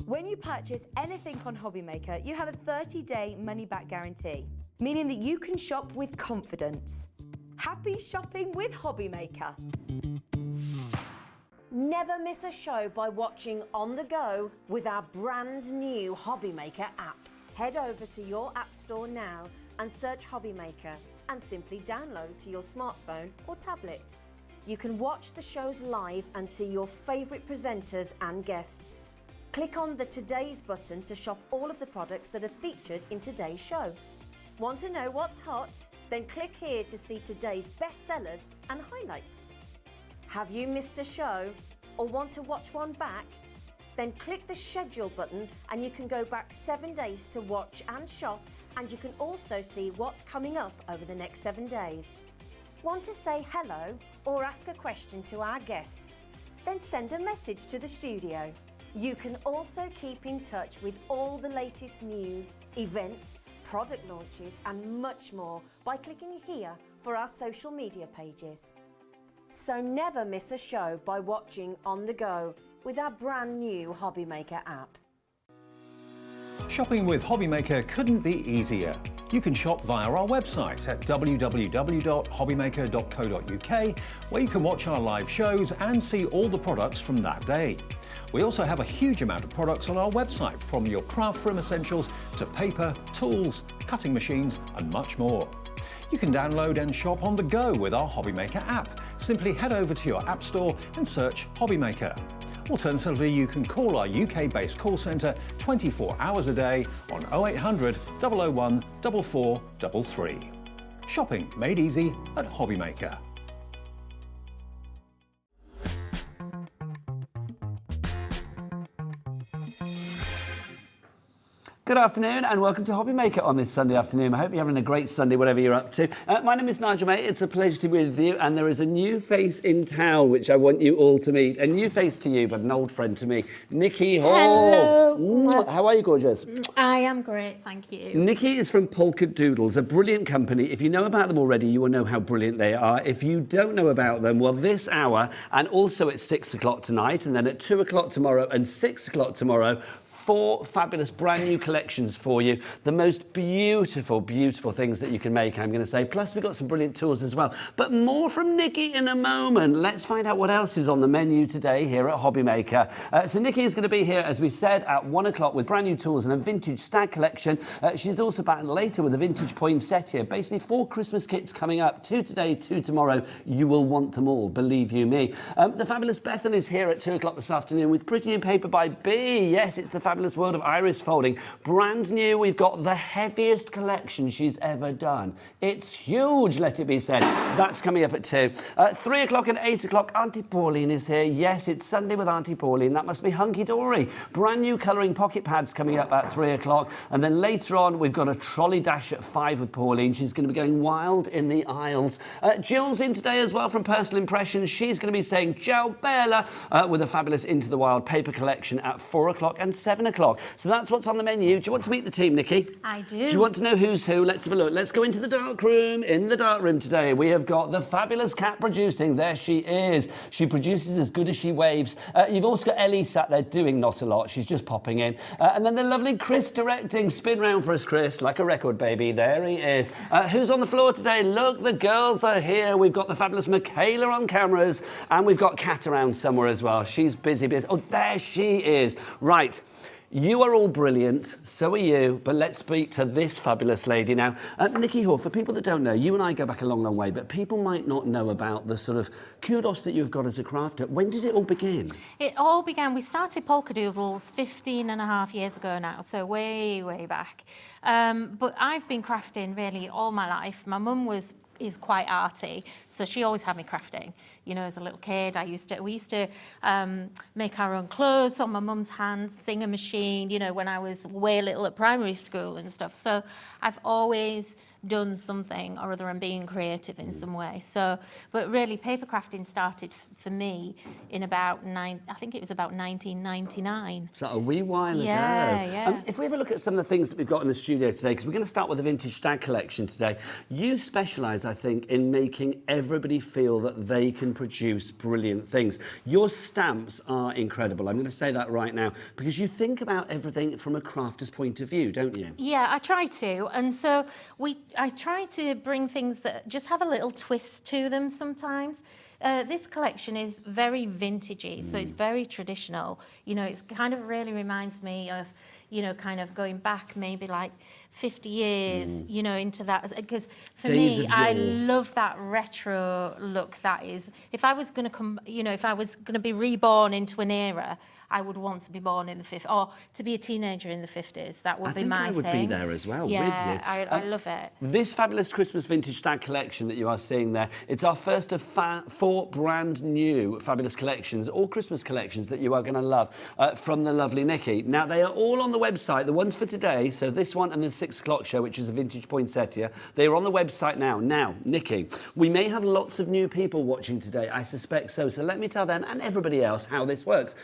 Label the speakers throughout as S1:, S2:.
S1: When you purchase anything on HobbyMaker, you have a 30-day money-back guarantee, meaning that you can shop with confidence. Happy shopping with HobbyMaker.
S2: Never miss a show by watching on the go with our brand new HobbyMaker app. Head over to your app store now and search HobbyMaker and simply download to your smartphone or tablet. You can watch the shows live and see your favourite presenters and guests. Click on the Today's button to shop all of the products that are featured in today's show. Want to know what's hot? Then click here to see today's bestsellers and highlights. Have you missed a show or want to watch one back? Then click the schedule button and you can go back 7 days to watch and shop, and you can also see what's coming up over the next 7 days. Want to say hello or ask a question to our guests? Then send a message to the studio. You can also keep in touch with all the latest news, events, product launches and much more by clicking here for our social media pages. So never miss a show by watching on the go with our brand new HobbyMaker app.
S3: Shopping with HobbyMaker couldn't be easier. You can shop via our website at www.hobbymaker.co.uk, where you can watch our live shows and see all the products from that day. We also have a huge amount of products on our website, from your craft room essentials to paper, tools, cutting machines and much more. You can download and shop on the go with our HobbyMaker app. Simply head over to your app store and search HobbyMaker. Alternatively, you can call our UK-based call centre 24 hours a day on 0800 001 4433. Shopping made easy at HobbyMaker.
S4: Good afternoon and welcome to HobbyMaker on this Sunday afternoon. I hope you're having a great Sunday, whatever you're up to. My name is Nigel, mate. It's a pleasure to be with you, and there is a new face in town which I want you all to meet. A new face to you, but an old friend to me. Nikky Hall.
S5: Hello.
S4: How are you, gorgeous?
S5: I am great, thank you.
S4: Nikky is from Polkadoodles, a brilliant company. If you know about them already, you will know how brilliant they are. If you don't know about them, well, this hour, and also at 6 o'clock tonight, and then at 2 o'clock tomorrow and 6 o'clock tomorrow, 4 fabulous brand new collections for you. The most beautiful, beautiful things that you can make, I'm going to say. Plus, we've got some brilliant tools as well. But more from Nikky in a moment. Let's find out what else is on the menu today here at HobbyMaker. So Nikky is going to be here, as we said, at 1 o'clock with brand new tools and a vintage stag collection. She's also back later with a vintage poinsettia. Basically, 4 Christmas kits coming up. 2 today, 2 tomorrow. You will want them all, believe you me. The fabulous Bethan is here at 2 o'clock this afternoon with Pretty in Paper by B. Yes, it's the fabulous world of iris folding. Brand new, we've got the heaviest collection she's ever done. It's huge, let it be said. That's coming up at 2. 3 o'clock and 8 o'clock, Auntie Pauline is here. Yes, it's Sunday with Auntie Pauline. That must be Hunkydory. Brand new colouring pocket pads coming up at 3 o'clock. And then later on, we've got a trolley dash at 5 with Pauline. She's going to be going wild in the aisles. Jill's in today as well from Personal Impressions. She's going to be saying ciao bella with a fabulous Into the Wild paper collection at 4 o'clock and 7 o'clock. So that's what's on the menu. Do you want to meet the team, Nikky?
S5: I do.
S4: Do you want to know who's who? Let's have a look. Let's go into the dark room. In the dark room today, we have got the fabulous Cat producing. There she is. She produces as good as she waves. You've also got Ellie sat there doing not a lot. She's just popping in. And then the lovely Chris directing. Spin round for us, Chris, like a record, baby. There he is. Who's on the floor today? Look, the girls are here. We've got the fabulous Michaela on cameras, and we've got Kat around somewhere as well. She's busy. Oh, there she is. Right. You are all brilliant, so are you, but let's speak to this fabulous lady now. Nikky Hall, for people that don't know, you and I go back a long, long way, but people might not know about the sort of kudos that you've got as a crafter. When did it all begin?
S5: It all began, we started Polkadoodles 15 and a half years ago now, so way, way back. But I've been crafting really all my life. My mum is quite arty, so she always had me crafting. You know, as a little kid, we used to make our own clothes on my mum's hands, sing a machine, you know, when I was way little at primary school and stuff. So I've always done something or other and being creative in some way. So, but really paper crafting started for me in about I think it was about 1999.
S4: So a wee while ago.
S5: Yeah.
S4: If we have a look at some of the things that we've got in the studio today, because we're going to start with the vintage stag collection today. You specialise, I think, in making everybody feel that they can produce brilliant things. Your stamps are incredible. I'm going to say that right now, because you think about everything from a crafter's point of view, don't you?
S5: Yeah, I try to. And so I try to bring things that just have a little twist to them sometimes. This collection is very vintagey, so it's very traditional. You know, it kind of really reminds me of, you know, kind of going back maybe like 50 years, you know, into that. Because for
S4: Days
S5: me,
S4: of
S5: I
S4: yore.
S5: love that retro look that is. If I was going to if I was going to be reborn into an era, I would want to be born in the 50s, or to be a teenager in the 50s. That would be my thing.
S4: I think I would be there as well with you.
S5: Yeah, I love it.
S4: This fabulous Christmas vintage stag collection that you are seeing there, it's our first of 4 brand new fabulous collections, all Christmas collections that you are going to love from the lovely Nikky. Now, they are all on the website. The ones for today, so this one and the 6 o'clock show, which is a vintage poinsettia, they are on the website now. Now, Nikky, we may have lots of new people watching today. I suspect so. So let me tell them and everybody else how this works.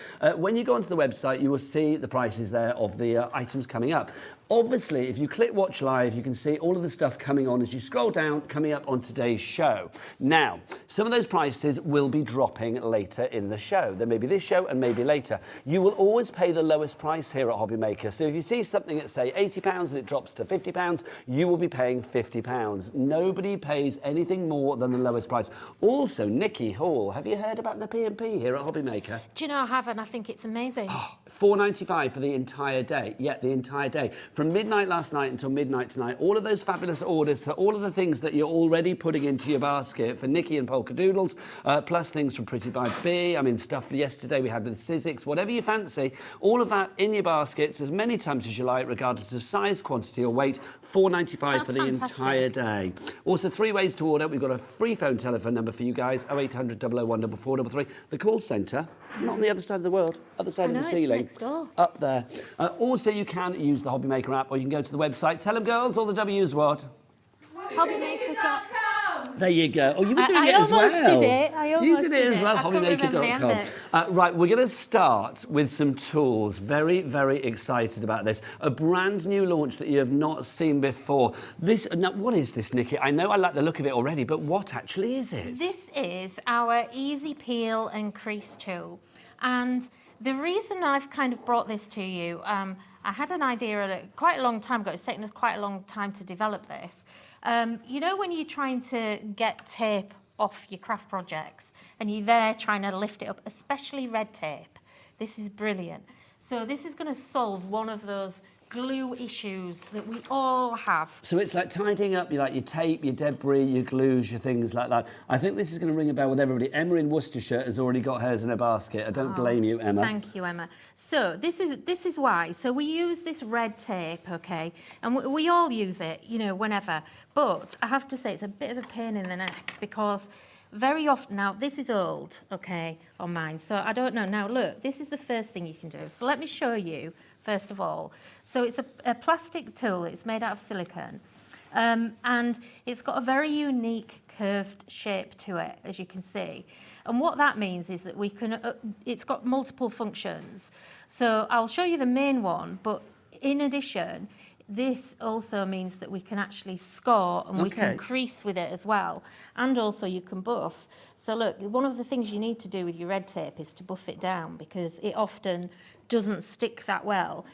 S4: When you go onto the website, you will see the prices there of the items coming up. Obviously, if you click watch live, you can see all of the stuff coming on as you scroll down, coming up on today's show. Now, some of those prices will be dropping later in the show. There may be this show and maybe later. You will always pay the lowest price here at HobbyMaker. So if you see something at, say, £80 and it drops to £50, you will be paying £50. Nobody pays anything more than the lowest price. Also, Nikky Hall, have you heard about the P&P here at HobbyMaker?
S5: Do you know, I haven't. I think it's amazing.
S4: Oh, £4.95 for the entire day. Yeah, the entire day. From midnight last night until midnight tonight, all of those fabulous orders for all of the things that you're already putting into your basket for Nikky and Polkadoodles, plus things from Pretty by Bee, I mean, stuff for yesterday we had with Sizzix, whatever you fancy, all of that in your baskets as many times as you like, regardless of size, quantity or weight, £4.95 for the entire day. Also, 3 ways to order. We've got a free phone telephone number for you guys, 0800 001 433. The call centre, not on the other side of the world, other side of the ceiling.
S5: It's next door.
S4: Up there. Also, you can use the HobbyMaker app, or you can go to the website. Tell them, girls, all the W's what?
S5: HobbyMaker.com.
S4: There you go. Oh, you were doing
S5: I
S4: it as well.
S5: almost did it. I almost
S4: You did it as well,
S5: I couldn't remember the end
S4: HobbyMaker.com. Right, we're going to start with some tools. Very, very excited about this. A brand new launch that you have not seen before. This, now, what is this, Nikky? I know I like the look of it already, but what actually is it?
S5: This is our Easy Peel and Crease tool. And the reason I've kind of brought this to you, I had an idea quite a long time ago. It's taken us quite a long time to develop this. You know, when you're trying to get tape off your craft projects and you're there trying to lift it up, especially red tape, this is brilliant. So this is going to solve one of those glue issues that we all have.
S4: So it's like tidying up your tape, your debris, your glues, your things like that. I think this is going to ring a bell with everybody. Emma in Worcestershire has already got hers in a basket. I don't blame you, Emma.
S5: Thank you, Emma. So this is why. So we use this red tape, okay, and we all use it, you know, whenever. But I have to say it's a bit of a pain in the neck because very often, now this is old, okay, on mine, so I don't know. Now look, this is the first thing you can do. So let me show you, first of all. So it's a plastic tool, it's made out of silicone, and it's got a very unique curved shape to it, as you can see. And what that means is that we can, it's got multiple functions. So I'll show you the main one, but in addition, this also means that we can actually score and we can crease with it as well. And also you can buff. So look, one of the things you need to do with your red tape is to buff it down because it often doesn't stick that well.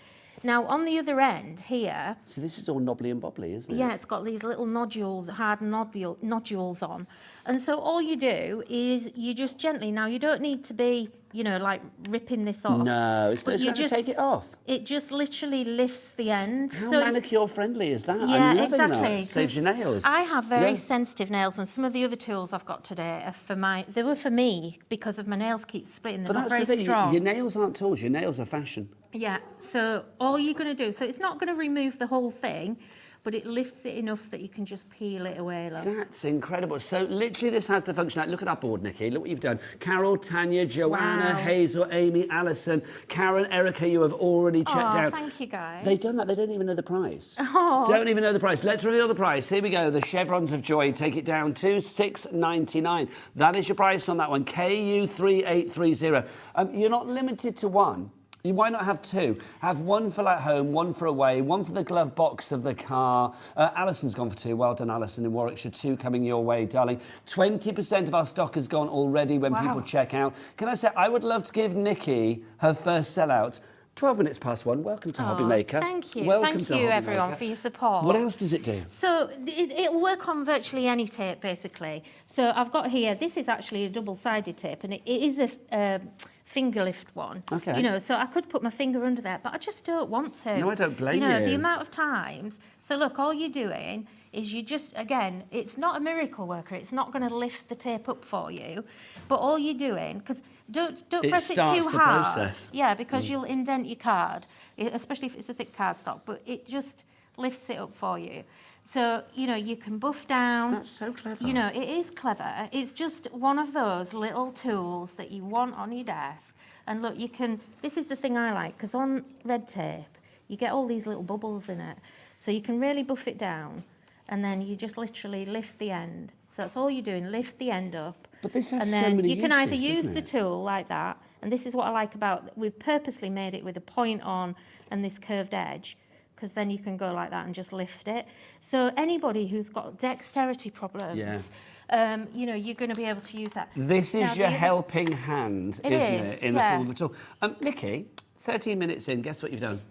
S5: Now, on the other end here...
S4: So this is all knobbly and bobbly, isn't it?
S5: Yeah, it's got these little nodules, hard nodules on. And so all you do is you just gently... Now, you don't need to be, you know, like ripping this off.
S4: No, it's trying to take it off.
S5: It just literally lifts the end.
S4: How
S5: so
S4: manicure-friendly is that?
S5: Yeah,
S4: I'm loving
S5: exactly.
S4: that. Saves your nails.
S5: I have very sensitive nails, and some of the other tools I've got today are for they were for me because of my nails keep splitting. They're
S4: But
S5: not
S4: that's
S5: very
S4: the thing,
S5: strong.
S4: your nails aren't tools, your nails are fashion.
S5: Yeah, so all you're going to do, so it's not going to remove the whole thing, but it lifts it enough that you can just peel it away. Look.
S4: That's incredible. So literally this has the functionality. Look at our board, Nikki. Look what you've done. Carol, Tanya, Joanna,
S5: Wow.
S4: Hazel, Amy, Alison, Karen, Erica, you have already checked out.
S5: Thank you, guys.
S4: They've done that. They don't even know the price.
S5: Oh.
S4: Don't even know the price. Let's reveal the price. Here we go. The Chevrons of Joy. Take it down to $6.99. That is your price on that one. KU3830. You're not limited to one. Why not have two? Have one for at home, one for away, one for the glove box of the car. Alison's gone for two. Well done, Alison in Warwickshire. Two coming your way, darling. 20% of our stock has gone already when people check out. Can I say, I would love to give Nikki her first sellout. 12 minutes past one. Welcome to HobbyMaker.
S5: Thank you.
S4: Welcome
S5: Thank you,
S4: to
S5: everyone,
S4: HobbyMaker.
S5: for your support.
S4: What else does it do?
S5: So it'll work on virtually any tape, basically. So I've got here, this is actually a double-sided tape, and it is a finger lift one.
S4: Okay.
S5: You know, so I could put my finger under there, but I just don't want to.
S4: No, I don't blame
S5: you. Know,
S4: you.
S5: the amount of times. So look, all you're doing is you just, again, it's not a miracle worker. It's not going to lift the tape up for you, but all you're doing, because don't press it
S4: starts
S5: too
S4: the
S5: hard.
S4: process.
S5: Yeah, because you'll indent your card, especially if it's a thick cardstock, but it just lifts it up for you. So, you know, you can buff down.
S4: That's so clever.
S5: You know, it is clever. It's just one of those little tools that you want on your desk. And look, you can, this is the thing I like, because on red tape, you get all these little bubbles in it. So you can really buff it down, and then you just literally lift the end. So that's all you're doing, lift the end up.
S4: But this has
S5: and
S4: so
S5: then
S4: many
S5: you can
S4: uses,
S5: either use
S4: doesn't
S5: the
S4: it?
S5: tool like that, and this is what I like about, we've purposely made it with a point on and this curved edge, because then you can go like that and just lift it. So anybody who's got dexterity problems, you know, you're going to be able to use that.
S4: This is
S5: Now,
S4: your
S5: the-
S4: helping hand,
S5: It
S4: isn't
S5: is,
S4: it, in the
S5: yeah.
S4: form of a tool? Nikki, 13 minutes in, guess what you've done?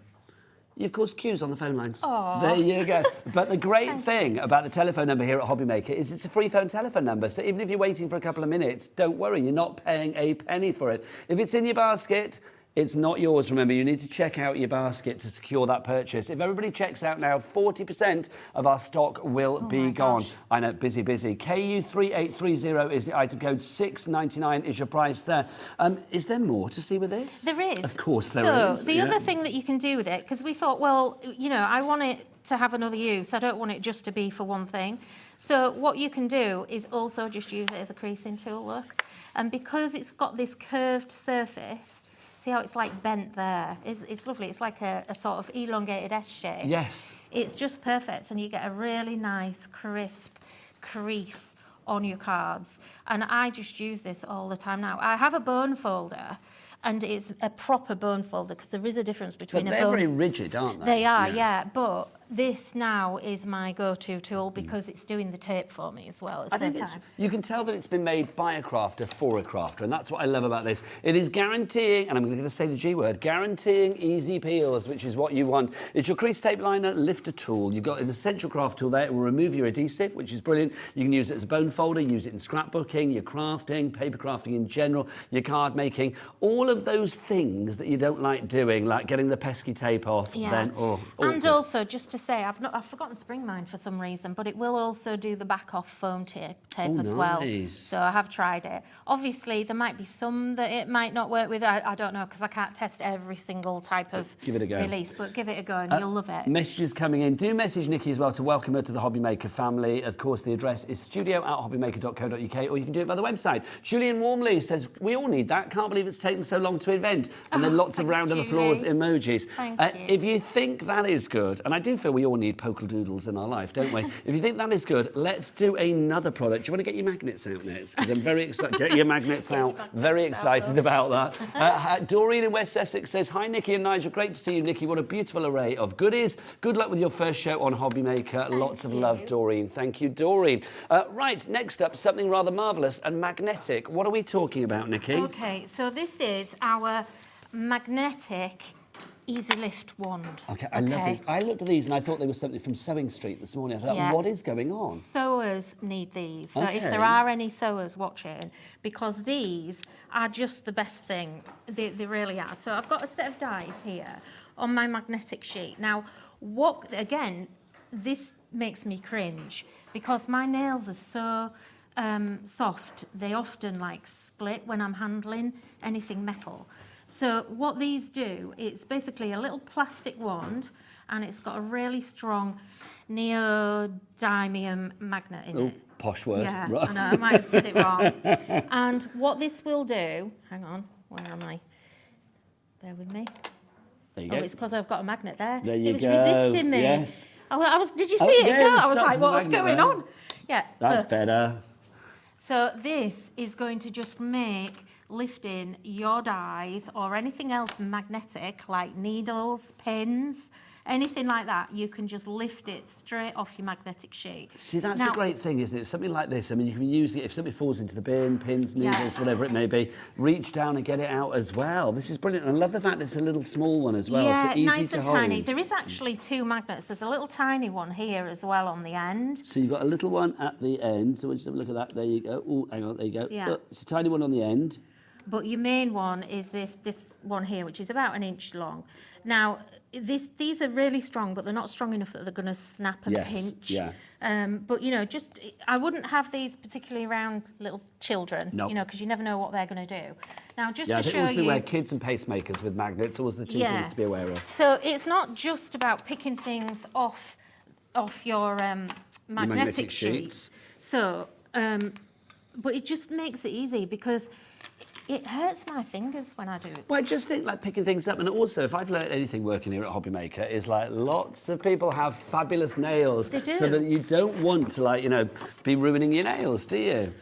S4: You've caused queues on the phone lines.
S5: Aw.
S4: There you go. But the great thing about the telephone number here at HobbyMaker is it's a free phone telephone number. So even if you're waiting for a couple of minutes, don't worry, you're not paying a penny for it. If it's in your basket, it's not yours. Remember, you need to check out your basket to secure that purchase. If everybody checks out now, 40% of our stock will be gone.
S5: gosh.
S4: I know, busy. KU3830 is the item code. $6.99 is your price there. Is there more to see with this?
S5: There is.
S4: Of course there is.
S5: So the
S4: yeah.
S5: other thing that you can do with it, because we thought, well, you know, I want it to have another use. I don't want it just to be for one thing. So what you can do is also just use it as a creasing tool, look. And because it's got this curved surface, see how it's like bent there? It's lovely. It's like a sort of elongated S shape.
S4: Yes.
S5: It's just perfect, and you get a really nice, crisp crease on your cards. And I just use this all the time now. I have a bone folder, and it's a proper bone folder, because there is a difference between
S4: But
S5: a
S4: they're
S5: bone...
S4: very rigid, aren't they?
S5: They are, yeah. But this now is my go-to tool because it's doing the tape for me as well at the
S4: I
S5: same
S4: think it's,
S5: time.
S4: you can tell that it's been made by a crafter for a crafter, and that's what I love about this. It is guaranteeing, and I'm going to say the G word, guaranteeing easy peels, which is what you want. It's your crease tape liner lifter tool. You've got an essential craft tool there. It will remove your adhesive, which is brilliant. You can use it as a bone folder, use it in scrapbooking, your crafting, paper crafting in general, your card making, all of those things that you don't like doing, like getting the pesky tape off.
S5: Yeah.
S4: Then,
S5: And also, just to say, I've forgotten to bring mine for some reason, but it will also do the back off foam tape as well.
S4: nice.
S5: So I have tried it. Obviously, there might be some that it might not work with. I don't know, because I can't test every single type of
S4: Give it a go.
S5: release, but give it a go and you'll love it.
S4: Messages coming in. Do message Nikki as well to welcome her to the HobbyMaker family. Of course, the address is studio@hobbymaker.co.uk, or you can do it by the website. Julian Warmley says, we all need that. Can't believe it's taken so long to invent. And then lots of
S5: thanks,
S4: round of
S5: Julie.
S4: applause emojis.
S5: Thank you.
S4: If you think that is good, and I do feel we all need Polkadoodles in our life, don't we? If you think that is good, let's do another product. Do you want to get your magnets out next? Because I'm very excited. Get your magnets out. Very excited about that. Doreen in West Essex says, hi, Nikki and Nigel. Great to see you, Nikki. What a beautiful array of goodies. Good luck with your first show on HobbyMaker. Lots of love, Doreen. Thank you, Doreen. Right, next up, something rather marvellous and magnetic. What are we talking about, Nikki?
S5: Okay, so this is our magnetic Easy Lift wand.
S4: Okay, I love these. I looked at these and I thought they were something from Sewing Street this morning. I thought,
S5: Yeah.
S4: what is going on?
S5: Sewers need these. So if
S4: Okay.
S5: there are any sewers watching, because these are just the best thing. They really are. So I've got a set of dies here on my magnetic sheet. Now, again, this makes me cringe because my nails are so soft. They often like split when I'm handling anything metal. So what these do, it's basically a little plastic wand, and it's got a really strong neodymium magnet in it.
S4: Posh word.
S5: Yeah,
S4: Right.
S5: I know, I might have said it wrong. And what this will do, hang on, where am I? Bear with me.
S4: There you
S5: Oh,
S4: go.
S5: it's because I've got a magnet there.
S4: There you
S5: it was
S4: go.
S5: resisting me.
S4: Yes.
S5: I was. Did you see
S4: Oh,
S5: it
S4: yeah,
S5: go?
S4: it
S5: I was
S4: stuck
S5: like,
S4: to the
S5: what's
S4: magnet
S5: going
S4: there.
S5: on? Yeah.
S4: That's
S5: look.
S4: better.
S5: So this is going to just make lifting your dies or anything else magnetic, like needles, pins, anything like that, you can just lift it straight off your magnetic sheet.
S4: See, that's
S5: Now-
S4: the great thing, isn't it? Something like this, I mean, you can use it if something falls into the bin, pins, needles, whatever it may be, reach down and get it out as well. This is brilliant. And I love the fact it's a little small one as well,
S5: Yeah,
S4: so easy
S5: nice
S4: to
S5: and
S4: hold.
S5: tiny. There is actually 2 magnets. There's a little tiny one here as well on the end.
S4: So you've got a little one at the end, so we'll just have a look at that. There you go. Oh, hang on, there you go.
S5: Yeah.
S4: Look, it's a tiny one on the end.
S5: But your main one is this one here, which is about 1 inch long. Now, these are really strong, but they're not strong enough that they're going to snap and
S4: Yes,
S5: pinch.
S4: yeah.
S5: But, you know, I wouldn't have these particularly around little children,
S4: No.
S5: you know, because you never know what they're going to do. Now, just
S4: Yeah, I
S5: to
S4: think
S5: show
S4: always
S5: you...
S4: beware kids and pacemakers with magnets, always the two things to be aware of.
S5: So it's not just about picking things off your magnetic sheets. So, but it just makes it easy because it hurts my fingers when I do it.
S4: Well, I just think like picking things up, and also if I've learned anything working here at HobbyMaker is like lots of people have fabulous nails.
S5: They do.
S4: So that you don't want to like, you know, be ruining your nails, do you?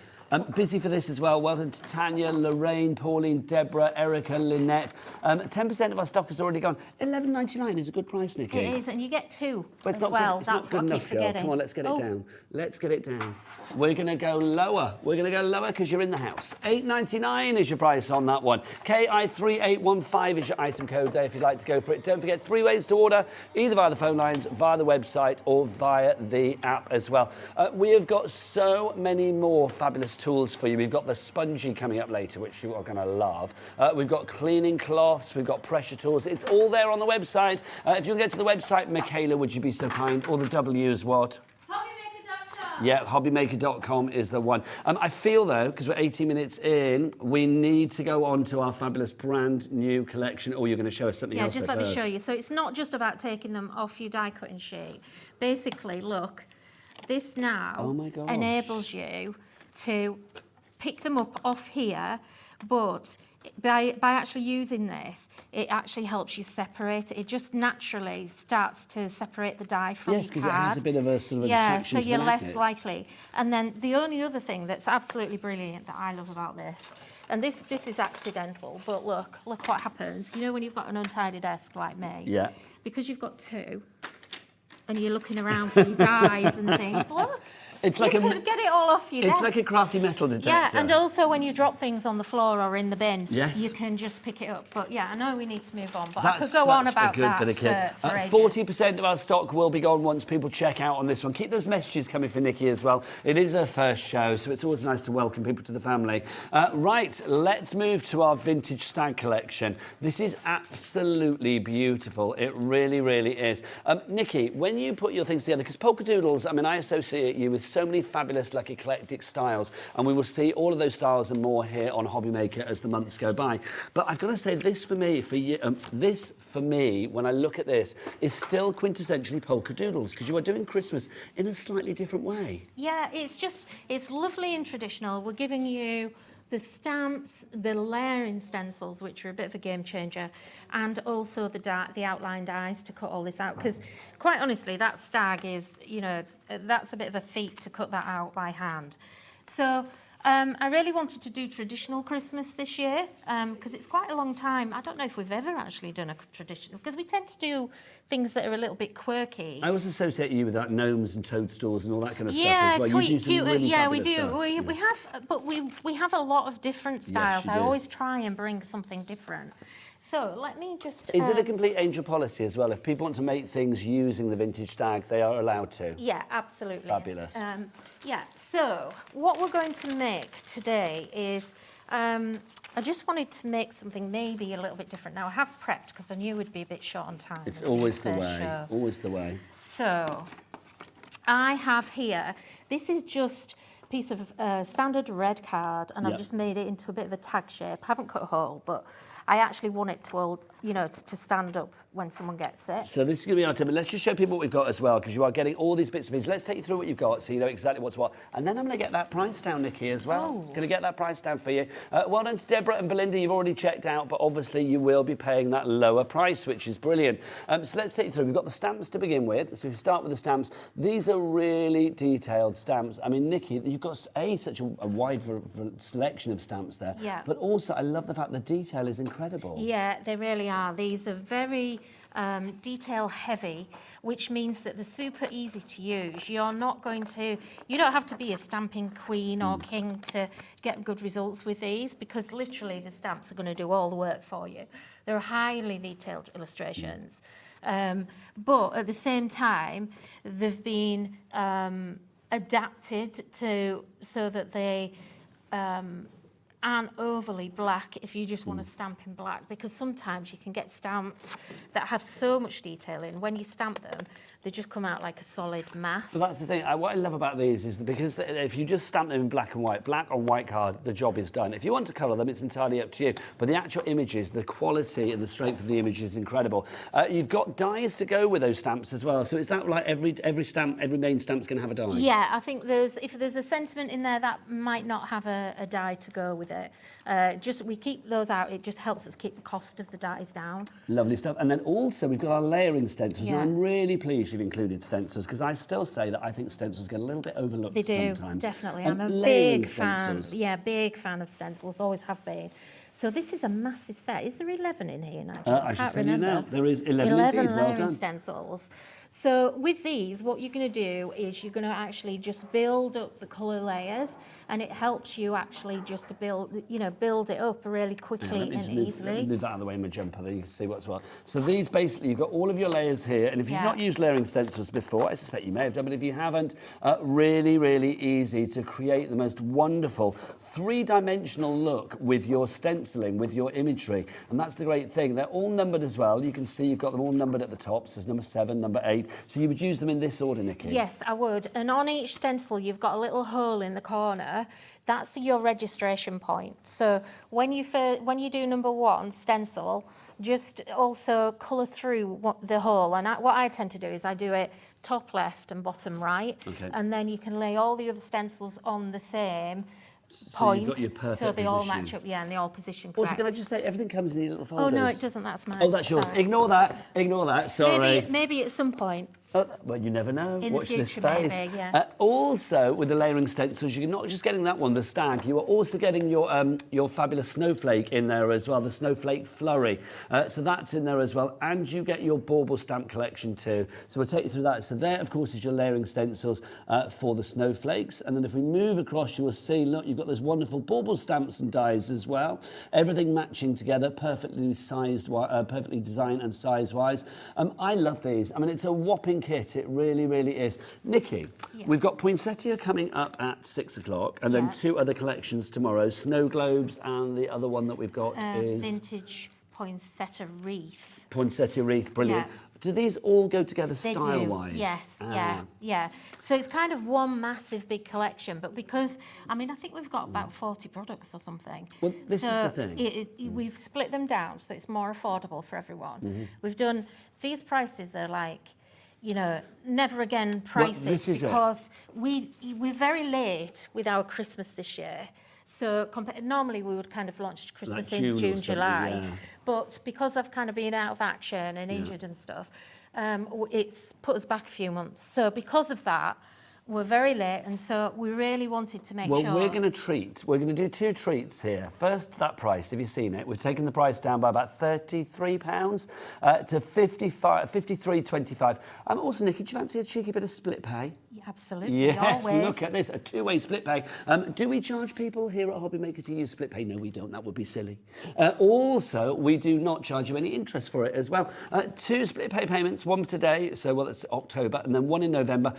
S4: Busy for this as well. Well done to Tanya, Lorraine, Pauline, Deborah, Erica, Lynette. 10% of our stock has already gone. $11.99 is a good price, Nikki.
S5: It is, and you get 2
S4: But
S5: as well.
S4: It's
S5: That's
S4: not good
S5: what I keep
S4: enough, girl.
S5: forgetting.
S4: Come on, let's get it
S5: Oh,
S4: down. Let's get it down. We're going to go lower. We're going to go lower because you're in the house. $8.99 is your price on that one. KI3815 is your item code there if you'd like to go for it. Don't forget 3 ways to order, either via the phone lines, via the website, or via the app as well. We have got so many more fabulous tools for you. We've got the spongy coming up later, which you are going to love. We've got cleaning cloths. We've got pressure tools. It's all there on the website. If you'll get to the website, Michaela, would you be so kind? Or the W is what?
S6: HobbyMaker.com.
S4: Yeah, hobbymaker.com is the one. I feel, though, because we're 18 minutes in, we need to go on to our fabulous brand new collection, or you're going to show us something
S5: Yeah,
S4: else
S5: just
S4: there
S5: let me
S4: first.
S5: show you. So it's not just about taking them off your die cutting sheet. Basically, look, this now
S4: Oh my gosh.
S5: enables you to pick them up off here, but by actually using this, it actually helps you separate it. It just naturally starts to separate the die from
S4: Yes,
S5: your
S4: because it
S5: card.
S4: has a bit of a sort of
S5: Yeah,
S4: attraction
S5: so
S4: to the
S5: you're less
S4: magnet.
S5: likely. And then the only other thing that's absolutely brilliant that I love about this, and this is accidental, but look what happens. You know when you've got an untidy desk like me?
S4: Yeah.
S5: Because you've got 2, and you're looking around for your dies and things, look.
S4: It's like
S5: you can get it all off your
S4: It's
S5: desk.
S4: like a crafty metal detector.
S5: Yeah, and also when you drop things on the floor or in the bin,
S4: Yes.
S5: you can just pick it up. But yeah, I know we need to move on, but
S4: That's
S5: I could go on
S4: such
S5: about
S4: a good
S5: that
S4: bit of kit.
S5: for ages.
S4: 40% of our stock will be gone once people check out on this one. Keep those messages coming for Nikki as well. It is her first show, so it's always nice to welcome people to the family. Right, let's move to our vintage stag collection. This is absolutely beautiful. It really, really is. Nikki, when you put your things together, because Polkadoodles, I mean, I associate you with so many fabulous, like, eclectic styles, and we will see all of those styles and more here on HobbyMaker as the months go by. But I've got to say, this for me, when I look at this, is still quintessentially Polkadoodles, because you are doing Christmas in a slightly different way.
S5: Yeah, it's lovely and traditional. We're giving you the stamps, the layering stencils, which are a bit of a game changer, and also the outline dies to cut all this out. Because quite honestly, that stag is, you know, that's a bit of a feat to cut that out by hand. So I really wanted to do traditional Christmas this year because it's quite a long time. I don't know if we've ever actually done a traditional, because we tend to do things that are a little bit quirky.
S4: I always associate you with like gnomes and toadstools and all that kind of
S5: Yeah,
S4: stuff as well. You do some really
S5: yeah, we
S4: fabulous
S5: do.
S4: stuff.
S5: We have, but we have a lot of different styles.
S4: you
S5: I
S4: do.
S5: always try and bring something different. So let me just.
S4: Is it a complete angel policy as well? If people want to make things using the vintage stag, they are allowed to?
S5: Yeah, absolutely.
S4: Fabulous.
S5: Yeah, so what we're going to make today is, I just wanted to make something maybe a little bit different. Now, I have prepped because I knew we'd be a bit short on time.
S4: It's
S5: with
S4: always the
S5: first
S4: way,
S5: show.
S4: always the way.
S5: So I have here, this is just a piece of standard red card, and
S4: Yep.
S5: I've just made it into a bit of a tag shape. I haven't cut a hole, but
S2: I actually want it to, to stand up when someone gets it.
S4: So this is going to be our tip, but let's just show people what we've got as well, because you are getting all these bits and pieces. Let's take you through what you've got so you know exactly what's what. And then I'm going to get that price down, Nikki, as well.
S2: Oh.
S4: Going to get that price down for you. Well done to Deborah and Belinda. You've already checked out, but obviously you will be paying that lower price, which is brilliant. So let's take you through. We've got the stamps to begin with. So if you start with the stamps, these are really detailed stamps. I mean, Nikki, you've got such a wide selection of stamps there.
S2: Yeah.
S4: But also, I love the fact the detail is incredible.
S5: Yeah, they really are. These are very detail heavy, which means that they're super easy to use. You don't have to be a stamping queen or king to get good results with these, because literally the stamps are going to do all the work for you. They're highly detailed illustrations. But at the same time, they've been adapted so that they aren't overly black if you just want to stamp in black, because sometimes you can get stamps that have so much detail in. When you stamp them, they just come out like a solid mass.
S4: But that's the thing. What I love about these is that because if you just stamp them in black and white, black on white card, the job is done. If you want to colour them, it's entirely up to you. But the actual images, the quality and the strength of the image is incredible. You've got dies to go with those stamps as well. So is that like every main stamp's going to have a die?
S5: Yeah, I think if there's a sentiment in there that might not have a die to go with it. We keep those out. It just helps us keep the cost of the dies down.
S4: Lovely stuff. And then also we've got our layering stencils.
S5: Yeah.
S4: Now I'm really pleased you've included stencils, because I still say that I think stencils get a little bit overlooked
S5: They do,
S4: sometimes.
S5: definitely. I'm a
S4: layering
S5: big fan.
S4: stencils.
S5: Yeah, big fan of stencils. Always have been. So this is a massive set. Is there 11 in here, Nigel?
S4: I should tell you now. There is 11 indeed. Well
S5: layering
S4: done.
S5: stencils. So with these, what you're going to do is you're going to actually just build up the colour layers, and it helps you actually just to build it up really quickly and
S4: Let
S5: easily.
S4: me move that out of the way in my jumper, then you can see what's what. So these basically, you've got all of your layers here, and if you've
S5: Yeah.
S4: not used layering stencils before, I suspect you may have done, but if you haven't, really, really easy to create the most wonderful three-dimensional look with your stenciling, with your imagery. And that's the great thing. They're all numbered as well. You can see you've got them all numbered at the top. So there's number 7, number 8. So you would use them in this order, Nikki?
S5: Yes, I would. And on each stencil, you've got a little hole in the corner. That's your registration point. So when you do number 1 stencil, just also colour through the hole. And what I tend to do is I do it top left and bottom right.
S4: Okay.
S5: And then you can lay all the other stencils on the same
S4: So
S5: point.
S4: you've got your perfect
S5: so they all
S4: positioning.
S5: match up, yeah, and they all position
S4: Also,
S5: correct.
S4: can I just say, everything comes in your little folders.
S5: Oh, no, it doesn't. That's mine.
S4: Oh, that's yours.
S5: Sorry.
S4: Ignore that. Sorry.
S5: Maybe at some point.
S4: Oh, well, you never know.
S5: In the
S4: Watch this
S5: future,
S4: space.
S5: maybe, yeah.
S4: Also, with the layering stencils, you're not just getting that one, the stag. You are also getting your fabulous snowflake in there as well, the snowflake flurry. So that's in there as well, and you get your bauble stamp collection too. So we'll take you through that. So there, of course, is your layering stencils for the snowflakes. And then if we move across, you will see, look, you've got those wonderful bauble stamps and dies as well. Everything matching together, perfectly sized, perfectly designed and size-wise. I love these. I mean, it's a whopping kit. It really, really is. Nikki,
S5: Yeah.
S4: we've got poinsettia coming up at 6 o'clock, and then
S5: Yeah.
S4: 2 other collections tomorrow, snow globes, and the other one that we've got is
S5: Vintage poinsettia wreath.
S4: poinsettia wreath. Brilliant.
S5: Yeah.
S4: Do these all go together
S5: They
S4: style-wise?
S5: do, yes,
S4: Ah.
S5: yeah. So it's kind of one massive big collection, but because, I think we've got about 40 products or something.
S4: Well, this is the thing.
S5: We've split them down so it's more affordable for everyone.
S4: Mm-hmm.
S5: We've done, these prices are like, never again prices,
S4: this is it.
S5: because we're very late with our Christmas this year. So normally we would kind of launch Christmas
S4: Like
S5: in
S4: June or
S5: June,
S4: something,
S5: July.
S4: yeah.
S5: But because I've kind of been out of action and injured and stuff, it's put us back a few months. So because of that, we're very late, and so we really wanted to make sure.
S4: Well, we're going to treat. We're going to do 2 treats here. First, that price. Have you seen it? We've taken the price down by about £33 to £53.25. Also, Nikki, do you fancy a cheeky bit of split pay?
S5: Yeah, absolutely.
S4: Yes,
S5: always.
S4: look at this, a 2-way split pay. Do we charge people here at HobbyMaker to use split pay? No, we don't. That would be silly. Also, we do not charge you any interest for it as well. 2 split pay payments, one today, so that's October, and then one in November.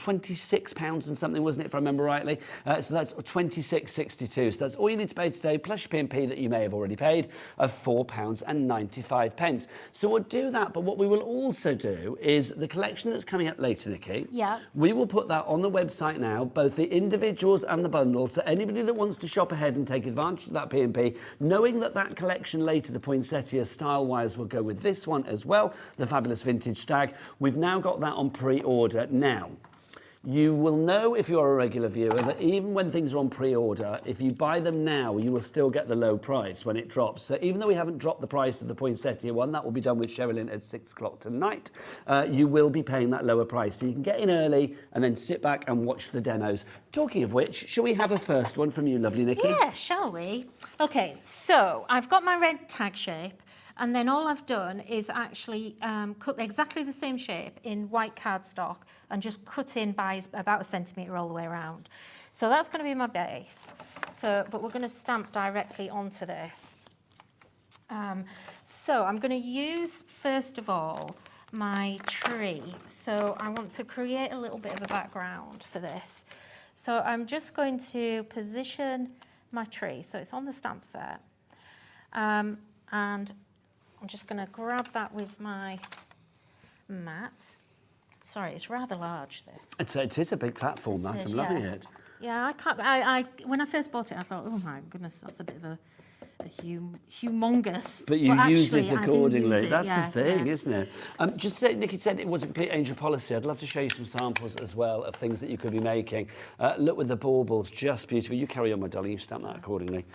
S4: £26 and something, wasn't it, if I remember rightly? So that's £26.62. So that's all you need to pay today, plus your P&P that you may have already paid of £4.95. So we'll do that, but what we will also do is the collection that's coming up later, Nikki.
S5: Yeah.
S4: We will put that on the website now, both the individuals and the bundles, so anybody that wants to shop ahead and take advantage of that P&P, knowing that that collection later, the poinsettia style-wise, will go with this one as well, the fabulous vintage stag. We've now got that on pre-order. Now, you will know if you're a regular viewer that even when things are on pre-order, if you buy them now, you will still get the low price when it drops. So even though we haven't dropped the price of the poinsettia one, that will be done with Cheralene at 6 o'clock tonight, you will be paying that lower price. So you can get in early and then sit back and watch the demos. Talking of which, shall we have a first one from you, lovely Nikki?
S5: Yeah, shall we? Okay, so I've got my red tag shape, and then all I've done is actually cut exactly the same shape in white cardstock and just cut in by about 1 centimetre all the way around. So that's going to be my base. So, but we're going to stamp directly onto this. So I'm going to use, first of all, my tree. So I want to create a little bit of a background for this. So I'm just going to position my tree. So it's on the stamp set. And I'm just going to grab that with my mat. Sorry, it's rather large, this.
S4: It is a big platform, that. I'm loving it.
S5: Yeah, I can't. When I first bought it, I thought, oh my goodness, that's a bit of a humongous.
S4: But you use
S5: actually,
S4: it accordingly.
S5: Use it,
S4: That's the thing, isn't it? Just say, Nikki said it was a complete angel policy. I'd love to show you some samples as well of things that you could be making. Look with the baubles, just beautiful. You carry on, my darling. You stamp that accordingly.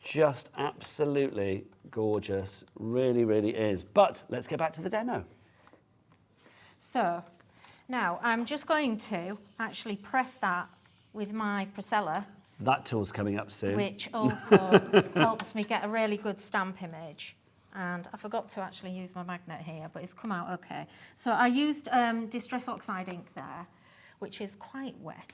S4: Just absolutely gorgeous. Really, really is. But let's get back to the demo.
S5: So now I'm just going to actually press that with my Priscilla.
S4: That tool's coming up soon.
S5: Which also helps me get a really good stamp image. And I forgot to actually use my magnet here, but it's come out okay. So I used Distress Oxide ink there, which is quite wet,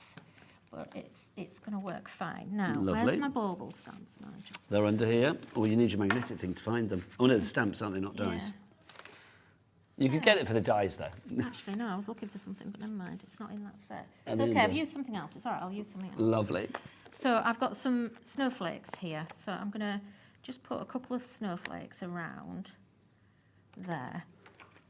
S5: but it's going to work fine. Now,
S4: Lovely.
S5: Where's my bauble stamps, Nigel?
S4: They're under here. Oh, you need your magnetic thing to find them. Oh no, the stamps, aren't they, not dies? You could get it for the dies, though.
S5: Actually, no, I was looking for something, but never mind. It's not in that set.
S4: And
S5: It's okay, I've used something else. It's all right, I'll use something else.
S4: Lovely.
S5: So I've got some snowflakes here. So I'm going to just put a couple of snowflakes around there.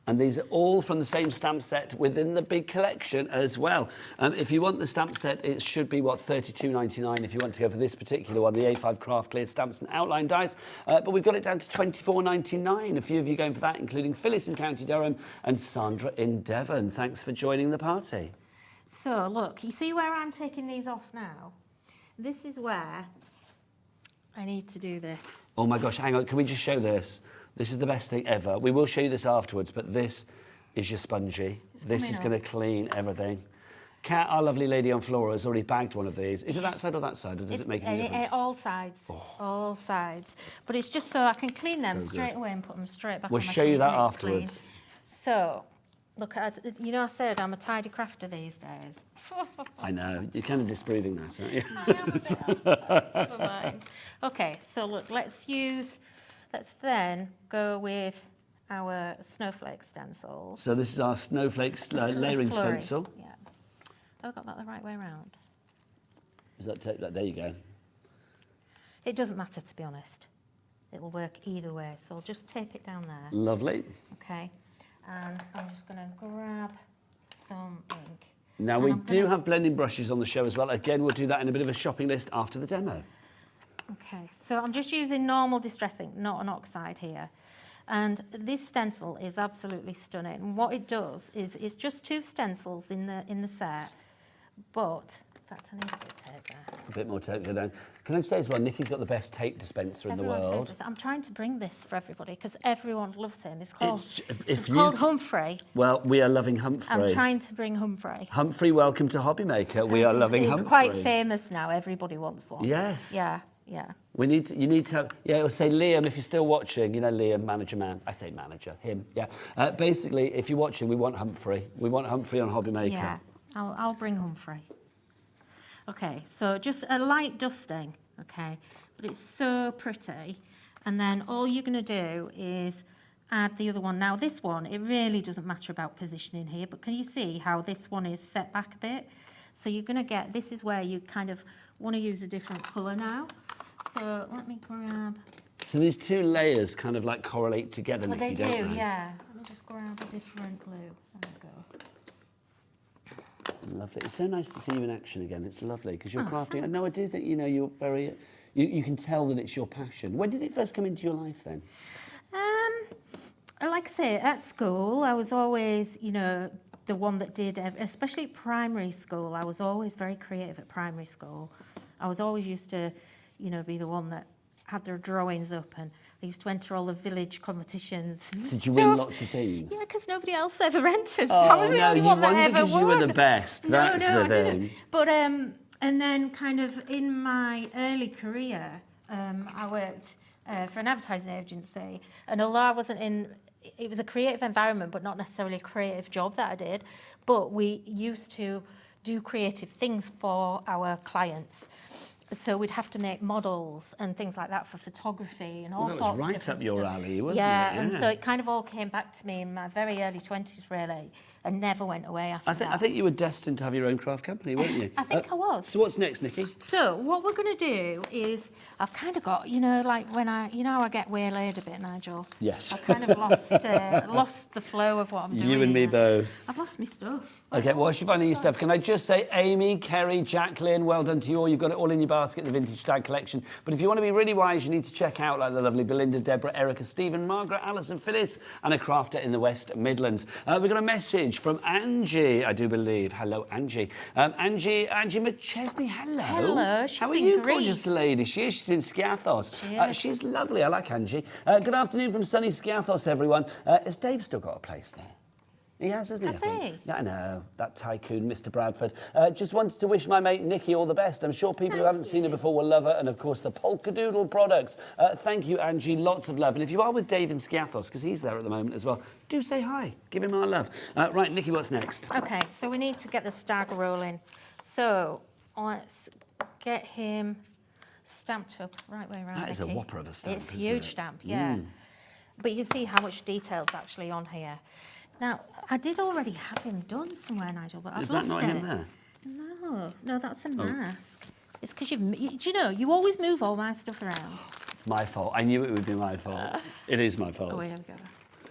S4: And these are all from the same stamp set within the big collection as well. If you want the stamp set, it should be, what, $32.99 if you want to go for this particular one, the A5 Craft Clear Stamps and Outline Dies. But we've got it down to $24.99. A few of you going for that, including Phyllis in County Durham and Sandra in Devon. Thanks for joining the party.
S5: So look, you see where I'm taking these off now? This is where I need to do this.
S4: Oh my gosh, hang on, can we just show this? This is the best thing ever. We will show you this afterwards, but this is your spongy. This is going to clean everything. Kat, our lovely lady on Flora, has already bagged one of these. Is it that side or that side, or does it make any difference?
S5: All sides, all sides. But it's just so I can clean them straight away and put them straight back on my sheet.
S4: We'll show you that
S5: and it's
S4: afterwards.
S5: clean. So, look, you know I said I'm a tidy crafter these days.
S4: I know, you're kind of disproving that, aren't you?
S5: I am a bit. Never mind. Okay, so look, let's then go with our snowflake stencils.
S4: So this is our snowflake layering
S5: Flurries.
S4: stencil.
S5: Yeah. Have I got that the right way around?
S4: Is that tape? There you go.
S5: It doesn't matter, to be honest. It'll work either way. So I'll just tape it down there.
S4: Lovely.
S5: Okay. And I'm just going to grab some ink.
S4: Now, we do have blending brushes on the show as well. Again, we'll do that in a bit of a shopping list after the demo.
S5: Okay, so I'm just using normal distress ink, not an oxide here. And this stencil is absolutely stunning. And what it does is it's just 2 stencils in the set, but in fact I need a bit of tape there. A
S4: bit more tape to go down. Can I say as well, Nikki's got the best tape dispenser in the world.
S5: Says this. I'm trying to bring this for everybody because everyone loves him. It's called Humphrey.
S4: Well, we are loving Humphrey.
S5: I'm trying to bring Humphrey.
S4: Humphrey, welcome to HobbyMaker. We are loving Humphrey.
S5: He's quite famous now. Everybody wants one.
S4: Yes.
S5: Yeah. Yeah.
S4: You need to have, it'll say Liam, if you're still watching, you know, Liam, manager man. I say manager, him, yeah. Basically, if you're watching, we want Humphrey. We want Humphrey on HobbyMaker.
S5: Yeah, I'll bring Humphrey. Okay, so just a light dusting, okay, but it's so pretty. And then all you're going to do is add the other one. Now this one, it really doesn't matter about positioning here, but can you see how this one is set back a bit? So you're going to get, this is where you kind of want to use a different colour now. So let me grab...
S4: So these two layers kind of like correlate together,
S5: Well,
S4: Nikky,
S5: they
S4: don't
S5: do,
S4: they?
S5: yeah. Let me just grab a different glue. There we go.
S4: Lovely. It's so nice to see you in action again. It's lovely because you're crafting.
S5: Thanks.
S4: No, I do think, you know, you're very... You can tell that it's your passion. When did it first come into your life then?
S5: Like I say, at school, I was always, you know, the one that did, especially at primary school, I was always very creative at primary school. I was always used to, you know, be the one that had their drawings up, and I used to enter all the village competitions.
S4: Did you win lots of things?
S5: Yeah, because nobody else ever entered.
S4: Oh,
S5: I was the only
S4: you
S5: one that
S4: won
S5: ever
S4: because you were the
S5: won.
S4: best. That's
S5: no,
S4: the
S5: I didn't.
S4: thing.
S5: But, and then kind of in my early career, I worked for an advertising agency, and although I wasn't in, it was a creative environment, but not necessarily a creative job that I did, but we used to do creative things for our clients. So we'd have to make models and things like that for photography and all
S4: Well, that
S5: sorts
S4: was right
S5: of different
S4: up your
S5: stuff.
S4: alley, wasn't
S5: Yeah,
S4: it?
S5: and so it kind of all came back to me in my very early 20s, really, and never went away after that.
S4: I think you were destined to have your own craft company, weren't you?
S5: I think I was.
S4: So what's next, Nikky?
S5: So what we're going to do is, I've kind of got, you know, like when you know how I get waylaid a bit, Nigel?
S4: Yes.
S5: I've kind of lost the flow of what I'm doing.
S4: You and me both.
S5: I've lost my stuff.
S4: Okay, whilst you're finding your stuff, can I just say, Amy, Kerry, Jacqueline, well done to you all. You've got it all in your basket, the Vintage Stag collection. But if you want to be really wise, you need to check out like the lovely Belinda, Deborah, Erica, Stephen, Margaret, Alison, Phyllis, and a crafter in the West Midlands. We've got a message from Angie, I do believe. Hello, Angie. Angie McChesney, hello.
S5: Hello, she's
S4: How are
S5: in
S4: you,
S5: Greece.
S4: gorgeous lady? She's in Skiathos.
S5: She is.
S4: She's lovely. I like Angie. Good afternoon from sunny Skiathos, everyone. Has Dave still got a place there? He has, hasn't he?
S5: Has
S4: I think?
S5: he?
S4: Yeah, I know. That tycoon, Mr. Bradford. Just wanted to wish my mate Nikky all the best. I'm sure people who haven't seen her before will love her. And, of course, the Polkadoodle products. Thank you, Angie. Lots of love. And if you are with Dave in Skiathos, because he's there at the moment as well, do say hi. Give him our love. Right, Nikky, what's next?
S5: Okay, so we need to get the stag rolling. So let's get him stamped up right way around.
S4: That is a
S5: Nikky.
S4: whopper of a stamp,
S5: It's a
S4: isn't
S5: huge
S4: it?
S5: stamp, yeah. But you can see how much detail's actually on here. Now, I did already have him done somewhere, Nigel, but I've
S4: Is
S5: lost
S4: that not
S5: it.
S4: him there?
S5: No, that's a mask. It's because do you know, you always move all my stuff around.
S4: It's my fault. I knew it would be my fault. It is my fault.
S5: Oh, here we go.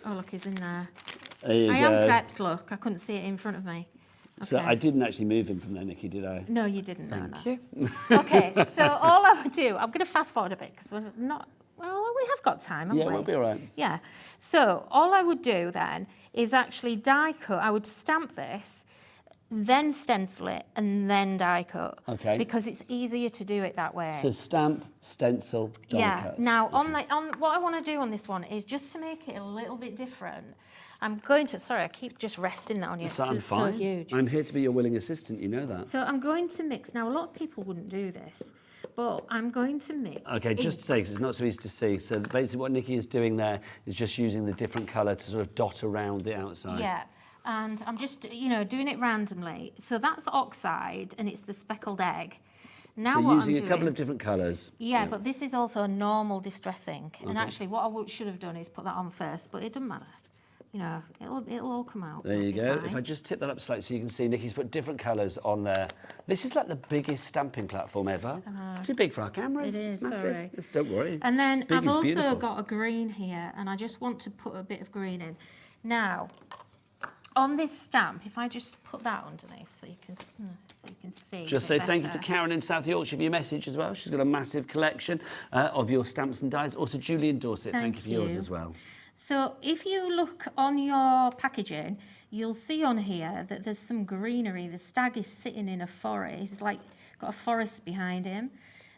S5: Oh, look, he's in there.
S4: There you
S5: I
S4: go.
S5: am prepped, look. I couldn't see it in front of me.
S4: So
S5: Okay.
S4: I didn't actually move him from there, Nikky, did I?
S5: No, you didn't.
S4: Thank
S5: you. Okay, so all I would do, I'm going to fast forward a bit because we're not, well, we have got time, haven't
S4: Yeah,
S5: we?
S4: we'll be all right.
S5: Yeah. So all I would do then is actually die cut. I would stamp this, then stencil it, and then die cut.
S4: Okay.
S5: Because it's easier to do it that way.
S4: So stamp, stencil, die
S5: yeah.
S4: cut.
S5: Now, on what I want to do on this one is just to make it a little bit different. I'm going to, sorry, I keep just resting that on you.
S4: So I'm
S5: It's
S4: fine.
S5: so huge.
S4: I'm here to be your willing assistant, you know that.
S5: So I'm going to mix. Now, a lot of people wouldn't do this, but I'm going to mix.
S4: Okay, just to say, because it's not so easy to see. So basically what Nikky is doing there is just using the different colour to sort of dot around the outside.
S5: Yeah, and I'm just, you know, doing it randomly. So that's oxide, and it's the speckled egg. Now
S4: So
S5: what
S4: using
S5: I'm
S4: a couple
S5: doing-
S4: of different colours.
S5: Yeah, but this is also a normal distress ink. And
S4: Okay.
S5: actually, what I should have done is put that on first, but it doesn't matter. You know, it'll all come out.
S4: There you
S5: It'll
S4: go.
S5: be
S4: If I
S5: fine.
S4: just tip that up slightly so you can see, Nikky's put different colours on there. This is like the biggest stamping platform ever. It's too big for our cameras.
S5: It is,
S4: It's massive.
S5: sorry.
S4: Don't worry.
S5: And then
S4: Big
S5: I've
S4: is
S5: also
S4: beautiful.
S5: got a green here, and I just want to put a bit of green in. Now, on this stamp, if I just put that underneath so you can see.
S4: Just
S5: a
S4: say
S5: bit
S4: thank you to
S5: better.
S4: Karen in South Yorkshire for your message as well. She's got a massive collection of your stamps and dies. Also, Julie in Dorset, thank you for yours
S5: you.
S4: as well.
S5: So if you look on your packaging, you'll see on here that there's some greenery. The stag is sitting in a forest. He's like got a forest behind him,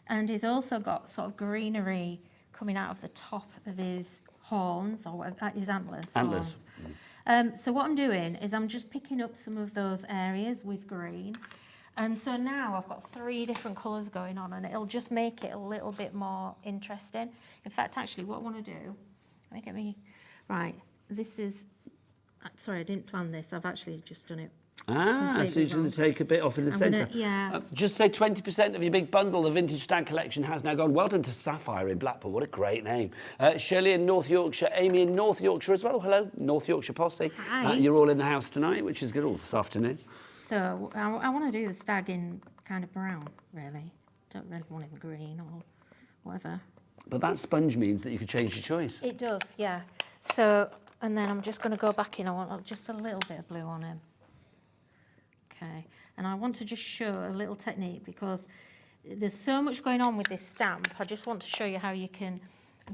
S5: and he's also got sort of greenery coming out of the top of his horns or his antlers.
S4: Antlers.
S5: Horns. So what I'm doing is I'm just picking up some of those areas with green. And so now I've got 3 different colours going on, and it'll just make it a little bit more interesting. In fact, actually, what I want to do, let me get me, right, this is, sorry, I didn't plan this. I've actually just done it
S4: Ah, so you're going to take a bit off in the centre.
S5: Yeah.
S4: Just say 20% of your big bundle. The vintage stag collection has now gone. Well done to Sapphire in Blackpool. What a great name. Shirley in North Yorkshire, Amy in North Yorkshire as well. Oh, hello, North Yorkshire posse.
S5: Hi.
S4: You're all in the house tonight, which is good all this afternoon.
S5: So I want to do the stag in kind of brown, really. Don't really want it in green or whatever.
S4: But that sponge means that you could change your choice.
S5: It does, yeah. So, and then I'm just going to go back in. I want just a little bit of blue on him. Okay, and I want to just show a little technique because there's so much going on with this stamp. I just want to show you how you can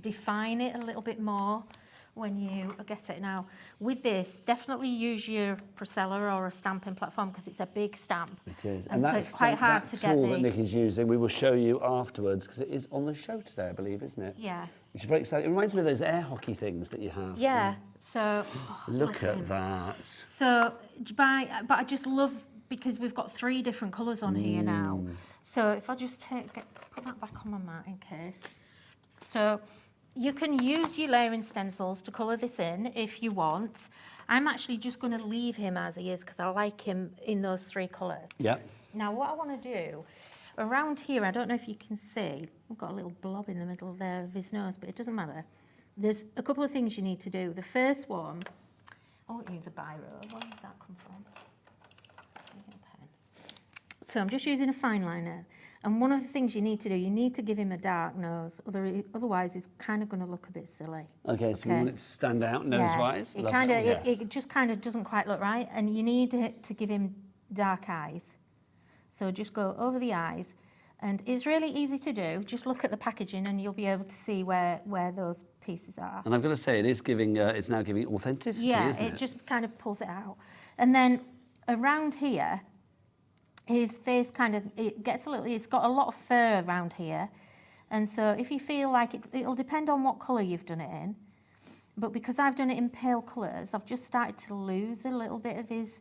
S5: define it a little bit more when you get it. Now, with this, definitely use your Priscilla or a stamping platform because it's a big stamp.
S4: It is.
S5: And so it's quite hard to get
S4: tool that Nikki's using, we will show you afterwards because it is on the show today, I believe, isn't it?
S5: Yeah.
S4: Which is very exciting. It reminds me of those air hockey things that you have.
S5: Yeah, so...
S4: Look at that.
S5: So, but I just love, because we've got 3 different colours on here now. So if I just put that back on my mat in case. So you can use your layering stencils to colour this in if you want. I'm actually just going to leave him as he is because I like him in those 3 colours.
S4: Yeah.
S5: Now what I want to do, around here, I don't know if you can see, I've got a little blob in the middle there of his nose, but it doesn't matter. There's a couple of things you need to do. The first one, I won't use a biro. Where does that come from? So I'm just using a fine liner. And one of the things you need to do, you need to give him a dark nose. Otherwise, he's kind of going to look a bit silly.
S4: Okay, so we want it to stand out nose-wise.
S5: Yeah. It just kind of doesn't quite look right. And you need to give him dark eyes. So just go over the eyes. And it's really easy to do. Just look at the packaging and you'll be able to see where those pieces are.
S4: And I've got to say, it is giving, it's now giving authenticity, isn't it?
S5: Yeah, it just kind of pulls it out. And then around here, his face kind of, it's got a lot of fur around here. And so if you feel like it'll depend on what colour you've done it in. But because I've done it in pale colours, I've just started to lose a little bit of his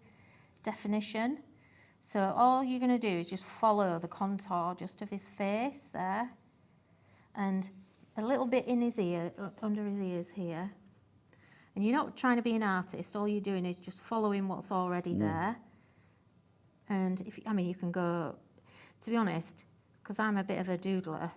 S5: definition. So all you're going to do is just follow the contour just of his face there. And a little bit in his ear, under his ears here. And you're not trying to be an artist, all you're doing is just following what's already there. And you can go, to be honest, because I'm a bit of a doodler.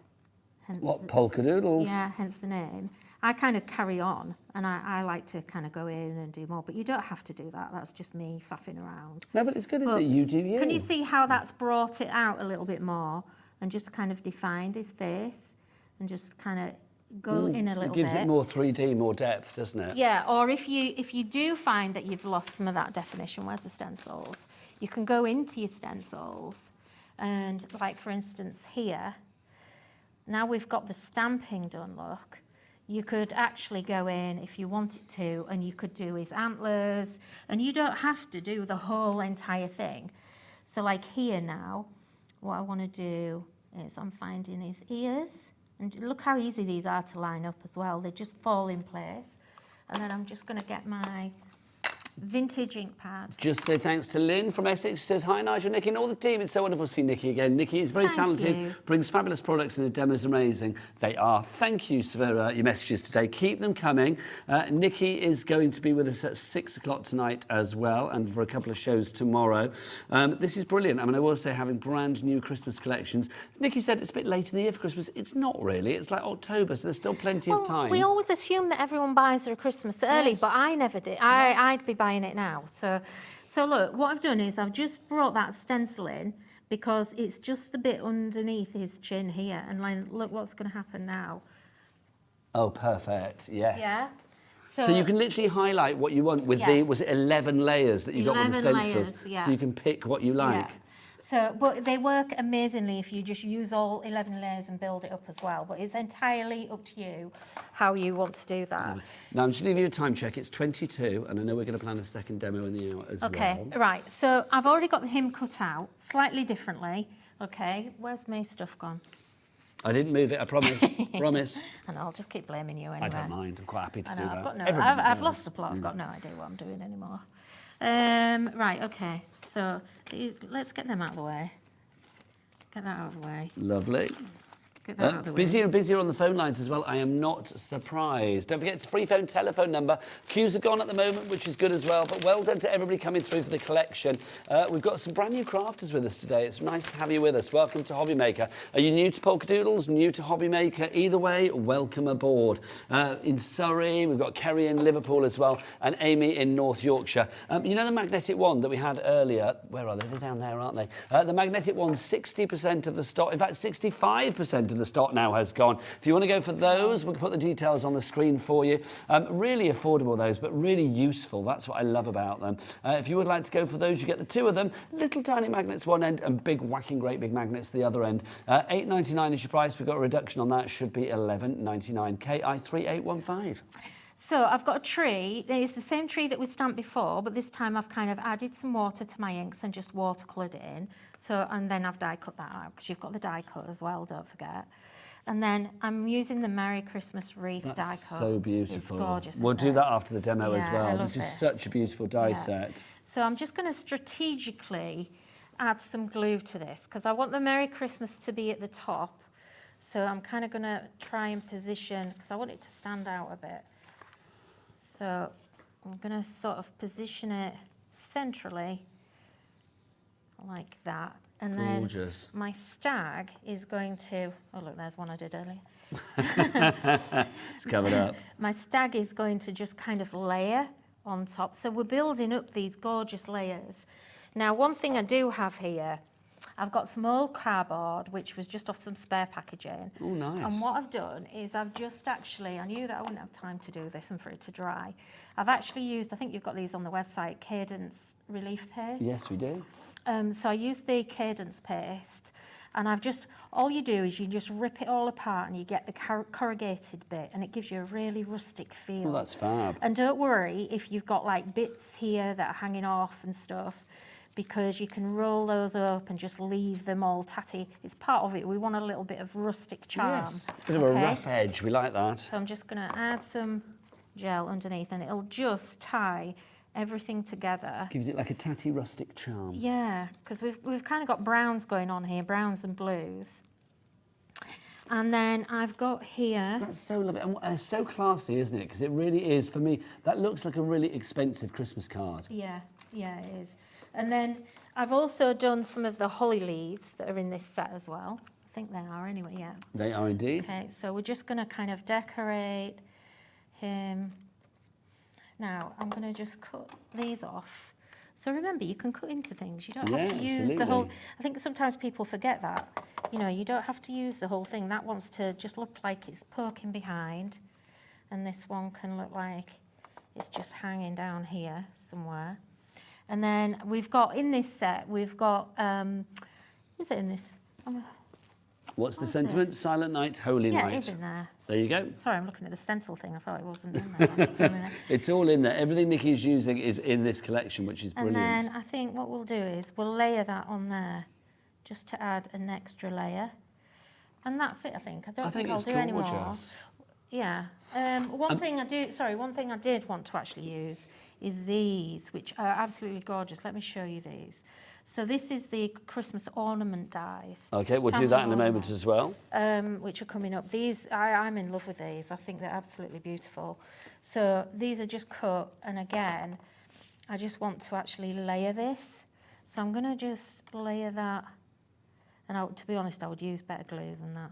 S5: Hence
S4: Polkadoodles?
S5: Yeah, hence the name. I kind of carry on and I like to kind of go in and do more, but you don't have to do that. That's just me faffing around.
S4: No, but it's good, isn't it? You do you.
S5: Can you see how that's brought it out a little bit more and just kind of defined his face and just kind of go in a little bit?
S4: It gives it more 3D, more depth, doesn't it?
S5: Yeah, or if you do find that you've lost some of that definition, where's the stencils? You can go into your stencils and, like for instance here, now we've got the stamping done, look. You could actually go in if you wanted to and you could do his antlers and you don't have to do the whole entire thing. So like here now, what I want to do is I'm finding his ears and look how easy these are to line up as well. They just fall in place. And then I'm just going to get my vintage ink pad.
S4: Just say thanks to Lynn from Essex. She says, hi Nigel, Nikki and all the team. It's so wonderful to see Nikki again. Nikki is very talented, brings fabulous products and the demos amazing. They are. Thank you for your messages today. Keep them coming. Nikki is going to be with us at 6 o'clock tonight as well and for a couple of shows tomorrow. This is brilliant. I mean, I will say having brand new Christmas collections. Nikki said it's a bit late in the year for Christmas. It's not really. It's like October, so there's still plenty of time.
S5: We always assume that everyone buys their Christmas early, but I never did. I'd be buying it now. So look, what I've done is I've just brought that stencil in because it's just the bit underneath his chin here. And like, look what's going to happen now.
S4: Oh, perfect. Yes.
S5: Yeah.
S4: So you can literally highlight what you want with the, was it 11 layers that you got with the stencils? So you can pick what you like.
S5: Yeah. So, but they work amazingly if you just use all 11 layers and build it up as well. But it's entirely up to you how you want to do that.
S4: Now, I'm just going to give you a time check. It's 22, and I know we're going to plan a second demo in the hour as well.
S5: Okay, right. So I've already got him cut out slightly differently. Okay, where's my stuff gone?
S4: I didn't move it, I promise. Promise.
S5: And I'll just keep blaming you anyway.
S4: I don't mind. I'm quite happy to do that.
S5: I've lost the plot. I've got no idea what I'm doing anymore. Right, okay. So let's get them out of the way. Get that out of the way.
S4: Lovely.
S5: Get that out of the way.
S4: Busier and busier on the phone lines as well. I am not surprised. Don't forget, it's a free phone telephone number. Queues are gone at the moment, which is good as well. But well done to everybody coming through for the collection. We've got some brand new crafters with us today. It's nice to have you with us. Welcome to HobbyMaker. Are you new to Polkadoodles, new to HobbyMaker? Either way, welcome aboard. In Surrey, we've got Kerry in Liverpool as well, and Amy in North Yorkshire. You know the magnetic wand that we had earlier? Where are they? They're down there, aren't they? The magnetic wand, 60% of the stock, in fact, 65% of the stock now has gone. If you want to go for those, we'll put the details on the screen for you. Really affordable, those, but really useful. That's what I love about them. If you would like to go for those, you get the two of them. Little tiny magnets one end and big whacking great big magnets the other end. £8.99 is your price. We've got a reduction on that. Should be £11.99. KI3815.
S5: So I've got a tree. It's the same tree that we stamped before, but this time I've kind of added some water to my inks and just watercoloured it in. So, and then I've die cut that out because you've got the die cut as well, don't forget. And then I'm using the Merry Christmas wreath die cut.
S4: That's so beautiful.
S5: It's gorgeous.
S4: We'll do that after the demo as well.
S5: I love
S4: This is such a beautiful die set.
S5: So I'm just going to strategically add some glue to this because I want the Merry Christmas to be at the top. So I'm kind of going to try and position, because I want it to stand out a bit. So I'm going to sort of position it centrally like that. And
S4: Gorgeous.
S5: then my stag is going to, oh look, there's one I did earlier.
S4: It's covered up.
S5: My stag is going to just kind of layer on top. So we're building up these gorgeous layers. Now, one thing I do have here, I've got some old cardboard, which was just off some spare packaging.
S4: Oh, nice.
S5: And what I've done is I've just actually, I knew that I wouldn't have time to do this and for it to dry. I've actually used, I think you've got these on the website, Cadence Relief Paste.
S4: Yes, we do.
S5: So I used the Cadence paste, and I've just, all you do is you just rip it all apart and you get the corrugated bit, and it gives you a really rustic feel.
S4: Well, that's fab.
S5: And don't worry if you've got like bits here that are hanging off and stuff, because you can roll those up and just leave them all tatty. It's part of it. We want a little bit of rustic charm.
S4: Yes, bit of a rough edge. We like that.
S5: So I'm just going to add some gel underneath, and it'll just tie everything together.
S4: Gives it like a tatty rustic charm.
S5: Yeah, because we've kind of got browns going on here, browns and blues. And then I've got here...
S4: That's so lovely. And so classy, isn't it? Because it really is, for me, that looks like a really expensive Christmas card.
S5: Yeah, it is. And then I've also done some of the holly leaves that are in this set as well. I think they are anyway, yeah.
S4: They are indeed.
S5: Okay, so we're just going to kind of decorate him. Now, I'm going to just cut these off. So remember, you can cut into things. You don't have to use the whole... I think sometimes people forget that. You know, you don't have to use the whole thing. That wants to just look like it's poking behind. And this one can look like it's just hanging down here somewhere. And then we've got, in this set, we've got... is it in this?
S4: What's the sentiment?
S5: This?
S4: Silent Night, Holy Night.
S5: Yeah, it is in there.
S4: There you go.
S5: Sorry, I'm looking at the stencil thing. I thought it wasn't in there.
S4: It's all in there. Everything Nikki's using is in this collection, which is brilliant.
S5: And then I think what we'll do is we'll layer that on there, just to add an extra layer. And that's it, I think. I don't think I'll do any more. Yeah. One thing I did want to actually use is these, which are absolutely gorgeous. Let me show you these. So this is the Christmas ornament dies.
S4: Okay, we'll do that in a moment as well.
S5: Which are coming up. These, I'm in love with these. I think they're absolutely beautiful. So these are just cut, and again, I just want to actually layer this. So I'm going to just layer that. And to be honest, I would use better glue than that.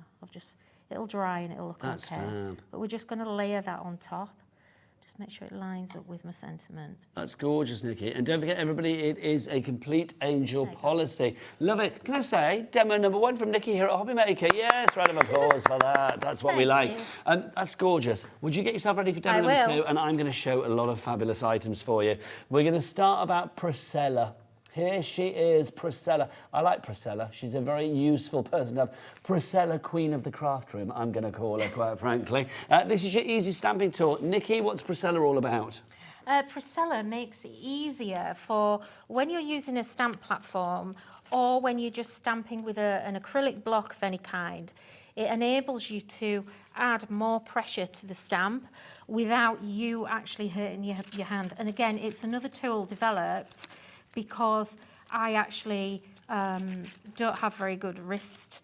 S5: It'll dry and it'll look okay.
S4: Fab.
S5: But we're just going to layer that on top. Just make sure it lines up with my sentiment.
S4: That's gorgeous, Nikki. And don't forget, everybody, it is a complete angel policy. Love it. Can I say, demo number 1 from Nikki here at HobbyMaker. Yes, round of applause for that. That's what we like. That's gorgeous. Would you get yourself ready for demo number 2? And I'm going to show a lot of fabulous items for you. We're going to start about Priscilla. Here she is, Priscilla. I like Priscilla. She's a very useful person to have. Priscilla, Queen of the Craft Room, I'm going to call her, quite frankly. This is your easy stamping tool. Nikki, what's Priscilla all about?
S5: Priscilla makes it easier for when you're using a stamp platform or when you're just stamping with an acrylic block of any kind. It enables you to add more pressure to the stamp without you actually hurting your hand. And again, it's another tool developed because I actually don't have very good wrist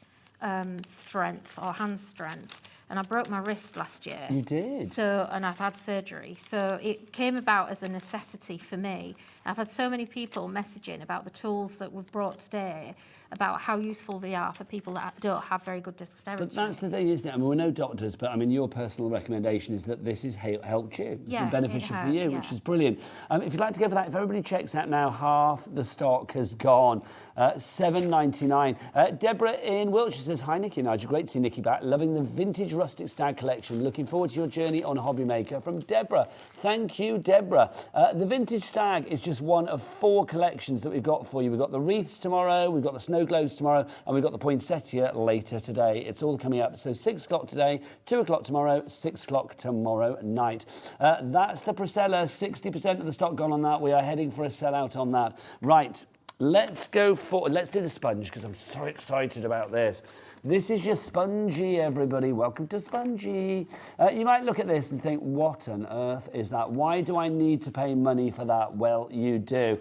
S5: strength or hand strength, and I broke my wrist last year.
S4: You did?
S5: So, and I've had surgery. So it came about as a necessity for me. I've had so many people messaging about the tools that we've brought today, about how useful they are for people that don't have very good dexterity.
S4: But that's the thing, isn't it? I mean, we're no doctors, but I mean, your personal recommendation is that this has helped you. It's been beneficial for you, which is brilliant. If you'd like to go for that, if everybody checks out now, half the stock has gone. $7.99. Deborah in Wiltshire says, hi, Nikki and Nigel. Great to see Nikki back. Loving the vintage rustic stag collection. Looking forward to your journey on HobbyMaker. From Deborah. Thank you, Deborah. The vintage stag is just one of 4 collections that we've got for you. We've got the wreaths tomorrow, we've got the snow globes tomorrow, and we've got the poinsettia later today. It's all coming up. So 6 o'clock today, 2 o'clock tomorrow, 6 o'clock tomorrow night. That's the Priscilla. 60% of the stock gone on that. We are heading for a sellout on that. Right. Let's do the sponge, because I'm so excited about this. This is your Spongy, everybody. Welcome to Spongy. You might look at this and think, what on earth is that? Why do I need to pay money for that? Well, you do.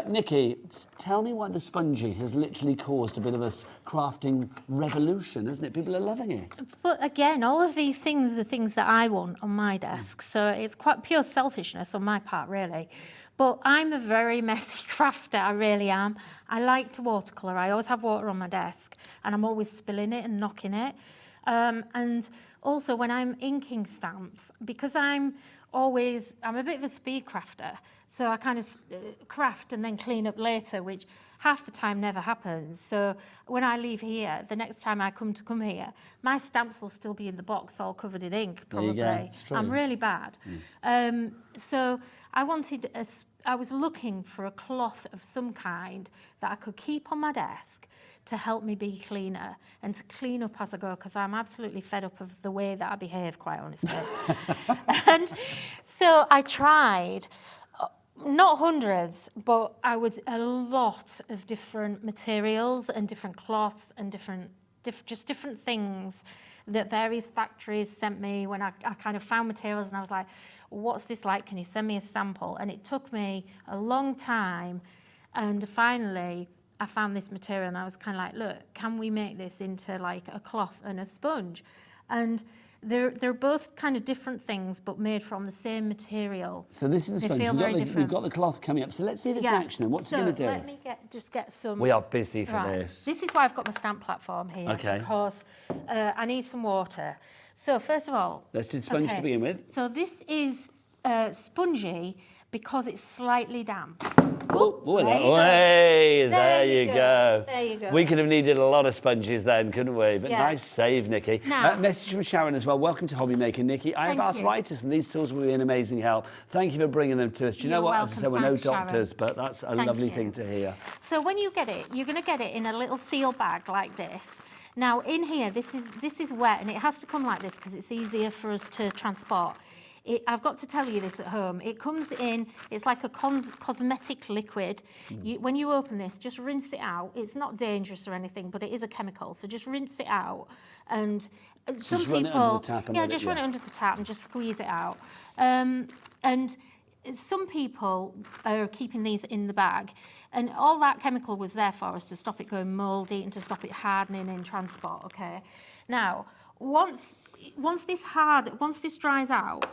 S4: Nikki, tell me why the Spongy has literally caused a bit of a crafting revolution, isn't it? People are loving it.
S5: But again, all of these things are things that I want on my desk. So it's quite pure selfishness on my part, really. But I'm a very messy crafter, I really am. I like to watercolour. I always have water on my desk, and I'm always spilling it and knocking it. And also when I'm inking stamps, because I'm a bit of a speed crafter, so I kind of craft and then clean up later, which half the time never happens. So when I leave here, the next time I come here, my stamps will still be in the box all covered in ink, probably.
S4: There you go.
S5: I'm really bad. So I was looking for a cloth of some kind that I could keep on my desk to help me be cleaner and to clean up as I go, because I'm absolutely fed up of the way that I behave, quite honestly. And so I tried, not hundreds, but a lot of different materials and different cloths and different things that various factories sent me when I kind of found materials, and I was like, what's this like? Can you send me a sample? And it took me a long time, and finally I found this material, and I was kind of like, look, can we make this into like a cloth and a sponge? And they're both kind of different things, but made from the same material.
S4: So this is the sponge. We've got the cloth coming up. So let's see this in action. And what's it going to do?
S5: Let me just get some.
S4: We are busy for this.
S5: This is why I've got my stamp platform here.
S4: Okay.
S5: Because I need some water. So first of all,
S4: let's do the sponge to begin with.
S5: So this is spongy because it's slightly damp.
S4: There you go.
S5: There you go.
S4: We could have needed a lot of sponges then, couldn't we? But nice save, Nikki. Message from Sharon as well. Welcome to HobbyMaker, Nikki. I have arthritis, and these tools will be an amazing help. Thank you for bringing them to us. Do you know what? As I said, we're no doctors, but that's a lovely thing to hear.
S5: So when you get it, you're going to get it in a little seal bag like this. Now in here, this is wet, and it has to come like this because it's easier for us to transport. I've got to tell you this at home. It comes in, it's like a cosmetic liquid. When you open this, just rinse it out. It's not dangerous or anything, but it is a chemical, so just rinse it out. And some people,
S4: run it under the tap and
S5: run it under the tap and just squeeze it out. And some people are keeping these in the bag, and all that chemical was there for us to stop it going mouldy and to stop it hardening in transport. Okay. Now, once this dries out,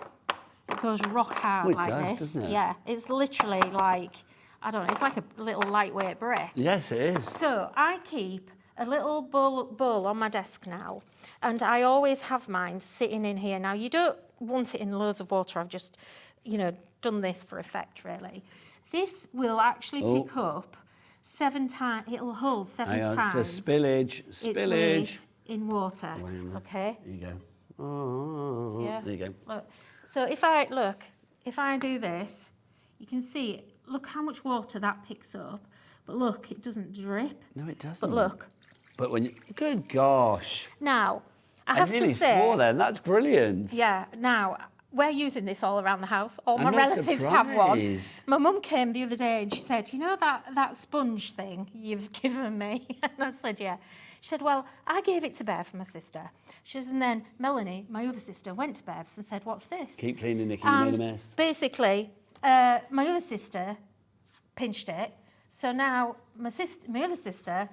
S5: it goes rock hard this.
S4: Doesn't it?
S5: Yeah, it's literally like, I don't know, it's like a little lightweight brick.
S4: Yes, it is.
S5: So I keep a little bowl on my desk now, and I always have mine sitting in here. Now, you don't want it in loads of water. I've just, done this for effect, really. This will actually pick up 7 times, it'll hold 7 times.
S4: So spillage.
S5: In water, okay?
S4: There you go. Oh,
S5: yeah.
S4: There you go.
S5: Look. So if I do this, you can see, look how much water that picks up. But look, it doesn't drip.
S4: No, it doesn't.
S5: But look.
S4: But good gosh.
S5: Now, I have to say.
S4: I nearly swore then. That's brilliant.
S5: Yeah. Now, we're using this all around the house. All my relatives have one. My mum came the other day and she said, you know that sponge thing you've given me? And I said, yeah. She said, well, I gave it to Bev, my sister. She says, and then Melanie, my other sister, went to Bev's and said, what's this?
S4: Keep cleaning, Nikki, you made a mess.
S5: Basically, my other sister pinched it. So now my other sister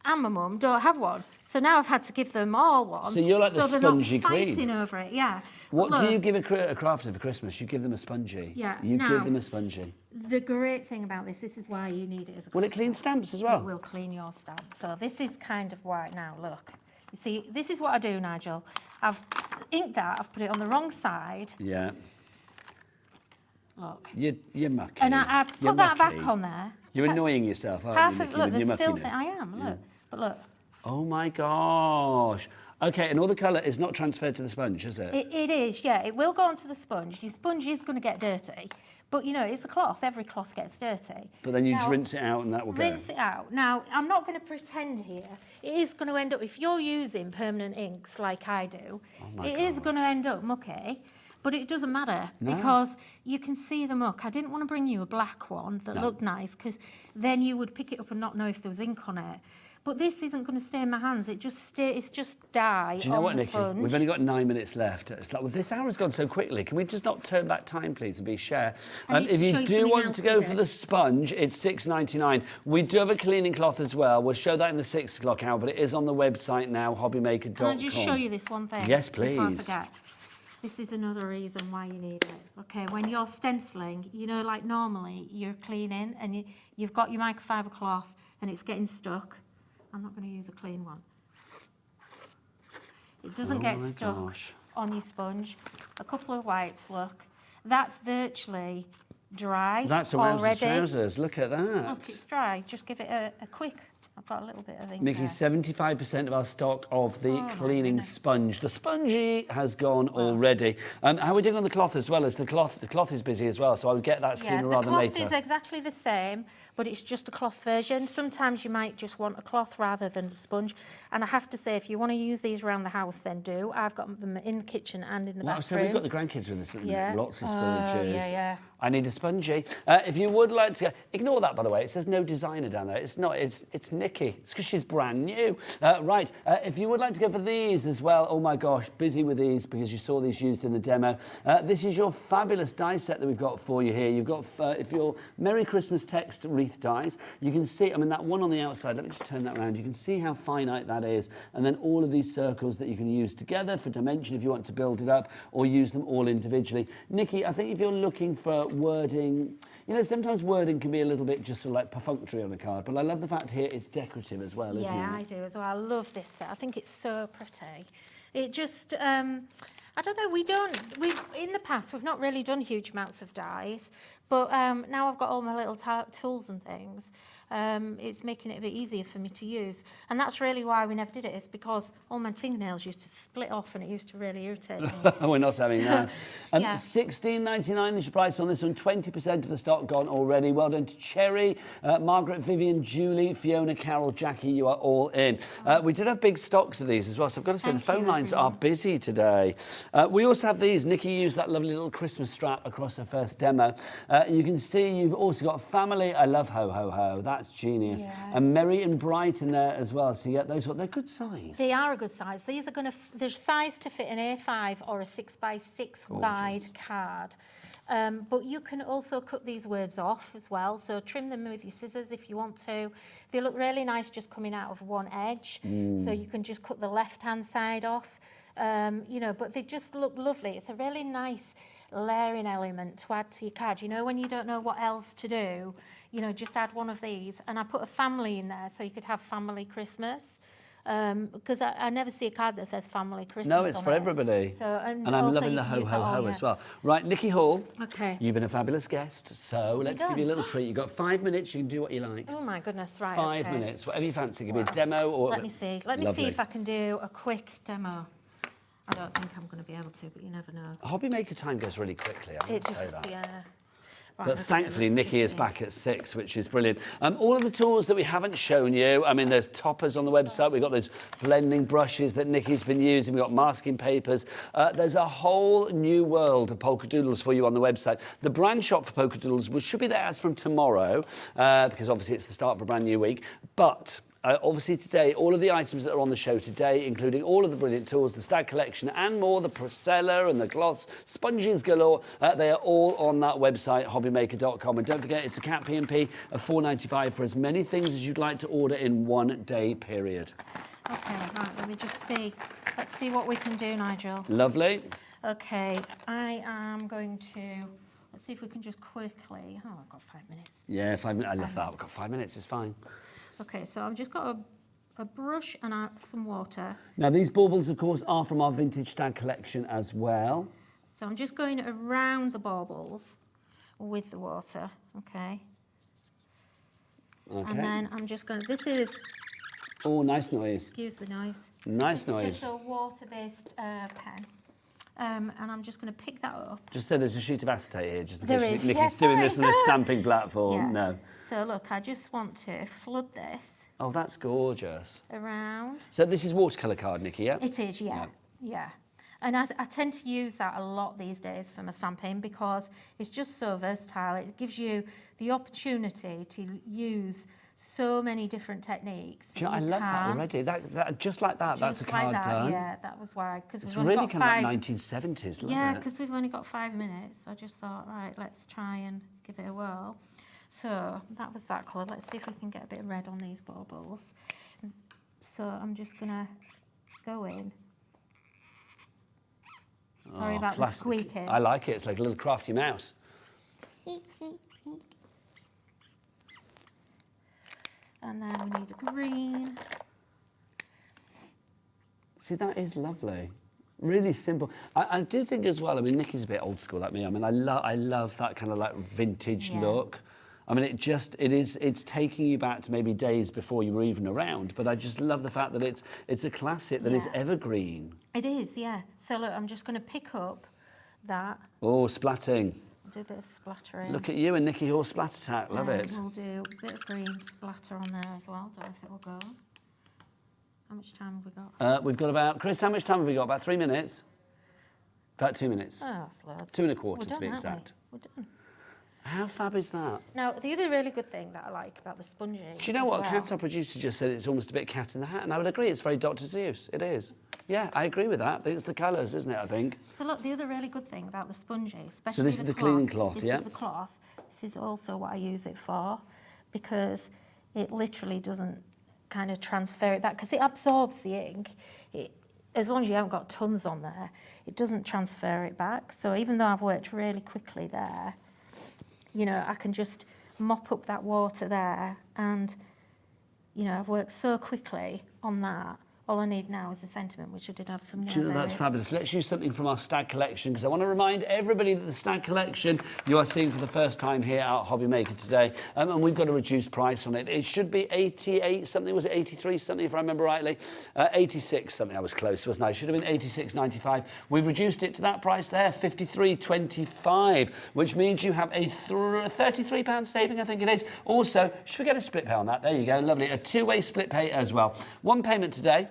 S5: and my mum don't have one. So now I've had to give them all one.
S4: So you're like the spongy
S5: they're not
S4: queen.
S5: fighting over it, yeah.
S4: What
S5: But
S4: do you
S5: look,
S4: give a crafter for Christmas? You give them a spongy.
S5: Yeah,
S4: You
S5: now-
S4: give them a spongy.
S5: The great thing about this is why you need it as a
S4: Will it clean stamps as
S5: It
S4: well?
S5: will clean your stamp. So this is kind of why now, look. You see, this is what I do, Nigel. I've inked that, I've put it on the wrong side.
S4: Yeah.
S5: Look.
S4: You're mucky.
S5: And I
S4: You're
S5: put that
S4: mucky.
S5: back on there.
S4: You're annoying yourself, aren't
S5: Half
S4: you,
S5: of,
S4: Nikki,
S5: look,
S4: with your
S5: there's still
S4: muckiness?
S5: I am, look. But look.
S4: Oh my gosh. Okay, and all the colour is not transferred to the sponge, is it?
S5: It is, yeah. It will go onto the sponge. Your sponge is going to get dirty. But, you know, it's a cloth. Every cloth gets dirty.
S4: But then you
S5: Now,
S4: rinse it out and that will go.
S5: Rinse it out. Now, I'm not going to pretend here. It is going to end up, if you're using permanent inks like I do, it is going to end up mucky. But it doesn't matter because you can see the muck. I didn't want to bring you a black one that looked nice because then you would pick it up and not know if there was ink on it. But this isn't going to stay in my hands. It's just dye
S4: Do you know
S5: on
S4: what,
S5: the
S4: Nikki?
S5: sponge.
S4: We've only got 9 minutes left. It's like, well, this hour has gone so quickly. Can we just not turn back time, please, and be share?
S5: I need
S4: If
S5: to
S4: you
S5: show you
S4: do
S5: something
S4: want
S5: else
S4: to
S5: we
S4: go
S5: did.
S4: for the sponge, it's $6.99. We do have a cleaning cloth as well. We'll show that in the 6 o'clock hour, but it is on the website now, hobbymaker.com.
S5: Can I just show you this one thing?
S4: Yes,
S5: Before I
S4: please.
S5: forget. This is another reason why you need it. Okay, when you're stenciling, you know, like normally you're cleaning and you've got your microfiber cloth and it's getting stuck. I'm not going to use a clean one. It doesn't get
S4: my
S5: stuck
S4: gosh.
S5: on your sponge. A couple of wipes, look. That's virtually dry
S4: That's around the
S5: already.
S4: trousers. Look at that.
S5: Look, it's dry. Just give it a quick. I've got a little bit of ink
S4: Nikki,
S5: there.
S4: 75% of our stock of the
S5: my
S4: cleaning
S5: goodness.
S4: sponge. The spongy has gone already. How are we doing on the cloth as well? As the cloth is busy as well, so I would get that sooner rather than
S5: the
S4: later.
S5: cloth is exactly the same, but it's just a cloth version. Sometimes you might just want a cloth rather than a sponge. And I have to say, if you want to use these around the house, then do. I've got them in the kitchen and in the
S4: Well, so
S5: bathroom.
S4: we've got the grandkids with us at the minute.
S5: Yeah.
S4: Lots of
S5: Oh,
S4: sponges.
S5: yeah.
S4: I need a spongy. If you would like to, ignore that, by the way. It says no designer down there. It's not. It's Nikki. It's because she's brand new. Right. If you would like to go for these as well. Oh my gosh, busy with these because you saw these used in the demo. This is your fabulous die set that we've got for you here. You've got if your Merry Christmas text wreath dies, you can see. I mean that one on the outside. Let me just turn that around. You can see how finite that is, and then all of these circles that you can use together for dimension if you want to build it up, or use them all individually. Nikki, I think if you're looking for wording, you know, sometimes wording can be a little bit just sort of like perfunctory on a card, but I love the fact here it's decorative as well, isn't it?
S5: Yeah, I do as well. I love this set. I think it's so pretty. It just, I don't know, in the past, we've not really done huge amounts of dies, but now I've got all my little tools and things. It's making it a bit easier for me to use. And that's really why we never did it. It's because all my fingernails used to split off and it used to really irritate me.
S4: We're not having that.
S5: Yeah.
S4: $16.99 is your price on this one. 20% of the stock gone already. Well done to Cherry, Margaret, Vivian, Julie, Fiona, Carol, Jackie. You are all in. We did have big stocks of these as well. So I've got to say the phone lines are busy today. We also have these. Nikki used that lovely little Christmas strap across her first demo. You can see you've also got Family. I love Ho Ho Ho. That's genius.
S5: Yeah.
S4: And Merry and Bright in there as well. So you get those. They're good size.
S5: They are a good size. These are going to, they're sized to fit an A5 or a 6x6 wide card. But you can also cut these words off as well. So trim them with your scissors if you want to. They look really nice just coming out of one edge. So you can just cut the left-hand side off. You know, but they just look lovely. It's a really nice layering element to add to your card. You know, when you don't know what else to do, you know, just add one of these. And I put a family in there so you could have family Christmas. Because I never see a card that says family Christmas.
S4: No, it's
S5: on
S4: for
S5: it.
S4: everybody.
S5: So, and
S4: I'm
S5: also
S4: loving
S5: you
S4: the
S5: can
S4: ho
S5: use
S4: ho
S5: that all,
S4: ho
S5: yeah.
S4: as well. Right, Nikki Hall.
S5: Okay.
S4: You've been a fabulous guest, so let's give you a little treat. You've got 5 minutes. You can do what you like.
S5: Oh my goodness! Right.
S4: 5
S5: okay.
S4: minutes, whatever you fancy. Give me a demo or.
S5: Let me see. Let me
S4: Lovely.
S5: see if I can do a quick demo. I don't think I'm going to be able to, but you never know.
S4: HobbyMaker time goes really quickly. I
S5: It
S4: must say
S5: does,
S4: that.
S5: yeah. Right,
S4: But
S5: okay,
S4: thankfully,
S5: let's
S4: Nikki
S5: just
S4: is back at 6, which is brilliant. All of the tools that we haven't shown you, I mean, there's toppers on the website. We've got those blending brushes that Nikki's been using. We've got masking papers. There's a whole new world of Polkadoodles for you on the website. The brand shop for Polkadoodles should be there as from tomorrow, because obviously it's the start of a brand new week. But Obviously today, all of the items that are on the show today, including all of the brilliant tools, the Stag collection and more, the Procella and the gloss, sponges galore, they are all on that website, hobbymaker.com. And don't forget, it's a cat P&P of $4.95 for as many things as you'd like to order in 1 day period.
S5: Okay, right, let me just see. Let's see what we can do, Nigel.
S4: Lovely.
S5: Okay, I am going to, let's see if we can just quickly, oh, I've got 5 minutes.
S4: Yeah, 5 minutes. I love that. We've got 5 minutes. It's fine.
S5: Okay, so I've just got a brush and some water.
S4: Now, these baubles, of course, are from our vintage Stag collection as well.
S5: So I'm just going around the baubles with the water, okay?
S4: Okay.
S5: And then I'm just going to, this is,
S4: Oh, nice noise.
S5: excuse the noise.
S4: Nice
S5: This
S4: noise.
S5: is just a water-based pen. And I'm just going to pick that up.
S4: Just so there's a sheet of acetate here, just in
S5: There
S4: case
S5: is,
S4: Nikki's
S5: yes,
S4: doing this on
S5: sorry.
S4: a stamping platform.
S5: Yeah.
S4: No.
S5: So look, I just want to flood this
S4: Oh, that's gorgeous.
S5: around.
S4: So this is watercolour card, Nikki, yeah?
S5: It is, yeah. Yeah. And I tend to use that a lot these days for my stamping because it's just so versatile. It gives you the opportunity to use so many different techniques.
S4: Do you know, I love that already. That just like that, that's a
S5: Just like
S4: card
S5: that,
S4: done.
S5: yeah, that was why. Because
S4: It's
S5: we've only
S4: really
S5: got
S4: kind of
S5: five.
S4: like 1970s, love
S5: Yeah,
S4: it.
S5: because we've only got 5 minutes. I just thought, right, let's try and give it a whirl. So that was that colour. Let's see if we can get a bit of red on these baubles. So I'm just going to go in. Sorry about the
S4: classic.
S5: squeaking.
S4: I like it. It's like a little crafty mouse.
S5: And then we need a green.
S4: See, that is lovely. Really simple. I do think as well, I mean, Nikki's a bit old school like me. I mean, I love that kind of like vintage
S5: Yeah.
S4: look. I mean, it's taking you back to maybe days before you were even around, but I just love the fact that it's a classic that is
S5: Yeah.
S4: evergreen.
S5: It is, yeah. So look, I'm just going to pick up that.
S4: Oh, splatting.
S5: Do a bit of splattering.
S4: Look at you and Nikki Horse Splat Attack. Love
S5: And
S4: it.
S5: We'll do a bit of green splatter on there as well. Don't know if it will go on. How much time have we got?
S4: We've got about, Chris, how much time have we got? About 3 minutes? About 2 minutes.
S5: Oh, that's loads.
S4: 2 and a
S5: We're
S4: quarter
S5: done,
S4: to be
S5: aren't we?
S4: exact.
S5: We're done.
S4: How fab is that?
S5: Now, the other really good thing that I like about the sponges.
S4: Do you know what?
S5: as
S4: Cat, our producer, just said it's almost a bit Cat in the Hat, and I would agree. It's very Dr. Seuss. It is. Yeah, I agree with that. It's the colours, isn't it, I think?
S5: So look, the other really good thing about the sponges, especially
S4: So this is the cleaning cloth,
S5: this
S4: yeah?
S5: is the cloth. This is also what I use it for, because it literally doesn't kind of transfer it back, because it absorbs the ink. As long as you haven't got tons on there, it doesn't transfer it back. So even though I've worked really quickly there, you know, I can just mop up that water there, and, you know, I've worked so quickly on that. All I need now is a sentiment, which I did have some.
S4: Do you know, that's fabulous. Let's use something from our Stag collection, because I want to remind everybody that the Stag collection you are seeing for the first time here at HobbyMaker today, and we've got a reduced price on it. It should be 88 something, was it 83 something if I remember rightly? 86 something, I was close, wasn't I? It should have been 86.95. We've reduced it to that price there, 53.25, which means you have a £33 saving, I think it is. Also, should we get a split pay on that? There you go, lovely. A two-way split pay as well. One payment today,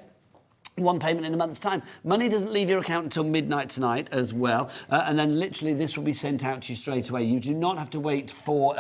S4: one payment in a month's time. Money doesn't leave your account until midnight tonight as well. And then literally this will be sent out to you straight away. You do not have to wait for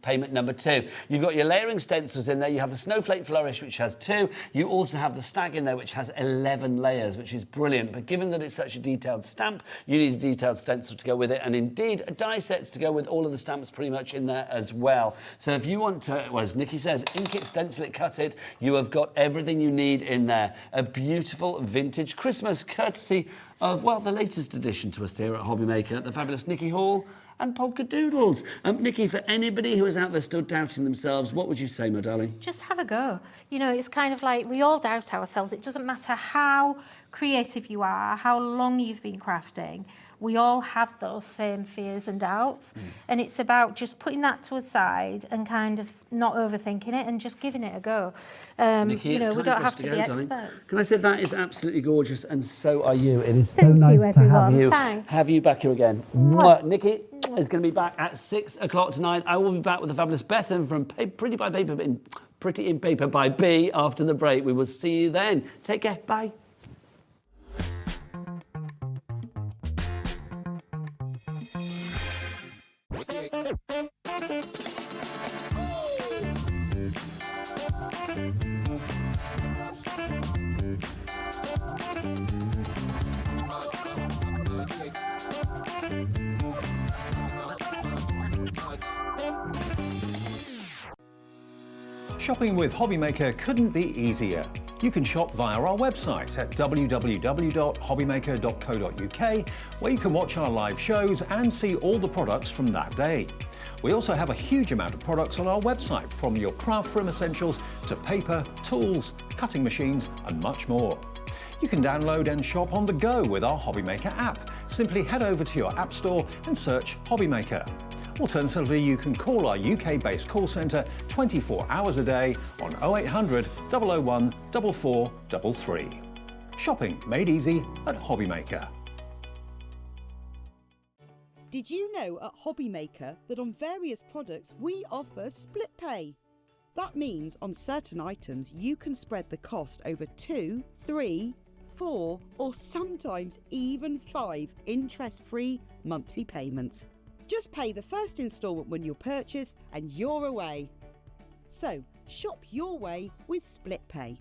S4: payment number 2. You've got your layering stencils in there. You have the Snowflake Flourish, which has 2. You also have the Stag in there, which has 11 layers, which is brilliant. But given that it's such a detailed stamp, you need a detailed stencil to go with it. And indeed, die sets to go with all of the stamps pretty much in there as well. So if you want to, well, as Nikki says, ink it, stencil it, cut it, you have got everything you need in there. A beautiful vintage Christmas, courtesy of, well, the latest addition to us here at HobbyMaker, the fabulous Nikki Hall and Polkadoodles. Nikki, for anybody who is out there still doubting themselves, what would you say, my darling?
S5: Just have a go. You know, it's kind of like we all doubt ourselves. It doesn't matter how creative you are, how long you've been crafting. We all have those same fears and doubts. And it's about just putting that to a side and kind of not overthinking it and just giving it a go.
S4: Nikki,
S5: you know,
S4: it's
S5: we
S4: time
S5: don't
S4: for us
S5: have
S4: to
S5: to
S4: go,
S5: be
S4: darling.
S5: experts.
S4: Can I say that is absolutely gorgeous, and so are you. It is so
S5: Thank
S4: nice
S5: you,
S4: to
S5: everyone. Thanks.
S4: have you back here again. Mwah. Nikki is going to be back at 6 o'clock tonight. I will be back with the fabulous Bethan from Pretty in Paper by B after the break. We will see you then. Take care. Bye.
S3: Shopping with HobbyMaker couldn't be easier. You can shop via our website at www.hobbymaker.co.uk, where you can watch our live shows and see all the products from that day. We also have a huge amount of products on our website, from your craft room essentials to paper, tools, cutting machines and much more. You can download and shop on the go with our HobbyMaker app. Simply head over to your app store and search HobbyMaker. Alternatively, you can call our UK-based call centre 24 hours a day on 0800 001 4433. Shopping made easy at HobbyMaker.
S6: Did you know at HobbyMaker that on various products we offer split pay? That means on certain items you can spread the cost over 2, 3, 4 or sometimes even 5 interest-free monthly payments. Just pay the first instalment when you purchase and you're away. So, shop your way with split pay.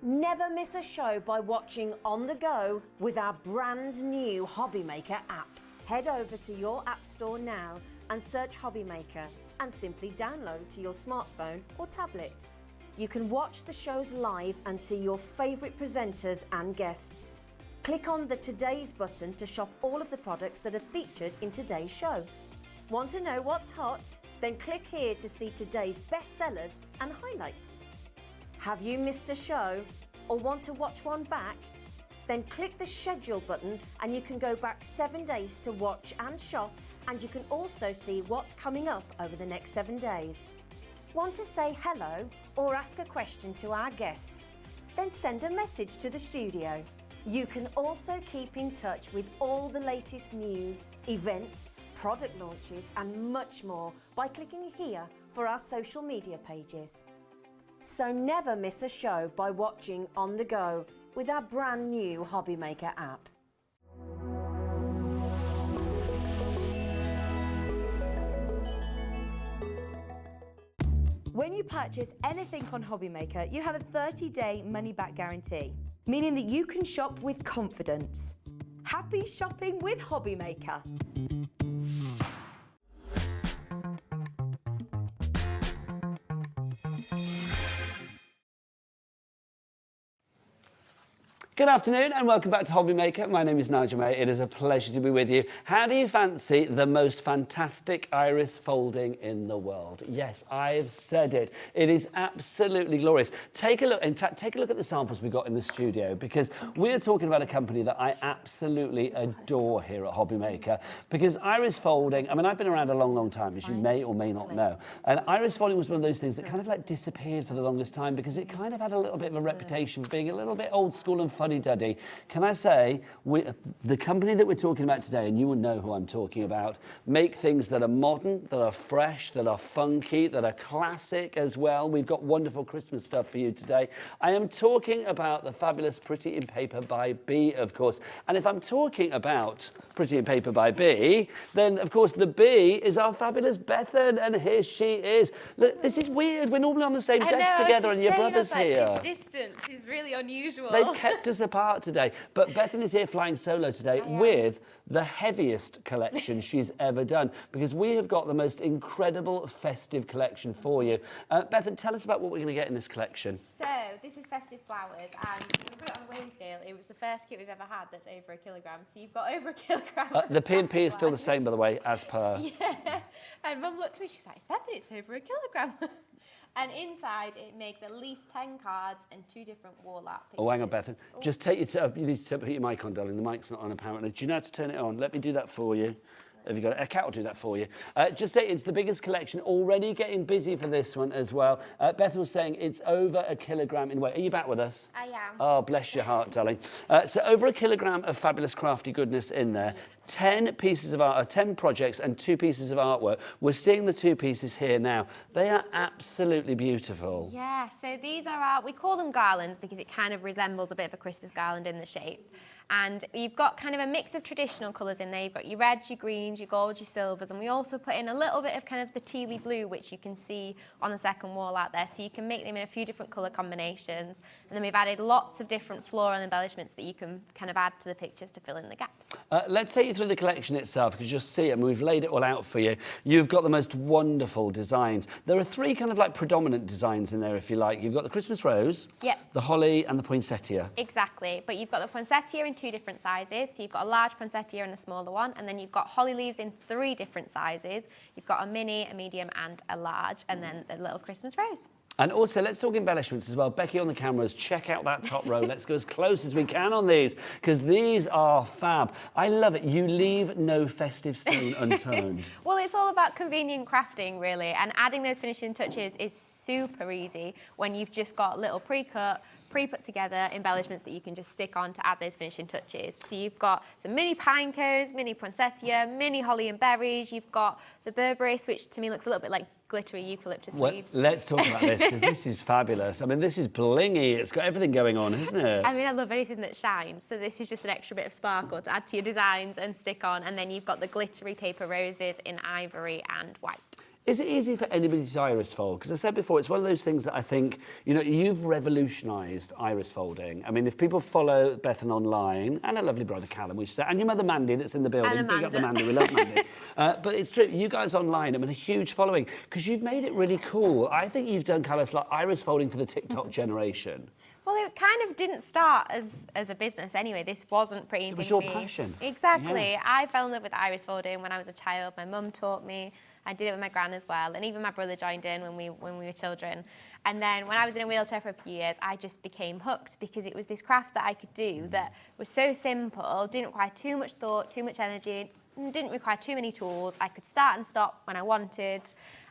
S2: Never miss a show by watching on the go with our brand new HobbyMaker app. Head over to your app store now and search HobbyMaker and simply download to your smartphone or tablet. You can watch the shows live and see your favourite presenters and guests. Click on the Today's button to shop all of the products that are featured in today's show. Want to know what's hot? Then click here to see today's bestsellers and highlights. Have you missed a show or want to watch one back? Then click the schedule button and you can go back 7 days to watch and shop, and you can also see what's coming up over the next 7 days. Want to say hello or ask a question to our guests? Then send a message to the studio. You can also keep in touch with all the latest news, events, product launches and much more by clicking here for our social media pages. So never miss a show by watching on the go with our brand new HobbyMaker app.
S1: When you purchase anything on HobbyMaker, you have a 30-day money-back guarantee, meaning that you can shop with confidence. Happy shopping with HobbyMaker.
S4: Good afternoon and welcome back to HobbyMaker. My name is Nigel. It is a pleasure to be with you. How do you fancy the most fantastic iris folding in the world? Yes, I've said it. It is absolutely glorious. Take a look. In fact, take a look at the samples we've got in the studio, because we're talking about a company that I absolutely adore here at HobbyMaker. Because iris folding, I mean, I've been around a long, long time, as you may or may not know. And iris folding was one of those things that kind of like disappeared for the longest time because it kind of had a little bit of a reputation for being a little bit old school and fuddy-duddy. Can I say, the company that we're talking about today, and you will know who I'm talking about, make things that are modern, that are fresh, that are funky, that are classic as well. We've got wonderful Christmas stuff for you today. I am talking about the fabulous Pretty in Paper by B, of course. And if I'm talking about Pretty in Paper by B, then of course the B is our fabulous Bethan, and here she is. Look, this is weird. We're normally on the same desk together, and your brother's here.
S7: This distance is really unusual.
S4: They've kept us apart today, but Bethan is here flying solo today with the heaviest collection she's ever done, because we have got the most incredible festive collection for you. Bethan, tell us about what we're going to get in this collection.
S7: So this is festive flowers, and we put it on a weighing scale. It was the first kit we've ever had that's over 1 kilogram. So you've got over 1 kilogram.
S4: The P&P is still the same, by the way, as per.
S7: Yeah. And Mum looked at me. She's like, "Bethan, it's over 1 kilogram." And inside, it makes at least 10 cards and 2 different wall art pictures.
S4: Oh, hang on, Bethan. Just take your you need to put your mic on, darling. The mic's not on, apparently. Do you know how to turn it on? Let me do that for you. Have you got it? A cat will do that for you. Just say it's the biggest collection. Already getting busy for this one as well. Beth was saying it's over 1 kilogram in weight. Are you back with us?
S7: I am.
S4: Oh, bless your heart, darling. So over 1 kilogram of fabulous crafty goodness in there. 10 pieces of art, 10 projects and 2 pieces of artwork. We're seeing the 2 pieces here now. They are absolutely beautiful.
S7: Yeah, so these are we call them garlands because it kind of resembles a bit of a Christmas garland in the shape. And you've got kind of a mix of traditional colours in there. You've got your reds, your greens, your golds, your silvers, and we also put in a little bit of kind of the tealy blue, which you can see on the second wall out there. So you can make them in a few different colour combinations. And then we've added lots of different floral embellishments that you can kind of add to the pictures to fill in the gaps.
S4: Let's take you through the collection itself, because you'll see it, and we've laid it all out for you. You've got the most wonderful designs. There are 3 kind of like predominant designs in there, if you like. You've got the Christmas rose,
S7: Yep.
S4: the holly, and the poinsettia.
S7: Exactly, but you've got the poinsettia in 2 different sizes. So you've got a large poinsettia and a smaller one, and then you've got holly leaves in 3 different sizes. You've got a mini, a medium, and a large, and then the little Christmas rose.
S4: And also, let's talk embellishments as well. Becky on the cameras, check out that top row. Let's go as close as we can on these, because these are fab. I love it. You leave no festive stone unturned.
S7: Well, it's all about convenient crafting, really, and adding those finishing touches is super easy when you've just got little pre-cut, pre-put together embellishments that you can just stick on to add those finishing touches. So you've got some mini pine cones, mini poinsettia, mini holly and berries. You've got the berberis, which to me looks a little bit like glittery eucalyptus leaves.
S4: Let's talk about this, because this is fabulous. I mean, this is blingy. It's got everything going on, isn't it?
S7: I mean, I love anything that shines. So this is just an extra bit of sparkle to add to your designs and stick on. And then you've got the glittery paper roses in ivory and white.
S4: Is it easy for anybody to iris fold? Because I said before, it's one of those things that I think, you know, you've revolutionised iris folding. I mean, if people follow Bethan online, and her lovely brother Callum, we should say, and your mother Mandy that's in the building.
S7: And
S4: Big up the Mandy, we love Mandy. But it's true, you guys online have been a huge following, because you've made it really cool. I think you've done colours like iris folding for the TikTok generation.
S7: Well, it kind of didn't start as a business anyway. This wasn't pretty.
S4: It was your passion.
S7: Exactly.
S4: Yeah.
S7: I fell in love with iris folding when I was a child. My mum taught me. I did it with my gran as well, and even my brother joined in when we were children. And then when I was in a wheelchair for a few years, I just became hooked because it was this craft that I could do that was so simple, didn't require too much thought, too much energy, didn't require too many tools. I could start and stop when I wanted,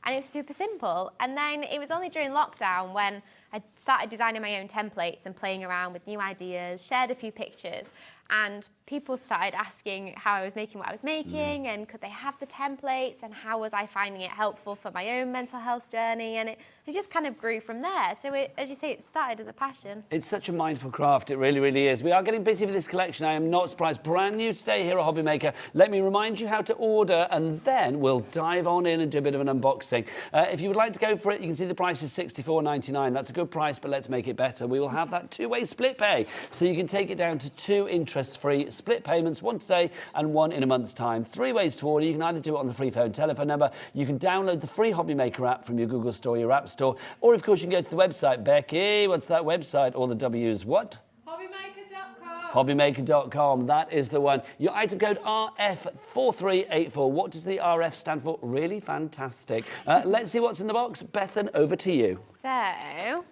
S7: and it was super simple. And then it was only during lockdown when I started designing my own templates and playing around with new ideas, shared a few pictures, and people started asking how I was making what I was making and could they have the templates and how was I finding it helpful for my own mental health journey, and it just kind of grew from there. So it, as you say, it started as a passion. It's
S4: such a mindful craft, it really, really is. We are getting busy with this collection, I am not surprised. Brand new today here at HobbyMaker. Let me remind you how to order and then we'll dive on in and do a bit of an unboxing. If you would like to go for it, you can see the price is $64.99. That's a good price, but let's make it better. We will have that 2-way split pay, so you can take it down to 2 interest-free split payments, 1 today and 1 in a month's time. 3 ways to order. You can either do it on the free phone telephone number, you can download the free HobbyMaker app from your Google Store, your App Store, or of course you can go to the website. Becky, what's that website? All the W's, what?
S7: HobbyMaker.com.
S4: HobbyMaker.com, that is the one. Your item code RF4384. What does the RF stand for? Really fantastic. Let's see what's in the box. Bethan, over to you.
S7: So,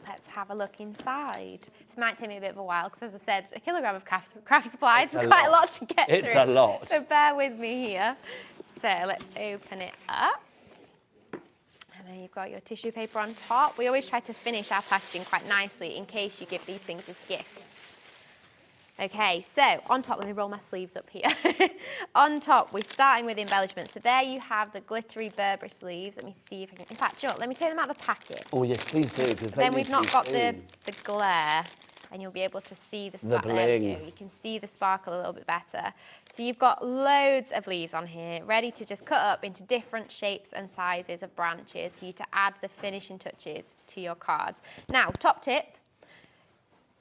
S7: let's have a look inside. This might take me a bit of a while because, as I said, a kilogram of craft supplies is quite a lot to get through.
S4: It's a lot.
S7: So bear with me here. So let's open it up. And then you've got your tissue paper on top. We always try to finish our packaging quite nicely in case you give these things as gifts. Okay, so on top, let me roll my sleeves up here. On top, we're starting with embellishments. So there you have the glittery Burberry sleeves. Let me see if I can, in fact, let me take them out of the packet.
S4: Oh yes, please do, because
S7: Then we've not got the glare, and you'll be able to see the sparkle. There we go. You can see the sparkle a little bit better. So you've got loads of leaves on here, ready to just cut up into different shapes and sizes of branches for you to add the finishing touches to your cards. Now, top tip.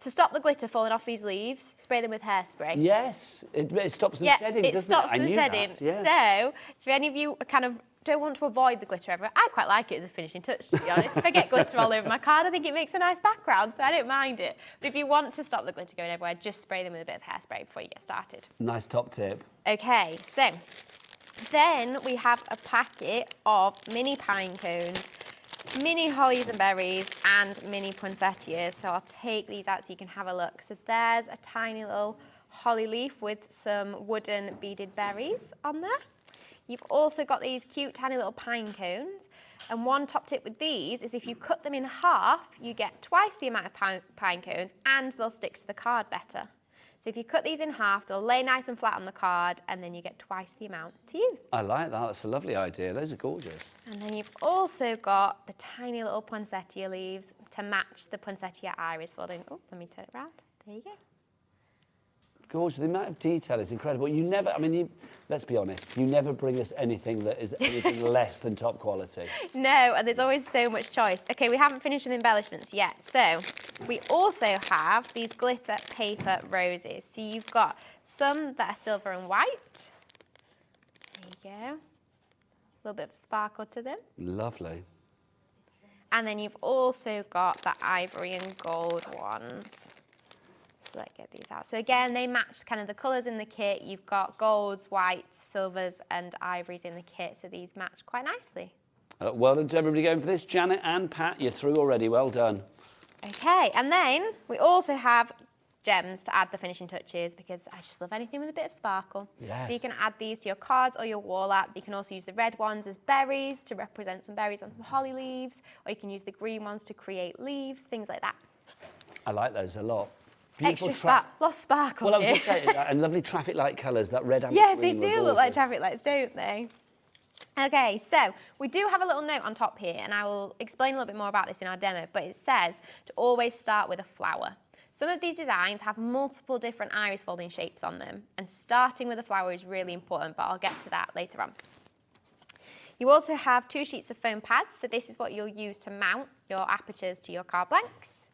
S7: To stop the glitter falling off these leaves, spray them with hairspray.
S4: Yes, it stops them shedding, doesn't it?
S7: It stops them shedding.
S4: Yeah.
S7: So, if any of you kind of don't want to avoid the glitter everywhere, I quite like it as a finishing touch, to be honest. If I get glitter all over my card, I think it makes a nice background, so I don't mind it. But if you want to stop the glitter going everywhere, just spray them with a bit of hairspray before you get started.
S4: Nice top tip.
S7: Okay, so then we have a packet of mini pine cones, mini hollies and berries, and mini poinsettias. So I'll take these out so you can have a look. So there's a tiny little holly leaf with some wooden beaded berries on there. You've also got these cute tiny little pine cones. And one top tip with these is if you cut them in half, you get twice the amount of pine cones and they'll stick to the card better. So if you cut these in half, they'll lay nice and flat on the card, and then you get twice the amount to use.
S4: I like that. That's a lovely idea. Those are gorgeous.
S7: And then you've also got the tiny little poinsettia leaves to match the poinsettia iris folding. Oh, let me turn it around. There you go.
S4: Gorgeous. The amount of detail is incredible. You never, I mean, let's be honest, you never bring us anything that is anything less than top quality.
S7: No, and there's always so much choice. Okay, we haven't finished with embellishments yet. So we also have these glitter paper roses. So you've got some that are silver and white. There you go. A little bit of sparkle to them.
S4: Lovely.
S7: And then you've also got the ivory and gold ones. So let's get these out. So again, they match kind of the colours in the kit. You've got golds, whites, silvers and ivories in the kit. So these match quite nicely.
S4: Well done to everybody going for this. Janet and Pat, you're through already. Well done.
S7: Okay, and then we also have gems to add the finishing touches because I just love anything with a bit of sparkle.
S4: Yes.
S7: So you can add these to your cards or your wall art. You can also use the red ones as berries to represent some berries on some holly leaves, or you can use the green ones to create leaves, things like that.
S4: I like those a lot.
S7: Extra lost sparkle.
S4: Well, I was going to say, and lovely traffic light colours, that red and
S7: yeah,
S4: green.
S7: they do look like traffic lights, don't they? Okay, so we do have a little note on top here, and I will explain a little bit more about this in our demo, but it says to always start with a flower. Some of these designs have multiple different iris folding shapes on them, and starting with a flower is really important, but I'll get to that later on. You also have 2 sheets of foam pads, so this is what you'll use to mount your apertures to your card blanks.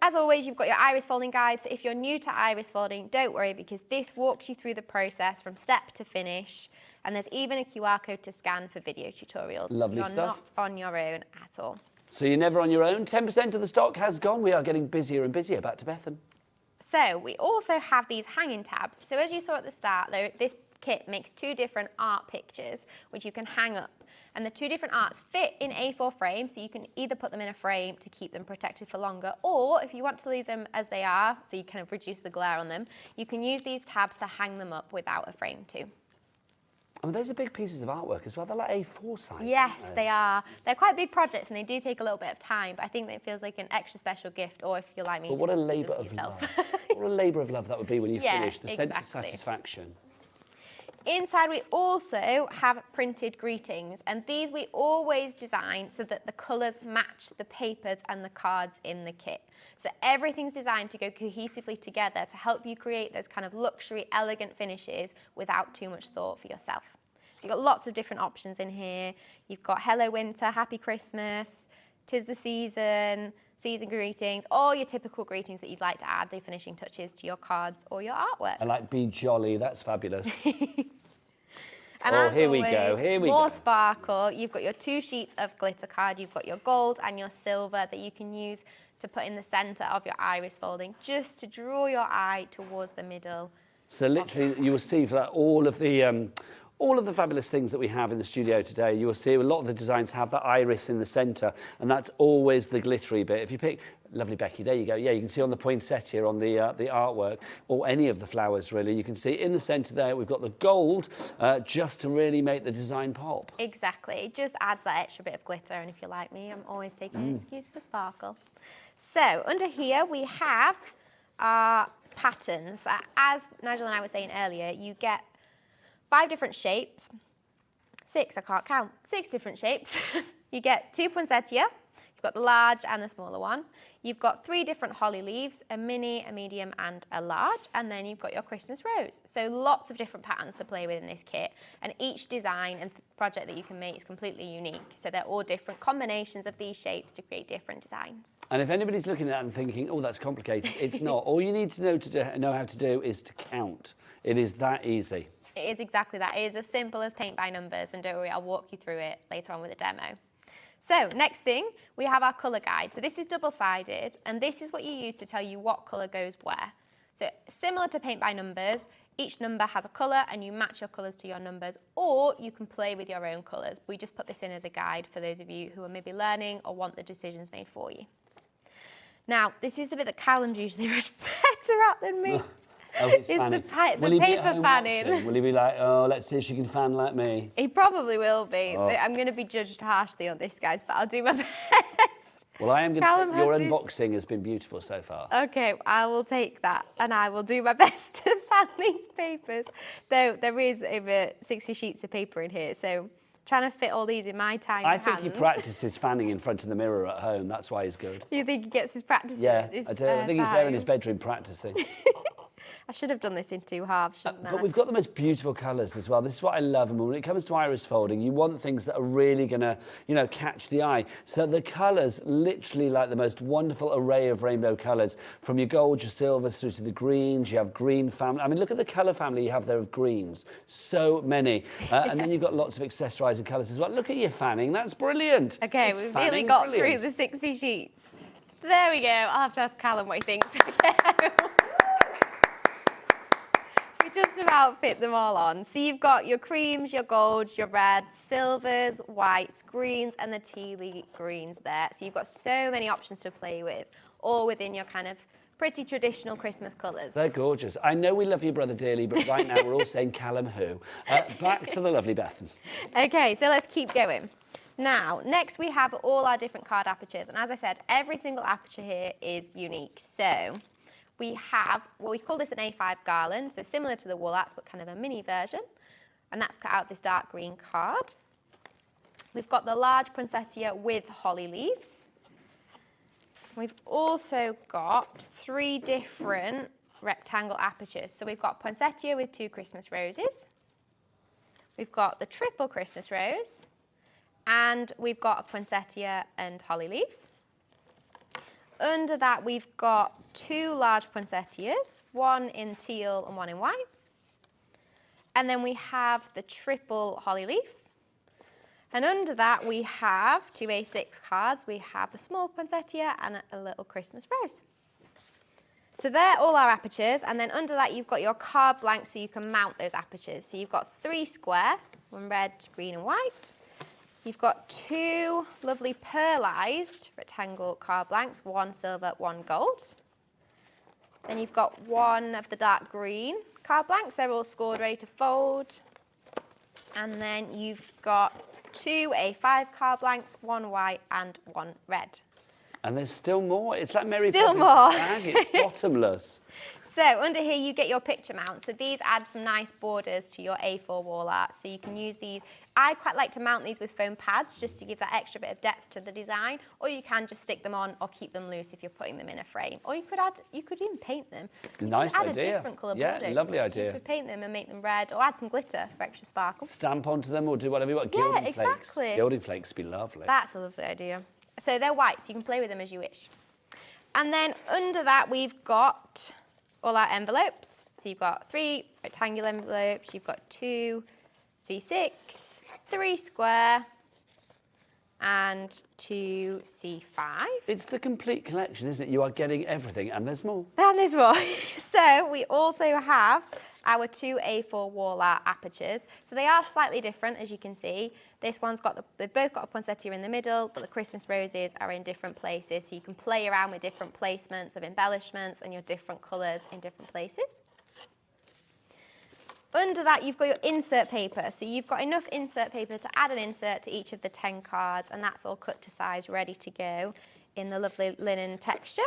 S7: As always, you've got your iris folding guide, so if you're new to iris folding, don't worry because this walks you through the process from step to finish, and there's even a QR code to scan for video tutorials.
S4: Lovely
S7: you're
S4: stuff.
S7: Not on your own at all.
S4: So you're never on your own. 10% of the stock has gone. We are getting busier and busier. Back to Bethan.
S7: So we also have these hanging tabs. So as you saw at the start, this kit makes 2 different art pictures, which you can hang up. And the 2 different arts fit in A4 frames, so you can either put them in a frame to keep them protected for longer, or if you want to leave them as they are, so you kind of reduce the glare on them, you can use these tabs to hang them up without a frame too.
S4: I mean, those are big pieces of artwork as well. They're like A4 size.
S7: Yes, they are. They're quite big projects and they do take a little bit of time, but I think that it feels like an extra special gift, or if you're like me,
S4: But what a
S7: just
S4: labour
S7: do them
S4: of
S7: yourself.
S4: love. What a labour of love that would be when you
S7: Yeah,
S4: finish. The sense of
S7: exactly.
S4: satisfaction.
S7: Inside we also have printed greetings, and these we always design so that the colours match the papers and the cards in the kit. So everything's designed to go cohesively together to help you create those kind of luxury, elegant finishes without too much thought for yourself. So you've got lots of different options in here. You've got Hello Winter, Happy Christmas, 'Tis the Season, season greetings, all your typical greetings that you'd like to add the finishing touches to your cards or your artwork.
S4: I like Be Jolly. That's fabulous.
S7: And
S4: oh,
S7: as
S4: here
S7: always,
S4: we go. Here we
S7: more
S4: go.
S7: sparkle. You've got your 2 sheets of glitter card. You've got your gold and your silver that you can use to put in the centre of your iris folding, just to draw your eye towards the middle.
S4: So literally, you will see that all of the fabulous things that we have in the studio today, you will see a lot of the designs have that iris in the centre, and that's always the glittery bit. If you pick, lovely Becky, there you go. Yeah, you can see on the poinsettia, on the artwork, or any of the flowers really, you can see in the centre there, we've got the gold, just to really make the design pop.
S7: Exactly, it just adds that extra bit of glitter, and if you're like me, I'm always taking an excuse for sparkle. So under here we have our patterns. As Nigel and I were saying earlier, you get 5 different shapes. 6, I can't count. 6 different shapes. You get 2 poinsettia. You've got the large and the smaller one. You've got 3 different holly leaves, a mini, a medium and a large, and then you've got your Christmas rose. So lots of different patterns to play with in this kit, and each design and project that you can make is completely unique. So they're all different combinations of these shapes to create different designs.
S4: And if anybody's looking at that and thinking, oh, that's complicated, it's not. All you need to know how to do is to count. It is that easy.
S7: It is exactly that. It is as simple as paint by numbers, and don't worry, I'll walk you through it later on with a demo. So next thing, we have our colour guide. So this is double-sided, and this is what you use to tell you what colour goes where. So similar to paint by numbers, each number has a colour and you match your colours to your numbers, or you can play with your own colours. We just put this in as a guide for those of you who are maybe learning or want the decisions made for you. Now, this is the bit that Callum's usually much better at than me.
S4: Oh, he's
S7: Is
S4: fanning.
S7: the paper fanning.
S4: Watching? Will he be like, oh, let's see if she can fan like me?
S7: He probably will be.
S4: Oh.
S7: I'm going to be judged harshly on this, guys, but I'll do my best.
S4: Well, I am going
S7: Callum
S4: to say your
S7: has this-
S4: unboxing has been beautiful so far.
S7: Okay, I will take that and I will do my best to fan these papers. Though there is over 60 sheets of paper in here, so trying to fit all these in my tiny
S4: I think he
S7: hands.
S4: practices fanning in front of the mirror at home. That's why he's good.
S7: You think he gets his practice
S4: Yeah,
S7: in his
S4: I do. I think he's there in his
S7: time?
S4: bedroom practicing.
S7: I should have done this in 2 halves, shouldn't I?
S4: But we've got the most beautiful colours as well. This is what I love. And when it comes to iris folding, you want things that are really going to, you know, catch the eye. So the colours, literally like the most wonderful array of rainbow colours, from your gold, your silvers, through to the greens. You have green family. I mean, look at the colour family you have there of greens. So many. And then you've got lots of accessorising colours as well. Look at your fanning. That's brilliant.
S7: Okay,
S4: It's
S7: we've
S4: fanning,
S7: nearly got
S4: brilliant.
S7: through the 60 sheets. There we go. I'll have to ask Callum what he thinks. We just about fit them all on. So you've got your creams, your golds, your reds, silvers, whites, greens, and the tealy greens there. So you've got so many options to play with, all within your kind of pretty traditional Christmas colours.
S4: They're gorgeous. I know we love your brother dearly, but right now we're all saying Callum who. Back to the lovely Bethan.
S7: Okay, so let's keep going. Now, next we have all our different card apertures. And as I said, every single aperture here is unique. So we have, well, we call this an A5 garland, so similar to the wool arts, but kind of a mini version. And that's cut out this dark green card. We've got the large poinsettia with holly leaves. We've also got 3 different rectangle apertures. So we've got poinsettia with 2 Christmas roses. We've got the triple Christmas rose. And we've got a poinsettia and holly leaves. Under that, we've got 2 large poinsettias, one in teal and one in white. And then we have the triple holly leaf. And under that, we have 2 A6 cards. We have the small poinsettia and a little Christmas rose. So they're all our apertures. And then under that, you've got your card blanks so you can mount those apertures. So you've got 3 square, 1 red, green and white. You've got 2 lovely pearlised rectangle card blanks, 1 silver, 1 gold. Then you've got 1 of the dark green card blanks. They're all scored, ready to fold. And then you've got 2 A5 card blanks, 1 white and 1 red.
S4: And there's still more. It's like Mary
S7: Still
S4: Poppins'
S7: more.
S4: bag. It's bottomless.
S7: So under here you get your picture mount. So these add some nice borders to your A4 wall art. So you can use these. I quite like to mount these with foam pads just to give that extra bit of depth to the design. Or you can just stick them on or keep them loose if you're putting them in a frame. Or you could even paint them.
S4: Nice
S7: add
S4: idea.
S7: a different colour
S4: Yeah,
S7: border.
S4: lovely idea.
S7: You could paint them and make them red or add some glitter for extra sparkle.
S4: Stamp onto them or do whatever you want.
S7: Yeah,
S4: Gilding
S7: exactly.
S4: flakes. Gilding flakes would be lovely.
S7: That's a lovely idea. So they're white, so you can play with them as you wish. And then under that we've got all our envelopes. So you've got 3 rectangular envelopes, you've got 2 C6, 3 square, and 2 C5.
S4: It's the complete collection, isn't it? You are getting everything, and there's more.
S7: And there's more. So we also have our 2 A4 wall art apertures. So they are slightly different, as you can see. This one's got they've both got a poinsettia in the middle, but the Christmas roses are in different places. So you can play around with different placements of embellishments and your different colours in different places. Under that, you've got your insert paper. So you've got enough insert paper to add an insert to each of the 10 cards, and that's all cut to size, ready to go in the lovely linen texture.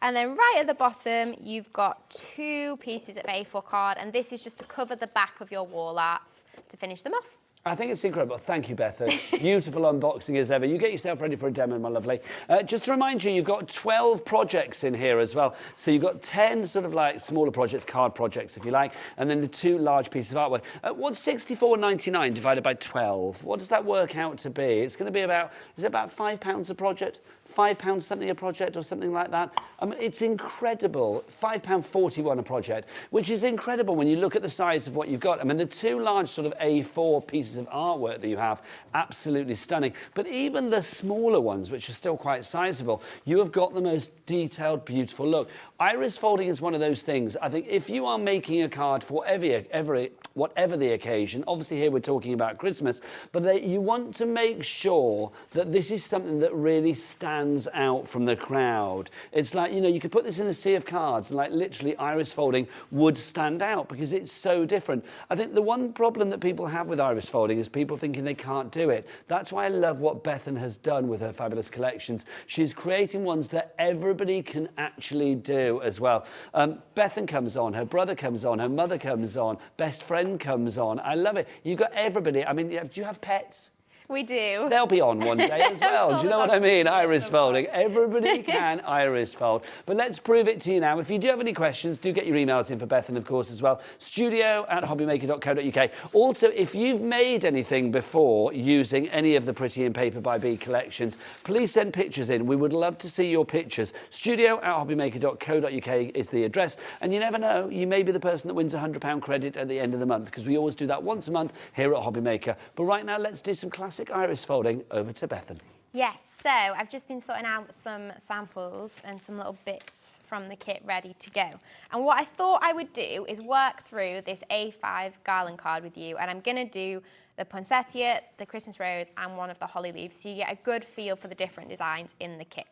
S7: And then right at the bottom, you've got 2 pieces of A4 card, and this is just to cover the back of your wall arts to finish them off.
S4: I think it's incredible. Thank you, Bethan. Beautiful unboxing as ever. You get yourself ready for a demo, my lovely. Just to remind you, you've got 12 projects in here as well. So you've got 10 sort of like smaller projects, card projects, if you like, and then the 2 large pieces of artwork. What's £64.99 divided by 12? What does that work out to be? It's going to be about, is it about £5 a project? £5 something a project or something like that. It's incredible. £5.41 a project, which is incredible when you look at the size of what you've got. I mean, the 2 large sort of A4 pieces of artwork that you have, absolutely stunning. But even the smaller ones, which are still quite sizable, you have got the most detailed, beautiful look. Iris folding is one of those things. I think if you are making a card for whatever the occasion, obviously here we're talking about Christmas, but you want to make sure that this is something that really stands stands out from the crowd. It's like, you know, you could put this in a sea of cards and like literally iris folding would stand out because it's so different. I think the one problem that people have with iris folding is people thinking they can't do it. That's why I love what Bethan has done with her fabulous collections. She's creating ones that everybody can actually do as well. Bethan comes on, her brother comes on, her mother comes on, best friend comes on. I love it. You've got everybody. I mean, do you have pets?
S7: We do.
S4: They'll be on one day as well.
S7: Sure,
S4: do you know what I mean? Iris folding. Everybody can iris fold. But let's prove it to you now. If you do have any questions, do get your emails in for Bethan, of course, as well. studio@hobbymaker.co.uk. Also, if you've made anything before using any of the Pretty in Paper by Bee collections, please send pictures in. We would love to see your pictures. studio@hobbymaker.co.uk is the address. And you never know, you may be the person that wins a £100 credit at the end of the month, because we always do that once a month here at HobbyMaker. But right now, let's do some classic iris folding. Over to Bethan.
S7: Yes, so I've just been sorting out some samples and some little bits from the kit ready to go. And what I thought I would do is work through this A5 garland card with you, and I'm going to do the poinsettia, the Christmas rose, and one of the holly leaves, so you get a good feel for the different designs in the kit.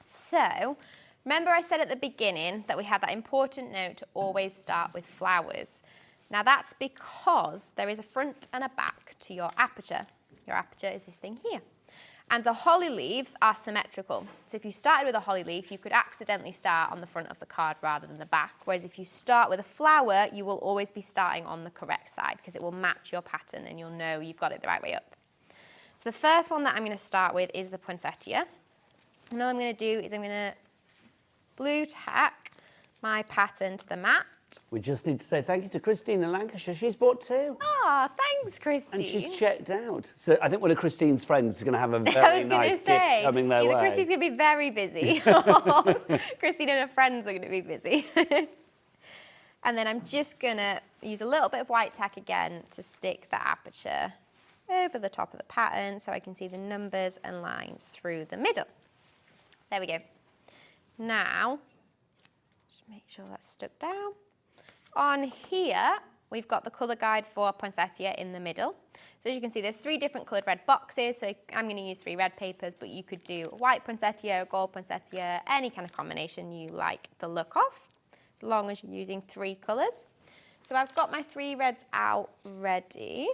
S7: So, remember I said at the beginning that we had that important note to always start with flowers. Now that's because there is a front and a back to your aperture. Your aperture is this thing here. And the holly leaves are symmetrical. So if you started with a holly leaf, you could accidentally start on the front of the card rather than the back. Whereas if you start with a flower, you will always be starting on the correct side because it will match your pattern and you'll know you've got it the right way up. So the first one that I'm going to start with is the poinsettia. And all I'm going to do is I'm going to blue tack my pattern to the mat.
S4: We just need to say thank you to Christine in Lancashire. She's bought two.
S7: Oh, thanks, Christine.
S4: And she's checked out. So I think one of Christine's friends is going to have a very nice gift coming their way.
S7: Christine's going to be very busy. Christine and her friends are going to be busy. And then I'm just going to use a little bit of white tack again to stick the aperture over the top of the pattern so I can see the numbers and lines through the middle. There we go. Now, just make sure that's stuck down. On here, we've got the colour guide for poinsettia in the middle. So as you can see, there's 3 different coloured red boxes. So I'm going to use 3 red papers, but you could do a white poinsettia, a gold poinsettia, any kind of combination you like the look of, as long as you're using 3 colours. So I've got my 3 reds out ready.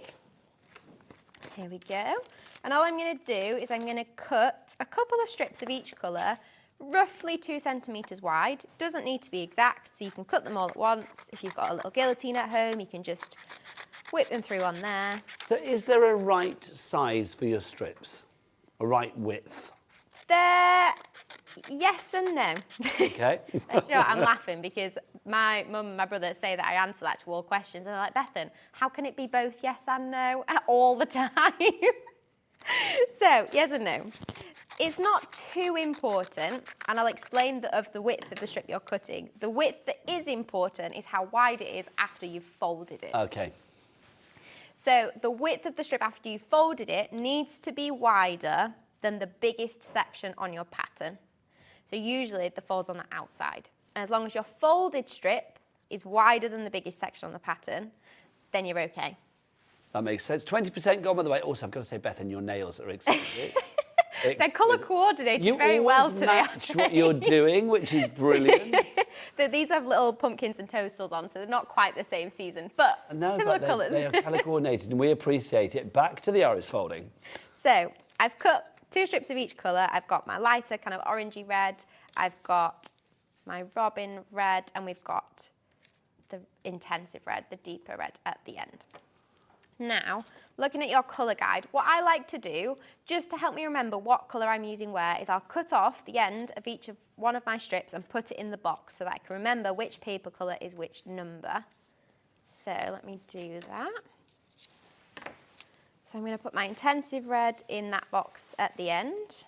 S7: Here we go. And all I'm going to do is I'm going to cut a couple of strips of each colour, roughly 2 centimetres wide. Doesn't need to be exact, so you can cut them all at once. If you've got a little guillotine at home, you can just whip them through on there.
S4: So is there a right size for your strips? A right width?
S7: Yes and no.
S4: Okay.
S7: Do you know what? I'm laughing because my mum and my brother say that I answer that to all questions, and they're like, Bethan, how can it be both yes and no all the time? So, yes and no. It's not too important, and I'll explain the width of the strip you're cutting. The width that is important is how wide it is after you've folded it.
S4: Okay.
S7: So the width of the strip after you've folded it needs to be wider than the biggest section on your pattern. So usually the fold's on the outside. And as long as your folded strip is wider than the biggest section on the pattern, then you're okay.
S4: That makes sense. 20% gone, by the way. Also, I've got to say, Bethan, your nails are exquisite.
S7: They're colour coordinated very well today.
S4: You always match what you're doing, which is brilliant.
S7: These have little pumpkins and toadstools on, so they're not quite the same season, but similar colours.
S4: They are colour coordinated, and we appreciate it. Back to the iris folding.
S7: So I've cut 2 strips of each colour. I've got my lighter kind of orangey red. I've got my robin red, and we've got the intensive red, the deeper red at the end. Now, looking at your colour guide, what I like to do, just to help me remember what colour I'm using where, is I'll cut off the end of each of one of my strips and put it in the box so that I can remember which paper colour is which number. So let me do that. So I'm going to put my intensive red in that box at the end.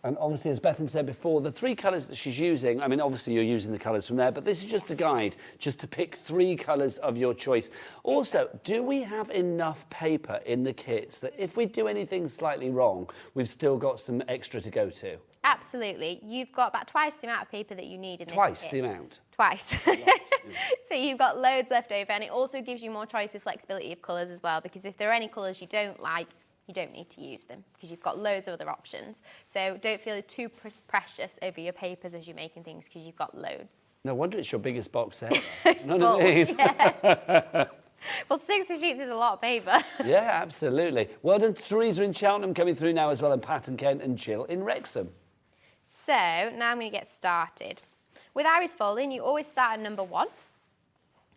S4: And obviously, as Bethan said before, the 3 colours that she's using, I mean, obviously you're using the colours from there, but this is just a guide, just to pick 3 colours of your choice. Also, do we have enough paper in the kits that if we do anything slightly wrong, we've still got some extra to go to?
S7: Absolutely. You've got about twice the amount of paper that you need in this kit.
S4: Twice the amount?
S7: Twice. So you've got loads left over, and it also gives you more choice with flexibility of colours as well, because if there are any colours you don't like, you don't need to use them because you've got loads of other options. So don't feel too precious over your papers as you're making things because you've got loads.
S4: No wonder it's your biggest box ever.
S7: It's
S4: You know what I mean?
S7: yeah. Well, 60 sheets is a lot of paper.
S4: Yeah, absolutely. Well done, Teresa in Cheltenham coming through now as well, and Pat and Ken and Jill in Wrexham.
S7: So now I'm going to get started. With iris folding, you always start at number 1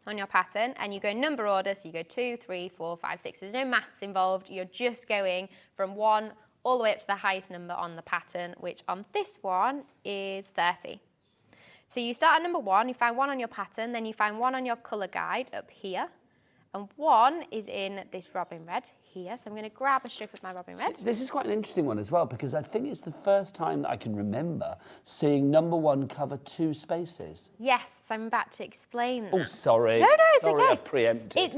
S7: on your pattern, and you go number order, so you go 2, 3, 4, 5, 6. There's no maths involved. You're just going from 1 all the way up to the highest number on the pattern, which on this one is 30. So you start at number 1, you find 1 on your pattern, then you find 1 on your colour guide up here, and 1 is in this robin red here. So I'm going to grab a strip of my robin red.
S4: This is quite an interesting one as well, because I think it's the first time that I can remember seeing number 1 cover 2 spaces.
S7: Yes, I'm about to explain that.
S4: Oh, sorry.
S7: No, it's
S4: sorry,
S7: okay.
S4: I've preempted.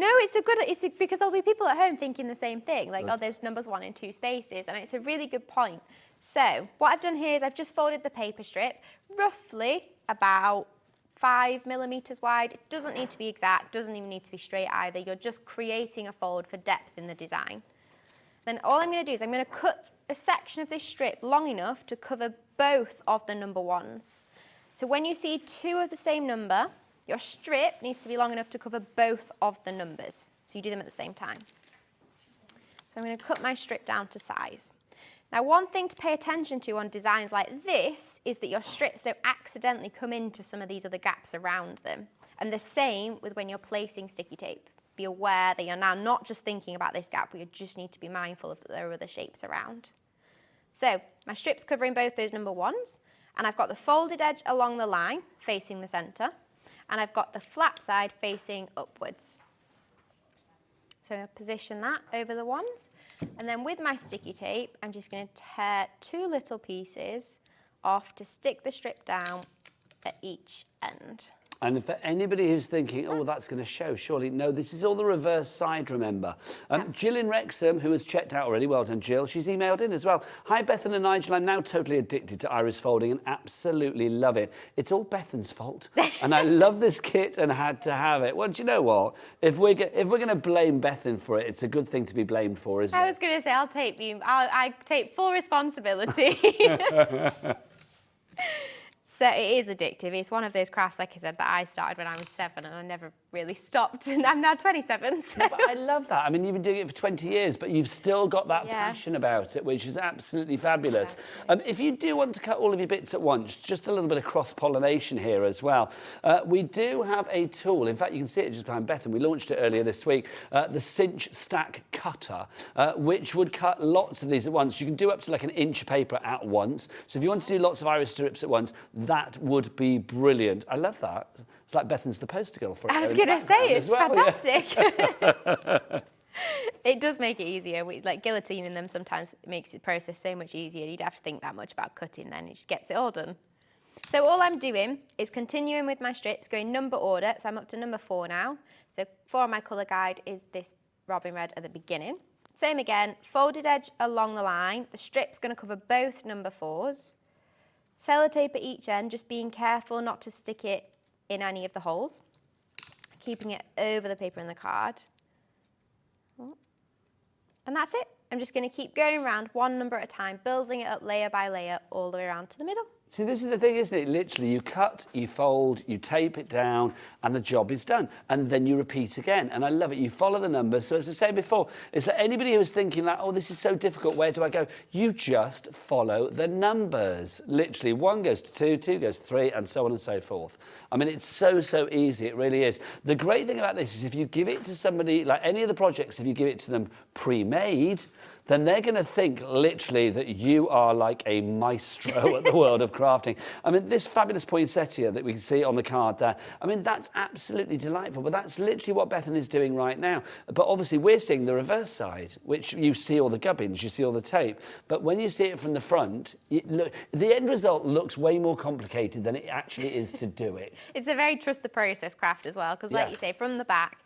S7: Because there'll be people at home thinking the same thing, like, oh, there's numbers 1 in 2 spaces, and it's a really good point. So what I've done here is I've just folded the paper strip, roughly about 5 millimeters wide. It doesn't need to be exact, doesn't even need to be straight either. You're just creating a fold for depth in the design. Then all I'm going to do is I'm going to cut a section of this strip long enough to cover both of the number 1s. So when you see 2 of the same number, your strip needs to be long enough to cover both of the numbers. So you do them at the same time. So I'm going to cut my strip down to size. Now, one thing to pay attention to on designs like this is that your strips don't accidentally come into some of these other gaps around them. And the same with when you're placing sticky tape. Be aware that you're now not just thinking about this gap, but you just need to be mindful of that there are other shapes around. So my strip's covering both those number 1s, and I've got the folded edge along the line facing the centre, and I've got the flat side facing upwards. So I'm going to position that over the 1s. And then with my sticky tape, I'm just going to tear 2 little pieces off to stick the strip down at each end.
S4: And for anybody who's thinking, oh, that's going to show, surely, no, this is all the reverse side, remember. Jill in Wrexham, who has checked out already, well done, Jill, she's emailed in as well. Hi, Bethan and Nigel, I'm now totally addicted to iris folding and absolutely love it. It's all Bethan's fault, and I love this kit and had to have it. Well, do you know what? If we're going to blame Bethan for it, it's a good thing to be blamed for, isn't it?
S7: I was going to say, I take full responsibility. So it is addictive. It's one of those crafts, like I said, that I started when I was 7 and I never really stopped. And I'm now 27. So.
S4: No, but I love that. I mean, you've been doing it for 20 years, but you've still got that passion about it, which is absolutely fabulous. If you do want to cut all of your bits at once, just a little bit of cross-pollination here as well. We do have a tool. In fact, you can see it just behind Bethan. We launched it earlier this week, the Cinch Stack Cutter, which would cut lots of these at once. You can do up to like an inch of paper at once. So if you want to do lots of iris strips at once, that would be brilliant. I love that. It's like Bethan's the poster girl for it.
S7: I was going to say, it's fantastic.
S4: Yeah.
S7: It does make it easier. Like guillotining them sometimes makes the process so much easier. You don't have to think that much about cutting then. It just gets it all done. So all I'm doing is continuing with my strips, going number order. So I'm up to number 4 now. So 4 on my colour guide is this robin red at the beginning. Same again, folded edge along the line. The strip's going to cover both number 4s. Sellotape at each end, just being careful not to stick it in any of the holes. Keeping it over the paper and the card. And that's it. I'm just going to keep going around 1 number at a time, building it up layer by layer all the way around to the middle.
S4: See, this is the thing, isn't it? Literally, you cut, you fold, you tape it down, and the job is done. And then you repeat again. And I love it. You follow the numbers. So as I said before, it's like anybody who is thinking like, oh, this is so difficult, where do I go? You just follow the numbers. Literally, 1 goes to 2, 2 goes to 3, and so on and so forth. I mean, it's so, so easy. It really is. The great thing about this is if you give it to somebody, like any of the projects, if you give it to them pre-made, then they're going to think literally that you are like a maestro at the world of crafting. I mean, this fabulous poinsettia that we can see on the card there, I mean, that's absolutely delightful, but that's literally what Bethan is doing right now. But obviously we're seeing the reverse side, which you see all the gubbins, you see all the tape, but when you see it from the front, the end result looks way more complicated than it actually is to do it.
S7: It's a very trust the process craft as well, because like you say, from the back,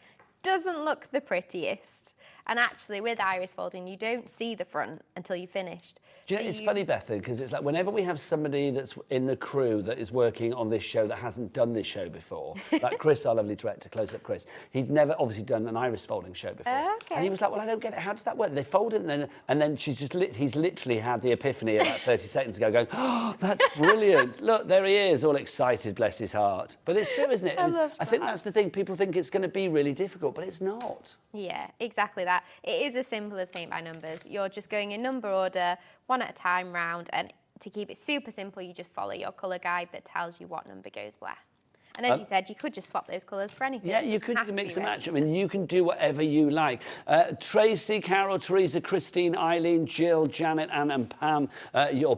S7: doesn't look the prettiest. And actually, with iris folding, you don't see the front until you've finished.
S4: Do you know, it's funny, Bethan, because it's like whenever we have somebody that's in the crew that is working on this show that hasn't done this show before, like Chris, our lovely director, Close Up Chris, he'd never obviously done an iris folding show before.
S7: Okay.
S4: And he was like, well, I don't get it. How does that work? They fold it and then she's just he's literally had the epiphany about 30 seconds ago going, oh, that's brilliant. Look, there he is, all excited, bless his heart. But it's true, isn't it? I think that's the thing. People think it's going to be really difficult, but it's not.
S7: Yeah, exactly that. It is as simple as paint by numbers. You're just going in number order, one at a time round, and to keep it super simple, you just follow your colour guide that tells you what number goes where. And as you said, you could just swap those colours for anything.
S4: Yeah, you could mix and match. I mean, you can do whatever you like. Tracy, Carol, Teresa, Christine, Eileen, Jill, Janet, Anne and Pam, you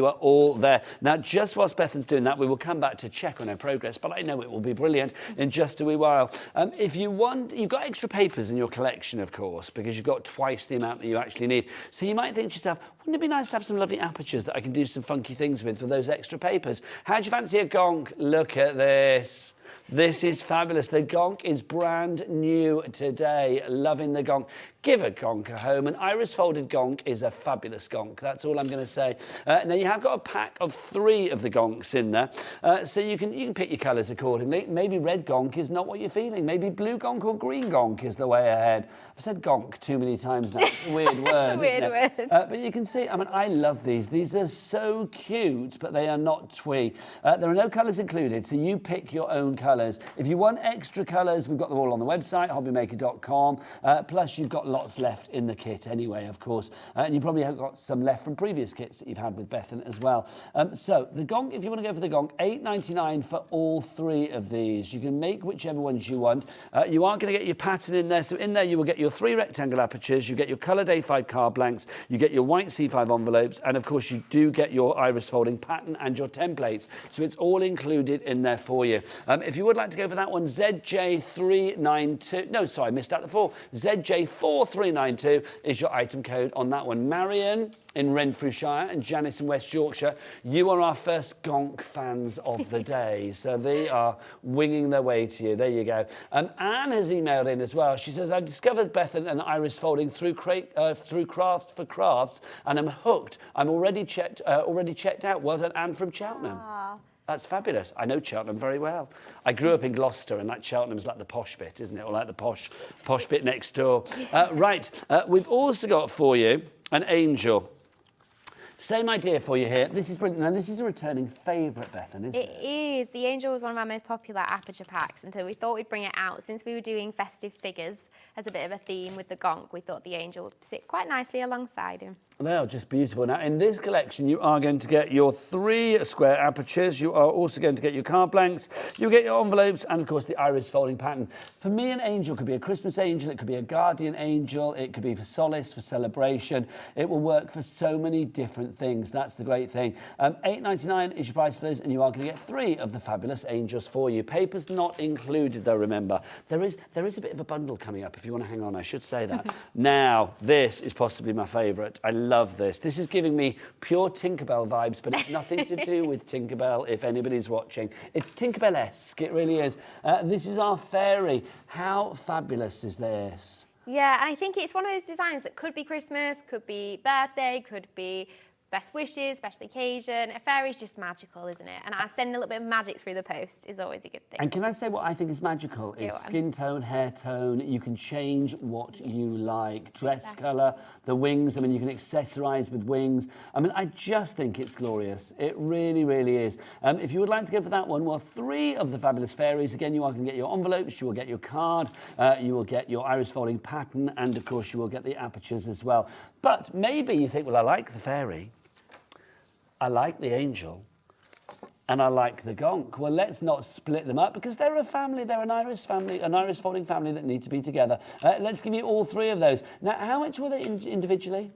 S4: are all there. Now, just whilst Bethan's doing that, we will come back to check on her progress, but I know it will be brilliant in just a wee while. If you want, you've got extra papers in your collection, of course, because you've got twice the amount that you actually need. So you might think to yourself, wouldn't it be nice to have some lovely apertures that I can do some funky things with for those extra papers? How do you fancy a gonk? Look at this. This is fabulous. The gonk is brand new today. Loving the gonk. Give a gonk a home. An iris folded gonk is a fabulous gonk. That's all I'm going to say. Now you have got a pack of 3 of the gonks in there, so you can pick your colours accordingly. Maybe red gonk is not what you're feeling. Maybe blue gonk or green gonk is the way ahead. I've said gonk too many times now. It's a weird word.
S7: It's a weird word.
S4: But you can see. I mean, I love these. These are so cute, but they are not twee. There are no colours included, so you pick your own colours. If you want extra colours, we've got them all on the website, hobbymaker.com. Plus, you've got lots left in the kit anyway, of course. And you probably have got some left from previous kits that you've had with Bethan as well. So the gonk, if you want to go for the gonk, $8.99 for all 3 of these. You can make whichever ones you want. You are going to get your pattern in there. So in there, you will get your 3 rectangle apertures. You get your coloured A5 card blanks. You get your white C5 envelopes. And of course, you do get your iris folding pattern and your templates. So it's all included in there for you. If you would like to go for that one, ZJ392. No, sorry, I missed out the 4. ZJ4392 is your item code on that one. Marion in Renfrewshire and Janice in West Yorkshire, you are our first gonk fans of the day. So they are winging their way to you. There you go. Anne has emailed in as well. She says, I've discovered Bethan and iris folding through Craft for Crafts, and I'm hooked. I'm already checked out. Well done, Anne from Cheltenham.
S7: Aww.
S4: That's fabulous. I know Cheltenham very well. I grew up in Gloucester, and like Cheltenham's like the posh bit, isn't it? Or like the posh bit next door. Right, we've also got for you an angel. Same idea for you here. This is brilliant. Now, this is a returning favourite, Bethan, isn't it?
S7: It is. The angel was one of our most popular aperture packs, and so we thought we'd bring it out. Since we were doing festive figures as a bit of a theme with the gonk, we thought the angel would sit quite nicely alongside him.
S4: They are just beautiful. Now, in this collection, you are going to get your 3 square apertures. You are also going to get your card blanks. You'll get your envelopes and, of course, the iris folding pattern. For me, an angel could be a Christmas angel. It could be a guardian angel. It could be for solace, for celebration. It will work for so many different things. That's the great thing. $8.99 is your price for those, and you are going to get 3 of the fabulous angels for you. Papers not included, though, remember. There is a bit of a bundle coming up, if you want to hang on. I should say that. Now, this is possibly my favourite. I love this. This is giving me pure Tinkerbell vibes, but it's nothing to do with Tinkerbell, if anybody's watching. It's Tinkerbell-esque, it really is. This is our fairy. How fabulous is this?
S7: Yeah, and I think it's one of those designs that could be Christmas, could be birthday, could be best wishes, special occasion. A fairy's just magical, isn't it? And sending a little bit of magic through the post is always a good thing.
S4: And can I say what I think is magical? Is skin tone, hair tone. You can change what you like. Dress colour, the wings. I mean, you can accessorise with wings. I mean, I just think it's glorious. It really, really is. If you would like to go for that one, well, 3 of the fabulous fairies. Again, you are going to get your envelopes, you will get your card, you will get your iris folding pattern, and, of course, you will get the apertures as well. But maybe you think, well, I like the fairy, I like the angel, and I like the gonk. Well, let's not split them up, because they're a family. They're an iris family, an iris folding family that need to be together. Let's give you all 3 of those. Now, how much were they individually?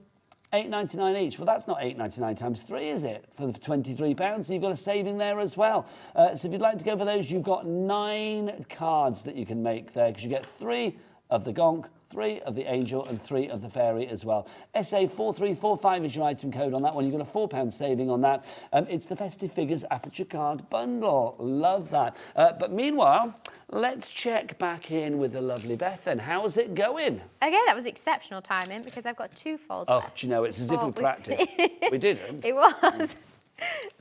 S4: $8.99 each. Well, that's not $8.99 times 3, is it? For the £23. So you've got a saving there as well. So if you'd like to go for those, you've got 9 cards that you can make there, because you get 3 of the gonk, 3 of the angel, and 3 of the fairy as well. SA4345 is your item code on that one. You've got a £4 saving on that. It's the Festive Figures Aperture Card Bundle. Love that. But meanwhile, let's check back in with the lovely Beth then. How's it going?
S7: Okay, that was exceptional timing because I've got 2 folds
S4: Oh,
S7: left.
S4: do you know, it's as if we practiced. We didn't.
S7: It was.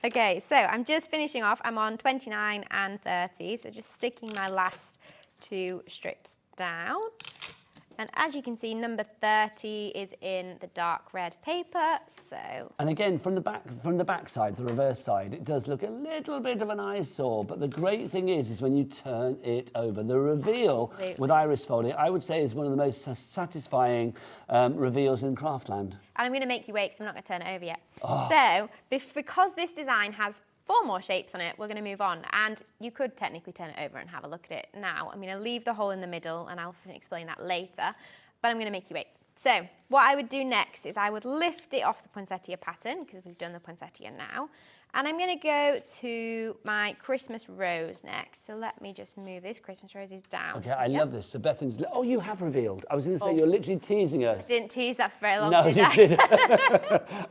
S7: Okay, so I'm just finishing off. I'm on 29 and 30, so just sticking my last 2 strips down. And as you can see, number 30 is in the dark red paper, so...
S4: And again, from the back side, the reverse side, it does look a little bit of an eyesore, but the great thing is when you turn it over. The reveal with iris folding, I would say, is one of the most satisfying reveals in Craftland.
S7: And I'm going to make you wait because I'm not going to turn it over yet. Oh. So, because this design has 4 more shapes on it, we're going to move on. And you could technically turn it over and have a look at it now. I'm going to leave the hole in the middle and I'll explain that later, but I'm going to make you wait. So what I would do next is I would lift it off the poinsettia pattern because we've done the poinsettia now. And I'm going to go to my Christmas rose next. So let me just move this Christmas roses down.
S4: Okay, I love this. So Bethan's... Oh, you have revealed. I was going to say, you're literally teasing us.
S7: I didn't tease that for very long,
S4: No,
S7: did
S4: you
S7: I?
S4: didn't.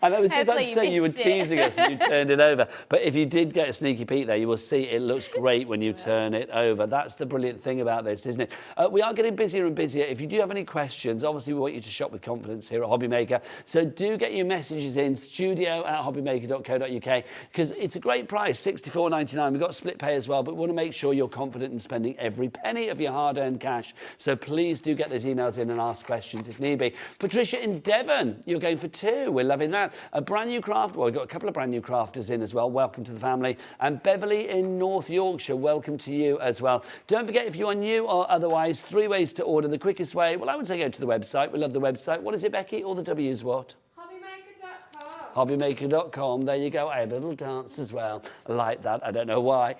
S4: And I was about to say you were
S7: missed it.
S4: teasing us and you turned it over. But if you did get a sneaky peek there, you will see it looks great when you turn it over. That's the brilliant thing about this, isn't it? We are getting busier and busier. If you do have any questions, obviously we want you to shop with confidence here at HobbyMaker. So do get your messages in, studio@hobbymaker.co.uk, because it's a great price, $64.99. We've got split pay as well, but we want to make sure you're confident in spending every penny of your hard-earned cash. So please do get those emails in and ask questions if need be. Patricia in Devon, you're going for 2. We're loving that. A brand new craft. Well, we've got a couple of brand new crafters in as well. Welcome to the family. And Beverly in North Yorkshire, welcome to you as well. Don't forget, if you are new or otherwise, 3 ways to order. The quickest way, well, I would say go to the website. We love the website. What is it, Becky? All the W's what? HobbyMaker.com. There you go. I have a little dance as well. I like that. I don't know why.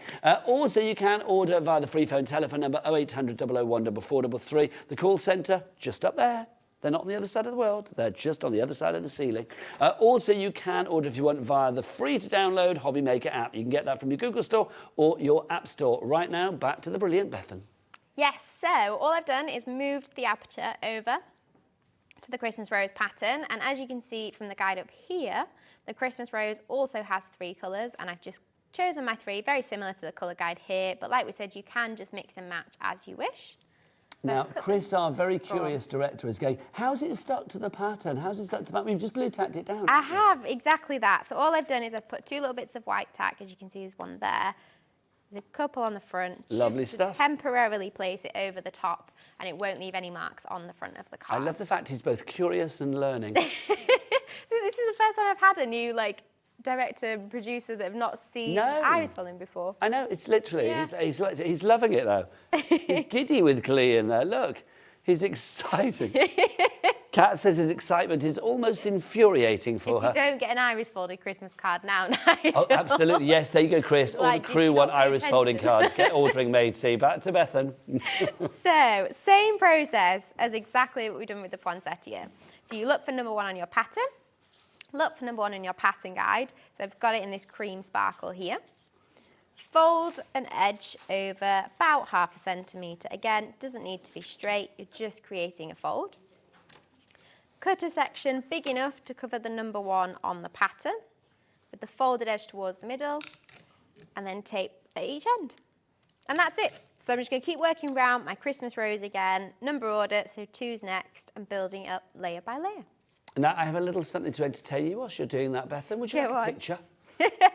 S4: Also, you can order via the free phone telephone number 0800 001 433. The call centre, just up there. They're not on the other side of the world. They're just on the other side of the ceiling. Also, you can order if you want via the free-to-download HobbyMaker app. You can get that from your Google Store or your App Store. Right now, back to the brilliant Bethan.
S7: Yes, so all I've done is moved the aperture over to the Christmas rose pattern, and as you can see from the guide up here, the Christmas rose also has 3 colours, and I've just chosen my 3, very similar to the colour guide here, but like we said, you can just mix and match as you wish.
S4: Now, Chris, our very curious director, is going, how's it stuck to the pattern? How's it stuck to the pattern? We've just blue tacked it down.
S7: I have, exactly that. So all I've done is I've put 2 little bits of white tack, as you can see there's one there. There's a couple on the front.
S4: Lovely
S7: just
S4: stuff.
S7: To temporarily place it over the top, and it won't leave any marks on the front of the card.
S4: I love the fact he's both curious and learning.
S7: This is the first time I've had a new director and producer that have not seen iris folding before.
S4: I know, it's literally, he's loving it though. He's giddy with glee in there, look. He's excited. Kat says his excitement is almost infuriating for her.
S7: If you don't get an iris folded Christmas card now, Nigel.
S4: Oh, absolutely, yes, there you go, Chris. All the crew want iris folding cards. Get ordering made, see. Back to Bethan.
S7: So, same process as exactly what we've done with the poinsettia. So you look for number 1 on your pattern. Look for number 1 in your pattern guide. So I've got it in this cream sparkle here. Fold an edge over about ½ centimetre. Again, doesn't need to be straight, you're just creating a fold. Cut a section big enough to cover the number 1 on the pattern with the folded edge towards the middle, and then tape at each end. And that's it. So I'm just going to keep working around my Christmas rose again, number order, so 2's next, and building up layer by layer.
S4: Now, I have a little something to entertain you whilst you're doing that, Bethan. Would you like a picture?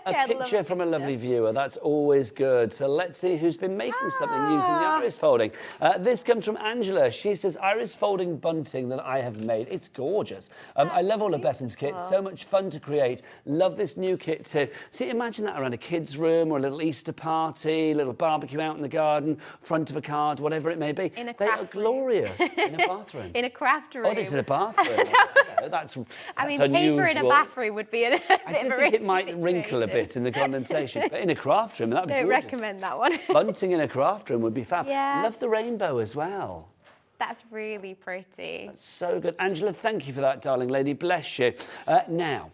S4: A picture from a lovely viewer, that's always good. So let's see who's been making something using the iris folding. This comes from Angela. She says, iris folding bunting that I have made. It's gorgeous. I love all of Bethan's kits. So much fun to create. Love this new kit too. See, imagine that around a kid's room or a little Easter party, a little barbecue out in the garden, front of a card, whatever it may be.
S7: In a
S4: they are glorious. In a bathroom.
S7: In a craft room.
S4: Oh, it's in a bathroom. That's
S7: I mean,
S4: unusual.
S7: paper in a bathroom would be a bit of a
S4: I think it might wrinkle a bit in the condensation, but in a craft room, that'd be gorgeous.
S7: Don't recommend that one.
S4: Bunting in a craft room would be fab.
S7: Yeah.
S4: Love the rainbow as well.
S7: That's really pretty.
S4: That's so good. Angela, thank you for that, darling lady. Bless you. Now,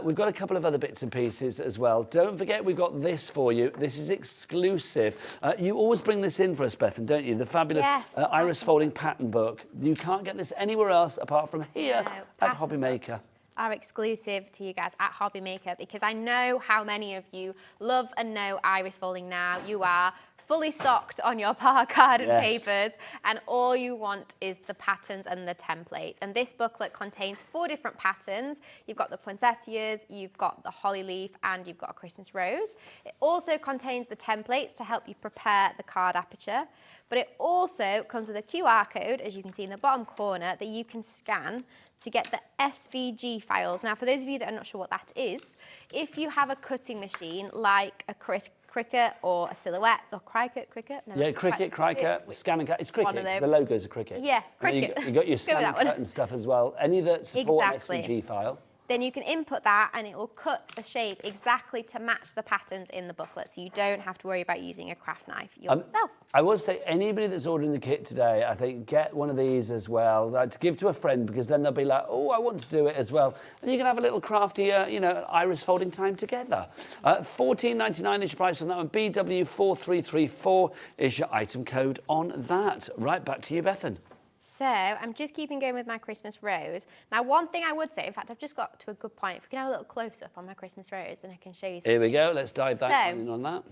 S4: we've got a couple of other bits and pieces as well. Don't forget, we've got this for you. This is exclusive. You always bring this in for us, Bethan, don't you? The fabulous iris folding pattern book. You can't get this anywhere else apart from here at HobbyMaker.
S7: Are exclusive to you guys at HobbyMaker, because I know how many of you love and know iris folding now. You are fully stocked on your par card and
S4: Yes.
S7: papers, and all you want is the patterns and the templates. And this booklet contains 4 different patterns. You've got the poinsettias, you've got the holly leaf, and you've got a Christmas rose. It also contains the templates to help you prepare the card aperture, but it also comes with a QR code, as you can see in the bottom corner, that you can scan to get the SVG files. Now, for those of you that are not sure what that is, if you have a cutting machine like a Cricut or a Silhouette or Cricut? No,
S4: Yeah, Cricut, scan and cut. It's Cricut.
S7: One of those.
S4: The logos are Cricut.
S7: Yeah,
S4: And
S7: Cricut.
S4: You got your
S7: Go
S4: scan
S7: with
S4: and
S7: that one.
S4: cut and stuff as well. Any that support
S7: Exactly.
S4: an SVG file.
S7: Then you can input that and it will cut the shape exactly to match the patterns in the booklet, so you don't have to worry about using a craft knife yourself.
S4: I will say, anybody that's ordering the kit today, I think get one of these as well, to give to a friend, because then they'll be like, oh, I want to do it as well. And you can have a little crafty, iris folding time together. $14.99 is your price on that one. BW4334 is your item code on that. Right, back to you, Bethan.
S7: So I'm just keeping going with my Christmas rose. Now, one thing I would say, in fact, I've just got to a good point. If we can have a little close-up on my Christmas rose, then I can show you something.
S4: Here we go. Let's dive in on that.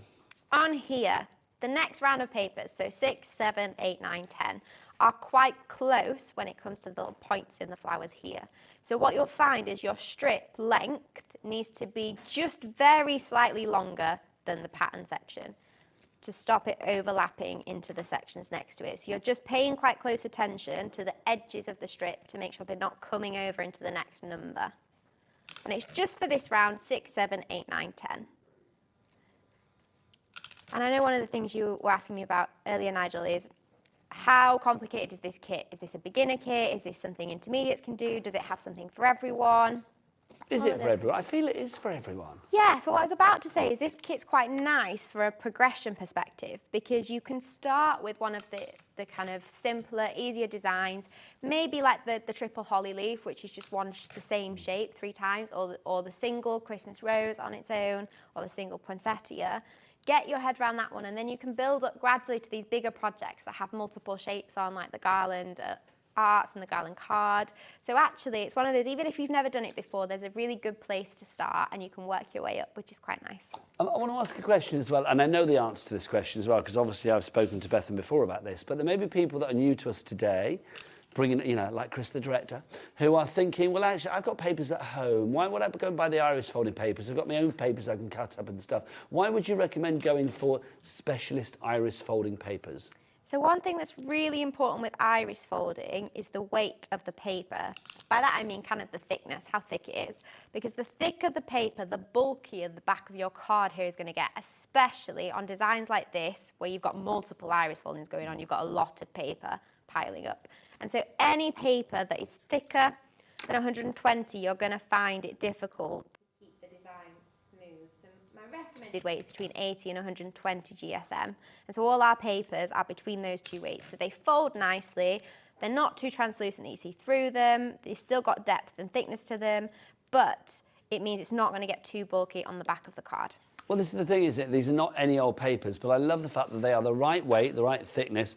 S7: On here, the next round of papers, so 6, 7, 8, 9, 10, are quite close when it comes to the little points in the flowers here. So what you'll find is your strip length needs to be just very slightly longer than the pattern section to stop it overlapping into the sections next to it. So you're just paying quite close attention to the edges of the strip to make sure they're not coming over into the next number. And it's just for this round, 6, 7, 8, 9, 10. And I know one of the things you were asking me about earlier, Nigel, is how complicated is this kit? Is this a beginner kit? Is this something intermediates can do? Does it have something for everyone?
S4: Is it for everyone? I feel it is for everyone.
S7: Yeah, so what I was about to say is this kit's quite nice for a progression perspective, because you can start with one of the kind of simpler, easier designs, maybe like the triple holly leaf, which is just the same shape 3 times, or the single Christmas rose on its own, or the single poinsettia. Get your head around that one, and then you can build up gradually to these bigger projects that have multiple shapes on, like the garland arts and the garland card. So actually, it's one of those, even if you've never done it before, there's a really good place to start, and you can work your way up, which is quite nice.
S4: I want to ask a question as well, and I know the answer to this question as well, because obviously I've spoken to Bethan before about this, but there may be people that are new to us today, bringing, like Chris, the director, who are thinking, well, actually, I've got papers at home. Why would I go and buy the iris folding papers? I've got my own papers I can cut up and stuff. Why would you recommend going for specialist iris folding papers?
S7: So one thing that's really important with iris folding is the weight of the paper. By that I mean kind of the thickness, how thick it is. Because the thicker the paper, the bulkier the back of your card here is going to get, especially on designs like this, where you've got multiple iris foldings going on, you've got a lot of paper piling up. And so any paper that is thicker than 120, you're going to find it difficult to keep the design smooth. So my recommended weight is between 80 and 120 GSM. And so all our papers are between those 2 weights. So they fold nicely. They're not too translucent that you see through them. They've still got depth and thickness to them, but it means it's not going to get too bulky on the back of the card.
S4: Well, this is the thing, is it? These are not any old papers, but I love the fact that they are the right weight, the right thickness.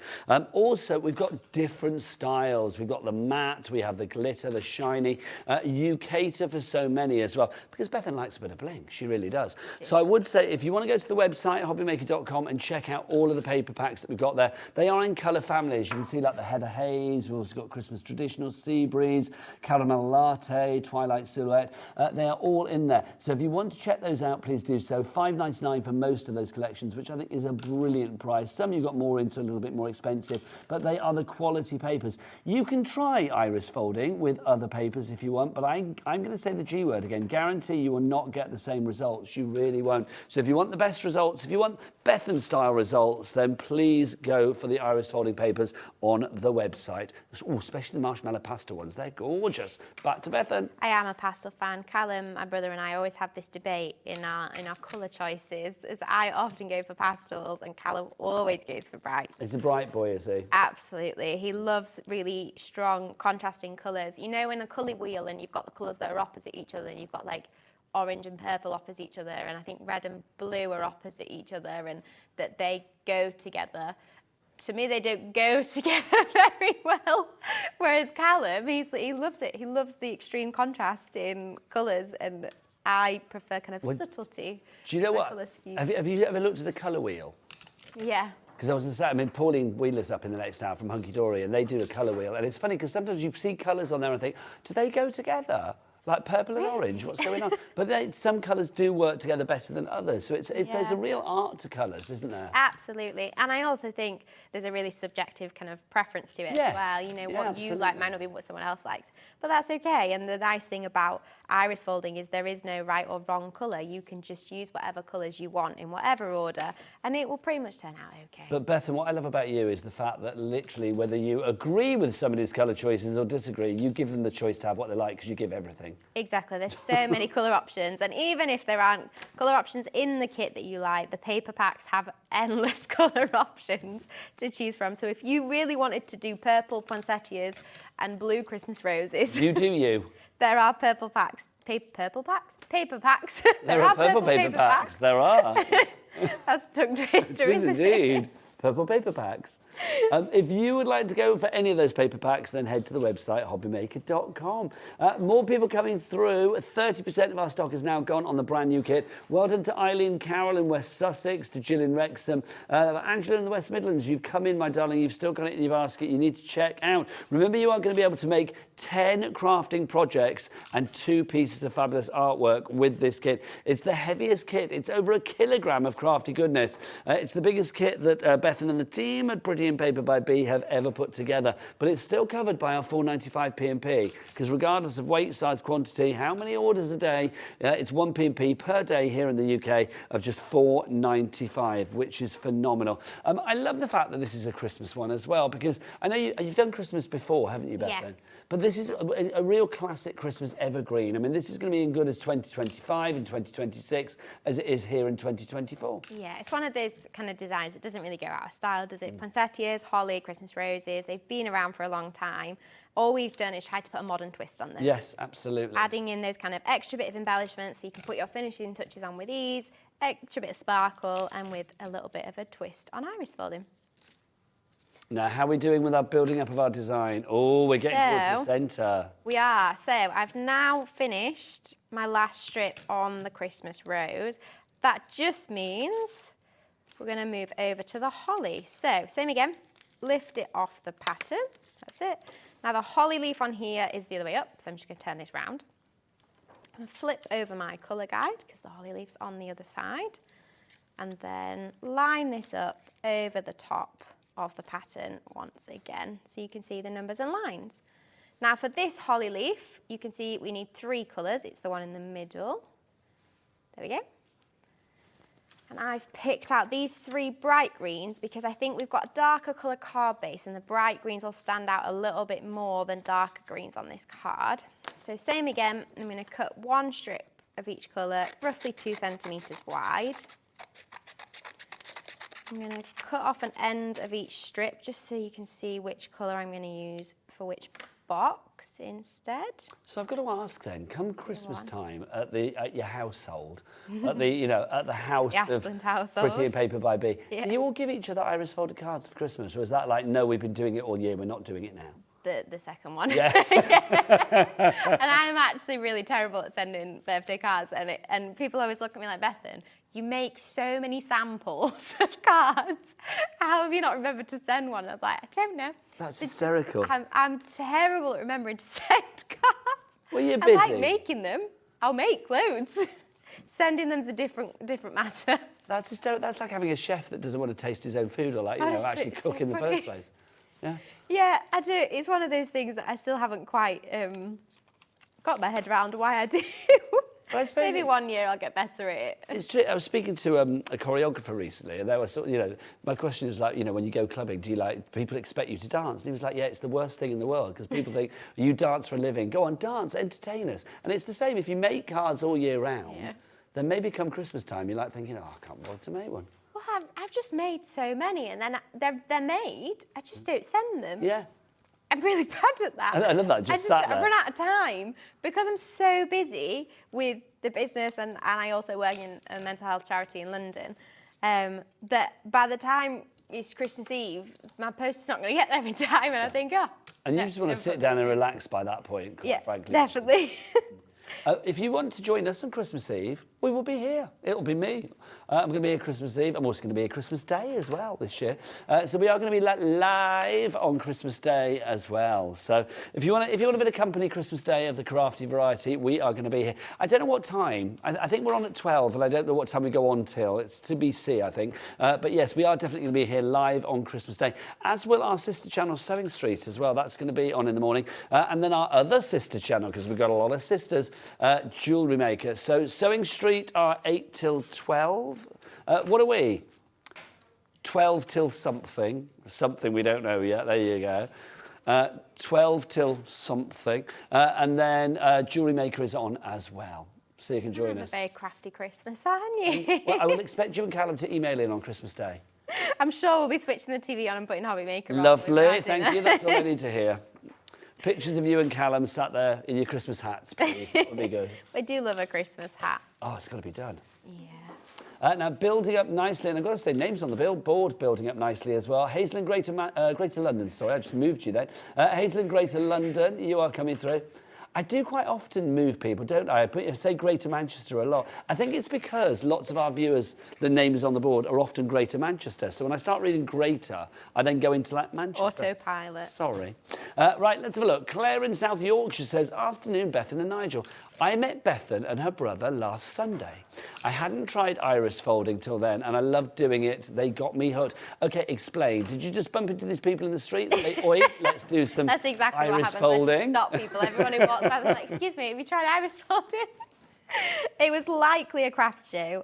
S4: Also, we've got different styles. We've got the matte, we have the glitter, the shiny. You cater for so many as well, because Bethan likes a bit of bling. She really does. So I would say, if you want to go to the website, hobbymaker.com, and check out all of the paper packs that we've got there, they are in colour families. You can see like the Heather Haze, we've also got Christmas Traditional, Sea Breeze, Caramel Latte, Twilight Silhouette. They are all in there. So if you want to check those out, please do so. $5.99 for most of those collections, which I think is a brilliant price. Some you've got more into, a little bit more expensive, but they are the quality papers. You can try iris folding with other papers if you want, but I'm going to say the G word again. Guarantee you will not get the same results. You really won't. So if you want the best results, if you want Bethan style results, then please go for the iris folding papers on the website. Oh, especially the marshmallow pastel ones. They're gorgeous. Back to Bethan.
S7: I am a pastel fan. Callum, my brother, and I always have this debate in our colour choices, as I often go for pastels and Callum always goes for brights.
S4: He's a bright boy, is he?
S7: Absolutely. He loves really strong contrasting colours. You know, in a colour wheel, and you've got the colours that are opposite each other, and you've got like orange and purple opposite each other, and I think red and blue are opposite each other, and that they go together. To me, they don't go together very well. Whereas Callum, he loves it. He loves the extreme contrast in colours, and I prefer kind of subtlety.
S4: Do you know what? Have you ever looked at the colour wheel?
S7: Yeah.
S4: Because I was going to say, I mean, Pauline Wheeler's up in the next hour from Hunkydory, and they do a colour wheel. And it's funny because sometimes you see colours on there and think, do they go together? Like purple and orange, what's going on? But some colours do work together better than others. So there's a real art to colours, isn't there?
S7: Absolutely. And I also think there's a really subjective kind of preference to it as well. You know, what you like might not be what someone else likes. But that's okay. And the nice thing about iris folding is there is no right or wrong colour. You can just use whatever colours you want in whatever order, and it will pretty much turn out okay.
S4: But Bethan, what I love about you is the fact that literally whether you agree with somebody's colour choices or disagree, you give them the choice to have what they like because you give everything.
S7: Exactly, there's so many colour options, and even if there aren't colour options in the kit that you like, the paper packs have endless colour options to choose from. So if you really wanted to do purple poinsettias and blue Christmas roses,
S4: You do you.
S7: there are purple packs. Paper packs? Paper packs.
S4: There are purple paper packs. There are.
S7: That's tongue twister,
S4: It is
S7: isn't it?
S4: indeed. Purple paper packs. If you would like to go for any of those paper packs, then head to the website hobbymaker.com. More people coming through. 30% of our stock is now gone on the brand new kit. Well done to Eileen Carroll in West Sussex, to Jill in Wrexham, Angela in the West Midlands. You've come in, my darling. You've still got it in your basket. You need to check out. Remember, you are going to be able to make 10 crafting projects and 2 pieces of fabulous artwork with this kit. It's the heaviest kit. It's over 1 kilogram of crafty goodness. It's the biggest kit that Bethan and the team at Pretty in Paper by B have ever put together, but it's still covered by our 4.95 P&P, because regardless of weight, size, quantity, how many orders a day, it's 1 P&P per day here in the UK of just $4.95, which is phenomenal. I love the fact that this is a Christmas one as well, because I know you've done Christmas before, haven't you, Bethan?
S7: Yeah.
S4: But this is a real classic Christmas evergreen. I mean, this is going to be as good as 2025 and 2026 as it is here in 2024.
S7: Yeah, it's one of those kind of designs that doesn't really go out of style, does it? Poinsettias, holly, Christmas roses, they've been around for a long time. All we've done is try to put a modern twist on them.
S4: Yes, absolutely.
S7: Adding in those kind of extra bit of embellishments so you can put your finishing touches on with ease, extra bit of sparkle, and with a little bit of a twist on iris folding.
S4: Now, how are we doing with our building up of our design? Oh, we're getting towards the centre.
S7: We are. So I've now finished my last strip on the Christmas rose. That just means we're going to move over to the holly. So same again, lift it off the pattern. That's it. Now the holly leaf on here is the other way up, so I'm just going to turn this round and flip over my colour guide because the holly leaf's on the other side, and then line this up over the top of the pattern once again so you can see the numbers and lines. Now for this holly leaf, you can see we need 3 colours. It's the one in the middle. There we go. And I've picked out these 3 bright greens because I think we've got a darker colour card base and the bright greens will stand out a little bit more than darker greens on this card. So same again, I'm going to cut 1 strip of each colour, roughly 2 centimetres wide. I'm going to cut off an end of each strip just so you can see which colour I'm going to use for which box instead.
S4: So I've got to ask then, come Christmas time at your household, at the house of Pretty in Paper by B, do you all give each other iris folded cards for Christmas, or is that like, no, we've been doing it all year, we're not doing it now?
S7: The second one.
S4: Yeah.
S7: And I'm actually really terrible at sending birthday cards, and people always look at me like, Bethan, you make so many samples of cards. How have you not remembered to send one? I was like, I don't know.
S4: That's hysterical.
S7: I'm terrible at remembering to send cards.
S4: Well, you're busy.
S7: I like making them. I'll make loads. Sending them's a different matter.
S4: That's hysterical. That's like having a chef that doesn't want to taste his own food or like, actually cook in the first place. Yeah.
S7: Yeah, I do. It's one of those things that I still haven't quite got my head around why I do.
S4: Well, I suppose
S7: maybe one year I'll get better at it.
S4: It's true. I was speaking to a choreographer recently, and they were sort of, my question is like, when you go clubbing, people expect you to dance? And he was like, yeah, it's the worst thing in the world because people think you dance for a living. Go on, dance, entertain us. And it's the same if you make cards all year round. Yeah. Then maybe come Christmas time, you're like thinking, I can't bother to make one.
S7: Well, I've just made so many, and then they're made. I just don't send them.
S4: Yeah.
S7: I'm really bad at that.
S4: I love that. Just sat there.
S7: I run out of time because I'm so busy with the business, and I also work in a mental health charity in London, that by the time it's Christmas Eve, my post is not going to get there in time, and I think,
S4: And you just want to sit down and relax by that point,
S7: yeah,
S4: frankly.
S7: Definitely.
S4: If you want to join us on Christmas Eve, we will be here. It'll be me. I'm going to be here Christmas Eve. I'm also going to be here Christmas Day as well this year. So we are going to be live on Christmas Day as well. So if you want a bit of company Christmas Day of the crafty variety, we are going to be here. I don't know what time. I think we're on at 12, and I don't know what time we go on till. It's to be seen, I think. But yes, we are definitely going to be here live on Christmas Day, as will our sister channel Sewing Street as well. That's going to be on in the morning. And then our other sister channel, because we've got a lot of sisters, Jewellery Maker. So Sewing Street are 8 till 12. What are we? 12 till something. Something we don't know yet. There you go. 12 till something. And then Jewellery Maker is on as well. So you can join us.
S7: A very crafty Christmas, aren't you?
S4: Well, I will expect you and Callum to email in on Christmas Day.
S7: I'm sure we'll be switching the TV on and putting HobbyMaker on.
S4: Lovely, thank you. That's all I need to hear. Pictures of you and Callum sat there in your Christmas hats, please. That would be good.
S7: I do love a Christmas hat.
S4: Oh, it's got to be done.
S7: Yeah.
S4: Now, building up nicely, and I've got to say, names on the billboard building up nicely as well. Hazel in Greater London, sorry, I just moved you then. Hazel in Greater London, you are coming through. I do quite often move people, don't I? I say Greater Manchester a lot. I think it's because lots of our viewers, the names on the board, are often Greater Manchester. So when I start reading Greater, I then go into like Manchester.
S7: Autopilot.
S4: Sorry. Right, let's have a look. Claire in South Yorkshire says, afternoon, Bethan and Nigel. I met Bethan and her brother last Sunday. I hadn't tried iris folding till then, and I loved doing it. They got me hooked. Okay, explain. Did you just bump into these people in the street? Say, oi, let's do some
S7: That's exactly
S4: iris
S7: what happens.
S4: folding.
S7: Stop people. Everyone who walks by, like, excuse me, have you tried iris folding? It was likely a craft show.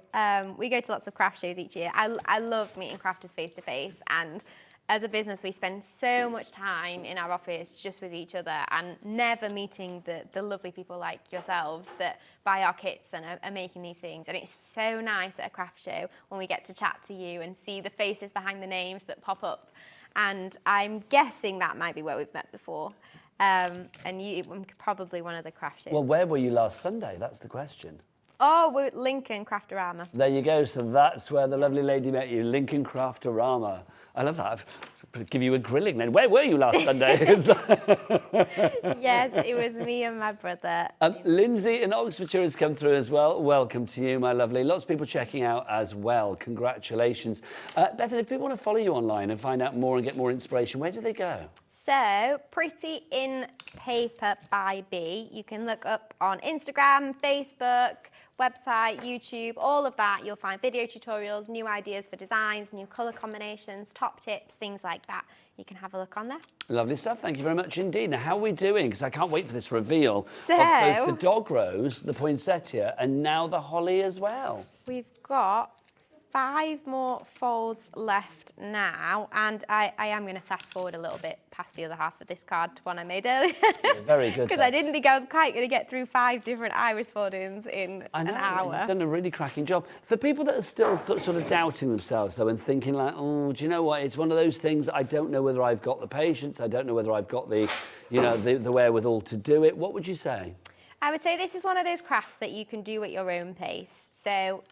S7: We go to lots of craft shows each year. I love meeting crafters face to face, and as a business, we spend so much time in our office just with each other and never meeting the lovely people like yourselves that buy our kits and are making these things. And it's so nice at a craft show when we get to chat to you and see the faces behind the names that pop up. And I'm guessing that might be where we've met before. And you probably one of the craft shows.
S4: Well, where were you last Sunday? That's the question.
S7: Oh, we're at Lincoln Craftorama.
S4: There you go. So that's where the lovely lady met you, Lincoln Craftorama. I love that. I'll give you a grilling then. Where were you last Sunday?
S7: Yes, it was me and my brother.
S4: Lindsay in Oxfordshire has come through as well. Welcome to you, my lovely. Lots of people checking out as well. Congratulations. Bethan, if people want to follow you online and find out more and get more inspiration, where do they go?
S7: So, Pretty in Paper by B. You can look up on Instagram, Facebook, website, YouTube, all of that. You'll find video tutorials, new ideas for designs, new colour combinations, top tips, things like that. You can have a look on there.
S4: Lovely stuff. Thank you very much indeed. Now, how are we doing? Because I can't wait for this reveal
S7: So,
S4: of both the dog rose, the poinsettia, and now the holly as well.
S7: We've got 5 more folds left now, and I am going to fast forward a little bit past the other half of this card to one I made earlier.
S4: Very good.
S7: Because I didn't think I was quite going to get through 5 different iris foldings in an hour.
S4: You've done a really cracking job. For people that are still sort of doubting themselves, though, and thinking like, oh, do you know what? It's one of those things that I don't know whether I've got the patience, I don't know whether I've got the, you know, the wherewithal to do it. What would you say?
S7: I would say this is one of those crafts that you can do at your own pace. So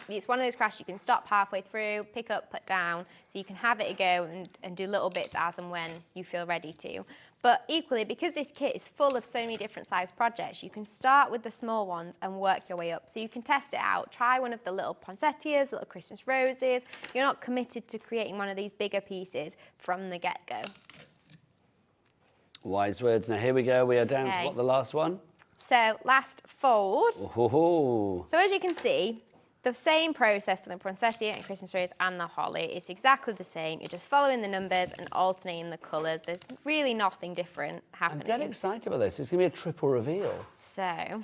S7: it's one of those crafts you can stop halfway through, pick up, put down, so you can have it a go and do little bits as and when you feel ready to. But equally, because this kit is full of so many different size projects, you can start with the small ones and work your way up. So you can test it out. Try one of the little poinsettias, little Christmas roses. You're not committed to creating one of these bigger pieces from the get-go.
S4: Wise words. Now, here we go. We are down to what, the last one?
S7: So last fold.
S4: Oh.
S7: So as you can see, the same process for the poinsettia and Christmas rose and the holly. It's exactly the same. You're just following the numbers and alternating the colours. There's really nothing different happening.
S4: I'm dead excited about this. It's going to be a triple reveal.
S7: So,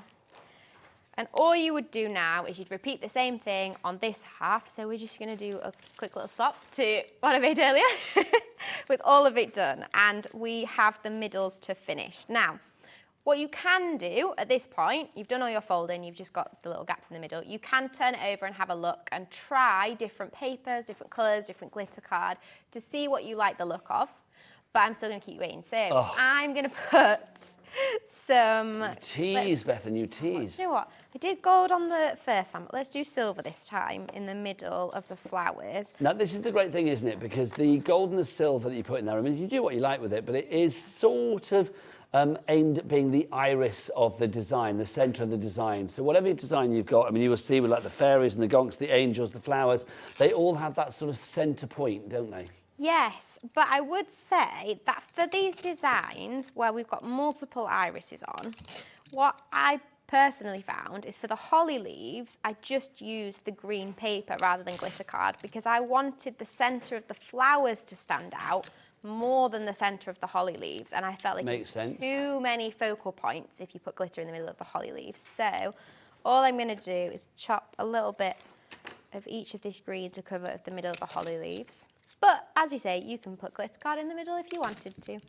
S7: and all you would do now is you'd repeat the same thing on this half. So we're just going to do a quick little stop to what I made earlier with all of it done. And we have the middles to finish. Now, what you can do at this point, you've done all your folding, you've just got the little gaps in the middle, you can turn it over and have a look and try different papers, different colours, different glitter card to see what you like the look of. but I'm still going to keep you waiting. So I'm going to put some...
S4: Tease, Bethan, you tease.
S7: You know what? I did gold on the first time, but let's do silver this time in the middle of the flowers.
S4: Now, this is the great thing, isn't it? Because the gold and the silver that you put in there, I mean, you do what you like with it, but it is sort of aimed at being the iris of the design, the centre of the design. So whatever design you've got, I mean, you will see with like the fairies and the gonks, the angels, the flowers, they all have that sort of centre point, don't they?
S7: Yes, but I would say that for these designs where we've got multiple irises on, what I personally found is for the holly leaves, I just used the green paper rather than glitter card because I wanted the centre of the flowers to stand out more than the centre of the holly leaves, and I felt like
S4: Makes sense.
S7: Too many focal points if you put glitter in the middle of the holly leaves. So all I'm going to do is chop a little bit of each of this green to cover the middle of the holly leaves. But as we say, you can put glitter card in the middle if you wanted to.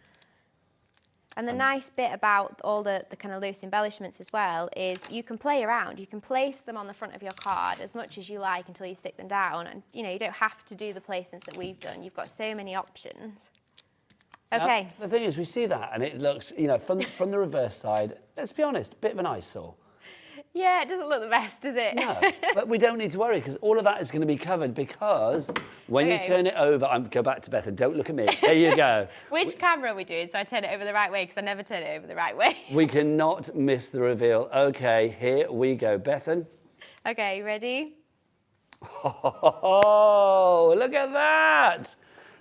S7: And the nice bit about all the kind of loose embellishments as well is you can play around. You can place them on the front of your card as much as you like until you stick them down. And, you know, you don't have to do the placements that we've done. You've got so many options. Okay.
S4: Now, the thing is, we see that and it looks, you know, from the reverse side, let's be honest, a bit of an eyesore.
S7: Yeah, it doesn't look the best, does it?
S4: No, but we don't need to worry because all of that is going to be covered because when you turn it over, go back to Beth and don't look at me. There you go.
S7: Which camera are we doing so I turn it over the right way? Because I never turn it over the right way.
S4: We cannot miss the reveal. Okay, here we go. Bethan.
S7: Okay, you ready?
S4: Oh, look at that.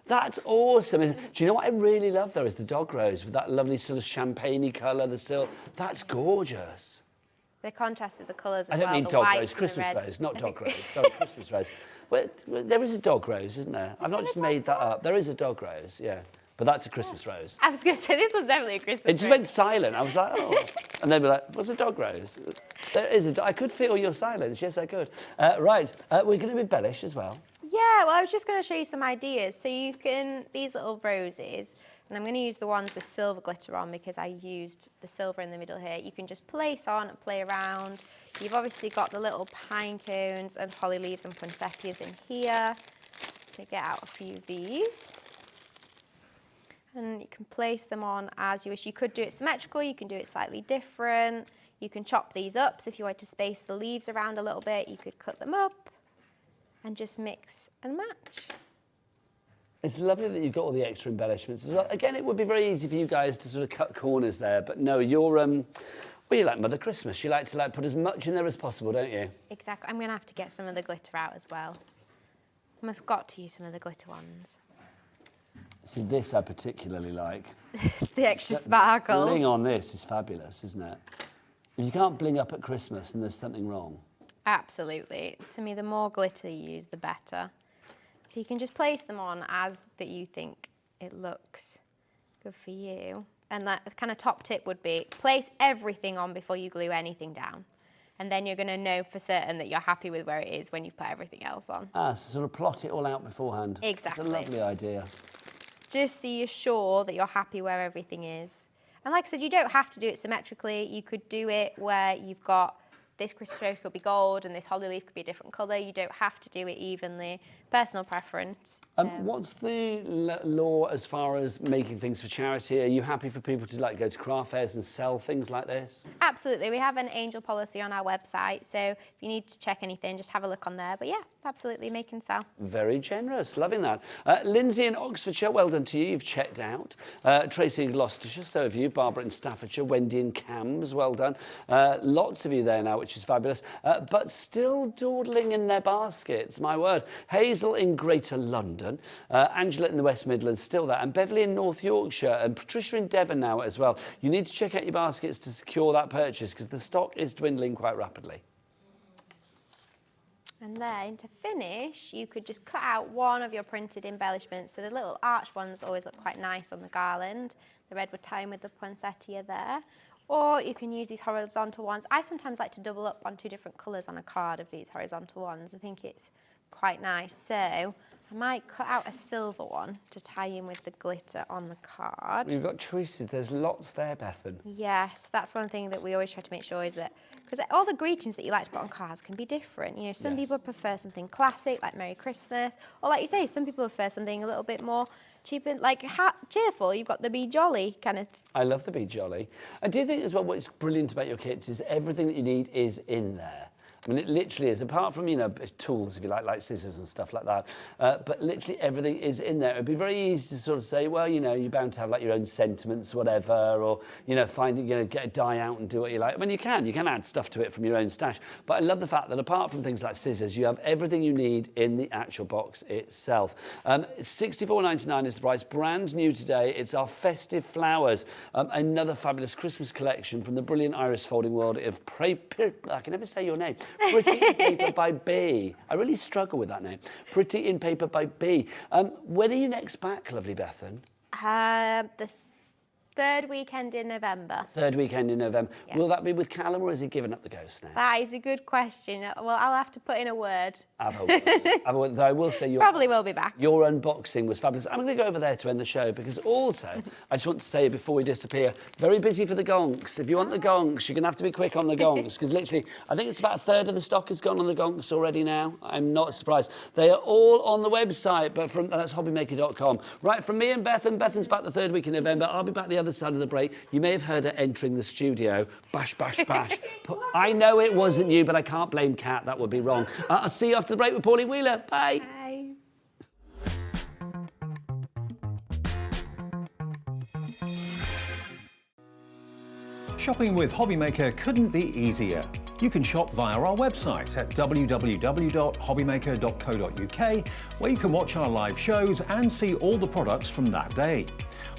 S4: That's awesome. Do you know what I really love though is the dog rose with that lovely sort of champagne-y colour, the silk. That's gorgeous.
S7: They contrasted the colours as
S4: I don't
S7: well.
S4: mean
S7: the
S4: dog
S7: whites
S4: rose,
S7: and
S4: Christmas
S7: the reds.
S4: rose, not dog rose. Sorry, Christmas rose. Well, there is a dog rose, isn't there? I've not just made that up. There is a dog rose, yeah. But that's a Christmas rose.
S7: I was going to say, this was definitely a Christmas
S4: It just
S7: rose.
S4: went silent. I was like, oh. And they'd be like, what's a dog rose? There is a I could feel your silence. Yes, I could. Right, we're going to embellish as well.
S7: Yeah, well, I was just going to show you some ideas. So you can, these little roses, and I'm going to use the ones with silver glitter on because I used the silver in the middle here. You can just place on and play around. You've obviously got the little pine cones and holly leaves and poinsettias in here. So get out a few of these. And you can place them on as you wish. You could do it symmetrical, you can do it slightly different. You can chop these up, so if you wanted to space the leaves around a little bit, you could cut them up and just mix and match.
S4: It's lovely that you've got all the extra embellishments as well. Again, it would be very easy for you guys to sort of cut corners there, but no, you're, well, you're like Mother Christmas. You like to put as much in there as possible, don't you?
S7: Exactly. I'm going to have to get some of the glitter out as well. Almost got to use some of the glitter ones.
S4: See, this I particularly like.
S7: The extra sparkle.
S4: Bling on this is fabulous, isn't it? If you can't bling up at Christmas, then there's something wrong.
S7: Absolutely. To me, the more glitter you use, the better. So you can just place them on as that you think it looks good for you. And that kind of top tip would be place everything on before you glue anything down. And then you're going to know for certain that you're happy with where it is when you've put everything else on.
S4: So sort of plot it all out beforehand.
S7: Exactly.
S4: It's a lovely idea.
S7: Just so you're sure that you're happy where everything is. And like I said, you don't have to do it symmetrically. You could do it where you've got this Christmas rose could be gold and this holly leaf could be a different colour. You don't have to do it evenly. Personal preference.
S4: What's the law as far as making things for charity? Are you happy for people to go to craft fairs and sell things like this?
S7: Absolutely. We have an angel policy on our website. So if you need to check anything, just have a look on there. But yeah, absolutely, make and sell.
S4: Very generous. Loving that. Lindsay in Oxfordshire, well done to you. You've checked out. Tracy in Gloucestershire, so have you. Barbara in Staffordshire. Wendy in Cambs, well done. Lots of you there now, which is fabulous. But still dawdling in their baskets, my word. Hazel in Greater London. Angela in the West Midlands, still there. And Beverly in North Yorkshire. And Patricia in Devon now as well. You need to check out your baskets to secure that purchase because the stock is dwindling quite rapidly.
S7: And then to finish, you could just cut out one of your printed embellishments. So the little arch ones always look quite nice on the garland. The redwood thyme with the poinsettia there. Or you can use these horizontal ones. I sometimes like to double up on 2 different colours on a card of these horizontal ones. I think it's quite nice. So I might cut out a silver one to tie in with the glitter on the card.
S4: You've got choices. There's lots there, Bethan.
S7: Yes, that's one thing that we always try to make sure is that, because all the greetings that you like to put on cards can be different. You know, some people prefer something classic, like Merry Christmas, or like you say, some people prefer something a little bit more cheap and like cheerful. You've got the Be Jolly kind of.
S4: I love the Be Jolly. I do think as well what's brilliant about your kits is everything that you need is in there. I mean, it literally is, apart from, you know, tools, if you like scissors and stuff like that, but literally everything is in there. It'd be very easy to sort of say, well, you know, you're bound to have like your own sentiments, whatever, or, you know, get a die out and do what you like. I mean, you can add stuff to it from your own stash, but I love the fact that apart from things like scissors, you have everything you need in the actual box itself. $64.99 is the price, brand new today. It's our festive flowers, another fabulous Christmas collection from the brilliant Iris folding world of I can never say your name. Pretty in Paper by B. I really struggle with that name. Pretty in Paper by B. When are you next back, lovely Bethan?
S7: The third weekend in November.
S4: Third weekend in November.
S7: Yes.
S4: Will that be with Callum or has he given up the ghost now?
S7: That is a good question. Well, I'll have to put in a word.
S4: Have a word. Though I will say
S7: Probably will be back.
S4: Your unboxing was fabulous. I'm going to go over there to end the show because also, I just want to say before we disappear, very busy for the gonks. If you want the gonks, you're going to have to be quick on the gonks because literally, I think it's about a third of the stock has gone on the gonks already now. I'm not surprised. They are all on the website, but that's hobbymaker.com. Right, from me and Bethan. Bethan's back the third week in November. I'll be back the other side of the break. You may have heard her entering the studio. Bash, bash, bash. I know it wasn't you, but I can't blame Kat. That would be wrong. I'll see you after the break with Pauline Wheeler. Bye.
S7: Bye.
S3: Shopping with HobbyMaker couldn't be easier. You can shop via our website at www.hobbymaker.co.uk, where you can watch our live shows and see all the products from that day.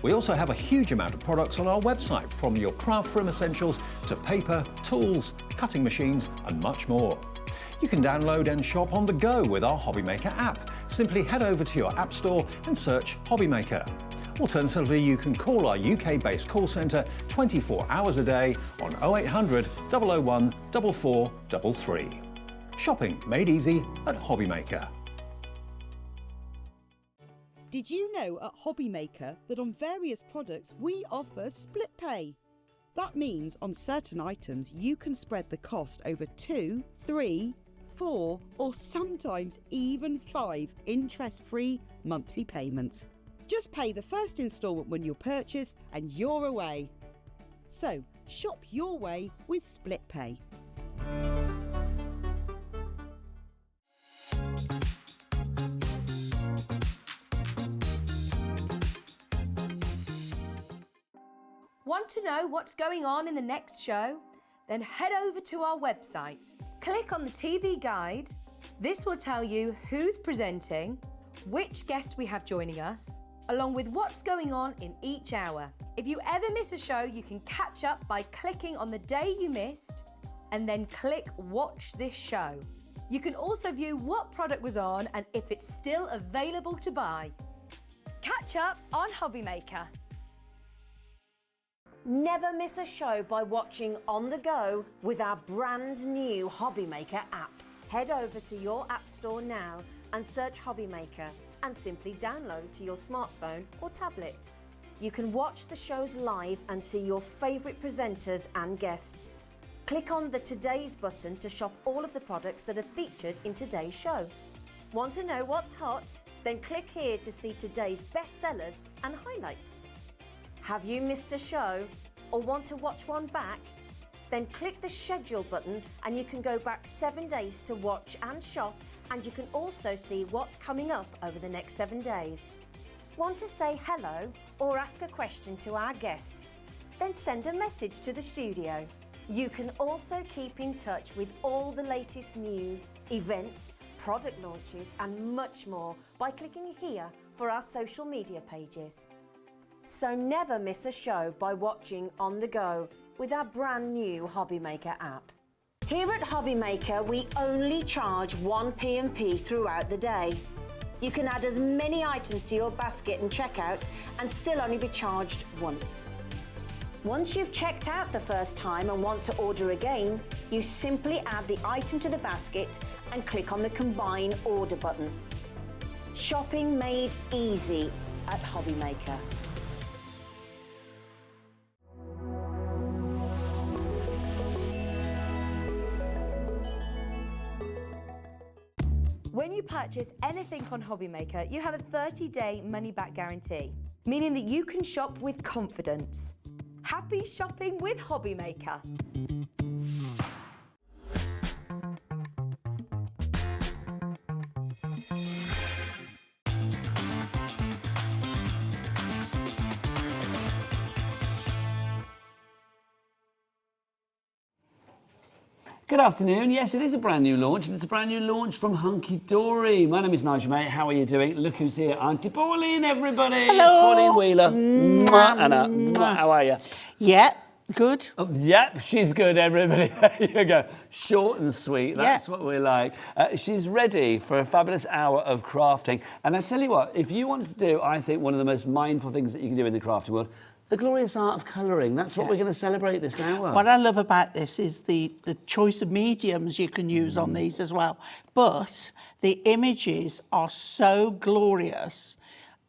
S3: We also have a huge amount of products on our website, from your craft room essentials to paper, tools, cutting machines and much more. You can download and shop on the go with our HobbyMaker app. Simply head over to your app store and search HobbyMaker. Alternatively, you can call our UK-based call centre 24 hours a day on 0800 001 4433. Shopping made easy at HobbyMaker.
S6: Did you know at HobbyMaker that on various products we offer split pay? That means on certain items you can spread the cost over 2, 3, 4 or sometimes even 5 interest-free monthly payments. Just pay the first instalment when you purchase and you're away. So shop your way with split pay.
S1: Want to know what's going on in the next show? Then head over to our website. Click on the TV guide. This will tell you who's presenting, which guest we have joining us, along with what's going on in each hour. If you ever miss a show, you can catch up by clicking on the day you missed and then click Watch This Show. You can also view what product was on and if it's still available to buy. Catch up on HobbyMaker.
S2: Never miss a show by watching on the go with our brand new HobbyMaker app. Head over to your app store now and search HobbyMaker and simply download to your smartphone or tablet. You can watch the shows live and see your favourite presenters and guests. Click on the Today's button to shop all of the products that are featured in today's show. Want to know what's hot? Then click here to see today's bestsellers and highlights. Have you missed a show or want to watch one back? Then click the schedule button and you can go back 7 days to watch and shop, and you can also see what's coming up over the next 7 days. Want to say hello or ask a question to our guests? Then send a message to the studio. You can also keep in touch with all the latest news, events, product launches and much more by clicking here for our social media pages. So never miss a show by watching on the go with our brand new HobbyMaker app. Here at HobbyMaker, we only charge 1 P&P throughout the day. You can add as many items to your basket and checkout and still only be charged once. Once you've checked out the first time and want to order again, you simply add the item to the basket and click on the Combine Order button. Shopping made easy at HobbyMaker.
S1: When you purchase anything on HobbyMaker, you have a 30-day money-back guarantee, meaning that you can shop with confidence. Happy shopping with HobbyMaker.
S4: Good afternoon. Yes, it is a brand new launch, and it's a brand new launch from Hunkydory. My name is Nigel, mate. How are you doing? Look who's here. Auntie Pauline, everybody.
S8: Hello.
S4: It's Pauline Wheeler. Mwah, Anna. Mwah. How are you?
S8: Yeah, good.
S4: Oh, yep, she's good, everybody. There you go. Short and sweet. That's what we like. She's ready for a fabulous hour of crafting. And I tell you what, if you want to do, I think, one of the most mindful things that you can do in the crafting world, the glorious art of colouring. That's what we're going to celebrate this hour.
S8: What I love about this is the choice of mediums you can use on these as well. But the images are so glorious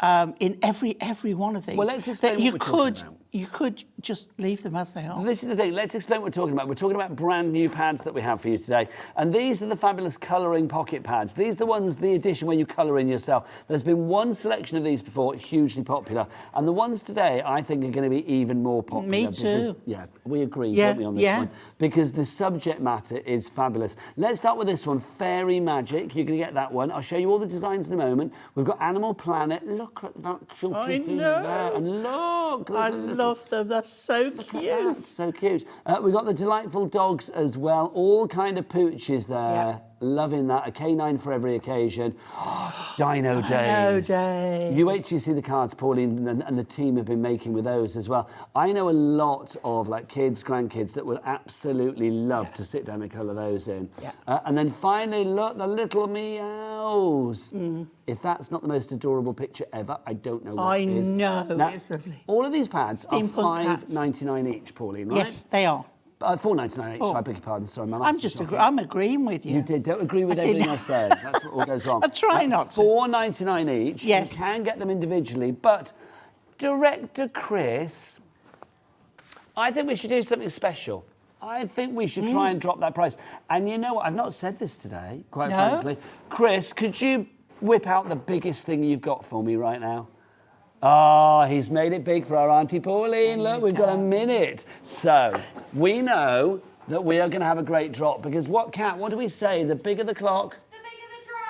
S8: in every one of these.
S4: Well, let's explain
S8: that
S4: what we're talking about.
S8: You could just leave them as they are.
S4: This is the thing. Let's explain what we're talking about. We're talking about brand new pads that we have for you today. And these are the fabulous colouring pocket pads. These are the ones, the edition where you colour in yourself. There's been one selection of these before, hugely popular. And the ones today, I think, are going to be even more popular.
S8: Me too.
S4: Because, we agree, don't we, on this one? Because the subject matter is fabulous. Let's start with this one, Fairy Magic. You're going to get that one. I'll show you all the designs in a moment. We've got Animal Planet. Look at that cutie thing there. And look.
S8: I love them. That's so cute.
S4: That's so cute. We've got the delightful dogs as well. All kind of pooches there.
S8: Yeah.
S4: Loving that. A canine for every occasion. Dino Days.
S8: Dino Days.
S4: You wait till you see the cards Pauline and the team have been making with those as well. I know a lot of kids, grandkids that would absolutely love to sit down and colour those in.
S8: Yeah.
S4: And then finally, look, the little meows. If that's not the most adorable picture ever, I don't know what is.
S8: I know.
S4: Now,
S8: it's lovely.
S4: all of these pads are
S8: Steampunk cats.
S4: $5.99 each, Pauline, right?
S8: Yes, they are.
S4: $4.99 each.
S8: Oh.
S4: I beg your pardon. Sorry, my
S8: I'm agreeing with you.
S4: You did. Don't agree with everything I say. That's what all goes wrong.
S8: I try not to.
S4: $4.99 each.
S8: Yes.
S4: You can get them individually, but Director Chris, I think we should do something special. I think we should try and drop that price. And you know what? I've not said this today, quite frankly. Chris, could you whip out the biggest thing you've got for me right now? Oh, he's made it big for our Auntie Pauline. Look, we've got a minute. So we know that we are going to have a great drop because what do we say? The bigger the clock,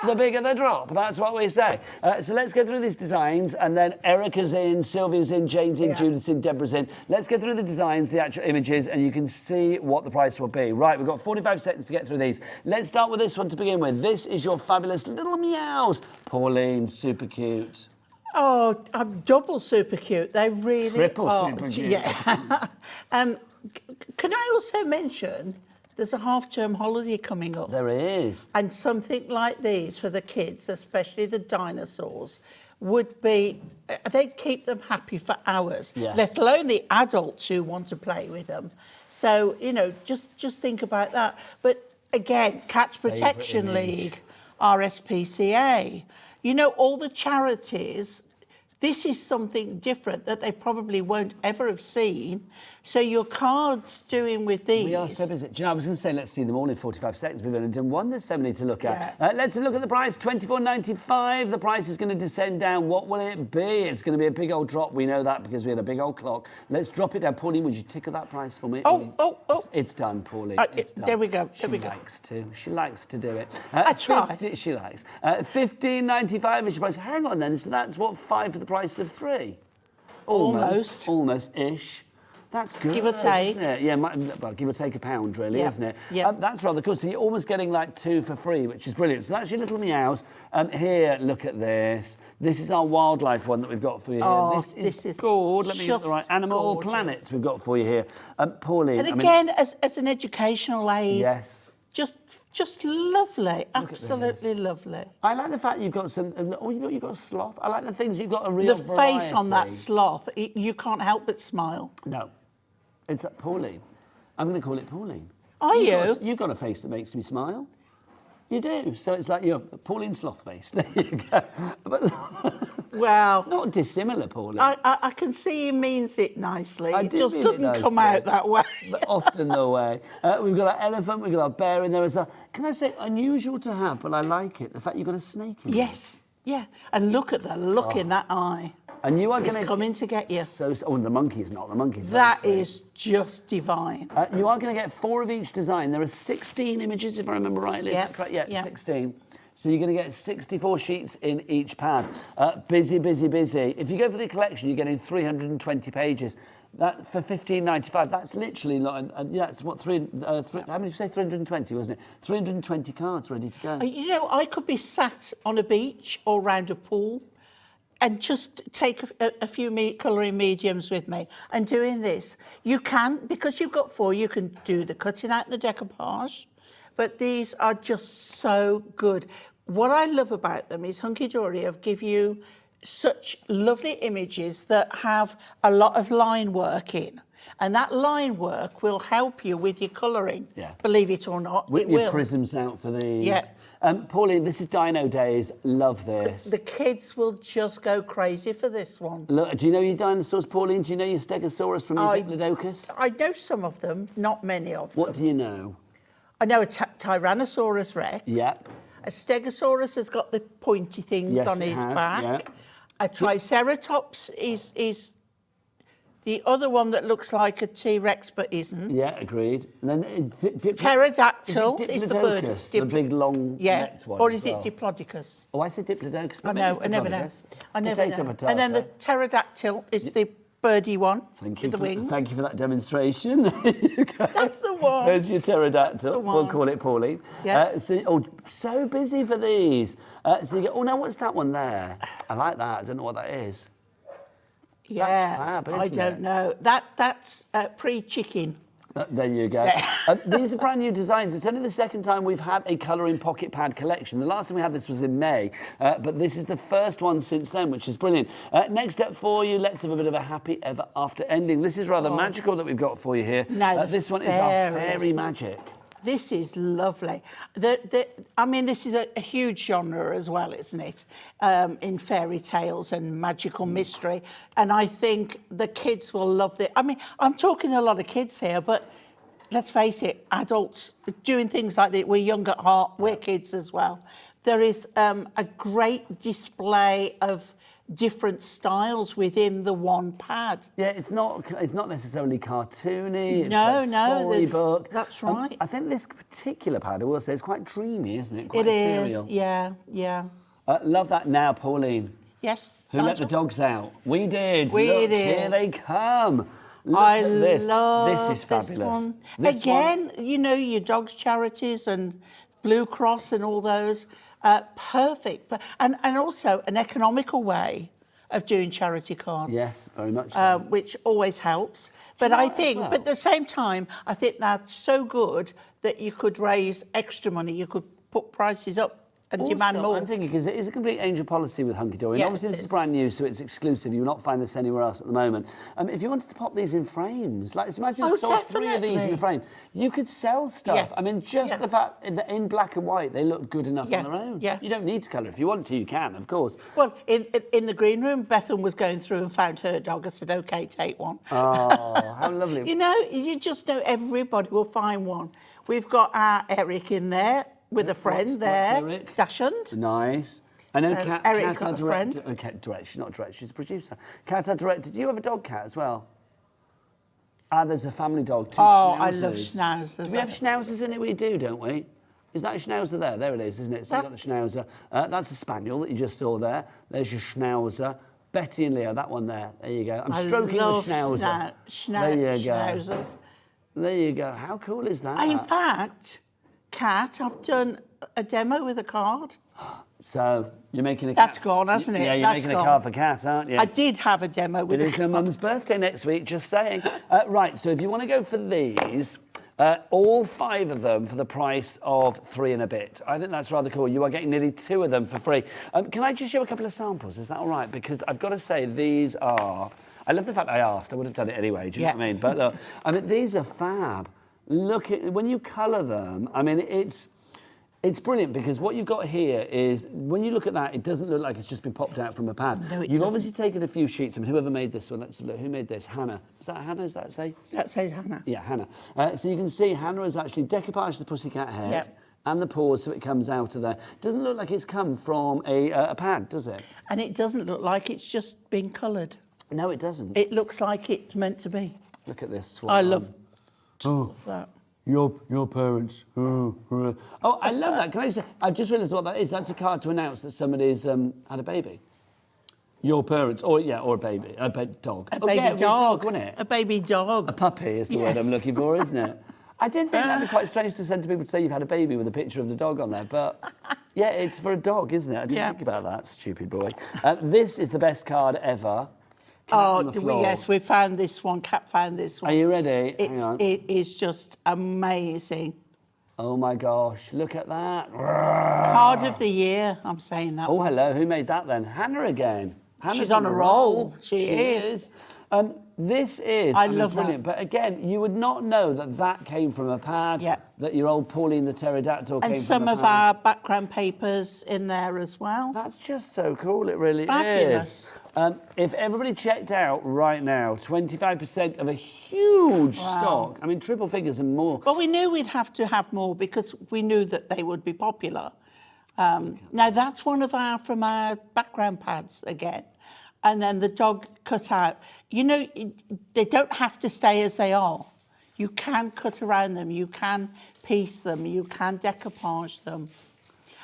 S4: the bigger the drop. That's what we say. So let's go through these designs and then Erica's in, Sylvia's in, Jane's in, Judith's in, Deborah's in. Let's go through the designs, the actual images, and you can see what the price will be. Right, we've got 45 seconds to get through these. Let's start with this one to begin with. This is your fabulous little meows. Pauline, super cute.
S8: Oh, I'm double super cute. They really
S4: Triple
S8: are.
S4: super cute.
S8: Yeah. Can I also mention there's a half-term holiday coming up?
S4: There is.
S8: And something like these for the kids, especially the dinosaurs, would be, they'd keep them happy for hours, let alone the adults who want to play with them. So, just think about that. But again, Cats Protection League, RSPCA, all the charities, this is something different that they probably won't ever have seen. So your cards doing with these...
S4: We are so busy. Do you know, I was going to say, let's see them all in 45 seconds. We've only done one. There's so many to look at. Let's look at the price, $24.95. The price is going to descend down. What will it be? It's going to be a big old drop. We know that because we had a big old clock. Let's drop it down. Pauline, would you tickle that price for me?
S8: Oh.
S4: It's done, Pauline. It's done.
S8: There we go.
S4: She likes to. She likes to do it.
S8: I try.
S4: She likes. $15.95 is your price. Hang on then. So that's what, 5 for the price of 3? Almost-ish. That's good.
S8: Give or take.
S4: Isn't it? Yeah, well, give or take £1, really, isn't it?
S8: Yeah.
S4: That's rather cool. So you're almost getting 2 for free, which is brilliant. So that's your little meows. Here, look at this. This is our wildlife one that we've got for you here.
S8: Oh,
S4: this is good. Let me get the right Animal Planet we've got for you here. Pauline.
S8: And again, as an educational aid.
S4: Yes.
S8: Just lovely, absolutely lovely.
S4: I like the fact you've got some. You've got a sloth. I like the things you've got a real
S8: The
S4: variety.
S8: face on that sloth, you can't help but smile.
S4: No. It's Pauline. I'm going to call it Pauline.
S8: Are you?
S4: You've got a face that makes me smile. You do. So it's like you're Pauline Sloth face. There you go. But
S8: Well,
S4: not dissimilar, Pauline.
S8: I can see he means it nicely.
S4: I
S8: It
S4: do
S8: just
S4: mean it
S8: doesn't come
S4: nicely.
S8: out that way.
S4: But often the way. We've got our elephant, we've got our bear in there as a, can I say, unusual to have, but I like it. The fact you've got a snake in there.
S8: Yes, yeah. And look at the look in that eye.
S4: And you are
S8: It's
S4: going to...
S8: coming to get you.
S4: Oh, the monkey's not. The monkey's very
S8: That
S4: sweet.
S8: is just divine.
S4: You are going to get 4 of each design. There are 16 images, if I remember rightly. Is that correct? Yeah, 16. So you're going to get 64 sheets in each pad. Busy, busy, busy. If you go for the collection, you're getting 320 pages. That for $15.95. That's literally not. That's what how many did you say? 320, wasn't it? 320 cards ready to go.
S8: You know, I could be sat on a beach or round a pool and just take a few colouring mediums with me and doing this. You can, because you've got 4, you can do the cutting out and the decoupage, but these are just so good. What I love about them is Hunkydory have give you such lovely images that have a lot of line work in. And that line work will help you with your colouring. Yeah. Believe it or not,
S4: Whip
S8: it
S4: your
S8: will.
S4: prisms out for these.
S8: Yeah.
S4: Pauline, this is Dino Days. Love this.
S8: The kids will just go crazy for this one.
S4: Look, do you know your dinosaurs, Pauline? Do you know your Stegosaurus from your Diplodocus?
S8: I know some of them, not many of them.
S4: What do you know?
S8: I know a Tyrannosaurus Rex.
S4: Yep.
S8: A Stegosaurus has got the pointy things on his back.
S4: Yep.
S8: A Triceratops is the other one that looks like a T-Rex but isn't.
S4: Yeah, agreed. And then
S8: Pterodactyl
S4: is
S8: the bird.
S4: the big long necked one.
S8: Or
S4: as
S8: is it
S4: well.
S8: Diplodocus?
S4: Oh, I said Diplodocus.
S8: I
S4: But
S8: know,
S4: maybe
S8: I never know.
S4: Diplodocus.
S8: I never
S4: Potato,
S8: know.
S4: potato.
S8: And then the pterodactyl is the birdy one with the wings.
S4: Thank you for that demonstration. There you go.
S8: That's the one.
S4: There's your pterodactyl.
S8: That's the one.
S4: We'll call it Pauline.
S8: Yeah.
S4: So busy for these. So you go, oh, no, what's that one there? I like that. I don't know what that is.
S8: Yeah,
S4: That's fab, isn't
S8: I
S4: it?
S8: don't know. That's pre-chicken.
S4: There you go. These are brand new designs. It's only the second time we've had a colouring pocket pad collection. The last time we had this was in May, but this is the first one since then, which is brilliant. Next up for you, let's have a bit of a happy ever after ending. This is rather magical that we've got for you here.
S8: No,
S4: this one is our fairy magic.
S8: This is lovely. I mean, this is a huge genre as well, isn't it? In fairy tales and magical mystery. And I think the kids will love it. I mean, I'm talking a lot of kids here, but let's face it, adults doing things like that, we're young at heart, we're kids as well. There is a great display of different styles within the one pad.
S4: Yeah, it's not necessarily cartoony. It's
S8: No,
S4: like
S8: no,
S4: storybook.
S8: that's right.
S4: I think this particular pad, I will say, is quite dreamy, isn't it? Quite
S8: It is,
S4: ethereal.
S8: yeah.
S4: Love that now, Pauline.
S8: Yes.
S4: Who let the dogs out? We did.
S8: We
S4: Look,
S8: did.
S4: Here they come. Look
S8: I
S4: at this.
S8: love
S4: This is fabulous.
S8: This one.
S4: This
S8: Again, you know, your dogs' charities and Blue Cross and all those, perfect. And also an economical way of doing charity cards.
S4: Yes, very much so.
S8: Which always helps. But I think, but at the same time, I think that's so good that you could raise extra money. You could put prices up and demand
S4: Also,
S8: more.
S4: I'm thinking, because it is a complete angel policy with Hunkydory.
S8: Yeah,
S4: Obviously,
S8: it
S4: this is
S8: is.
S4: brand new, so it's exclusive. You will not find this anywhere else at the moment. If you wanted to pop these in frames, like imagine
S8: Oh,
S4: you saw 3 of these in
S8: definitely.
S4: a frame, you could sell stuff.
S8: Yeah.
S4: I mean, just the fact that in black and white, they look good enough
S8: Yeah,
S4: on their own.
S8: yeah.
S4: You don't need to colour. If you want to, you can, of course.
S8: Well, in the green room, Bethan was going through and found her dog. I said, OK, take one.
S4: Oh, how lovely.
S8: You know, you just know everybody will find one. We've got our Eric in there with a friend there.
S4: What's Eric?
S8: Dashund.
S4: Nice. I know
S8: So Eric's got a friend.
S4: She's not director, she's a producer. Cat, our director. Do you have a dog cat as well? There's a family dog, 2
S8: Oh,
S4: schnauzers.
S8: I love schnauzers.
S4: Do we have schnauzers in it? We do, don't we? Is that a schnauzer there? There it is, isn't it? So you've got the schnauzer. That's a spaniel that you just saw there. There's your schnauzer. Betty and Leo, that one there. There you go. I'm stroking the schnauzer. There you go.
S8: Schnauzers.
S4: There you go. How cool is that?
S8: In fact, Cat, I've done a demo with a card.
S4: So you're making a
S8: That's
S4: cat.
S8: gone, hasn't it?
S4: Yeah, you're
S8: That's
S4: making
S8: gone.
S4: a card for Cat, aren't you?
S8: I did have a demo with
S4: It
S8: a
S4: is her
S8: card.
S4: mum's birthday next week, just saying. Right, so if you want to go for these, all 5 of them for the price of 3 and a bit. I think that's rather cool. You are getting nearly 2 of them for free. Can I just show a couple of samples? Is that all right? Because I've got to say, these are I love the fact I asked. I would have done it anyway, do you know what I mean? But look, I mean, these are fab. Look at, when you colour them, I mean, it's brilliant because what you've got here is, when you look at that, it doesn't look like it's just been popped out from a pad.
S8: No, it
S4: You've
S8: doesn't.
S4: obviously taken a few sheets. I mean, whoever made this one, let's look, who made this? Hannah. Is that Hannah, does that say?
S8: That says Hannah.
S4: Yeah, Hannah. So you can see Hannah has actually decoupaged the pussycat head.
S8: Yep.
S4: And the paws, so it comes out of there. Doesn't look like it's come from a pad, does it?
S8: And it doesn't look like it's just been coloured.
S4: No, it doesn't.
S8: It looks like it's meant to be.
S4: Look at this.
S8: I love that.
S4: Your parents. Oh, I love that. Can I say, I've just realised what that is. That's a card to announce that somebody's had a baby. Your parents, or a baby, a dog.
S8: A baby dog,
S4: wasn't it?
S8: A baby dog.
S4: A puppy is the word I'm looking for, isn't it? I did think that'd be quite strange to send to people to say you've had a baby with a picture of the dog on there, but yeah, it's for a dog, isn't it? I didn't think about that, stupid boy. This is the best card ever.
S8: Yes, we found this one. Kat found this one.
S4: Are you ready?
S8: It is just amazing.
S4: Oh my gosh, look at that.
S8: Card of the year, I'm saying that.
S4: Oh, hello, who made that then? Hannah again. Hannah's
S8: She's on a roll. She is.
S4: This is
S8: love
S4: brilliant,
S8: that.
S4: but again, you would not know that that came from a pad, that your old Pauline the pterodactyl came from a pad.
S8: And some of our background papers in there as well.
S4: That's just so cool, it really
S8: Fabulous.
S4: is. If everybody checked out right now, 25% of a huge stock, I mean, triple figures and more.
S8: Well, we knew we'd have to have more because we knew that they would be popular. Now, that's one of from our background pads again. And then the dog cut out. You know, they don't have to stay as they are. You can cut around them, you can piece them, you can decoupage them.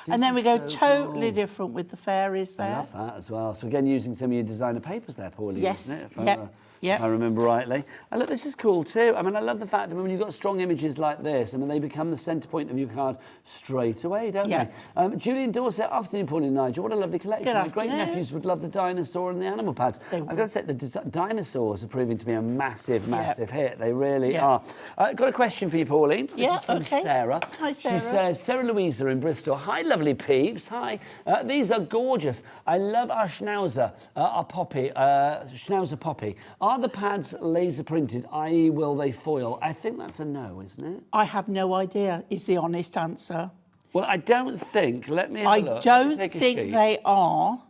S8: And then we go totally different with the fairies there.
S4: I love that as well. So again, using some of your designer papers there, Pauline,
S8: yes.
S4: isn't it? If I remember rightly. And look, this is cool too. I mean, I love the fact that when you've got strong images like this, I mean, they become the centre point of your card straight away, don't they? Julian Dorset, afternoon, Pauline and Nigel. What a lovely collection. My great-nephews would love the dinosaur and the animal pads. I've got to say, the dinosaurs are proving to be a massive, massive hit. They really are. I've got a question for you, Pauline. This is from Sarah.
S8: Hi, Sarah.
S4: She says, Sarah Louisa in Bristol. Hi, lovely peeps. Hi. These are gorgeous. I love our Schnauzer, our Poppy, Schnauzer Poppy. Are the pads laser printed, i.e. will they foil? I think that's a no, isn't it?
S8: I have no idea, is the honest answer.
S4: Well, I don't think, let me have a look.
S8: I don't think they are.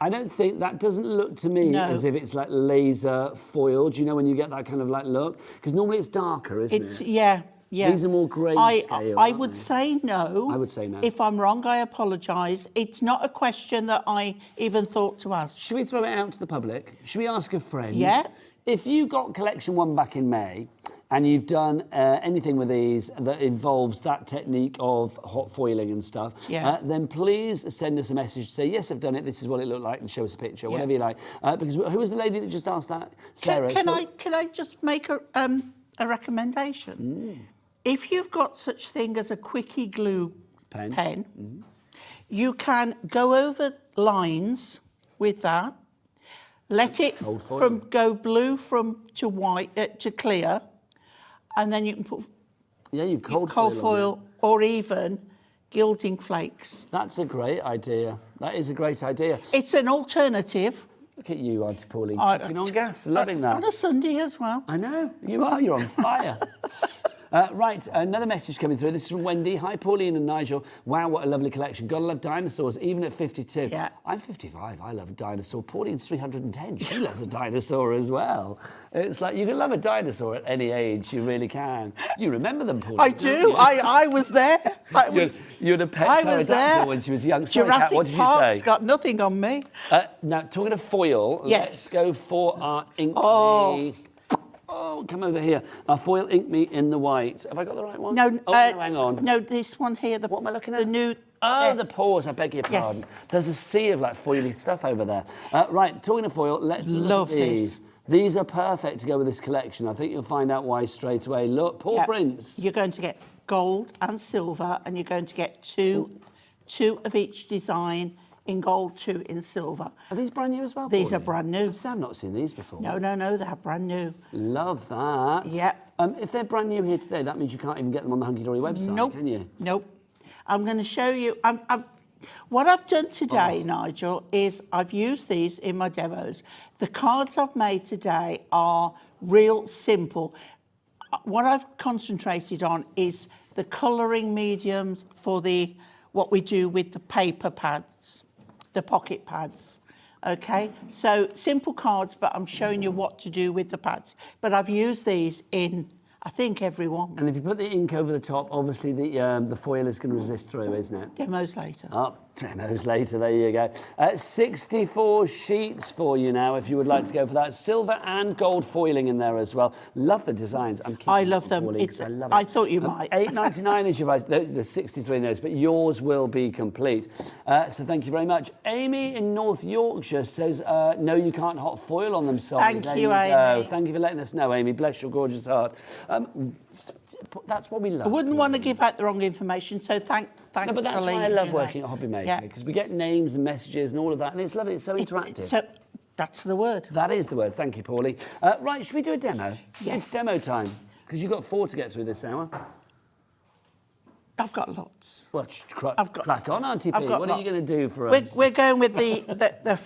S4: I don't think, that doesn't look to me as if it's like laser foiled, you know, when you get that kind of like look? Because normally it's darker, isn't it?
S8: Yeah.
S4: These are more grayscale.
S8: I would say no.
S4: I would say no.
S8: If I'm wrong, I apologise. It's not a question that I even thought to ask.
S4: Should we throw it out to the public? Should we ask a friend?
S8: Yeah.
S4: If you got collection one back in May and you've done anything with these that involves that technique of hot foiling and stuff, then please send us a message to say, yes, I've done it, this is what it looked like, and show us a picture, whatever you like. Because who was the lady that just asked that? Sarah.
S8: Can I just make a recommendation? If you've got such thing as a quickie glue pen, you can go over lines with that, let it go blue to white to clear, and then you can put
S4: cold
S8: foil or even gilding flakes.
S4: That's a great idea. That is a great idea.
S8: It's an alternative.
S4: Look at you, Auntie Pauline, cooking on gas, loving that.
S8: On a Sunday as well.
S4: I know, you are, you're on fire. Right, another message coming through. This is from Wendy. Hi, Pauline and Nigel. Wow, what a lovely collection. Gotta love dinosaurs, even at 52.
S8: Yeah.
S4: I'm 55. I love a dinosaur. Pauline's 310. She loves a dinosaur as well. It's like you can love a dinosaur at any age. You really can. You remember them, Pauline?
S8: I do. I was there.
S4: You had a pet pterodactyl when she was young. Sorry,
S8: Jurassic
S4: Kat, what did you
S8: Park's
S4: say?
S8: got nothing on me.
S4: Now, talking of foil, let's go for our ink. Oh, come over here. Our foil ink me in the white. Have I got the right one?
S8: No,
S4: no, hang on.
S8: No, this one here.
S4: What am I looking at?
S8: The new.
S4: The paws, I beg your pardon.
S8: Yes.
S4: There's a sea of like foily stuff over there. Right, talking of foil, let's
S8: Love
S4: look at these. These are perfect to go with this collection. I think you'll find out why straight away. Look, paw prints.
S8: You're going to get gold and silver, and you're going to get two of each design in gold, 2 in silver.
S4: Are these brand new as well?
S8: These are brand new.
S4: I've not seen these before.
S8: No, they're brand new.
S4: Love that.
S8: Yep.
S4: If they're brand new here today, that means you can't even get them on the Hunkydory website, can you?
S8: Nope. I'm going to show you. What I've done today, Nigel, is I've used these in my demos. The cards I've made today are real simple. What I've concentrated on is the colouring mediums for what we do with the paper pads, the pocket pads. Okay, so simple cards, but I'm showing you what to do with the pads. But I've used these in, I think, every one.
S4: And if you put the ink over the top, obviously the foil is going to resist through, isn't it?
S8: Demos later.
S4: Oh, demos later, there you go. 64 sheets for you now, if you would like to go for that. Silver and gold foiling in there as well. Love the designs.
S8: I love them. I thought you might.
S4: £8.99 is your price. There's 63 in those, but yours will be complete. So thank you very much. Amy in North Yorkshire says, no, you can't hot foil on them, sorry.
S8: Thank you, Amy.
S4: Thank you for letting us know, Amy. Bless your gorgeous heart. That's what we love.
S8: I wouldn't want to give out the wrong information, so thanks.
S4: No, but that's why I love working at HobbyMaker, because we get names and messages and all of that, and it's lovely. It's so interactive.
S8: So that's the word.
S4: That is the word. Thank you, Paulie. Right, should we do a demo?
S8: Yes.
S4: It's demo time, because you've got 4 to get through this hour.
S8: I've got lots.
S4: Well, crack on, Auntie P. What are you going to do for us?
S8: We're going with the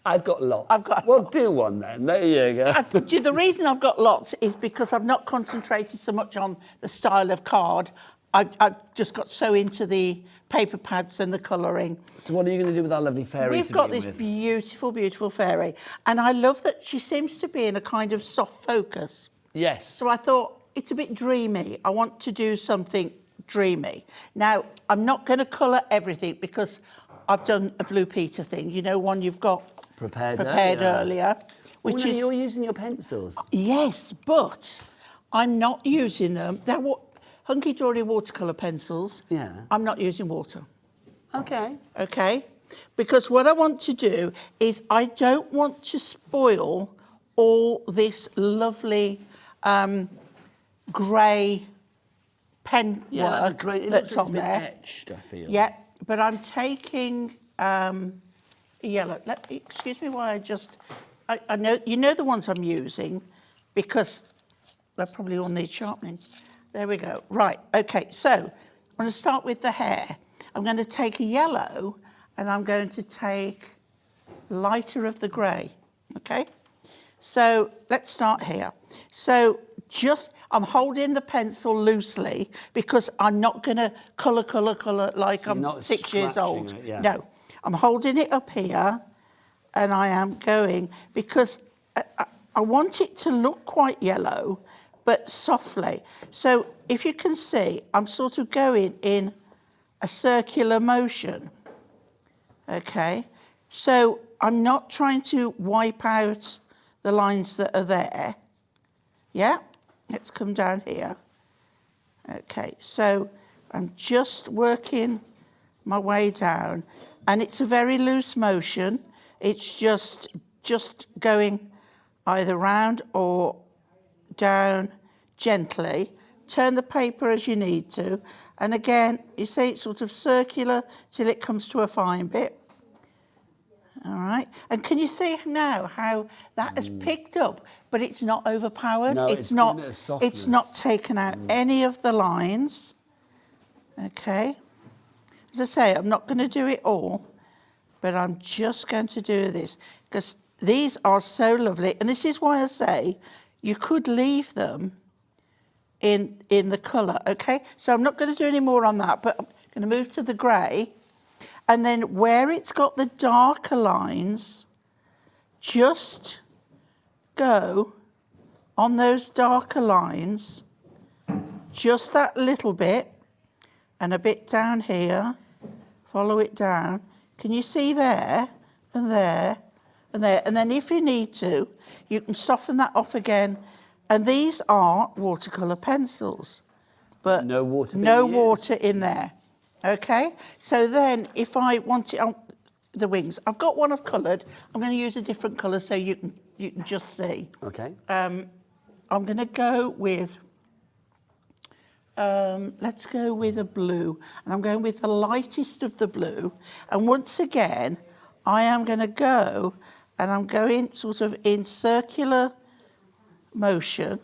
S4: I've got lots.
S8: Well,
S4: do one then. There you go.
S8: The reason I've got lots is because I've not concentrated so much on the style of card. I've just got so into the paper pads and the colouring.
S4: So what are you going to do with our lovely fairy?
S8: We've got this beautiful, beautiful fairy. And I love that she seems to be in a kind of soft focus.
S4: Yes.
S8: So I thought, it's a bit dreamy. I want to do something dreamy. Now, I'm not going to colour everything because I've done a Blue Peter thing. You know, one you've got prepared earlier.
S4: Which is... You're using your pencils?
S8: Yes, but I'm not using them. They're Hunkydory watercolour pencils.
S4: Yeah.
S8: I'm not using water.
S4: Okay.
S8: Okay? Because what I want to do is I don't want to spoil all this lovely grey pen work that's on there.
S4: Etched, I feel.
S8: Yeah, but I'm taking yellow. Excuse me while I know, you know the ones I'm using because they probably all need sharpening. There we go. Right, okay, so I'm going to start with the hair. I'm going to take a yellow and I'm going to take lighter of the grey, okay? So let's start here. So I'm holding the pencil loosely because I'm not going to colour like so I'm 6 years old.
S4: It, yeah.
S8: No, I'm holding it up here and I am going because I want it to look quite yellow, but softly. So if you can see, I'm sort of going in a circular motion, okay? So I'm not trying to wipe out the lines that are there. Yeah, let's come down here. Okay, so I'm just working my way down and it's a very loose motion. It's just going either round or down gently. Turn the paper as you need to. And again, you see it's sort of circular till it comes to a fine bit. All right. And can you see now how that has picked up, but it's not overpowered?
S4: No,
S8: it's not taken out any of the lines. Okay. As I say, I'm not going to do it all, but I'm just going to do this because these are so lovely. And this is why I say you could leave them in the colour, okay? So I'm not going to do any more on that, but I'm going to move to the grey. And then where it's got the darker lines, just go on those darker lines, just that little bit, and a bit down here, follow it down. Can you see there, and there, and there? And then if you need to, you can soften that off again. And these are watercolour pencils, but
S4: no water
S8: in there. Okay, so then if I want it on the wings, I've got one I've coloured. I'm going to use a different colour so you can just see.
S4: Okay.
S8: I'm going to go with, let's go with a blue. And I'm going with the lightest of the blue. And once again, I am going to go and I'm going sort of in circular motion.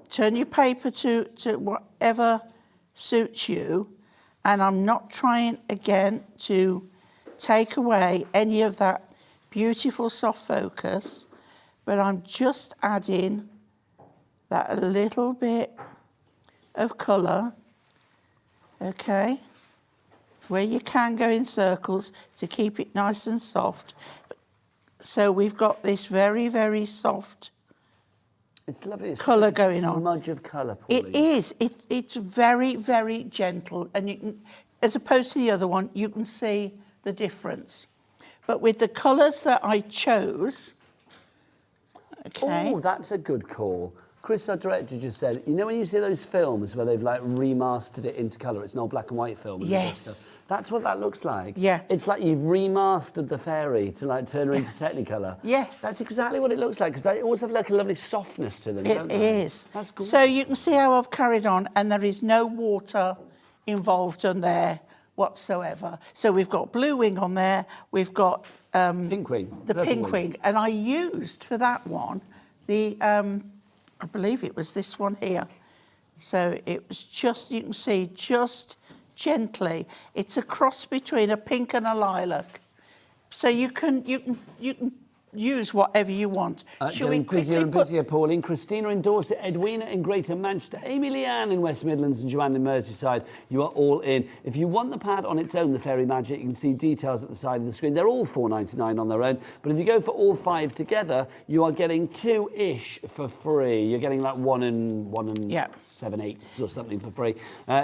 S8: Turn your paper to whatever suits you. And I'm not trying again to take away any of that beautiful soft focus, but I'm just adding that little bit of colour, okay, where you can go in circles to keep it nice and soft. So we've got this very, very soft
S4: It's lovely. It's
S8: colour
S4: like a
S8: going on.
S4: smudge of colour,
S8: It
S4: Pauline.
S8: is. It's very, very gentle, and you can, as opposed to the other one, you can see the difference. But with the colours that I chose, okay.
S4: Oh, that's a good call. Chris, our director, just said, you know when you see those films where they've like remastered it into colour, it's an old black and white film.
S8: Yes.
S4: That's what that looks like.
S8: Yeah.
S4: It's like you've remastered the fairy to like turn her into Technicolor.
S8: Yes.
S4: That's exactly what it looks like, because they also have like a lovely softness to them, don't
S8: It
S4: they?
S8: is.
S4: That's good.
S8: So you can see how I've carried on, and there is no water involved on there whatsoever. So we've got blue wing on there. We've got
S4: Pink wing.
S8: the
S4: purple
S8: pink wing, and I used for that one the I believe it was this one here. So it was just, you can see, just gently. It's a cross between a pink and a lilac. So you can use whatever you want. Shall we
S4: Getting busier
S8: quickly
S4: and
S8: put...
S4: busier, Pauline. Christina in Dorset, Edwina in Greater Manchester, Amy Leanne in West Midlands, and Joanne in Merseyside. You are all in. If you want the pad on its own, the Fairy Magic, you can see details at the side of the screen. They're all $4.99 on their own. But if you go for all 5 together, you are getting 2-ish for free. You're getting like one and 7/8 or something for free.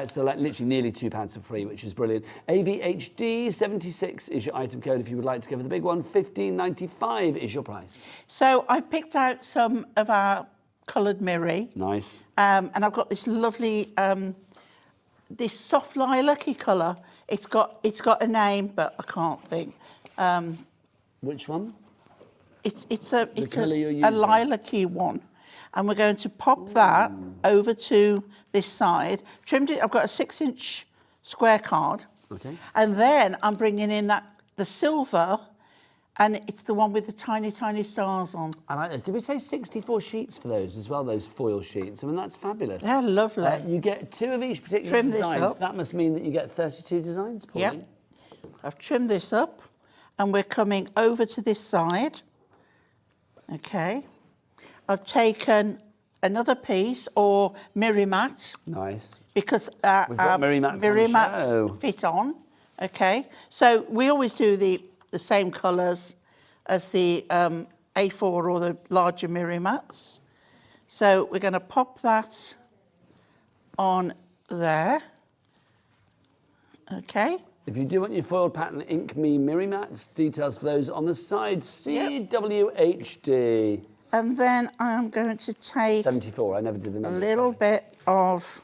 S4: So like literally nearly £2 for free, which is brilliant. AVHD 76 is your item code if you would like to go for the big one. $15.95 is your price.
S8: So I picked out some of our coloured mirri.
S4: Nice.
S8: And I've got this lovely, this soft lilac-y colour. It's got a name, but I can't think.
S4: Which one?
S8: It's a
S4: colour you're using?
S8: lilac-y one. And we're going to pop that over to this side. Trimmed it, I've got a 6-inch square card.
S4: Okay.
S8: And then I'm bringing in the silver, and it's the one with the tiny, tiny stars on.
S4: I like those. Did we say 64 sheets for those as well, those foil sheets? I mean, that's fabulous.
S8: They're lovely.
S4: You get 2 of each particular
S8: Trim this
S4: design.
S8: up.
S4: So that must mean that you get 32 designs, Pauline.
S8: Yep. I've trimmed this up, and we're coming over to this side. Okay. I've taken another piece or mirri mat,
S4: Nice.
S8: because
S4: We've got mirri mats on the show.
S8: fit on. Okay. So we always do the same colours as the A4 or the larger mirri mats. So we're going to pop that on there. Okay.
S4: If you do want your foil pattern Ink Me mirri mats, details for those on the side. CWHD.
S8: And then I'm going to take
S4: 74. I never did the
S8: a
S4: numbers.
S8: little bit of,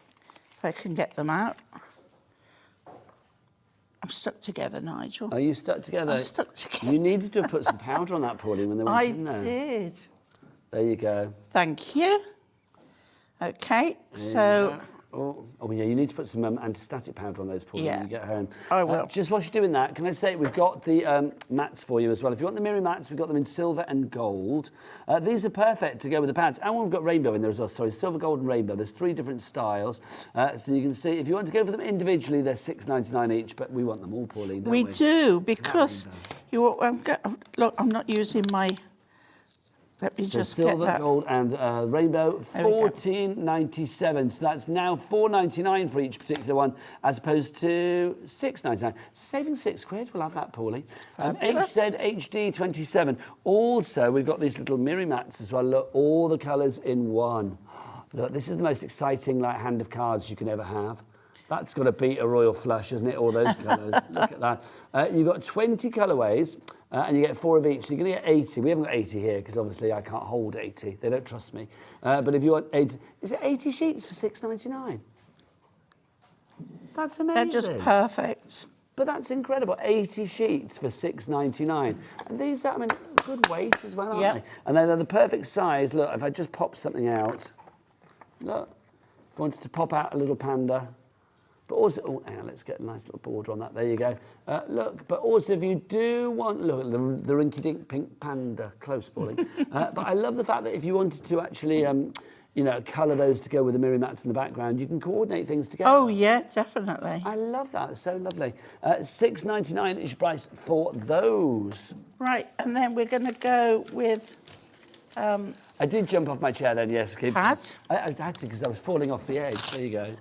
S8: if I can get them out. I'm stuck together, Nigel.
S4: Are you stuck together?
S8: I'm stuck together.
S4: You needed to have put some powder on that, Pauline, when they went
S8: I
S4: in there.
S8: did.
S4: There you go.
S8: Thank you. Okay, so
S4: Oh, yeah, you need to put some anti-static powder on those, Pauline,
S8: Yeah,
S4: when you get home.
S8: I will.
S4: Just whilst you're doing that, can I say we've got the mats for you as well. If you want the mirror mats, we've got them in silver and gold. These are perfect to go with the pads. And we've got rainbow in there as well. Sorry, silver, gold and rainbow. There's 3 different styles. So you can see, if you want to go for them individually, they're $6.99 each, but we want them all, Pauline, don't we?
S8: we do, because look, I'm not using my, let me
S4: So
S8: just
S4: silver,
S8: get that.
S4: gold and rainbow,
S8: There we go.
S4: $14.97. So that's now $4.99 for each particular one, as opposed to $6.99. Saving £6. We'll have that, Paulie.
S8: Fabulous.
S4: HZHD27. Also, we've got these little mirror mats as well. Look, all the colours in one. Look, this is the most exciting hand of cards you can ever have. That's got to beat a royal flush, isn't it? All those colours. Look at that. You've got 20 colourways, and you get 4 of each. So you're going to get 80. We haven't got 80 here because obviously I can't hold 80. They don't trust me. But if you want 80, is it 80 sheets for $6.99? That's amazing.
S8: They're just perfect.
S4: But that's incredible. 80 sheets for $6.99. And these are, I mean, good weight as well, aren't
S8: Yep.
S4: they? And they're the perfect size. Look, if I just pop something out, look, if I wanted to pop out a little panda. But also, oh, hang on, let's get a nice little border on that. There you go. Look, but also if you do want, look at the rinky-dink pink panda, close, Pauline. But I love the fact that if you wanted to actually, you know, colour those to go with the mirror mats in the background. You can coordinate things together.
S8: Oh, yeah, definitely.
S4: I love that. It's so lovely. $6.99 is your price for those.
S8: Right, and then we're going to go with...
S4: I did jump off my chair then, yes.
S8: Pad?
S4: I had to because I was falling off the edge. There you go.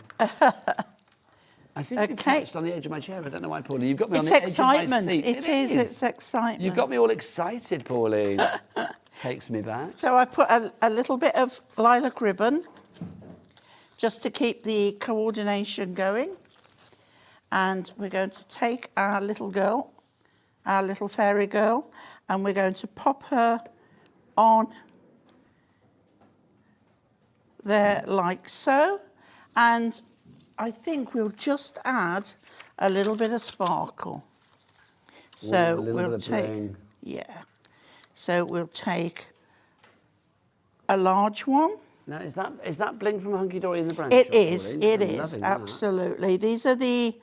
S4: I seem to be perched on the edge of my chair. I don't know why, Pauline. You've got me on the edge of my seat.
S8: It is. It's excitement.
S4: You've got me all excited, Pauline. Takes me back.
S8: So I put a little bit of lilac ribbon just to keep the coordination going. And we're going to take our little girl, our little fairy girl, and we're going to pop her on there like so. And I think we'll just add a little bit of sparkle. So we'll take, So we'll take a large one.
S4: Now, is that bling from Hunkydory in the branch?
S8: It is, absolutely. These are the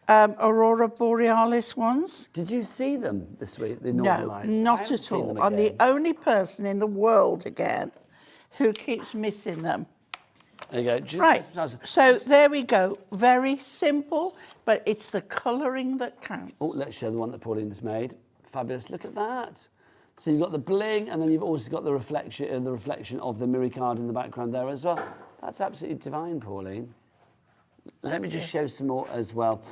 S8: Aurora Borealis ones.
S4: Did you see them this week, the
S8: No,
S4: Northern Lights?
S8: not at all. I'm the only person in the world again who keeps missing them.
S4: There you go.
S8: Right, so there we go. Very simple, but it's the colouring that counts.
S4: Oh, let's show the one that Pauline's made. Fabulous, look at that. So you've got the bling, and then you've also got the reflection of the mirror card in the background there as well. That's absolutely divine, Pauline. Let me just show some more as well.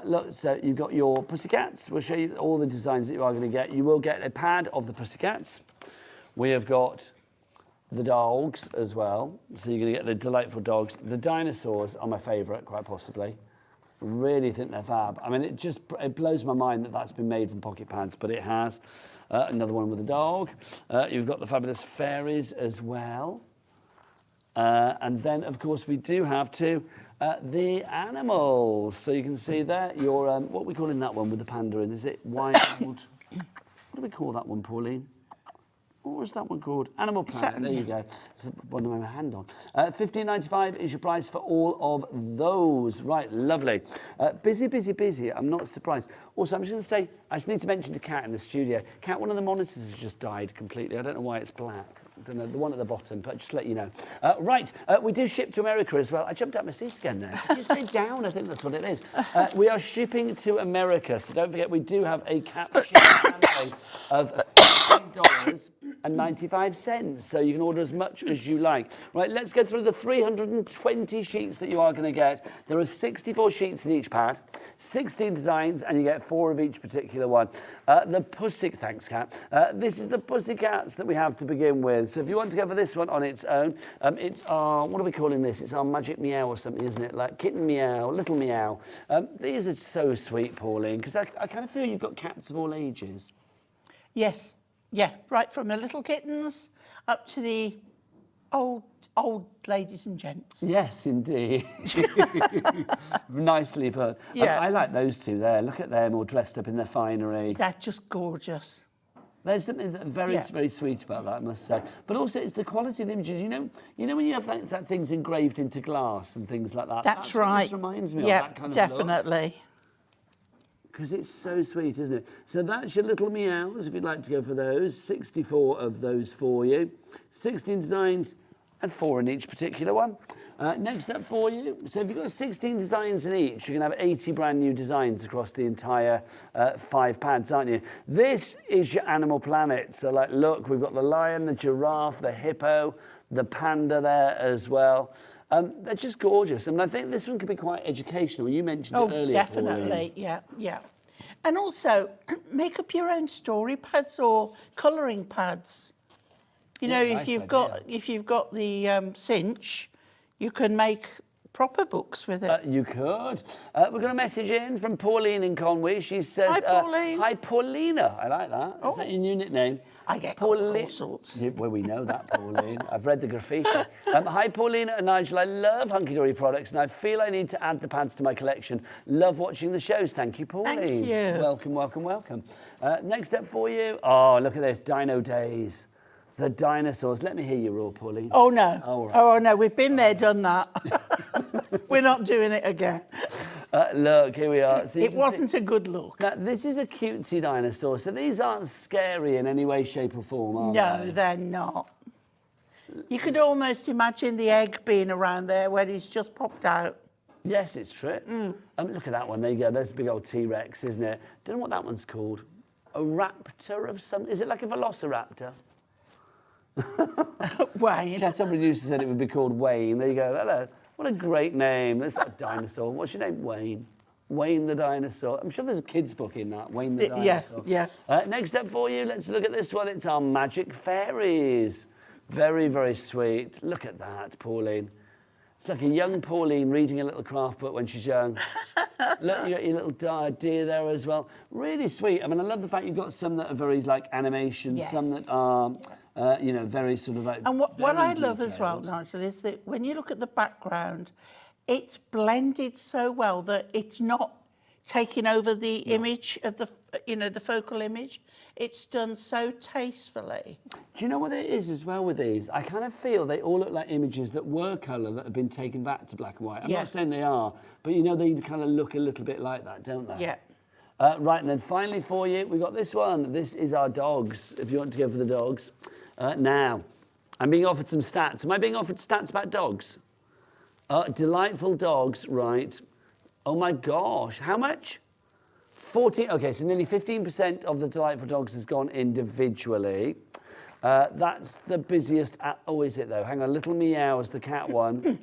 S4: Look, so you've got your pussycats. We'll show you all the designs that you are going to get. You will get a pad of the pussycats. We have got the dogs as well. So you're going to get the delightful dogs. The dinosaurs are my favourite, quite possibly. Really think they're fab. I mean, it blows my mind that that's been made from pocket pads, but it has. Another one with a dog. You've got the fabulous fairies as well. And then, of course, we do have the animals. So you can see there your, what are we calling that one with the panda in? Is it wild? What do we call that one, Pauline? What was that one called? Animal Planet. There you go. It's the one with my hand on. $15.95 is your price for all of those. Right, lovely. Busy, busy, busy. I'm not surprised. Also, I'm just going to say, I just need to mention to Kat in the studio. Kat, one of the monitors has just died completely. I don't know why it's black. I don't know, the one at the bottom, but just to let you know. Right, we do ship to America as well. I jumped out my seat again there. Did you stay down? I think that's what it is. We are shipping to America, so don't forget we do have a cap shipping of $15.95, so you can order as much as you like. Right, let's go through the 320 sheets that you are going to get. There are 64 sheets in each pad, 16 designs, and you get 4 of each particular one. Thanks, Kat. This is the pussycats that we have to begin with. So if you want to go for this one on its own, it's our, what are we calling this? It's our magic meow or something, isn't it? Like kitten meow, little meow. These are so sweet, Pauline, because I kind of feel you've got cats of all ages.
S8: Yes, yeah, right from the little kittens up to the old ladies and gents.
S4: Yes, indeed. Nicely put.
S8: Yeah.
S4: I like those two there. Look at them all dressed up in their finery.
S8: They're just gorgeous.
S4: There's something very, very sweet about that, I must say. But also, it's the quality of the images. You know when you have that things engraved into glass and things like that.
S8: That's right.
S4: What this reminds me of that kind of
S8: definitely.
S4: Because it's so sweet, isn't it? So that's your little meows, if you'd like to go for those. 64 of those for you. 16 designs and 4 in each particular one. Next up for you, so if you've got 16 designs in each, you're going to have 80 brand new designs across the entire 5 pads, aren't you? This is your Animal Planet. So, like, look, we've got the lion, the giraffe, the hippo, the panda there as well. They're just gorgeous. And I think this one could be quite educational. You mentioned it earlier,
S8: definitely,
S4: Pauline.
S8: yeah. And also, make up your own story pads or colouring pads. You know, if you've got the cinch, you can make proper books with it.
S4: You could. We've got a message in from Pauline in Conway. She says,
S8: Hi, Pauline.
S4: Hi, Paulina. I like that. Is that your new nickname?
S8: I get all sorts.
S4: Yeah, well, we know that, Pauline. I've read the graffiti. Hi, Paulina and Nigel. I love Hunkydory products, and I feel I need to add the pads to my collection. Love watching the shows. Thank you, Pauline.
S8: Thank you.
S4: Welcome, welcome, welcome. Next up for you. Oh, look at this. Dino Days. The dinosaurs. Let me hear you roar, Pauline.
S8: Oh, no.
S4: Oh, right.
S8: Oh, no. We've been there, done that. We're not doing it again.
S4: Look, here we are. So
S8: it wasn't a good look.
S4: Now, this is a cutesy dinosaur, so these aren't scary in any way, shape or form, are they?
S8: No, they're not. You could almost imagine the egg being around there when he's just popped out.
S4: Yes, it's true. Look at that one. There you go. There's a big old T-Rex, isn't it? Don't know what that one's called. A raptor of some... Is it like a velociraptor?
S8: Wayne.
S4: Yeah, somebody used to say it would be called Wayne. There you go. Hello. What a great name. That's like a dinosaur. What's your name? Wayne. Wayne the dinosaur. I'm sure there's a kid's book in that. Wayne the dinosaur.
S8: Yeah.
S4: Next up for you, let's look at this one. It's our magic fairies. Very, very sweet. Look at that, Pauline. It's like a young Pauline reading a little craft book when she's young. Look, you got your little deer there as well. Really sweet. I mean, I love the fact you've got some that are very like animation, some that are, you know, very sort of like.
S8: And what I love
S4: detailed.
S8: as well, Nigel, is that when you look at the background, it's blended so well that it's not taking over the image of the, you know, the focal image. It's done so tastefully.
S4: Do you know what it is as well with these? I kind of feel they all look like images that were colour that have been taken back to black and white. I'm not saying they are, but you know, they kind of look a little bit like that, don't they?
S8: Yeah.
S4: Right, and then finally for you, we got this one. This is our dogs, if you want to go for the dogs. Now, I'm being offered some stats. Am I being offered stats about dogs? Delightful dogs, right. Oh my gosh, how much? 14, okay, so nearly 15% of the delightful dogs has gone individually. That's the busiest, oh, is it though? Hang on, Little Meows, the cat one.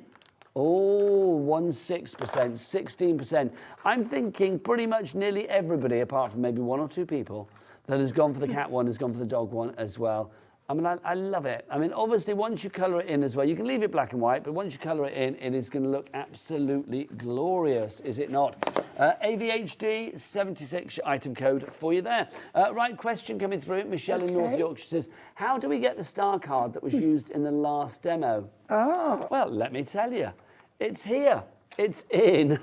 S4: Oh, 16%, 16%. I'm thinking pretty much nearly everybody, apart from maybe one or two people, that has gone for the cat one, has gone for the dog one as well. I mean, I love it. I mean, obviously, once you colour it in as well, you can leave it black and white, but once you colour it in, it is going to look absolutely glorious, is it not? AVHD 76 item code for you there. Right, question coming through. Michelle in North Yorkshire says, how do we get the star card that was used in the last demo? Oh. Well, let me tell you. It's here. It's in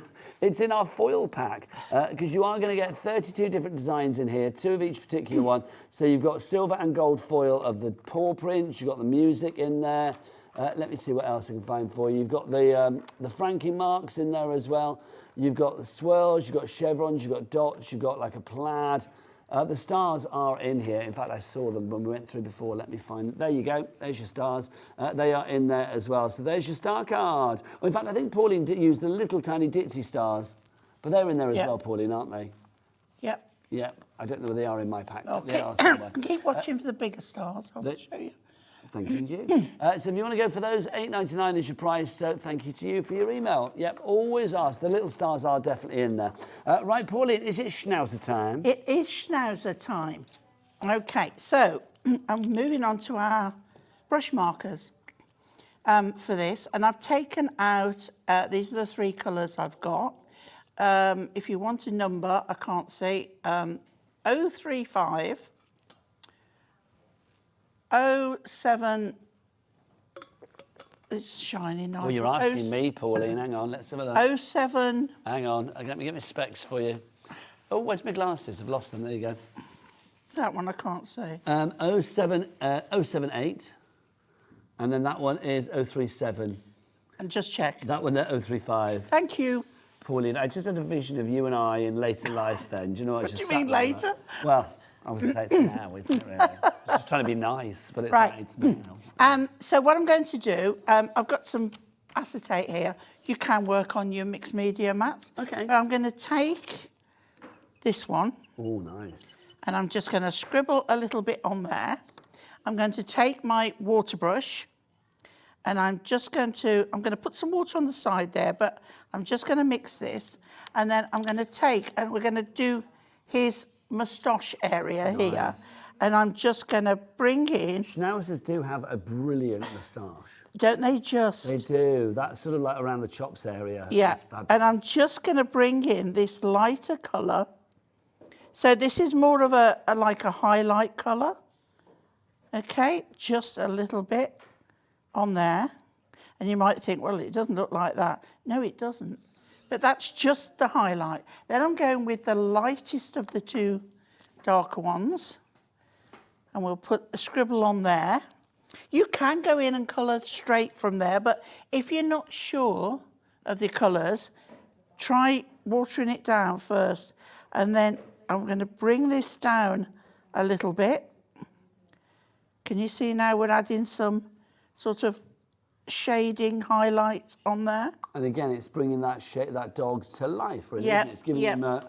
S4: our foil pack, because you are going to get 32 different designs in here, 2 of each particular one. So you've got silver and gold foil of the paw prints, you've got the music in there. Let me see what else I can find for you. You've got the franking marks in there as well. You've got the swirls, you've got chevrons, you've got dots, you've got like a plaid. The stars are in here. In fact, I saw them when we went through before. Let me find them. There you go. There's your stars. They are in there as well. So there's your star card. Well, in fact, I think Pauline used the little tiny ditzy stars. But they're in there as well, Pauline, aren't they?
S8: Yep.
S4: Yep. I don't know where they are in my pack.
S8: Okay.
S4: They are somewhere.
S8: Keep watching for the bigger stars. I'll show you.
S4: Thank you. So if you want to go for those, $8.99 is your price. So thank you to you for your email. Yep, always ask. The little stars are definitely in there. Right, Pauline, is it Schnauzer time?
S8: It is Schnauzer time. Okay, so I'm moving on to our brush markers for this. And I've taken out, these are the 3 colours I've got. If you want a number, I can't see, 035, 07, it's shining.
S4: Well, you're asking me, Pauline. Hang on, let's have a look.
S8: 07.
S4: Hang on, let me get my specs for you. Oh, where's my glasses? I've lost them. There you go.
S8: That one I can't see.
S4: 078, and then that one is 037.
S8: And just check.
S4: That one there, 035.
S8: Thank you.
S4: Pauline, I just had a vision of you and I in later life then. Do you know what?
S8: What do you mean later?
S4: Well, I was going to say it's now, isn't it, really? I was just trying to be nice, but it's, it's now.
S8: So what I'm going to do, I've got some acetate here. You can work on your mixed media mats.
S4: Okay.
S8: But I'm going to take this one.
S4: Oh, nice.
S8: And I'm just going to scribble a little bit on there. I'm going to take my water brush and I'm going to put some water on the side there, but I'm just going to mix this. And then I'm going to take, and we're going to do his moustache area here. And I'm just going to bring in...
S4: Schnauzers do have a brilliant moustache.
S8: Don't they just?
S4: They do. That's sort of like around the chops area.
S8: Yeah. And I'm just going to bring in this lighter colour. So this is more of like a highlight colour. Okay, just a little bit on there. And you might think, well, it doesn't look like that. No, it doesn't. But that's just the highlight. Then I'm going with the lightest of the 2 darker ones. And we'll put a scribble on there. You can go in and colour straight from there, but if you're not sure of the colours, try watering it down first. And then I'm going to bring this down a little bit. Can you see now we're adding some sort of shading highlight on there.
S4: And again, it's bringing that dog to life, really.
S8: Yeah,
S4: Isn't it? It's giving him a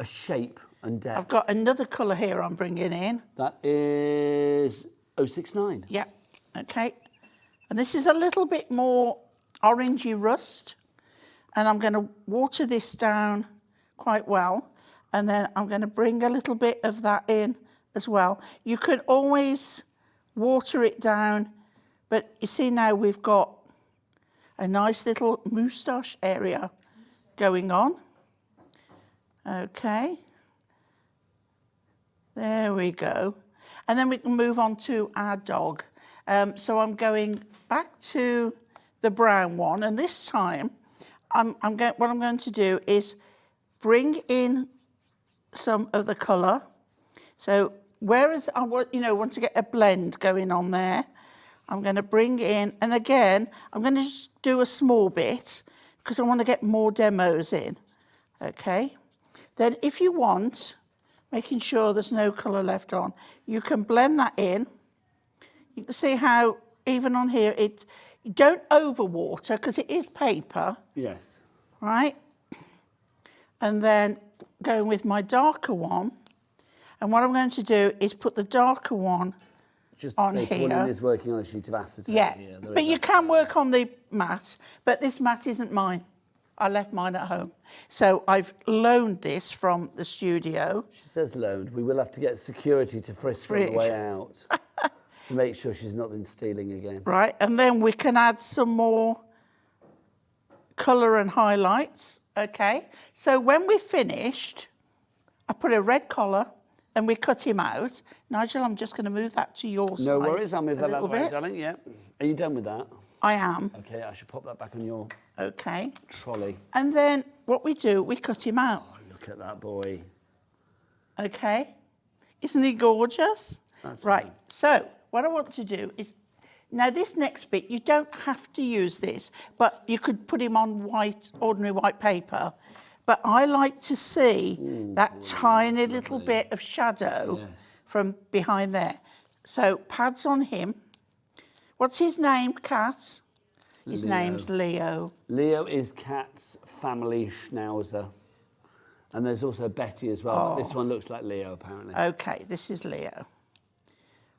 S4: shape and depth.
S8: I've got another colour here I'm bringing in.
S4: That is 069.
S8: Yeah, okay. And this is a little bit more orangey rust. And I'm going to water this down quite well. And then I'm going to bring a little bit of that in as well. You could always water it down, but you see now we've got a nice little moustache area going on. Okay. There we go. And then we can move on to our dog. So I'm going back to the brown one, and this time what I'm going to do is bring in some of the colour. So whereas I want to get a blend going on there, I'm going to bring in, and again, I'm going to just do a small bit because I want to get more demos in. Okay. Then if you want, making sure there's no colour left on, you can blend that in. You can see how even on here, you don't overwater because it is paper.
S4: Yes.
S8: Right? And then going with my darker one, and what I'm going to do is put the darker one
S4: just
S8: on
S4: say
S8: here.
S4: Pauline is working on a sheet of acetate.
S8: Yeah,
S4: here.
S8: but you can work on the mat, but this mat isn't mine. I left mine at home. So I've loaned this from the studio.
S4: She says loaned. We will have to get security to frisk her on the way out to make sure she's not been stealing again.
S8: Right, and then we can add some more colour and highlights, okay? So when we're finished, I put a red collar and we cut him out. Nigel, I'm just going to move that to your side.
S4: No worries, I'll move that out of the way,
S8: bit.
S4: darling, yeah. Are you done with that?
S8: I am.
S4: Okay, I should pop that back on your trolley.
S8: And then what we do, we cut him out.
S4: Oh, look at that boy.
S8: Okay. Isn't he gorgeous?
S4: That's
S8: right.
S4: fine.
S8: So what I want to do is, now this next bit, you don't have to use this, but you could put him on ordinary white paper. But I like to see that tiny little bit of shadow from behind there. So pads on him. What's his name, Kat? His name's Leo.
S4: Leo is Kat's family schnauzer. And there's also Betty as well, but this one looks like Leo, apparently.
S8: Okay, this is Leo.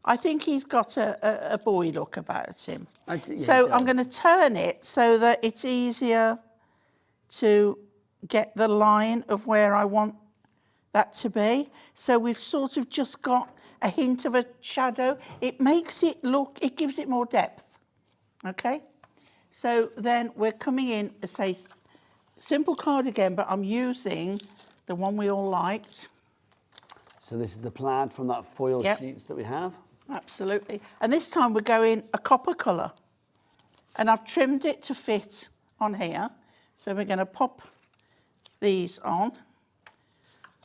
S8: I think he's got a boy look about him. So I'm going to turn it so that it's easier to get the line of where I want that to be. So we've sort of just got a hint of a shadow. It makes it look, it gives it more depth. Okay? So then we're coming in, say, simple card again, but I'm using the one we all liked.
S4: So this is the plaid from that foil sheets that we have?
S8: Absolutely. And this time we're going a copper colour. And I've trimmed it to fit on here. So we're going to pop these on.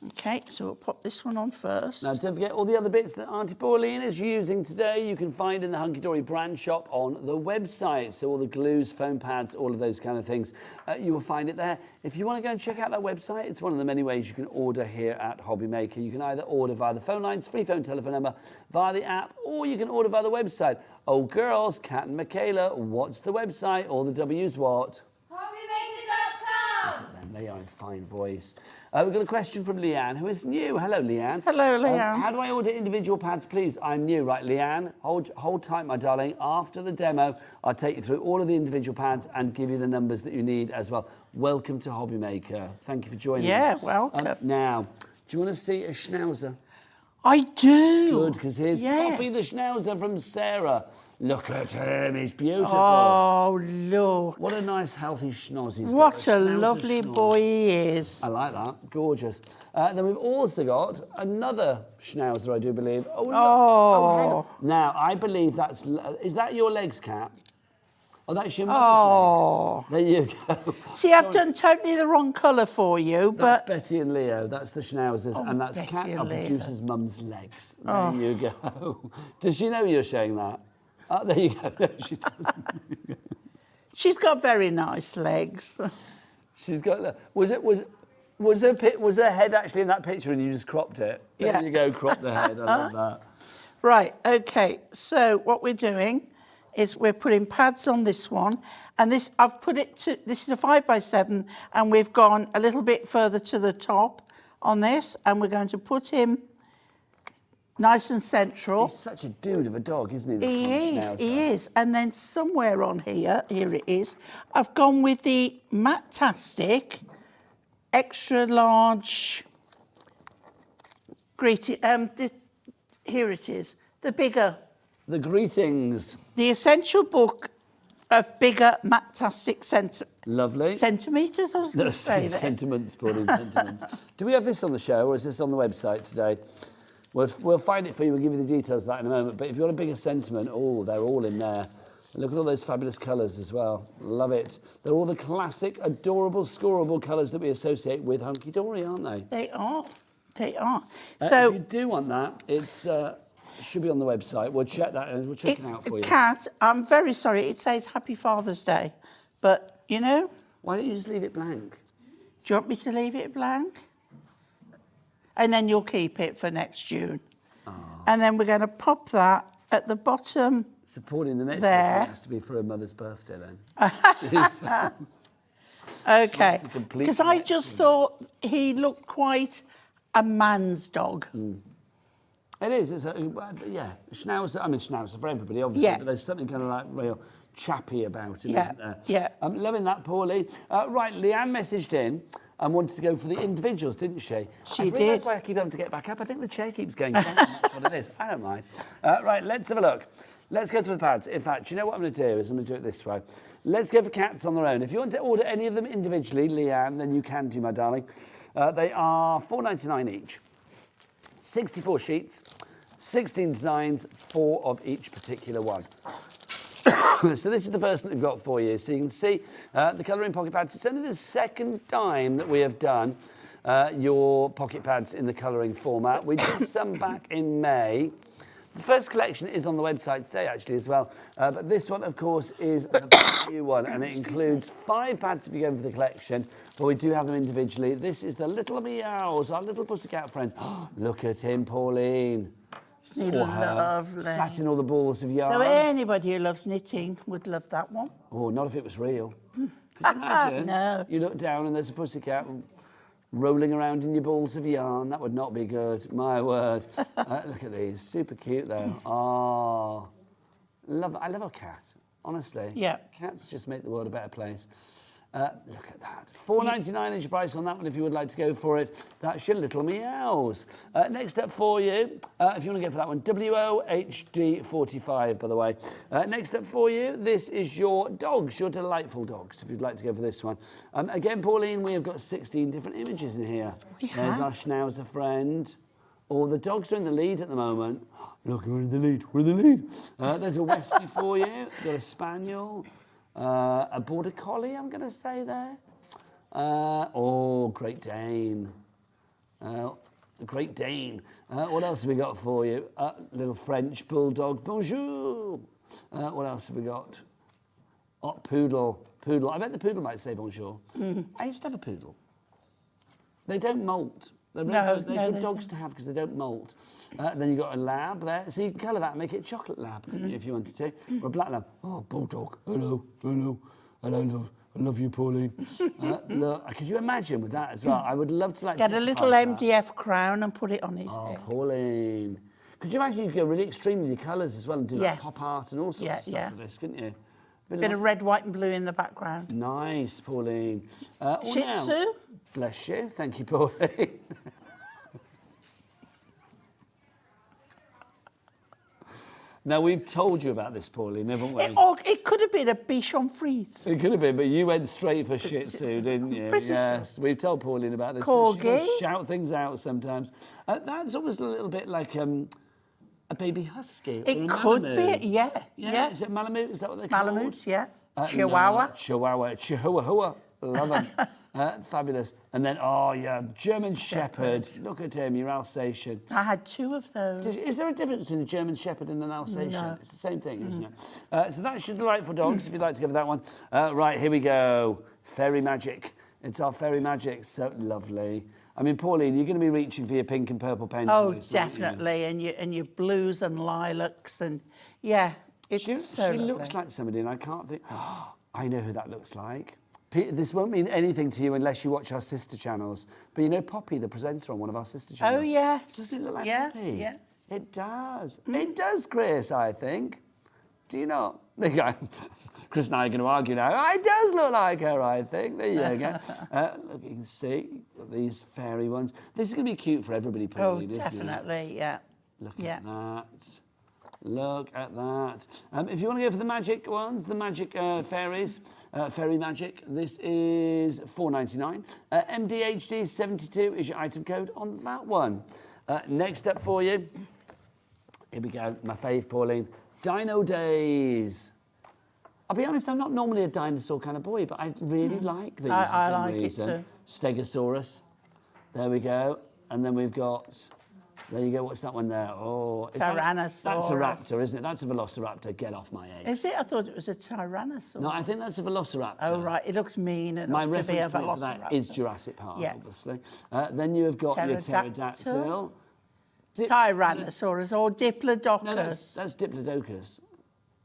S8: Okay, so we'll pop this one on first.
S4: Now, don't forget all the other bits that Auntie Pauline is using today, you can find in the Hunkydory brand shop on the website. So all the glues, foam pads, all of those kind of things, you will find it there. If you want to go and check out that website, it's one of the many ways you can order here at HobbyMaker. You can either order via the phone lines, free phone telephone number, via the app, or you can order via the website. Oh, girls, Kat and Michaela, what's the website? All the W's what?
S7: HobbyMaker.com.
S4: They are in fine voice. We've got a question from Leanne, who is new. Hello, Leanne.
S8: Hello, Leanne.
S4: How do I order individual pads, please? I'm new. Right, Leanne, hold tight, my darling. After the demo, I'll take you through all of the individual pads and give you the numbers that you need as well. Welcome to HobbyMaker. Thank you for joining us.
S8: Yeah, welcome.
S4: Now, do you want to see a schnauzer?
S8: I do.
S4: Good, because here's Poppy the schnauzer from Sarah. Look at him, he's beautiful.
S8: Oh, look.
S4: What a nice, healthy schnoz he's got.
S8: What a
S4: Schnauzer
S8: lovely
S4: schnoz.
S8: boy he is.
S4: I like that, gorgeous. Then we've also got another schnauzer, I do believe. Oh, look. Hang on. Now, I believe that's, is that your legs, Kat? Oh, that's your mother's legs. There you go.
S8: See, I've done totally the wrong colour for you, but...
S4: That's Betty and Leo, that's the schnauzers, and that's
S8: Betty
S4: Kat,
S8: and
S4: our
S8: Leo.
S4: producer's mum's legs. There you go. Does she know you're showing that? Oh, there you go. No, she doesn't.
S8: She's got very nice legs.
S4: She's got. Was her head actually in that picture and you just cropped it? There you go, crop the head. I love that.
S8: Right. Okay. So what we're doing is we're putting pads on this one, and this I've put it to, this is a 5x7, and we've gone a little bit further to the top on this, and we're going to put him nice and central.
S4: He's such a dude of a dog, isn't he?
S8: He is. And then somewhere on here it is, I've gone with the Matt-tastic extra large greeting. Here it is, the bigger.
S4: The greetings.
S8: The essential book of bigger Matt-tastic
S4: Lovely.
S8: centimetres, I was going to say there.
S4: Sentiments, Pauline, sentiments. Do we have this on the show, or is this on the website today? We'll find it for you. We'll give you the details of that in a moment. But if you want a bigger sentiment, oh, they're all in there. Look at all those fabulous colours as well. Love it. They're all the classic, adorable, scoreable colours that we associate with Hunkydory, aren't they?
S8: They are. They are.
S4: So if you do want that, it's should be on the website. We'll check that and we'll check it out for you.
S8: Kat, I'm very sorry. It says Happy Father's Day, but you know.
S4: Why don't you just leave it blank?
S8: Do you want me to leave it blank? And then you'll keep it for next June. Oh. And then we're going to pop that at the bottom.
S4: Supporting the next
S8: there.
S4: one has to be for a mother's birthday then.
S8: Okay. Because I just thought he looked quite a man's dog.
S4: It is. It's yeah. Schnauzer. I mean, Schnauzer for everybody, obviously.
S8: Yeah.
S4: But there's something kind of like real chappy about him,
S8: Yeah.
S4: isn't there?
S8: Yeah.
S4: I'm loving that, Pauline. Right, Leanne messaged in and wanted to go for the individuals, didn't she?
S8: She
S4: did. That's
S8: did.
S4: why I keep having to get back up. I think the chair keeps going down. That's what it is. I don't mind. Right, let's have a look. Let's go through the pads. In fact, do you know what I'm going to do? I'm going to do it this way. Let's go for cats on their own. If you want to order any of them individually, Leanne, then you can do, my darling. They are $4.99 each. 64 sheets, 16 designs, 4 of each particular one. So this is the first one we've got for you. So you can see the colouring pocket pads. It's only the second time that we have done your pocket pads in the colouring format. We did some back in May. The first collection is on the website today, actually, as well. But this one, of course, is a new one, and it includes 5 pads if you go for the collection, but we do have them individually. This is the Little Meows, our little pussycat friends. Look at him, Pauline.
S8: Lovely.
S4: Sat in all the balls of yarn.
S8: So anybody who loves knitting would love that one.
S4: Oh, not if it was real. Could you imagine?
S8: No.
S4: You look down and there's a pussycat rolling around in your balls of yarn. That would not be good, my word. Look at these, super cute though. Oh, I love a cat, honestly.
S8: Yeah.
S4: Cats just make the world a better place. Look at that. $4.99 is your price on that one if you would like to go for it. That's your Little Meows. Next up for you, if you want to go for that one, WOHD45, by the way. Next up for you, this is your dogs, your delightful dogs, if you'd like to go for this one. Again, Pauline, we have got 16 different images in here. There's our Schnauzer friend. Oh, the dogs are in the lead at the moment. Look, we're in the lead, we're in the lead. There's a Westie for you. We've got a Spaniel. A Border Collie, I'm going to say there. Oh, Great Dane. Great Dane. What else have we got for you? Little French Bulldog. Bonjour. What else have we got? Oh, Poodle. Poodle. I bet the Poodle might say bonjour. I used to have a Poodle. They don't molt. They're good dogs to have because they don't molt. Then you've got a Lab there. So you can colour that and make it a chocolate Lab, couldn't you, if you wanted to? Or a black Lab. Oh, Bulldog. Hello, hello. And I love you, Pauline. Look, could you imagine with that as well? I would love to
S8: get a little MDF crown and put it on his head.
S4: Oh, Pauline. Could you imagine you could go really extreme with your colours as well and do like pop art and all sorts of stuff with this, couldn't you?
S8: Bit of red, white and blue in the background.
S4: Nice, Pauline.
S8: Shih Tzu?
S4: Bless you. Thank you, Pauline. Now, we've told you about this, Pauline, haven't we?
S8: It could have been a Bichon Frise.
S4: It could have been, but you went straight for Shih Tzu, didn't you? Yes, we've told Pauline about this.
S8: Corgi.
S4: She does shout things out sometimes. That's almost a little bit like a baby husky.
S8: It could be, yeah.
S4: Is it Malamute? Is that what they're called?
S8: Malamutes, yeah. Chihuahua.
S4: No, Chihuahua. Love them. Fabulous. And then, German Shepherd. Look at him, your Alsatian.
S8: I had 2 of those.
S4: Is there a difference between a German Shepherd and an Alsatian?
S8: No.
S4: It's the same thing, isn't it? So that's your delightful dogs, if you'd like to go for that one. Right, here we go. Fairy Magic. It's our Fairy Magic. So lovely. I mean, Pauline, you're going to be reaching for your pink and purple pen.
S8: Oh, definitely. And your blues and lilacs and, yeah. It's
S4: She
S8: so
S4: looks
S8: lovely.
S4: like somebody, and I can't think. I know who that looks like. This won't mean anything to you unless you watch our sister channels. But you know Poppy, the presenter on one of our sister channels?
S8: Oh, yes.
S4: Does it look like
S8: Yeah,
S4: Poppy?
S8: yeah.
S4: It does. It does, Chris, I think. Do you not? There you go. Chris and I are going to argue now. It does look like her, I think. There you go. Look, you can see these fairy ones. This is going to be cute for everybody, Pauline, isn't it?
S8: Definitely, yeah.
S4: Look at that. Look at that. If you want to go for the magic ones, the magic fairies, fairy magic, this is $4.99. MDHD72 is your item code on that one. Next up for you, here we go, my fave, Pauline, Dino Days. I'll be honest, I'm not normally a dinosaur kind of boy, but I really like these for some
S8: like
S4: reason.
S8: it too.
S4: Stegosaurus. There we go. And then we've got, there you go, what's that one there? Oh,
S8: Tyrannosaurus.
S4: That's a raptor, isn't it? That's a velociraptor. Get off my eggs.
S8: Is it? I thought it was a Tyrannosaurus.
S4: No, I think that's a velociraptor.
S8: Oh, right. It looks mean enough
S4: My
S8: to be a
S4: reference point for
S8: velociraptor.
S4: that is Jurassic Park,
S8: Yeah.
S4: obviously. Then you have got your
S8: Pterodactyl.
S4: pterodactyl.
S8: Tyrannosaurus or Diplodocus.
S4: No, that's Diplodocus.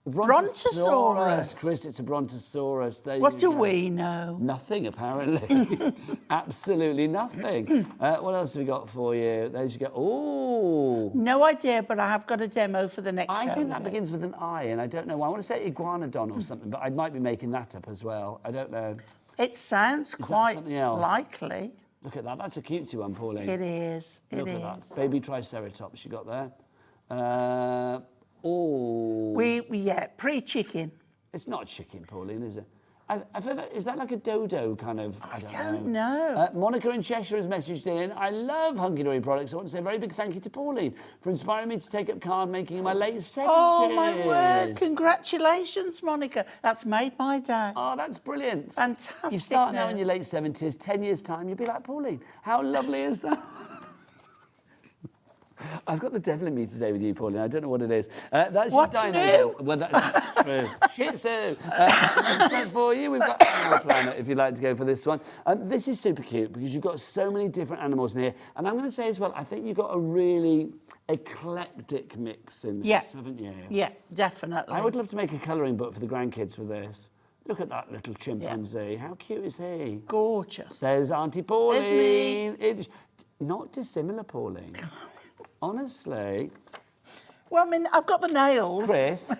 S8: Brontosaurus.
S4: Chris, it's a Brontosaurus. There
S8: What
S4: you
S8: do
S4: go.
S8: we know?
S4: Nothing, apparently. Absolutely nothing. What else have we got for you? There you go. Oh.
S8: No idea, but I have got a demo for the next show.
S4: I think that begins with an I, and I don't know why. I want to say iguanodon or something, but I might be making that up as well. I don't know.
S8: It sounds
S4: that
S8: quite
S4: something else?
S8: likely.
S4: Look at that. That's a cutesy one, Pauline.
S8: It is.
S4: Look
S8: It
S4: at that.
S8: is.
S4: Baby Triceratops you got there. Oh.
S8: Yeah, pre-chicken.
S4: It's not chicken, Pauline, is it? I feel like, is that like a dodo kind of? I
S8: don't know.
S4: Monica in Cheshire has messaged in. I love Hunkydory products. I want to say a very big thank you to Pauline for inspiring me to take up card making in my late 70s.
S8: Oh, my word. Congratulations, Monica. That's made my day.
S4: Oh, that's brilliant.
S8: Fantastic.
S4: You start now in your late 70s, 10 years' time, you'll be like Pauline. How lovely is that? I've got the devil in me today with you, Pauline. I don't know what it is. That's
S8: What's
S4: your dino.
S8: new?
S4: Well, that's true. Shih Tzu. Next up for you, we've got Animal Planet, if you'd like to go for this one. This is super cute because you've got so many different animals in here. And I'm going to say as well, I think you've got a really eclectic mix in this, haven't you?
S8: Yeah, definitely.
S4: I would love to make a colouring book for the grandkids with this. Look at that little chimpanzee. Yeah. How cute is he?
S8: Gorgeous.
S4: There's Auntie Pauline.
S8: There's me.
S4: It's not dissimilar, Pauline. Honestly.
S8: Well, I mean, I've got the nails.
S4: Chris,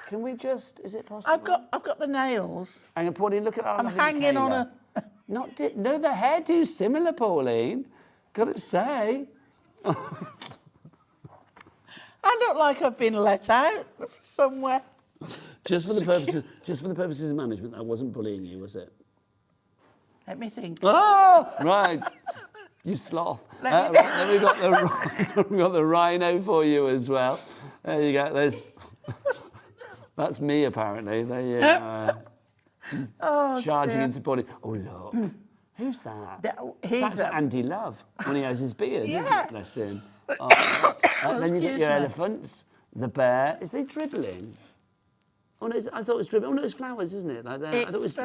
S4: can we just, is it possible?
S8: I've got the nails.
S4: Hang on, Pauline, look at our
S8: I'm
S4: lovely
S8: hanging on
S4: Michaela.
S8: a...
S4: No, the hairdo's similar, Pauline. Gotta say.
S8: I look like I've been let out somewhere.
S4: Just for the purposes of management, that wasn't bullying you, was it?
S8: Let me think.
S4: Oh, right. You sloth. Right, then we've got the rhino for you as well. There you go. That's me, apparently. There you go. Charging into body. Oh, look. Who's that? That's Andy Love when he has his beard, isn't it? Bless him. Oh, then you get your elephants, the bear. Is they dribbling? Oh, no, I thought it was dribbling. Oh, no, it's flowers, isn't it? Like that. I thought it was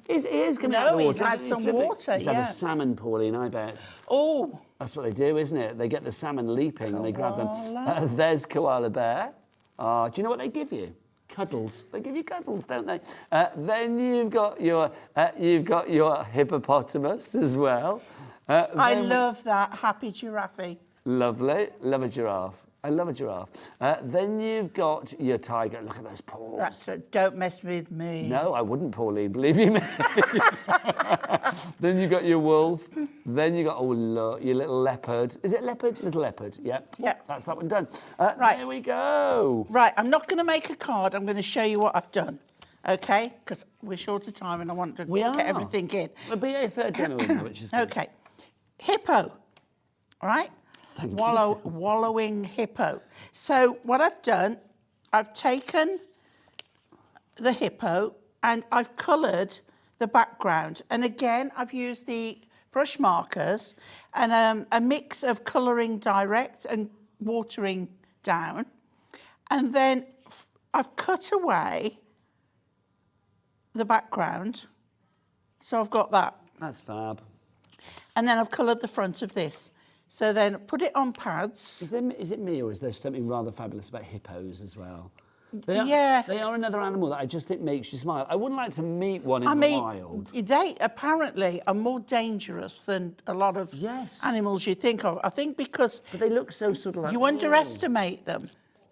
S4: it is coming out of the water.
S8: He's had some water,
S4: He's had a salmon, Pauline, I bet.
S8: Oh.
S4: That's what they do, isn't it? They get the salmon leaping and they grab them. There's koala bear. Do you know what they give you? Cuddles. They give you cuddles, don't they? Then you've got your hippopotamus as well.
S8: I love that happy giraffe.
S4: Lovely. Love a giraffe. I love a giraffe. Then you've got your tiger. Look at those paws.
S8: Don't mess with me.
S4: No, I wouldn't, Pauline, believe you me. Then you've got your wolf. Then you've got, oh, look, your little leopard. Is it leopard? Little leopard, yeah.
S8: Yeah.
S4: That's that one done.
S8: Right.
S4: There we go.
S8: Right, I'm not going to make a card. I'm going to show you what I've done. Okay? Because we're short of time and I want to get everything in.
S4: It'll be a third demo, which is good.
S8: Okay. Hippo. All right? Wallowing hippo. So what I've done, I've taken the hippo and I've coloured the background. And again, I've used the brush markers and a mix of colouring direct and watering down. And then I've cut away the background. So I've got that.
S4: That's fab.
S8: And then I've coloured the front of this. So then put it on pads.
S4: Is it me or is there something rather fabulous about hippos as well? They are another animal that I just think makes you smile. I wouldn't like to meet one in the wild.
S8: They apparently are more dangerous than a lot of animals you think of. I think because...
S4: But they look so sort of like...
S8: You underestimate them.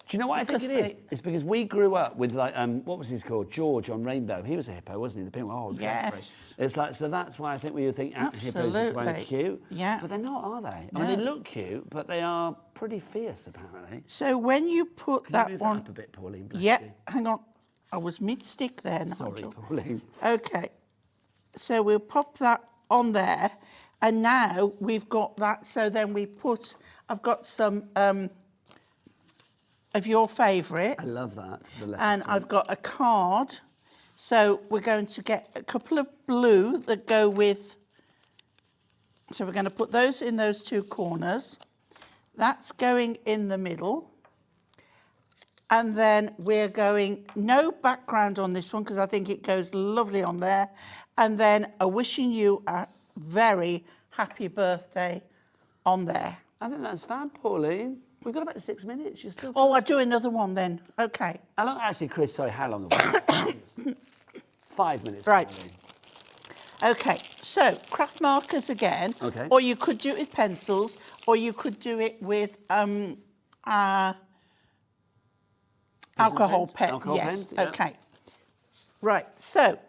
S4: Do you know what I think it is? It's because we grew up with, like, what was his called? George on Rainbow. He was a hippo, wasn't he? The pink one. Oh,
S8: yes.
S4: It's like, so that's why I think we would think hippos are quite cute.
S8: Yeah.
S4: But they're not, are they?
S8: No.
S4: I mean, they look cute, but they are pretty fierce, apparently.
S8: So when you put
S4: Can
S8: that
S4: you move
S8: one...
S4: that up a bit, Pauline? Bless
S8: Yeah,
S4: you.
S8: hang on. I was mid-stick there,
S4: Sorry,
S8: Nigel.
S4: Pauline.
S8: Okay. So we'll pop that on there. And now we've got that. So then we put... I've got some... of your favourite.
S4: I love that.
S8: And I've got a card. So we're going to get a couple of blue that go with... So we're going to put those in those two corners. That's going in the middle. And then we're going... No background on this one because I think it goes lovely on there. And then a wishing you a very happy birthday on there.
S4: I think that's fab, Pauline. We've got about 6 minutes. You're still...
S8: Oh, I'll do another one then. Okay.
S4: How long... Actually, Chris, sorry, how long have we... 5 minutes.
S8: Right.
S4: Pauline.
S8: Okay, so craft markers again.
S4: Okay.
S8: Or you could do it with pencils, or you could do it with alcohol pen.
S4: Alcohol
S8: yes.
S4: pens, yeah.
S8: Okay. Right. So,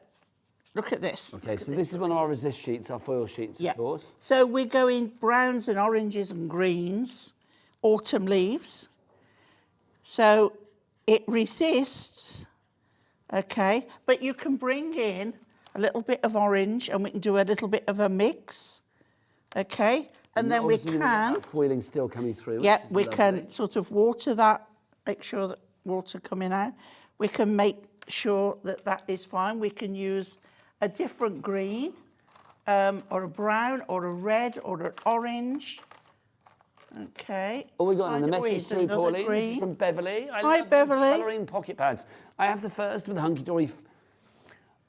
S8: look at this.
S4: Okay, so this is one of our resist sheets, our foil sheets, of course.
S8: So we're going browns and oranges and greens, autumn leaves. So it resists. Okay, but you can bring in a little bit of orange, and we can do a little bit of a mix. Okay, and then we can.
S4: That foiling still coming through.
S8: Yeah, we can sort of water that. Make sure that water coming out. We can make sure that that is fine. We can use a different green, or a brown, or a red, or an orange. Okay.
S4: Oh, we got another message through, Pauline.
S8: Green.
S4: This is from Beverly.
S8: Hi, Beverly.
S4: Colouring pocket pads. I have the first with the Hunkydory.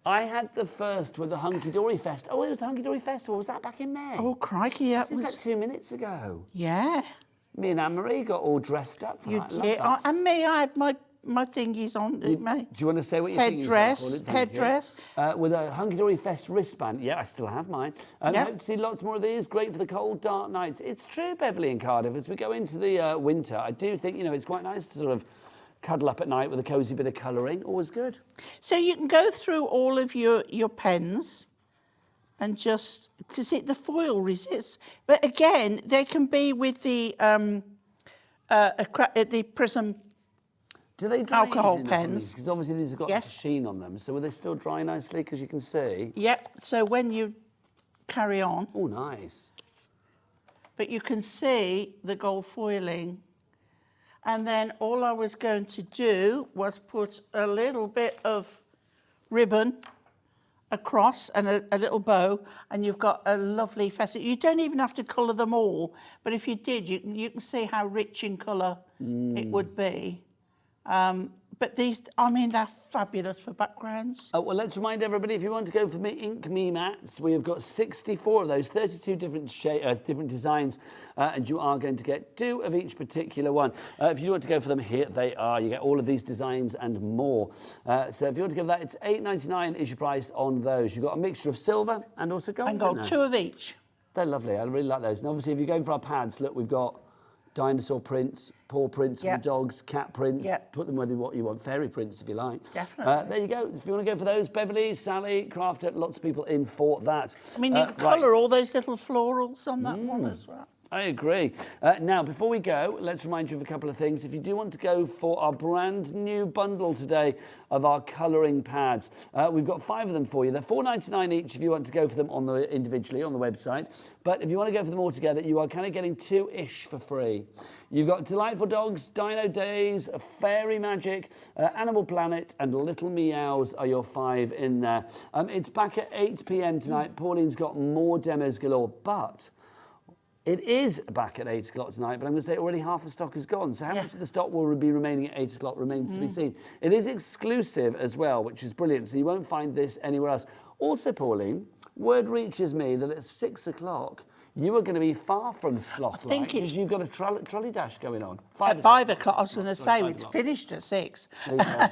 S4: I had the first with the Hunkydory Fest. Oh, it was the Hunkydory Festival. Was that back in May?
S8: Oh, crikey, that
S4: Seems
S8: was...
S4: like 2 minutes ago.
S8: Yeah.
S4: Me and Anne-Marie got all dressed up for that.
S8: You did. And me, I had my thingies on, didn't I?
S4: Do you want to say what your
S8: Headdress. Headdress.
S4: With a Hunkydory Fest wristband. Yeah, I still have mine. Hope to see lots more of these. Great for the cold, dark nights. It's true, Beverly and Cardiff. As we go into the winter, I do think, you know, it's quite nice to sort of cuddle up at night with a cosy bit of colouring. Always good.
S8: So you can go through all of your pens and just... Because the foil resists. But again, they can be with the prism...
S4: Do they dry
S8: alcohol pens?
S4: Because obviously these have got a sheen on them. So will they still dry nicely? Because you can see.
S8: Yep. So when you carry on.
S4: Oh, nice.
S8: But you can see the gold foiling. And then all I was going to do was put a little bit of ribbon across and a little bow, and you've got a lovely facet. You don't even have to colour them all, but if you did, you can see how rich in colour it would be. But these, I mean, they're fabulous for backgrounds.
S4: Well, let's remind everybody, if you want to go for me ink me mats, we have got 64 of those, 32 different designs, and you are going to get 2 of each particular one. If you want to go for them, here they are. You get all of these designs and more. So if you want to go for that, it's £8.99 is your price on those. You've got a mixture of silver and also gold.
S8: And gold, 2 of each.
S4: They're lovely. I really like those. And obviously, if you're going for our pads, look, we've got dinosaur prints, paw prints for the dogs, cat prints. Put them whether what you want, fairy prints if you like.
S8: Definitely.
S4: There you go. If you want to go for those, Beverly, Sally, Crafter, lots of people in for that.
S8: I mean, you can colour all those little florals on that one as well.
S4: I agree. Now, before we go, let's remind you of a couple of things. If you do want to go for our brand new bundle today of our colouring pads, we've got 5 of them for you. They're £4.99 each if you want to go for them individually on the website. But if you want to go for them all together, you are kind of getting 2-ish for free. You've got Delightful Dogs, Dino Days, Fairy Magic, Animal Planet, and Little Meows are your 5 in there. It's back at 8 p.m. tonight. Pauline's got more demos galore, but it is back at 8 o'clock tonight, but I'm going to say already half the stock is gone. So how much of the stock will be remaining at 8 o'clock remains to be seen. It is exclusive as well, which is brilliant. So you won't find this anywhere else. Also, Pauline, word reaches me that at 6 o'clock, You are going to be far from sloth-like
S8: think
S4: because you've got a trolley dash going on.
S8: At 5 o'clock, I was going to say, it's finished at 6.
S4: There you go.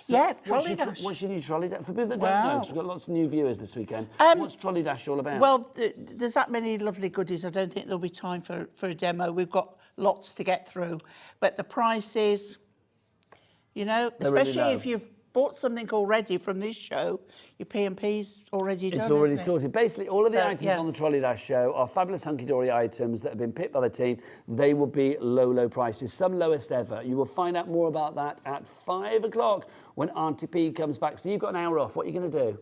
S8: Yeah, trolley dash.
S4: What's your new trolley dash? For people that don't know, 'cause we've got lots of new viewers this weekend. What's trolley dash all about?
S8: Well, there's that many lovely goodies. I don't think there'll be time for a demo. We've got lots to get through. But the prices, you know, especially if you've bought something already from this show, your P&P's already done,
S4: It's already
S8: isn't it?
S4: sorted. Basically, all of the items on the Trolley Dash show are fabulous Hunkydory items that have been picked by the team. They will be low, low prices, some lowest ever. You will find out more about that at 5 o'clock when Auntie P comes back. So you've got an hour off. What are you going to do?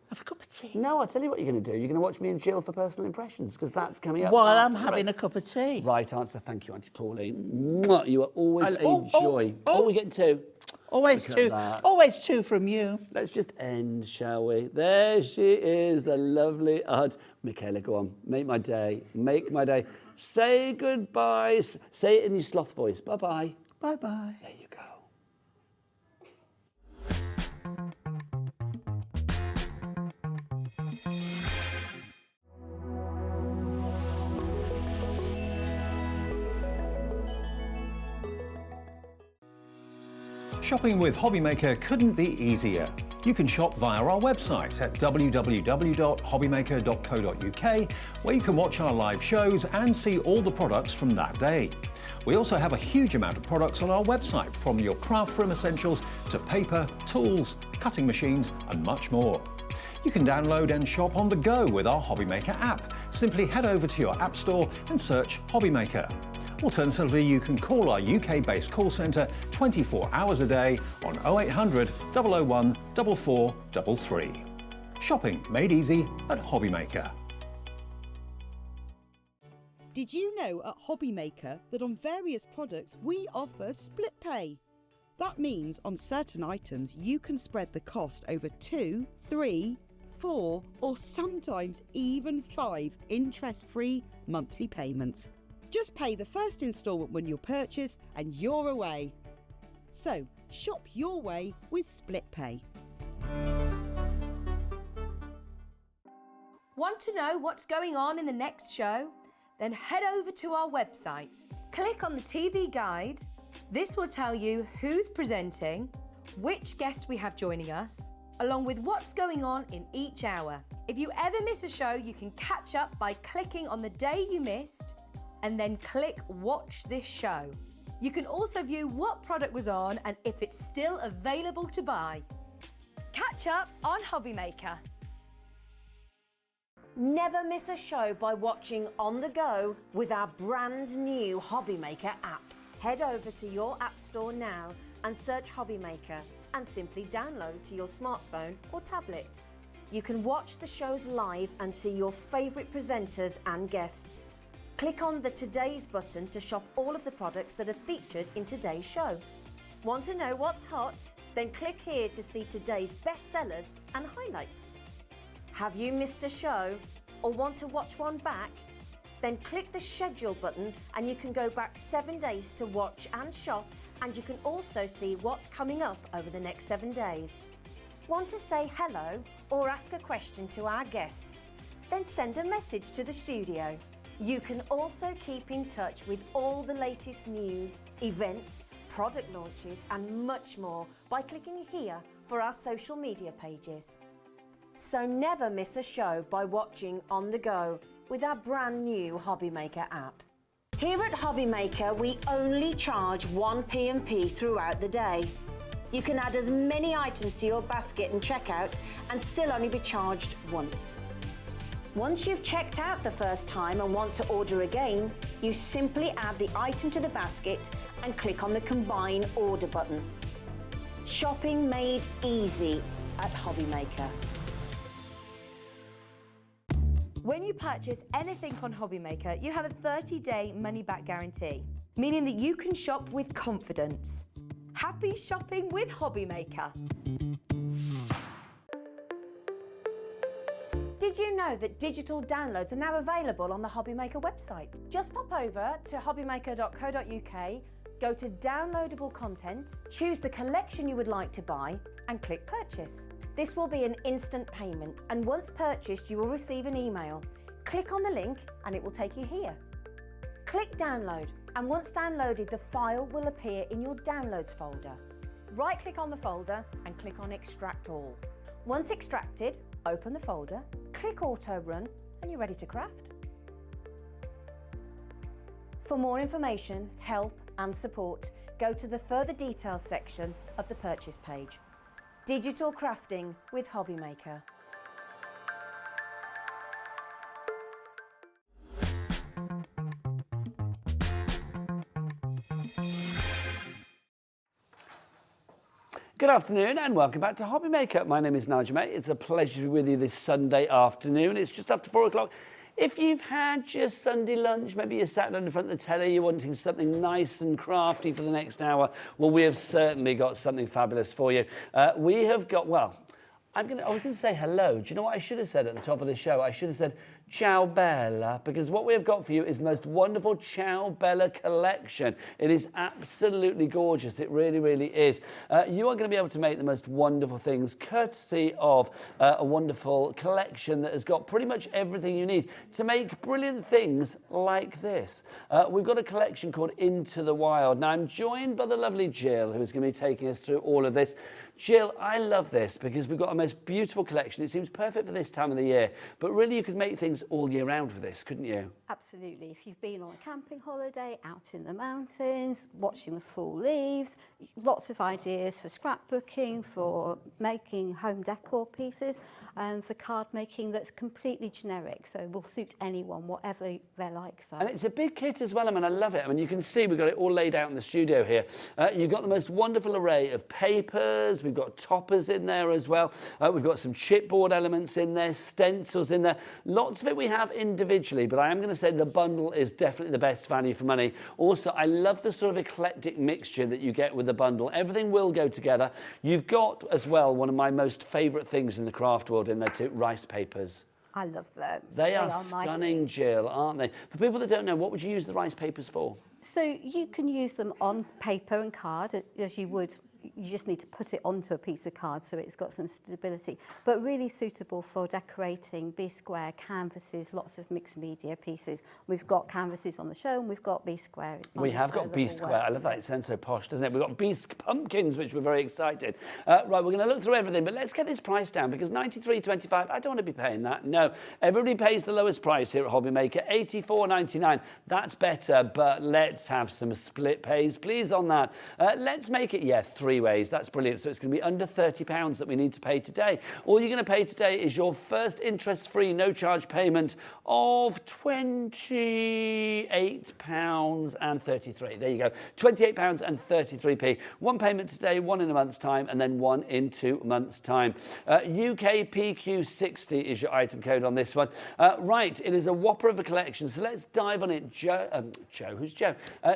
S8: Have a cup of tea.
S4: No, I'll tell you what you're going to do. You're going to watch me and Jill for personal impressions because that's coming up.
S8: While I'm having a cup of tea.
S4: Right answer. Thank you, Auntie Pauline. Mwah. You are always a joy. Oh, we get 2.
S8: Always
S4: Look at
S8: 2.
S4: that.
S8: Always 2 from you.
S4: Let's just end, shall we? There she is, the lovely Aunt Michaela. Go on, make my day. Make my day. Say goodbye. Say it in your sloth voice. Bye-bye.
S8: Bye-bye.
S4: There you go.
S3: Shopping with HobbyMaker couldn't be easier. You can shop via our website at www.hobbymaker.co.uk, where you can watch our live shows and see all the products from that day. We also have a huge amount of products on our website, from your craft room essentials to paper, tools, cutting machines and much more. You can download and shop on the go with our HobbyMaker app. Simply head over to your app store and search HobbyMaker. Alternatively, you can call our UK-based call centre 24 hours a day on 0800 001 4433. Shopping made easy at HobbyMaker.
S6: Did you know at HobbyMaker that on various products we offer split pay? That means on certain items you can spread the cost over 2, 3, 4 or sometimes even 5 interest-free monthly payments. Just pay the first instalment when you purchase and you're away. So, shop your way with split pay.
S1: Want to know what's going on in the next show? Then head over to our website. Click on the TV guide. This will tell you who's presenting, which guest we have joining us, along with what's going on in each hour. If you ever miss a show, you can catch up by clicking on the day you missed and then click Watch This Show. You can also view what product was on and if it's still available to buy. Catch up on HobbyMaker.
S2: Never miss a show by watching on the go with our brand new HobbyMaker app. Head over to your app store now and search HobbyMaker and simply download to your smartphone or tablet. You can watch the shows live and see your favourite presenters and guests. Click on the Today's button to shop all of the products that are featured in today's show. Want to know what's hot? Then click here to see today's bestsellers and highlights. Have you missed a show or want to watch one back? Then click the schedule button and you can go back 7 days to watch and shop, and you can also see what's coming up over the next 7 days. Want to say hello or ask a question to our guests? Then send a message to the studio. You can also keep in touch with all the latest news, events, product launches and much more by clicking here for our social media pages. So never miss a show by watching on the go with our brand new HobbyMaker app. Here at HobbyMaker, we only charge 1 P&P throughout the day. You can add as many items to your basket and checkout and still only be charged once. Once you've checked out the first time and want to order again, you simply add the item to the basket and click on the Combine Order button. Shopping made easy at HobbyMaker.
S1: When you purchase anything on HobbyMaker, you have a 30-day money-back guarantee, meaning that you can shop with confidence. Happy shopping with HobbyMaker.
S2: Did you know that digital downloads are now available on the HobbyMaker website? Just pop over to hobbymaker.co.uk, go to downloadable content, choose the collection you would like to buy and click purchase. This will be an instant payment, and once purchased you will receive an email. Click on the link and it will take you here. Click download, and once downloaded, the file will appear in your downloads folder. Right click on the folder and click on extract all. Once extracted, open the folder, click auto run, and you're ready to craft. For more information, help and support, go to the further details section of the purchase page. Digital crafting with HobbyMaker.
S4: Good afternoon and welcome back to HobbyMaker. My name is Nigel, mate. It's a pleasure to be with you this Sunday afternoon. It's just after 4 o'clock. If you've had your Sunday lunch, maybe you're sat down in front of the telly, you're wanting something nice and crafty for the next hour, well, we have certainly got something fabulous for you. We have got, well, I was going to say hello. Do you know what I should have said at the top of the show? I should have said, ciao Bella, because what we have got for you is the most wonderful Ciao Bella collection. It is absolutely gorgeous. It really, really is. You are going to be able to make the most wonderful things courtesy of a wonderful collection that has got pretty much everything you need to make brilliant things like this. We've got a collection called Into the Wild. Now, I'm joined by the lovely Jill, who is going to be taking us through all of this. Jill, I love this because we've got a most beautiful collection. It seems perfect for this time of the year, but really you could make things all year round with this, couldn't you?
S9: Absolutely. If you've been on a camping holiday, out in the mountains, watching the fall leaves, lots of ideas for scrapbooking, for making home decor pieces, and for card making that's completely generic, so will suit anyone, whatever their likes are.
S4: And it's a big kit as well. I mean, I love it. I mean, you can see we've got it all laid out in the studio here. You've got the most wonderful array of papers. We've got toppers in there as well. We've got some chipboard elements in there, stencils in there. Lots of it we have individually, but I am going to say the bundle is definitely the best value for money. Also, I love the sort of eclectic mixture that you get with the bundle. Everything will go together. You've got as well one of my most favourite things in the craft world in there too, rice papers.
S9: I love them.
S4: They are stunning, Jill, aren't they? For people that don't know, what would you use the rice papers for?
S9: So you can use them on paper and card as you would. You just need to put it onto a piece of card so it's got some stability, but really suitable for decorating B-square canvases, lots of mixed media pieces. We've got canvases on the show and we've got B-square.
S4: We have got B-square. I love that. It sounds so posh, doesn't it? We've got pumpkins, which we're very excited. Right, we're going to look through everything, but let's get this price down because $93.25, I don't want to be paying that. No, everybody pays the lowest price here at HobbyMaker, $84.99. That's better, but let's have some split pays, please, on that. Let's make it, 3 ways. That's brilliant. So it's going to be under £30 that we need to pay today. All you're going to pay today is your first interest-free, no-charge payment of £28.33. There you go. £28.33. One payment today, one in a month's time, and then one in 2 months' time. UKPQ60 is your item code on this one. Right, it is a whopper of a collection, so let's dive on it. Who's Joe?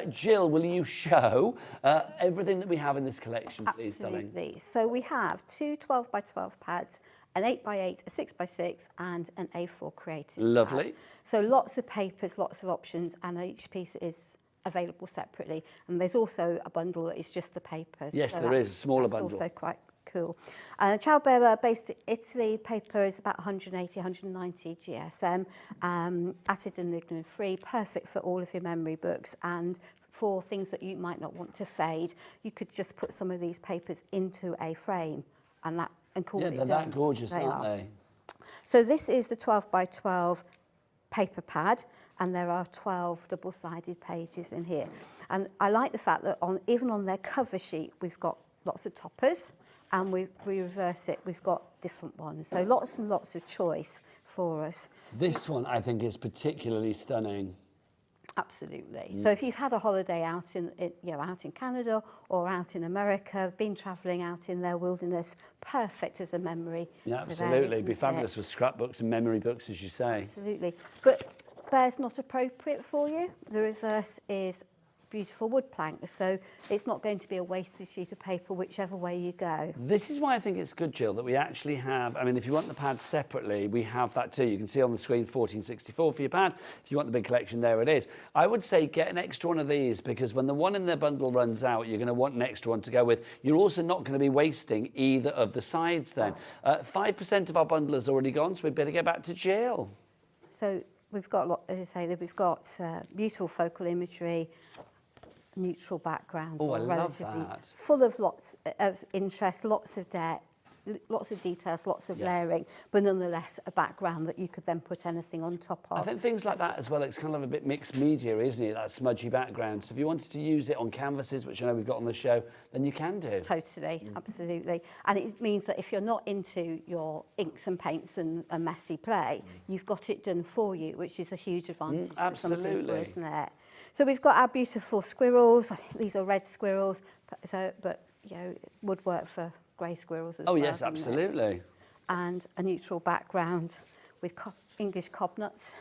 S4: Jill, will you show everything that we have in this collection, please?
S9: Absolutely. So we have 2 12x12 pads, an 8x8, a 6x6 and an A4 creative
S4: Lovely.
S9: pad. So lots of papers, lots of options, and each piece is available separately. And there's also a bundle that is just the papers.
S4: Yes,
S9: so
S4: there is a smaller bundle.
S9: That's also quite cool. Ciao Bella, based in Italy, paper is about 180, 190 GSM, acid and lignin free, perfect for all of your memory books and for things that you might not want to fade. You could just put some of these papers into a frame and call it done.
S4: Yeah, they're that gorgeous, aren't they?
S9: So this is the 12x12 paper pad, and there are 12 double-sided pages in here. And I like the fact that even on their cover sheet, we've got lots of toppers, and we reverse it, we've got different ones. So lots and lots of choice for us.
S4: This one, I think, is particularly stunning.
S9: Absolutely. So if you've had a holiday out in Canada or out in America, been travelling out in their wilderness, perfect as a memory.
S4: Yeah, absolutely. It'd be fabulous with scrapbooks and memory books, as you say.
S9: Absolutely. But bear's not appropriate for you. The reverse is beautiful wood plank, so it's not going to be a wasted sheet of paper whichever way you go.
S4: This is why I think it's good, Jill, that we actually have, I mean, if you want the pad separately, we have that too. You can see on the screen 1464 for your pad. If you want the big collection, there it is. I would say get an extra one of these because when the one in their bundle runs out, you're going to want an extra one to go with. You're also not going to be wasting either of the sides then. 5% of our bundle has already gone, so we better get back to Jill.
S9: So we've got, as I say, that we've got beautiful focal imagery, neutral backgrounds,
S4: Oh, I
S9: or
S4: love
S9: relatively
S4: that.
S9: full of lots of interest, lots of depth, lots of details, lots of layering, but nonetheless a background that you could then put anything on top of.
S4: I think things like that as well, it's kind of a bit mixed media, isn't it? That smudgy background. So if you wanted to use it on canvases, which I know we've got on the show, then you can do.
S9: Totally, absolutely. And it means that if you're not into your inks and paints and messy play, you've got it done for you, which is a huge advantage for some people,
S4: absolutely.
S9: isn't it? So we've got our beautiful squirrels. I think these are red squirrels, but you know, it would work for grey squirrels as well.
S4: Oh, yes,
S9: wouldn't it?
S4: absolutely.
S9: And a neutral background with English cobnuts.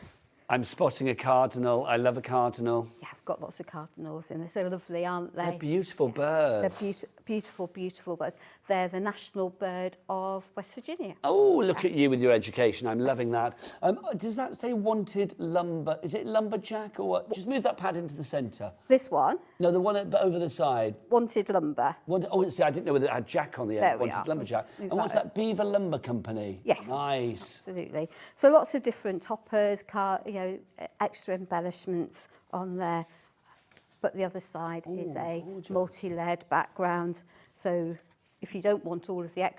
S4: I'm spotting a cardinal. I love a cardinal.
S9: Yeah, I've got lots of cardinals in. They're so lovely, aren't they?
S4: They're beautiful birds.
S9: They're beautiful, beautiful birds. They're the national bird of West Virginia.
S4: Oh, look at you with your education. I'm loving that. Does that say wanted lumber? Is it lumberjack or what? Just move that pad into the centre.
S9: This one,
S4: No, the one over the side.
S9: wanted lumber.
S4: Oh, see, I didn't know whether it had jack on the end.
S9: There we
S4: Wanted
S9: are.
S4: lumberjack.
S9: Just move
S4: And what's
S9: that
S4: that? Beaver Lumber Company?
S9: Yes.
S4: Nice.
S9: Absolutely. So lots of different toppers, extra embellishments on there. But the other side is a multi-layered background. So if you don't want all of the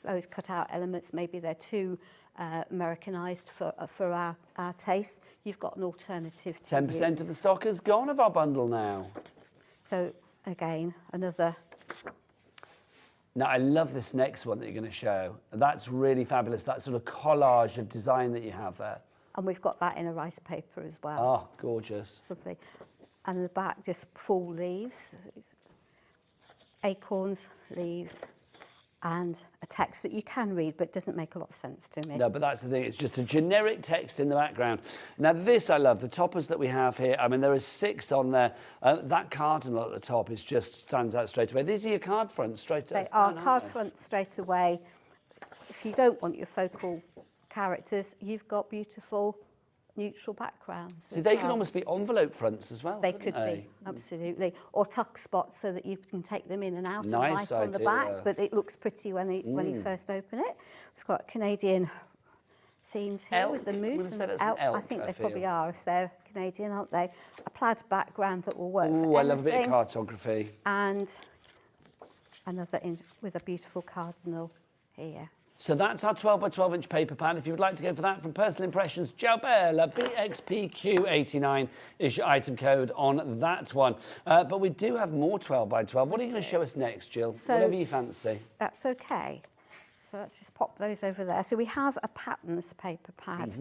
S9: those cut-out elements, maybe they're too Americanised for our taste, you've got an alternative to
S4: 10% of the stock is gone of our bundle now.
S9: So again, another.
S4: Now, I love this next one that you're going to show. That's really fabulous, that sort of collage of design that you have there.
S9: And we've got that in a rice paper as well.
S4: Oh, gorgeous.
S9: Lovely. And the back, just full leaves, acorns, leaves, and a text that you can read, but doesn't make a lot of sense to me.
S4: No, but that's the thing. It's just a generic text in the background. Now, this I love. The toppers that we have here, I mean, there are 6 on there. That cardinal at the top stands out straight away. These are your card fronts straight away.
S9: They are card fronts straight away. If you don't want your focal characters, you've got beautiful neutral backgrounds.
S4: See, they can almost be envelope fronts as well.
S9: They could be, absolutely. Or tuck spots so that you can take them in and out and
S4: Nice
S9: write on the
S4: idea.
S9: back, but it looks pretty when you first open it. We've got Canadian scenes here
S4: Elk?
S9: with the
S4: Would
S9: moose
S4: have said
S9: and
S4: it's an elk,
S9: I think
S4: I
S9: they probably
S4: feel.
S9: are if they're Canadian, aren't they? A plaid background that will work for
S4: Oh, I love a bit of
S9: anything.
S4: cartography.
S9: And another with a beautiful cardinal here.
S4: So that's our 12 by 12 inch paper pad. If you would like to go for that from Personal Impressions, Ciaobella BXPQ89 is your item code on that one. But we do have more 12 by 12. What are you going to show us next, Jill?
S9: So-
S4: Whatever you fancy.
S9: That's okay. So let's just pop those over there. So we have a patterns paper pad.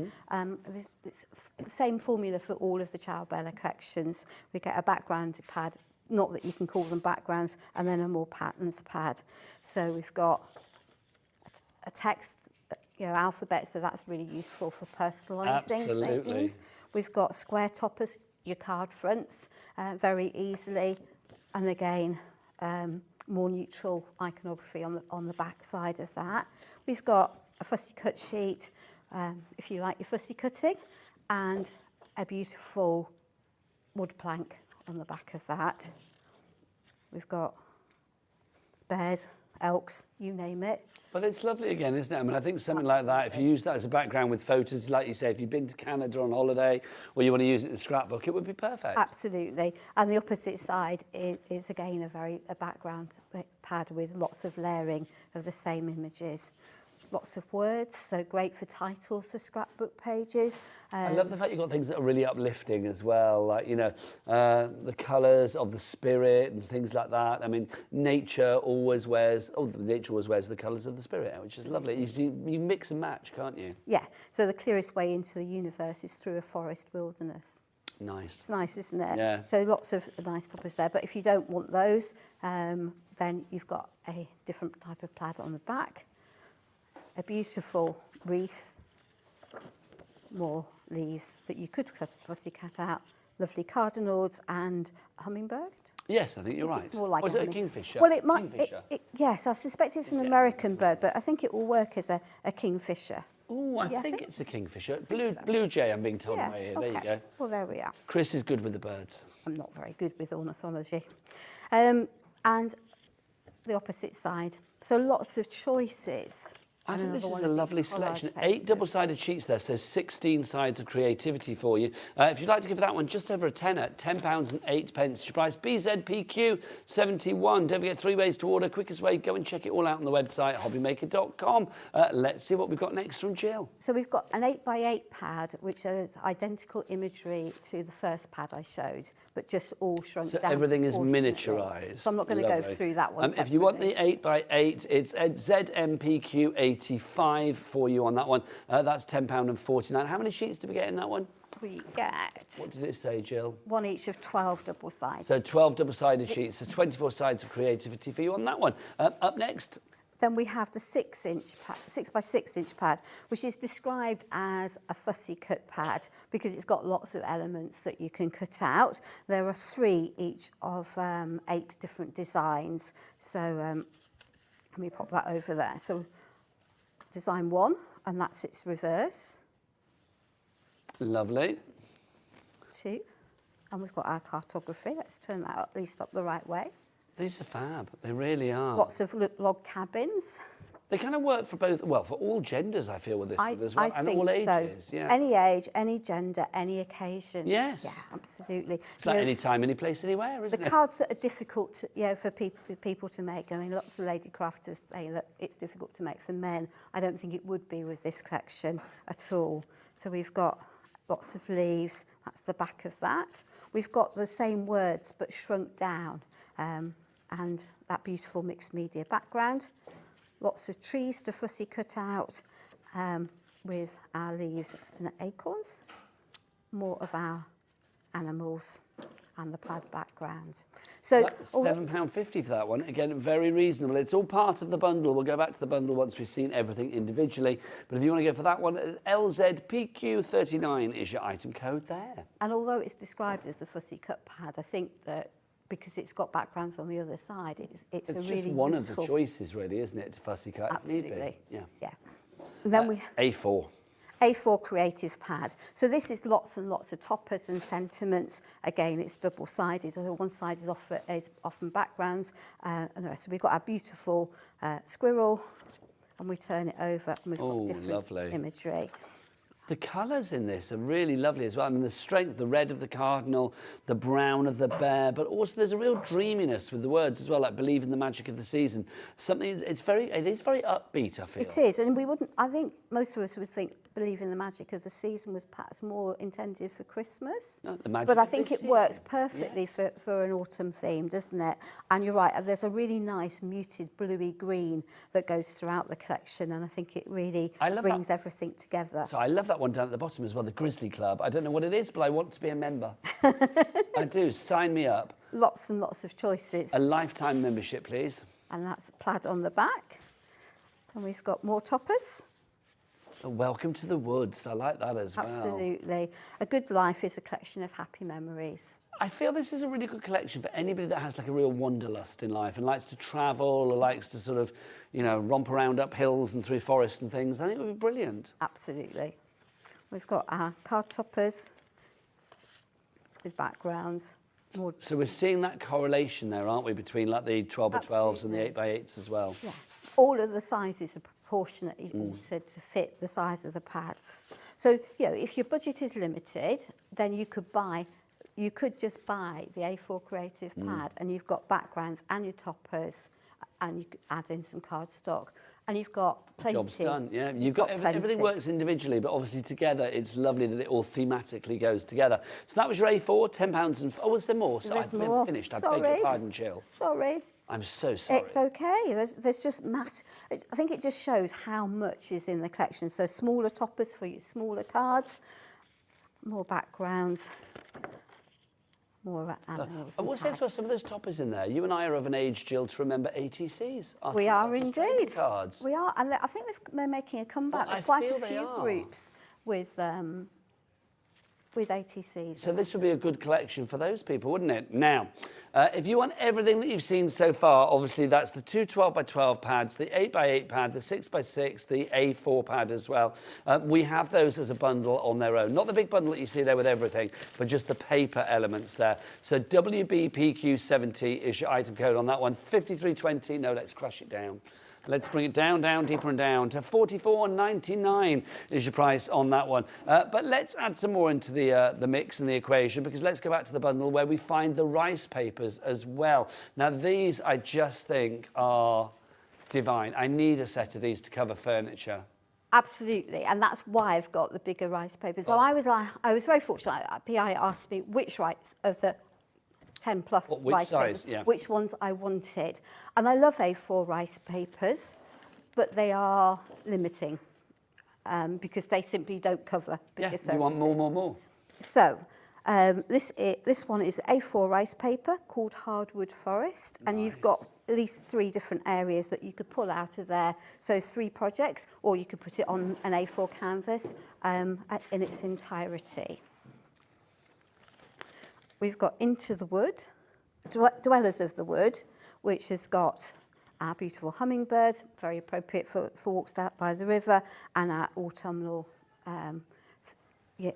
S9: It's the same formula for all of the Ciaobella collections. We get a background pad, not that you can call them backgrounds, and then a more patterns pad. So we've got a text, alphabet, so that's really useful for personalising
S4: Absolutely.
S9: things. We've got square toppers, your card fronts, very easily, and again, more neutral iconography on the back side of that. We've got a fussy cut sheet, if you like your fussy cutting, and a beautiful wood plank on the back of that. We've got bears, elks, you name it.
S4: But it's lovely again, isn't it? I mean, I think something like that, if you use that as a background with photos, like you say, if you've been to Canada on holiday or you want to use it in a scrapbook, it would be perfect.
S9: Absolutely. And the opposite side is again a background pad with lots of layering of the same images. Lots of words, so great for titles for scrapbook pages.
S4: I love the fact you've got things that are really uplifting as well, like, the colours of the spirit and things like that. I mean, nature always wears the colours of the spirit, which is lovely. You mix and match, can't you?
S9: Yeah, so the clearest way into the universe is through a forest wilderness.
S4: Nice.
S9: It's nice, isn't it?
S4: Yeah.
S9: So lots of nice toppers there. But if you don't want those, then you've got a different type of plaid on the back. A beautiful wreath, more leaves that you could fussy cut out, lovely cardinals and a hummingbird.
S4: Yes, I think you're right.
S9: It's more like
S4: or is it a
S9: humming-
S4: kingfisher?
S9: Well, it might.
S4: Kingfisher.
S9: Yes, I suspect it's an American bird, but I think it will work as a kingfisher.
S4: Oh, I
S9: Yeah,
S4: think it's a kingfisher. Blue jay, I'm being told
S9: Yeah,
S4: right here.
S9: okay.
S4: There you go.
S9: Well, there we are.
S4: Chris is good with the birds.
S9: I'm not very good with ornithology. And the opposite side. So lots of choices.
S4: I think this
S9: another
S4: is
S9: one
S4: a
S9: of these
S4: lovely
S9: collage
S4: selection. 8
S9: papers.
S4: double-sided sheets there, so 16 sides of creativity for you. If you'd like to give that one just over a tenner, £10.08 your price. BZPQ 71. Don't forget 3 ways to order. Quickest way, go and check it all out on the website, hobbymaker.com. Let's see what we've got next from Jill.
S9: So we've got an 8x8 pad, which is identical imagery to the first pad I showed, but just all shrunk down.
S4: So everything is
S9: proportionately.
S4: miniaturised.
S9: So I'm not going to go
S4: Lovely.
S9: through that one
S4: If you want the
S9: separately.
S4: 8x8, it's ZMPQ 85 for you on that one. That's £10.49. How many sheets do we get in that one?
S9: We get
S4: What did it say, Jill?
S9: one each of 12 double-sided.
S4: So 12 double-sided sheets, so 24 sides of creativity for you on that one. Up next.
S9: Then we have the 6 by 6 inch pad, which is described as a fussy cut pad because it's got lots of elements that you can cut out. There are 3 each of 8 different designs. So let me pop that over there. So design 1, and that's its reverse.
S4: Lovely.
S9: 2, and we've got our cartography. Let's turn that at least up the right way.
S4: These are fab. They really are.
S9: Lots of log cabins.
S4: They kind of work for both, well, for all genders, I feel, with this
S9: I
S4: as well, and
S9: think
S4: all
S9: so.
S4: ages. Yeah.
S9: Any age, any gender, any occasion.
S4: Yes.
S9: Yeah, absolutely.
S4: It's like any time, any place, anywhere, isn't
S9: The
S4: it?
S9: cards that are difficult to, for people to make. I mean, lots of lady crafters say that it's difficult to make for men. I don't think it would be with this collection at all. So we've got lots of leaves. That's the back of that. We've got the same words but shrunk down. And that beautiful mixed media background. Lots of trees to fussy cut out with our leaves and acorns. More of our animals and the plaid background. So
S4: That's £7.50 for that one. Again, very reasonable. It's all part of the bundle. We'll go back to the bundle once we've seen everything individually. But if you want to go for that one, LZPQ39 is your item code there.
S9: And although it's described as a fussy cut pad, I think that because it's got backgrounds on the other side, it's a really
S4: just one
S9: useful...
S4: of the choices, really, isn't it, to fussy cut? If need be.
S9: Absolutely.
S4: Yeah.
S9: Yeah. And then we...
S4: A4.
S9: A4 creative pad. So this is lots and lots of toppers and sentiments. Again, it's double-sided. So one side is often backgrounds, and the rest. So we've got our beautiful squirrel, and we turn it over, and we've got different
S4: lovely.
S9: imagery.
S4: The colours in this are really lovely as well. I mean, the strength, the red of the cardinal, the brown of the bear, but also there's a real dreaminess with the words as well, like believe in the magic of the season. Something, it is very upbeat, I feel.
S9: It is, and I think most of us would think believe in the magic of the season was perhaps more intended for Christmas.
S4: No, the magic
S9: but I
S4: of
S9: think
S4: this
S9: it works
S4: season.
S9: perfectly for an autumn theme, doesn't it? And you're right, there's a really nice muted bluey green that goes throughout the collection, and I think it really brings everything together.
S4: So I love that one down at the bottom as well, the Grizzly Club. I don't know what it is, but I want to be a member. I do, sign me up.
S9: Lots and lots of choices.
S4: A lifetime membership, please.
S9: And that's plaid on the back. And we've got more toppers.
S4: Welcome to the woods. I like that as well.
S9: Absolutely. A Good Life is a collection of happy memories.
S4: I feel this is a really good collection for anybody that has like a real wanderlust in life and likes to travel or likes to sort of, you know, romp around up hills and through forests and things. I think it would be brilliant.
S9: Absolutely. We've got our card toppers with backgrounds.
S4: So we're seeing that correlation there, aren't we, between like the 12 by 12s and the 8 by 8s as well?
S9: Yeah. All of the sizes are proportionately altered to fit the size of the pads. So, you know, if your budget is limited, then you could just buy the A4 creative pad and you've got backgrounds and your toppers and you could add in some cardstock. And you've got plenty.
S4: Job's done, yeah. You've got everything works individually, but obviously together it's lovely that it all thematically goes together. So that was your A4, £10 and... Oh, was there more? So
S9: There's
S4: I've
S9: more.
S4: finished. I
S9: Sorry.
S4: beg your pardon, Jill.
S9: Sorry.
S4: I'm so sorry.
S9: It's okay. There's just mass. I think it just shows how much is in the collection. So smaller toppers for your smaller cards, more backgrounds, more animals.
S4: And what's next? Well, some of those toppers in there. You and I are of an age, Jill, to remember ATCs.
S9: We are indeed.
S4: Cards.
S9: We are, and I think they're making a comeback.
S4: Well,
S9: There's quite
S4: feel
S9: a
S4: they
S9: few
S4: are.
S9: groups with ATCs.
S4: So this would be a good collection for those people, wouldn't it? Now, if you want everything that you've seen so far, obviously that's the two 12 by 12 pads, the 8 by 8 pad, the 6 by 6, the A4 pad as well. We have those as a bundle on their own. Not the big bundle that you see there with everything, but just the paper elements there. So WBPQ70 is your item code on that one. 5320, no, let's crush it down. Let's bring it down, deeper and down to $44.99 is your price on that one. But let's add some more into the mix and the equation, because let's go back to the bundle where we find the rice papers as well. Now, these I just think are divine. I need a set of these to cover furniture.
S9: Absolutely, and that's why I've got the bigger rice papers. So I was very fortunate. PI asked me which rice of the 10 plus rice papers, which ones I wanted. And I love A4 rice papers, but they are limiting because they simply don't cover bigger surfaces.
S4: You want more.
S9: So this one is A4 rice paper called Hardwood Forest, and you've got at least 3 different areas that you could pull out of there. So 3 projects, or you could put it on an A4 canvas in its entirety. We've got Into the Wood, Dwellers of the Wood, which has got our beautiful hummingbird, very appropriate for walks out by the river, and our autumnal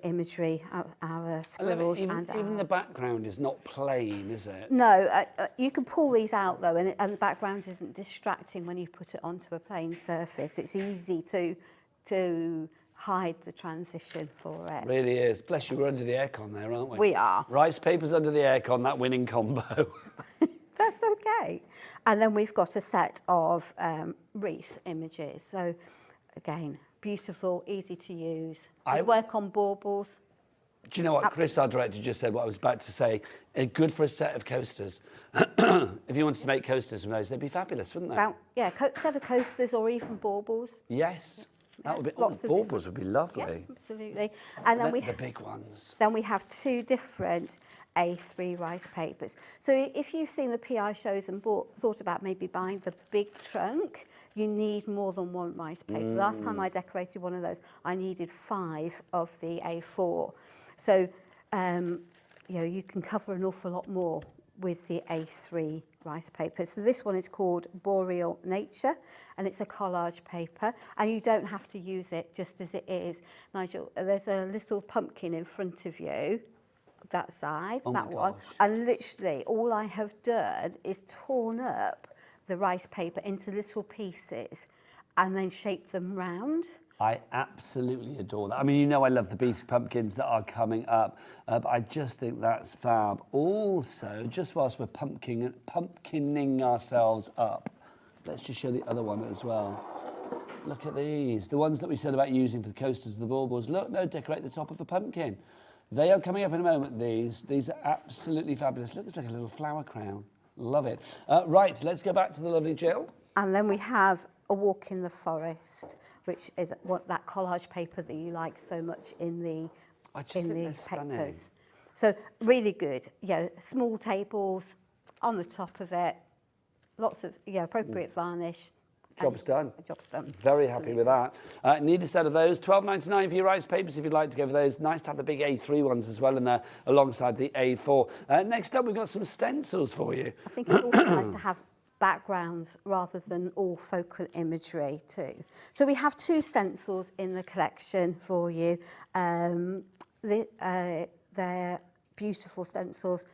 S9: imagery, our squirrels.
S4: Even the background is not plain, is it?
S9: No, you can pull these out though, and the background isn't distracting when you put it onto a plain surface. It's easy to hide the transition for it.
S4: Really is. Bless you, we're under the aircon there, aren't we?
S9: We are.
S4: Rice papers under the aircon, that winning combo.
S9: That's okay. And then we've got a set of wreath images. So again, beautiful, easy to use. I work on baubles.
S4: Do you know what? Chris, our director, just said what I was about to say. Good for a set of coasters. If you wanted to make coasters from those, they'd be fabulous, wouldn't they?
S9: Set of coasters or even baubles.
S4: Yes. That would be, baubles would be lovely.
S9: Yeah, absolutely. And then
S4: the big ones.
S9: Then we have 2 different A3 rice papers. So if you've seen the PI shows and thought about maybe buying the big trunk, you need more than 1 rice paper. Last time I decorated one of those, I needed 5 of the A4. So, you can cover an awful lot more with the A3 rice paper. So this one is called Boreal Nature, and it's a collage paper, and you don't have to use it just as it is. Nigel, there's a little pumpkin in front of you, that side, that one, and literally all I have done is torn up the rice paper into little pieces and then shaped them round.
S4: I absolutely adore that. I mean, I love the beast pumpkins that are coming up, but I just think that's fab. Also, just whilst we're pumpkining ourselves up, let's just show the other one as well. Look at these. The ones that we said about using for the coasters of the baubles. Look, decorate the top of a pumpkin. They are coming up in a moment, these. These are absolutely fabulous. Look, it's like a little flower crown. Love it. Right, let's go back to the lovely Jill.
S9: And then we have A Walk in the Forest, which is that collage paper that you like so much in the papers. So really good. Small tables on the top of it, lots of appropriate varnish.
S4: Job's done.
S9: Job's done.
S4: Very happy with that. Need a set of those. $12.99 for your rice papers if you'd like to go for those. Nice to have the big A3 ones as well in there alongside the A4. Next up, we've got some stencils for you.
S9: I think it's also nice to have backgrounds rather than all focal imagery too. So we have 2 stencils in the collection for you. They're beautiful stencils,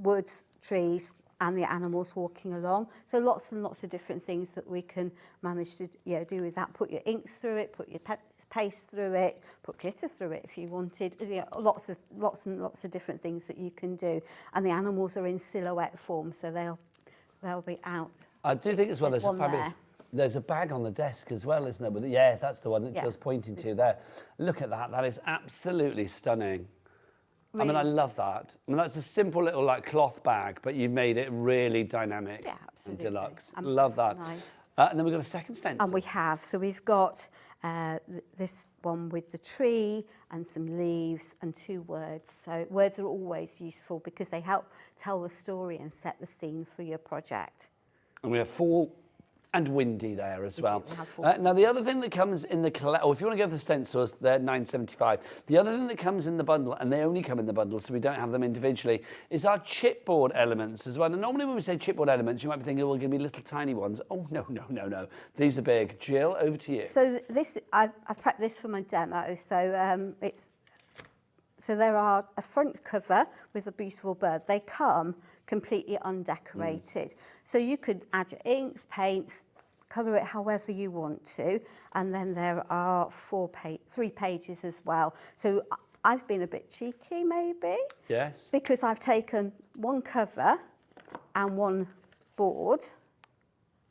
S9: woods, trees, and the animals walking along. So lots and lots of different things that we can manage to do with that. Put your inks through it, put your paste through it, put glitter through it if you wanted. Lots and lots of different things that you can do. And the animals are in silhouette form, so they'll be out.
S4: I do think as well there's a fabulous... There's a bag on the desk as well, isn't there? Yeah, that's the one that Jill's pointing to there. Look at that. That is absolutely stunning. Really? I mean, I love that. I mean, that's a simple little cloth bag, but you've made it really dynamic and deluxe. Love that.
S9: Nice.
S4: And then we've got a second stencil.
S9: And we have. So we've got this one with the tree and some leaves and 2 words. So words are always useful because they help tell the story and set the scene for your project.
S4: And we have fall and windy there as well. Now, the other thing that comes in the if you want to go for the stencils, they're $9.75. The other thing that comes in the bundle, and they only come in the bundle, so we don't have them individually, is our chipboard elements as well. And normally when we say chipboard elements, you might be thinking, well, we're going to be little tiny ones. Oh, no. These are big. Jill, over to you.
S9: So I've prepped this for my demo. So so there are a front cover with a beautiful bird. They come completely undecorated. So you could add your inks, paints, colour it however you want to. And then there are 3 pages as well. So I've been a bit cheeky maybe.
S4: Yes.
S9: Because I've taken 1 cover and 1 board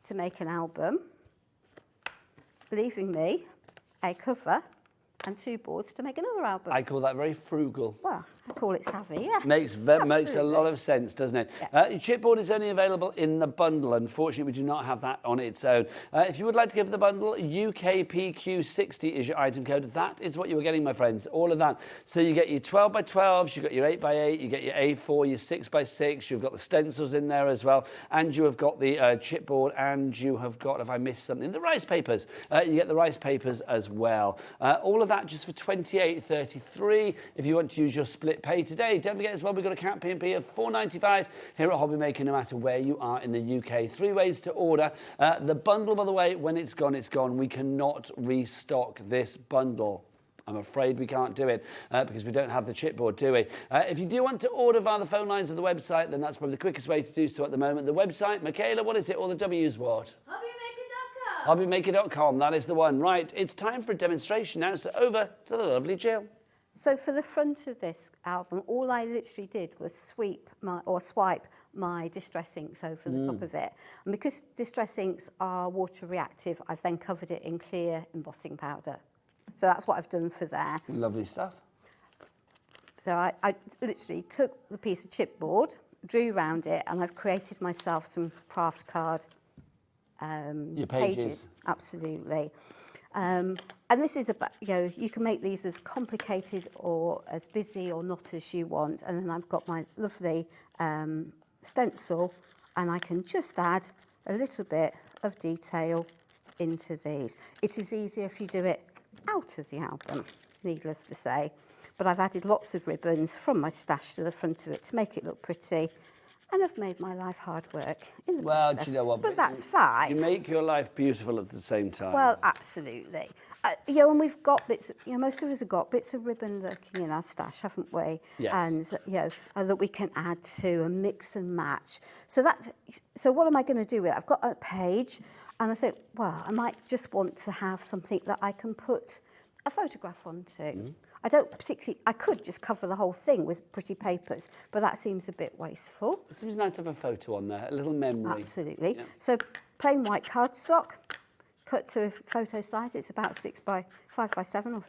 S9: to make an album, leaving me a cover and 2 boards to make another album.
S4: I call that very frugal.
S9: Well, I call it savvy, yeah.
S4: Makes a lot of sense, doesn't it?
S9: Yeah.
S4: Your chipboard is only available in the bundle. Unfortunately, we do not have that on its own. If you would like to give the bundle, UKPQ60 is your item code. That is what you were getting, my friends, all of that. So you get your 12 by 12s, you've got your 8 by 8, you get your A4, your 6 by 6, you've got the stencils in there as well, and you have got the chipboard, and you have got, if I missed something, the rice papers. You get the rice papers as well. All of that just for £28.33. If you want to use your split pay today, don't forget as well, we've got a cap P&P of £4.95 here at HobbyMaker, no matter where you are in the UK. 3 ways to order. The bundle, by the way, when it's gone, it's gone. We cannot restock this bundle. I'm afraid we can't do it because we don't have the chipboard, do we? If you do want to order via the phone lines of the website, then that's probably the quickest way to do so at the moment. The website, Michaela, what is it? All the W's what? HobbyMaker.com, that is the one. Right, it's time for a demonstration now, so over to the lovely Jill.
S9: So for the front of this album, all I literally did was swipe my distress inks over the top of it. And because distress inks are water reactive, I've then covered it in clear embossing powder. So that's what I've done for there.
S4: Lovely stuff.
S9: So I literally took the piece of chipboard, drew round it, and I've created myself some craft card
S4: your pages.
S9: Absolutely. And this is about, you can make these as complicated or as busy or not as you want. And then I've got my lovely stencil, and I can just add a little bit of detail into these. It is easier if you do it out of the album, needless to say. But I've added lots of ribbons from my stash to the front of it to make it look pretty. And I've made my life hard work in the process.
S4: Do you know what?
S9: But that's fine.
S4: You make your life beautiful at the same time.
S9: Well, absolutely. And we've got bits, most of us have got bits of ribbon lurking in our stash, haven't we?
S4: Yes.
S9: And, that we can add to and mix and match. So what am I going to do with it? I've got a page, and I think, well, I might just want to have something that I can put a photograph onto. I could just cover the whole thing with pretty papers, but that seems a bit wasteful.
S4: It seems nice to have a photo on there, a little memory.
S9: Absolutely.
S4: Yeah.
S9: So plain white cardstock, cut to a photo size. It's about 5 by 7 or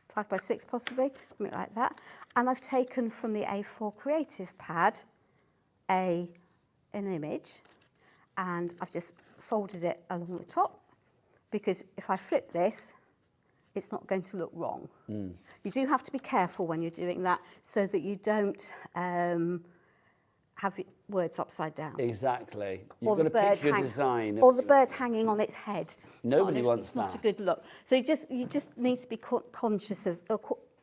S9: 5 by 6 possibly, something like that. And I've taken from the A4 creative pad an image, and I've just folded it along the top, because if I flip this, it's not going to look wrong. You do have to be careful when you're doing that so that you don't have words upside down.
S4: Exactly. You've
S9: Or
S4: got
S9: the
S4: to
S9: bird
S4: picture design.
S9: Or the bird hanging on its head.
S4: Nobody wants
S9: It's not
S4: that.
S9: a good look. So you just need to be conscious of,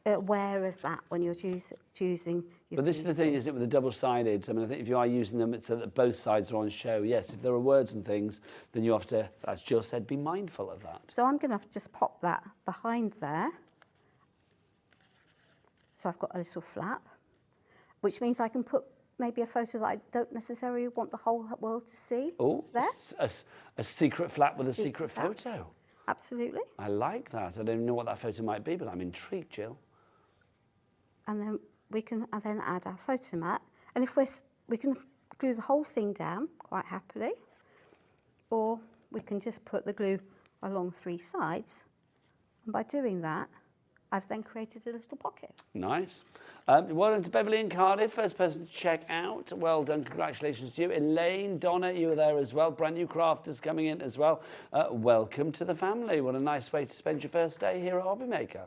S9: aware of that when you're choosing your
S4: But this is the thing, isn't it, with the double-sided? I mean, I think if you are using them so that both sides are on show, yes, if there are words and things, then you have to, as Jill said, be mindful of that.
S9: So I'm going to just pop that behind there. So I've got a little flap, which means I can put maybe a photo that I don't necessarily want the whole world to see.
S4: Oh,
S9: there.
S4: a secret flap with a secret
S9: flap.
S4: photo.
S9: Absolutely.
S4: I like that. I don't even know what that photo might be, but I'm intrigued, Jill.
S9: And then we can then add our photo mat. And if we can glue the whole thing down quite happily, or we can just put the glue along 3 sides. And by doing that, I've then created a little pocket.
S4: Nice. Well done to Beverly in Cardiff, first person to check out. Well done, congratulations to you. Elaine, Donna, you were there as well. Brand new crafters coming in as well. Welcome to the family. What a nice way to spend your first day here at HobbyMaker.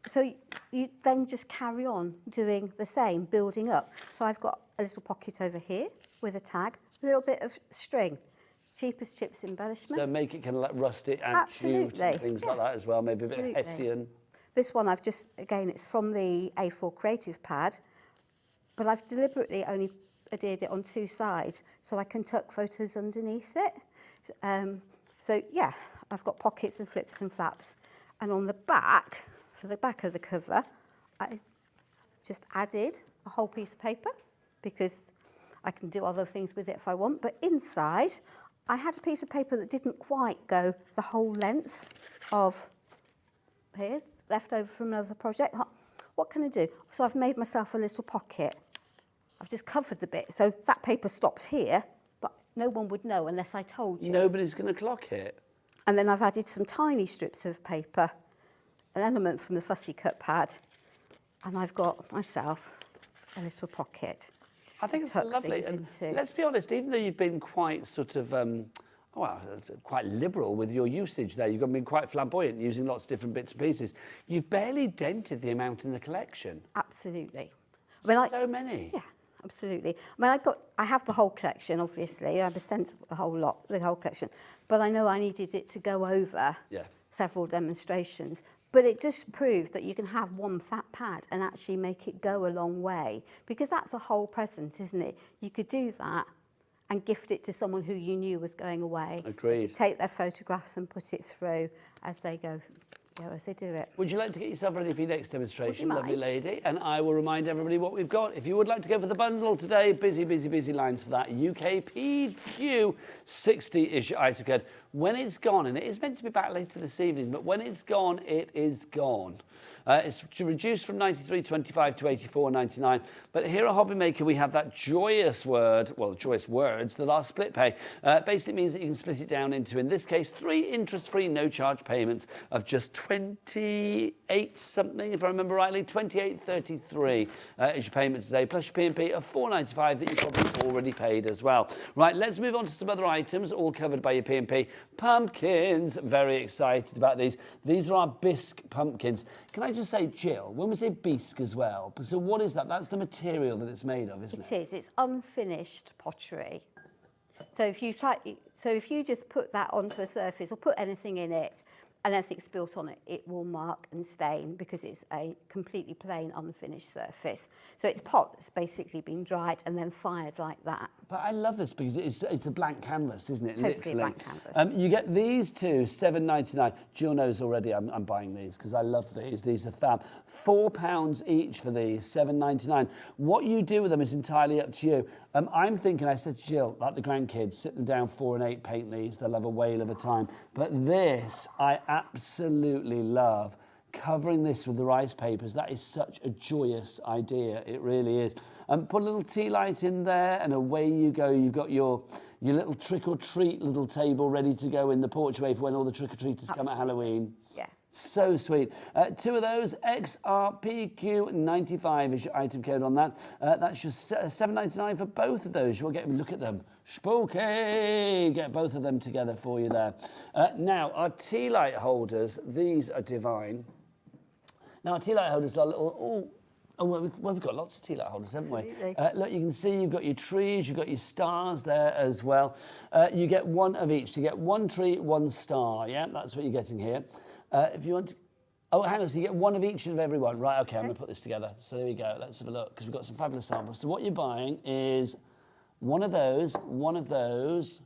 S9: So you then just carry on doing the same, building up. So I've got a little pocket over here with a tag, a little bit of string. Cheap as chips embellishment.
S4: So make it kind of like rustic and
S9: Absolutely.
S4: cute and things like that as well. Maybe a bit of Hessian.
S9: This one I've just, again, it's from the A4 creative pad, but I've deliberately only adhered it on 2 sides so I can tuck photos underneath it. So yeah, I've got pockets and flips and flaps. And on the back, for the back of the cover, I just added a whole piece of paper because I can do other things with it if I want. But inside, I had a piece of paper that didn't quite go the whole length of here, left over from another project. What can I do? So I've made myself a little pocket. I've just covered the bit, so that paper stops here, but no one would know unless I told you.
S4: Nobody's going to clock it.
S9: And then I've added some tiny strips of paper, an element from the fussy cut pad, and I've got myself a little pocket.
S4: I think it's lovely. And let's be honest, even though you've been quite sort of, quite liberal with your usage there, you've been quite flamboyant, using lots of different bits and pieces, you've barely dented the amount in the collection.
S9: Absolutely.
S4: So many.
S9: Yeah, absolutely. I mean, I have the whole collection, obviously. I have sent the whole lot, the whole collection. But I know I needed it to go over several demonstrations. But it just proves that you can have one fat pad and actually make it go a long way. Because that's a whole present, isn't it? You could do that and gift it to someone who you knew was going away.
S4: Agreed.
S9: You could take their photographs and put it through as they go, as they do it.
S4: Would you like to get yourself ready for your next demonstration,
S9: Would you
S4: lovely
S9: mind?
S4: lady? And I will remind everybody what we've got. If you would like to go for the bundle today, busy lines for that. UKPQ 60 is your item code. When it's gone, and it is meant to be back later this evening, but when it's gone, it is gone. It's reduced from 93.25 to 84.99. But here at HobbyMaker, we have that joyous word, well, joyous words that are split pay. Basically means that you can split it down into, in this case, 3 interest-free, no-charge payments of just 28 something, if I remember rightly, 28.33 is your payment today, plus your P&P of 4.95 that you've probably already paid as well. Right, let's move on to some other items, all covered by your P&P. Pumpkins, very excited about these. These are our bisque pumpkins. Can I just say, Jill, when we say bisque as well, so what is that? That's the material that it's made of, isn't it?
S9: It is. It's unfinished pottery. So if you just put that onto a surface or put anything in it and anything spilt on it, it will mark and stain because it's a completely plain, unfinished surface. So it's pot that's basically been dried and then fired like that.
S4: But I love this because it's a blank canvas, isn't it?
S9: Totally
S4: Literally.
S9: blank canvas.
S4: You get these two, £7.99. Jill knows already I'm buying these because I love these. These are fab. £4 each for these, £7.99. What you do with them is entirely up to you. I'm thinking, I said to Jill, like the grandkids, sit them down 4 and 8, paint these. They'll have a whale of a time. But this, I absolutely love. Covering this with the rice papers, that is such a joyous idea. It really is. Put a little tea light in there and away you go. You've got your little trick-or-treat little table ready to go in the porchway for when all the trick-or-treaters come at Halloween.
S9: Yeah.
S4: So sweet. 2 of those, XRPQ95 is your item code on that. That's just $7.99 for both of those. You'll get them, look at them. Spooky! Get both of them together for you there. Now, our tea light holders, these are divine. Now, our tea light holders are little, we've got lots of tea light holders, haven't we? Look, you can see you've got your trees, you've got your stars there as well. You get 1 of each. So you get 1 tree, 1 star, yeah? That's what you're getting here. If you want to... Oh, hang on, so you get 1 of each of every one. Right, OK, I'm going to put this together. So there we go. Let's have a look, because we've got some fabulous samples. So what you're buying is 1 of those, 1 of those,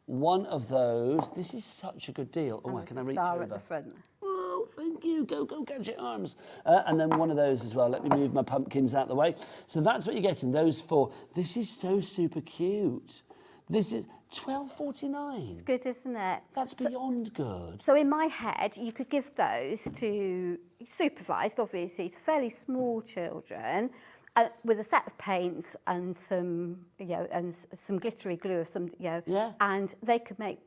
S4: 1 of those. This is such a good deal. Oh, can I reach over?
S9: At the front.
S4: Oh, thank you. Go, gadget arms. And then 1 of those as well. Let me move my pumpkins out the way. So that's what you're getting, those 4. This is so super cute. This is £12.49.
S9: It's good, isn't it?
S4: That's beyond good.
S9: So in my head, you could give those to, supervised obviously, to fairly small children with a set of paints and some, and some glittery glue or some, and they could make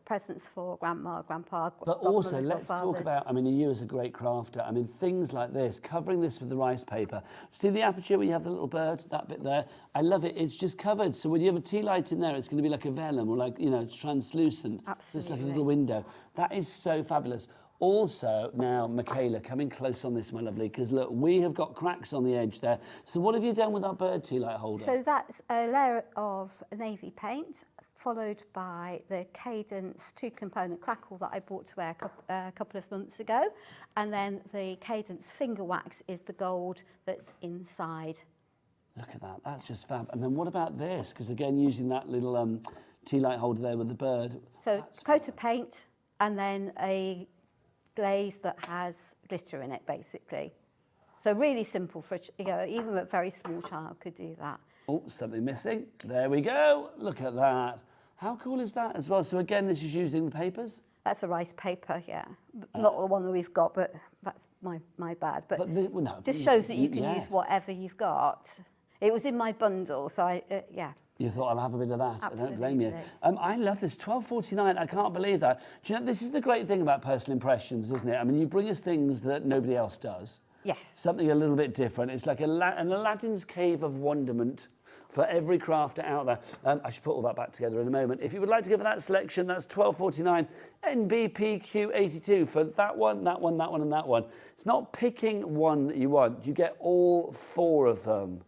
S9: presents for grandma, grandpa,
S4: but also let's talk about, you as a great crafter, things like this, covering this with the rice paper. See the aperture where you have the little bird, that bit there? I love it. It's just covered. So when you have a tea light in there, it's going to be like a vellum or like, it's translucent.
S9: Absolutely.
S4: It's like a little window. That is so fabulous. Also, now, Michaela, coming close on this, my lovely, because look, we have got cracks on the edge there. So what have you done with our bird tea light holder?
S9: So that's a layer of navy paint, followed by the Cadence 2-component crackle that I bought to wear a couple of months ago. And then the Cadence finger wax is the gold that's inside.
S4: Look at that, that's just fab. And then what about this? Because again, using that little tea light holder there with the bird. So
S9: coat of paint and then a glaze that has glitter in it, basically. So really simple for, even a very small child could do that.
S4: Oh, something missing. There we go. Look at that. How cool is that as well? So again, this is using the papers?
S9: That's a rice paper, yeah. Not the one that we've got, but that's my bad. But
S4: well, no,
S9: just shows that you can
S4: yes.
S9: use whatever you've got. It was in my bundle, so yeah.
S4: You thought, I'll have a bit of that.
S9: Absolutely.
S4: I don't blame you. I love this, £12.49. I can't believe that. Do you know, this is the great thing about personal impressions, isn't it? I mean, you bring us things that nobody else does.
S9: Yes.
S4: Something a little bit different. It's like an Aladdin's cave of wonderment for every crafter out there. I should put all that back together in a moment. If you would like to go for that selection, that's £12.49 NBPQ82 for that one, that one, that one, and that one. It's not picking one that you want. You get all 4 of them.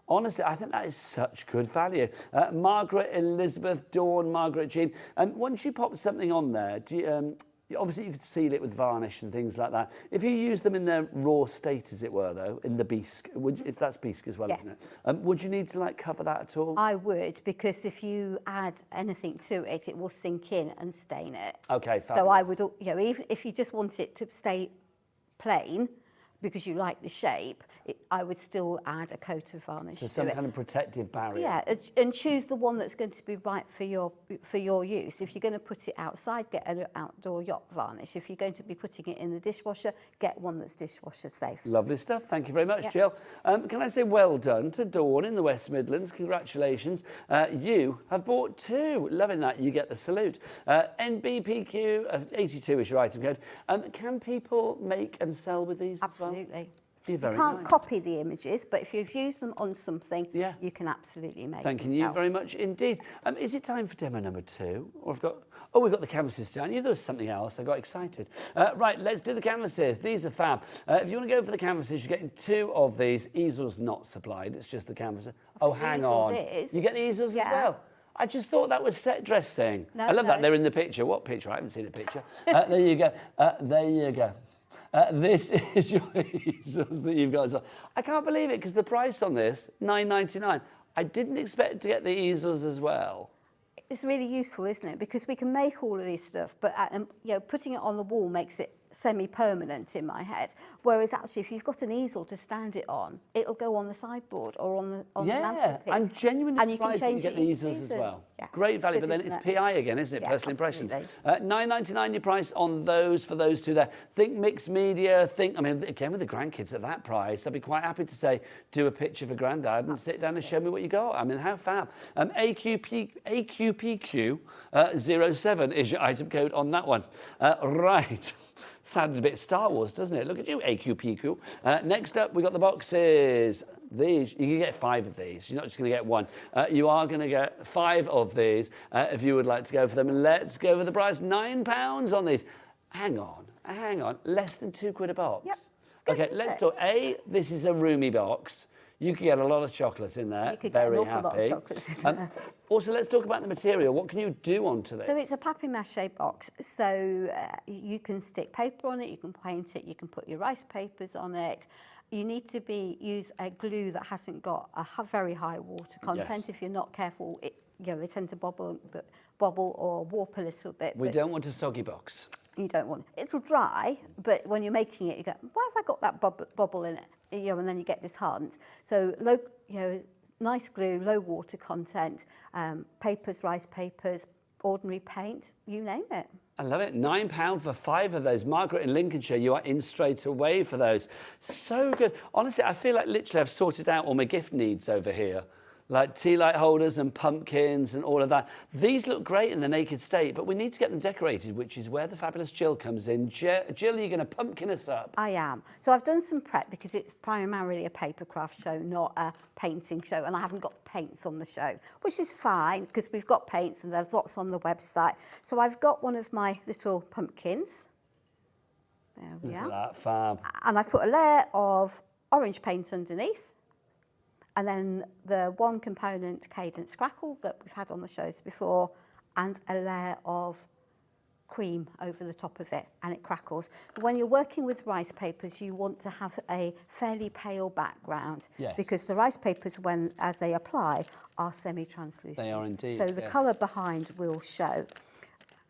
S4: Honestly, I think that is such good value. Margaret, Elizabeth, Dawn, Margaret, Jean. Once you pop something on there, do you, obviously you could seal it with varnish and things like that. If you use them in their raw state, as it were, though, in the bisque, if that's bisque as well,
S9: yes.
S4: isn't it? Would you need to like cover that at all?
S9: I would, because if you add anything to it, it will sink in and stain it.
S4: Okay, fabulous.
S9: So I would, even if you just want it to stay plain, because you like the shape, I would still add a coat of varnish to it.
S4: So some kind of protective barrier.
S9: Yeah, and choose the one that's going to be right for your use. If you're going to put it outside, get an outdoor yacht varnish. If you're going to be putting it in the dishwasher, get one that's dishwasher safe.
S4: Lovely stuff. Thank you very much, Jill. Can I say well done to Dawn in the West Midlands? Congratulations. You have bought 2. Loving that. You get the salute. NBPQ 82 is your item code. Can people make and sell with these as well?
S9: Absolutely.
S4: You
S9: can't copy the images, but if you've used them on something, you can absolutely make them.
S4: Thank you very much indeed. Is it time for demo number 2? Or we've got the canvases down. There was something else. I got excited. Right, let's do the canvases. These are fab. If you want to go for the canvases, you're getting 2 of these. Easels not supplied. It's just the canvas. Oh, hang on.
S9: Is.
S4: You get the easels as well? I just thought that was set dressing.
S9: No,
S4: I love that they're in the picture. What picture? I haven't seen a picture. There you go. There you go. This is your easels that you've got as well. I can't believe it because the price on this, £9.99. I didn't expect to get the easels as well.
S9: It's really useful, isn't it? Because we can make all of this stuff, but putting it on the wall makes it semi-permanent in my head. Whereas actually, if you've got an easel to stand it on, it'll go on the sideboard or on the mantelpiece.
S4: I'm genuinely surprised that you get the
S9: each
S4: easels as
S9: season.
S4: well.
S9: Yeah,
S4: Great value,
S9: good,
S4: but then it's
S9: isn't
S4: PI again, isn't it?
S9: Yeah,
S4: Personal impressions.
S9: absolutely.
S4: £9.99 your price on those for those 2 there. Think mixed media. Again, with the grandkids at that price, I'd be quite happy to say, do a picture for Grandad and sit down and show me what you got. I mean, how fab. AQPQ 07 is your item code on that one. Right. Sounded a bit Star Wars, doesn't it? Look at you, AQPQ. Next up, we got the boxes. These, you can get 5 of these. You're not just going to get 1. You are going to get 5 of these if you would like to go for them. And let's go with the price, £9 on these. Hang on. Less than £2 a box.
S9: Yep.
S4: Okay, let's talk. This is a roomy box. You could get a lot of chocolates in there.
S9: You could
S4: Very
S9: get an awful
S4: happy.
S9: lot of chocolates in there.
S4: Also, let's talk about the material. What can you do onto this?
S9: So it's a papier-mâché box. So you can stick paper on it, you can paint it, you can put your rice papers on it. You need to use a glue that hasn't got a very high water content. If you're not careful, they tend to bobble or warp a little bit.
S4: We don't want a soggy box.
S9: You don't want it. It'll dry, but when you're making it, you go, why have I got that bubble in it? And then you get disheartened. So nice glue, low water content, papers, rice papers, ordinary paint, you name it.
S4: I love it. £9 for 5 of those. Margaret in Lincolnshire, you are in straight away for those. So good. Honestly, I feel like literally I've sorted out all my gift needs over here. Like tea light holders and pumpkins and all of that. These look great in the naked state, but we need to get them decorated, which is where the fabulous Jill comes in. Jill, are you going to pumpkin us up?
S9: I am. So I've done some prep because it's primarily a papercraft show, not a painting show, and I haven't got paints on the show, which is fine because we've got paints and there's lots on the website. So I've got one of my little pumpkins. There we are.
S4: Look at that, fab.
S9: And I've put a layer of orange paint underneath. And then the 1 component Cadence Crackle that we've had on the shows before, and a layer of cream over the top of it, and it crackles. But when you're working with rice papers, you want to have a fairly pale background, because the rice papers, as they apply, are semi-translucent.
S4: They are indeed.
S9: So the colour behind will show.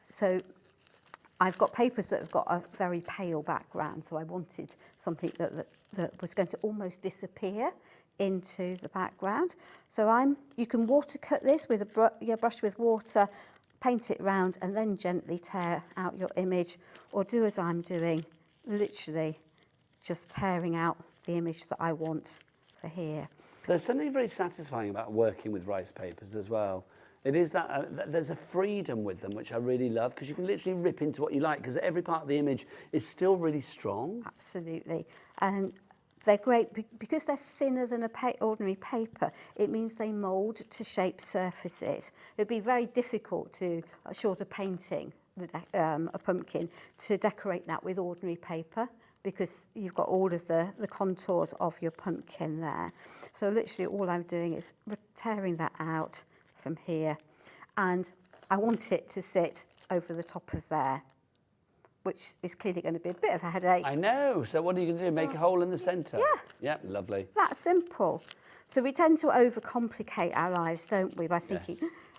S9: So I've got papers that have got a very pale background, so I wanted something that was going to almost disappear into the background. So you can watercut this with your brush with water, paint it round and then gently tear out your image, or do as I'm doing, literally just tearing out the image that I want for here.
S4: There's something very satisfying about working with rice papers as well. It is that there's a freedom with them, which I really love, because you can literally rip into what you like, because every part of the image is still really strong.
S9: Absolutely. And they're great because they're thinner than ordinary paper. It means they mould to shape surfaces. It'd be very difficult to, short of painting a pumpkin, to decorate that with ordinary paper, because you've got all of the contours of your pumpkin there. So literally all I'm doing is tearing that out from here, and I want it to sit over the top of there, which is clearly going to be a bit of a headache.
S4: I know. So what are you going to do? Make a hole in the centre?
S9: Yeah.
S4: Yeah, lovely.
S9: That's simple. So we tend to overcomplicate our lives, don't we, by thinking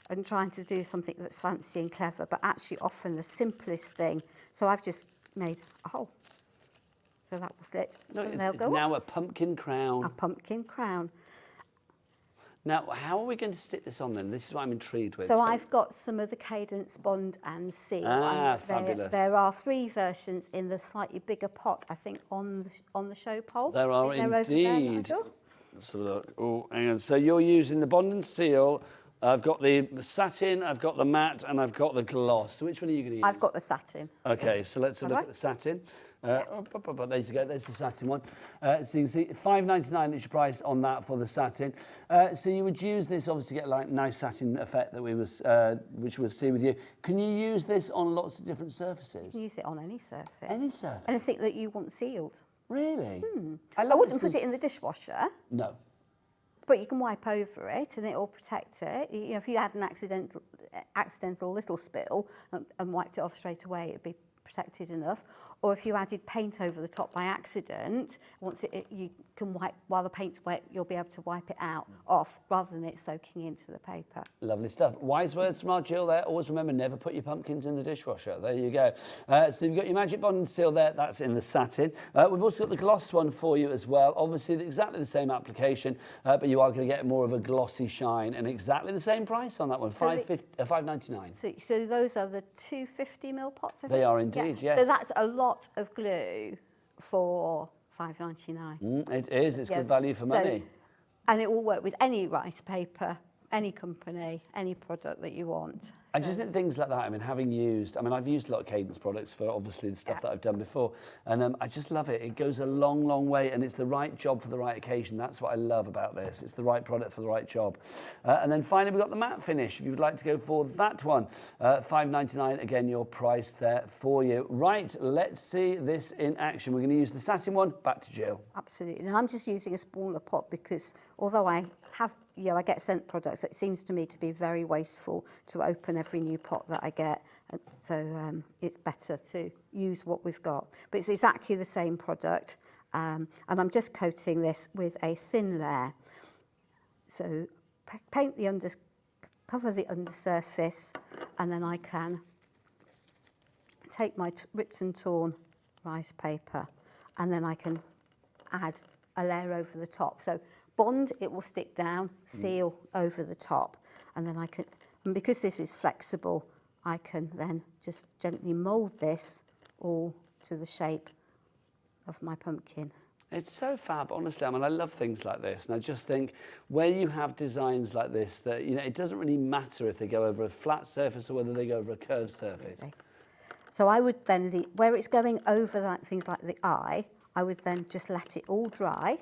S9: and trying to do something that's fancy and clever, but actually often the simplest thing. So I've just made a hole. So that will slit.
S4: Look,
S9: and they'll
S4: it's
S9: go
S4: now
S9: up.
S4: a pumpkin crown.
S9: A pumpkin crown.
S4: Now, how are we going to stick this on then? This is what I'm intrigued with.
S9: So I've got some of the Cadence Bond and Seal.
S4: Ah, fabulous.
S9: There are 3 versions in the slightly bigger pot, I think, on the show pole.
S4: There are
S9: They're over there,
S4: indeed.
S9: Nigel.
S4: Let's have a look. Oh, hang on. So you're using the Bond and Seal. I've got the satin, I've got the matte, and I've got the gloss. So which one are you going to use?
S9: I've got the satin.
S4: Okay, so let's have a look at the satin. There you go, there's the satin one. So you can see £5.99 is your price on that for the satin. So you would use this obviously to get like nice satin effect that which we'll see with you. Can you use this on lots of different surfaces?
S9: Use it on any surface.
S4: Any surface?
S9: Anything that you want sealed.
S4: Really?
S9: I wouldn't put it in the dishwasher.
S4: No.
S9: But you can wipe over it and it will protect it. You know, if you had an accidental little spill and wiped it off straight away, it'd be protected enough. Or if you added paint over the top by accident, once you can wipe, while the paint's wet, you'll be able to wipe it off rather than it soaking into the paper.
S4: Lovely stuff. Wise words from our Jill there. Always remember, never put your pumpkins in the dishwasher. There you go. So you've got your Magic Bond and Seal there. That's in the satin. We've also got the gloss one for you as well. Obviously, exactly the same application, but you are going to get more of a glossy shine and exactly the same price on that one, £5.99.
S9: So those are the 250ml pots, I think?
S4: They are indeed, yes.
S9: So that's a lot of glue for £5.99.
S4: It is. It's good value for money.
S9: And it will work with any rice paper, any company, any product that you want.
S4: I just think things like that, I mean, I've used a lot of Cadence products for obviously the stuff that I've done before, and I just love it. It goes a long, long way, and it's the right job for the right occasion. That's what I love about this. It's the right product for the right job. And then finally, we've got the matte finish. If you would like to go for that one, £5.99, again, your price there for you. Right, let's see this in action. We're going to use the satin one. Back to Jill.
S9: Absolutely. And I'm just using a smaller pot because although I get sent products, it seems to me to be very wasteful to open every new pot that I get. So it's better to use what we've got. But it's exactly the same product. And I'm just coating this with a thin layer. So cover the undersurface, and then I can take my ripped and torn rice paper, and then I can add a layer over the top. So Bond, it will stick down, Seal over the top. And then and because this is flexible, I can then just gently mould this all to the shape of my pumpkin.
S4: It's so fab, honestly. I mean, I love things like this. And I just think where you have designs like this, that, you know, it doesn't really matter if they go over a flat surface or whether they go over a curved surface.
S9: So I would then, where it's going over things like the eye, I would then just let it all dry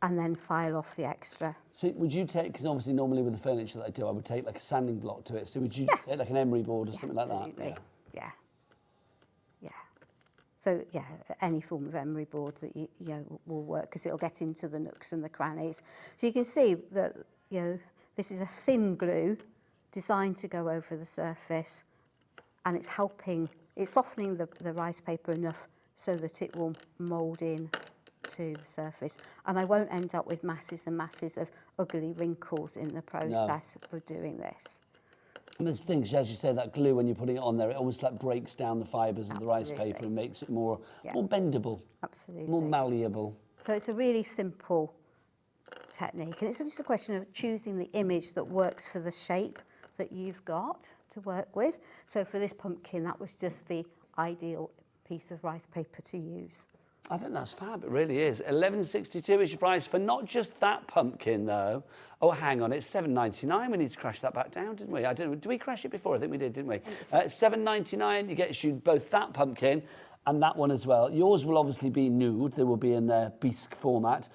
S9: and then file off the extra.
S4: So would you take, because obviously normally with the furniture that I do, I would take like a sanding block to it. So would you take like an emery board or something
S9: absolutely.
S4: Like that?
S9: Yeah. So any form of emery board that you know will work, because it'll get into the nooks and the crannies. So you can see that this is a thin glue designed to go over the surface, and it's softening the rice paper enough so that it will mould in to the surface, and I won't end up with masses and masses of ugly wrinkles in the process of doing this.
S4: And there's things, as you say, that glue, when you're putting it on there, it almost like breaks down the fibres of the rice paper and makes it more bendable.
S9: Absolutely.
S4: More malleable.
S9: So it's a really simple technique. And it's just a question of choosing the image that works for the shape that you've got to work with. So for this pumpkin, that was just the ideal piece of rice paper to use.
S4: I think that's fab, it really is. $11.62 is your price for not just that pumpkin, though. Oh, hang on, it's $7.99. We need to crash that back down, didn't we? Did we crash it before? I think we did, didn't we? $7.99, you get you both that pumpkin and that one as well. Yours will obviously be nude. They will be in their bisque format.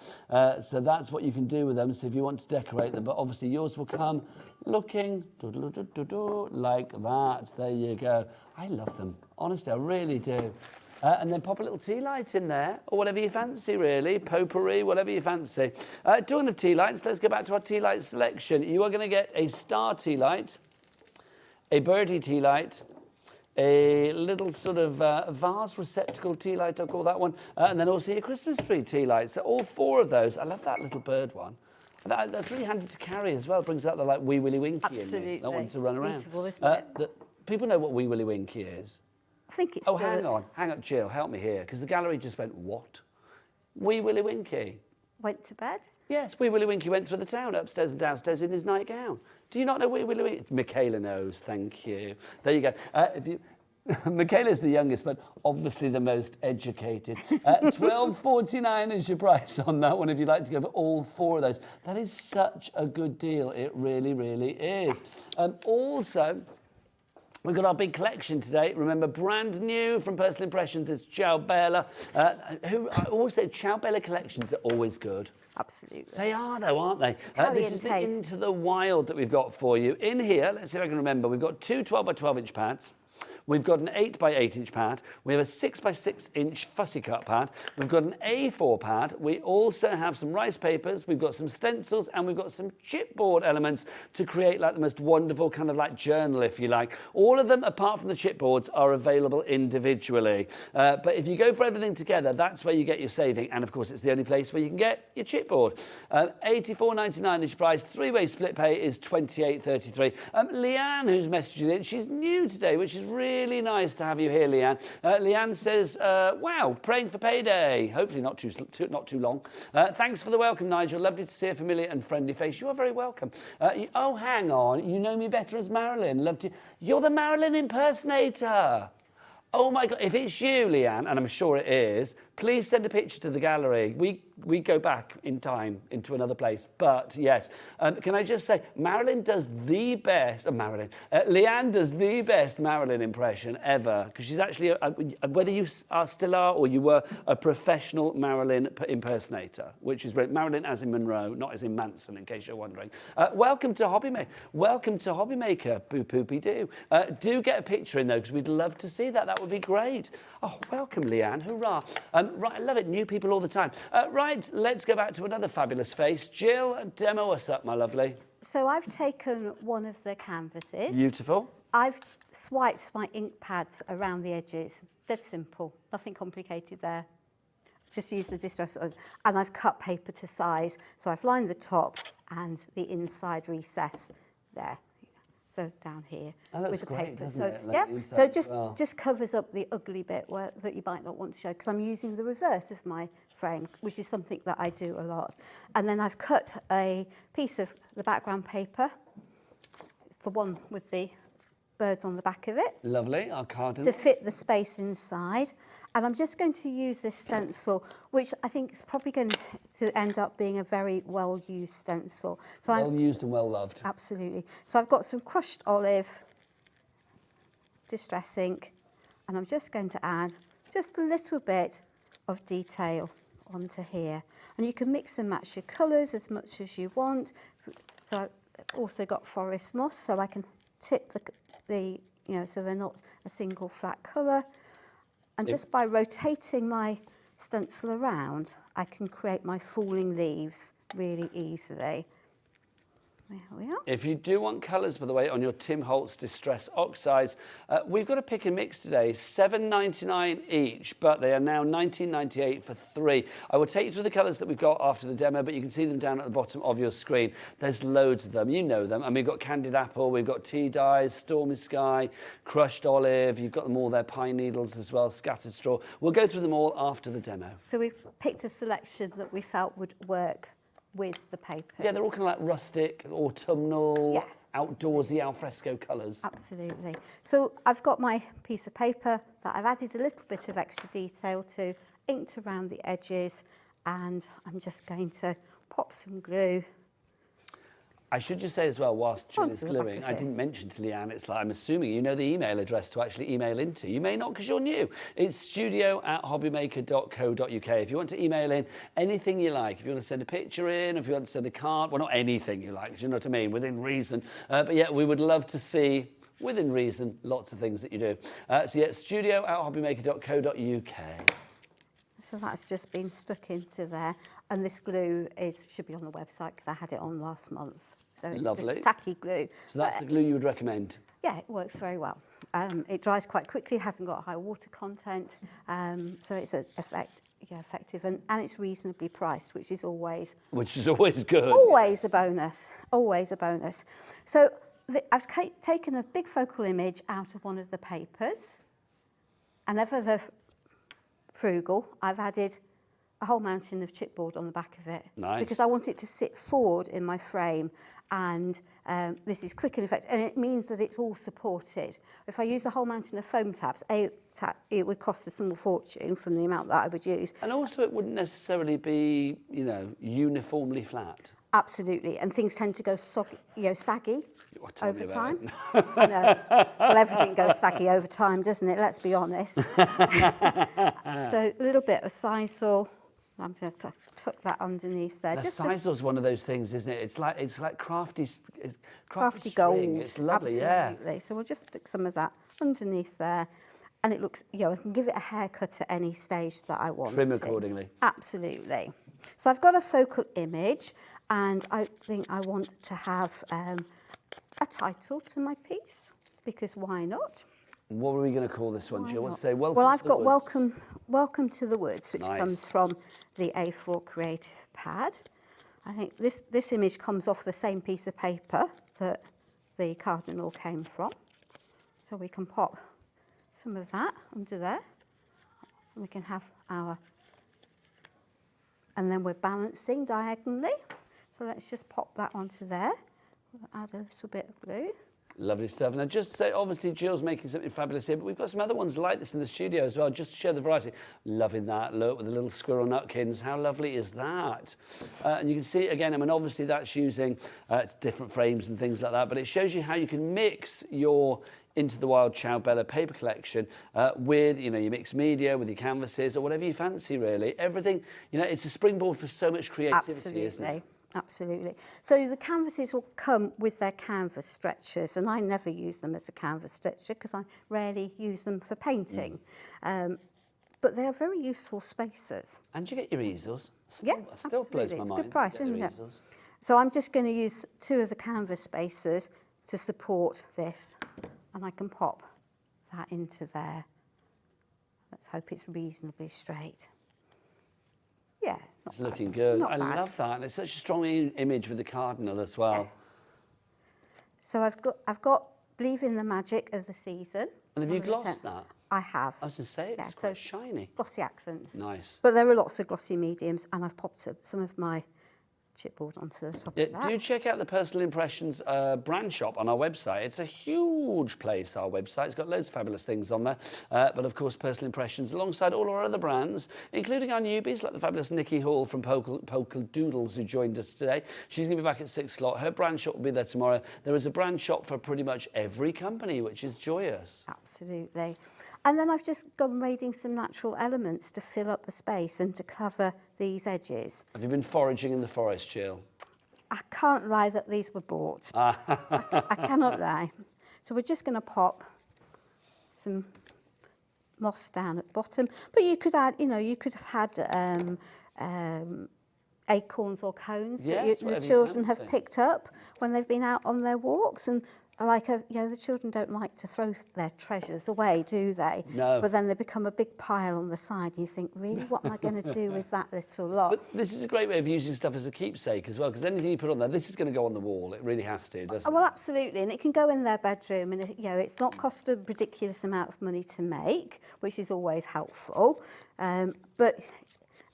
S4: So that's what you can do with them. So if you want to decorate them, but obviously yours will come looking like that. There you go. I love them. Honestly, I really do. And then pop a little tea light in there, or whatever you fancy, really. Potpourri, whatever you fancy. Talking of tea lights, let's go back to our tea light selection. You are going to get a star tea light, a birdie tea light, a little sort of vase receptacle tea light, I'll call that one, and then also your Christmas tree tea light. So all four of those. I love that little bird one. That's really handy to carry as well. Brings out the like wee willy winky
S9: Absolutely.
S4: in me. I want to run around.
S9: Beautiful, isn't it?
S4: People know what wee willy winky is.
S9: I think it's.
S4: Oh, hang on, Jill, help me here, because the gallery just went, what? Wee Willy Winky.
S9: Went to bed?
S4: Yes, Wee Willy Winky went through the town, upstairs and downstairs in his nightgown. Do you not know Wee Willy Winky? Michaela knows, thank you. There you go. Michaela's the youngest, but obviously the most educated. $12.49 is your price on that one if you'd like to go for all four of those. That is such a good deal. It really, really is. Also, we've got our big collection today. Remember, brand new from Personal Impressions, it's Ciao Bella. Who I always say Ciao Bella collections are always good.
S9: Absolutely.
S4: They are, though, aren't they?
S9: Italian
S4: this is
S9: taste.
S4: the Into the Wild that we've got for you. In here, let's see if I can remember, we've got two 12 by 12 inch pads. We've got an 8 by 8 inch pad. We have a 6 by 6 inch fussy cut pad. We've got an A4 pad. We also have some rice papers. We've got some stencils and we've got some chipboard elements to create like the most wonderful kind of like journal, if you like. All of them, apart from the chipboards, are available individually. But if you go for everything together, that's where you get your saving. And of course, it's the only place where you can get your chipboard. $84.99 is your price. Three-way split pay is $28.33. Leanne, who's messaging in, she's new today, which is really nice to have you here, Leanne. Leanne says, wow, praying for payday. Hopefully not too long. Thanks for the welcome, Nigel. Lovely to see a familiar and friendly face. You are very welcome. Oh, hang on. You know me better as Marilyn. You're the Marilyn impersonator. Oh, my God. If it's you, Leanne, and I'm sure it is, please send a picture to the gallery. We go back in time into another place. But, yes, can I just say, Marilyn does the best... Leanne does the best Marilyn impression ever. Because she's actually, whether you still are or you were, a professional Marilyn impersonator, which is Marilyn as in Monroe, not as in Manson, in case you're wondering. Welcome to HobbyMaker. Welcome to HobbyMaker, boo-poopy-doo. Do get a picture in, though, because we'd love to see that. That would be great. Oh, welcome, Leanne. Hurrah. Right, I love it. New people all the time. Right, let's go back to another fabulous face. Jill, demo us up, my lovely.
S9: So I've taken one of the canvases.
S4: Beautiful.
S9: I've swiped my ink pads around the edges. Dead simple. Nothing complicated there. Just use the distress, and I've cut paper to size. So I've lined the top and the inside recess there. So down here
S4: that
S9: with the
S4: great,
S9: paper.
S4: Doesn't
S9: So
S4: it?
S9: yeah,
S4: Like
S9: so just covers up the ugly bit that you might not want to show, because I'm using the reverse of my frame, which is something that I do a lot. And then I've cut a piece of the background paper. It's the one with the birds on the back of it.
S4: Lovely, our cardinal.
S9: To fit the space inside. And I'm just going to use this stencil, which I think is probably going to end up being a very well-used stencil. So
S4: well-used and well-loved.
S9: Absolutely. So I've got some crushed olive, distress ink, and I'm just going to add just a little bit of detail onto here. And you can mix and match your colours as much as you want. So I've also got forest moss, so I can tip the so they're not a single flat colour. And just by rotating my stencil around, I can create my falling leaves really easily. There we are.
S4: If you do want colours, by the way, on your Tim Holtz Distress Oxides, we've got a pick and mix today, $7.99 each, but they are now $19.98 for 3. I will take you through the colours that we've got after the demo, but you can see them down at the bottom of your screen. There's loads of them, you know them. And we've got Candied Apple, we've got Tea Dyes, Stormy Sky, Crushed Olive, you've got them all there, Pine Needles as well, Scattered Straw. We'll go through them all after the demo.
S9: So we've picked a selection that we felt would work with the papers.
S4: Yeah, they're all kind of like rustic, autumnal,
S9: Yeah.
S4: outdoorsy alfresco colours.
S9: Absolutely. So I've got my piece of paper that I've added a little bit of extra detail to, inked around the edges, and I'm just going to pop some glue.
S4: I should just say as well, whilst Jill is
S9: Onto the back
S4: gluing,
S9: of
S4: I
S9: it.
S4: didn't mention to Leanne, it's like, I'm assuming you know the email address to actually email into. You may not because you're new. It's studio@hobbymaker.co.uk. If you want to email in anything you like, if you want to send a picture in, if you want to send a card, well, not anything you like, you know what I mean, within reason. But yeah, we would love to see, within reason, lots of things that you do. So yeah, studio@hobbymaker.co.uk.
S9: So that's just been stuck into there, and this glue should be on the website because I had it on last month. So it's
S4: Lovely.
S9: just tacky glue.
S4: So that's the glue you would recommend?
S9: Yeah, it works very well. It dries quite quickly, hasn't got high water content, so it's effective, and it's reasonably priced, which is always
S4: good.
S9: Always a bonus. Always a bonus. So I've taken a big focal image out of one of the papers, and ever the frugal, I've added a whole mountain of chipboard on the back of it.
S4: Nice.
S9: Because I want it to sit forward in my frame, and this is quick and effective, and it means that it's all supported. If I use a whole mountain of foam tabs, it would cost a small fortune from the amount that I would use.
S4: And also it wouldn't necessarily be, you know, uniformly flat.
S9: Absolutely, and things tend to go saggy
S4: Tell me
S9: over
S4: about
S9: time.
S4: it.
S9: I know. Well, everything goes saggy over time, doesn't it? Let's be honest. So a little bit of sisal. I'm going to tuck that underneath there.
S4: The
S9: Just
S4: sisal's one of those things, isn't it? It's like crafty
S9: crafty
S4: string.
S9: gold.
S4: It's lovely,
S9: Absolutely.
S4: yeah.
S9: So we'll just stick some of that underneath there. And it looks, I can give it a haircut at any stage that I want.
S4: Trim accordingly.
S9: Absolutely. So I've got a focal image, and I think I want to have a title to my piece, because why not?
S4: What are we going to call this one, Jill?
S9: Why
S4: Let's
S9: not?
S4: say welcome
S9: Well,
S4: to
S9: I've
S4: the
S9: got
S4: woods.
S9: welcome to the Woods, which
S4: Nice.
S9: comes from the A4 Creative Pad. I think this image comes off the same piece of paper that the cardinal came from. So we can pop some of that under there. And we can have and then we're balancing diagonally. So let's just pop that onto there. We'll add a little bit of glue.
S4: Lovely stuff. And I just say, obviously, Jill's making something fabulous here, but we've got some other ones like this in the studio as well, just to show the variety. Loving that look with the little squirrel nutkins. How lovely is that? And you can see, again, I mean, obviously that's using different frames and things like that, but it shows you how you can mix your Into the Wild Ciao Bella paper collection with, your mixed media, with your canvases, or whatever you fancy, really. Everything, it's a springboard for so much creativity, isn't it?
S9: Absolutely. So the canvases will come with their canvas stretchers, and I never use them as a canvas stretcher because I rarely use them for painting. But they are very useful spacers.
S4: And you get your easels.
S9: Yeah,
S4: still blows
S9: absolutely.
S4: my
S9: It's a
S4: mind.
S9: good price,
S4: You get
S9: isn't
S4: your
S9: it?
S4: easels.
S9: So I'm just going to use 2 of the canvas spacers to support this, and I can pop that into there. Let's hope it's reasonably straight. Yeah,
S4: It's looking good.
S9: Not
S4: I
S9: bad.
S4: love that. And it's such a strong image with the cardinal as well.
S9: So I've got Believe in the Magic of the Season.
S4: And have you
S9: on the
S4: glossed
S9: tent.
S4: that?
S9: I have.
S4: I was going to say, it's quite shiny.
S9: Glossy accents.
S4: Nice.
S9: But there are lots of glossy mediums, and I've popped some of my chipboard onto the top of that.
S4: Do check out the Personal Impressions brand shop on our website. It's a huge place, our website. It's got loads of fabulous things on there. But of course, Personal Impressions, alongside all our other brands, including our newbies, like the fabulous Nikky Hall from Polkadoodles, who joined us today. She's going to be back at 6 o'clock. Her brand shop will be there tomorrow. There is a brand shop for pretty much every company, which is joyous.
S9: Absolutely. And then I've just gone raiding some natural elements to fill up the space and to cover these edges.
S4: Have you been foraging in the forest, Jill?
S9: I can't lie that these were bought. I cannot lie. So we're just going to pop some moss down at the bottom. But you could add, you could have had acorns or cones
S4: Yes,
S9: that the
S4: whatever you
S9: children have
S4: fancy.
S9: picked up when they've been out on their walks. And the children don't like to throw their treasures away, do they?
S4: No.
S9: But then they become a big pile on the side. And you think, really, what am I going to do with that little lot?
S4: But this is a great way of using stuff as a keepsake as well, because anything you put on there, this is going to go on the wall. It really has to, doesn't
S9: Well,
S4: it?
S9: absolutely, and it can go in their bedroom, and it's not cost a ridiculous amount of money to make, which is always helpful. But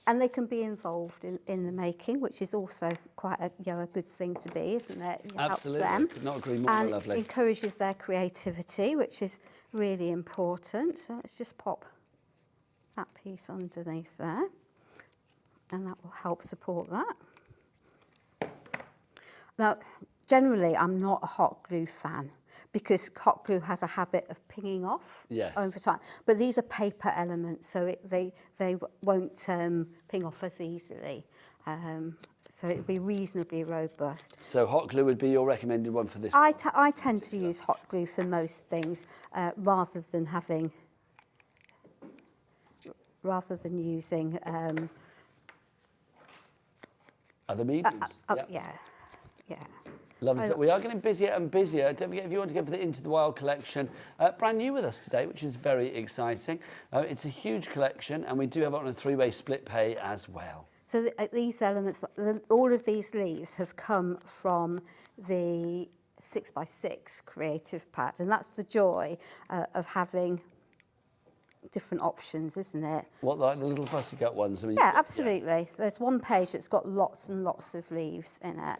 S9: And they can be involved in the making, which is also quite a, you know, a good thing to be, isn't it? It
S4: Absolutely.
S9: helps them.
S4: Could not agree more.
S9: And
S4: Lovely.
S9: encourages their creativity, which is really important. So let's just pop that piece underneath there, and that will help support that. Now, generally, I'm not a hot glue fan, because hot glue has a habit of pinging off over time. But these are paper elements, so they won't ping off as easily. So it'll be reasonably robust.
S4: So hot glue would be your recommended one for this?
S9: I tend to use hot glue for most things, rather than using
S4: other mediums?
S9: Yeah.
S4: Lovely. So we are getting busier and busier. Don't forget, if you want to go for the Into the Wild collection, brand new with us today, which is very exciting. It's a huge collection, and we do have it on a 3-way split pay as well.
S9: So these elements, all of these leaves have come from the 6x6 creative pad, and that's the joy of having different options, isn't it?
S4: What, like the little fussy cut ones? I mean,
S9: yeah, absolutely. Yeah. There's one page that's got lots and lots of leaves in it.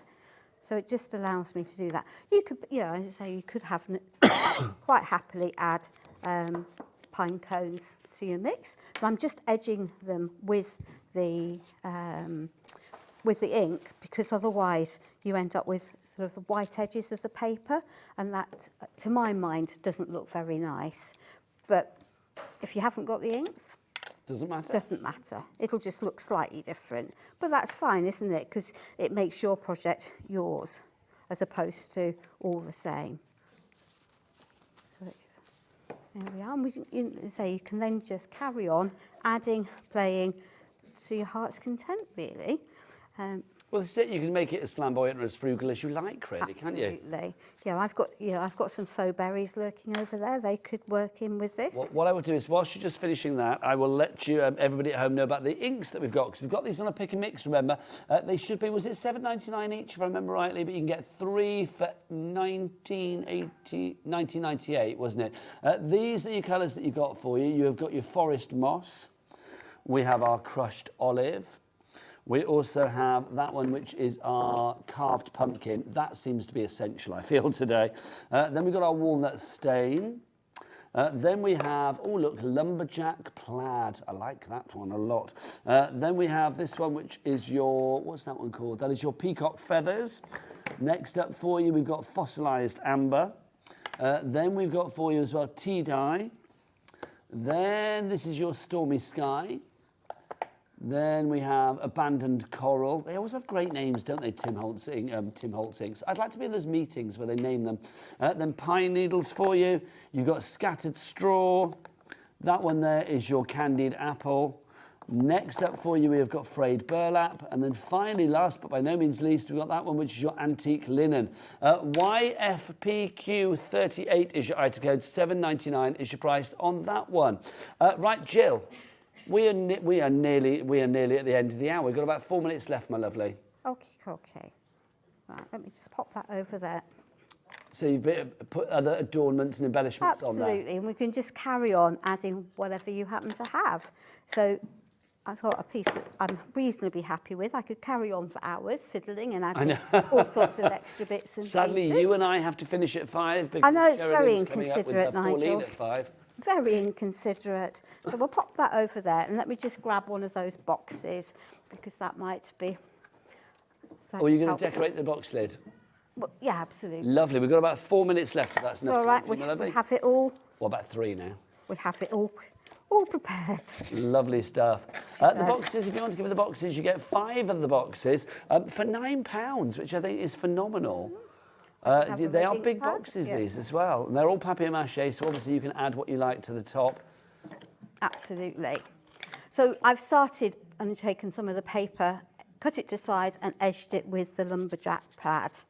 S9: So it just allows me to do that. You could, you know, as I say, you could have quite happily add pine cones to your mix. But I'm just edging them with the ink, because otherwise you end up with sort of the white edges of the paper, and that, to my mind, doesn't look very nice. But if you haven't got the inks,
S4: doesn't matter.
S9: Doesn't matter. It'll just look slightly different. But that's fine, isn't it? Because it makes your project yours, as opposed to all the same. So there we are. And you can then just carry on adding, playing to your heart's content, really.
S4: Well, that's it. You can make it as flamboyant or as frugal as you like, really, can't you?
S9: Absolutely. Yeah, I've got some faux berries lurking over there. They could work in with this.
S4: Well, what I will do is, whilst you're just finishing that, I will let you, everybody at home, know about the inks that we've got, because we've got these on a pick and mix. Remember, they should be, was it £7.99 each, if I remember rightly? But you can get 3 for £19.98, wasn't it? These are your colours that you've got for you. You have got your forest moss. We have our crushed olive. We also have that one, which is our carved pumpkin. That seems to be essential, I feel, today. Then we've got our walnut stain. Then we have, oh, look, lumberjack plaid. I like that one a lot. Then we have this one, which is your, what's that one called? That is your peacock feathers. Next up for you, we've got fossilised amber. Then we've got for you as well tea dye. Then this is your stormy sky. Then we have abandoned coral. They always have great names, don't they, Tim Holtz inks. I'd like to be in those meetings where they name them. Then pine needles for you. You've got scattered straw. That one there is your candied apple. Next up for you, we have got frayed burlap. And then finally, last but by no means least, we've got that one, which is your antique linen. YFPQ38 is your item code. $7.99 is your price on that one. Right, Jill. We are nearly at the end of the hour. We've got about 4 minutes left, my lovely.
S9: Okay. Right, let me just pop that over there.
S4: So you've put other adornments and embellishments on there?
S9: Absolutely, and we can just carry on adding whatever you happen to have. So I've got a piece that I'm reasonably happy with. I could carry on for hours fiddling and adding all sorts of extra bits and
S4: Sadly,
S9: pieces.
S4: you and I have to finish at 5.
S9: I know, it's very
S4: Cheralene's coming up with
S9: inconsiderate,
S4: Pauline
S9: Nigel.
S4: at 5.
S9: Very inconsiderate. So we'll pop that over there, and let me just grab one of those boxes, because that might be...
S4: Or are you going to decorate the box lid?
S9: Well, yeah, absolutely.
S4: Lovely. We've got about 4 minutes left. If that's
S9: It's
S4: enough
S9: all right.
S4: time for you, my lovely.
S9: We have it all.
S4: What about 3 now?
S9: We have it all prepared.
S4: Lovely stuff. The boxes, if you want to give the boxes, you get 5 of the boxes for £9, which I think is phenomenal. They are big boxes, these, as well. And they're all papier-mâché, so obviously you can add what you like to the top.
S9: Absolutely. So I've started and taken some of the paper, cut it to size and edged it with the lumberjack plaid.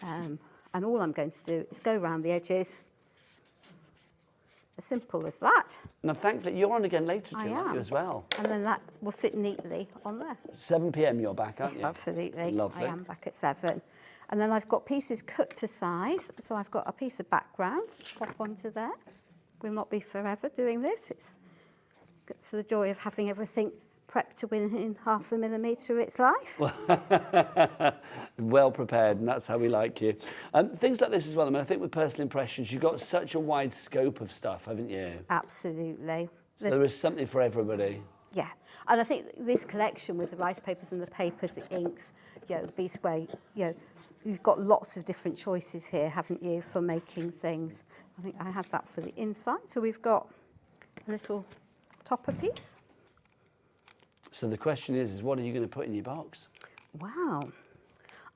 S9: And all I'm going to do is go around the edges. As simple as that.
S4: Now, thankfully, you're on again later, Jill,
S9: I
S4: aren't
S9: am.
S4: you, as well?
S9: And then that will sit neatly on there.
S4: 7 p.m. you're back, aren't
S9: Yes,
S4: you?
S9: absolutely.
S4: Lovely.
S9: I am back at 7. And then I've got pieces cut to size. So I've got a piece of background, pop onto there. We'll not be forever doing this. It's the joy of having everything prepped to within 0.5 millimetre of its life.
S4: Well prepared, and that's how we like you. Things like this as well. I mean, I think with personal impressions, you've got such a wide scope of stuff, haven't you?
S9: Absolutely.
S4: So there is something for everybody.
S9: Yeah, and I think this collection with the rice papers and the papers, the inks, B-square, you've got lots of different choices here, haven't you, for making things. I think I had that for the inside. So we've got a little topper piece.
S4: So the question is what are you going to put in your box?
S9: Wow.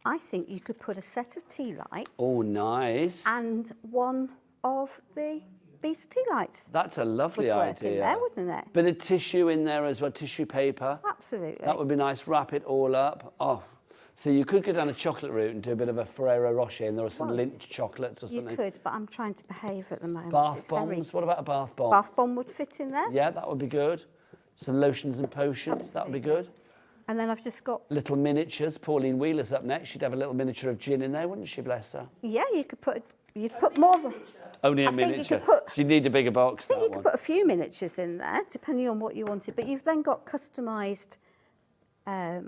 S9: I think you could put a set of tea lights.
S4: Oh, nice.
S9: And one of the Beast tea lights.
S4: That's a lovely
S9: would work
S4: idea.
S9: in there, wouldn't it?
S4: Bit of tissue in there as well, tissue paper.
S9: Absolutely.
S4: That would be nice. Wrap it all up. Oh, so you could go down a chocolate route and do a bit of a Ferrero Rocher, and there are some Lindt chocolates or something.
S9: You could, but I'm trying to behave at the moment.
S4: Bath bombs. What about a bath bomb?
S9: Bath bomb would fit in there.
S4: Yeah, that would be good. Some lotions and potions. That would be good.
S9: And then I've just got
S4: little miniatures. Pauline Wheeler's up next. She'd have a little miniature of gin in there, wouldn't she? Bless her.
S9: Yeah, you could put. You'd put more than.
S4: Only a
S9: I think
S4: miniature.
S9: you could put,
S4: She'd need a bigger box.
S9: I think you could put a few miniatures in there, depending on what you wanted. But you've then got customised, a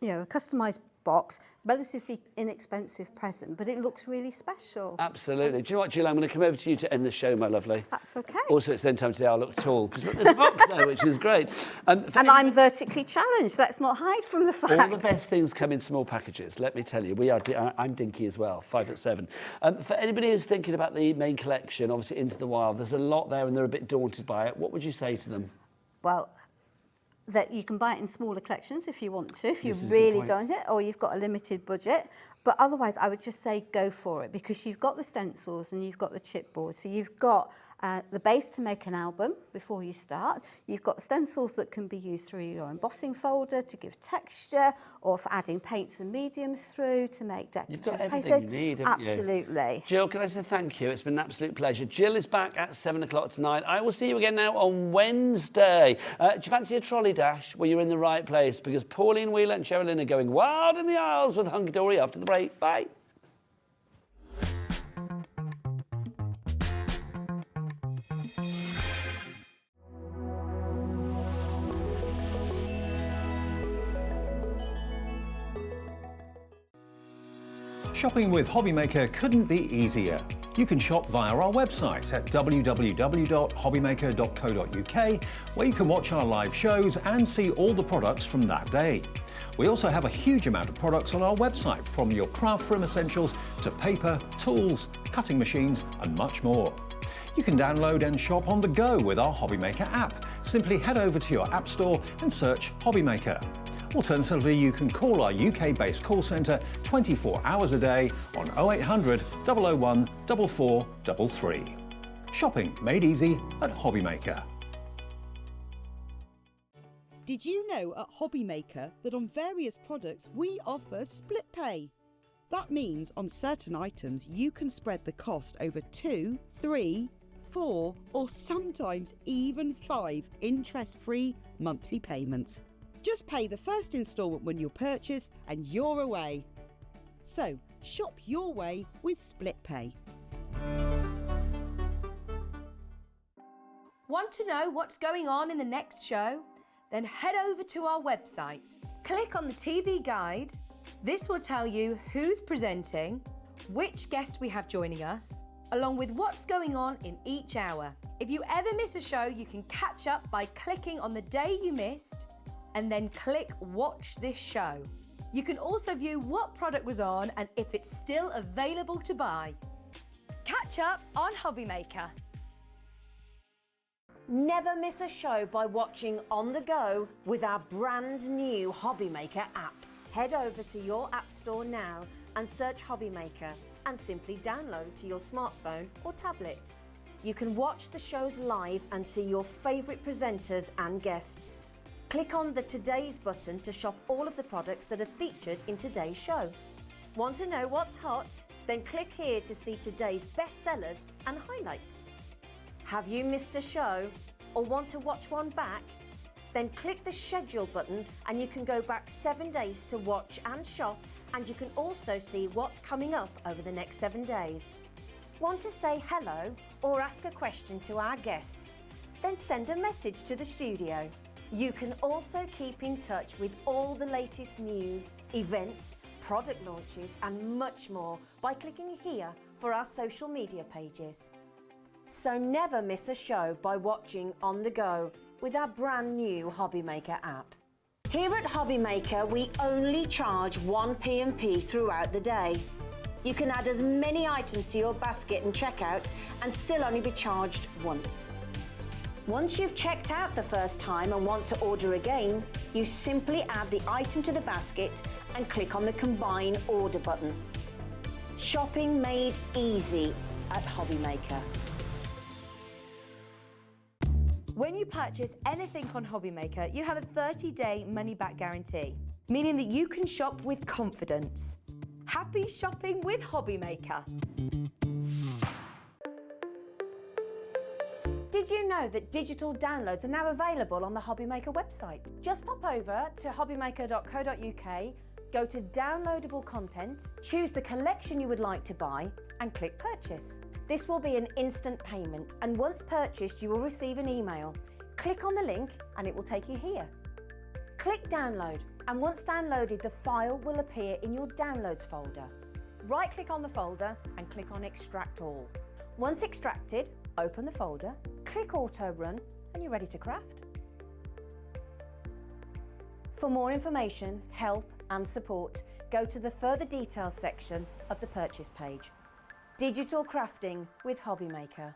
S9: customised box, relatively inexpensive present, but it looks really special.
S4: Absolutely. Do you know what, Jill? I'm going to come over to you to end the show, my lovely.
S9: That's okay.
S4: Also, it's then time to say I look tall, because there's a box there, which is great.
S9: And I'm vertically challenged. Let's not hide from the fact.
S4: All the best things come in small packages, let me tell you. I'm dinky as well, 5'7". For anybody who's thinking about the main collection, obviously Into the Wild, there's a lot there and they're a bit daunted by it. What would you say to them?
S9: Well, that you can buy it in smaller collections if you want to, if you really don't it, or you've got a limited budget. But otherwise, I would just say go for it, because you've got the stencils and you've got the chipboard. So you've got the base to make an album before you start. You've got stencils that can be used through your embossing folder to give texture, or for adding paints and mediums through to make decorative.
S4: You've got everything you need, haven't you?
S9: Absolutely.
S4: Jill, can I say thank you? It's been an absolute pleasure. Jill is back at 7 o'clock tonight. I will see you again now on Wednesday. Do you fancy a trolley dash? Well, you're in the right place, because Pauline Wheeler and Cheralene are going wild in the aisles with Hunkydory after the break. Bye.
S3: Shopping with HobbyMaker couldn't be easier. You can shop via our website at www.hobbymaker.co.uk, where you can watch our live shows and see all the products from that day. We also have a huge amount of products on our website, from your craft room essentials to paper, tools, cutting machines and much more. You can download and shop on the go with our HobbyMaker app. Simply head over to your app store and search HobbyMaker. Alternatively, you can call our UK-based call centre 24 hours a day on 0800 001 4433. Shopping made easy at HobbyMaker.
S6: Did you know at HobbyMaker that on various products we offer split pay? That means on certain items you can spread the cost over 2, 3, 4 or sometimes even 5 interest-free monthly payments. Just pay the first instalment when you purchase and you're away. So, shop your way with split pay.
S1: Want to know what's going on in the next show? Then head over to our website. Click on the TV guide. This will tell you who's presenting, which guest we have joining us, along with what's going on in each hour. If you ever miss a show, you can catch up by clicking on the day you missed and then click Watch This Show. You can also view what product was on and if it's still available to buy. Catch up on HobbyMaker.
S2: Never miss a show by watching on the go with our brand new HobbyMaker app. Head over to your app store now and search HobbyMaker and simply download to your smartphone or tablet. You can watch the shows live and see your favourite presenters and guests. Click on the Today's button to shop all of the products that are featured in today's show. Want to know what's hot? Then click here to see today's bestsellers and highlights. Have you missed a show or want to watch one back? Then click the schedule button and you can go back 7 days to watch and shop, and you can also see what's coming up over the next 7 days. Want to say hello or ask a question to our guests? Then send a message to the studio. You can also keep in touch with all the latest news, events, product launches and much more by clicking here for our social media pages. So never miss a show by watching on the go with our brand new HobbyMaker app. Here at HobbyMaker, we only charge 1 P&P throughout the day. You can add as many items to your basket and checkout and still only be charged once. Once you've checked out the first time and want to order again, you simply add the item to the basket and click on the Combine Order button. Shopping made easy at HobbyMaker.
S1: When you purchase anything on HobbyMaker, you have a 30-day money-back guarantee, meaning that you can shop with confidence. Happy shopping with HobbyMaker.
S2: Did you know that digital downloads are now available on the HobbyMaker website? Just pop over to hobbymaker.co.uk, go to downloadable content, choose the collection you would like to buy and click purchase. This will be an instant payment, and once purchased you will receive an email. Click on the link and it will take you here. Click download, and once downloaded the file will appear in your downloads folder. Right click on the folder and click on extract all. Once extracted, open the folder, click auto run and you're ready to craft. For more information, help and support, go to the further details section of the purchase page. Digital crafting with HobbyMaker.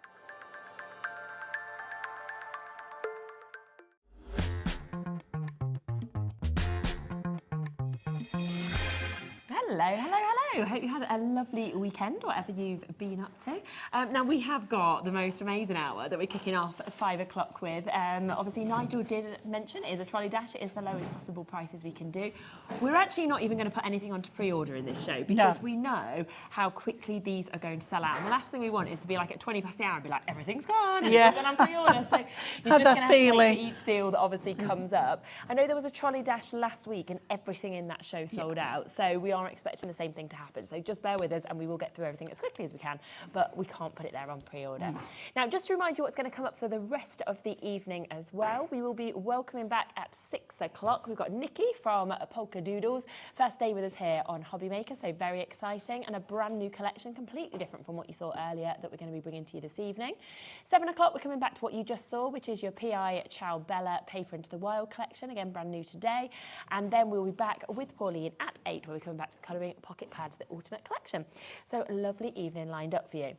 S10: Hello, hello, hello. Hope you had a lovely weekend, whatever you've been up to. Now, we have got the most amazing hour that we're kicking off at 5 o'clock with. Obviously, Nigel did mention it is a trolley dash. It is the lowest possible prices we can do. We're actually not even going to put anything onto pre-order in this show because we know how quickly these are going to sell out. And the last thing we want is to be like at 20 past the hour and be like, everything's gone, and it's gone on pre-order. So you're just going to have to wait for each deal that obviously comes up. I know there was a trolley dash last week and everything in that show sold out. So we are expecting the same thing to happen. So just bear with us and we will get through everything as quickly as we can, but we can't put it there on pre-order. Now, just to remind you what's going to come up for the rest of the evening as well, we will be welcoming back at 6 o'clock. We've got Nikky from Polkadoodles. First day with us here on HobbyMaker, so very exciting, and a brand new collection, completely different from what you saw earlier, that we're going to be bringing to you this evening. 7 o'clock, we're coming back to what you just saw, which is your P.I. Cheralene Paper into the Wild collection, again, brand new today. And then we'll be back with Pauline at 8, where we're coming back to the colouring pocket pads, the ultimate collection. So a lovely evening lined up for you.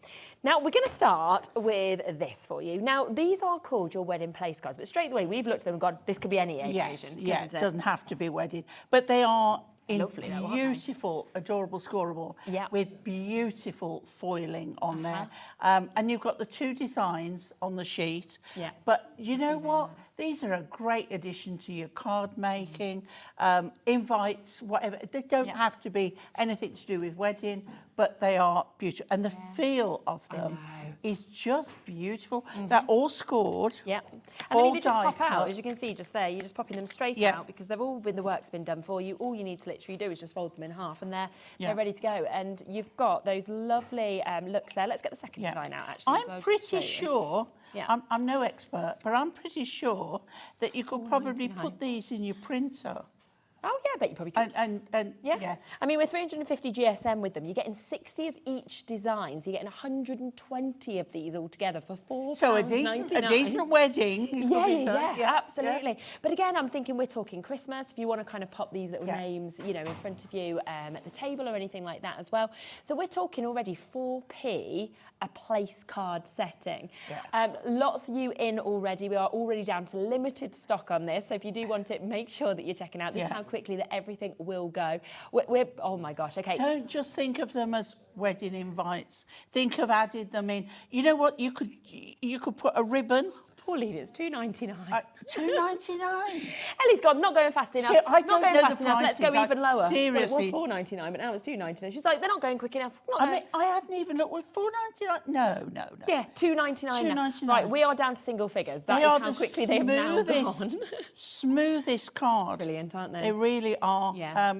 S10: Now, we're going to start with this for you. Now, these are called your wedding place cards, but straight away we've looked at them and gone, this could be any occasion.
S8: Yes, yeah, it doesn't have to be wedding, but they are in
S10: lovely, though,
S8: beautiful, adorable scoreable with beautiful foiling on there. And you've got the two designs on the sheet. But you know what? These are a great addition to your card making, invites, whatever. They don't have to be anything to do with wedding, but they are beautiful. And the feel of them is just beautiful. They're all scored.
S10: And then if you just pop out, as you can see just there, you're just popping them straight out because they've all been, the work's been done for you. All you need to literally do is just fold them in half and they're ready to go. And you've got those lovely looks there. Let's get the second design out actually.
S8: I'm pretty sure, I'm no expert, but I'm pretty sure that you could probably put these in your printer.
S10: Oh, yeah, I bet you probably could.
S8: And
S10: yeah. I mean, we're 350 GSM with them. You're getting 60 of each design, so you're getting 120 of these all together for £4.99.
S8: So a decent wedding.
S10: Absolutely. But again, I'm thinking we're talking Christmas. If you want to kind of pop these little names, you know, in front of you at the table or anything like that as well. So we're talking already 4p a place card setting. Lots of you in already. We are already down to limited stock on this. So if you do want it, make sure that you're checking out. This is how quickly that everything will go. We're oh my gosh, okay.
S8: Don't just think of them as wedding invites. Think of adding them in. You know what? You could put a ribbon.
S10: Pauline, it's £2.99.
S8: £2.99.
S10: Ellie's gone, not going fast enough.
S8: See, I don't
S10: not going
S8: know
S10: fast
S8: the
S10: enough. Let's go even lower.
S8: Seriously.
S10: Well, it was £4.99, but now it's £2.99. She's like, they're not going quick enough.
S8: I mean, I hadn't even looked with £4.99. No.
S10: Yeah, £2.99.
S8: £2.99.
S10: Right, we are down to single figures. That is how quickly they have now gone.
S8: Smoothest card.
S10: Brilliant, aren't they?
S8: They really are.
S10: Yeah.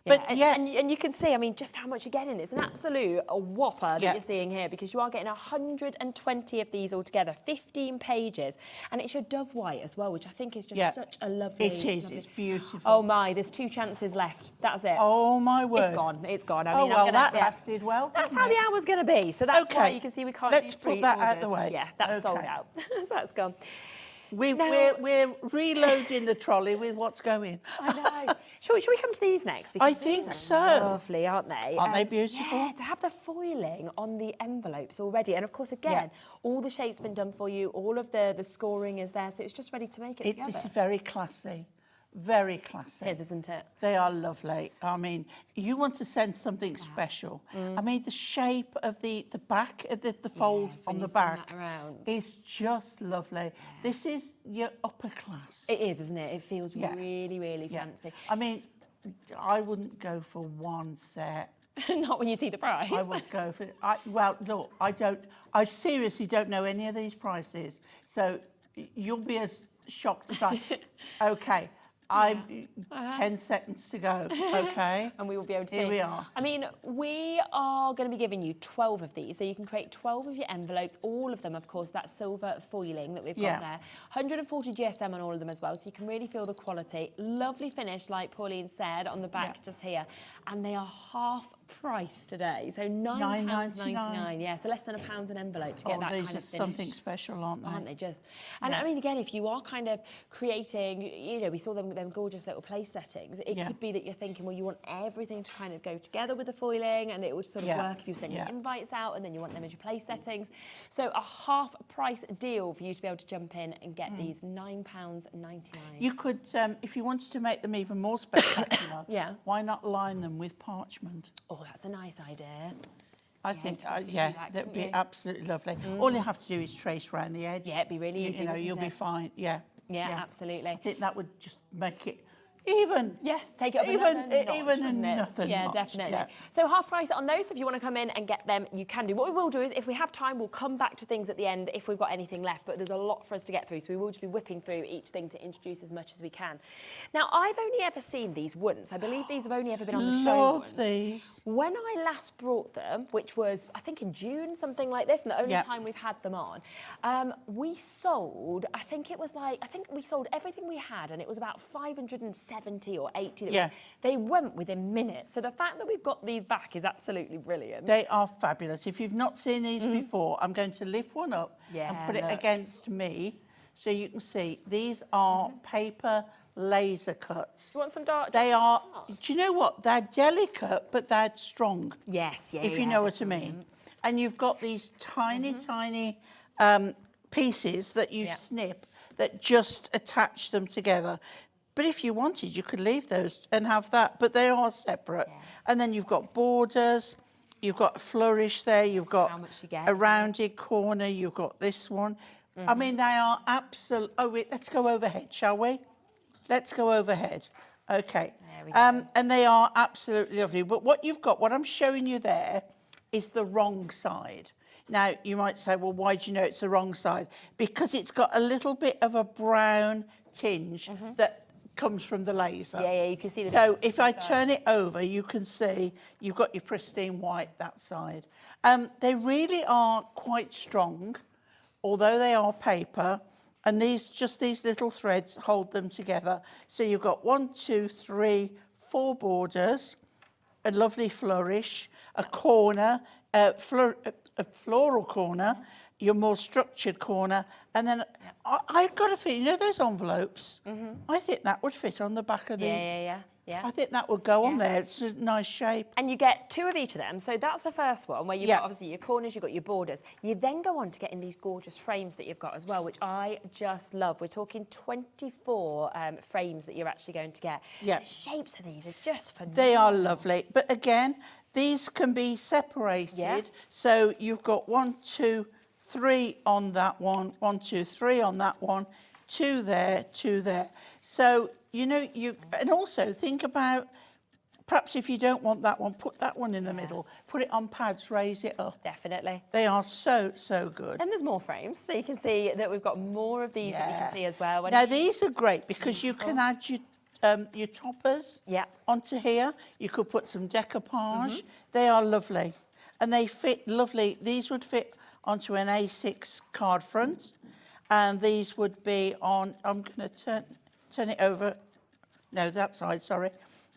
S8: But
S10: and you can see, I mean, just how much you're getting. It's an absolute whopper that
S8: Yeah.
S10: you're seeing here, because you are getting 120 of these all together, 15 pages, and it's your dove white as well, which I think is just such a lovely.
S8: It is.
S10: lovely-
S8: It's beautiful.
S10: Oh my, there's 2 chances left. That's it.
S8: Oh my word.
S10: It's gone. It's gone. I
S8: Oh
S10: mean,
S8: well,
S10: I'm gonna,
S8: that lasted well.
S10: That's
S8: didn't
S10: how
S8: it?
S10: the hour's going to be. So that's why
S8: Okay,
S10: you can see we can't
S8: let's
S10: do
S8: put
S10: free
S8: that out the
S10: orders.
S8: way.
S10: Yeah, that's sold
S8: Okay.
S10: out. So that's gone.
S8: We're reloading the trolley with what's going.
S10: I know. Shall we come to these next? Because
S8: I think
S10: these
S8: so.
S10: are lovely, aren't they?
S8: Aren't they beautiful?
S10: Yeah, to have the foiling on the envelopes already. And of course, again, all the shape's been done for you. All of the scoring is there. So it's just ready to make it together.
S8: This is very classy. Very classy.
S10: It is, isn't it?
S8: They are lovely. I mean, you want to send something special. I mean, the shape of the back, of the fold
S10: Yes,
S8: on
S10: when
S8: the
S10: you spin
S8: back
S10: that around.
S8: is just lovely. This is your upper class.
S10: It is, isn't it? It feels
S8: Yeah.
S10: really, really
S8: Yeah.
S10: fancy.
S8: I mean, I wouldn't go for one set.
S10: Not when you see the price.
S8: I would go for. Well, look, I seriously don't know any of these prices, so you'll be as shocked as I. Okay, 10 seconds to go. Okay,
S10: And we will be able to see.
S8: Here we are.
S10: I mean, we are going to be giving you 12 of these. So you can create 12 of your envelopes, all of them, of course, that silver foiling that we've got there. 140 GSM on all of them as well, so you can really feel the quality. Lovely finish, like Pauline said, on the back just here. And they are half price today, so £9.99. Yeah, so less than £1 an envelope to get that kind of
S8: these
S10: finish.
S8: are something special, aren't they?
S10: Aren't they just? And I mean, again, if you are kind of creating, you know, we saw them gorgeous little place settings. It could be that you're thinking, well, you want everything to kind of go together with the foiling, and it would sort of work if you send your invites out, and then you want them as your place settings. So a half price deal for you to be able to jump in and get these £9.99.
S8: You could, if you wanted to make them even more spectacular, why not line them with parchment?
S10: Oh, that's a nice idea.
S8: I think,
S10: that,
S8: that'd be
S10: couldn't you?
S8: absolutely lovely. All you have to do is trace around the edge.
S10: Yeah, it'd be really easy.
S8: You know,
S10: wouldn't
S8: you'll be
S10: it?
S8: fine. Yeah.
S10: Yeah, absolutely.
S8: I think that would just make it even.
S10: Yes, take it up
S8: even
S10: another notch,
S8: even
S10: wouldn't it?
S8: nothing.
S10: Yeah,
S8: notch.
S10: definitely.
S8: Yeah.
S10: So half price on those. So if you want to come in and get them, you can do. What we will do is, if we have time, we'll come back to things at the end if we've got anything left. But there's a lot for us to get through, so we will just be whipping through each thing to introduce as much as we can. Now, I've only ever seen these once. I believe these have only ever been on the show once.
S8: Love these.
S10: When I last brought them, which was, I think, in June, something like this, and the only time we've had them on, we sold, I think we sold everything we had, and it was about 570 or 80. They went within minutes. So the fact that we've got these back is absolutely brilliant.
S8: They are fabulous. If you've not seen these before, I'm going to lift one up and put it against me so you can see. These are paper laser cuts.
S10: You want some dark?
S8: They are, do you know what? They're delicate, but they're strong.
S10: Yes,
S8: If you know what I mean. And you've got these tiny, tiny pieces that you snip that just attach them together. But if you wanted, you could leave those and have that, but they are separate. And then you've got borders, you've got a flourish there, you've got a rounded corner, you've got this one. I mean, they are absolute. Oh, wait, let's go overhead, shall we? Let's go overhead. Okay.
S10: There we go.
S8: And they are absolutely lovely. But what you've got, what I'm showing you there, is the wrong side. Now, you might say, well, why do you know it's the wrong side? Because it's got a little bit of a brown tinge that comes from the laser.
S10: Yeah, you can see the
S8: So if I turn it over, you can see you've got your pristine white that side. They really are quite strong, although they are paper, and these little threads hold them together. So you've got 1, 2, 3, 4 borders, a lovely flourish, a corner, a floral corner, your more structured corner, and then I've got a feeling, you know those envelopes? I think that would fit on the back of the...
S10: Yeah.
S8: I think that would go on there. It's a nice shape.
S10: And you get 2 of each of them. So that's the first one, where you've got obviously your corners, you've got your borders. You then go on to getting these gorgeous frames that you've got as well, which I just love. We're talking 24 frames that you're actually going to get.
S8: Yeah.
S10: The shapes of these are just phenomenal.
S8: They are lovely. But again, these can be separated.
S10: Yeah.
S8: So you've got 1, 2, 3 on that one, 1, 2, 3 on that one, 2 there, 2 there. So, you know, and also think about, perhaps if you don't want that one, put that one in the middle, put it on pads, raise it up.
S10: Definitely.
S8: They are so, so good.
S10: And there's more frames, so you can see that we've got more of these that you can see as well.
S8: Now, these are great because you can add your toppers
S10: Yeah.
S8: onto here. You could put some decoupage. They are lovely. And they fit lovely. These would fit onto an A6 card front. And these would be on, I'm going to turn it over. No, that side, sorry.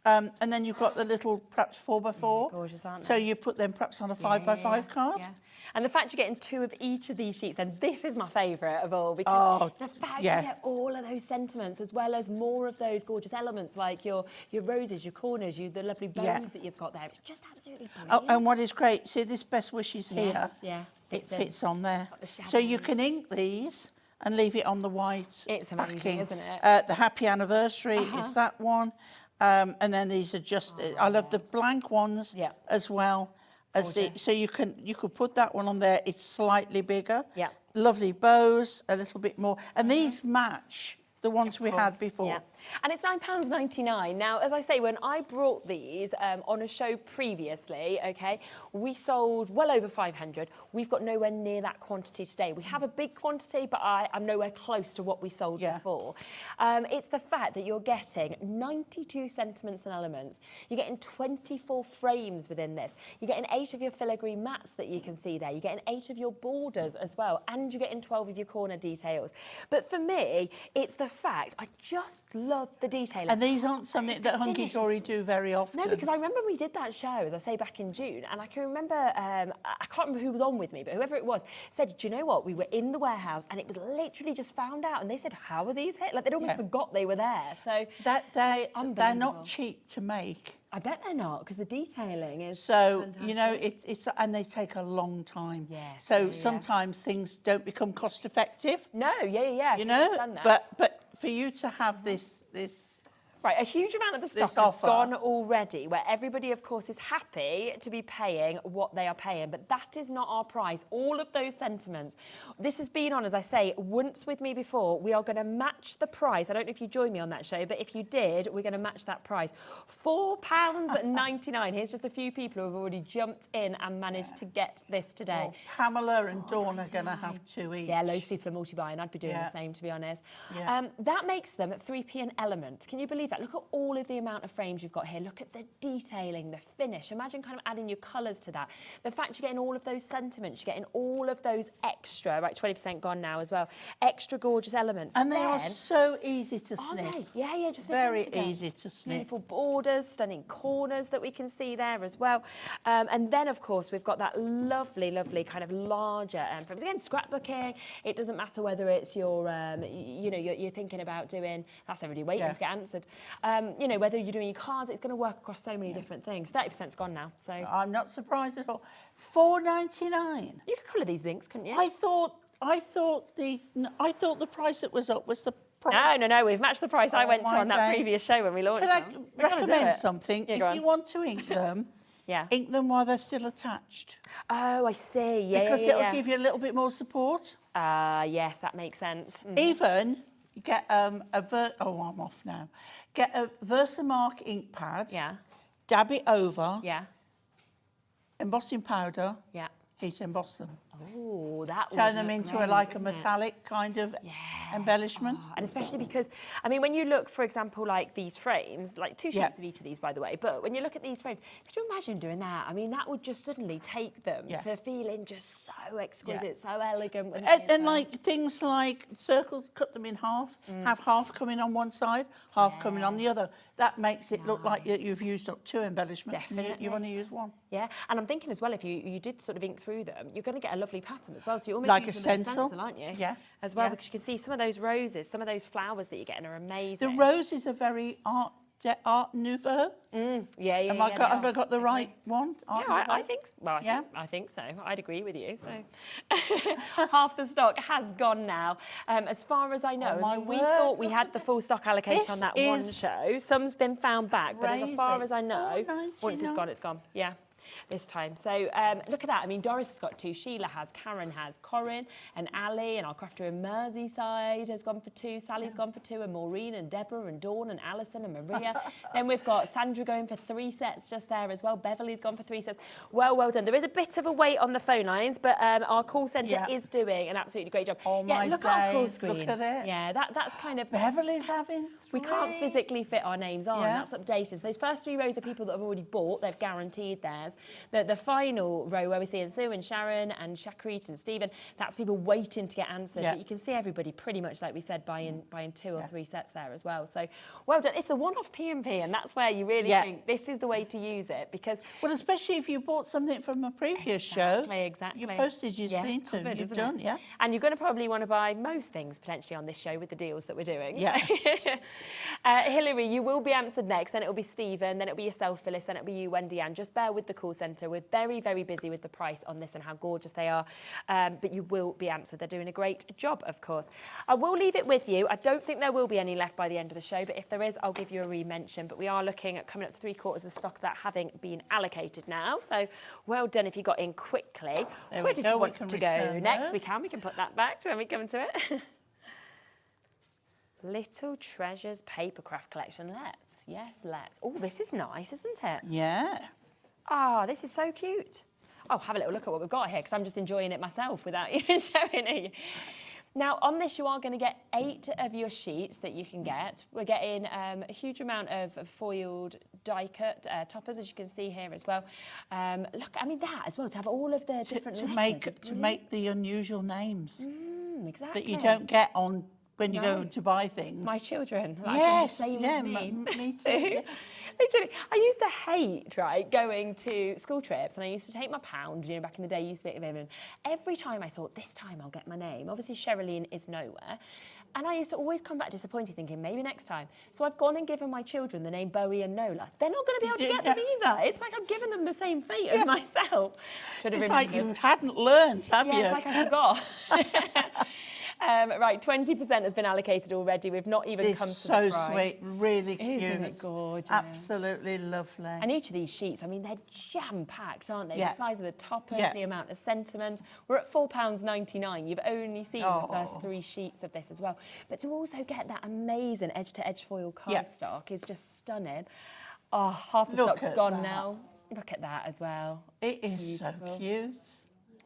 S8: And then you've got the little, perhaps 4x4.
S10: Gorgeous, aren't
S8: So
S10: they?
S8: you put them perhaps on a 5x5 card.
S10: Yeah. And the fact you're getting 2 of each of these sheets, and this is my favourite of all, because the fact you get all of those sentiments, as well as more of those gorgeous elements, like your roses, your corners, the lovely bows that you've got there. It's just absolutely brilliant.
S8: Oh, and what is great, see this best wishes here?
S10: Yeah.
S8: It fits on there.
S10: Got the
S8: So you
S10: shadows.
S8: can ink these and leave it on the white
S10: It's amazing,
S8: backing.
S10: isn't it?
S8: The happy anniversary is that one. And then these are just, I love the blank ones as well. As so you could put that one on there. It's slightly bigger.
S10: Yeah.
S8: Lovely bows, a little bit more. And these match the ones we had before.
S10: Yeah. And it's £9.99. Now, as I say, when I brought these on a show previously, okay, we sold well over 500. We've got nowhere near that quantity today. We have a big quantity, but I'm nowhere close to what we sold before. It's the fact that you're getting 92 sentiments and elements. You're getting 24 frames within this. You're getting 8 of your filigree mats that you can see there. You're getting 8 of your borders as well, and you're getting 12 of your corner details. But for me, it's the fact I just love the detailing.
S8: And these aren't something that Hunkydory do very often.
S10: No, because I remember we did that show, as I say, back in June, and I can remember, I can't remember who was on with me, but whoever it was said, do you know what? We were in the warehouse and it was literally just found out, and they said, how are these hit? Like, they'd almost forgot they were there. So
S8: they're not cheap to make.
S10: I bet they're not, because the detailing is
S8: fantastic. You know, it's and they take a long time.
S10: Yes,
S8: so sometimes things don't become cost effective.
S10: No, yeah.
S8: You know, but for you to have this
S10: Right, a huge amount of the stock has gone already, where everybody, of course, is happy to be paying what they are paying, but that is not our price. All of those sentiments. This has been on, as I say, once with me before. We are going to match the price. I don't know if you joined me on that show, but if you did, we're going to match that price. £4.99. Here's just a few people who have already jumped in and managed to get this today.
S8: Well, Pamela and Dawn are going to have 2 each.
S10: Yeah, loads of people are multi-buying. I'd be doing the same, to be honest.
S8: Yeah.
S10: That makes them 3p an element. Can you believe that? Look at all of the amount of frames you've got here. Look at the detailing, the finish. Imagine kind of adding your colours to that. The fact you're getting all of those sentiments, you're getting all of those extra, right, 20% gone now as well, extra gorgeous elements.
S8: And they are so easy to snip.
S10: They? Yeah, just
S8: very easy to snip.
S10: Beautiful borders, stunning corners that we can see there as well. And then, of course, we've got that lovely, lovely kind of larger frames. Again, scrapbooking. It doesn't matter whether it's your, you know, you're thinking about doing, that's everybody waiting to get answered. You know, whether you're doing your cards, it's going to work across so many different things. 30%'s gone now, so
S8: I'm not surprised at all. £4.99.
S10: You could colour these links, couldn't you?
S8: I thought the price that was up was the price.
S10: No. We've matched the price I went to on that previous show when we launched
S8: Can I
S10: them.
S8: recommend something?
S10: Yeah,
S8: if you want to ink them, ink them while they're still attached.
S10: Oh, I see. Yeah,
S8: because it'll give you a little bit more support.
S10: Yes, that makes sense.
S8: Even get I'm off now. Get a Versamark ink pad.
S10: Yeah.
S8: Dab it over.
S10: Yeah.
S8: Embossing powder.
S10: Yeah.
S8: Heat emboss them.
S10: Oh, that
S8: turn them into a metallic kind of embellishment.
S10: And especially because, I mean, when you look, for example, like these frames, like 2 sheets of each of these, by the way, but when you look at these frames, could you imagine doing that? I mean, that would just suddenly take them to feeling just so exquisite, so elegant.
S8: And like things like circles, cut them in half, have half coming on one side, half coming on the other. That makes it look like you've used up 2 embellishments.
S10: Definitely.
S8: And you've only used 1.
S10: Yeah, and I'm thinking as well, if you did sort of ink through them, you're going to get a lovely pattern as well. So you're almost
S8: like a
S10: using
S8: stencil,
S10: aren't you?
S8: Yeah.
S10: As well, because you can see some of those roses, some of those flowers that you're getting are amazing.
S8: The roses are very Art Nouveau.
S10: Yeah.
S8: Have I got the right one?
S10: I think so. Well, I think so. I'd agree with you. So half the stock has gone now. As far as I know, we thought we had the full stock allocation on that one show. Some's been found back, but as far as I know, once it's gone, it's gone. Yeah. this time. So look at that. I mean, Doris has got 2, Sheila has, Karen has, Corinne and Ali, and our crafter in Merseyside has gone for 2, Sally's gone for 2, and Maureen and Deborah and Dawn and Alison and Maria. Then we've got Sandra going for 3 sets just there as well. Beverly's gone for 3 sets. Well done. There is a bit of a wait on the phone lines, but our call centre is doing an absolutely great job.
S8: Oh my
S10: look at our call
S8: days,
S10: screen.
S8: look at it.
S10: Yeah, that's kind of...
S8: Beverly's having 3.
S10: We can't physically fit our names on.
S8: Yeah.
S10: That's updated. So those first 3 rows are people that have already bought. They've guaranteed theirs. The final row where we're seeing Sue and Sharon and Shakrit and Stephen, that's people waiting to get answered.
S8: Yeah.
S10: But you can see everybody pretty much, like we said, buying 2 or 3 sets there as well. So well done. It's the one-off P&P, and that's where you really think this is the way to use it, because...
S8: Well, especially if you bought something from a previous show.
S10: Exactly.
S8: Your postage is seen to.
S10: Covered,
S8: You've
S10: isn't
S8: done,
S10: it?
S8: yeah.
S10: And you're going to probably want to buy most things potentially on this show with the deals that we're doing.
S8: Yeah.
S10: Hilary, you will be answered next, then it'll be Stephen, then it'll be yourself, Phyllis, then it'll be you, Wendy Ann. Just bear with the call centre. We're very, very busy with the price on this and how gorgeous they are, but you will be answered. They're doing a great job, of course. I will leave it with you. I don't think there will be any left by the end of the show, but if there is, I'll give you a re-mention. But we are looking at coming up to 3/4 of the stock of that having been allocated now. So well done if you got in quickly. Where did you want to go next? We can put that back to when we come to it. Little Treasures Papercraft Collection. Let's. Oh, this is nice, isn't it?
S8: Yeah.
S10: Ah, this is so cute. Oh, have a little look at what we've got here, because I'm just enjoying it myself without even showing it. Now, on this, you are going to get 8 of your sheets that you can get. We're getting a huge amount of foiled die-cut toppers, as you can see here as well. Look, I mean, that as well, to have all of the different letters.
S8: To make the unusual names.
S10: Exactly.
S8: That you don't get on when you go to buy things.
S10: My children.
S8: Yes,
S10: me
S8: too. Yeah.
S10: Literally, I used to hate, going to school trips, and I used to take my pound, back in the day, used to be and every time I thought, this time I'll get my name. Obviously, Cheralene is nowhere. And I used to always come back disappointed, thinking, maybe next time. So I've gone and given my children the name Bowie and Nola. They're not going to be able to get them either. It's like I've given them the same fate as myself.
S8: It's like you haven't learned, have you?
S10: Yeah, it's like I forgot. Right, 20% has been allocated already. We've not even come to the price.
S8: So sweet, really cute.
S10: Isn't it gorgeous?
S8: Absolutely lovely.
S10: And each of these sheets, I mean, they're jam-packed, aren't they?
S8: Yeah.
S10: The size of the toppers,
S8: Yeah.
S10: the amount of sentiments. We're at £4.99. You've only seen the first 3 sheets of this as well. But to also get that amazing edge-to-edge foil cardstock is just stunning. Oh, half the stock's gone now. Look at that as well.
S8: It is so cute.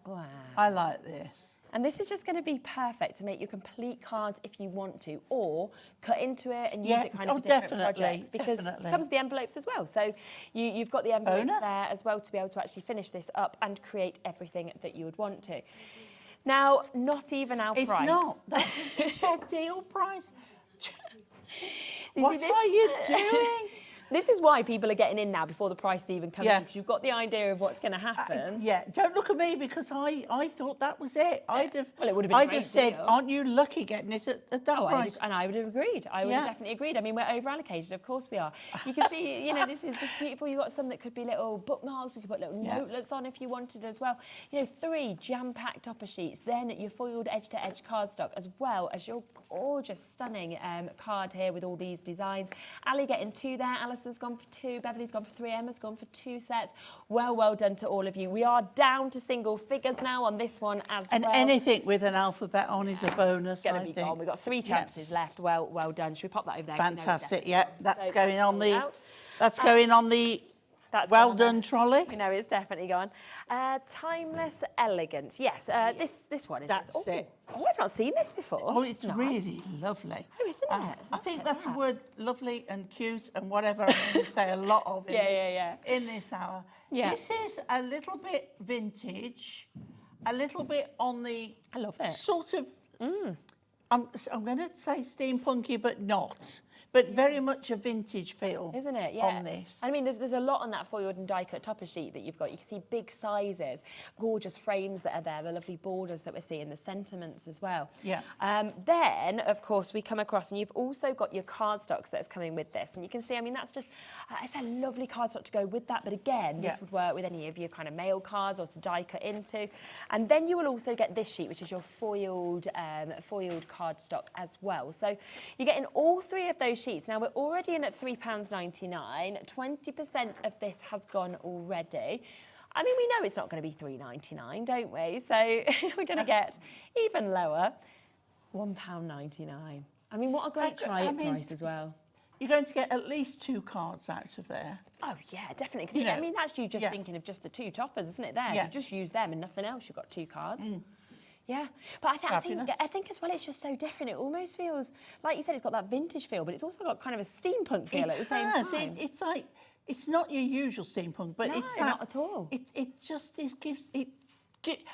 S10: Wow.
S8: I like this.
S10: And this is just going to be perfect to make your complete cards if you want to, or cut into it and use it kind of for different projects, because it comes with the envelopes as well. So you've got the envelopes there as well to be able to actually finish this up and create everything that you would want to. Now, not even our price.
S8: It's not. It's a deal price. What are you doing?
S10: This is why people are getting in now before the price even comes in, because you've got the idea of what's going to happen.
S8: Don't look at me, because I thought that was it. I'd have said,
S10: deal.
S8: aren't you lucky getting it at that price?
S10: And I would have agreed. I would have definitely agreed. I mean, we're over allocated, of course we are. You can see, this is beautiful. You've got some that could be little bookmarks. We could put little notelets on if you wanted as well. 3 jam-packed topper sheets, then your foiled edge-to-edge cardstock, as well as your gorgeous, stunning card here with all these designs. Ali getting 2 there. Alison's gone for 2. Beverly's gone for 3. Emma's gone for 2 sets. Well done to all of you. We are down to single figures now on this one as well.
S8: And anything with an alphabet on is a bonus,
S10: I think. Gone. We've got 3 chances left. Well done. Should we pop that over there?
S8: Fantastic. That's going on the. That's going on the. That's well done, trolley.
S10: We know it's definitely gone. Timeless Elegance. Yes, this one is.
S8: That's it.
S10: Oh, I've not seen this before.
S8: Oh, it's really lovely.
S10: Oh, isn't it?
S8: I think that's a word, lovely and cute and whatever. I'm going to say a lot of in this hour. Yeah. This is a little bit vintage, a little bit on the.
S10: I love it.
S8: Sort of. I'm going to say steampunky, but not. But very much a vintage feel,
S10: isn't it? Yeah.
S8: On this.
S10: I mean, there's a lot on that foiled and die-cut topper sheet that you've got. You can see big sizes, gorgeous frames that are there, the lovely borders that we're seeing, the sentiments as well.
S8: Yeah.
S10: Then, of course, we come across, and you've also got your cardstocks that's coming with this. And you can see, I mean, that's just, it's a lovely cardstock to go with that. But again, this would work with any of your kind of mail cards or to die-cut into. And then you will also get this sheet, which is your foiled cardstock as well. So you're getting all 3 of those sheets. Now, we're already in at £3.99. 20% of this has gone already. I mean, we know it's not going to be £3.99, don't we? So we're going to get even lower, £1.99. I mean, what a great try-it price as well.
S8: You're going to get at least 2 cards out of there.
S10: Oh, yeah, definitely. I mean, that's you just thinking of just the 2 toppers, isn't it, there?
S8: Yeah.
S10: You just use them and nothing else, you've got 2 cards. Yeah, but I think as well it's just so different. It almost feels, like you said, it's got that vintage feel, but it's also got kind of a steampunk feel at the same time.
S8: It's like, it's not your usual steampunk, but
S10: No,
S8: it's
S10: not at all.
S8: It just gives it.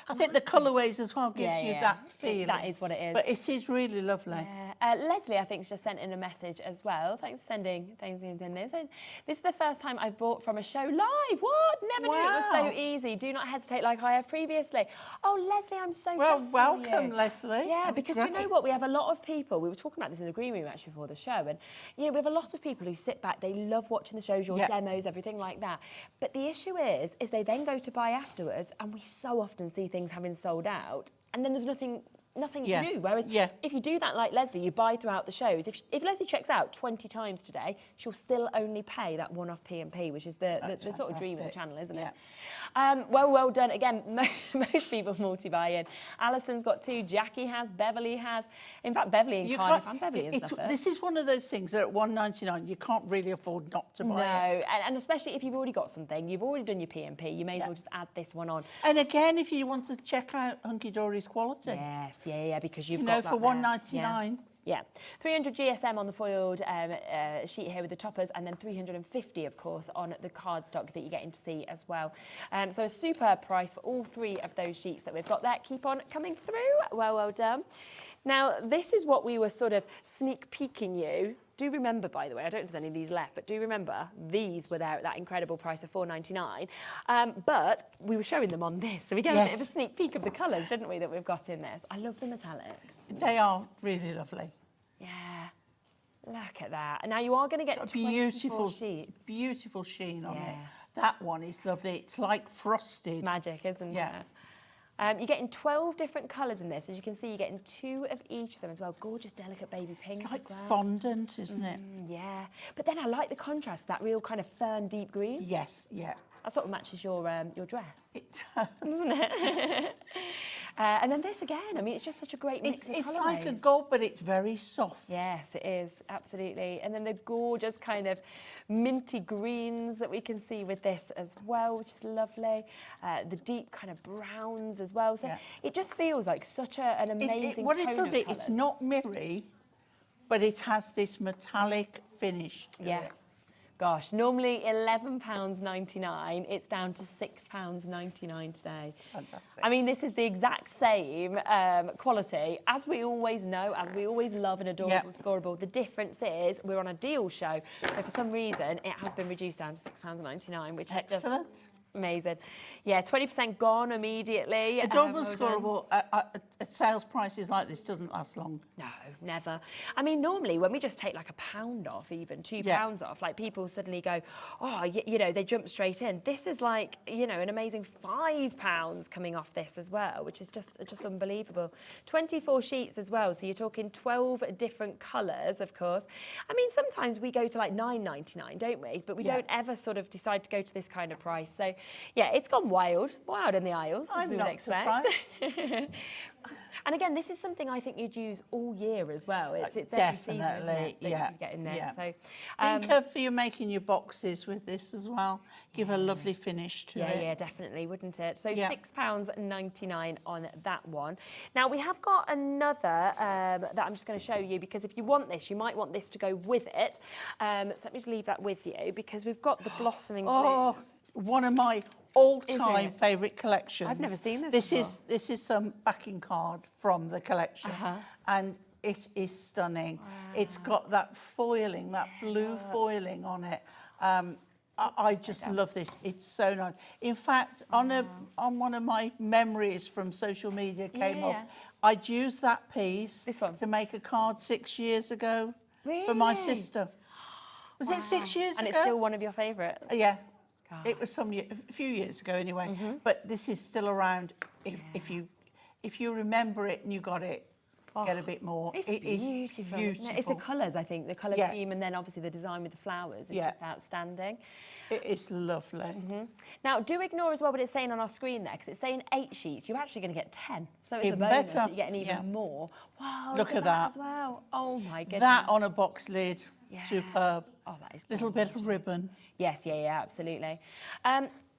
S8: I think the colourways as well gives you that feeling.
S10: That is what it is.
S8: But it is really lovely.
S10: Leslie, I think, has just sent in a message as well. Thanks for sending things in this. And this is the first time I've bought from a show live. What? Never knew it was so easy. Do not hesitate like I have previously. Oh, Leslie, I'm so chuffed
S8: welcome,
S10: for you.
S8: Leslie.
S10: Yeah, because do you know what? We have a lot of people. We were talking about this in the green room actually before the show, and we have a lot of people who sit back. They love watching the shows, your demos, everything like that. But the issue is they then go to buy afterwards, and we so often see things having sold out, and then there's nothing new. Whereas if you do that like Leslie, you buy throughout the shows. If Leslie checks out 20 times today, she'll still only pay that one-off P&P, which is the sort of dream of the channel, isn't it? Well done. Again, most people multi-buy in. Alison's got 2, Jackie has, Beverly has. In fact, Beverly and Cardiff and Beverly and stuff.
S8: This is one of those things that at £1.99 you can't really afford not to buy it.
S10: No, and especially if you've already got something, you've already done your P&P, you may as well just add this one on.
S8: And again, if you want to check out Hunkydory's quality.
S10: Yes, because you've
S8: got
S10: that
S8: for £1.99.
S10: Yeah, 300 GSM on the foiled sheet here with the toppers, and then 350, of course, on the cardstock that you're getting to see as well. So a superb price for all 3 of those sheets that we've got there. Keep on coming through. Well done. Now, this is what we were sort of sneak peeking you. Do remember, by the way, I don't think there's any of these left, but do remember these were there at that incredible price of £4.99. But we were showing them on this, so we get a bit of a sneak peek of the colours, didn't we, that we've got in this. I love the metallics.
S8: They are really lovely.
S10: Yeah, look at that. And now you are going to get 24 sheets.
S8: Beautiful sheen on it. That one is lovely. It's like frosted.
S10: It's magic, isn't it? You're getting 12 different colours in this. As you can see, you're getting 2 of each of them as well. Gorgeous, delicate baby pink
S8: as well.
S10: It's like
S8: fondant, isn't it?
S10: Yeah. But then I like the contrast, that real kind of fern deep green.
S8: Yes, yeah.
S10: That sort of matches your dress.
S8: It does.
S10: Doesn't it? And then this again, I mean, it's just such a great mix of colourways.
S8: It's like a gold, but it's very soft.
S10: Yes, it is, absolutely. And then the gorgeous kind of minty greens that we can see with this as well, which is lovely. The deep kind of browns as well. So it just feels like such an amazing
S8: what
S10: tone
S8: it's
S10: of
S8: lovely,
S10: colours.
S8: it's not mirrory, but it has this metallic finish to it.
S10: Gosh, normally £11.99, it's down to £6.99 today.
S8: Fantastic.
S10: I mean, this is the exact same quality, as we always know, as we always love an adorable scoreable. The difference is we're on a deal show, so for some reason it has been reduced down to £6.99, which is just amazing. Yeah, 20% gone immediately.
S8: Adorable scoreable at sales prices like this doesn't last long.
S10: No, never. I mean, normally when we just take like £1 off, even £2 off, like people suddenly go, oh, you know, they jump straight in. This is like, you know, an amazing £5 coming off this as well, which is just unbelievable. 24 sheets as well, so you're talking 12 different colours, of course. I mean, sometimes we go to like £9.99, don't we? But we don't ever sort of decide to go to this kind of price. So, yeah, it's gone wild in the aisles, as we would expect. And again, this is something I think you'd use all year as well. It's every season, isn't it, that you get in this. So,
S8: think of you making your boxes with this as well. Give a lovely finish to it.
S10: Yeah, definitely, wouldn't it? So £6.99 on that one. Now, we have got another that I'm just going to show you, because if you want this, you might want this to go with it. So let me just leave that with you, because we've got the blossoming blues.
S8: One of my all-time favourite collections.
S10: I've never seen this before.
S8: This is some backing card from the collection, and it is stunning. Wow. It's got that foiling, that blue foiling on it. I just love this. It's so nice. In fact, on one of my memories from social media came up, I'd used that piece to make a card 6 years ago for my sister. Was it 6 years ago?
S10: And it's still one of your favourites?
S8: Yeah. It was a few years ago anyway, but this is still around. If you remember it and you got it, get a bit more.
S10: It's
S8: It is
S10: beautiful,
S8: beautiful.
S10: isn't it? It's the colours, I think, the colour
S8: Yeah.
S10: scheme, and then obviously the design with the flowers is
S8: Yeah.
S10: just outstanding.
S8: It is lovely.
S10: Now, do ignore as well what it's saying on our screen there, because it's saying 8 sheets. You're actually going to get 10. So it's
S8: Even
S10: a bonus
S8: better.
S10: that you're getting even
S8: Yeah.
S10: more. Wow,
S8: Look at
S10: that
S8: that.
S10: as well. Oh, my goodness.
S8: That on a box lid,
S10: Yeah.
S8: superb.
S10: Oh, that is
S8: Little bit of
S10: gorgeous.
S8: ribbon.
S10: Yes, yeah, absolutely.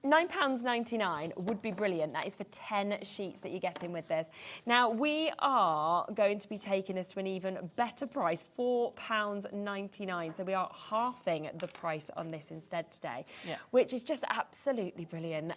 S10: £9.99 would be brilliant. That is for 10 sheets that you're getting with this. Now, we are going to be taking this to an even better price, £4.99. So we are halving the price on this instead today, which is just absolutely brilliant.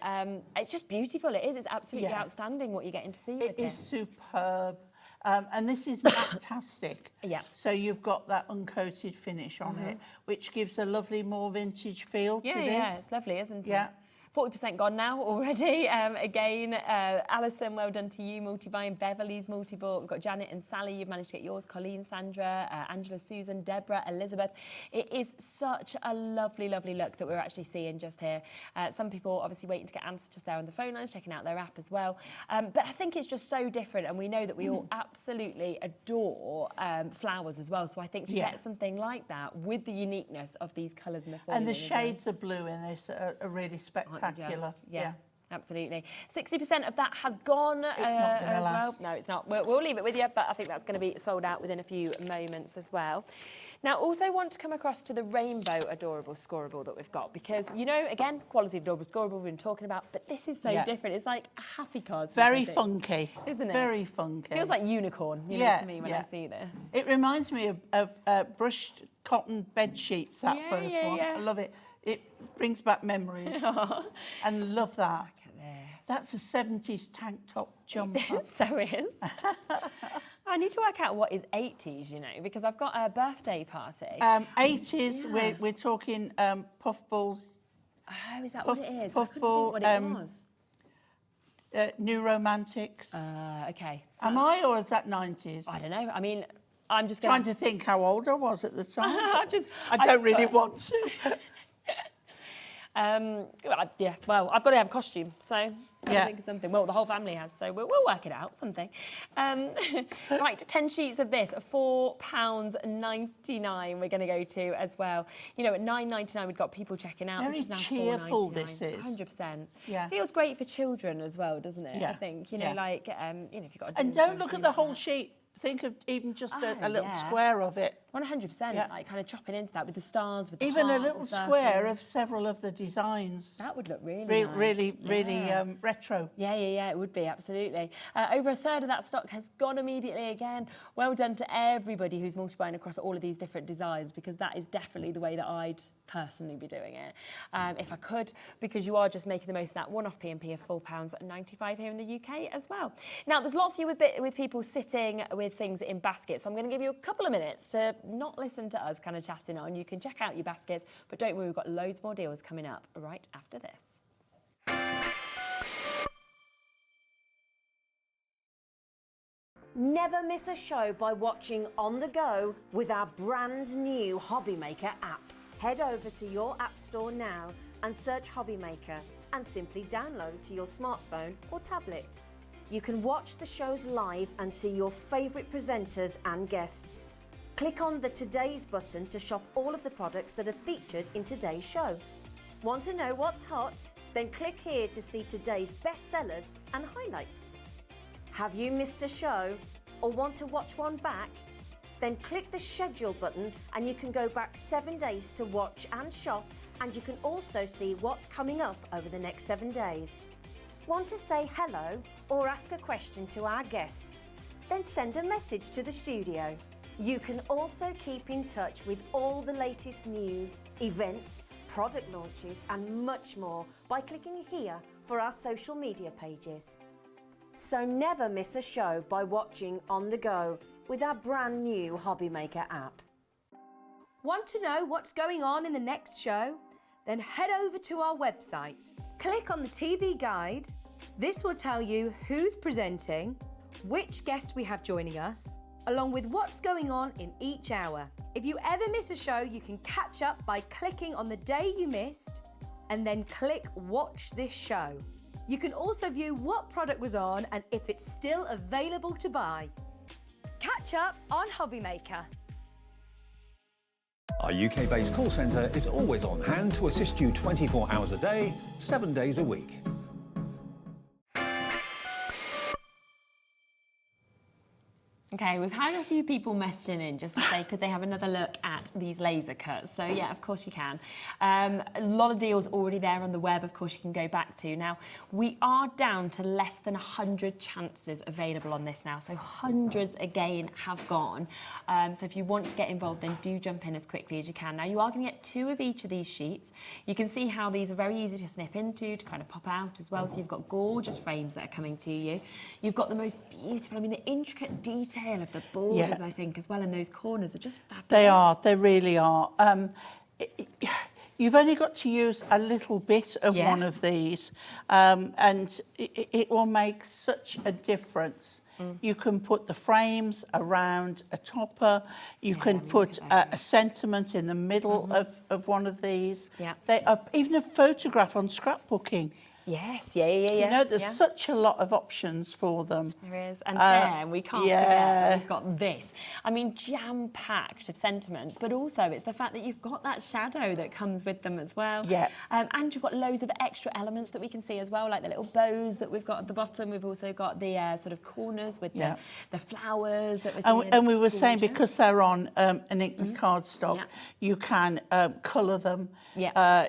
S10: It's just beautiful. It is. It's absolutely outstanding what you're getting to see with
S8: It is
S10: this.
S8: superb. And this is fantastic.
S10: Yeah.
S8: So you've got that uncoated finish on it, which gives a lovely, more vintage feel to this.
S10: Yeah, it's lovely, isn't it?
S8: Yeah.
S10: 40% gone now already. Again, Alison, well done to you, multi-buying. Beverly's multi-bought. We've got Janet and Sally, you've managed to get yours. Colleen, Sandra, Angela, Susan, Deborah, Elizabeth. It is such a lovely, lovely look that we're actually seeing just here. Some people obviously waiting to get answers just there on the phone lines, checking out their app as well. But I think it's just so different, and we know that we all absolutely adore flowers as well. So I think to get something like that with the uniqueness of these colours and the foiling
S8: And the
S10: as well.
S8: shades of blue in this are really spectacular.
S10: Yeah. Absolutely. 60% of that has gone
S8: It's not gonna
S10: as
S8: last.
S10: well. No, it's not. We'll leave it with you, but I think that's going to be sold out within a few moments as well. Now, also want to come across to the rainbow adorable scoreable that we've got, because, you know, again, quality of adorable scoreable we've been talking about, but this is so different. It's like a happy card.
S8: Very funky.
S10: Isn't it?
S8: Very funky.
S10: Feels like unicorn, you know, to me when I see this.
S8: It reminds me of brushed cotton bed sheets, that first one.
S10: yeah.
S8: I love it. It brings back memories. And love that.
S10: Look at this.
S8: That's a 70s tank top jumper.
S10: So is. I need to work out what is 80s, you know, because I've got a birthday party.
S8: 80s, we're talking puffballs.
S10: Oh, is that what it is? I couldn't
S8: Puffball,
S10: think what it was.
S8: New Romantics.
S10: Okay. So
S8: Am I, or is that 90s?
S10: I don't know. I mean, I'm just
S8: Trying to think how old I was at the time.
S10: I
S8: don't really want to.
S10: Yeah, well, I've got to have a costume, so I
S8: Yeah.
S10: think of something. Well, the whole family has, so we'll work it out, something. Right, 10 sheets of this, £4.99 we're going to go to as well. You know, at £9.99 we've got people checking out.
S8: Very
S10: this is now
S8: cheerful,
S10: £4.99.
S8: this is.
S10: 100%.
S8: Yeah.
S10: Feels great for children as well, doesn't it?
S8: Yeah.
S10: I think, you know,
S8: Yeah.
S10: like, you know, if you've got a
S8: And
S10: daughter
S8: don't look
S10: things
S8: at the
S10: like
S8: whole
S10: that.
S8: sheet. Think of even just a
S10: Oh,
S8: little
S10: yeah.
S8: square of it.
S10: 100%,
S8: Yeah.
S10: like kind of chopping into that with the stars, with the
S8: Even a
S10: hearts,
S8: little
S10: the
S8: square
S10: circles.
S8: of several of the designs.
S10: That would look really nice.
S8: Really
S10: Yeah.
S8: retro.
S10: Yeah, it would be, absolutely. Over a third of that stock has gone immediately again. Well done to everybody who's multi-buying across all of these different designs, because that is definitely the way that I'd personally be doing it, if I could, because you are just making the most of that one-off P&P of £4.95 here in the UK as well. Now, there's lots of you with people sitting with things in baskets, so I'm going to give you a couple of minutes to not listen to us kind of chatting on. You can check out your baskets, but don't worry, we've got loads more deals coming up right after this.
S2: Never miss a show by watching on the go with our brand new HobbyMaker app. Head over to your app store now and search HobbyMaker and simply download to your smartphone or tablet. You can watch the shows live and see your favourite presenters and guests. Click on the Today's button to shop all of the products that are featured in today's show. Want to know what's hot? Then click here to see today's bestsellers and highlights. Have you missed a show or want to watch one back? Then click the schedule button and you can go back 7 days to watch and shop, and you can also see what's coming up over the next 7 days. Want to say hello or ask a question to our guests? Then send a message to the studio. You can also keep in touch with all the latest news, events, product launches and much more by clicking here for our social media pages. So never miss a show by watching on the go with our brand new HobbyMaker app.
S1: Want to know what's going on in the next show? Then head over to our website. Click on the TV guide. This will tell you who's presenting, which guest we have joining us, along with what's going on in each hour. If you ever miss a show, you can catch up by clicking on the day you missed and then click Watch This Show. You can also view what product was on and if it's still available to buy. catch up on HobbyMaker.
S3: Our UK-based call centre is always on hand to assist you 24 hours a day, 7 days a week.
S10: Okay, we've had a few people messaging in just to say, could they have another look at these laser cuts? So yeah, of course you can. A lot of deals already there on the web, of course you can go back to. Now, we are down to less than 100 chances available on this now. So hundreds again have gone. So if you want to get involved, then do jump in as quickly as you can. Now, you are going to get 2 of each of these sheets. You can see how these are very easy to snip into, to kind of pop out as well. So you've got gorgeous frames that are coming to you. You've got the most beautiful, I mean, the intricate detail of the borders, I think, as well, in those corners are just fabulous.
S8: They are, they really are. You've only got to use a little bit of one of these, and it will make such a difference. You can put the frames around a topper. You can put a sentiment in the middle of one of these. They are, even a photograph on scrapbooking.
S10: Yes,
S8: You know, there's such a lot of options for them.
S10: There is, and then we can't forget that we've got this. I mean, jam-packed of sentiments, but also it's the fact that you've got that shadow that comes with them as well. And you've got loads of extra elements that we can see as well, like the little bows that we've got at the bottom. We've also got the sort of corners with the flowers that we're seeing.
S8: And we were saying, because they're on an ink cardstock, you can colour them.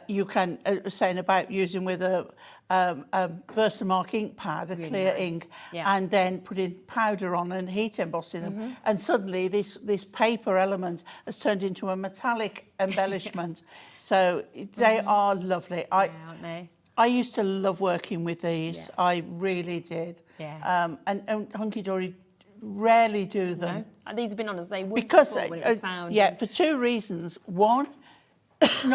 S8: You can, saying about using with a Versamark ink pad, a clear ink, and then putting powder on and heat embossing them. And suddenly this paper element has turned into a metallic embellishment. So they are lovely.
S10: Aren't they?
S8: I used to love working with these. I really did. And Hunkydory rarely do them.
S10: No. And these have been on as they would
S8: because
S10: when it was found.
S8: for 2 reasons. One, it's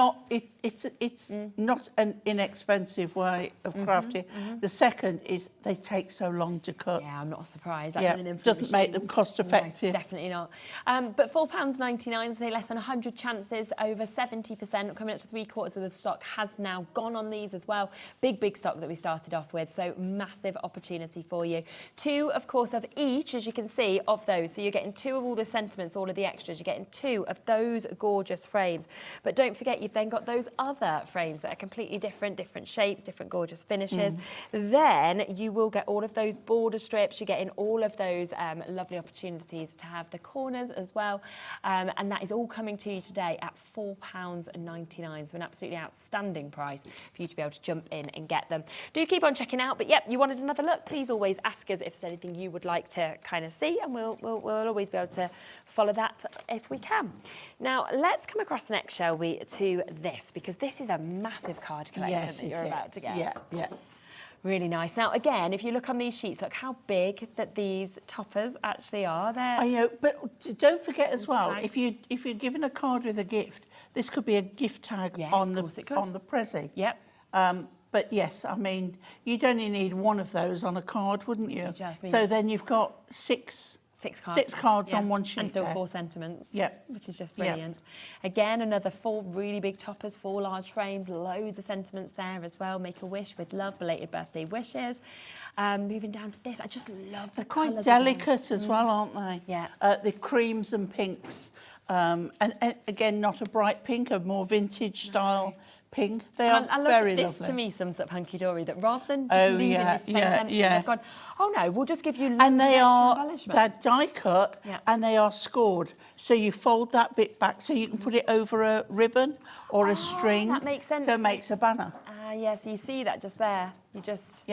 S8: not an inexpensive way of crafting. The second is they take so long to cut.
S10: Yeah, I'm not surprised.
S8: Doesn't make them cost effective.
S10: No, definitely not. But £4.99, so less than 100 chances, over 70%, coming up to 3/4 of the stock has now gone on these as well. Big stock that we started off with, so massive opportunity for you. 2, of course, of each, as you can see, of those. So you're getting 2 of all the sentiments, all of the extras. You're getting 2 of those gorgeous frames. But don't forget, you've then got those other frames that are completely different shapes, different gorgeous finishes. Then you will get all of those border strips. You're getting all of those lovely opportunities to have the corners as well. And that is all coming to you today at £4.99. So an absolutely outstanding price for you to be able to jump in and get them. Do keep on checking out. But yep, you wanted another look, please always ask us if there's anything you would like to kind of see, and we'll always be able to follow that if we can. Now, let's come across next, shall we, to this, because this is a massive card collection that you're about to get. Really nice. Now, again, if you look on these sheets, look how big that these toppers actually are.
S8: I know, but don't forget as well, if you're given a card with a gift, this could be a gift tag on the Prezi. But yes, I mean, you'd only need 1 of those on a card, wouldn't you? So then you've got 6 cards on one sheet.
S10: And still 4 sentiments, which is just brilliant. Again, another 4 really big toppers, 4 large frames, loads of sentiments there as well. Make a wish with love, belated birthday wishes. Moving down to this, I just love the colours.
S8: Quite delicate as well, aren't they? The creams and pinks. And again, not a bright pink, a more vintage style pink. They are very lovely.
S10: This to me sums up Hunkydory, that rather than just leaving this space empty, they've gone, oh no, we'll just give you loads
S8: and they're die cut and they are scored. So you fold that bit back so you can put it over a ribbon or a string.
S10: That makes sense.
S8: So it makes a banner.
S10: So you see that just there. You just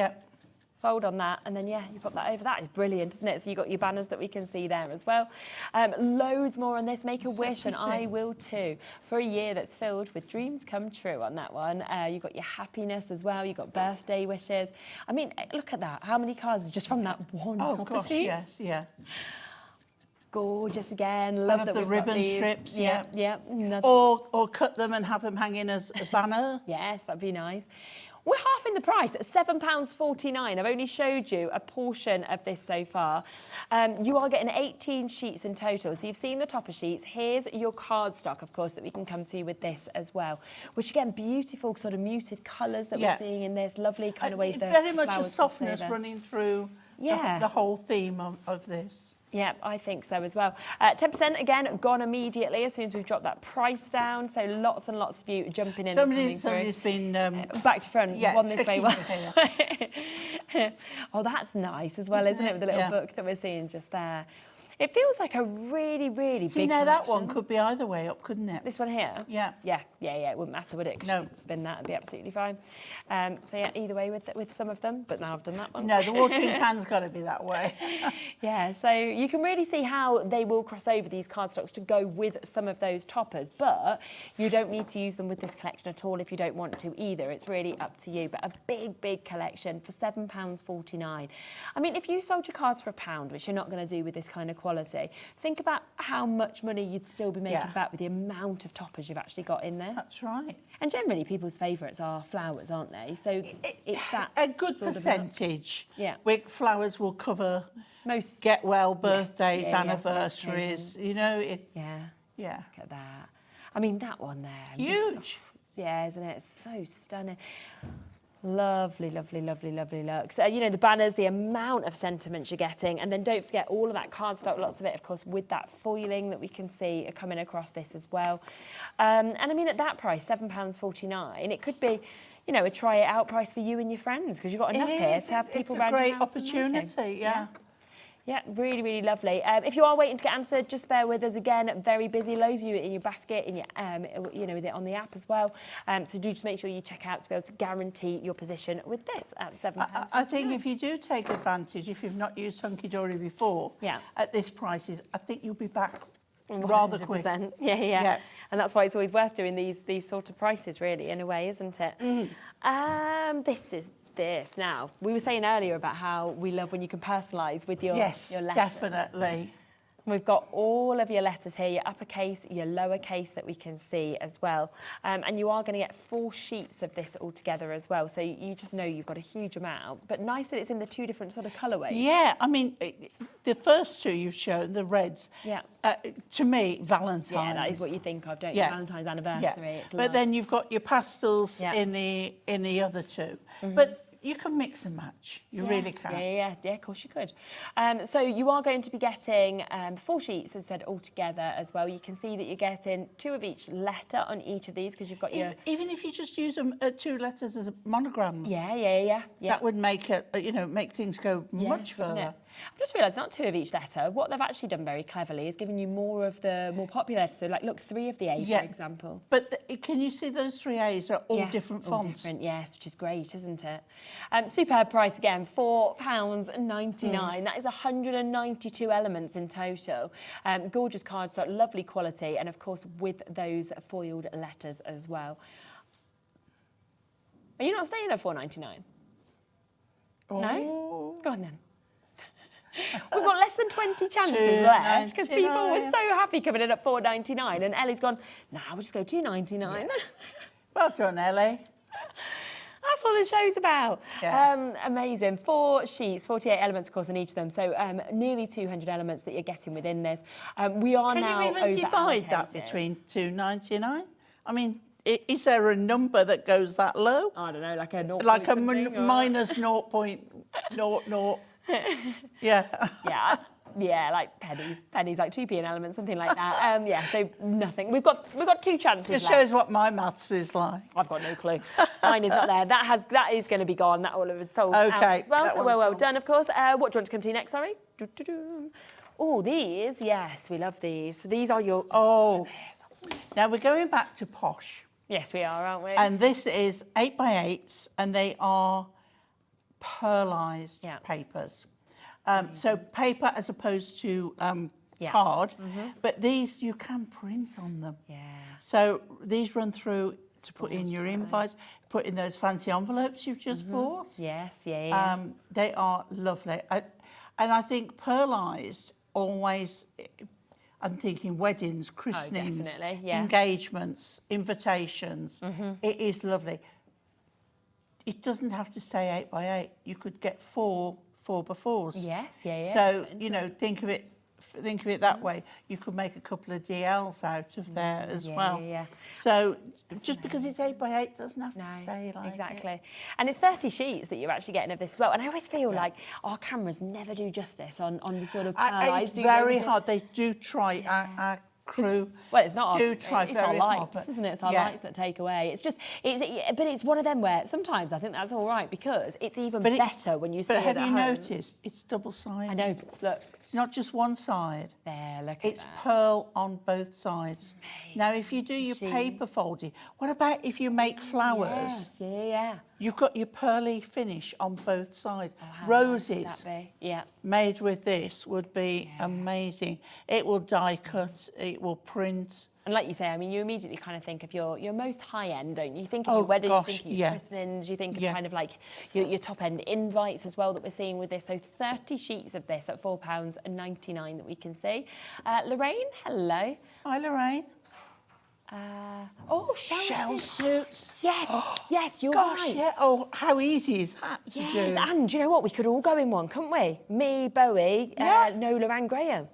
S10: fold on that, and then you put that over. That is brilliant, isn't it? So you've got your banners that we can see there as well. Loads more on this. Make a wish, and I will too, for a year that's filled with dreams come true on that one. You've got your happiness as well. You've got birthday wishes. I mean, look at that. How many cards just from that one topper sheet?
S8: Yes.
S10: Gorgeous again. Love that
S8: the
S10: we've
S8: ribbon
S10: got these.
S8: strips.
S10: Or
S8: cut them and have them hanging as a banner.
S10: Yes, that'd be nice. We're half in the price at £7.49. I've only showed you a portion of this so far. You are getting 18 sheets in total. So you've seen the topper sheets. Here's your cardstock, of course, that we can come to with this as well. Which, again, beautiful sort of muted colours that we're seeing in this. Lovely kind of way.
S8: Very much a softness running through the whole theme of this.
S10: Yeah, I think so as well. 10% again, gone immediately as soon as we've dropped that price down. So lots and lots of you jumping in.
S8: Somebody's been
S10: back to front.
S8: yeah,
S10: One this way. One.
S8: Here.
S10: Oh, that's nice as well, isn't it? With the little book that we're seeing just there. It feels like a really, really big
S8: See, now that
S10: collection.
S8: one could be either way up, couldn't it?
S10: This one here?
S8: Yeah.
S10: Yeah. It wouldn't matter, would it? 'Cause
S8: No.
S10: you could spin that, it'd be absolutely fine. So yeah, either way with some of them, but now I've done that one.
S8: No, the watering can's got to be that way.
S10: Yeah, so you can really see how they will cross over these cardstocks to go with some of those toppers, but you don't need to use them with this collection at all if you don't want to either. It's really up to you, but a big, big collection for £7.49. I mean, if you sold your cards for £1, which you're not going to do with this kind of quality, think about how much money you'd still be making back with the amount of toppers you've actually got in this.
S8: That's right.
S10: And generally, people's favourites are flowers, aren't they? So it's that
S8: a good
S10: sort of
S8: percentage.
S10: Yeah.
S8: Flowers will cover
S10: most
S8: get well, birthdays,
S10: yeah,
S8: anniversaries.
S10: occasions.
S8: You know it.
S10: Yeah.
S8: Yeah.
S10: Look at that. I mean, that one there.
S8: Huge.
S10: Yeah, isn't it? It's so stunning. Lovely, lovely, lovely, lovely looks. You know, the banners, the amount of sentiments you're getting, and then don't forget all of that cardstock, lots of it, of course, with that foiling that we can see coming across this as well. And I mean, at that price, £7.49, it could be, you know, a try it out price for you and your friends, because you've got enough here to have people around your house.
S8: It's a great opportunity, yeah.
S10: Yeah, really, really lovely. If you are waiting to get answered, just bear with us again. Very busy, loads of you in your basket, in your, you know, with it on the app as well. So do just make sure you check out to be able to guarantee your position with this at £7.
S8: I think if you do take advantage, if you've not used Hunkydory before, at this prices, I think you'll be back rather quick.
S10: Yeah. And that's why it's always worth doing these sort of prices, really, in a way, isn't it? This is this now. We were saying earlier about how we love when you can personalise with your letters.
S8: Yes, definitely.
S10: We've got all of your letters here, your uppercase, your lowercase that we can see as well. And you are going to get 4 sheets of this all together as well. So you just know you've got a huge amount. But nice that it's in the 2 different sort of colourways.
S8: Yeah, I mean, the first 2 you've shown, the reds, to me, Valentine's.
S10: Yeah, that is what you think of, don't you? Valentine's anniversary. It's
S8: but then you've got your pastels in the other 2. But you can mix and match. You really can.
S10: Yeah, of course you could. So you are going to be getting 4 sheets, as I said, all together as well. You can see that you're getting 2 of each letter on each of these because you've got your...
S8: Even if you just use them 2 letters as monograms.
S10: Yeah.
S8: That would make it, make things go much further.
S10: I've just realised not 2 of each letter. What they've actually done very cleverly is given you more of the more popular letters. So, like, look, 3 of the A, for example.
S8: But can you see those 3 A's are all different fonts?
S10: Different, yes, which is great, isn't it? Superb price again, £4.99. That is 192 elements in total. Gorgeous cardstock, lovely quality, and of course with those foiled letters as well. Are you not staying at £4.99?
S8: Oh.
S10: No? Go on then. We've got less than 20 chances left because people were so happy coming in at £4.99 and Ellie's gone, nah, we'll just go £2.99.
S8: Yeah. Well done, Ellie.
S10: That's what the show's about.
S8: Yeah.
S10: Amazing. 4 sheets, 48 elements, of course, in each of them. So nearly 200 elements that you're getting within this. We are now
S8: Can you even divide that between £2.99? I mean, is there a number that goes that low?
S10: I don't know, like a 0.
S8: Like a minus 0.00.
S10: Yeah, like pennies, like 2p an element, something like that. So nothing. We've got 2 chances
S8: It
S10: left.
S8: shows what my maths is like.
S10: I've got no clue. Mine is not there. That is going to be gone. That will have sold out as well. So well done, of course. What do you want to come to next? Sorry. Oh, these. Yes, we love these. So these are your.
S8: Oh. Now we're going back to posh.
S10: Yes, we are, aren't we?
S8: And this is 8x8s, and they are pearlised papers. So paper as opposed to card, but these you can print on them.
S10: Yeah.
S8: So these run through to put in your invites, put in those fancy envelopes you've just bought.
S10: Yes,
S8: they are lovely. And I think pearlised always... I'm thinking weddings, christenings, engagements, invitations. It is lovely. It doesn't have to stay 8x8. You could get 4 4x4s.
S10: Yes,
S8: So, think of it think of it that way, you could make a couple of DLs out of there as well.
S10: Yeah.
S8: So just because it's 8 by 8 doesn't have to stay like
S10: exactly.
S8: it.
S10: And it's 30 sheets that you're actually getting of this as well. And I always feel like our cameras never do justice on the sort of pearlized.
S8: It's very hard. They do try. Our crew
S10: well, it's not
S8: do
S10: our,
S8: try
S10: it's
S8: very
S10: our lights,
S8: hard,
S10: isn't it? It's our lights that take away. It's just, but it's one of them where sometimes I think that's all right because it's even better when you see it
S8: But
S10: at
S8: have
S10: home.
S8: you noticed it's double-sided?
S10: I know, look.
S8: It's not just one side.
S10: There, look at
S8: It's
S10: that.
S8: pearl on both sides. Now, if you do your paper folding, what about if you make flowers?
S10: Yes, yeah.
S8: You've got your pearly finish on both sides.
S10: How
S8: Roses
S10: nice would that be? Yeah.
S8: made with this would be amazing. It will die cut, it will print.
S10: And like you say, I mean, you immediately kind of think of your most high end, don't you? You think of
S8: Oh,
S10: your weddings,
S8: gosh,
S10: you think of your
S8: yeah.
S10: christenings, you think of
S8: Yeah.
S10: kind of like your top end invites as well that we're seeing with this. So 30 sheets of this at £4.99 that we can see. Lorraine, hello.
S8: Hi, Lorraine.
S10: Shell
S8: suits.
S10: Yes, yes, you're
S8: Gosh,
S10: right.
S8: yeah. Oh, how easy is that to
S10: Yes,
S8: do?
S10: and do you know what? We could all go in one, couldn't we? Me, Bowie,
S8: Yeah.
S10: Nola and Graham.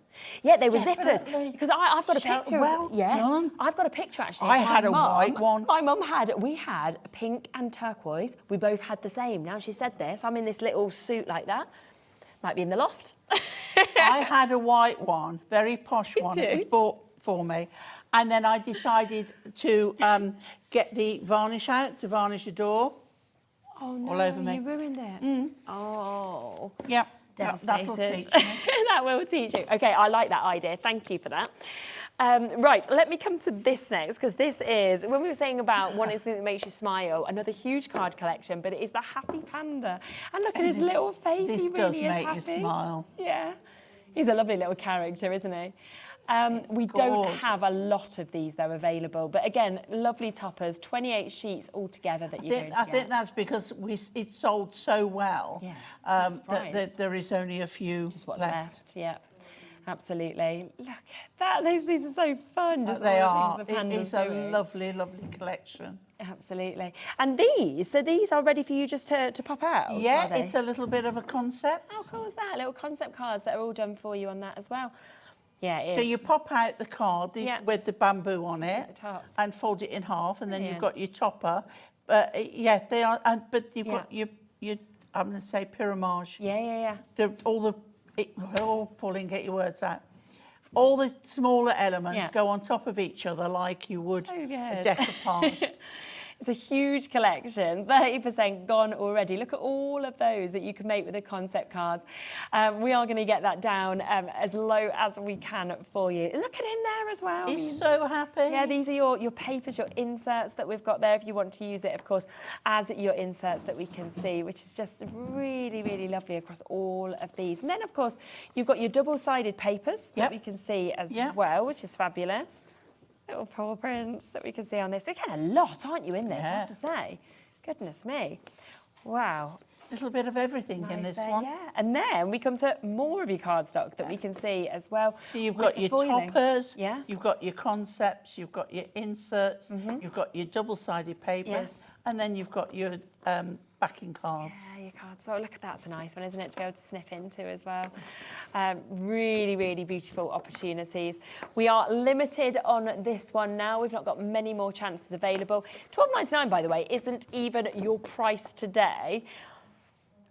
S10: Yeah, they were
S8: Definitely.
S10: zippers. Because I've got a
S8: Shell-
S10: picture.
S8: well done.
S10: I've got a picture actually.
S8: I
S10: of my
S8: had a
S10: mum.
S8: white one.
S10: My mum we had a pink and turquoise. We both had the same. Now she said this, I'm in this little suit like that. Might be in the loft.
S8: I had a white one, very posh one. It was
S10: you?
S8: bought for me. And then I decided to get the varnish out to varnish a door.
S10: Oh no,
S8: All over me.
S10: you ruined it. Oh.
S8: Yeah, that'll
S10: Devastated.
S8: teach me.
S10: That will teach you. Okay, I like that idea. Thank you for that. Right, let me come to this next, because this is, when we were saying about wanting something that makes you smile, another huge card collection, but it is the Happy Panda. And look at his little face,
S8: This
S10: he really
S8: does
S10: is
S8: make
S10: happy.
S8: you smile.
S10: Yeah, he's a lovely little character, isn't he? We don't
S8: gorgeous.
S10: have a lot of these, though, available. But again, lovely toppers, 28 sheets altogether that you're going to
S8: I
S10: get.
S8: think that's because it sold so well that there is only a few
S10: Just what's left. Yeah. Absolutely. Look at that. These are so fun. Just
S8: They
S10: all
S8: are.
S10: the things the pandas
S8: It's a
S10: doing.
S8: lovely, lovely collection.
S10: Absolutely. And these are ready for you just to pop out?
S8: Yeah,
S10: are they?
S8: it's a little bit of a concept.
S10: How cool is that? Little concept cards that are all done for you on that as well. Yeah, it is.
S8: So you pop out the card with the bamboo on
S10: At the
S8: it
S10: top.
S8: and fold it in half, and then you've
S10: Brilliant.
S8: got your topper. But yeah, they are. But you've got your I'm going to say pyramage.
S10: Yeah.
S8: Pauline, get your words out. All the smaller elements
S10: Yeah.
S8: go on top of each other like you would
S10: So
S8: a
S10: good.
S8: decoupage.
S10: It's a huge collection, 30% gone already. Look at all of those that you can make with the concept cards. We are going to get that down as low as we can for you. Look at him there as well.
S8: He's so happy.
S10: Yeah, these are your papers, your inserts that we've got there if you want to use it, of course, as your inserts that we can see, which is just really, really lovely across all of these. And then, of course, you've got your double-sided papers that we can see as well, which is fabulous. Little paw prints that we can see on this. They're getting a lot, aren't you, in this, I have to say. Goodness me. Wow.
S8: A little bit of everything in this
S10: there,
S8: one.
S10: Yeah. And then we come to more of your cardstock that we can see as well.
S8: So you've
S10: with
S8: got
S10: the
S8: your
S10: foiling.
S8: toppers,
S10: Yeah.
S8: you've got your concepts, you've got your inserts, you've got your double-sided papers,
S10: Yes.
S8: and then you've got your backing cards.
S10: Yeah, your cards. Oh, look at that. It's a nice one, isn't it, to be able to sniff into as well. Really, really beautiful opportunities. We are limited on this one now. We've not got many more chances available. £12.99, by the way, isn't even your price today.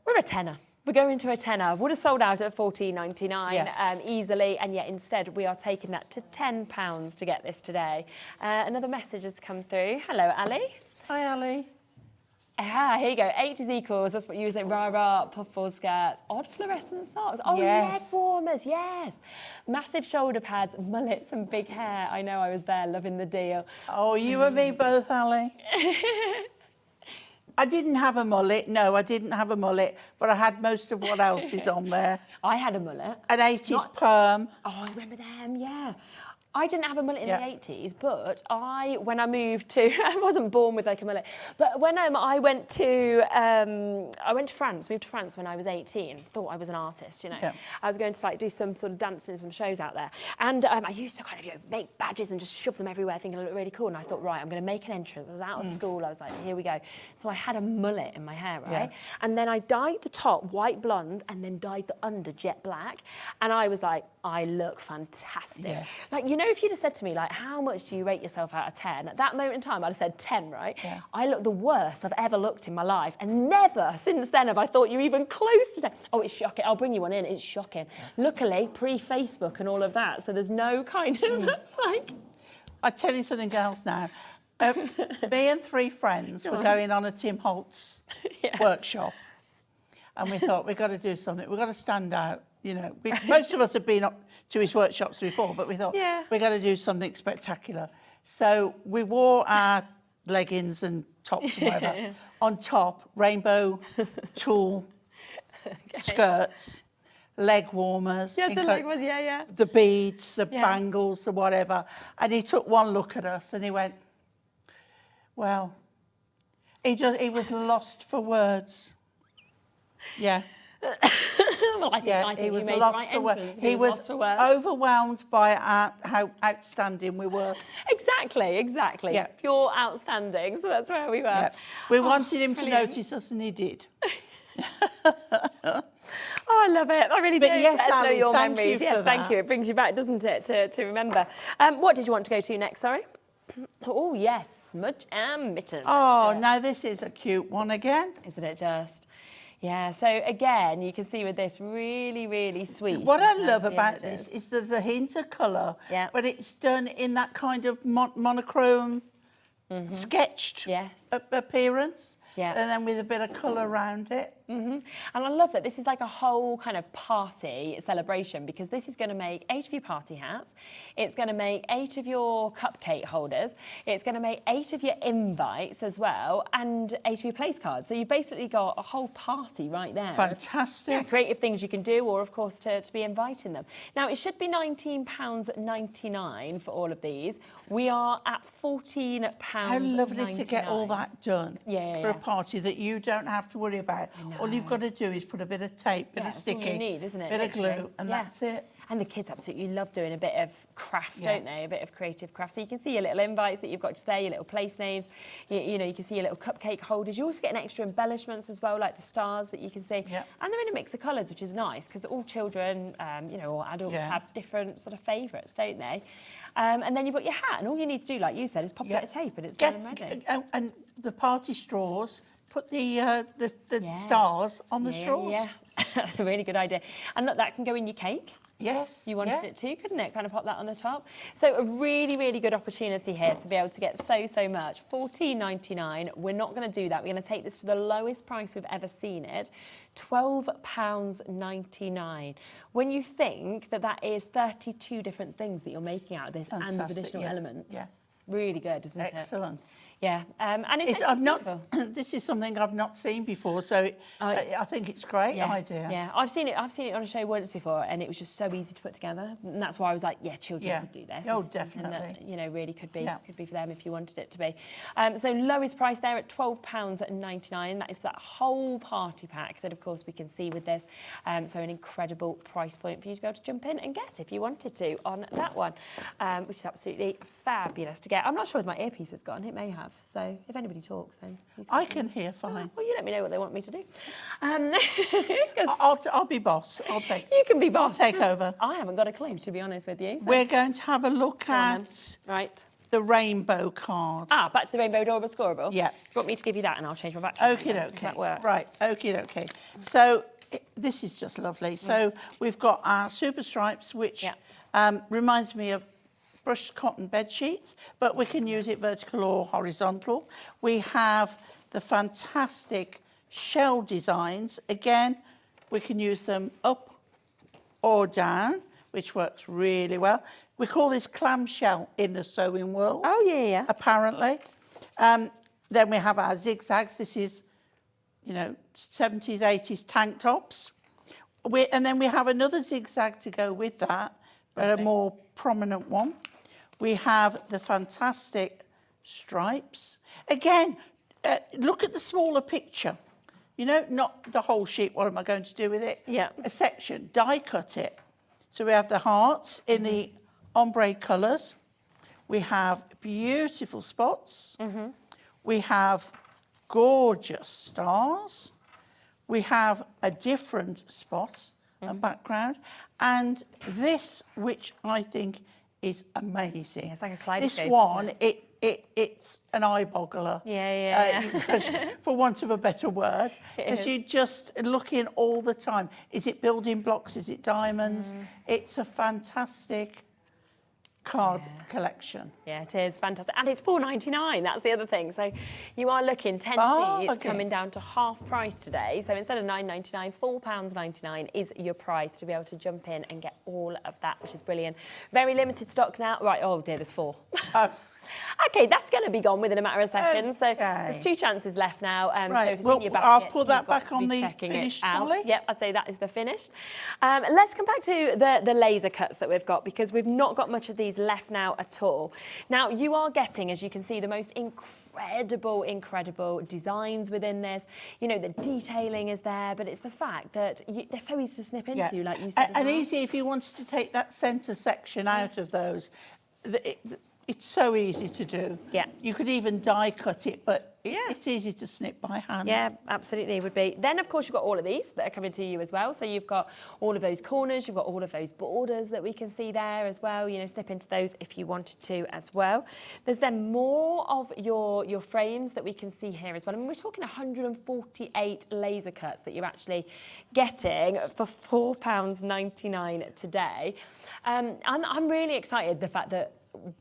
S10: We're a tenner. We're going to a tenner. Would have sold out at £14.99 easily, and yet instead we are taking that to £10 to get this today. Another message has come through. Hello, Ali.
S8: Hi, Ali.
S10: Here you go. H is equals. That's what you say. Rah, puffball skirts. Odd fluorescent socks. Oh,
S8: Yes.
S10: leg warmers. Yes. Massive shoulder pads, mullets and big hair. I know, I was there loving the deal.
S8: Oh, you and me both, Ali. I didn't have a mullet. No, I didn't have a mullet, but I had most of what else is on there.
S10: I had a mullet.
S8: An 80s perm.
S10: Oh, I remember them, yeah. I didn't have a mullet in
S8: Yeah.
S10: the 80s, but when I moved to, I wasn't born with like a mullet, but when I went to France, moved to France when I was 18, thought I was an artist, you know.
S8: Yeah.
S10: I was going to like do some sort of dancing, some shows out there. And I used to kind of, you know, make badges and just shove them everywhere thinking it looked really cool. And I thought, right, I'm going to make an entrance. I was out of school. I was like, here we go. So I had a mullet in my hair, right?
S8: Yeah.
S10: And then I dyed the top white blonde and then dyed the under jet black. And I was like, I look fantastic.
S8: Yeah.
S10: Like, you know, if you'd have said to me, like, how much do you rate yourself out of 10? At that moment in time, I'd have said 10, right?
S8: Yeah.
S10: I look the worst I've ever looked in my life. And never since then have I thought you're even close to 10. Oh, it's shocking. I'll bring you one in. It's shocking. Luckily, pre-Facebook and all of that, so there's no kind of, like...
S8: I'll tell you something else now. Me and 3 friends were going on a Tim Holtz workshop. And we thought, we've got to do something. We've got to stand out. You know, most of us have been up to his workshops before, but we thought, we've got to do something spectacular. So we wore our leggings and tops and whatever. On top, rainbow tulle skirts, leg warmers.
S10: Yeah, the leg was, yeah.
S8: The beads, the bangles, the whatever. And he took one look at us and he went, well, he was lost for words. Yeah.
S10: Well, I think
S8: he
S10: you
S8: was
S10: made
S8: lost
S10: the right
S8: for words.
S10: entrance.
S8: He was
S10: lost for words.
S8: overwhelmed by how outstanding we were.
S10: Exactly.
S8: Yeah.
S10: Pure outstanding. So that's where we were.
S8: Yeah. We wanted him
S10: brilliant.
S8: to notice us, and he did.
S10: Oh, I love it. I really do.
S8: Yes,
S10: Let us know
S8: Ali,
S10: your
S8: thank
S10: memories.
S8: you
S10: Yes,
S8: for
S10: thank
S8: that.
S10: you. It brings you back, doesn't it, to remember. What did you want to go to next, sorry? Oh, yes, smudge and mittens.
S8: Oh, now this is a cute one again.
S10: Isn't it just? Yeah, so again, you can see with this really, really sweet.
S8: What I
S10: in
S8: love
S10: terms of the
S8: about
S10: images.
S8: this is there's a hint of colour,
S10: Yeah.
S8: but it's done in that kind of monochrome, sketched
S10: Yes.
S8: appearance,
S10: Yeah.
S8: and then with a bit of colour around it.
S10: And I love that this is like a whole kind of party celebration, because this is going to make 8 of your party hats, it's going to make 8 of your cupcake holders, it's going to make 8 of your invites as well, and 8 of your place cards. So you've basically got a whole party right there.
S8: Fantastic.
S10: Yeah, creative things you can do, or of course to be inviting them. Now it should be £19.99 for all of these. We are at £14.
S8: How lovely to get all that done
S10: Yeah,
S8: for a party that you don't have to worry about. All you've got to do is put a bit of tape, bit of
S10: that's all
S8: sticky,
S10: you need, isn't it?
S8: bit of
S10: Literally.
S8: glue, and
S10: Yeah.
S8: that's it.
S10: And the kids absolutely love doing a bit of craft, don't they? A bit of creative craft. So you can see your little invites that you've got just there, your little place names. You know, you can see your little cupcake holders. You also get an extra embellishments as well, like the stars that you can see.
S8: Yeah.
S10: And they're in a mix of colours, which is nice, because all children, you know, or adults have different sort of favourites, don't they? And then you've got your hat, and all you need to do, like you said, is pop a bit of tape, and it's done and ready.
S8: And the party straws, put the stars on the straws.
S10: Yeah, that's a really good idea. And look, that can go in your cake.
S8: Yes.
S10: You wanted it too, couldn't it? Kind of pop that on the top. So a really, really good opportunity here to be able to get so much. £14.99. We're not going to do that. We're going to take this to the lowest price we've ever seen it. £12.99. When you think that is 32 different things that you're making out of this, and there's additional elements.
S8: Yeah.
S10: Really good, isn't it?
S8: Excellent.
S10: Yeah, and it's
S8: I've
S10: beautiful.
S8: not. This is something I've not seen before, so I think it's a great idea.
S10: Yeah, I've seen it on a show once before, and it was just so easy to put together, and that's why I was like, yeah, children could do this.
S8: Oh,
S10: This is something
S8: definitely.
S10: that, you know, really could be for them if you wanted it to be. So lowest price there at £12.99. That is for that whole party pack that, of course, we can see with this. So an incredible price point for you to be able to jump in and get if you wanted to on that one, which is absolutely fabulous to get. I'm not sure if my earpiece has gone. It may have. So if anybody talks, then you
S8: I can hear fine.
S10: well, you let me know what they want me to do.
S8: I'll be boss. I'll take.
S10: You can be boss.
S8: I'll take over.
S10: I haven't got a clue, to be honest with you. So.
S8: We're going to have a look
S10: Go on then.
S8: at
S10: Right.
S8: the rainbow card.
S10: Back to the rainbow adorable scoreable.
S8: Yeah.
S10: You want me to give you that, and I'll change my battery.
S8: Okie
S10: Does
S8: dokie.
S10: that work?
S8: Right. Okie dokie. So this is just lovely. So we've got our super stripes, which reminds me of brushed cotton bed sheets, but we can use it vertical or horizontal. We have the fantastic shell designs. Again, we can use them up or down, which works really well. We call this clamshell in the sewing world.
S10: Oh, yeah.
S8: Apparently. Then we have our zigzags. This is, you know, 70s, 80s tank tops. And then we have another zigzag to go with that, but a more prominent one. We have the fantastic stripes. Again, look at the smaller picture. You know, not the whole sheet. What am I going to do with it?
S10: Yeah.
S8: A section, die cut it. So we have the hearts in the ombre colours. We have beautiful spots. We have gorgeous stars. We have a different spot and background. And this, which I think is amazing.
S10: Yeah, it's like a kaleidoscope.
S8: This one, it's an eye boggler.
S10: Yeah.
S8: For want of a better word. Because you're just looking all the time. Is it building blocks? Is it diamonds? It's a fantastic card collection.
S10: Yeah, it is fantastic. And it's £4.99, that's the other thing. So you are looking 10 sheets coming down to half price today. So instead of £9.99, £4.99 is your price to be able to jump in and get all of that, which is brilliant. Very limited stock now. Right, oh dear, there's 4. Okay, that's going to be gone within a matter of seconds. So there's 2 chances left now.
S8: Right,
S10: so if it's in your basket,
S8: I'll put that
S10: you've got
S8: back
S10: to
S8: on
S10: be
S8: the
S10: checking
S8: finished
S10: it out.
S8: trolley.
S10: Yep, I'd say that is the finished. Let's come back to the laser cuts that we've got, because we've not got much of these left now at all. Now, you are getting, as you can see, the most incredible designs within this. You know, the detailing is there, but it's the fact that they're so easy to snip into, like you said.
S8: And easy if you wanted to take that centre section out of those. It's so easy to do.
S10: Yeah.
S8: You could even die cut it, but it's easy to snip by hand.
S10: Yeah, absolutely, it would be. Then, of course, you've got all of these that are coming to you as well. So you've got all of those corners, you've got all of those borders that we can see there as well. You know, snip into those if you wanted to as well. There's then more of your frames that we can see here as well. I mean, we're talking 148 laser cuts that you're actually getting for £4.99 today. I'm really excited the fact that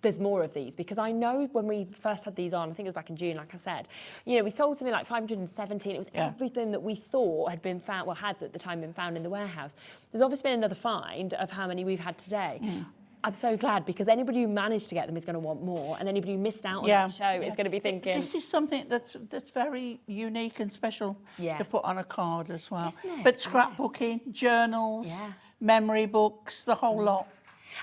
S10: there's more of these, because I know when we first had these on, I think it was back in June, like I said, you know, we sold something like 517. It was everything that we thought had been found, well, had at the time been found in the warehouse. There's obviously been another find of how many we've had today. I'm so glad, because anybody who managed to get them is going to want more, and anybody who missed out on that show is going to be thinking...
S8: This is something that's very unique and special to put on a card as well.
S10: Isn't it?
S8: But scrapbooking, journals, memory books, the whole lot.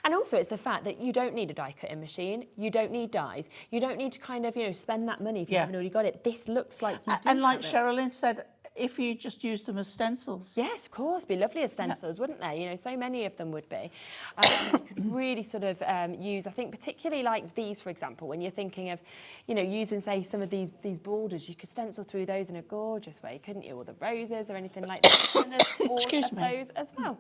S10: And also it's the fact that you don't need a die cutting machine, you don't need dies, you don't need to kind of, you know, spend that money if you haven't already got it. This looks like you do.
S8: And like Cheralene said, if you just use them as stencils.
S10: Yes, of course, be lovely as stencils, wouldn't they? You know, so many of them would be. You could really sort of use, I think, particularly like these, for example, when you're thinking of, you know, using, say, some of these borders, you could stencil through those in a gorgeous way, couldn't you? Or the roses or anything like that. And there's all of those as well.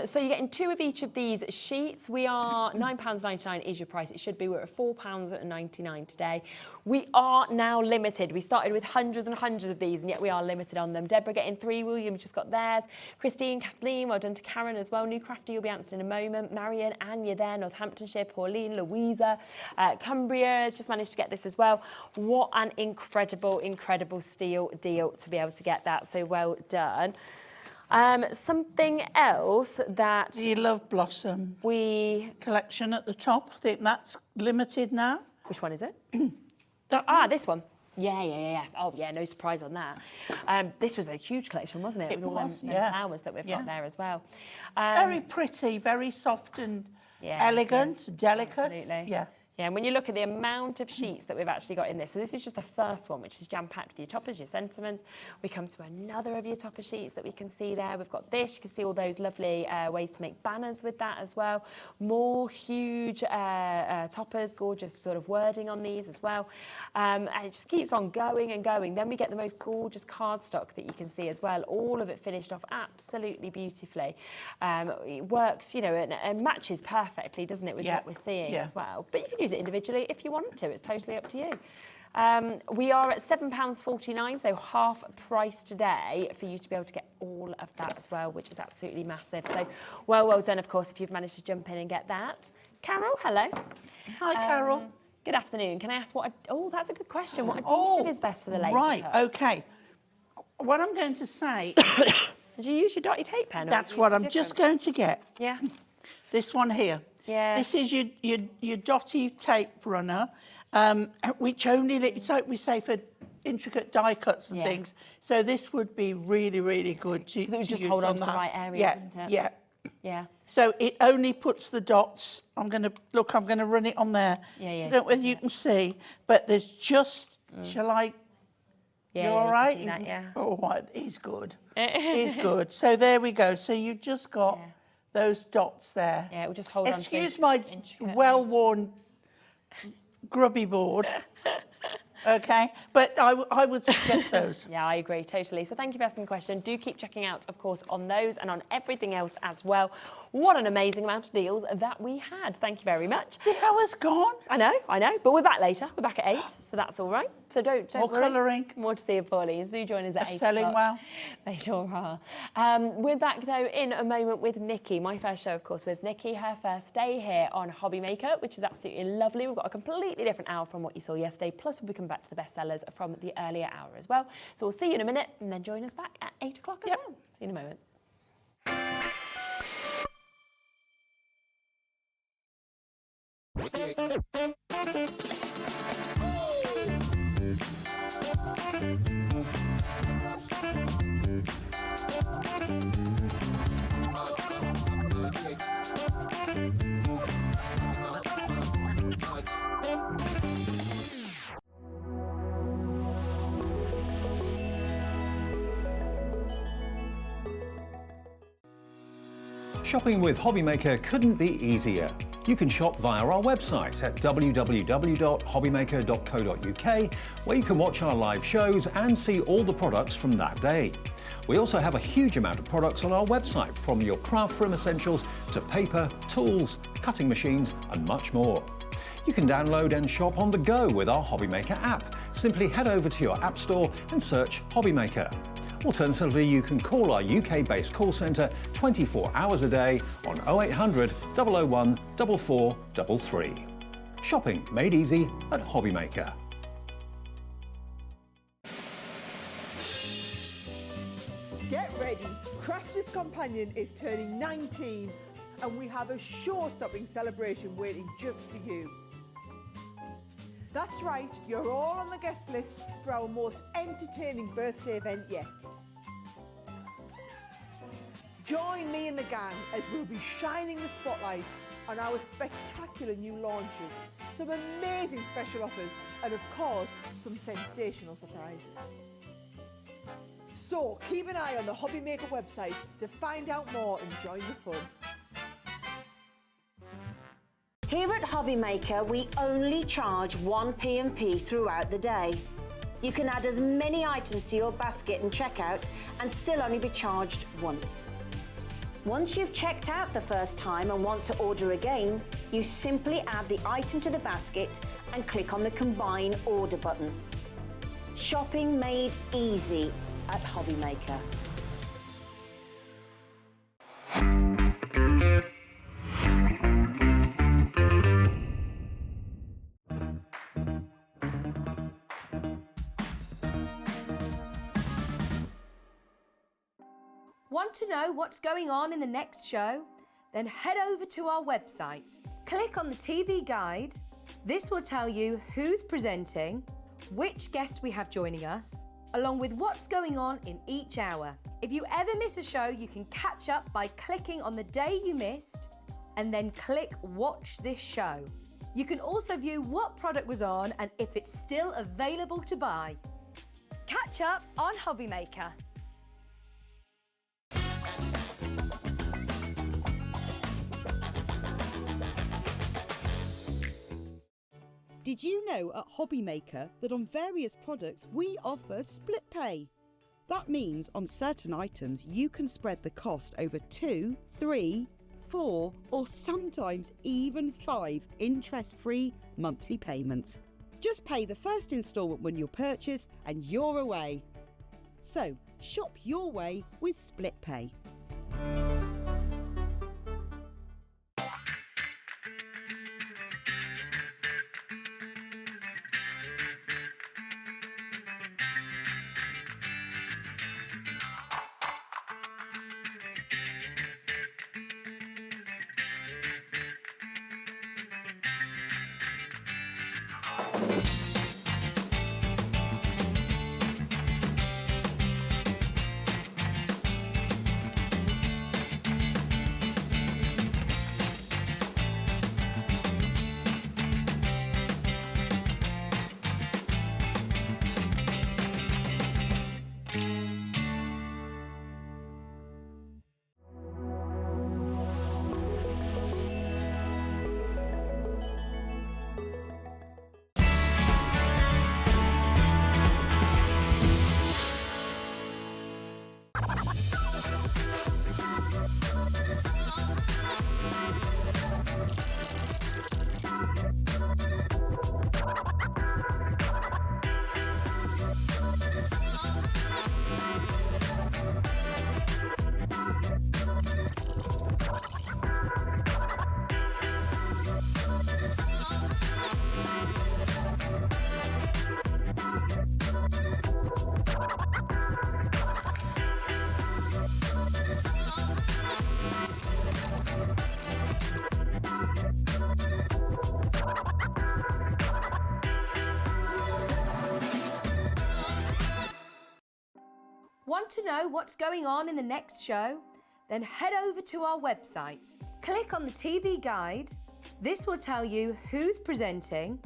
S10: So you're getting 2 of each of these sheets. We are £9.99 is your price. It should be. We're at £4.99 today. We are now limited. We started with hundreds and hundreds of these, and yet we are limited on them. Deborah getting 3, William just got theirs. Christine, Kathleen, well done to Karen as well. New Crafty, you'll be answered in a moment. Marion, Anya there, Northamptonshire, Pauline, Louisa, Cumbria has just managed to get this as well. What an incredible steal deal to be able to get that, so well done. Something else that...
S8: The Love Blossom collection at the top, I think that's limited now.
S10: Which one is it?
S8: That
S10: this one. Yeah. Oh, yeah, no surprise on that. This was a huge collection, wasn't it?
S8: It
S10: with all
S8: was,
S10: them flowers that we've got there as well.
S8: Very pretty, very soft and elegant, delicate.
S10: Absolutely.
S8: Yeah.
S10: Yeah, and when you look at the amount of sheets that we've actually got in this, so this is just the first one, which is jam-packed with your toppers, your sentiments. We come to another of your topper sheets that we can see there. We've got this. You can see all those lovely ways to make banners with that as well. More huge toppers, gorgeous sort of wording on these as well. And it just keeps on going and going. Then we get the most gorgeous cardstock that you can see as well. All of it finished off absolutely beautifully. It works, you know, and matches perfectly, doesn't it, with what we're seeing as well. But you can use it individually if you want to. It's totally up to you. We are at £7.49, so half price today for you to be able to get all of that as well, which is absolutely massive. So well done, of course, if you've managed to jump in and get that. Carol, hello.
S8: Hi, Carol.
S10: Good afternoon. Can I ask that's a good question. What adhesive is best for the laser cut?
S8: Okay. What I'm going to say...
S10: Did you use your dotty tape pen?
S8: That's what I'm just going to get.
S10: Yeah.
S8: This one here.
S10: Yeah.
S8: This is your dotty tape runner, which only, it's like we say for intricate die cuts and things. So this would be really, really good to
S10: it would just
S8: use
S10: hold on
S8: on
S10: to the
S8: that.
S10: right areas, wouldn't it?
S8: Yeah.
S10: Yeah.
S8: So it only puts the dots. I'm going to run it on there.
S10: Yeah.
S8: I don't know whether you can see, but there's just, shall I?
S10: Yeah,
S8: You're all right?
S10: You can see that, yeah.
S8: Oh, he's good. He's good. So there we go. So you've just got those dots there.
S10: Yeah, we'll just hold on to
S8: Excuse
S10: those
S8: my
S10: intricate
S8: well-worn grubby board. Okay, but I would suggest those.
S10: Yeah, I agree, totally. So thank you for asking the question. Do keep checking out, of course, on those and on everything else as well. What an amazing amount of deals that we had. Thank you very much.
S8: The hour's gone.
S10: I know, but we're back later. We're back at 8, so that's all right. So don't
S8: More
S10: worry.
S8: colouring.
S10: More to see you, Pauline. Do join us at 8
S8: Selling
S10: o'clock.
S8: well.
S10: They sure are. We're back, though, in a moment with Nikky. My first show, of course, with Nikky. Her first day here on HobbyMaker, which is absolutely lovely. We've got a completely different hour from what you saw yesterday. Plus, we'll be coming back to the bestsellers from the earlier hour as well. So we'll see you in a minute and then join us back at 8 o'clock as well. See you in a moment.
S3: Shopping with HobbyMaker couldn't be easier. You can shop via our website at www.hobbymaker.co.uk, where you can watch our live shows and see all the products from that day. We also have a huge amount of products on our website, from your craft room essentials to paper, tools, cutting machines and much more. You can download and shop on the go with our HobbyMaker app. Simply head over to your app store and search HobbyMaker. Alternatively, you can call our UK-based call centre 24 hours a day on 0800 001 4433. Shopping made easy at HobbyMaker.
S11: Get ready, Crafter's Companion is turning 19 and we have a show-stopping celebration waiting just for you. That's right, you're all on the guest list for our most entertaining birthday event yet. Join me and the gang as we'll be shining the spotlight on our spectacular new launches, some amazing special offers and of course some sensational surprises. So keep an eye on the HobbyMaker website to find out more and join the fun.
S2: Here at HobbyMaker, we only charge 1 P&P throughout the day. You can add as many items to your basket and checkout and still only be charged once. Once you've checked out the first time and want to order again, you simply add the item to the basket and click on the Combine Order button. Shopping made easy at HobbyMaker.
S1: Want to know what's going on in the next show? Then head over to our website. Click on the TV guide. This will tell you who's presenting, which guest we have joining us, along with what's going on in each hour. If you ever miss a show, you can catch up by clicking on the day you missed and then click Watch This Show. You can also view what product was on and if it's still available to buy. Catch up on HobbyMaker.
S6: Did you know at HobbyMaker that on various products we offer split pay? That means on certain items you can spread the cost over 2, 3, 4 or sometimes even 5 interest-free monthly payments. Just pay the first instalment when you purchase and you're away. So shop your way with split pay.
S1: Want to know what's going on in the next show? Then head over to our website. Click on the TV guide. This will tell you who's presenting,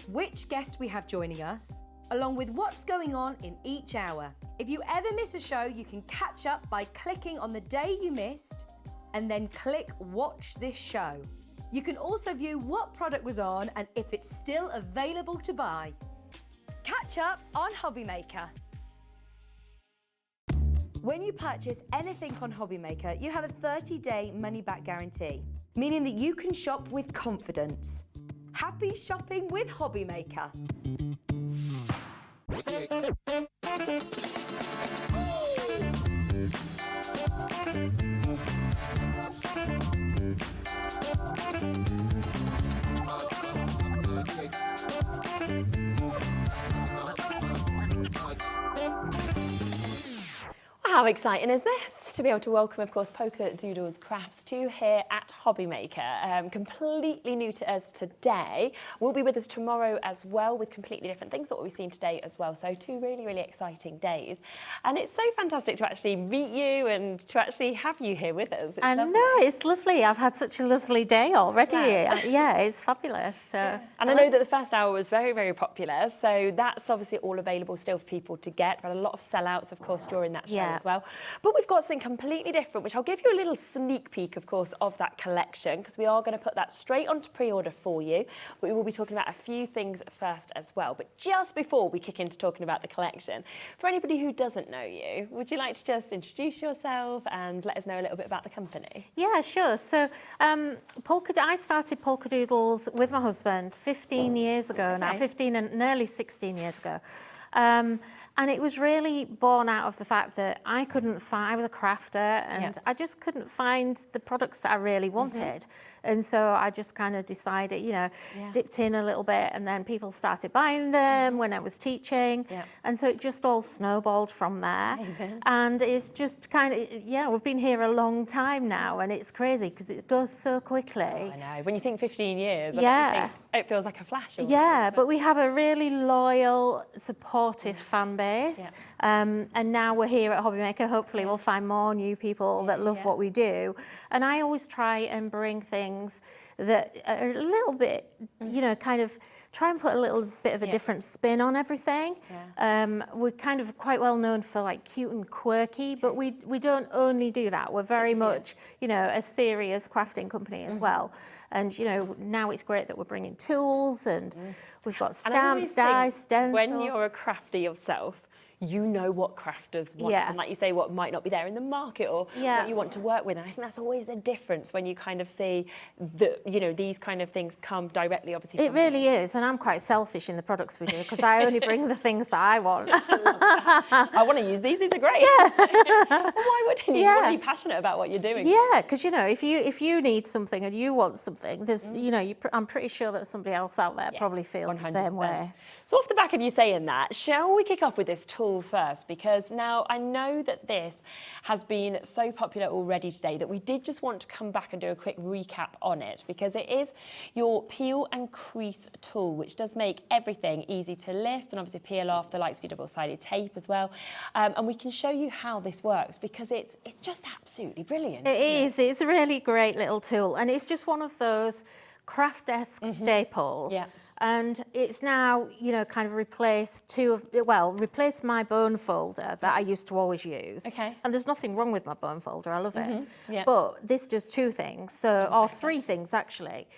S1: which guest we have joining us, along with what's going on in each hour. If you ever miss a show, you can catch up by clicking on the day you missed and then click Watch This Show. You can also view what product was on and if it's still available to buy. Catch up on HobbyMaker. When you purchase anything on HobbyMaker, you have a 30-day money-back guarantee, meaning that you can shop with confidence. Happy shopping with HobbyMaker.
S10: How exciting is this to be able to welcome, of course, Polkadoodles Crafts to here at HobbyMaker. Completely new to us today. Will be with us tomorrow as well with completely different things that we've seen today as well. So 2 really, really exciting days. And it's so fantastic to actually meet you and to actually have you here with us.
S9: I know, it's lovely. I've had such a lovely day already. Yeah, it's fabulous. So.
S10: Yeah. And I know that the first hour was very, very popular. So that's obviously all available still for people to get. We've had a lot of sellouts, of course, during that show as well. But we've got something completely different, which I'll give you a little sneak peek, of course, of that collection, because we are going to put that straight onto pre-order for you. But we will be talking about a few things first as well. But just before we kick into talking about the collection, for anybody who doesn't know you, would you like to just introduce yourself and let us know a little bit about the company?
S9: Yeah, sure. So I started Polkadoodles with my husband 15 years ago now, 15 and nearly 16 years ago. And it was really born out of the fact that I was a crafter and I just couldn't find the products that I really wanted. And so I just kind of decided, dipped in a little bit, and then people started buying them when I was teaching. And so it just all snowballed from there.
S10: Amazing.
S9: And it's just kind of, we've been here a long time now, and it's crazy because it goes so quickly.
S10: Oh, I know. When you think 15 years, it feels like a flash.
S9: But we have a really loyal, supportive fan base. And now we're here at HobbyMaker. Hopefully we'll find more new people that love what we do. And I always try and bring things that are a little bit, kind of try and put a little bit of a different spin on everything. We're kind of quite well known for like cute and quirky, but we don't only do that. We're very much, a serious crafting company as well. And, now it's great that we're bringing tools and we've got stamps, dies, stencils.
S10: When you're a crafter yourself, you know what crafters want, and like you say, what might not be there in the market or what you want to work with. And I think that's always the difference when you kind of see that, these kind of things come directly, obviously.
S9: It really is, and I'm quite selfish in the products we do because I only bring the things that I want.
S10: I want to use these are great. Why wouldn't you? You want to be passionate about what you're doing.
S9: Yeah, because, if you need something and you want something, there's, I'm pretty sure that somebody else out there probably feels 100%. The same way.
S10: So off the back of you saying that, shall we kick off with this tool first? Because now I know that this has been so popular already today that we did just want to come back and do a quick recap on it, because it is your peel and crease tool, which does make everything easy to lift and obviously peel off, the likes of your double-sided tape as well. And we can show you how this works because it's just absolutely brilliant.
S9: It is. It's a really great little tool, and it's just one of those craft desk staples. And it's now, kind of replaced my bone folder that I used to always use.
S10: Okay.
S9: And there's nothing wrong with my bone folder, I love it. But this does 2 things, or 3 things actually.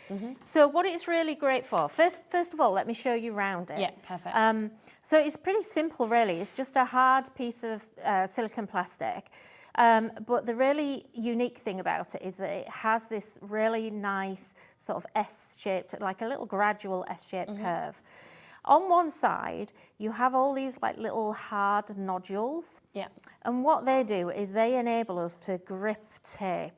S9: So what it's really great for, first of all, let me show you around it.
S10: Yeah, perfect.
S9: So it's pretty simple really. It's just a hard piece of silicone plastic. But the really unique thing about it is that it has this really nice sort of S-shaped, like a little gradual S-shaped curve. On one side, you have all these like little hard nodules. And what they do is they enable us to grip tape.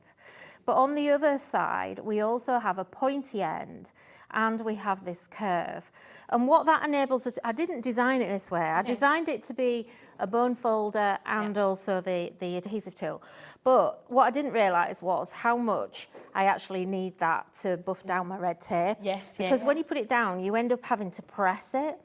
S9: But on the other side, we also have a pointy end and we have this curve. And what that enables us, I didn't design it this way. I designed it to be a bone folder and also the adhesive tool. But what I didn't realise was how much I actually need that to buff down my red tape. Because when you put it down, you end up having to press it.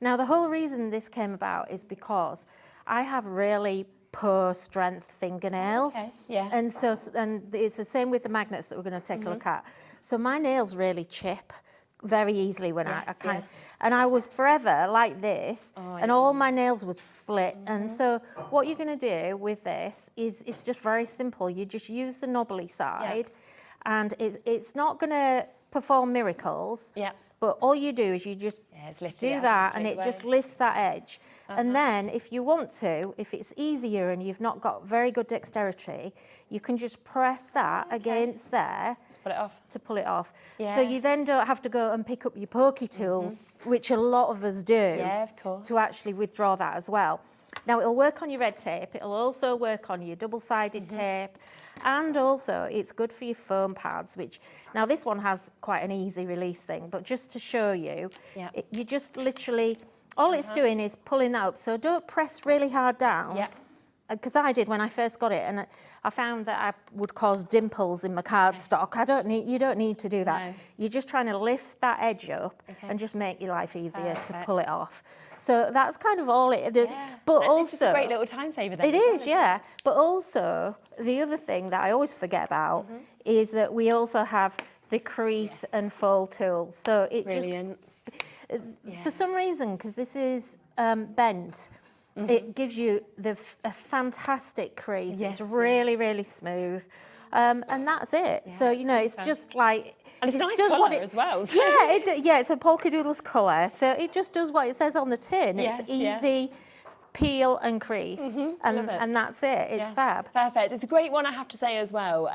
S9: Now, the whole reason this came about is because I have really
S5: poor strength fingernails.
S10: Okay, yeah.
S5: And so, and it's the same with the magnets that we're going to take a look at. So my nails really chip very easily when I can. And I was forever like this, and all my nails would split. And so what you're going to do with this is it's just very simple. You just use the knobbly side, and it's not going to perform miracles.
S10: Yeah.
S5: But all you do is you just do that, and it just lifts that edge. And then if you want to, if it's easier and you've not got very good dexterity, you can just press that against there
S10: Just put it off.
S5: to pull it off.
S10: Yeah.
S5: So you then don't have to go and pick up your pokey tool, which a lot of us do,
S10: Yeah, of course.
S5: to actually withdraw that as well. Now it'll work on your red tape, it'll also work on your double-sided tape, and also it's good for your foam pads, which, now this one has quite an easy release thing, but just to show you, you just literally, all it's doing is pulling that up, so don't press really hard down. Because I did when I first got it, and I found that I would cause dimples in my cardstock. You don't need to do that.
S10: No.
S5: You're just trying to lift that edge up and just make your life easier to pull it off. So that's kind of all it is. But
S10: And
S5: also,
S10: it's just a great little time saver then.
S5: it is, yeah. But also, the other thing that I always forget about is that we also have the crease and fold tools. So it
S10: Brilliant.
S5: for some reason, because this is bent, it gives you a fantastic crease. It's really, really smooth. And that's it. So, you know, it's just like...
S10: And it's a nice
S5: does
S10: colour
S5: what
S10: as well. So.
S5: Yeah, it's a Polkadoodles colour. So it just does what it says on the tin. It's easy, peel and crease, and that's it. It's fab.
S10: Perfect. It's a great one, I have to say, as well,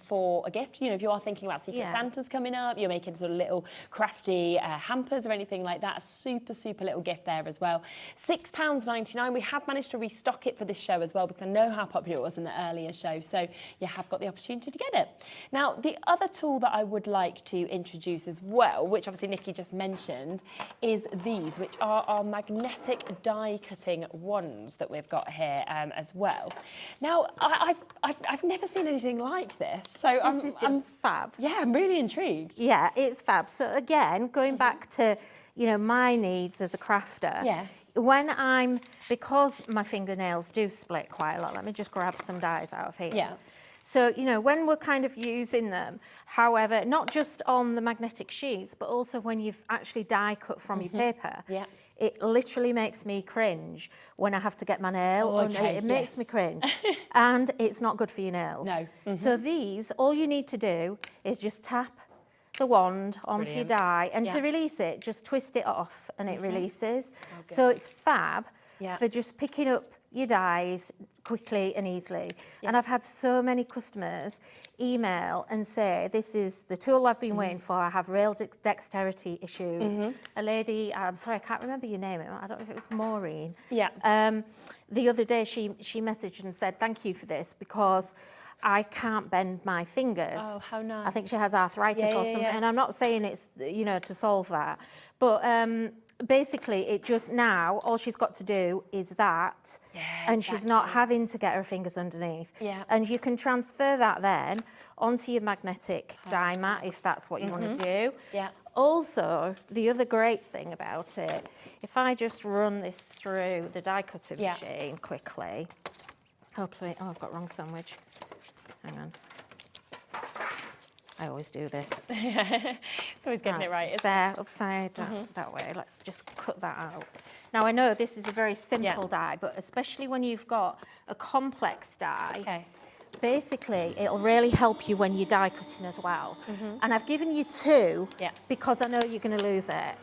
S10: for a gift. You know, if you are thinking about Secret Santas coming up, you're making sort of little crafty hampers or anything like that, a super, super little gift there as well. £6.99. We have managed to restock it for this show as well, because I know how popular it was in the earlier show, so you have got the opportunity to get it. Now, the other tool that I would like to introduce as well, which obviously Nikki just mentioned, is these, which are our magnetic die cutting wands that we've got here as well. Now, I've never seen anything like this, so
S5: This is just fab.
S10: Yeah, I'm really intrigued.
S5: Yeah, it's fab. So again, going back to, you know, my needs as a crafter.
S10: Yes.
S5: Because my fingernails do split quite a lot, let me just grab some dies out of here.
S10: Yeah.
S5: So, you know, when we're kind of using them, however, not just on the magnetic sheets, but also when you've actually die cut from your paper, it literally makes me cringe when I have to get my nail. It makes me cringe. And it's not good for your nails.
S10: No.
S5: So these, all you need to do is just tap the wand onto your die, and to release it, just twist it off and it releases. So it's fab for just picking up your dies quickly and easily. And I've had so many customers email and say, this is the tool I've been waiting for, I have real dexterity issues. A lady, I'm sorry, I can't remember your name, I don't know if it was Maureen. The other day she messaged and said, thank you for this, because I can't bend my fingers.
S10: Oh, how nice.
S5: I think she has arthritis or something, and I'm not saying it's, you know, to solve that. But basically, it just now, all she's got to do is that, and she's not having to get her fingers underneath. And you can transfer that then onto your magnetic die mat, if that's what you want to do. Also, the other great thing about it, if I just run this through the die cutting machine quickly. Hopefully, oh, I've got wrong sandwich. Hang on. I always do this.
S10: It's always getting it right.
S5: It's there, upside down, that way. Let's just cut that out. Now, I know this is a very simple die, but especially when you've got a complex die, basically, it'll really help you when you're die cutting as well. And I've given you two because I know you're going to lose it.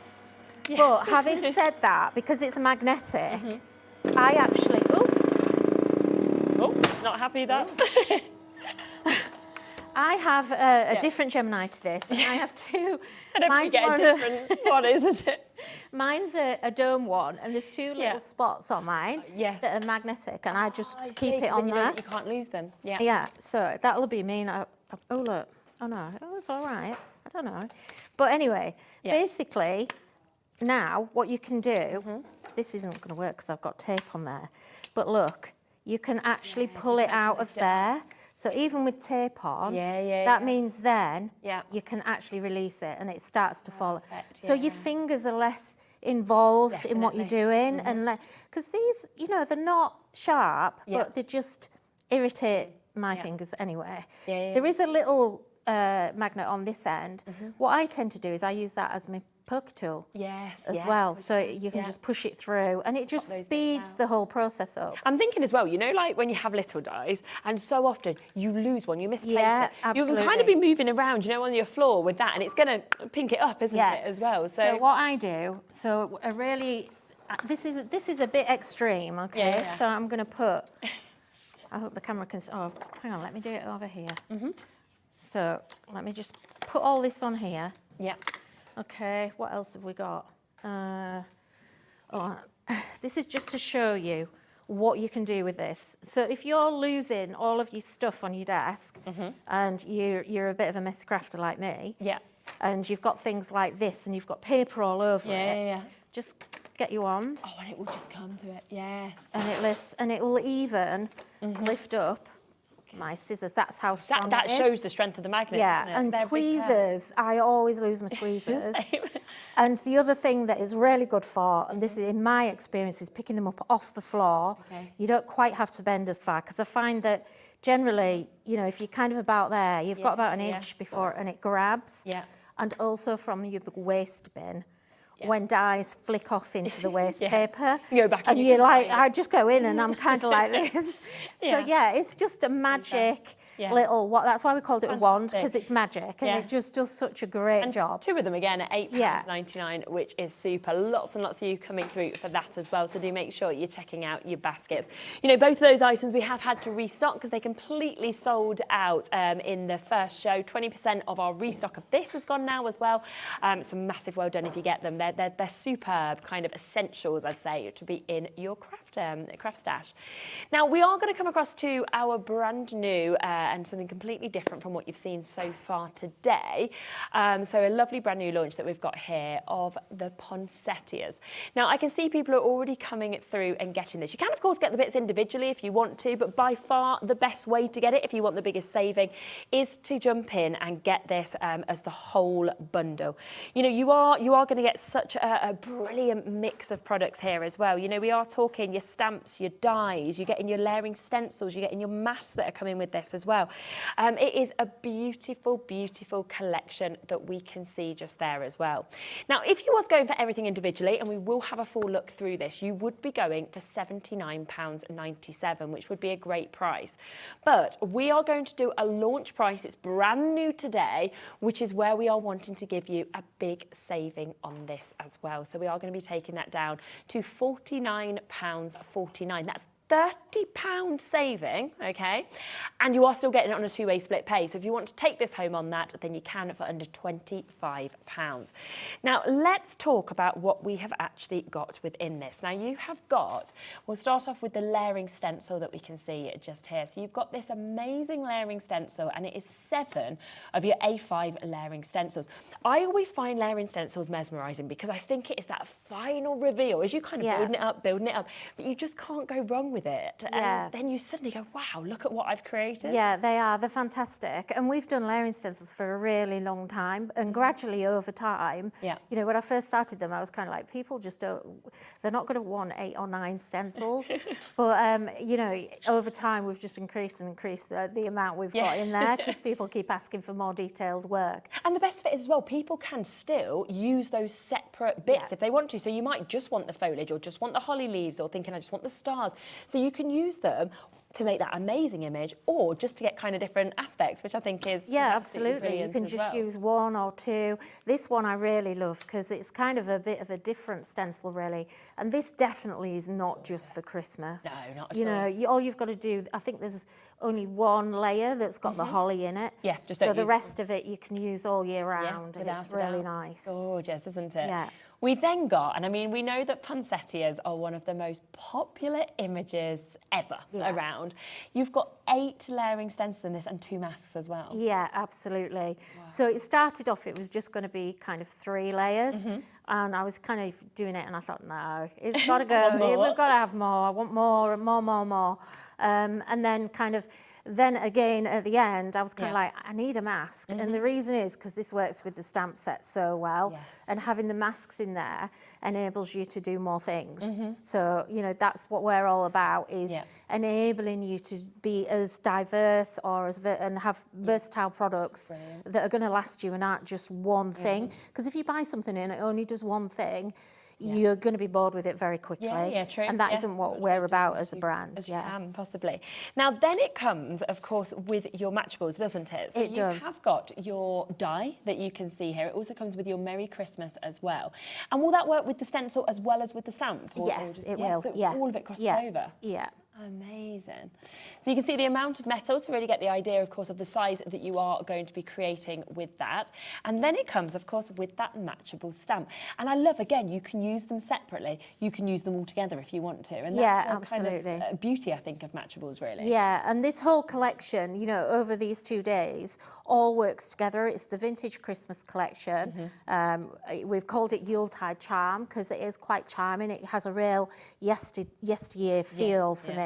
S5: But having said that, because it's magnetic, I actually...
S10: Oh, not happy that.
S5: I have a different Gemini to this. And I have two.
S10: Mine's a different one, isn't it?
S5: Mine's a dome one, and there's two little spots on mine that are magnetic, and I just keep it on there.
S10: You can't lose them.
S5: Yeah, so that'll be me. Oh, look. Oh, no. Oh, it's all right. I don't know. But anyway, basically, now what you can do, this isn't going to work because I've got tape on there, but look, you can actually pull it out of there. So even with tape on, that means then you can actually release it and it starts to fall. So your fingers are less involved in what you're doing, and because these, you know, they're not sharp, but they just irritate my fingers anyway. There is a little magnet on this end. What I tend to do is I use that as my poke tool as well, so you can just push it through, and it just speeds the whole process up.
S10: I'm thinking as well, you know, like when you have little dies, and so often you lose one, you misplace it.
S5: Absolutely.
S10: You can kind of be moving around, you know, on your floor with that, and it's going to pink it up, isn't it, as well?
S5: So what I do, so a really, this is a bit extreme, okay? So I'm going to put, I hope the camera can, oh, hang on, let me do it over here. So let me just put all this on here. Okay, what else have we got? This is just to show you what you can do with this. So if you're losing all of your stuff on your desk, and you're a bit of a messy crafter like me, and you've got things like this, and you've got paper all over it, just get your wand.
S10: Oh, and it will just come to it,
S5: And it lifts, and it will even lift up my scissors. That's how strong
S10: that
S5: it is.
S10: shows the strength of the magnet.
S5: And tweezers, I always lose my tweezers. And the other thing that is really good for, and this is in my experience, is picking them up off the floor. You don't quite have to bend as far, because I find that generally, you know, if you're kind of about there, you've got about an inch before, and it grabs. And also from your waste bin, when dies flick off into the waste paper,
S10: you go back
S5: and you're like, I just go in and I'm kind of like this. So it's just a magic little, that's why we called it a wand, because it's magic, and it just does such a great job.
S10: Two of them again at £8.99, which is super. Lots and lots of you coming through for that as well, so do make sure you're checking out your baskets. You know, both of those items we have had to restock because they completely sold out in the first show. 20% of our restock of this has gone now as well. It's a massive well done if you get them. They're superb kind of essentials, I'd say, to be in your craft stash. Now, we are going to come across to our brand new and something completely different from what you've seen so far today. So a lovely brand new launch that we've got here of the poinsettias. Now, I can see people are already coming through and getting this. You can, of course, get the bits individually if you want to, but by far the best way to get it, if you want the biggest saving, is to jump in and get this as the whole bundle. You know, you are going to get such a brilliant mix of products here as well. You know, we are talking your stamps, your dies, you're getting your layering stencils, you're getting your masks that are coming with this as well. It is a beautiful, beautiful collection that we can see just there as well. Now, if you was going for everything individually, and we will have a full look through this, you would be going for £79.97, which would be a great price. But we are going to do a launch price. It's brand new today, which is where we are wanting to give you a big saving on this as well. So we are going to be taking that down to £49.49. That's £30 saving, okay? And you are still getting it on a two-way split pay. So if you want to take this home on that, then you can for under £25. Now, let's talk about what we have actually got within this. Now, you have got, we'll start off with the layering stencil that we can see just here. So you've got this amazing layering stencil, and it is 7 of your A5 layering stencils. I always find layering stencils mesmerising because I think it is that final reveal as you kind of building it up, but you just can't go wrong with it, and then you suddenly go, wow, look at what I've created.
S5: They're fantastic, and we've done layering stencils for a really long time, and gradually over time, you know, when I first started them, I was kind of like, people just don't, they're not going to want 8 or 9 stencils, but you know, over time we've just increased the amount we've got in there, because people keep asking for more detailed work.
S10: And the best of it is as well, people can still use those separate bits if they want to. So you might just want the foliage, or just want the holly leaves, or thinking I just want the stars. So you can use them to make that amazing image, or just to get kind of different aspects, which I think is
S5: absolutely. You can just use 1 or 2. This one I really love because it's kind of a bit of a different stencil, really. And this definitely is not just for Christmas.
S10: No, not at all.
S5: You know, all you've got to do, I think there's only 1 layer that's got the holly in it.
S10: Just
S5: so the rest of it you can use all year round, and it's really nice.
S10: Gorgeous, isn't it?
S5: Yeah.
S10: We've then got, and I mean, we know that poinsettias are one of the most popular images ever around. You've got 8 layering stencils in this and 2 masks as well.
S5: Yeah, absolutely. Wow. So it started off, it was just going to be kind of 3 layers. And I was kind of doing it and I thought, no, it's got to go. We've got to have more. I want more and more. And then then again at the end, I was kind of like, I need a mask. And the reason is because this works with the stamp set so well. And having the masks in there enables you to do more things. So, you know, that's what we're all about, is enabling you to be as diverse or and have versatile products that are going to last you and aren't just one thing. Because if you buy something and it only does one thing, you're going to be bored with it very quickly.
S10: Yeah, true.
S5: And that isn't what we're about as a brand.
S10: As you can, possibly. Now, then it comes, of course, with your matchables, doesn't it? So
S5: it does.
S10: You have got your die that you can see here. It also comes with your Merry Christmas as well. And will that work with the stencil as well as with the stamp?
S5: Yes, it will.
S10: So all of it crosses over?
S5: Yeah.
S10: Amazing. So you can see the amount of metal to really get the idea, of course, of the size that you are going to be creating with that. And then it comes, of course, with that matchable stamp. And I love, again, you can use them separately. You can use them all together if you want to. And that's the
S5: absolutely.
S10: kind of beauty, I think, of matchables, really.
S5: Yeah, and this whole collection, you know, over these 2 days, all works together. It's the Vintage Christmas collection. We've called it Yuletide Charm because it is quite charming. It has a real yesteryear feel for me.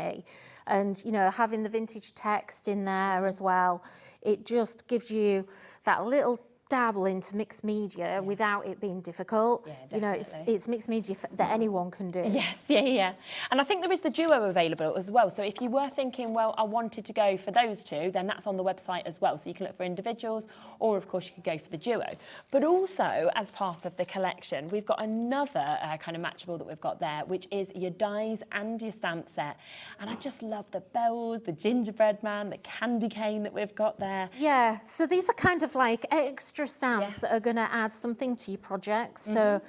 S5: And, you know, having the vintage text in there as well, it just gives you that little dabble into mixed media without it being difficult. You know, it's mixed media that anyone can do.
S10: Yes, yeah. And I think there is the duo available as well. So if you were thinking, well, I wanted to go for those two, then that's on the website as well. So you can look for individuals, or of course you could go for the duo. But also, as part of the collection, we've got another kind of matchable that we've got there, which is your dies and your stamp set. And I just love the bells, the gingerbread man, the candy cane that we've got there.
S5: Yeah, so these are kind of like extra stamps that are going to add something to your project. So,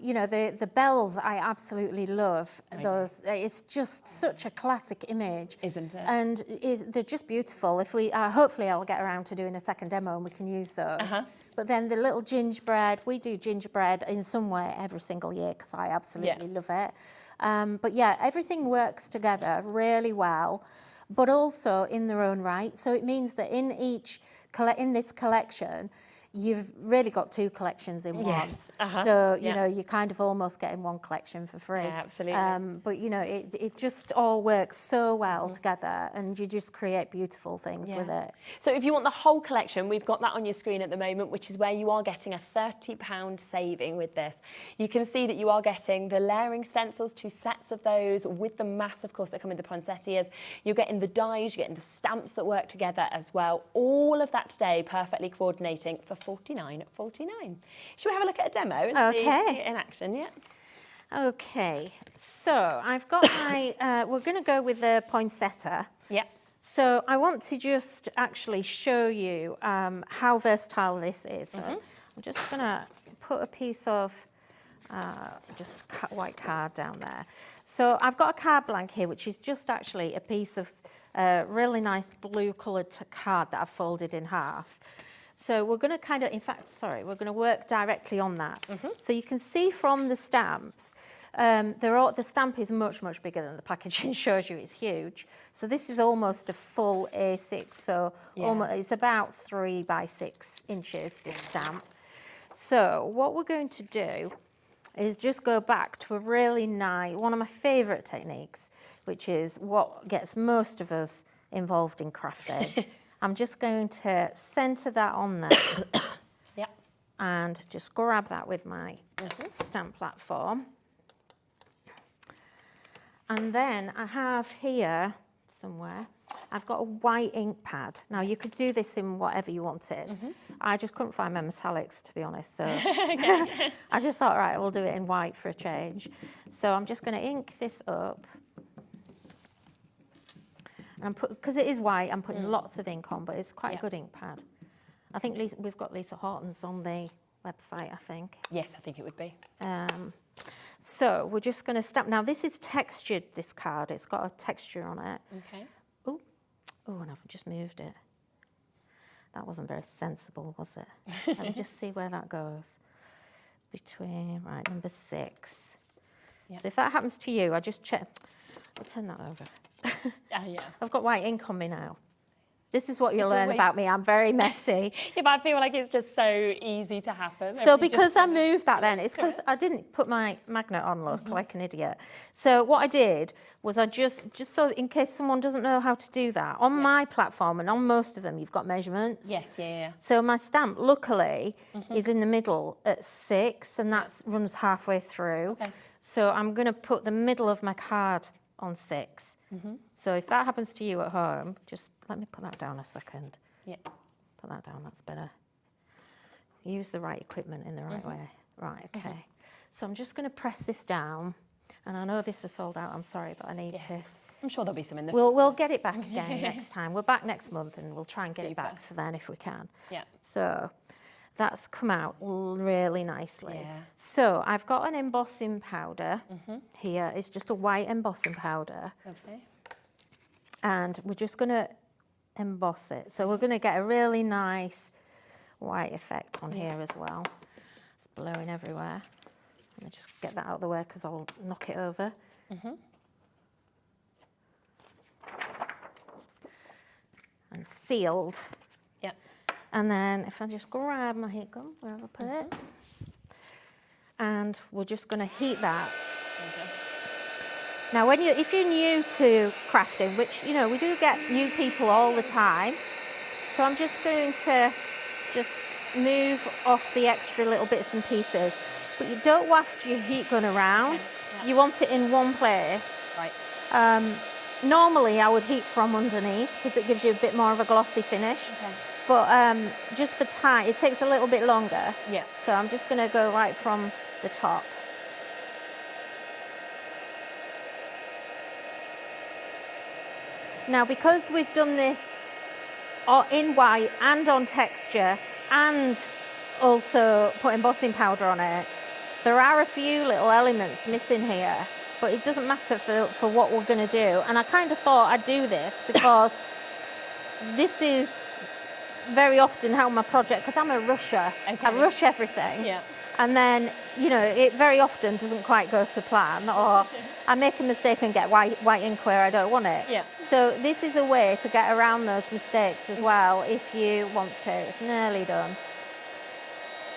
S5: you know, the bells I absolutely love. Those, it's just such a classic image,
S10: isn't it?
S5: And they're just beautiful. If we hopefully I'll get around to doing a second demo and we can use those. But then the little gingerbread, we do gingerbread in some way every single year because I absolutely love it. But yeah, everything works together really well, but also in their own right. So it means that in this collection, you've really got 2 collections in one. So, you know, you're kind of almost getting 1 collection for free.
S10: Yeah, absolutely.
S5: But, you know, it just all works so well together and you just create beautiful things with it.
S10: So if you want the whole collection, we've got that on your screen at the moment, which is where you are getting a £30 saving with this. You can see that you are getting the layering stencils, 2 sets of those, with the mass, of course, that come in the poinsettias. You're getting the dies, you're getting the stamps that work together as well. All of that today perfectly coordinating for $49.49. Should we have a look at a demo and see it in action? Yeah.
S5: Okay, so I've got my, we're going to go with the poinsettia.
S10: Yeah.
S5: So I want to just actually show you how versatile this is. So I'm just going to put a piece of just white card down there. So I've got a card blank here, which is just actually a piece of really nice blue coloured card that I've folded in half. So we're going to kind of, in fact, sorry, we're going to work directly on that. So you can see from the stamps, the stamp is much, much bigger than the packaging shows you. It's huge. So this is almost a full A6. So almost, it's about 3 by 6 inches, this stamp. So what we're going to do is just go back to a really nice, one of my favourite techniques, which is what gets most of us involved in crafting. I'm just going to centre that on there and just grab that with my stamp platform. And then I have here somewhere, I've got a white ink pad. Now you could do this in whatever you wanted. I just couldn't find my metallics, to be honest, so I just thought, right, we'll do it in white for a change. So I'm just going to ink this up. Because it is white, I'm putting lots of ink on, but it's quite a good ink pad. I think we've got Lisa Horton's on the website, I think.
S10: Yes, I think it would be.
S5: So we're just going to stamp. Now, this is textured, this card. It's got a texture on it.
S10: Okay.
S5: Oh, and I've just moved it. That wasn't very sensible, was it? Let me just see where that goes. Between, right, number 6. So if that happens to you, I just check. I'll turn that over.
S10: Yeah.
S5: I've got white ink on me now. This is what you'll
S10: It's
S5: learn
S10: always-
S5: about me. I'm very messy.
S10: Yeah, but I feel like it's just so easy to happen.
S5: So
S10: If you
S5: because
S10: just
S5: I
S10: kind of
S5: moved that
S10: go
S5: then, it's
S10: into
S5: because
S10: it.
S5: I didn't put my magnet on, look, like an idiot. So what I did was I just so in case someone doesn't know how to do that, on my platform and on most of them, you've got measurements.
S10: Yes, yeah.
S5: So my stamp, luckily, is in the middle at 6, and that runs halfway through.
S10: Okay.
S5: So I'm going to put the middle of my card on 6. So if that happens to you at home, just let me put that down a second.
S10: Yeah.
S5: Put that down, that's better. Use the right equipment in the right way. Right, okay. So I'm just going to press this down, and I know this is sold out, I'm sorry, but I need to...
S10: I'm sure there'll be some in the...
S5: We'll get it back again next time. We're back next month, and we'll try and get it
S10: Super.
S5: back for then if we can.
S10: Yeah.
S5: So that's come out really nicely.
S10: Yeah.
S5: So I've got an embossing powder here. It's just a white embossing powder.
S10: Lovely.
S5: And we're just going to emboss it. So we're going to get a really nice white effect on here as well. It's blowing everywhere. Let me just get that out of the way because I'll knock it over. And sealed.
S10: Yep.
S5: And then if I just grab my heat gun, where have I put it? And we're just going to heat that. Now, if you're new to crafting, which, you know, we do get new people all the time, so I'm just going to just move off the extra little bits and pieces. But you don't waft your heat gun around.
S10: Okay. Yeah.
S5: You want it in one place.
S10: Right.
S5: Normally, I would heat from underneath because it gives you a bit more of a glossy finish.
S10: Okay.
S5: But just for time, it takes a little bit longer.
S10: Yeah.
S5: So I'm just going to go right from the top. Now, because we've done this in white and on texture and also put embossing powder on it, there are a few little elements missing here, but it doesn't matter for what we're going to do. And I kind of thought I'd do this because this is very often how my project, because I'm a rusher,
S10: Okay.
S5: I rush everything.
S10: Yeah.
S5: And then, you know, it very often doesn't quite go to plan, or I make a mistake and get white ink where I don't want it.
S10: Yeah.
S5: So this is a way to get around those mistakes as well if you want to. It's nearly done.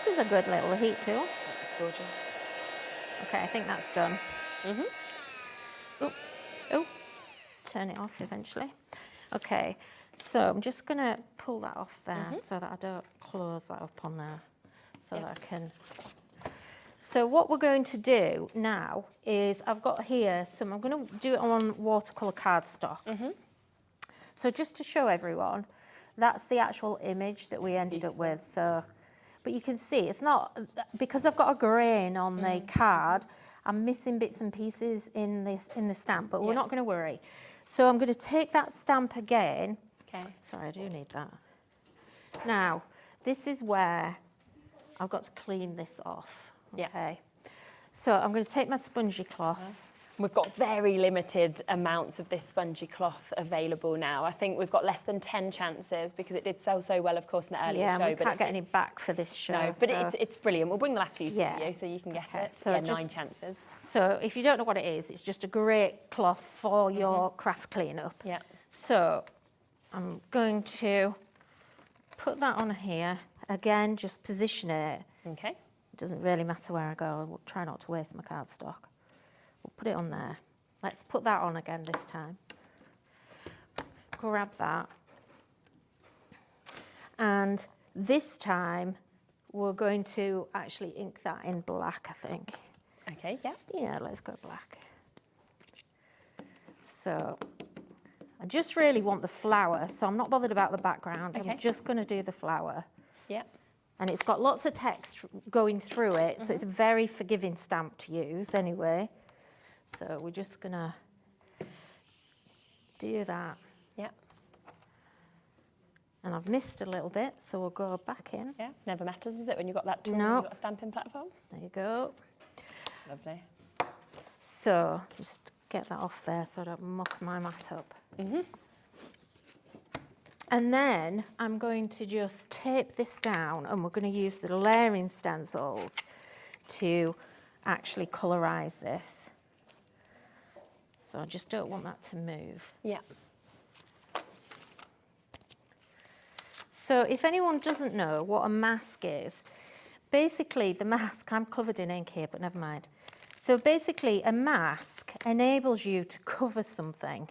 S5: This is a good little heat tool.
S10: That's gorgeous.
S5: Okay, I think that's done. Oh, turn it off eventually. Okay, so I'm just going to pull that off there so that I don't close that up on there. So that I can... So what we're going to do now is I've got here some... I'm going to do it on watercolour cardstock. So just to show everyone, that's the actual image that we ended up with. So, but you can see it's not... Because I've got a grain on the card, I'm missing bits and pieces in the stamp, but we're not going to worry. So I'm going to take that stamp again.
S10: Okay.
S5: Sorry, I do need that. Now, this is where I've got to clean this off.
S10: Yeah.
S5: Okay. So I'm going to take my spongy cloth.
S10: We've got very limited amounts of this spongy cloth available now. I think we've got less than 10 chances because it did sell so well, of course, in the earlier
S5: Yeah,
S10: show.
S5: and we can't get any back for this show.
S10: No, but
S5: so.
S10: it's brilliant. We'll bring the last few to
S5: Yeah.
S10: you so you can get
S5: Okay,
S10: it.
S5: so
S10: Yeah,
S5: just-
S10: 9 chances.
S5: So if you don't know what it is, it's just a great cloth for your craft cleanup.
S10: Yeah.
S5: So I'm going to put that on here. Again, just position it.
S10: Okay.
S5: It doesn't really matter where I go. I will try not to waste my cardstock. We'll put it on there. Let's put that on again this time. Grab that. And this time, we're going to actually ink that in black, I think.
S10: Okay, yeah.
S5: Yeah, let's go black. So I just really want the flower, so I'm not bothered about the background.
S10: Okay.
S5: I'm just going to do the flower.
S10: Yeah.
S5: And it's got lots of text going through it, so it's a very forgiving stamp to use anyway. So we're just going to do that.
S10: Yeah.
S5: And I've missed a little bit, so we'll go back in.
S10: Yeah. Never matters, is it, when you've got that tool
S5: No.
S10: and you've got a stamping platform?
S5: There you go.
S10: Lovely.
S5: So just get that off there so I don't muck my mat up. And then I'm going to just tape this down, and we're going to use the layering stencils to actually colorise this. So I just don't want that to move.
S10: Yeah.
S5: So if anyone doesn't know what a mask is, basically the mask, I'm covered in ink here, but never mind. So basically a mask enables you to cover something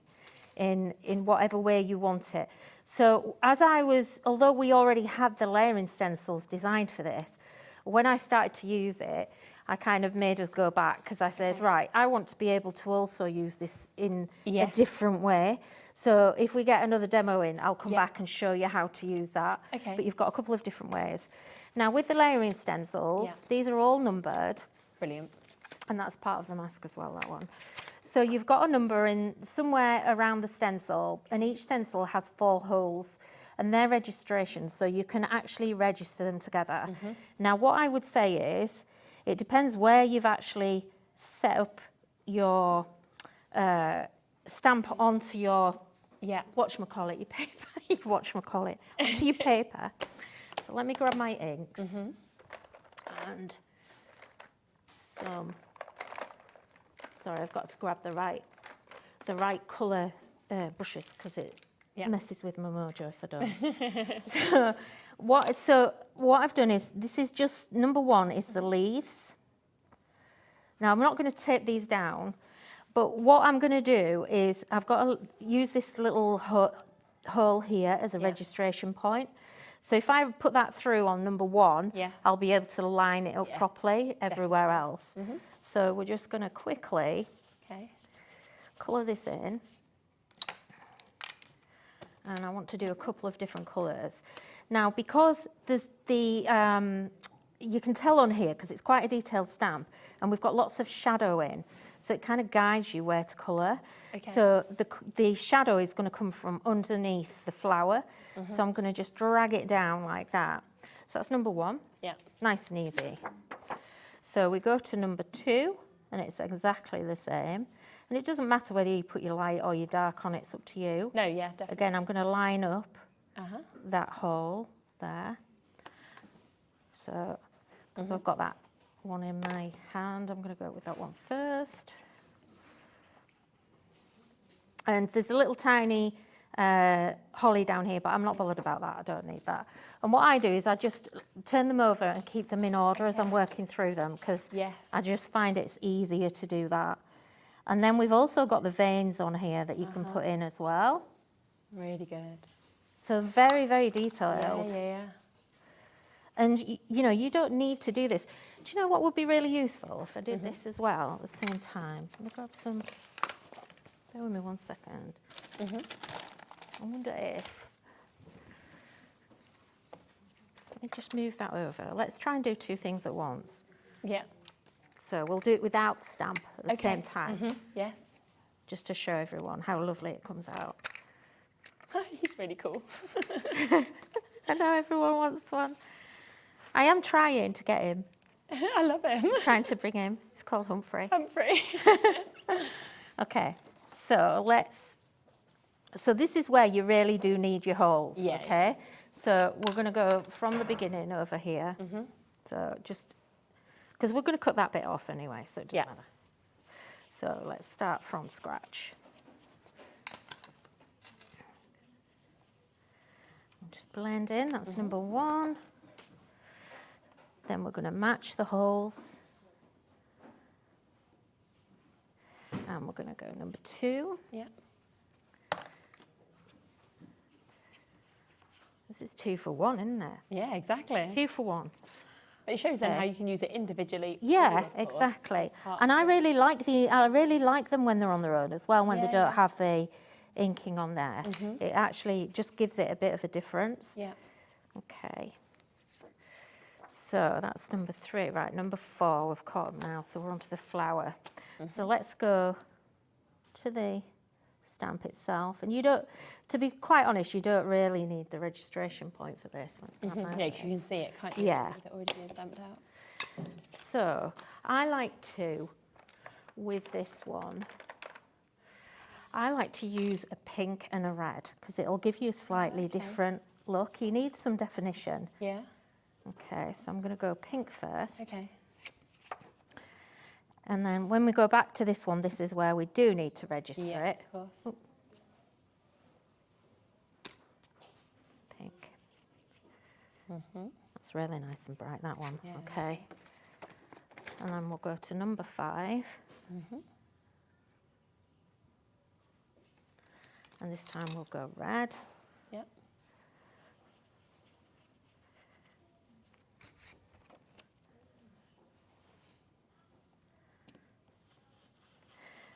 S5: in whatever way you want it. So although we already had the layering stencils designed for this, when I started to use it, I kind of made us go back because I said, right, I want to be able to also use this in a different way. So if we get another demo in, I'll come back and show you how to use that.
S10: Okay.
S5: But you've got a couple of different ways. Now with the layering stencils, these are all numbered.
S10: Brilliant.
S5: And that's part of the mask as well, that one. So you've got a number in somewhere around the stencil, and each stencil has 4 holes, and they're registrations, so you can actually register them together. Now, what I would say is, it depends where you've actually set up your stamp onto your, whatchamacallit, your paper, whatchamacallit, onto your paper. So let me grab my inks and some. Sorry, I've got to grab the right colour brushes because it messes with my mojo if I don't. So what I've done is, this is just, number 1 is the leaves. Now I'm not going to tape these down, but what I'm going to do is I've got to use this little hole here as a registration point. So if I put that through on number 1, I'll be able to line it up properly everywhere else. So we're just going to quickly colour this in. And I want to do a couple of different colours. Now, because there's you can tell on here, because it's quite a detailed stamp, and we've got lots of shadow in, so it kind of guides you where to colour. So the shadow is going to come from underneath the flower, so I'm going to just drag it down like that. So that's number 1. Nice and easy. So we go to number 2, and it's exactly the same. And it doesn't matter whether you put your light or your dark on, it's up to you.
S10: No, yeah, definitely.
S5: Again, I'm going to line up that hole there. So, because I've got that one in my hand, I'm going to go with that one first. And there's a little tiny holly down here, but I'm not bothered about that. I don't need that. And what I do is I just turn them over and keep them in order as I'm working through them, because I just find it's easier to do that. And then we've also got the veins on here that you can put in as well.
S10: Really good.
S5: So very, very detailed.
S10: Yeah.
S5: And you know, you don't need to do this. Do you know what would be really useful if I did this as well at the same time? Let me grab some, bear with me 1 second. I wonder if, let me just move that over. Let's try and do 2 things at once.
S10: Yeah.
S5: So we'll do it without the stamp at the same time.
S10: Yes.
S5: Just to show everyone how lovely it comes out.
S10: He's really cool.
S5: I know everyone wants one. I am trying to get him.
S10: I love him.
S5: Trying to bring him. He's called Humphrey.
S10: Humphrey.
S5: Okay, so so this is where you really do need your holes, okay? So we're going to go from the beginning over here. So just, because we're going to cut that bit off anyway, so it doesn't matter. So let's start from scratch. Just blend in, that's number 1. Then we're going to match the holes. And we're going to go number 2.
S10: Yeah.
S5: This is 2 for 1, isn't it?
S10: Yeah, exactly.
S5: 2 for 1.
S10: It shows them how you can use it individually.
S5: Yeah, exactly. And I really like them when they're on their own as well, when they don't have the inking on there. It actually just gives it a bit of a difference.
S10: Yeah.
S5: Okay. So that's number 3. Right, number 4 we've caught now, so we're onto the flower. So let's go to the stamp itself. And you don't, to be quite honest, you don't really need the registration point for this.
S10: Yeah, because you can see it, can't you?
S5: Yeah.
S10: With it already being stamped out.
S5: So I like to, with this one, I like to use a pink and a red because it'll give you a slightly different look. You need some definition.
S10: Yeah.
S5: Okay, so I'm going to go pink first.
S10: Okay.
S5: And then when we go back to this one, this is where we do need to register it.
S10: Of course.
S5: Pink. That's really nice and bright, that one. Yeah. Okay. And then we'll go to number 5. And this time we'll go red.
S10: Yep.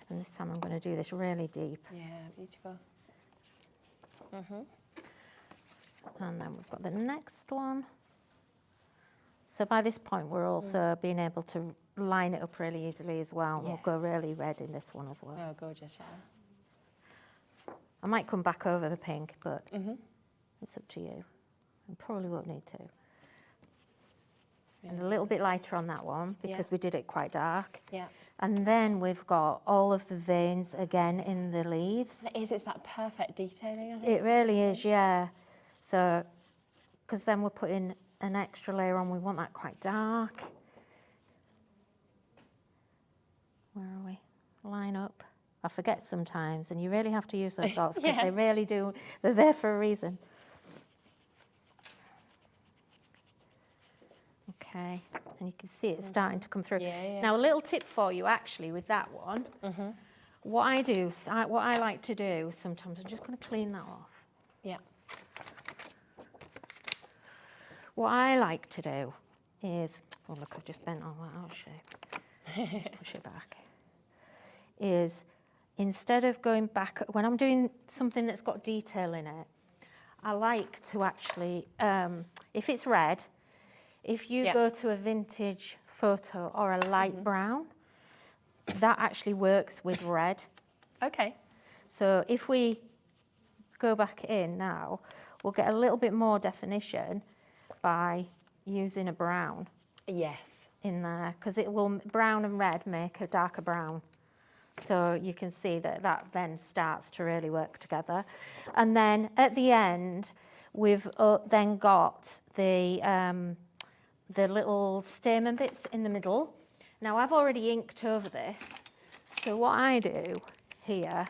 S5: And this time I'm going to do this really deep.
S10: Yeah, beautiful.
S5: And then we've got the next one. So by this point we're also being able to line it up really easily as well.
S10: Yeah.
S5: We'll go really red in this one as well.
S10: Oh, gorgeous, yeah.
S5: I might come back over the pink, but it's up to you. I probably won't need to. And a little bit lighter on that one because we did it quite dark.
S10: Yeah.
S5: And then we've got all of the veins again in the leaves.
S10: It's that perfect detailing, I think.
S5: It really is, yeah. So, because then we're putting an extra layer on, we want that quite dark. Where are we? Line up. I forget sometimes, and you really have to use those dots because they really do. They're there for a reason. Okay, and you can see it starting to come through. Now, a little tip for you, actually, with that one. What I do, what I like to do sometimes, I'm just going to clean that off.
S10: Yeah.
S5: What I like to do is, oh look, I've just bent all that out of shape. Just push it back. Is instead of going back, when I'm doing something that's got detail in it, I like to actually, if it's red, if you go to a vintage photo or a light brown, that actually works with red.
S10: Okay.
S5: So if we go back in now, we'll get a little bit more definition by using a brown.
S10: Yes.
S5: In there, because it will, brown and red make a darker brown. So you can see that that then starts to really work together. And then at the end, we've then got the little stamen bits in the middle. Now I've already inked over this. So what I do here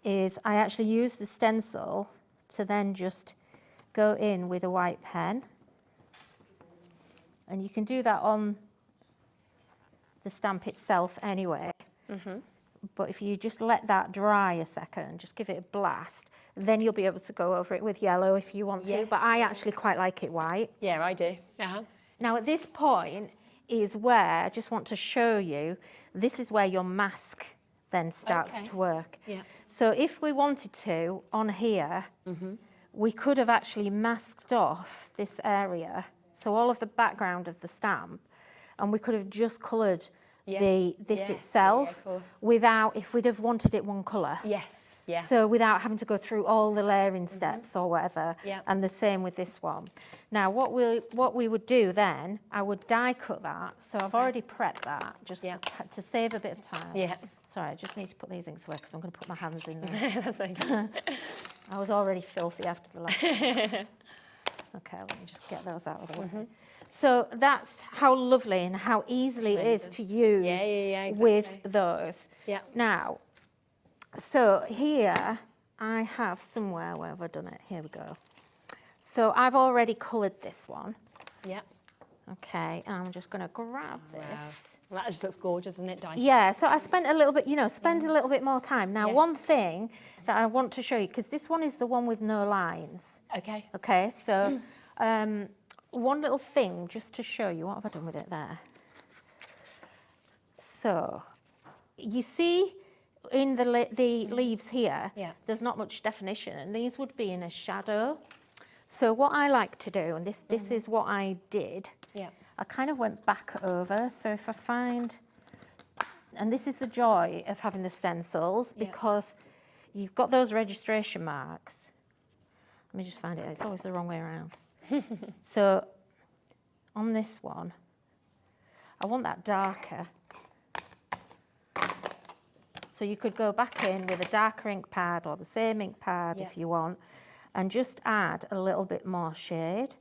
S5: is I actually use the stencil to then just go in with a white pen. And you can do that on the stamp itself anyway. But if you just let that dry a second, just give it a blast, then you'll be able to go over it with yellow if you want to. But I actually quite like it white.
S10: Yeah, I do.
S5: Now at this point is where I just want to show you, this is where your mask then starts to work.
S10: Yeah.
S5: So if we wanted to, on here, we could have actually masked off this area, so all of the background of the stamp, and we could have just coloured this itself without, if we'd have wanted it one colour.
S10: Yes, yeah.
S5: So without having to go through all the layering steps or whatever. And the same with this one. Now what we would do then, I would die cut that. So I've already prepped that just to save a bit of time.
S10: Yeah.
S5: Sorry, I just need to put these inks away because I'm going to put my hands in there.
S10: That's okay.
S5: I was already filthy after the last one. Okay, let me just get those out of the way. So that's how lovely and how easily it is to use
S10: exactly.
S5: with those.
S10: Yeah.
S5: Now, so here I have somewhere, where have I done it? Here we go. So I've already coloured this one.
S10: Yeah.
S5: Okay, and I'm just going to grab this.
S10: Well, that just looks gorgeous, doesn't it, Di?
S5: Yeah, so I spent a little bit, spend a little bit more time. Now, one thing that I want to show you, because this one is the one with no lines.
S10: Okay.
S5: Okay, so one little thing just to show you, what have I done with it there? So, you see in the leaves here, there's not much definition, and these would be in a shadow. So what I like to do, and this is what I did, I kind of went back over. So if I find, and this is the joy of having the stencils, because you've got those registration marks. Let me just find it, it's always the wrong way around. So on this one, I want that darker. So you could go back in with a darker ink pad or the same ink pad if you want, and just add a little bit more shade.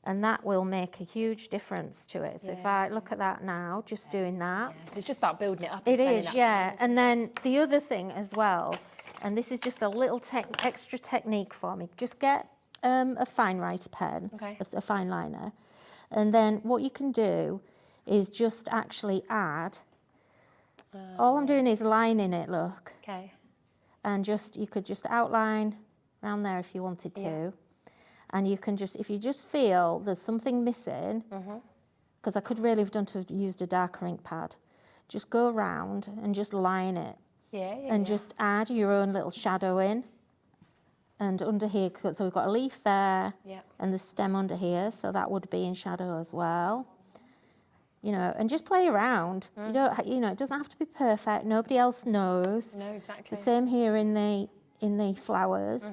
S5: And that will make a huge difference to it. So if I look at that now, just doing that.
S10: It's just about building it up.
S5: It is, yeah. And then the other thing as well, and this is just a little extra technique for me, just get a fine writer pen,
S10: Okay.
S5: a fine liner. And then what you can do is just actually add, all I'm doing is lining it, look.
S10: Okay.
S5: And you could just outline around there if you wanted to.
S10: Yeah.
S5: And you can just, if you just feel there's something missing, because I could really have used a darker ink pad, just go around and just line it.
S10: Yeah,
S5: And just add your own little shadow in. And under here, so we've got a leaf there, and the stem under here, so that would be in shadow as well. You know, and just play around. You don't, you know, it doesn't have to be perfect. Nobody else knows.
S10: No, exactly.
S5: The same here in the flowers.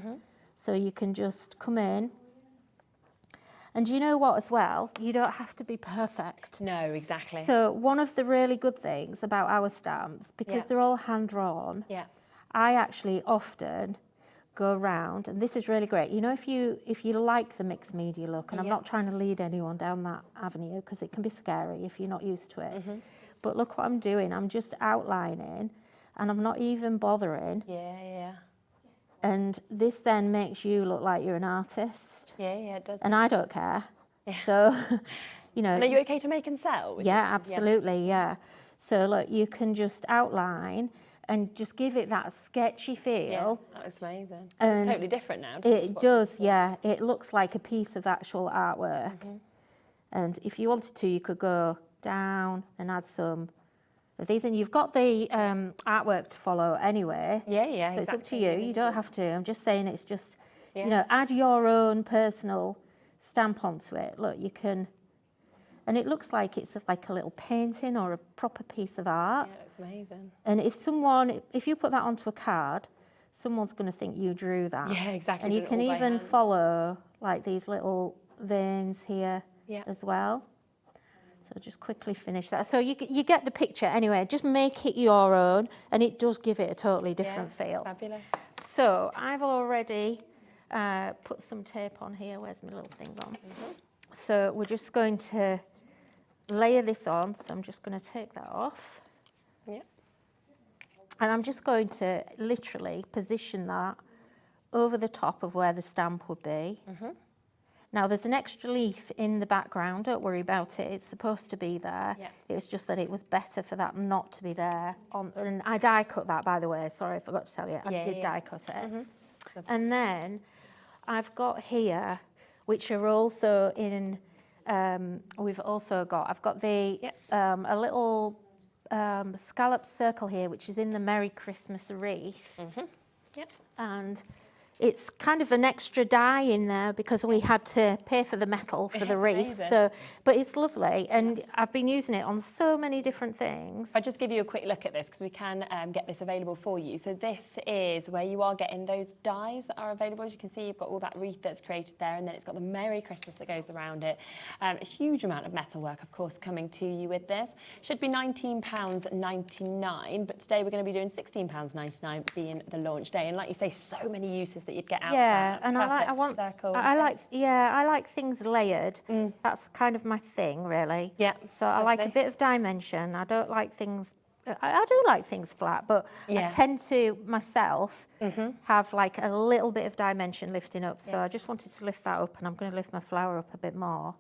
S5: So you can just come in. And you know what as well? You don't have to be perfect.
S10: No, exactly.
S5: So one of the really good things about our stamps, because they're all hand drawn, I actually often go around, and this is really great. You know, if you like the mixed media look, and I'm not trying to lead anyone down that avenue because it can be scary if you're not used to it. But look what I'm doing. I'm just outlining, and I'm not even bothering. And this then makes you look like you're an artist.
S10: Yeah, it does.
S5: And I don't care. So, you know.
S10: And are you okay to make and sell?
S5: Yeah, absolutely, yeah. So look, you can just outline and just give it that sketchy feel.
S10: Yeah, that was amazing.
S5: And
S10: it's totally different now.
S5: It does, yeah. It looks like a piece of actual artwork. And if you wanted to, you could go down and add some of these. And you've got the artwork to follow anyway.
S10: Yeah,
S5: so it's up to you. You don't have to. I'm just saying it's just, you know, add your own personal stamp onto it. Look, you can... And it looks like it's like a little painting or a proper piece of art.
S10: Yeah, it's amazing.
S5: And if you put that onto a card, someone's going to think you drew that.
S10: Yeah, exactly.
S5: And you can even follow like these little veins here as well. So just quickly finish that. So you get the picture anyway. Just make it your own, and it does give it a totally different feel.
S10: Fabulous.
S5: So I've already put some tape on here. Where's my little thing gone? So we're just going to layer this on, so I'm just going to take that off.
S10: Yeah.
S5: And I'm just going to literally position that over the top of where the stamp would be. Now there's an extra leaf in the background, don't worry about it, it's supposed to be there. It was just that it was better for that not to be there. And I die cut that, by the way, sorry, I forgot to tell you, I did die cut it. And then I've got here, which are also in... we've also got, I've got the a little scallop circle here, which is in the Merry Christmas wreath. And it's kind of an extra die in there because we had to pay for the metal for the wreath. So, but it's lovely, and I've been using it on so many different things.
S10: I'll just give you a quick look at this because we can get this available for you. So this is where you are getting those dies that are available. As you can see, you've got all that wreath that's created there, and then it's got the Merry Christmas that goes around it. A huge amount of metalwork, of course, coming to you with this. Should be £19.99, but today we're going to be doing £16.99 being the launch day. And like you say, so many uses that you'd get out of that.
S5: And I like things layered. That's kind of my thing, really. So I like a bit of dimension. I don't like things. I do like things flat, but I tend to myself have like a little bit of dimension lifting up. So I just wanted to lift that up, and I'm going to lift my flower up a bit more.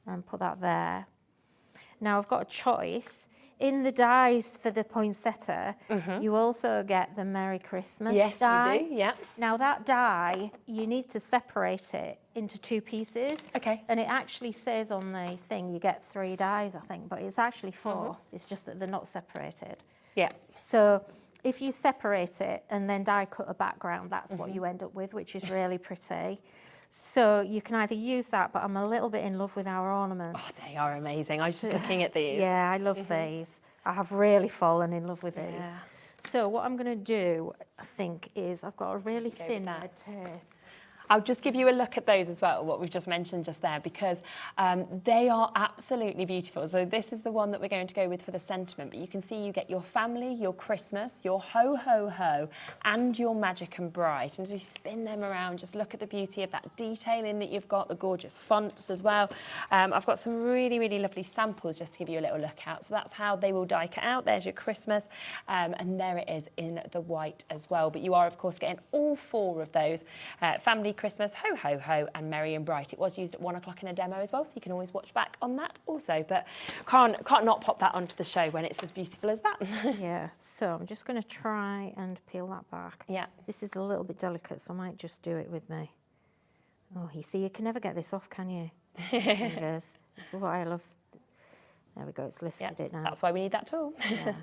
S5: And put that there. Now I've got a choice. In the dies for the poinsettia, you also get the Merry Christmas die.
S10: Yes, you do,
S5: Now that die, you need to separate it into two pieces. And it actually says on the thing you get 3 dies, I think, but it's actually 4. It's just that they're not separated. So if you separate it and then die cut a background, that's what you end up with, which is really pretty. So you can either use that, but I'm a little bit in love with our ornaments.
S10: Oh, they are amazing. I was just looking at these.
S5: Yeah, I love these. I have really fallen in love with these. So what I'm going to do, I think, is I've got a really thin red tape.
S10: I'll just give you a look at those as well, what we've just mentioned just there, because they are absolutely beautiful. So this is the one that we're going to go with for the sentiment, but you can see you get your family, your Christmas, your ho, ho, ho, and your magic and bright. And as we spin them around, just look at the beauty of that detailing that you've got, the gorgeous fonts as well. I've got some really, really lovely samples just to give you a little look at. So that's how they will die cut out. There's your Christmas, and there it is in the white as well. But you are, of course, getting all 4 of those, family, Christmas, Ho Ho Ho and Merry and Bright. It was used at 1 o'clock in a demo as well, so you can always watch back on that also, but can't not pop that onto the show when it's as beautiful as that.
S5: Yeah, so I'm just going to try and peel that back.
S10: Yeah.
S5: This is a little bit delicate, so I might just do it with me. Oh, you see, you can never get this off, can you? Fingers. This is what I love. There we go, it's lifted it now.
S10: That's why we need that tool.
S5: Yeah.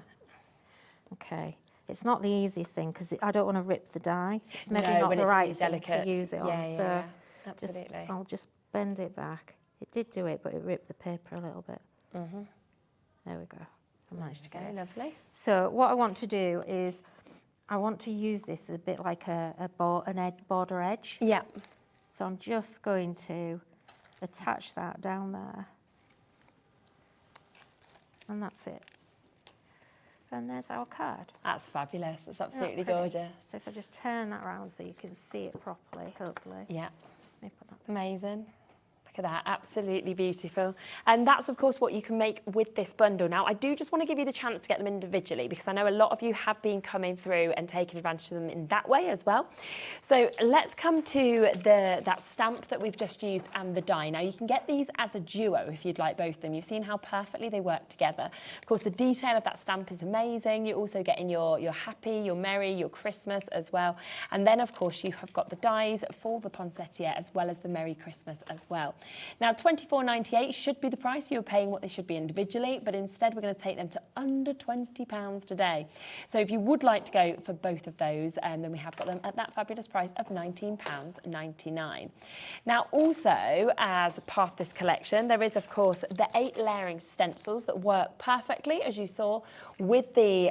S5: Okay. It's not the easiest thing because I don't want to rip the die. It's maybe not the right thing to use it on. So
S10: absolutely.
S5: I'll just bend it back. It did do it, but it ripped the paper a little bit. There we go. I managed to get it.
S10: Lovely.
S5: So what I want to do is I want to use this a bit like an border edge.
S10: Yeah.
S5: So I'm just going to attach that down there. And that's it. And there's our card.
S10: That's fabulous. That's absolutely gorgeous.
S5: So if I just turn that around so you can see it properly, hopefully.
S10: Yeah.
S5: Let me put that
S10: Amazing. Look at that, absolutely beautiful. And that's, of course, what you can make with this bundle. Now, I do just want to give you the chance to get them individually because I know a lot of you have been coming through and taking advantage of them in that way as well. So let's come to that stamp that we've just used and the die. Now, you can get these as a duo if you'd like both of them. You've seen how perfectly they work together. Of course, the detail of that stamp is amazing. You're also getting your happy, your merry, your Christmas as well. And then, of course, you have got the dies for the poinsettia as well as the Merry Christmas as well. Now, $24.98 should be the price. You're paying what they should be individually, but instead we're going to take them to under £20 today. So if you would like to go for both of those, then we have got them at that fabulous price of £19.99. Now, also, as part of this collection, there is, of course, the 8 layering stencils that work perfectly, as you saw, with the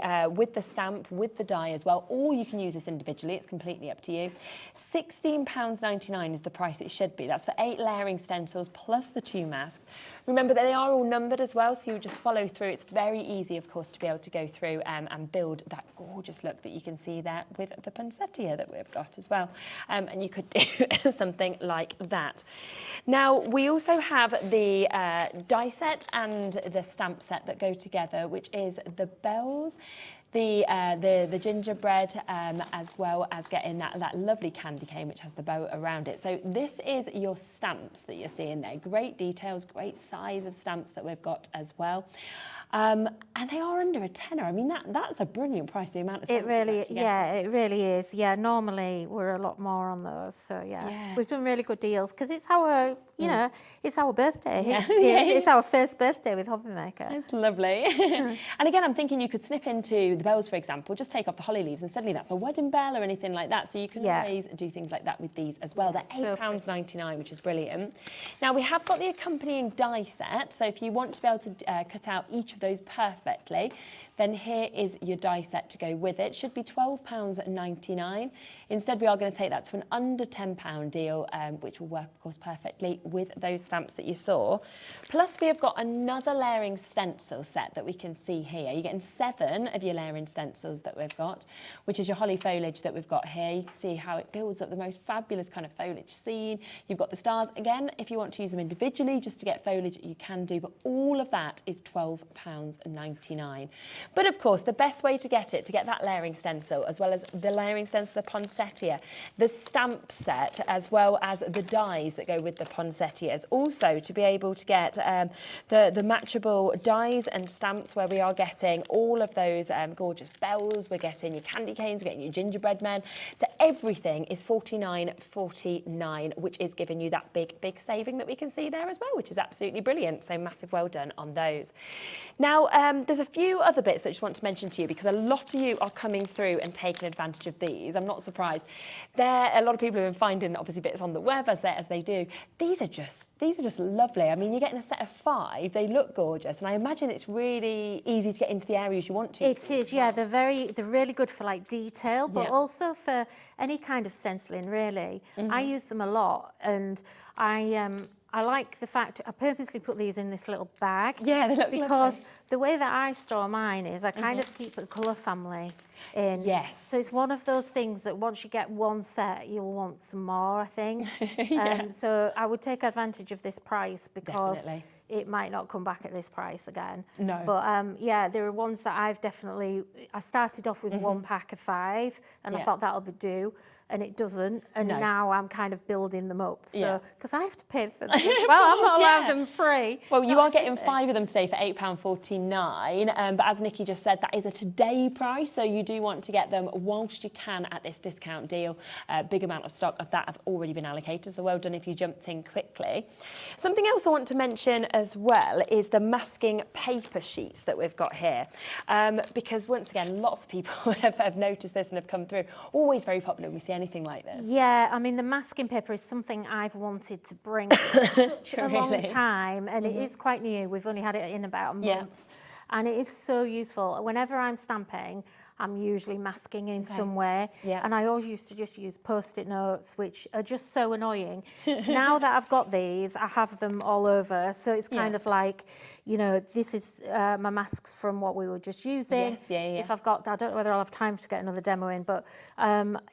S10: stamp, with the die as well. Or you can use this individually. It's completely up to you. £16.99 is the price it should be. That's for 8 layering stencils plus the 2 masks. Remember that they are all numbered as well, so you just follow through. It's very easy, of course, to be able to go through and build that gorgeous look that you can see there with the poinsettia that we've got as well. And you could do something like that. Now, we also have the die set and the stamp set that go together, which is the bells, the gingerbread, as well as getting that lovely candy cane which has the bow around it. So this is your stamps that you're seeing there. Great details, great size of stamps that we've got as well. And they are under a tenner. I mean, that's a brilliant price, the amount of stamps.
S5: It really is. Yeah, normally we're a lot more on those. So yeah. We've done really good deals because it's our, you know, it's our birthday.
S10: Yeah.
S5: It's our first birthday with HobbyMaker.
S10: It's lovely. And again, I'm thinking you could snip into the bells, for example, just take off the holly leaves and suddenly that's a wedding bell or anything like that. So you can always do things like that with these as well. They're £8.99, which is brilliant. Now, we have got the accompanying die set. So if you want to be able to cut out each of those perfectly, then here is your die set to go with it. Should be £12.99. Instead, we are going to take that to an under £10 deal, which will work, of course, perfectly with those stamps that you saw. Plus, we have got another layering stencil set that we can see here. You're getting 7 of your layering stencils that we've got, which is your holly foliage that we've got here. You can see how it builds up the most fabulous kind of foliage scene. You've got the stars. Again, if you want to use them individually just to get foliage, you can do, but all of that is £12.99. But of course, the best way to get that layering stencil, as well as the layering stencil, the poinsettia, the stamp set, as well as the dies that go with the poinsettias. Also, to be able to get the matchable dies and stamps, where we are getting all of those gorgeous bells, we're getting your candy canes, we're getting your gingerbread men. So everything is $49.49, which is giving you that big saving that we can see there as well, which is absolutely brilliant. So massive well done on those. Now, there's a few other bits that I just want to mention to you because a lot of you are coming through and taking advantage of these. I'm not surprised. A lot of people have been finding obviously bits on the web as they do. These are just lovely. I mean, you're getting a set of 5. They look gorgeous, and I imagine it's really easy to get into the areas you want to.
S5: It is, yeah. They're really good for like detail, but also for any kind of stenciling, really. I use them a lot, and I like the fact I purposely put these in this little bag.
S10: Yeah, they look
S5: because
S10: lovely.
S5: The way that I store mine is I kind of keep a colour family. in.
S10: Yes.
S5: So it's one of those things that once you get one set, you'll want some more, I think. So I would take advantage of this price because
S10: Definitely.
S5: it might not come back at this price again.
S10: No.
S5: But yeah, there are ones that I started off with 1 pack of 5 and I thought that'll be do. And it doesn't, and now I'm kind of building them up. So, because I have to pay for them as well, I'm not allowed them free.
S10: Well, you are getting 5 of them today for £8.49, but as Nikki just said, that is a today price, so you do want to get them whilst you can at this discount deal. Big amount of stock of that have already been allocated, so well done if you jumped in quickly. Something else I want to mention as well is the masking paper sheets that we've got here, because once again, lots of people have noticed this and have come through. Always very popular when we see anything like this.
S5: Yeah, I mean, the masking paper is something I've wanted to bring for such a long time, and it is quite new. We've only had it in about a month, and it is so useful. Whenever I'm stamping, I'm usually masking in some way, and I always used to just use Post-it notes, which are just so annoying. Now that I've got these, I have them all over, so it's kind of like, you know, this is my masks from what we were just using. If I've got, I don't know whether I'll have time to get another demo in, but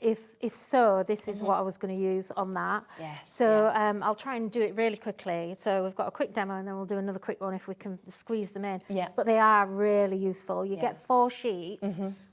S5: if so, this is what I was going to use on that. So I'll try and do it really quickly. So we've got a quick demo and then we'll do another quick one if we can squeeze them in. But they are really useful. You get 4 sheets,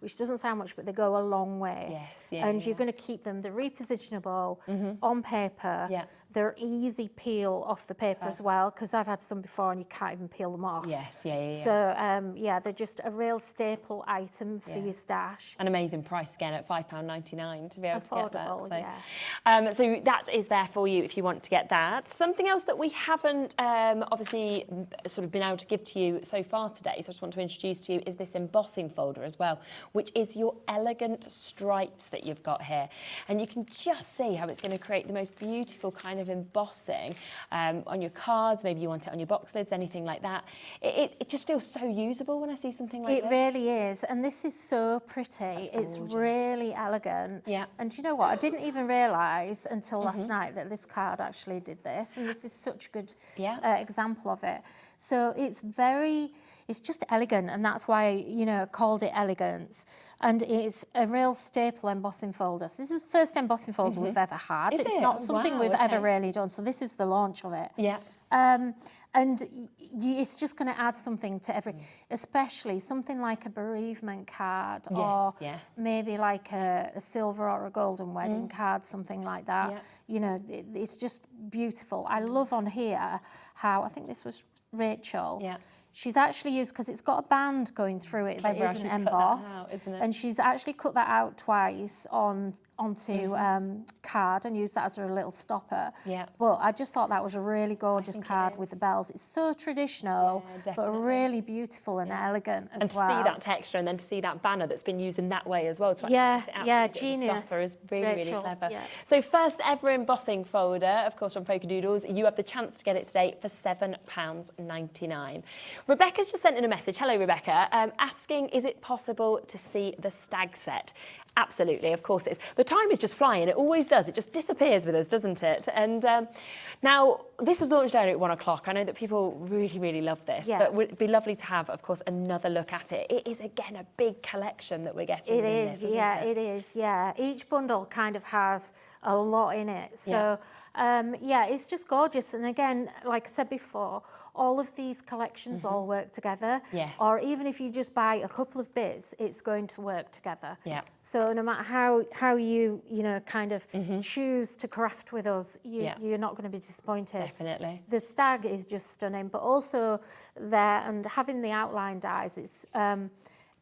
S5: which doesn't sound much, but they go a long way. And you're going to keep them, they're repositionable on paper. They're easy peel off the paper as well, because I've had some before and you can't even peel them off. So yeah, they're just a real staple item for your stash.
S10: An amazing price again at £5.99 to be able to get that.
S5: Affordable,
S10: so that is there for you if you want to get that. Something else that we haven't obviously sort of been able to give to you so far today, so I just want to introduce to you, is this embossing folder as well, which is your elegant stripes that you've got here. And you can just see how it's going to create the most beautiful kind of embossing on your cards. Maybe you want it on your box lids, anything like that. It just feels so usable when I see something like this.
S5: It really is, and this is so pretty. It's really elegant. And do you know what? I didn't even realise until last night that this card actually did this, and this is such a good example of it. So it's just elegant, and that's why, you know, I called it elegance. And it's a real staple embossing folder. So this is the first embossing folder we've ever had. It's not something we've ever really done. So this is the launch of it. And it's just going to add something to every, especially something like a bereavement card, or maybe like a silver or a golden wedding card, something like that. You know, it's just beautiful. I love on here how, I think this was Rachel. She's actually used, because it's got a band going through it that isn't embossed, and she's actually cut that out twice onto card and used that as her little stopper. But I just thought that was a really gorgeous card with the bells. It's so traditional, but really beautiful and elegant as well.
S10: And to see that texture, and then to see that banner that's been used in that way as well. To
S5: genius.
S10: Is really,
S5: Rachel,
S10: really clever. So first ever embossing folder, of course, from Polkadoodles. You have the chance to get it today for £7.99. Rebecca's just sent in a message. Hello, Rebecca. Asking, is it possible to see the stag set? Absolutely, of course it is. The time is just flying. It always does. It just disappears with us, doesn't it? And now, this was launched earlier at 1 o'clock. I know that people really, really love this. But it would be lovely to have, of course, another look at it. It is, again, a big collection that we're getting.
S5: It is, it is. Each bundle kind of has a lot in it. So, it's just gorgeous. And again, like I said before, all of these collections all work together. Or even if you just buy a couple of bits, it's going to work together. So no matter how you kind of choose to craft with us, you're not going to be disappointed.
S10: Definitely.
S5: The stag is just stunning, but also there, and having the outline dies, it's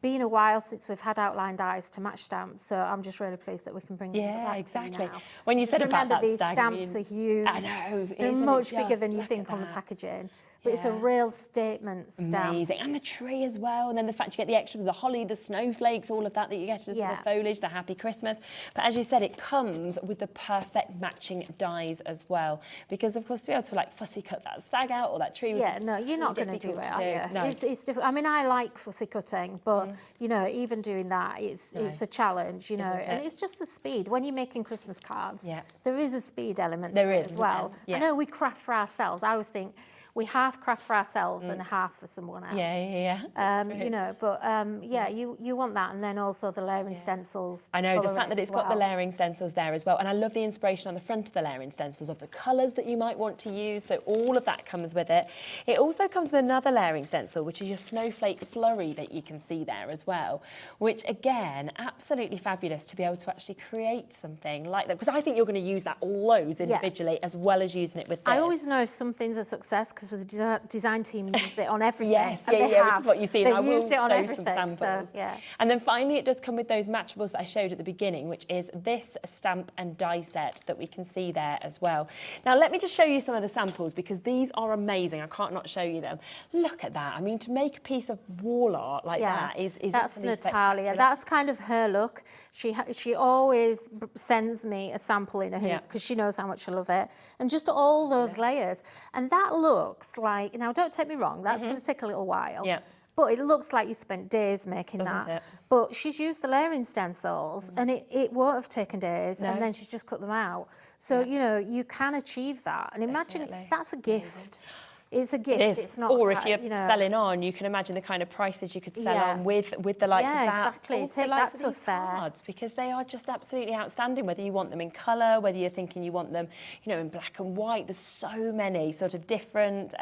S5: been a while since we've had outline dies to match stamps, so I'm just really pleased that we can bring them back
S10: exactly.
S5: to you now.
S10: When you said about that
S5: these
S10: stag,
S5: stamps are huge.
S10: I know.
S5: They're much bigger than you think on the packaging. But it's a real statement stamp.
S10: Amazing. And the tree as well. And then the fact you get the extra, the holly, the snowflakes, all of that you get as the foliage, the happy Christmas. But as you said, it comes with the perfect matching dies as well. Because, of course, to be able to, like, fussy cut that stag out or that tree would be
S5: no, you're not going to do it, are you?
S10: No.
S5: It's difficult. I mean, I like fussy cutting, but, you know, even doing that, it's a challenge, you know. And it's just the speed. When you're making Christmas cards, there is a speed element to it as well. I know we craft for ourselves. I always think, we half craft for ourselves and half for someone else. You know, but yeah, you want that, and then also the layering stencils.
S10: I know, the fact that it's got the layering stencils there as well, and I love the inspiration on the front of the layering stencils of the colours that you might want to use, so all of that comes with it. It also comes with another layering stencil, which is your snowflake flurry that you can see there as well, which again, absolutely fabulous to be able to actually create something like that, because I think you're going to use that loads individually as well as using it with this.
S5: I always know if something's a success because the design team uses it on everything.
S10: Yes, which is what you see.
S5: They've
S10: I will
S5: used it on
S10: show
S5: everything,
S10: some samples.
S5: so, yeah.
S10: And then finally, it does come with those matchables that I showed at the beginning, which is this stamp and die set that we can see there as well. Now, let me just show you some of the samples because these are amazing. I can't not show you them. Look at that. I mean, to make a piece of wall art like that is
S5: that's Natalia. That's kind of her look. She always sends me a sample in a hoop because she knows how much I love it, and just all those layers. And that looks like, now don't take me wrong, that's going to take a little while. But it looks like you spent days making that. But she's used the layering stencils and it won't have taken days, and then she's just cut them out. So, you know, you can achieve that. And imagine, that's a gift. It's a gift. It's not.
S10: Or if you're selling on, you can imagine the kind of prices you could sell on with the likes of that.
S5: Yeah, exactly. Take that to a fair.
S10: Cards, because they are just absolutely outstanding. Whether you want them in colour, whether you're thinking you want them, you know, in black and white. There's so many sort of different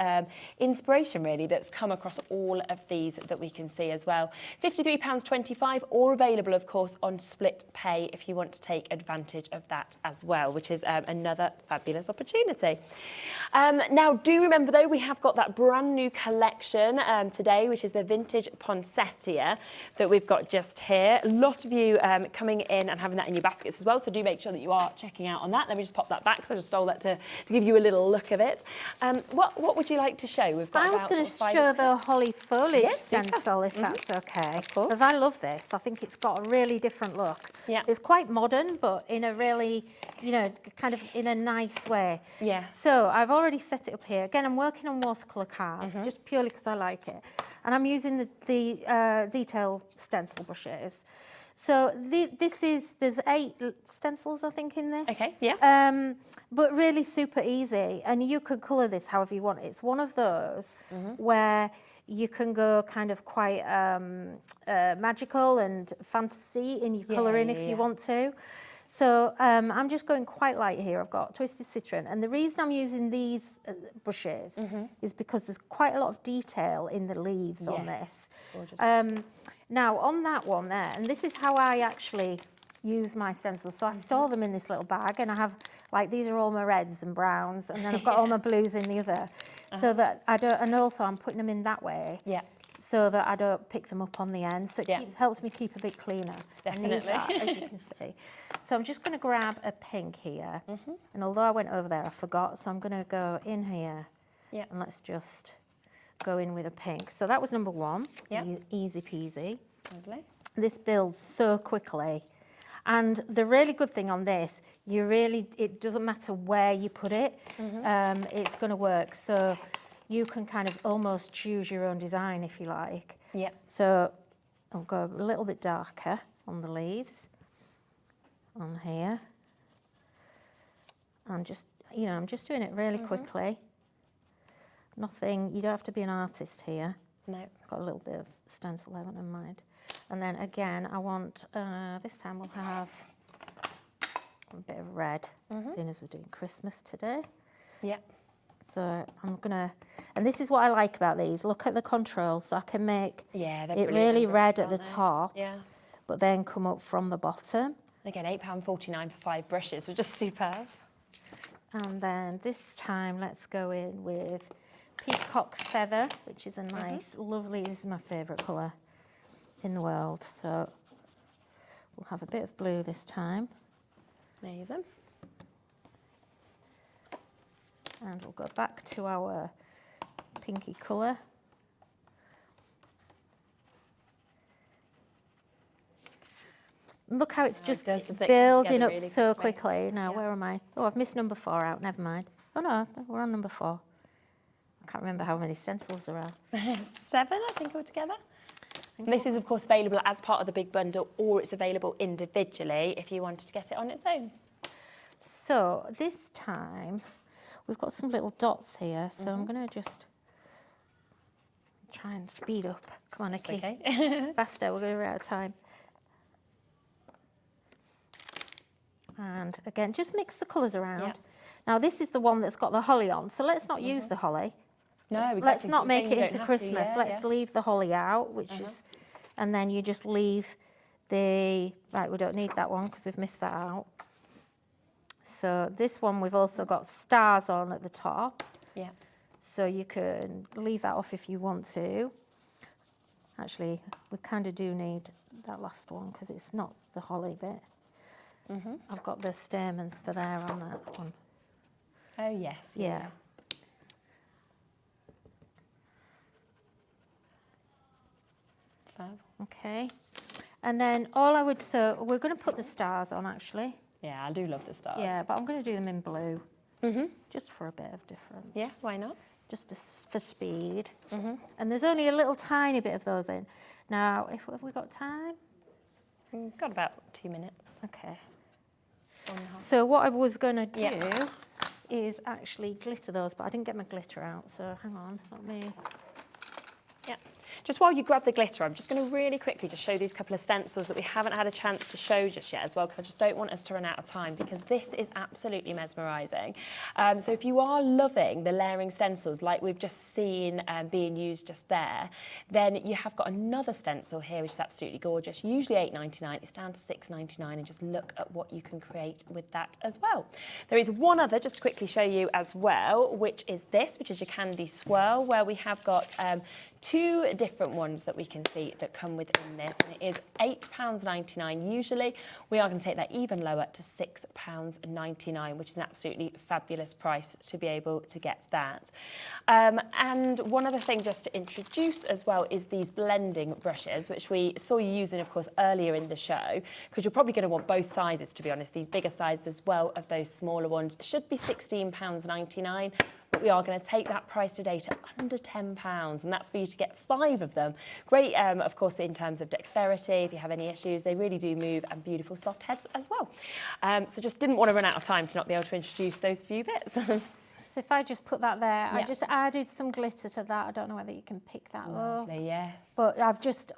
S10: inspiration really that's come across all of these that we can see as well. £53.25, or available, of course, on split pay if you want to take advantage of that as well, which is another fabulous opportunity. Now, do remember though, we have got that brand new collection today, which is the vintage poinsettia that we've got just here. A lot of you coming in and having that in your baskets as well, so do make sure that you are checking out on that. Let me just pop that back, because I just stole that to give you a little look of it. What would you like to show? We've got
S5: I was going to show the holly foliage stencil, if that's okay.
S10: Of course.
S5: Because I love this. I think it's got a really different look. It's quite modern, but in a really, you know, kind of in a nice way. So I've already set it up here. Again, I'm working on watercolour card, just purely because I like it. And I'm using the detail stencil brushes. So there's 8 stencils, I think, in this.
S10: Okay, yeah.
S5: But really super easy. And you can colour this however you want. It's one of those where you can go kind of quite magical and fantasy in your colouring if you want to. So I'm just going quite light here. I've got Twisted Citron. And the reason I'm using these brushes is because there's quite a lot of detail in the leaves on this. Now, on that one there, and this is how I actually use my stencils. So I store them in this little bag, and I have, like, these are all my reds and browns, and then I've got all my blues in the other. So that I don't, and also I'm putting them in that way. So that I don't pick them up on the end. So it helps me keep a bit cleaner.
S10: Definitely.
S5: I need that, as you can see. So I'm just going to grab a pink here. And although I went over there, I forgot. So I'm going to go in here. And let's just go in with a pink. So that was number 1. Easy peasy.
S10: Lovely.
S5: This builds so quickly. And the really good thing on this, it doesn't matter where you put it, it's going to work. So you can kind of almost choose your own design if you like. So I'll go a little bit darker on the leaves, on here. I'm just doing it really quickly. Nothing, you don't have to be an artist here.
S10: No.
S5: Got a little bit of stencil, I haven't in mind. And then again, I want, this time we'll have a bit of red, seeing as we're doing Christmas today. So I'm gonna, and this is what I like about these. Look at the controls. So I can make it really red at the top, but then come up from the bottom.
S10: Again, £8.49 for 5 brushes, which is superb.
S5: And then this time, let's go in with Peacock Feather, which is a nice, lovely, this is my favourite colour in the world. So we'll have a bit of blue this time.
S10: Amazing.
S5: And we'll go back to our pinky colour. Look how it's just building up so quickly. Now, where am I? Oh, I've missed number 4 out, never mind. Oh no, we're on number 4. I can't remember how many stencils there are.
S10: 7, I think, altogether. This is, of course, available as part of the big bundle, or it's available individually if you wanted to get it on its own.
S5: So this time, we've got some little dots here, so I'm going to just try and speed up. Come on, Nikki.
S10: Okay.
S5: Faster, we're going to run out of time. And again, just mix the colours around.
S10: Yep.
S5: Now, this is the one that's got the holly on, so let's not use the holly.
S10: No, exactly.
S5: Let's
S10: So
S5: not
S10: you're
S5: make
S10: saying
S5: it
S10: you
S5: into
S10: don't have to,
S5: Christmas.
S10: yeah,
S5: Let's leave the holly out, which is, and then you just leave right, we don't need that one because we've missed that out. So this one, we've also got stars on at the top.
S10: Yeah.
S5: So you can leave that off if you want to. Actually, we kind of do need that last one because it's not the holly bit. I've got the stamens for there on that one.
S10: Oh, yes.
S5: Yeah.
S10: Fab.
S5: Okay. And then all I would, so we're going to put the stars on actually.
S10: Yeah, I do love the stars.
S5: Yeah, but I'm going to do them in blue. Just for a bit of difference.
S10: Yeah, why not?
S5: Just for speed. And there's only a little tiny bit of those in. Now, have we got time?
S10: We've got about 2 minutes.
S5: Okay. So what I was going to do is actually glitter those, but I didn't get my glitter out, so hang on, let me...
S10: Yeah. Just while you grab the glitter, I'm just going to really quickly just show these couple of stencils that we haven't had a chance to show just yet as well, because I just don't want us to run out of time, because this is absolutely mesmerising. So if you are loving the layering stencils like we've just seen being used just there, then you have got another stencil here which is absolutely gorgeous, usually $8.99, it's down to $6.99, and just look at what you can create with that as well. There is one other just to quickly show you as well, which is this, which is your candy swirl, where we have got 2 different ones that we can see that come within this, and it is £8.99 usually. We are going to take that even lower to £6.99, which is an absolutely fabulous price to be able to get that. And one other thing just to introduce as well is these blending brushes, which we saw you using, of course, earlier in the show, because you're probably going to want both sizes, to be honest. These bigger sizes as well of those smaller ones should be £16.99. But we are going to take that price today to under £10, and that's for you to get 5 of them. Great, of course, in terms of dexterity, if you have any issues, they really do move, and beautiful soft heads as well. So just didn't want to run out of time to not be able to introduce those few bits.
S5: So if I just put that there, I just added some glitter to that. I don't know whether you can pick that up.
S10: Lovely, yes.
S5: But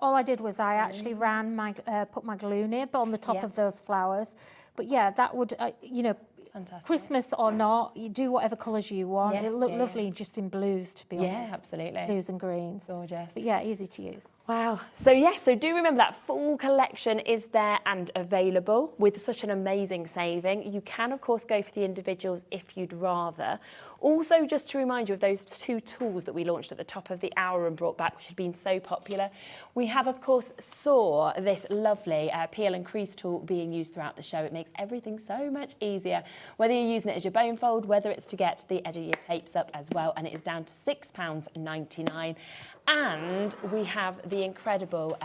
S5: all I did was I actually ran my, put my glue nib on the top of those flowers. But yeah, that would, you know,
S10: Fantastic.
S5: Christmas or not, you do whatever colours you want.
S10: Yes,
S5: It'll look lovely just in blues, to be honest.
S10: Yeah, absolutely.
S5: Blues and greens.
S10: Gorgeous.
S5: But yeah, easy to use.
S10: Wow. So yes, so do remember that full collection is there and available with such an amazing saving. You can, of course, go for the individuals if you'd rather. Also, just to remind you of those 2 tools that we launched at the top of the hour and brought back, which had been so popular. We have, of course, saw this lovely peel and crease tool being used throughout the show. It makes everything so much easier, whether you're using it as your bone fold, whether it's to get the edge of your tapes up as well, and it is down to £6.99. And we have the incredible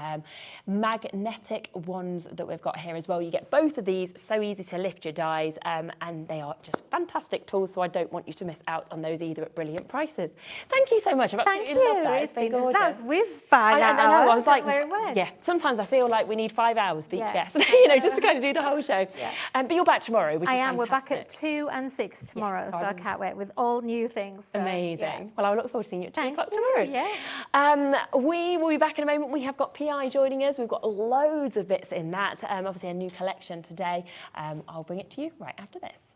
S10: magnetic ones that we've got here as well. You get both of these, so easy to lift your dies, and they are just fantastic tools, so I don't want you to miss out on those either at brilliant prices. Thank you so much. I've absolutely loved that. It's been gorgeous.
S5: That's whizzed by that
S10: I know,
S5: hour.
S10: I was like,
S5: where it went.
S10: yeah, sometimes I feel like we need 5 hours for each guest, you know, just to kind of do the whole show. Yeah. But you're back tomorrow, which is
S5: I am.
S10: fantastic.
S5: We're back at 2 and 6 tomorrow, so I can't wait, with all new things. So,
S10: amazing.
S5: yeah.
S10: Well, I look forward to seeing you at 2 o'clock tomorrow.
S5: Yeah.
S10: We will be back in a moment. We have got PI joining us. We've got loads of bits in that. Obviously, a new collection today. I'll bring it to you right after this.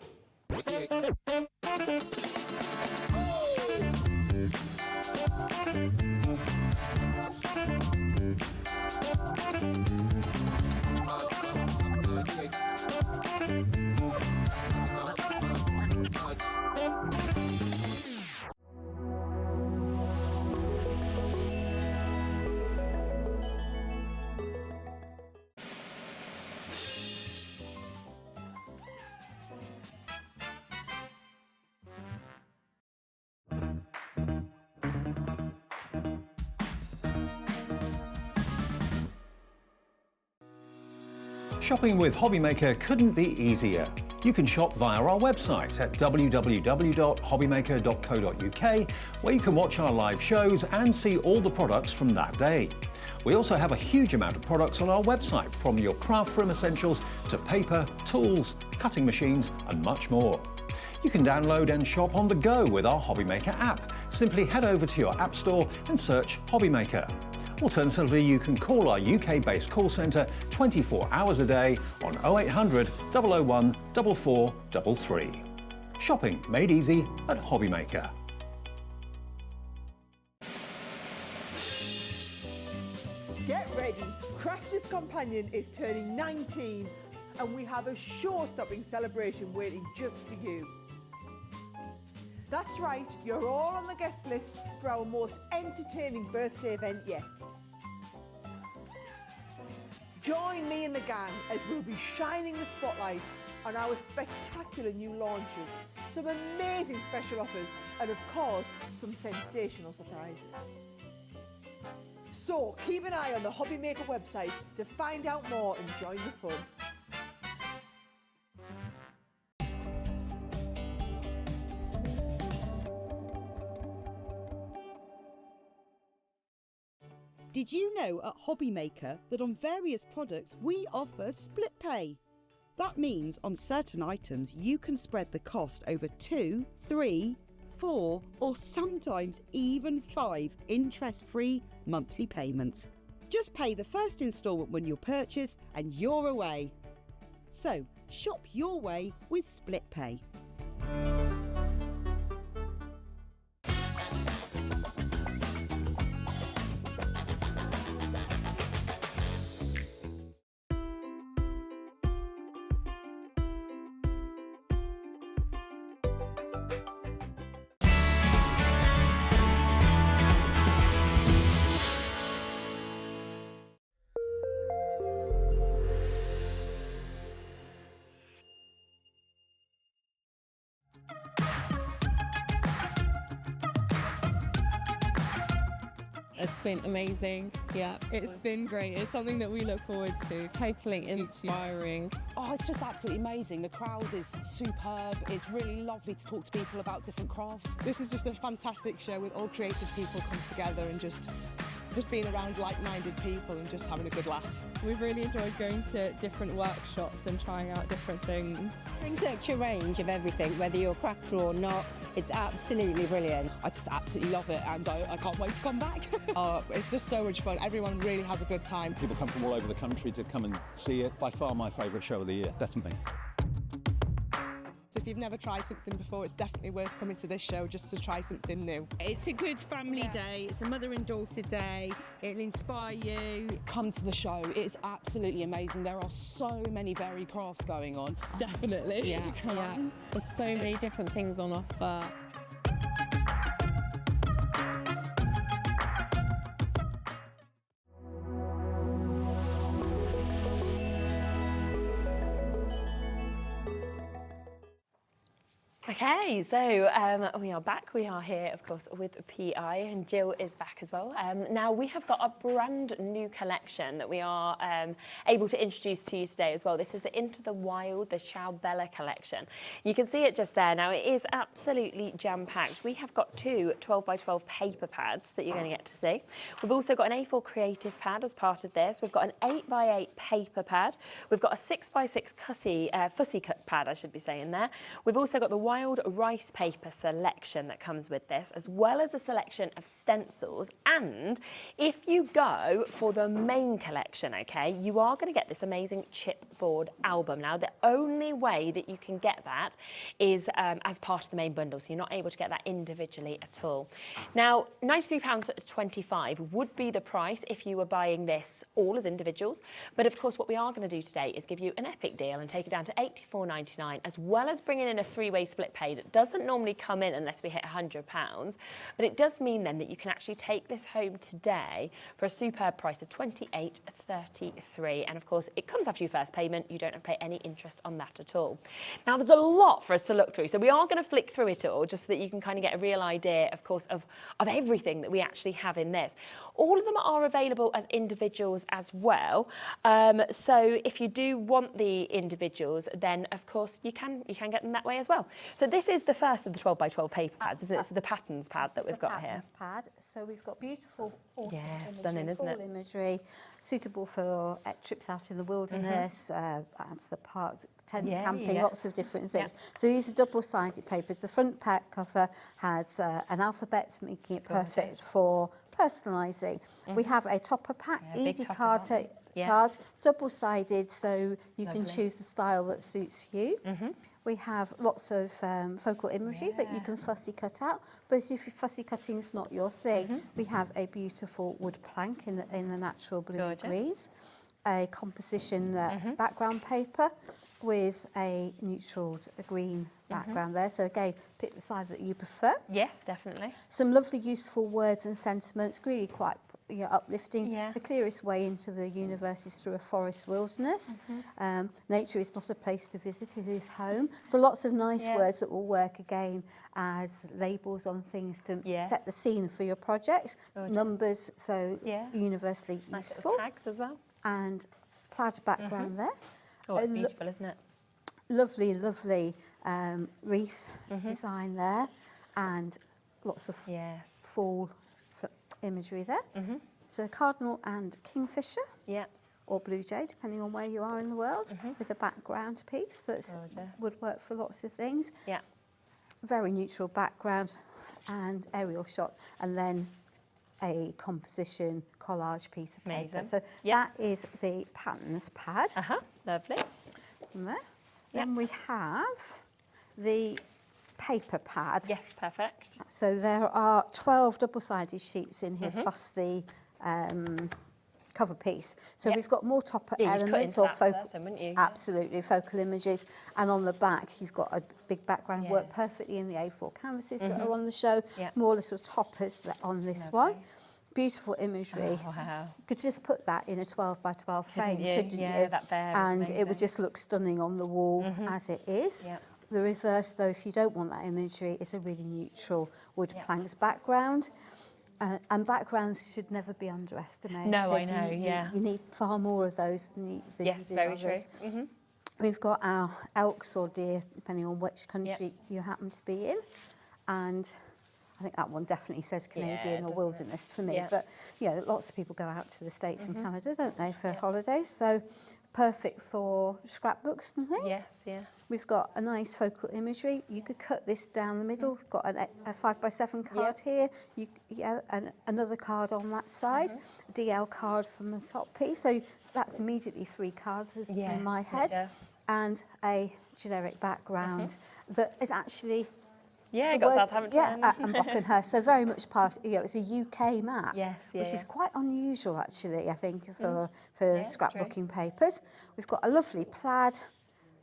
S3: Shopping with HobbyMaker couldn't be easier. You can shop via our website at www.hobbymaker.co.uk, where you can watch our live shows and see all the products from that day. We also have a huge amount of products on our website, from your craft room essentials to paper, tools, cutting machines and much more. You can download and shop on the go with our HobbyMaker app. Simply head over to your app store and search HobbyMaker. Alternatively, you can call our UK-based call centre 24 hours a day on 0800 001 4433. Shopping made easy at HobbyMaker.
S11: Get ready, Crafter's Companion is turning 19 and we have a show-stopping celebration waiting just for you. That's right, you're all on the guest list for our most entertaining birthday event yet. Join me and the gang as we'll be shining the spotlight on our spectacular new launches, some amazing special offers and of course some sensational surprises. So keep an eye on the HobbyMaker website to find out more and join the fun.
S6: Did you know at HobbyMaker that on various products we offer split pay? That means on certain items you can spread the cost over 2, 3, 4 or sometimes even 5 interest-free monthly payments. Just pay the first instalment when you purchase and you're away. So shop your way with split pay.
S12: It's been amazing. Yeah, it's been great. It's something that we look forward to. Totally inspiring.
S13: Oh, it's just absolutely amazing. The crowd is superb. It's really lovely to talk to people about different crafts.
S12: This is just a fantastic show with all creative people come together and just being around like-minded people and just having a good laugh. We've really enjoyed going to different workshops and trying out different things.
S14: Such a range of everything, whether you're a crafter or not. It's absolutely brilliant.
S13: I just absolutely love it and I can't wait to come back.
S12: It's just so much fun. Everyone really has a good time.
S15: People come from all over the country to come and see it. By far my favourite show of the year, definitely.
S12: So if you've never tried something before, it's definitely worth coming to this show just to try something new.
S16: It's a good family day. It's a mother and daughter day. It'll inspire you.
S13: Come to the show. It's absolutely amazing. There are so many varied crafts going on.
S12: Definitely.
S16: Yeah, yeah. There's so many different things on offer.
S10: Okay, so we are back. We are here, of course, with PI, and Jill is back as well. Now, we have got a brand new collection that we are able to introduce to you today as well. This is the Into the Wild, the Ciao collection. You can see it just there. Now, it is absolutely jam-packed. We have got two 12x12 paper pads that you're going to get to see. We've also got an A4 creative pad as part of this. We've got an 8x8 paper pad. We've got a 6x6 fussy cut pad, I should be saying there. We've also got the Wild rice paper selection that comes with this, as well as a selection of stencils. And if you go for the main collection, okay, you are going to get this amazing chipboard album. Now, the only way that you can get that is as part of the main bundle, so you're not able to get that individually at all. Now, £93.25 would be the price if you were buying this all as individuals, but of course what we are going to do today is give you an epic deal and take it down to £84.99, as well as bringing in a three-way split pay that doesn't normally come in unless we hit £100, but it does mean then that you can actually take this home today for a superb price of £28.33, and of course it comes after your first payment. You don't have to pay any interest on that at all. Now, there's a lot for us to look through, so we are going to flick through it all just so that you can kind of get a real idea, of course, of everything that we actually have in this. All of them are available as individuals as well, so if you do want the individuals, then of course you can get them that way as well. So this is the first of the 12 by 12 paper pads, is it? It's the patterns pad that we've got here.
S9: Patterns pad. So we've got beautiful autumn imagery,
S10: stunning, isn't
S9: fall
S10: it?
S9: imagery, suitable for trips out in the wilderness, out to the park, tent camping, lots of different things. So these are double-sided papers. The front pack cover has an alphabet, making it perfect for personalising. We have a topper pack, easy cards, double-sided, so you can choose the style that suits you. We have lots of focal imagery that you can fussy cut out, but if fussy cutting is not your thing, we have a beautiful wood plank in the natural blue greens, a composition background paper with a neutral green background there. So again, pick the side that you prefer.
S10: Yes, definitely.
S9: Some lovely useful words and sentiments, really quite uplifting. The clearest way into the universe is through a forest wilderness. Nature is not a place to visit, it is home. So lots of nice words that will work again as labels on things to set the scene for your projects. Numbers, so universally
S10: nice
S9: useful.
S10: Little tags as well.
S9: And plaid background there.
S10: Oh, it's beautiful, isn't it?
S9: Lovely, lovely wreath design there, and lots of fall imagery there. So cardinal and kingfisher, or blue jay, depending on where you are in the world, with a background piece that would work for lots of things. Very neutral background and aerial shot, and then a composition collage piece of paper. So that is the patterns pad.
S10: Lovely.
S9: From there. Then we have the paper pad.
S10: Yes, perfect.
S9: So there are 12 double-sided sheets in here, plus the cover piece. So we've got more topper elements or focal, absolutely, focal images. And on the back, you've got a big background, work perfectly in the A4 canvases that are on the show. More little toppers that on this one. Beautiful imagery.
S10: Oh, wow.
S9: You could just put that in a 12 by 12 frame, couldn't you?
S10: That there
S9: and it would just look stunning on the wall as it is. The reverse, though, if you don't want that imagery, is a really neutral wood planks background. And backgrounds should never be underestimated.
S10: No, I know,
S9: You need far more of those than you do
S10: very
S9: others.
S10: true.
S9: We've got our elks or deer, depending on which country you happen to be in. And I think that one definitely says Canadian or wilderness for me. But, you know, lots of people go out to the States and Canada, don't they, for holidays? So perfect for scrapbooks and things. We've got a nice focal imagery. You could cut this down the middle. We've got a 5x7 card here. And another card on that side. A DL card from the top piece. So that's immediately 3 cards in my head. And a generic background that is actually...
S10: Yeah, got Southampton.
S9: And Buckenhurst. So very much part, it's a UK map, which is quite unusual actually, I think, for scrapbooking papers. We've got a lovely plaid,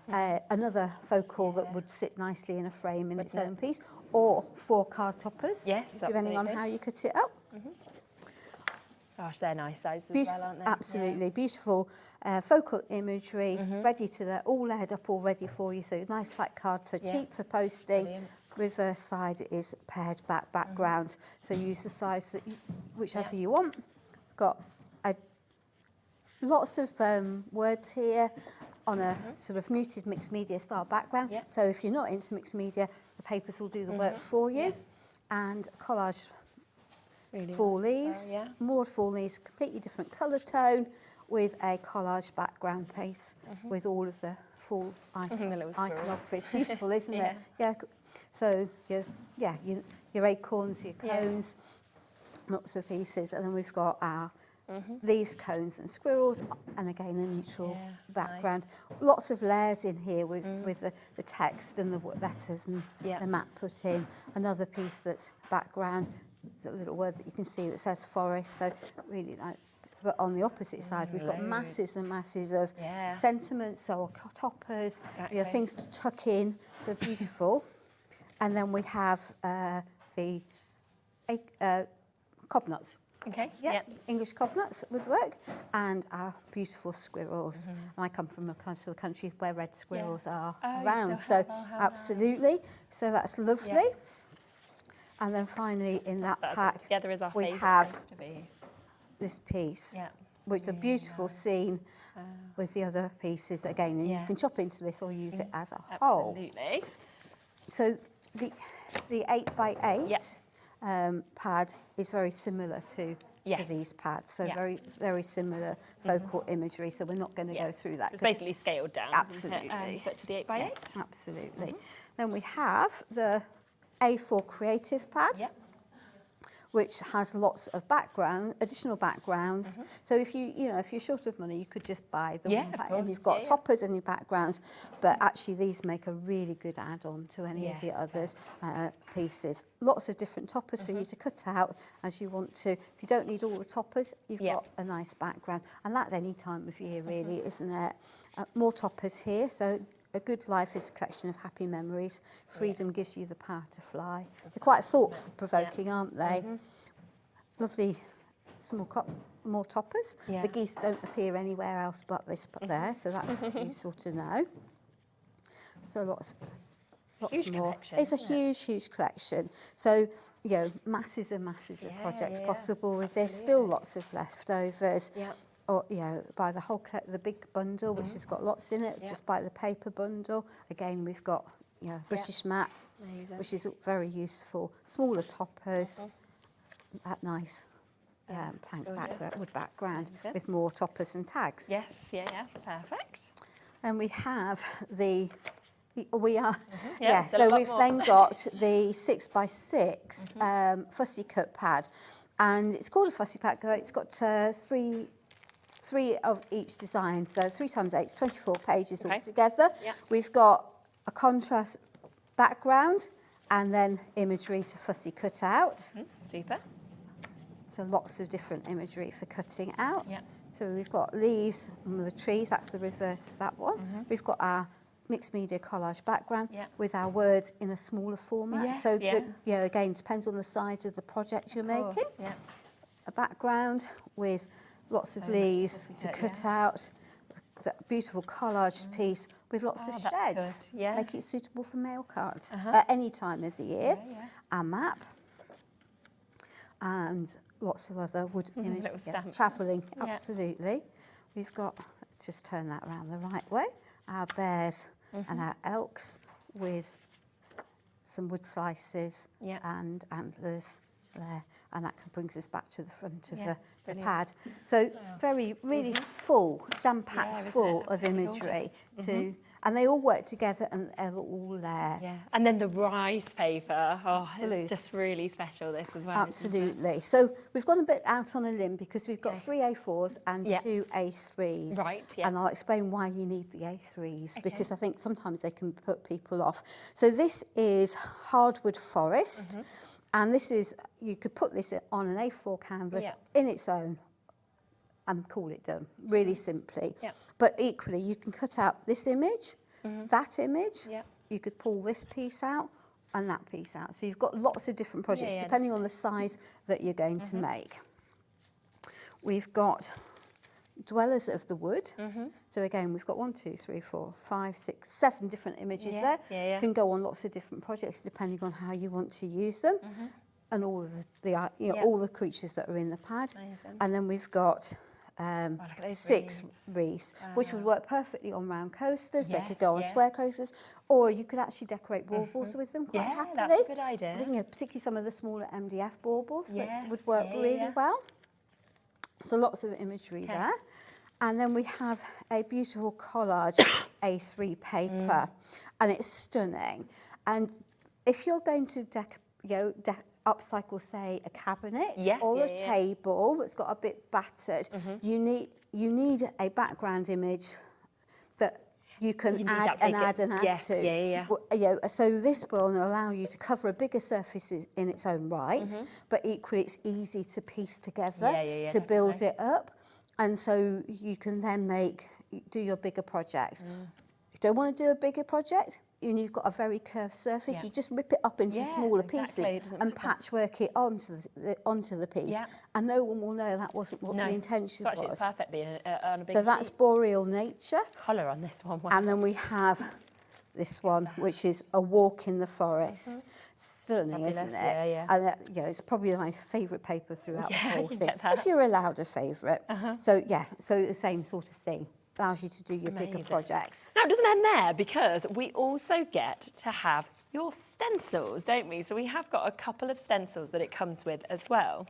S9: another focal that would sit nicely in a frame in its own piece, or 4 card toppers, depending on how you cut it up.
S10: Gosh, they're nice sizes as well, aren't they?
S9: Absolutely, beautiful focal imagery, ready to, all layered up already for you. So nice flat card, so cheap for posting.
S10: Brilliant.
S9: Reverse side is paired backgrounds, so use the size that whichever you want. Got lots of words here on a sort of muted mixed media style background. So if you're not into mixed media, the papers will do the work for you. And collage fall leaves, more fall leaves, completely different colour tone with a collage background piece with all of the full iconography. It's beautiful, isn't it? Yeah. So your acorns, your cones, lots of pieces, and then we've got our leaves, cones, and squirrels, and again a neutral background. Lots of layers in here with the text and the letters and the map put in. Another piece that's background. There's a little word that you can see that says forest. So really like. But on the opposite side, we've got masses and masses of sentiments or toppers, things to tuck in. So beautiful. And then we have the cobnuts. English cobnuts would work, and our beautiful squirrels. And I come from a part of the country where red squirrels are around, so absolutely. So that's lovely. And then finally in that pack, we have this piece, which is a beautiful scene with the other pieces again, and you can chop into this or use it as a whole.
S10: Absolutely.
S9: So the 8x8 pad is very similar to these pads. So very similar vocal imagery. So we're not going to go through that.
S10: So it's basically scaled down,
S9: absolutely,
S10: isn't it? But to the 8x8.
S9: Yeah, absolutely. Then we have the A4 Creative Pad, which has lots of additional backgrounds. So if you're short of money, you could just buy the one pack, and you've got toppers and your backgrounds. But actually, these make a really good add-on to any of the others pieces. Lots of different toppers for you to cut out as you want to. If you don't need all the toppers, you've got a nice background, and that's any time of year, really, isn't it? More toppers here. So a good life is a collection of happy memories. Freedom gives you the power to fly. They're quite thought-provoking, aren't they? Lovely small more toppers. The geese don't appear anywhere else but this there, so that's useful to know. So lots more. It's a huge collection. So, masses and masses of projects possible with this. Still lots of leftovers. Or, buy the big bundle, which has got lots in it. Just buy the paper bundle. Again, we've got, British map, which is very useful. Smaller toppers, that nice wood background with more toppers and tags.
S10: Yes, perfect.
S9: And we have so we've then got the 6x6 fussy cut pad, and it's called a fussy pad. It's got three of each design, so 3 times 8 is 24 pages altogether. We've got a contrast background and then imagery to fussy cut out.
S10: Super.
S9: So lots of different imagery for cutting out. So we've got leaves and the trees, that's the reverse of that one. We've got our mixed media collage background with our words in a smaller format. So again, depends on the size of the project you're making. A background with lots of leaves to cut out, that beautiful collage piece with lots of sheds. Make it suitable for mail cards at any time of the year. Our map and lots of other wood images. Travelling, absolutely. We've got, let's just turn that around the right way, our bears and our elks with some wood slices and antlers there. And that brings us back to the front of the pad. So really full, jam-packed full of imagery and they all work together and they're all there.
S10: And then the rice paper, it's just really special this as well.
S9: Absolutely. So we've gone a bit out on a limb because we've got 3 A4s and 2 A3s. And I'll explain why you need the A3s because I think sometimes they can put people off. So this is hardwood forest. And this is, you could put this on an A4 canvas in its own and call it done, really simply. But equally, you can cut out this image, that image, you could pull this piece out and that piece out. So you've got lots of different projects depending on the size that you're going to make. We've got dwellers of the wood. So again, we've got 1, 2, 3, 4, 5, 6, 7 different images there. Can go on lots of different projects depending on how you want to use them, and all of all the creatures that are in the pad. And then we've got 6 wreaths, which would work perfectly on round coasters. They could go on square coasters, or you could actually decorate baubles with them quite happily.
S10: That's a good idea.
S9: I think, particularly some of the smaller MDF baubles would work really well. So lots of imagery there. And then we have a beautiful collage A3 paper, and it's stunning. And if you're going to upcycle, say, a cabinet or a table that's got a bit battered, you need a background image that you can add to. So this will allow you to cover a bigger surface in its own right, but equally it's easy to piece together to build it up. And so you can then do your bigger projects. If you don't want to do a bigger project, and you've got a very curved surface, you just rip it up into smaller pieces and patchwork it onto the piece. And no one will know that wasn't what the intention was.
S10: It's perfect being on a big
S9: So that's Boreal Nature.
S10: Colour on this one.
S9: And then we have this one, which is A Walk in the Forest. Stunning, isn't it? And it's probably my favourite paper throughout the whole thing, if you're allowed a favourite. So the same sort of thing. Allows you to do your bigger projects.
S10: Now, it doesn't end there, because we also get to have your stencils, don't we? So we have got a couple of stencils that it comes with as well.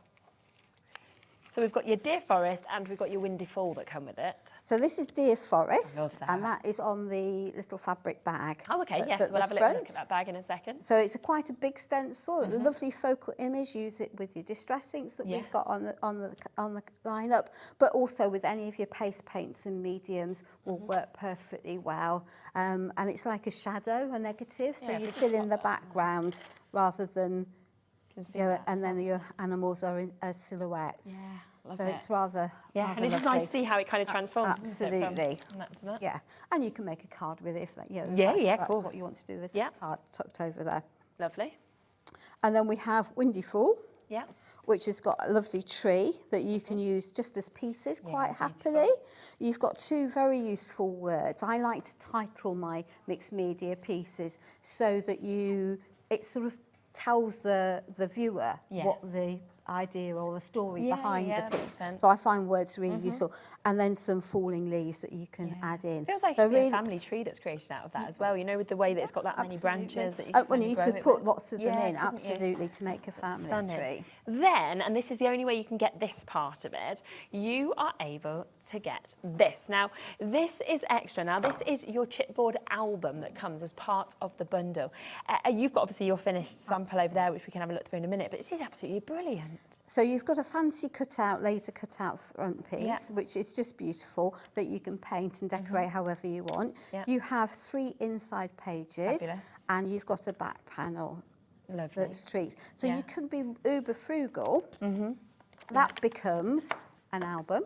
S10: So we've got your Deer Forest and we've got your Windy Fall that come with it.
S9: So this is Deer Forest,
S10: Love that.
S9: and that is on the little fabric bag.
S10: Oh, okay, yes, we'll have a little look at that bag in a second.
S9: So it's quite a big stencil, a lovely focal image. Use it with your distress inks that we've got on the lineup, but also with any of your paste paints and mediums will work perfectly well. And it's like a shadow, a negative, so you fill in the background rather than. And then your animals are as silhouettes.
S10: Yeah,
S9: so it's rather
S10: and it's just nice to see how it kind of transforms.
S9: Absolutely.
S10: From that to that.
S9: Yeah, and you can make a card with it if that,
S10: of
S9: that's
S10: course.
S9: what you want to do. There's a card tucked over there.
S10: Lovely.
S9: And then we have Windy Fall.
S10: Yeah.
S9: Which has got a lovely tree that you can use just as pieces quite happily. You've got two very useful words. I like to title my mixed media pieces so that it sort of tells the viewer what the idea or the story behind the piece. So I find words really useful. And then some falling leaves that you can add in.
S10: Feels like a family tree that's created out of that as well, you know, with the way that it's got that many branches that you can
S9: you could put lots of them in, absolutely, to make a family tree.
S10: Then, and this is the only way you can get this part of it, you are able to get this. Now, this is extra. Now, this is your chipboard album that comes as part of the bundle. You've got obviously your finished sample over there, which we can have a look through in a minute, but this is absolutely brilliant.
S9: So you've got a fancy cutout, laser cutout front piece, which is just beautiful, that you can paint and decorate however you want. You have 3 inside pages.
S10: Fabulous.
S9: And you've got a back panel.
S10: Lovely.
S9: That's treats. So you can be uber frugal. That becomes an album,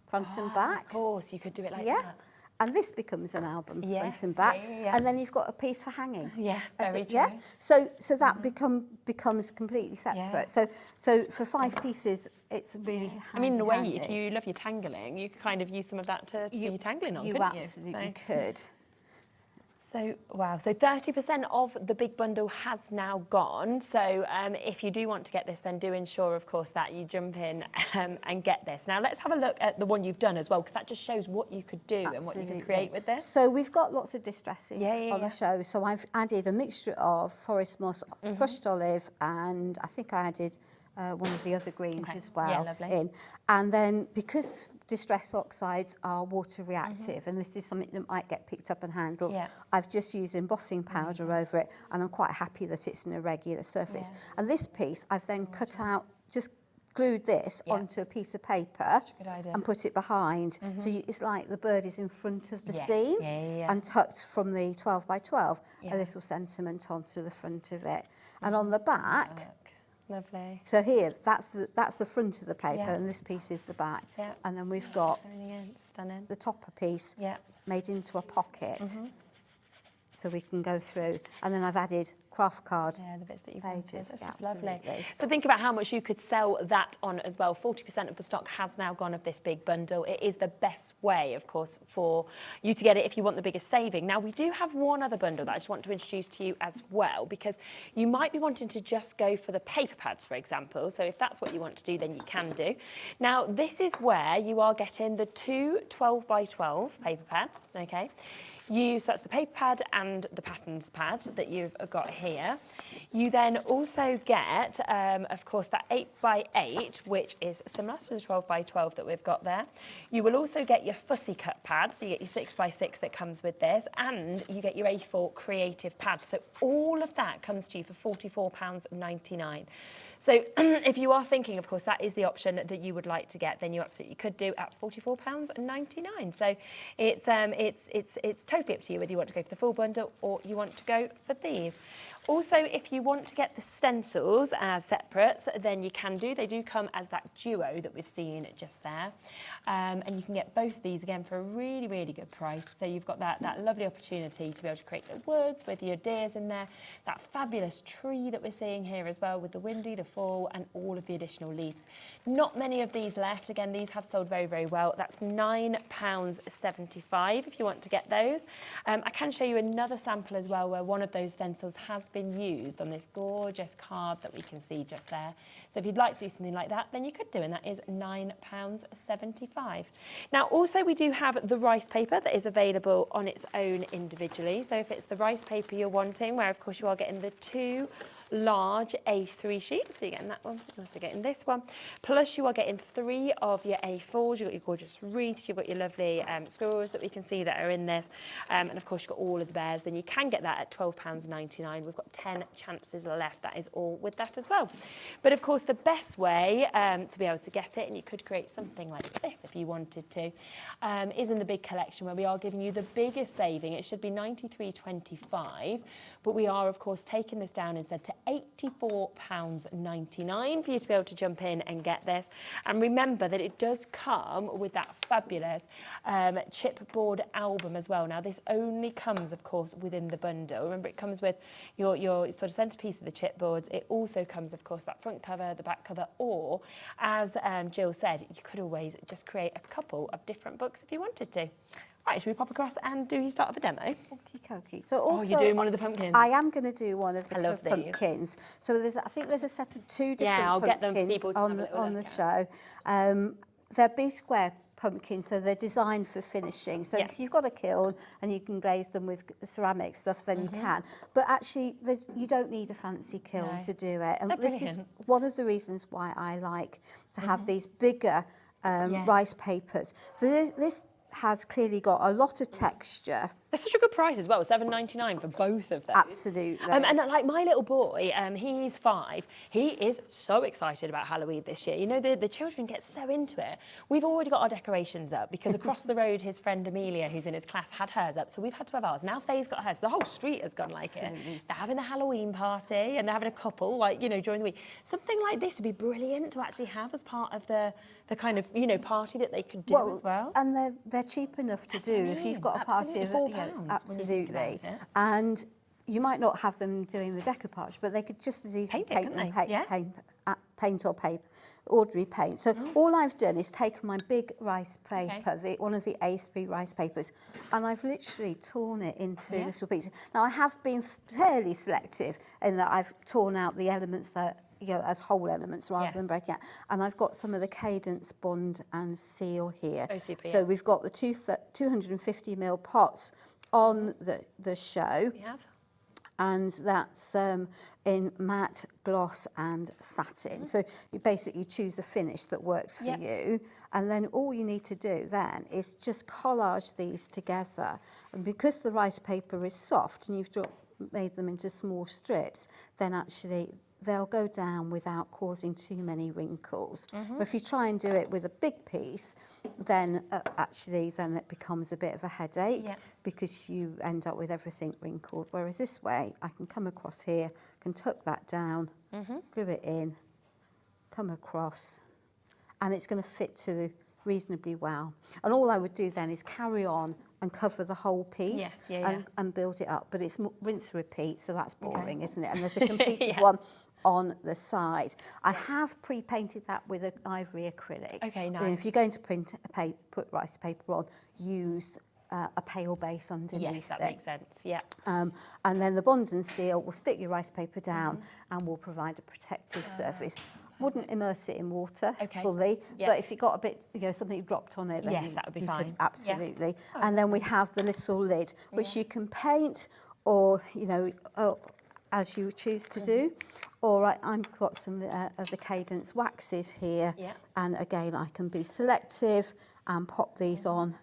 S9: front and back.
S10: Of course, you could do it like that.
S9: And this becomes an album, front and back. And then you've got a piece for hanging.
S10: Yeah, very true.
S9: Yeah. So that becomes completely separate. So for 5 pieces, it's really handy.
S10: I mean, in a way, if you love your tangling, you could kind of use some of that to do your tangling on, couldn't you?
S9: You absolutely could.
S10: So, wow, so 30% of the big bundle has now gone. So if you do want to get this, then do ensure, of course, that you jump in and get this. Now, let's have a look at the one you've done as well, because that just shows what you could do and what you could create with this.
S9: So we've got lots of distress inks on the show. So I've added a mixture of forest moss, crushed olive, and I think I added one of the other greens as well in. And then because distress oxides are water reactive, and this is something that might get picked up and handled, I've just used embossing powder over it, and I'm quite happy that it's an irregular surface. And this piece I've then cut out, just glued this onto a piece of paper and put it behind. So it's like the bird is in front of the scene and tucked from the 12 by 12 a little sentiment onto the front of it. And on the back,
S10: lovely.
S9: So here, that's the front of the paper, and this piece is the back. And then we've got the topper piece made into a pocket, so we can go through. And then I've added craft card
S10: the bits that you've
S9: pages.
S10: That's just lovely. So think about how much you could sell that on as well. 40% of the stock has now gone of this big bundle. It is the best way, of course, for you to get it if you want the biggest saving. Now, we do have one other bundle that I just want to introduce to you as well, because you might be wanting to just go for the paper pads, for example. So if that's what you want to do, then you can do. Now, this is where you are getting the 2 12 by 12 paper pads, okay? So that's the paper pad and the patterns pad that you've got here. You then also get, of course, that 8 by 8, which is similar to the 12 by 12 that we've got there. You will also get your fussy cut pad, so you get your 6 by 6 that comes with this, and you get your A4 creative pad. So all of that comes to you for £44.99. So if you are thinking, of course, that is the option that you would like to get, then you absolutely could do at £44.99. So it's totally up to you whether you want to go for the full bundle or you want to go for these. Also, if you want to get the stencils as separate, then you can do. They do come as that duo that we've seen just there. And you can get both of these again for a really, really good price. So you've got that lovely opportunity to be able to create the woods with your deers in there, that fabulous tree that we're seeing here as well with the windy, the waterfall and all of the additional leaves. Not many of these left. Again, these have sold very, very well. That's £9.75 if you want to get those. I can show you another sample as well where one of those stencils has been used on this gorgeous card that we can see just there. So if you'd like to do something like that, then you could do, and that is £9.75. Now, also we do have the rice paper that is available on its own individually. So if it's the rice paper you're wanting, where of course you are getting the 2 large A3 sheets, so you're getting that one, you're also getting this one, plus you are getting 3 of your A4s, you've got your gorgeous wreaths, you've got your lovely squirrels that we can see that are in this, and of course you've got all of the bears, then you can get that at £12.99. We've got 10 chances left, that is all with that as well. But of course the best way to be able to get it, and you could create something like this if you wanted to, is in the big collection where we are giving you the biggest saving. It should be £93.25, but we are of course taking this down instead to £84.99 for you to be able to jump in and get this. And remember that it does come with that fabulous chipboard album as well. Now this only comes of course within the bundle. Remember, it comes with your sort of centerpiece of the chipboards. It also comes of course that front cover, the back cover, or as Jill said, you could always just create a couple of different books if you wanted to. Right, should we pop across and do you start off a demo?
S9: Okie-dokie. So also,
S10: you're doing one of the pumpkins?
S9: I am going to do one of the pumpkins. So I think there's a set of 2 different
S10: I'll get them
S9: pumpkins
S10: people to
S9: on the show. They're B-square pumpkins, so they're designed for finishing. So if you've got a kiln and you can glaze them with ceramic stuff, then you can. But actually, you don't need a fancy kiln to do it. And this is one of the reasons why I like to have these bigger rice papers. This has clearly got a lot of texture.
S10: They're such a good price as well, £7.99 for both of those.
S9: Absolutely.
S10: And like my little boy, he's 5. He is so excited about Halloween this year. You know, the children get so into it. We've already got our decorations up because across the road, his friend Amelia, who's in his class, had hers up. So we've had to have ours. Now Faye's got hers. The whole street has gone like it. They're having a Halloween party and they're having a couple, like, you know, during the week. Something like this would be brilliant to actually have as part of the kind of, you know, party that they could do as well.
S9: And they're cheap enough to do if you've got a party of
S10: £4.
S9: Absolutely. And you might not have them doing the decoupage, but they could just as easily paint or paper, ordinary paint. So all I've done is taken my big rice paper, one of the A3 rice papers, and I've literally torn it into little pieces. Now I have been fairly selective in that I've torn out the elements that, you know, as whole elements rather than breaking out. And I've got some of the Cadence Bond and Seal here.
S10: Oh, super,
S9: so we've got the 250ml pots on the show.
S10: We have.
S9: And that's in matte, gloss and satin. So you basically choose a finish that works for you. And then all you need to do then is just collage these together. And because the rice paper is soft and you've made them into small strips, then actually they'll go down without causing too many wrinkles. But if you try and do it with a big piece, then then it becomes a bit of a headache because you end up with everything wrinkled. Whereas this way, I can come across here, can tuck that down, glue it in, come across, and it's going to fit to reasonably well. And all I would do then is carry on and cover the whole piece and build it up. But it's rinse, repeat, so that's boring, isn't it? And there's a completed one on the side. I have pre-painted that with an ivory acrylic.
S10: Okay, nice.
S9: And if you're going to put rice paper on, use a pale base underneath
S10: Yes, that makes sense,
S9: and then the Bond and Seal will stick your rice paper down and will provide a protective surface. Wouldn't immerse it in water fully, but if you got a bit, you know, something dropped on it, then
S10: that would be fine.
S9: Absolutely. And then we have the little lid, which you can paint or, you know, as you choose to do. All right, I've got some of the Cadence waxes here, and again, I can be selective and pop these on.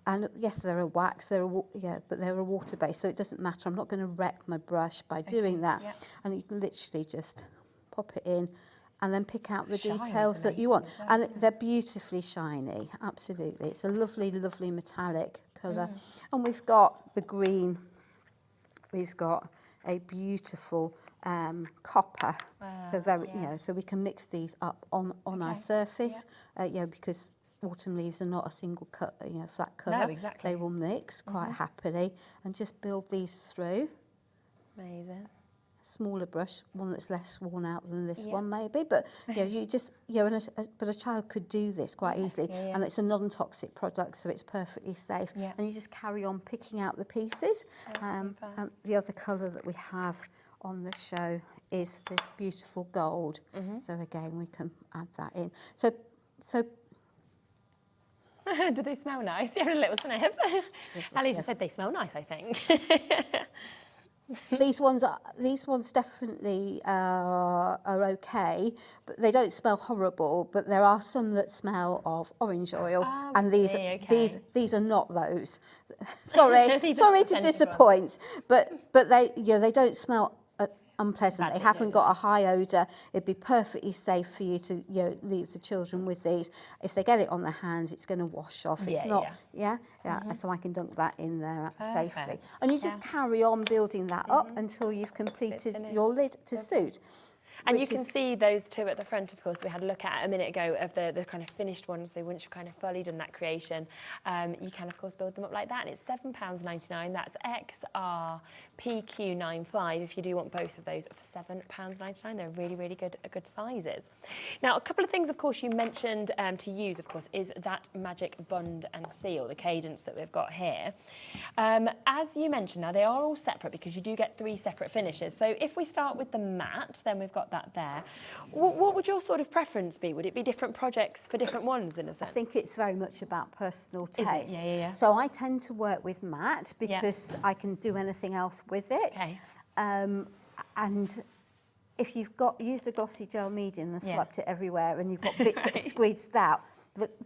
S9: And yes, they're a wax, but they're a water base, so it doesn't matter. I'm not going to wreck my brush by doing that. And you can literally just pop it in and then pick out the details that you want. And they're beautifully shiny, absolutely. It's a lovely, lovely metallic colour. And we've got the green, we've got a beautiful copper. So very, you know, so we can mix these up on our surface, you know, because autumn leaves are not a single cut, you know, flat colour.
S10: No, exactly.
S9: They will mix quite happily and just build these through.
S10: Amazing.
S9: smaller brush, one that's less worn out than this one maybe, but you just, but a child could do this quite easily, and it's a non-toxic product, so it's perfectly safe, and you just carry on picking out the pieces. And the other colour that we have on the show is this beautiful gold, so again we can add that in. So
S10: do they smell nice? You had a little sniff. Alicia said they smell nice, I think.
S9: These ones definitely are okay, but they don't smell horrible. But there are some that smell of orange oil, and these are not those. Sorry to disappoint, but they don't smell unpleasant. They haven't got a high odour. It'd be perfectly safe for you to leave the children with these. If they get it on their hands, it's going to wash off. It's not, so I can dunk that in there safely. And you just carry on building that up until you've completed your lid to suit.
S10: And you can see those two at the front, of course, that we had a look at a minute ago of the kind of finished ones. So once you've kind of fully done that creation, you can, of course, build them up like that. And it's £7.99. That's XRPQ95 if you do want both of those for £7.99. They're really, really good sizes. Now, a couple of things, of course, you mentioned to use, of course, is that magic bund and seal, the cadence that we've got here. As you mentioned, now they are all separate because you do get 3 separate finishes. So if we start with the matte, then we've got that there. What would your sort of preference be? Would it be different projects for different ones in a sense?
S9: I think it's very much about personal taste.
S10: Is it? Yeah.
S9: So I tend to work with matte because I can do anything else with it.
S10: Okay.
S9: And if you've used a glossy gel medium and swapped it everywhere and you've got bits that are squeezed out,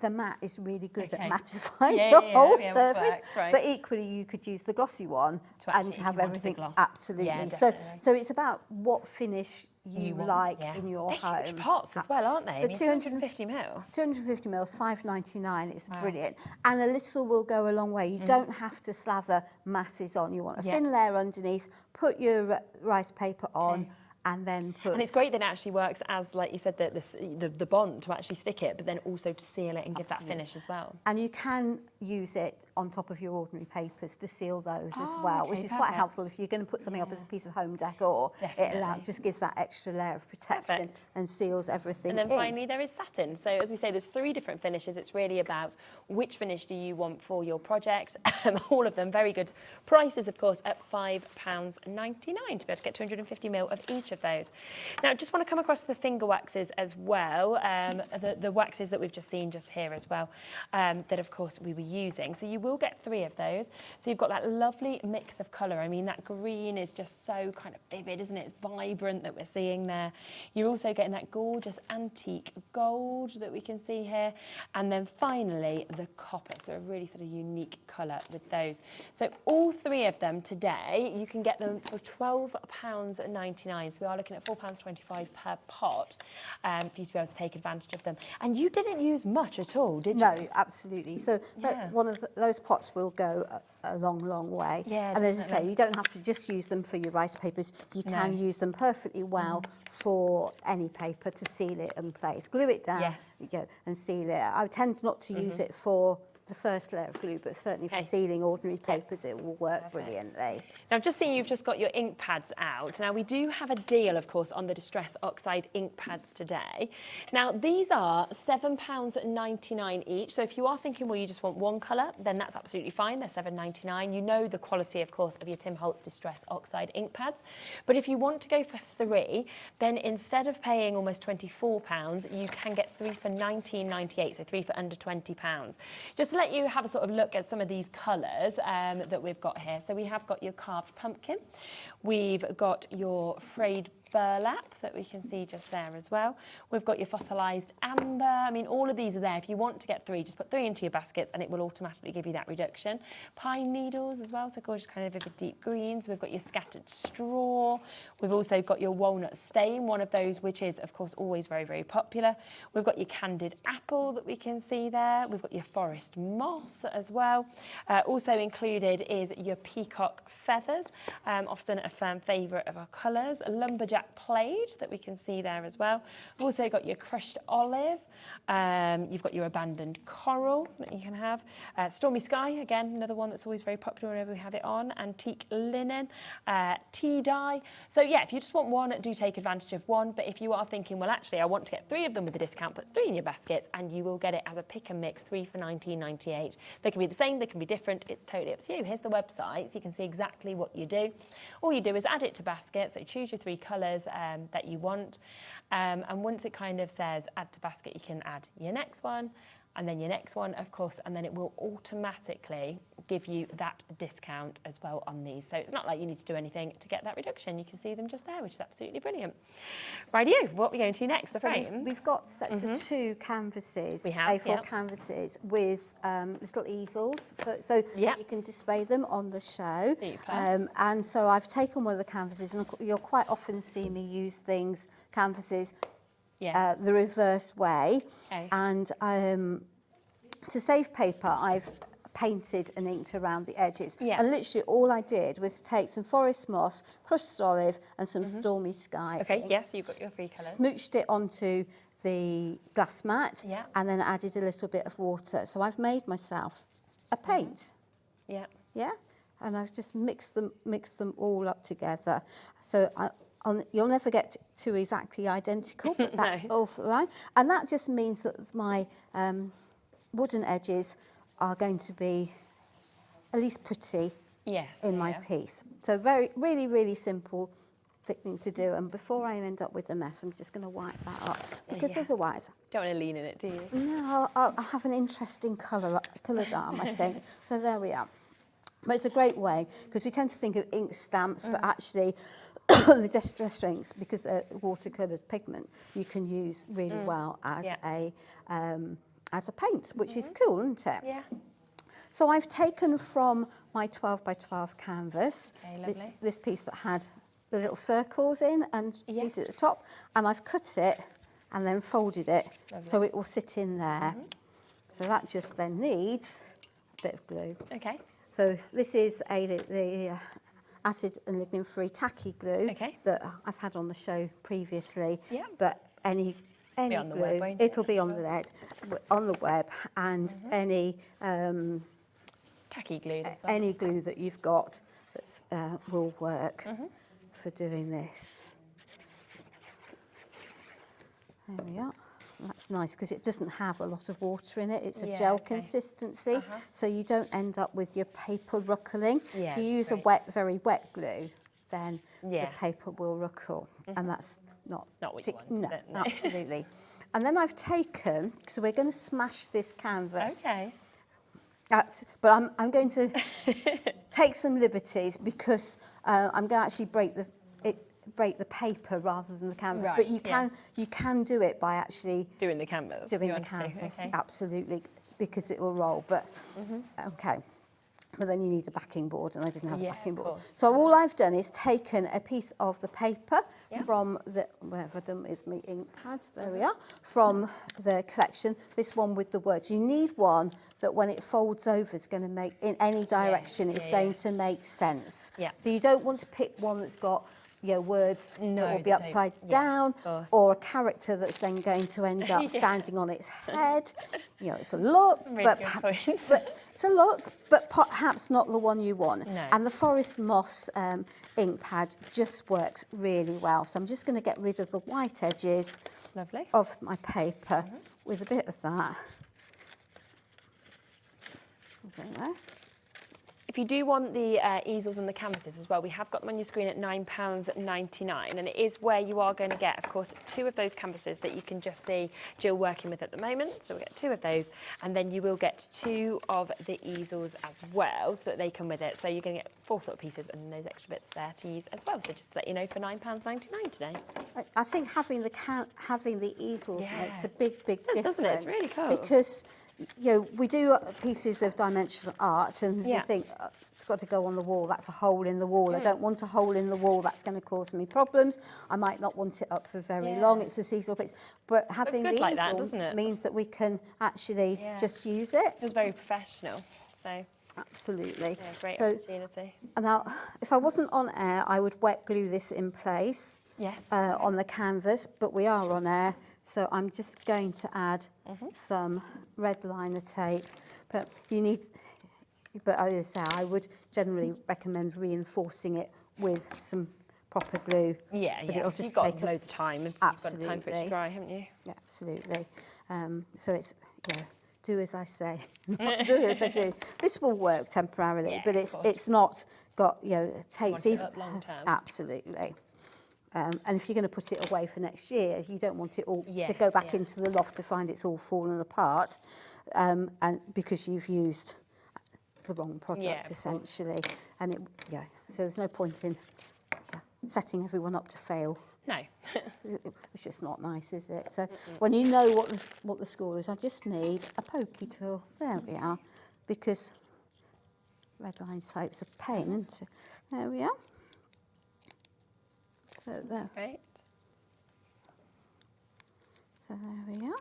S9: the matte is really good at mattifying the whole surface.
S10: Works, right.
S9: But equally, you could use the glossy one and have everything absolutely.
S10: Yeah,
S9: so it's about what finish you like in your home.
S10: They're huge pots as well, aren't they?
S9: The
S10: 250ml.
S9: 250ml is £5.99. It's brilliant, and a little will go a long way. You don't have to slather masses on. You want a thin layer underneath. Put your rice paper on. And then put...
S10: And it's great that it actually works as, like you said, the bond to actually stick it, but then also to seal it and give that finish as well.
S9: And you can use it on top of your ordinary papers to seal those as well, which is quite helpful if you're going to put something up as a piece of home decor.
S10: Definitely.
S9: It just gives that extra layer of protection and seals everything
S10: in. And then finally there is satin. So as we say, there's 3 different finishes. It's really about which finish do you want for your project. All of them very good prices, of course, at £5.99 to be able to get 250ml of each of those. Now, I just want to come across the finger waxes as well, the waxes that we've just seen just here as well, that of course we were using. So you will get 3 of those. So you've got that lovely mix of colour. I mean, that green is just so kind of vivid, isn't it? It's vibrant that we're seeing there. You're also getting that gorgeous antique gold that we can see here. And then finally, the copper, so a really sort of unique colour with those. So all 3 of them today, you can get them for £12.99. So we are looking at £4.25 per pot for you to be able to take advantage of them. And you didn't use much at all, did you?
S9: No, absolutely. So one of those pots will go a long, long way.
S10: Yeah,
S9: and as I say, you don't have to just use them for your rice papers. You can use them perfectly well for any paper to seal it in place. Glue it down and seal it. I tend not to use it for the first layer of glue, but certainly for sealing ordinary papers, it will work brilliantly.
S10: Now, I've just seen you've just got your ink pads out. Now, we do have a deal, of course, on the Distress Oxide ink pads today. Now, these are £7.99 each. So if you are thinking, well, you just want one colour, then that's absolutely fine. They're £7.99. You know the quality, of course, of your Tim Holtz Distress Oxide ink pads. But if you want to go for 3, then instead of paying almost £24, you can get 3 for £19.98, so 3 for under £20. Just to let you have a sort of look at some of these colours that we've got here. So we have got your carved pumpkin. We've got your frayed burlap that we can see just there as well. We've got your fossilised amber. I mean, all of these are there. If you want to get 3, just put 3 into your baskets and it will automatically give you that reduction. Pine needles as well, so gorgeous kind of vivid deep greens. We've got your scattered straw. We've also got your walnut stain, one of those which is, of course, always very, very popular. We've got your candied apple that we can see there. We've got your forest moss as well. Also included is your peacock feathers, often a firm favourite of our colours. Lumberjack plaid that we can see there as well. We've also got your crushed olive. You've got your abandoned coral that you can have. Stormy sky, again, another one that's always very popular whenever we have it on. Antique linen, tea dye. So yeah, if you just want one, do take advantage of one. But if you are thinking, well, actually, I want to get 3 of them with a discount, put 3 in your baskets, and you will get it as a pick and mix, 3 for £19.98. They can be the same, they can be different. It's totally up to you. Here's the website, so you can see exactly what you do. All you do is add it to basket, so choose your 3 colours that you want. And once it kind of says add to basket, you can add your next one, and then your next one, of course, and then it will automatically give you that discount as well on these. So it's not like you need to do anything to get that reduction. You can see them just there, which is absolutely brilliant. Rightio, what are we going to next? The frames?
S9: We've got sets of 2 canvases,
S10: We have,
S9: A4 canvases with little easels, so you can display them on the show.
S10: Super.
S9: And so I've taken one of the canvases, and you'll quite often see me use canvases the reverse way.
S10: Okay.
S9: And to save paper, I've painted and inked around the edges.
S10: Yeah.
S9: And literally all I did was take some forest moss, crushed olive, and some stormy sky.
S10: Okay, yes, you've got your 3 colours.
S9: Smooched it onto the glass mat, and then added a little bit of water. So I've made myself a paint.
S10: Yeah.
S9: Yeah, and I've just mixed them all up together. So you'll never get 2 exactly identical, but that's all fine. And that just means that my wooden edges are going to be at least pretty in my piece. So really, really simple thing to do. And before I end up with a mess, I'm just going to wipe that up, because otherwise...
S10: Don't want to lean in it, do you?
S9: No, I'll have an interesting coloured arm, I think. So there we are. But it's a great way, because we tend to think of ink stamps, but actually the distress inks, because they're watercoloured pigment, you can use really well as a paint, which is cool, isn't it?
S10: Yeah.
S9: So I've taken from my 12 by 12 canvas this piece that had the little circles in and these at the top, and I've cut it and then folded it so it will sit in there. So that just then needs a bit of glue.
S10: Okay.
S9: So this is the acid and lignin-free tacky glue that I've had on the show previously.
S10: Yeah.
S9: But any glue, it'll be on the web, and any
S10: tacky glue.
S9: Any glue that you've got that will work for doing this. There we are. That's nice, because it doesn't have a lot of water in it. It's a gel consistency, so you don't end up with your paper ruckling. If you use a very wet glue, then the paper will ruckle, and that's not
S10: what you want.
S9: No, absolutely. And then I've taken, because we're going to smash this canvas.
S10: Okay.
S9: But I'm going to take some liberties, because I'm going to actually break the paper rather than the canvas. But you can do it by actually
S10: doing the canvas.
S9: Absolutely, because it will roll. But okay. But then you need a backing board, and I didn't have a backing board. So all I've done is taken a piece of the paper from where have I done with my ink pads? There we are. From the collection, this one with the words. You need one that when it folds over is going to make, in any direction, it's going to make sense. So you don't want to pick one that's got words that will be upside down, or a character that's then going to end up standing on its head. It's a look, but it's a look, but perhaps not the one you want.
S10: No.
S9: And the Forest Moss ink pad just works really well. So I'm just going to get rid of the white edges of my paper with a bit of that. There.
S10: If you do want the easels and the canvases as well, we have got them on your screen at £9.99, and it is where you are going to get, of course, 2 of those canvases that you can just see Jill working with at the moment. So we'll get 2 of those, and then you will get 2 of the easels as well, so that they come with it. So you're going to get 4 sort of pieces and those extra bits there to use as well. So just to let you know, for £9.99 today.
S9: I think having the easels makes a big difference.
S10: Doesn't it? It's really cool.
S9: Because we do pieces of dimensional art, and we think it's got to go on the wall. That's a hole in the wall. I don't want a hole in the wall. That's going to cause me problems. I might not want it up for very long. It's a seasonal piece. But having the easel means that we can actually just use it.
S10: It was very professional. So
S9: Absolutely.
S10: Yeah, great
S9: So,
S10: opportunity.
S9: now, if I wasn't on air, I would wet glue this in place
S10: Yes.
S9: on the canvas, but we are on air, so I'm just going to add some red liner tape. But you need, but I would say I would generally recommend reinforcing it with some proper glue.
S10: Yeah,
S9: but
S10: yeah.
S9: it'll just
S10: You've got
S9: take
S10: loads of time.
S9: Absolutely.
S10: You've got time for it to dry, haven't you?
S9: Yeah, absolutely. So it's, yeah, do as I say, not do as I do. This will work temporarily,
S10: Yeah,
S9: but
S10: of
S9: it's
S10: course.
S9: not got, you know, tapes.
S10: Want it up long term.
S9: Absolutely. And if you're going to put it away for next year, you don't want it all to
S10: Yes,
S9: go back
S10: yeah.
S9: into the loft to find it's all fallen apart, and because you've used the wrong product,
S10: Yeah, of course.
S9: essentially. And it, yeah, so there's no point in setting everyone up to fail.
S10: No.
S9: It's just not nice, is it? So when you know what the score is, I just need a pokey tool. There we are, because red line tape's a pain, isn't it? There we are. So there.
S10: Great.
S9: So there we are.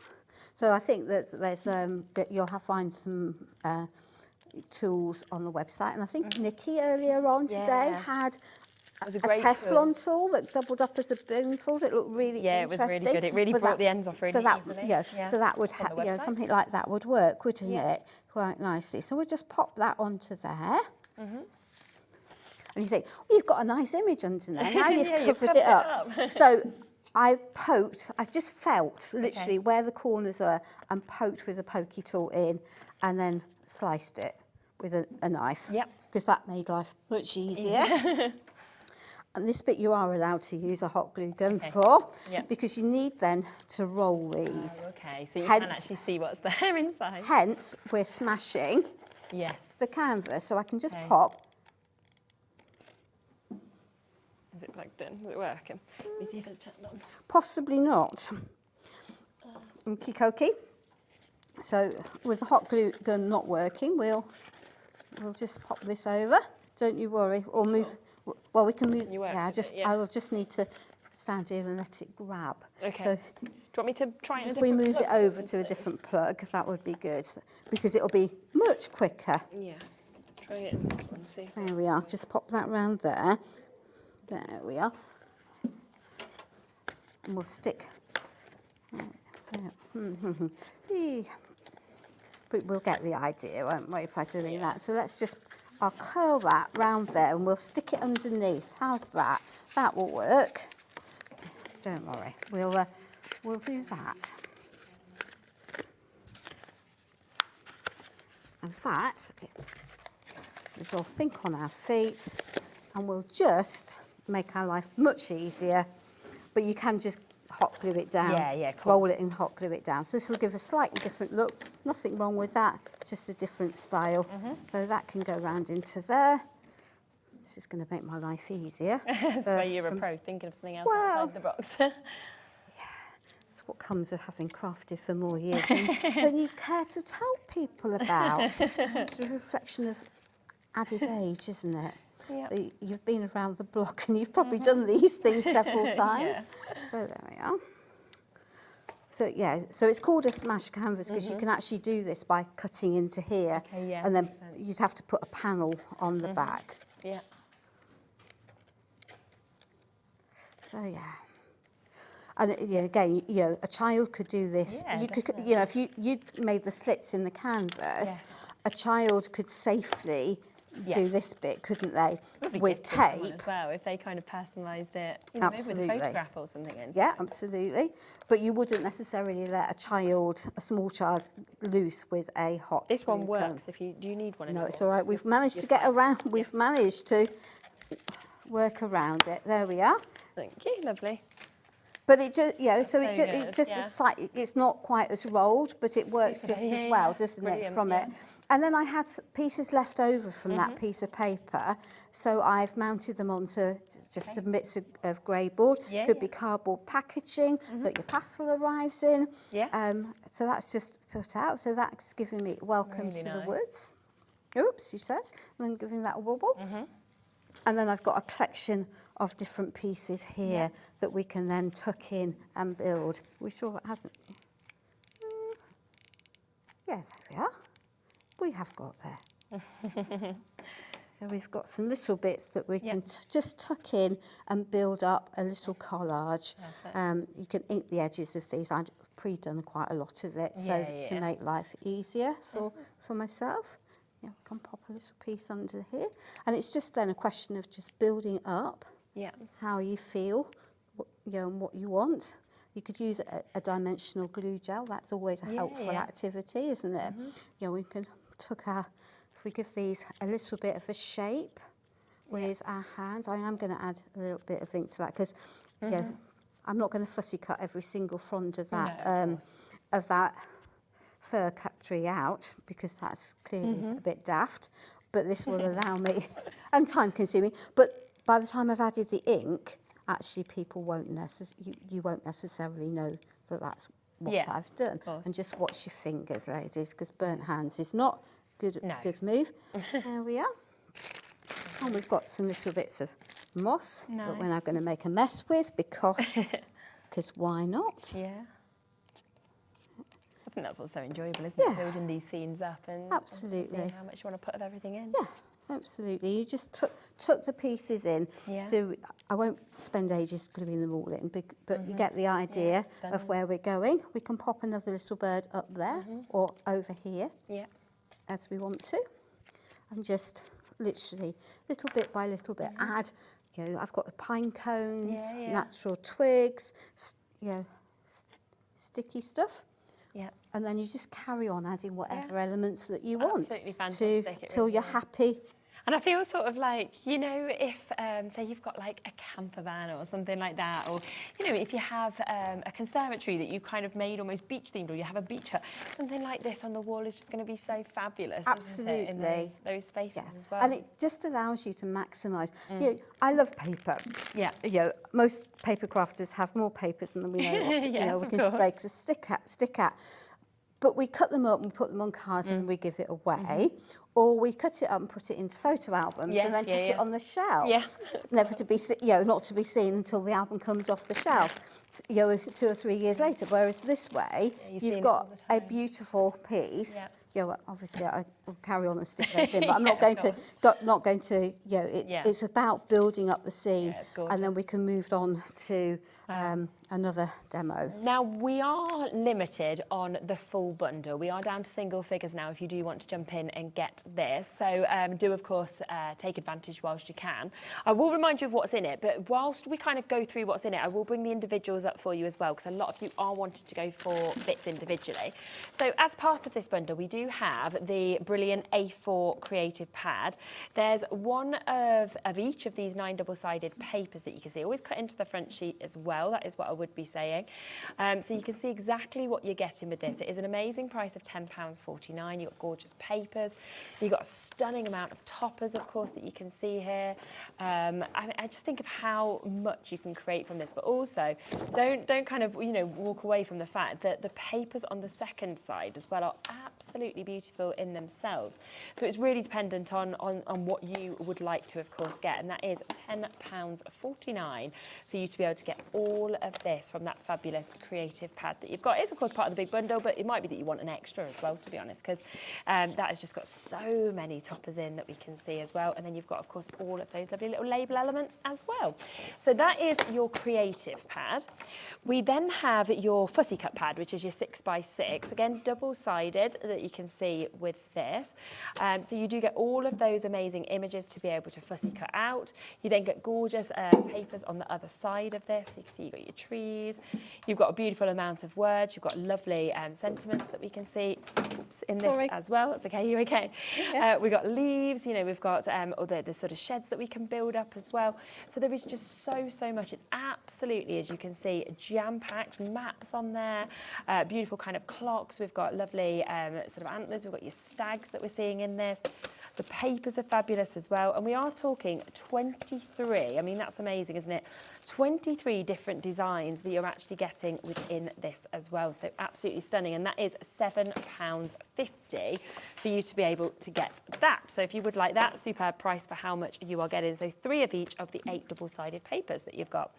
S9: So I think that there's that you'll find some tools on the website, and I think Nikki earlier on today
S10: Yeah.
S9: had
S10: It was a
S9: a
S10: great
S9: Teflon tool that doubled up as a spoonful. It looked really
S10: Yeah, it was
S9: interesting.
S10: really good. It really
S9: But
S10: brought the ends off really
S9: so that,
S10: easily.
S9: Yeah,
S10: Yeah,
S9: so that would
S10: on the website.
S9: something like that would work, wouldn't
S10: Yeah.
S9: it? Quite nicely. So we'll just pop that onto there. And you think, well, you've got a nice image under there. Now you've
S10: Yeah, you've
S9: covered it up.
S10: covered it up.
S9: So I just felt literally where the corners are and poked with a pokey tool in, and then sliced it with a knife.
S10: Yep.
S9: Because that made life much easier. And this bit you are allowed to use a hot glue gun for,
S10: Yep.
S9: because you need then to roll these.
S10: Oh, okay, so you
S9: Hence-
S10: can actually see what's there inside.
S9: Hence, we're smashing
S10: Yes.
S9: the canvas, so I can just
S10: Okay.
S9: pop.
S10: Is it plugged in? Is it working? Let me see if it's turned on.
S9: Possibly not. Okie dokie. So with the hot glue gun not working, we'll just pop this over. Don't you worry. Or move. Well, we can move.
S10: You work
S9: Yeah,
S10: with it,
S9: I will just need to stand here and let it grab.
S10: Okay.
S9: So
S10: Do you want me to try it in a
S9: if we
S10: different
S9: move it
S10: plug
S9: over
S10: and
S9: to a
S10: see?
S9: different plug, that would be good, because it'll be much quicker.
S10: Yeah. Try it in this one, see.
S9: There we are. Just pop that round there. There we are. And we'll stick. But we'll get the idea, won't we, by doing that. So let's just, I'll curl that round there and we'll stick it underneath. How's that? That will work. Don't worry. We'll do that. In fact, we'll think on our feet and we'll just make our life much easier. But you can just hot glue it down.
S10: Yeah, cool.
S9: Roll it and hot glue it down. So this will give a slightly different look. Nothing wrong with that, just a different style. So that can go round into there. It's just going to make my life easier.
S10: That's why you're a pro, thinking of something else
S9: Well,
S10: outside the box.
S9: It's what comes of having crafted for more years than you'd care to tell people about. It's a reflection of added age, isn't it?
S10: Yep.
S9: You've been around the block and you've probably done these things several times. So there we are. So yeah, so it's called a smash canvas because you can actually do this by cutting into here,
S10: Okay, yeah,
S9: and then
S10: makes sense.
S9: you'd have to put a panel on the back.
S10: Yeah.
S9: So yeah. And again, a child could do this.
S10: Yeah,
S9: you could,
S10: definitely.
S9: if you made the slits in the canvas, a child could safely do this bit, couldn't they?
S10: Probably
S9: With
S10: gift it to someone
S9: tape.
S10: as well, if they kind of personalised it, maybe
S9: Absolutely.
S10: with a photograph or something inside.
S9: Yeah, absolutely. But you wouldn't necessarily let a small child, loose with a hot
S10: This one
S9: glue gun.
S10: works. Do you need one?
S9: No,
S10: anymore?
S9: it's all right. We've managed to get around. We've managed to work around it. There we are.
S10: Thank you, lovely.
S9: But it just, so
S10: So
S9: it's
S10: good,
S9: just,
S10: yeah.
S9: it's like, it's not quite as rolled, but it works
S10: Super,
S9: just as
S10: yeah,
S9: well,
S10: yeah.
S9: doesn't it,
S10: Brilliant,
S9: from
S10: yeah.
S9: it? And then I had pieces left over from
S10: Mm-hmm.
S9: that piece of paper, so I've mounted them onto just some bits of grey board.
S10: Yeah,
S9: Could
S10: yeah.
S9: be cardboard packaging that your parcel arrives in.
S10: Yeah.
S9: So that's just put out, so that's giving me welcome
S10: Really
S9: to the
S10: nice.
S9: woods. Oops, she says, and then giving that a wobble.
S10: Mm-hmm.
S9: And then I've got a collection of different pieces here that we can then tuck in and build. We sure that hasn't... Yeah, there we are. We have got there. So we've got some little bits that we can just tuck in and build up a little collage. You can ink the edges of these. I've pre-done quite a lot of it, so to make life easier for myself. Yeah, we can pop a little piece under here. And it's just then a question of just building up how you feel, and what you want. You could use a dimensional glue gel. That's always a helpful activity, isn't it? We can if we give these a little bit of a shape with our hands. I am going to add a little bit of ink to that because I'm not going to fussy cut every single frond of that fir cut tree out because that's clearly a bit daft. But this will allow me, and time consuming. But by the time I've added the ink, actually people won't you won't necessarily know that that's what I've done. And just watch your fingers, ladies, because burnt hands is not good move. There we are. And we've got some little bits of moss that we're now going to make a mess with because why not?
S10: Yeah. I think that's what's so enjoyable, isn't it? Building these scenes up and seeing how much you want to put of everything in.
S9: Yeah. Absolutely. You just tuck the pieces in. So I won't spend ages gluing them all in, but you get the idea of where we're going. We can pop another little bird up there or over here as we want to. And just literally, little bit by little bit, add, I've got the pine cones, natural twigs, sticky stuff. And then you just carry on adding whatever elements that you want till you're happy.
S10: And I feel sort of like, if, say you've got like a camper van or something like that, or, if you have a conservatory that you kind of made almost beach themed, or you have a beach hut, something like this on the wall is just going to be so fabulous,
S9: Absolutely.
S10: Isn't it, in those spaces as well.
S9: And it just allows you to maximise. I love paper. Most paper crafters have more papers than we know what we can break to stick at. But we cut them up and put them on cards and we give it away. Or we cut it up and put it into photo albums and then tuck it on the shelf. Never to be, not to be seen until the album comes off the shelf. 2 or 3 years later. Whereas this way, you've got a beautiful piece. Obviously I will carry on and stick those in, but I'm not going to. It's about building up the scene, and then we can move on to another demo.
S10: Now we are limited on the full bundle. We are down to single figures now if you do want to jump in and get this. So do of course take advantage whilst you can. I will remind you of what's in it, but whilst we kind of go through what's in it, I will bring the individuals up for you as well, because a lot of you are wanting to go for bits individually. So as part of this bundle, we do have the brilliant A4 creative pad. There's one of each of these 9 double-sided papers that you can see, always cut into the front sheet as well. That is what I would be saying. So you can see exactly what you're getting with this. It is an amazing price of £10.49. You've got gorgeous papers. You've got a stunning amount of toppers, of course, that you can see here. I just think of how much you can create from this, but also don't kind of, walk away from the fact that the papers on the second side as well are absolutely beautiful in themselves. So it's really dependent on what you would like to, of course, get, and that is £10.49 for you to be able to get all of this from that fabulous creative pad that you've got. It is, of course, part of the big bundle, but it might be that you want an extra as well, to be honest, because that has just got so many toppers in that we can see as well. And then you've got, of course, all of those lovely little label elements as well. So that is your creative pad. We then have your fussy cut pad, which is your 6x6, again, double-sided, that you can see with this. So you do get all of those amazing images to be able to fussy cut out. You then get gorgeous papers on the other side of this. You can see you've got your trees. You've got a beautiful amount of words. You've got lovely sentiments that we can see in this as well. It's okay, you're okay. Yeah. We've got leaves, we've got the sort of sheds that we can build up as well. So there is just so much. It's absolutely, as you can see, jam-packed maps on there, beautiful kind of clocks. We've got lovely sort of antlers. We've got your stags that we're seeing in this. The papers are fabulous as well. And we are talking 23. I mean, that's amazing, isn't it? 23 different designs that you're actually getting within this as well. So absolutely stunning. And that is £7.49. £14.50 for you to be able to get that. So if you would like that, superb price for how much you are getting. So 3 of each of the 8 double-sided papers that you've got.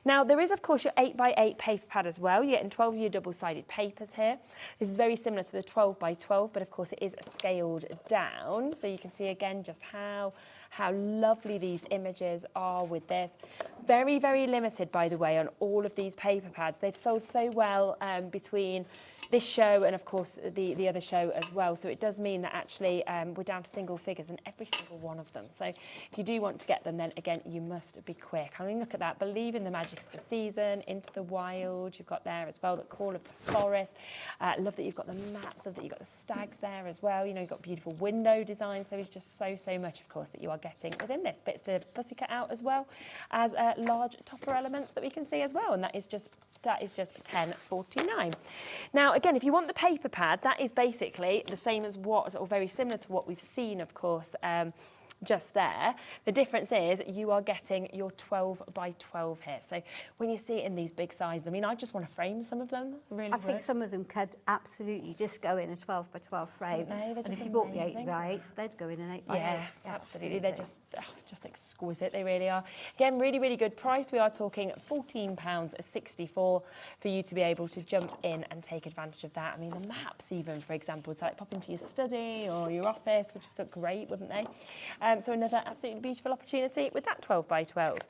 S10: Now, there is, of course, your 8x8 paper pad as well. You're getting 12 of your double-sided papers here. This is very similar to the 12x12, but of course it is scaled down. So you can see again just how lovely these images are with this. Very, very limited, by the way, on all of these paper pads. They've sold so well between this show and, of course, the other show as well. So it does mean that actually we're down to single figures in every single one of them. So if you do want to get them, then again, you must be quick. I mean, look at that. Believe in the magic of the season, Into the Wild. You've got there as well, the Call of the Forest. Love that you've got the maps, love that you've got the stags there as well. You know, you've got beautiful window designs. There is just so much, of course, that you are getting within this. Bits to pussycat out as well as large topper elements that we can see as well. And that is just £10.49. Now, again, if you want the paper pad, that is basically the same as what, or very similar to what we've seen, of course, just there. The difference is you are getting your 12x12 here. So when you see it in these big sizes, I mean, I just want to frame some of them. Really
S9: I think some of them could absolutely just go in a 12x12 frame. And if you bought the 8x8s, they'd go in an 8x8.
S10: Yeah, absolutely. They're just exquisite. They really are. Again, really, really good price. We are talking £14.64 for you to be able to jump in and take advantage of that. I mean, the maps even, for example, to like pop into your study or your office would just look great, wouldn't they? So another absolutely beautiful opportunity with that 12x12.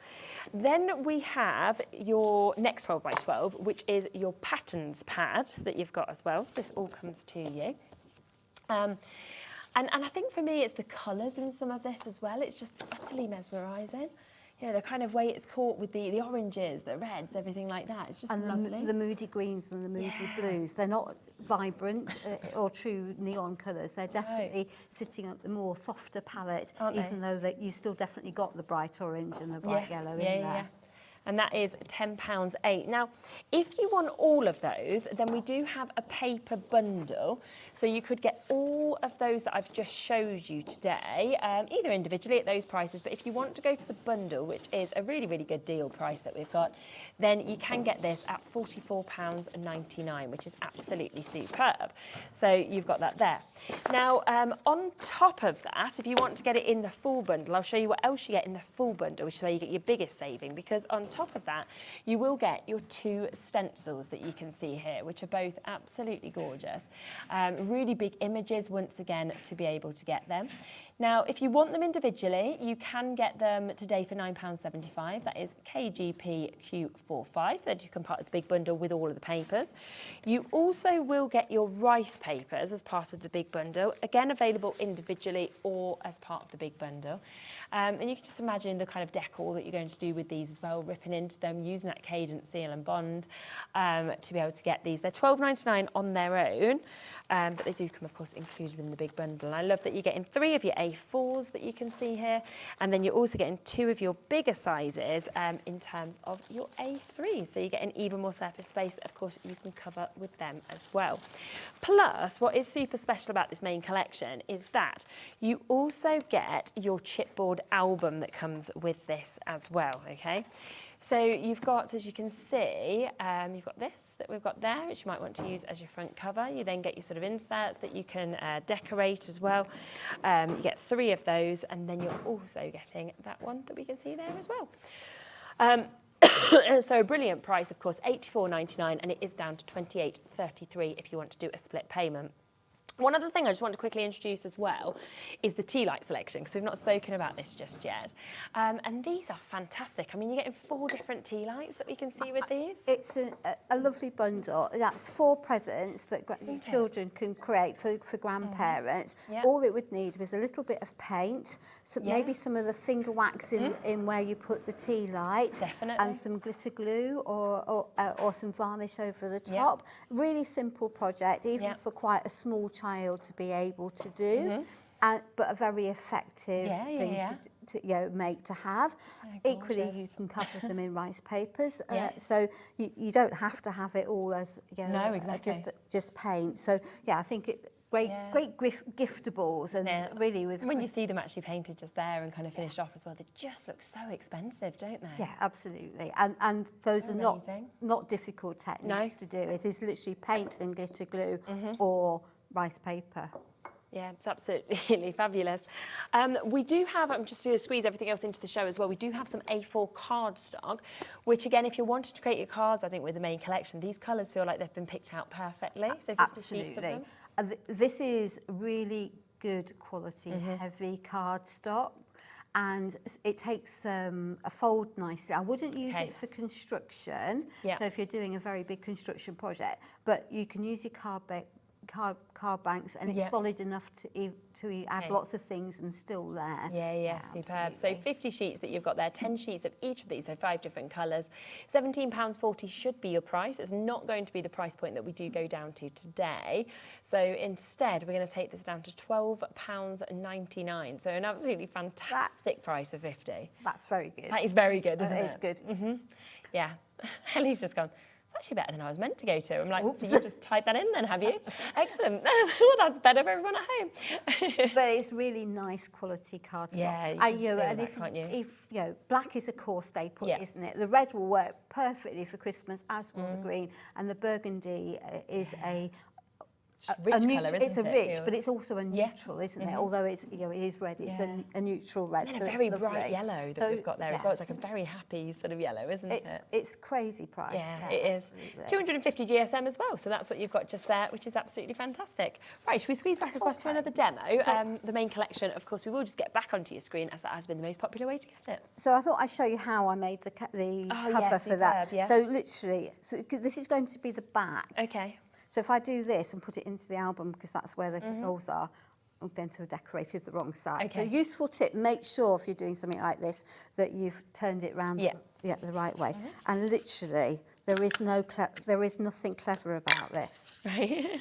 S10: Then we have your next 12x12, which is your patterns pad that you've got as well. So this all comes to you. And I think for me, it's the colours in some of this as well. It's just utterly mesmerising. You know, the kind of way it's caught with the oranges, the reds, everything like that. It's just lovely.
S9: The moody greens and the moody blues, they're not vibrant or true neon colours. They're definitely sitting up the more softer palette, even though that you still definitely got the bright orange and the bright yellow in there. Yeah.
S10: And that is £10.08. Now, if you want all of those, then we do have a paper bundle. So you could get all of those that I've just showed you today, either individually at those prices, but if you want to go for the bundle, which is a really, really good deal price that we've got, then you can get this at £44.99, which is absolutely superb. So you've got that there. Now, on top of that, if you want to get it in the full bundle, I'll show you what else you get in the full bundle, which is where you get your biggest saving, because on top of that, you will get your 2 stencils that you can see here, which are both absolutely gorgeous. Really big images, once again, to be able to get them. Now, if you want them individually, you can get them today for £9.75. That is KGP Q45, that you can part of the big bundle with all of the papers. You also will get your rice papers as part of the big bundle, again available individually or as part of the big bundle. And you can just imagine the kind of decor that you're going to do with these as well, ripping into them, using that Cadence seal and bond to be able to get these. They're £12.99 on their own, but they do come, of course, included in the big bundle. And I love that you're getting 3 of your A4s that you can see here, and then you're also getting 2 of your bigger sizes in terms of your A3s. So you get an even more surface space that, of course, you can cover with them as well. Plus, what is super special about this main collection is that you also get your chipboard album that comes with this as well, okay? So you've got, as you can see, you've got this that we've got there, which you might want to use as your front cover. You then get your sort of inserts that you can decorate as well. You get 3 of those, and then you're also getting that one that we can see there as well. So a brilliant price, of course, £84.99, and it is down to £28.33 if you want to do a split payment. One other thing I just want to quickly introduce as well is the tea light selection, because we've not spoken about this just yet. And these are fantastic. I mean, you're getting 4 different tea lights that we can see with these.
S9: It's a lovely bundle. That's 4 presents that children can create for grandparents.
S10: Yeah.
S9: All it would need was a little bit of paint, maybe some of the finger wax in where you put the tea light.
S10: Definitely.
S9: And some glitter glue or some varnish over the top. Really simple project, even for quite a small child to be able to do, but a very effective thing to make to have. Equally, you can cover them in rice papers, so you don't have to have it all as just paint. So yeah, I think great giftables, and really with
S10: when you see them actually painted just there and kind of finished off as well, they just look so expensive, don't they?
S9: Yeah, absolutely. And those are not difficult techniques to do. It is literally paint and glitter glue or rice paper.
S10: Yeah, it's absolutely fabulous. We do have, I'm just going to squeeze everything else into the show as well, we do have some A4 cardstock, which again, if you wanted to create your cards, I think with the main collection, these colours feel like they've been picked out perfectly. So 50 sheets of them.
S9: This is really good quality, heavy cardstock. And it takes a fold nicely. I wouldn't use it for construction, so if you're doing a very big construction project, but you can use your card banks, and it's solid enough to add lots of things and still there.
S10: Yeah, superb. Absolutely. So 50 sheets that you've got there, 10 sheets of each of these, so 5 different colours. £17.40 should be your price. It's not going to be the price point that we do go down to today. So instead, we're going to take this down to £12.99. So an absolutely fantastic price for 50.
S9: That's very good.
S10: That is very good, isn't it?
S9: It is good.
S10: Yeah. Ellie's just gone, actually better than I was meant to go to. I'm like, so you just type that in then, have you? Excellent. Well, that's better for everyone at home.
S9: But it's really nice quality cardstock.
S10: Yeah, you can feel that,
S9: if black is a core staple, isn't it? The red will work perfectly for Christmas, as will the green, and the burgundy is it's a rich, but it's also a neutral, isn't it? Although it's it is red, it's a neutral red.
S10: And
S9: so
S10: a very
S9: it's
S10: bright yellow that we've got there as well. It's like a very happy sort of yellow, isn't it?
S9: It's crazy price.
S10: Yeah, it is. 250 GSM as well, so that's what you've got just there, which is absolutely fantastic. Right, should we squeeze back across to another demo? The main collection, of course, we will just get back onto your screen, as that has been the most popular way to get it.
S9: So I thought I'd show you how I made the cover for that.
S10: Yeah.
S9: So literally, this is going to be the back.
S10: Okay.
S9: So if I do this and put it into the album, because that's where the holes are, I'm going to have decorated the wrong side.
S10: Okay.
S9: So useful tip, make sure if you're doing something like this that you've turned it round the right way. And literally, there is nothing clever about this.
S10: Right.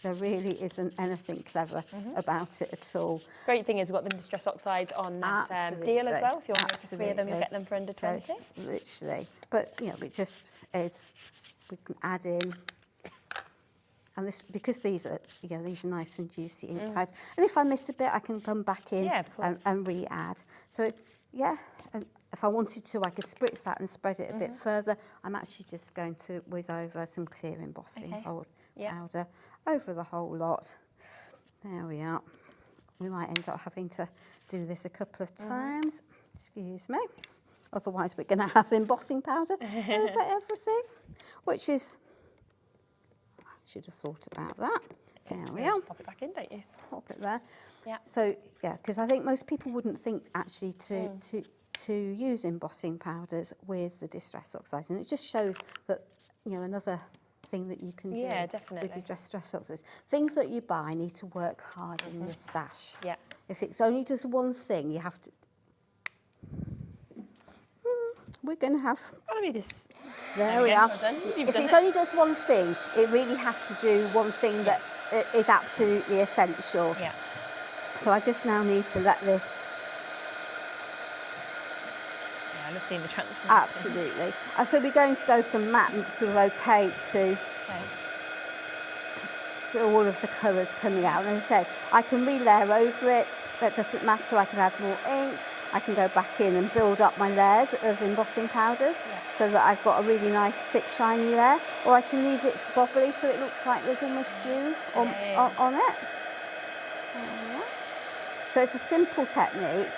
S9: There really isn't anything clever about it at all.
S10: Great thing is we've got the Distress Oxides on that deal as well. If you want to clear them, you'll get them for under 20.
S9: Literally. But, it just is, we can add in. And this, because these are nice and juicy ink pads. And if I miss a bit, I can come back in and re-add. So, and if I wanted to, I could spritz that and spread it a bit further. I'm actually just going to whiz over some clear embossing powder over the whole lot. There we are. We might end up having to do this a couple of times. Excuse me. Otherwise, we're going to have embossing powder over everything, which is... Should have thought about that. There we are.
S10: Pop it back in, don't you?
S9: Pop it there.
S10: Yeah.
S9: So, because I think most people wouldn't think actually to use embossing powders with the Distress Oxide. And it just shows that, another thing that you can do with your Distress Oxides. Things that you buy need to work hard in your stash. Yeah. If it's only just one thing, you have to... We're going to have...
S10: this.
S9: There we are. If it's only just one thing, it really has to do one thing that is absolutely essential.
S10: Yeah.
S9: So I just now need to let this...
S10: Yeah, I'm seeing the transfer.
S9: Absolutely. And so we're going to go from matte to opaque to all of the colours coming out. And as I say, I can re-layer over it. That doesn't matter. I can add more ink. I can go back in and build up my layers of embossing powders so that I've got a really nice, thick, shiny layer. Or I can leave it bobbly so it looks like there's almost dew on it. So it's a simple technique.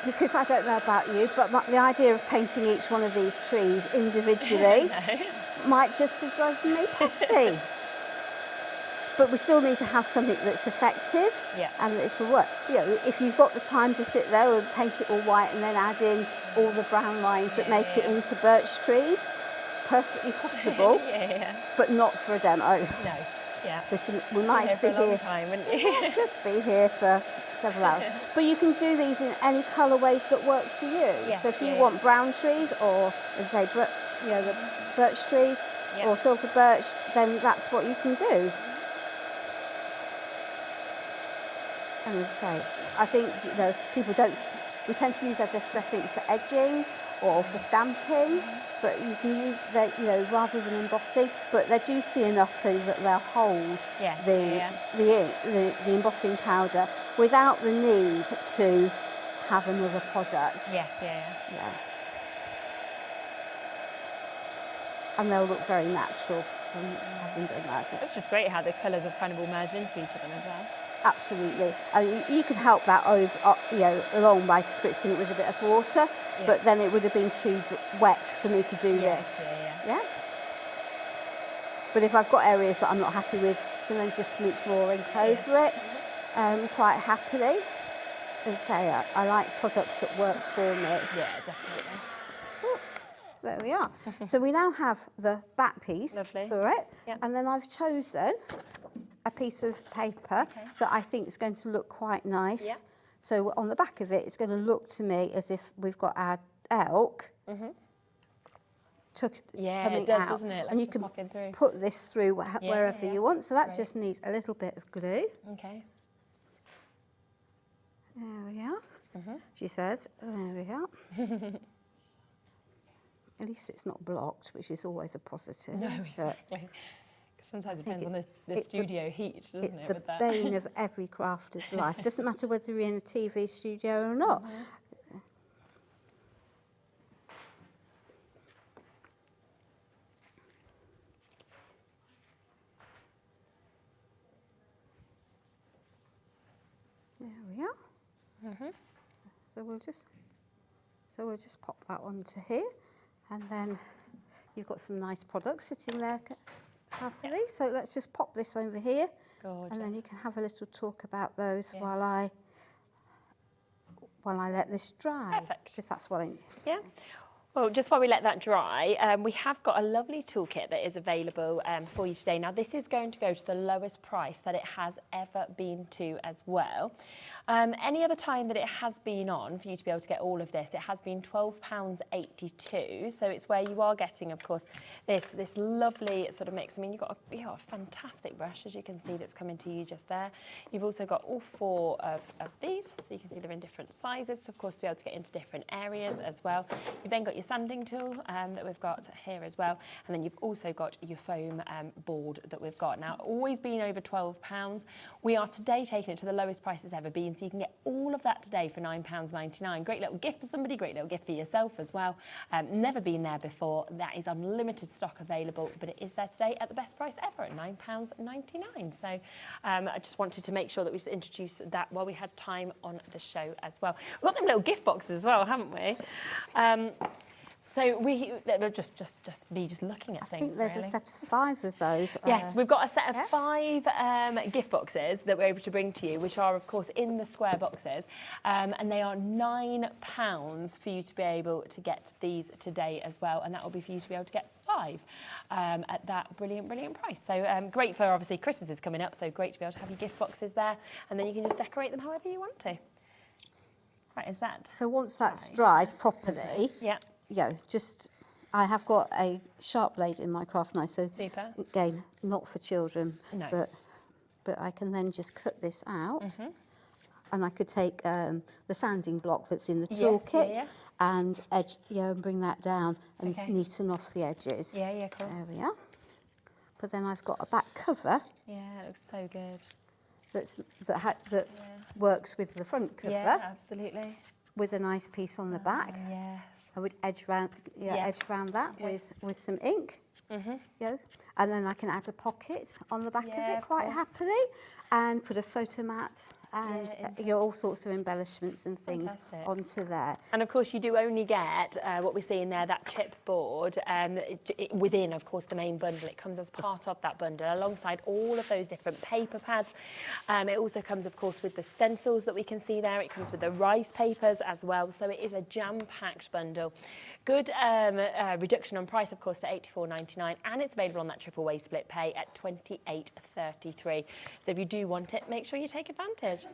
S9: Because I don't know about you, but the idea of painting each one of these trees individually might just have driven me patsy. But we still need to have something that's effective and that's work. If you've got the time to sit there and paint it all white and then add in all the brown lines that make it into birch trees, perfectly possible, but not for a demo.
S10: No,
S9: Because we might be here, just be here for several hours. But you can do these in any colourways that work for you. So if you want brown trees or, as I say, the birch trees or silver birch, then that's what you can do. And as I say, I think people we tend to use our distress inks for edging or for stamping, but you can use rather than embossing. But they're juicy enough so that they'll hold the embossing powder without the need to have another product. And they'll look very natural. having done that.
S10: It's just great how the colours have kind of all merged into each other as well.
S9: Absolutely. You can help that along by spritzing it with a bit of water, but then it would have been too wet for me to do this. Yeah. But if I've got areas that I'm not happy with, I can then just smooch more ink over it quite happily. As I say, I like products that work for me.
S10: Yeah, definitely.
S9: There we are. So we now have the back piece for it, and then I've chosen a piece of paper that I think is going to look quite nice.
S10: Yep.
S9: So on the back of it, it's going to look to me as if we've got our elk coming
S10: it does,
S9: out.
S10: doesn't it? Like
S9: And you can put this through wherever you want. So that just needs a little bit of glue.
S10: Okay.
S9: There we are. She says, there we are. At least it's not blocked, which is always a positive.
S10: No, exactly. Sometimes it depends on the studio heat, doesn't it?
S9: It's the bane of every crafter's life. It doesn't matter whether you're in a TV studio or not. There we are. So we'll just pop that onto here, and then you've got some nice products sitting there happily. So let's just pop this over here, and then you can have a little talk about those while I let this dry.
S10: Perfect.
S9: Because that's what I need.
S10: Yeah. Well, just while we let that dry, we have got a lovely toolkit that is available for you today. Now, this is going to go to the lowest price that it has ever been to as well. Any other time that it has been on for you to be able to get all of this, it has been £12.82. So it's where you are getting, of course, this lovely sort of mix. I mean, you've got a fantastic brush, as you can see, that's coming to you just there. You've also got all 4 of these, so you can see they're in different sizes, so of course, to be able to get into different areas as well. You've then got your sanding tool that we've got here as well, and then you've also got your foam board that we've got. Now, always been over £12. We are today taking it to the lowest price it's ever been, so you can get all of that today for £9.99. Great little gift for somebody, great little gift for yourself as well. Never been there before. That is unlimited stock available, but it is there today at the best price ever at £9.99. So I just wanted to make sure that we just introduced that while we had time on the show as well. We've got them little gift boxes as well, haven't we? So just me looking at things.
S9: I think there's a set of 5 of those.
S10: Yes, we've got a set of 5 gift boxes that we're able to bring to you, which are, of course, in the square boxes. And they are £9 for you to be able to get these today as well. And that will be for you to be able to get 5 at that brilliant price. So great for, obviously, Christmas is coming up, so great to be able to have your gift boxes there. And then you can just decorate them however you want to. Right, is that?
S9: So once that's dried properly, I have got a sharp blade in my craft knife, so
S10: super.
S9: Again, not for children,
S10: no.
S9: but I can then just cut this out, and I could take the sanding block that's in the toolkit and and bring that down and neaten off the edges.
S10: Yeah, of course.
S9: There we are. But then I've got a back cover.
S10: Yeah, it looks so good.
S9: That works with the front cover.
S10: Yeah, absolutely.
S9: With a nice piece on the back.
S10: Yes.
S9: I would edge round that with some ink. And then I can add a pocket on the back of it quite happily, and put a photo mat and all sorts of embellishments and things onto there.
S10: And of course, you do only get what we see in there, that chipboard, within, of course, the main bundle. It comes as part of that bundle, alongside all of those different paper pads. It also comes, of course, with the stencils that we can see there. It comes with the rice papers as well. So it is a jam-packed bundle. Good reduction on price, of course, to £84.99, and it's available on that triple way split pay at £28.33. So if you do want it, make sure you take advantage.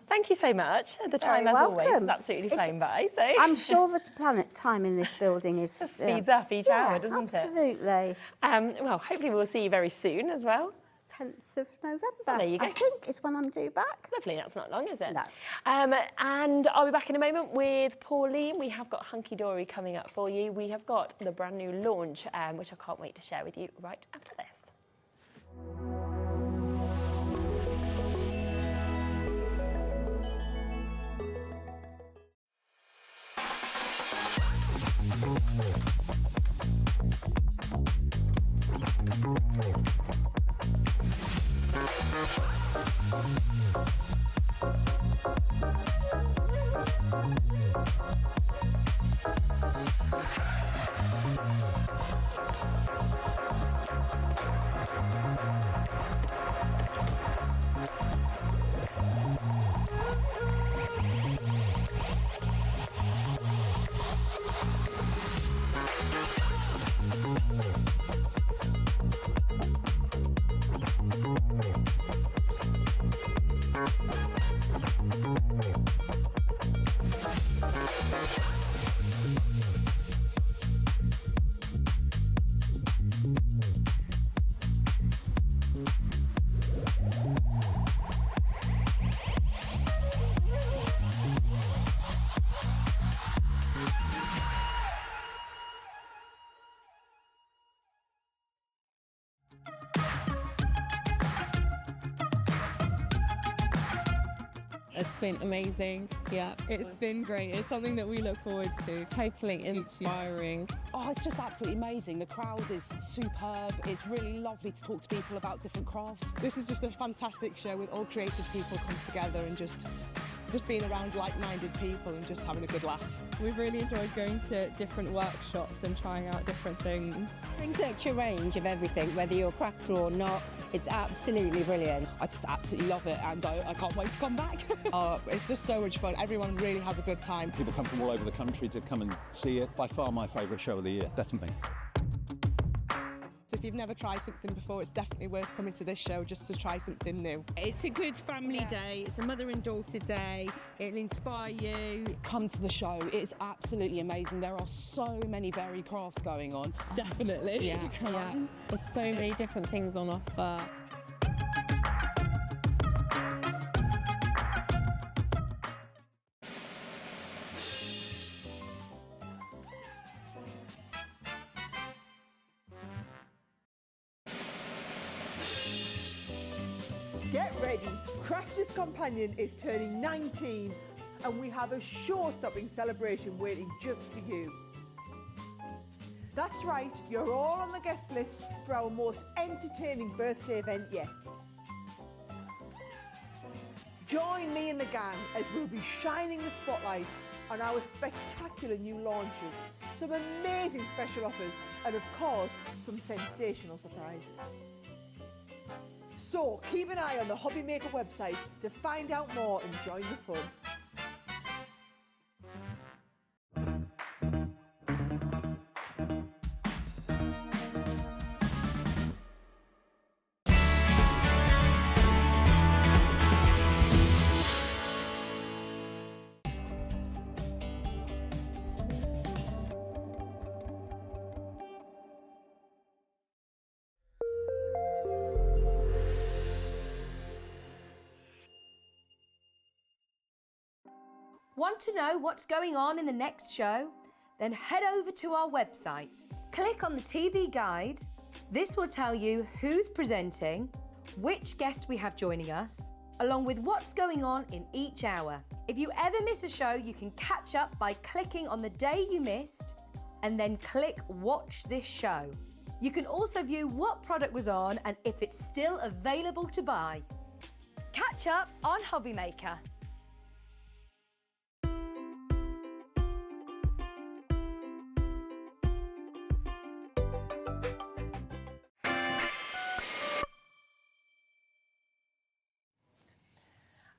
S10: Thank you so much. The time, as always, is absolutely flown by. So
S9: I'm sure the planet time in this building is
S10: speeds up each hour, doesn't it?
S9: Absolutely.
S10: Well, hopefully we'll see you very soon as well.
S9: 10th of November,
S10: there you go.
S9: I think, is when I'm due back.
S10: Lovely, that's not long, is it?
S9: No.
S10: And I'll be back in a moment with Pauline. We have got Hunkydory coming up for you. We have got the brand new launch, which I can't wait to share with you right after this.
S12: It's been amazing. Yeah, it's been great. It's something that we look forward to. Totally inspiring.
S13: Oh, it's just absolutely amazing. The crowd is superb. It's really lovely to talk to people about different crafts.
S12: This is just a fantastic show with all creative people come together and just being around like-minded people and just having a good laugh. We've really enjoyed going to different workshops and trying out different things.
S14: Such a range of everything, whether you're a crafter or not. It's absolutely brilliant.
S13: I just absolutely love it, and I can't wait to come back.
S12: It's just so much fun. Everyone really has a good time.
S15: People come from all over the country to come and see it. By far my favourite show of the year, definitely.
S12: So if you've never tried something before, it's definitely worth coming to this show just to try something new.
S16: It's a good family day. It's a mother and daughter day. It'll inspire you.
S13: Come to the show. It's absolutely amazing. There are so many varied crafts going on.
S12: Definitely.
S16: Yeah. There's so many different things on offer.
S11: Get ready, Crafter's Companion is turning 19 and we have a show-stopping celebration waiting just for you. That's right, you're all on the guest list for our most entertaining birthday event yet. Join me and the gang as we'll be shining the spotlight on our spectacular new launches, some amazing special offers and of course some sensational surprises. So keep an eye on the HobbyMaker website to find out more and join the fun.
S1: Want to know what's going on in the next show? Then head over to our website. Click on the TV guide. This will tell you who's presenting, which guest we have joining us, along with what's going on in each hour. If you ever miss a show, you can catch up by clicking on the day you missed and then click Watch This Show. You can also view what product was on and if it's still available to buy. Catch up on HobbyMaker.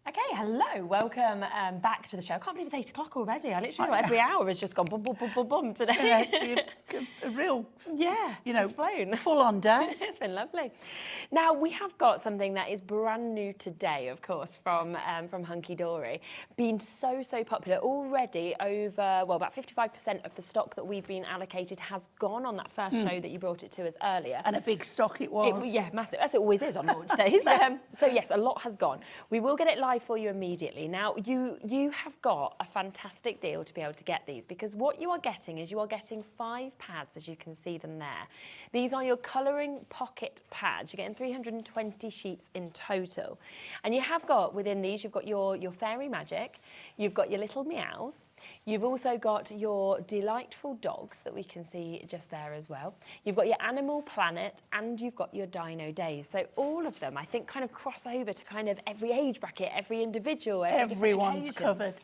S10: Okay, hello, welcome back to the show. I can't believe it's 8 o'clock already. I literally feel every hour has just gone bum, bum, bum, bum, bum today.
S8: A real,
S10: it's flown.
S8: full-on day.
S10: It's been lovely. Now, we have got something that is brand new today, of course, from Hunkydory. Been so popular. Already over, well, about 55% of the stock that we've been allocated has gone on that first show that you brought it to us earlier.
S8: And a big stock it was.
S10: Yeah, massive, as it always is on launch days. So yes, a lot has gone. We will get it live for you immediately. Now, you have got a fantastic deal to be able to get these, because what you are getting is you are getting £5 pads, as you can see them there. These are your colouring pocket pads. You're getting 320 sheets in total. And you have got, within these, you've got your fairy magic, you've got your little meows, you've also got your delightful dogs that we can see just there as well. You've got your Animal Planet, and you've got your Dino Days. So all of them, I think, kind of cross over to kind of every age bracket, every individual,
S8: everyone's covered.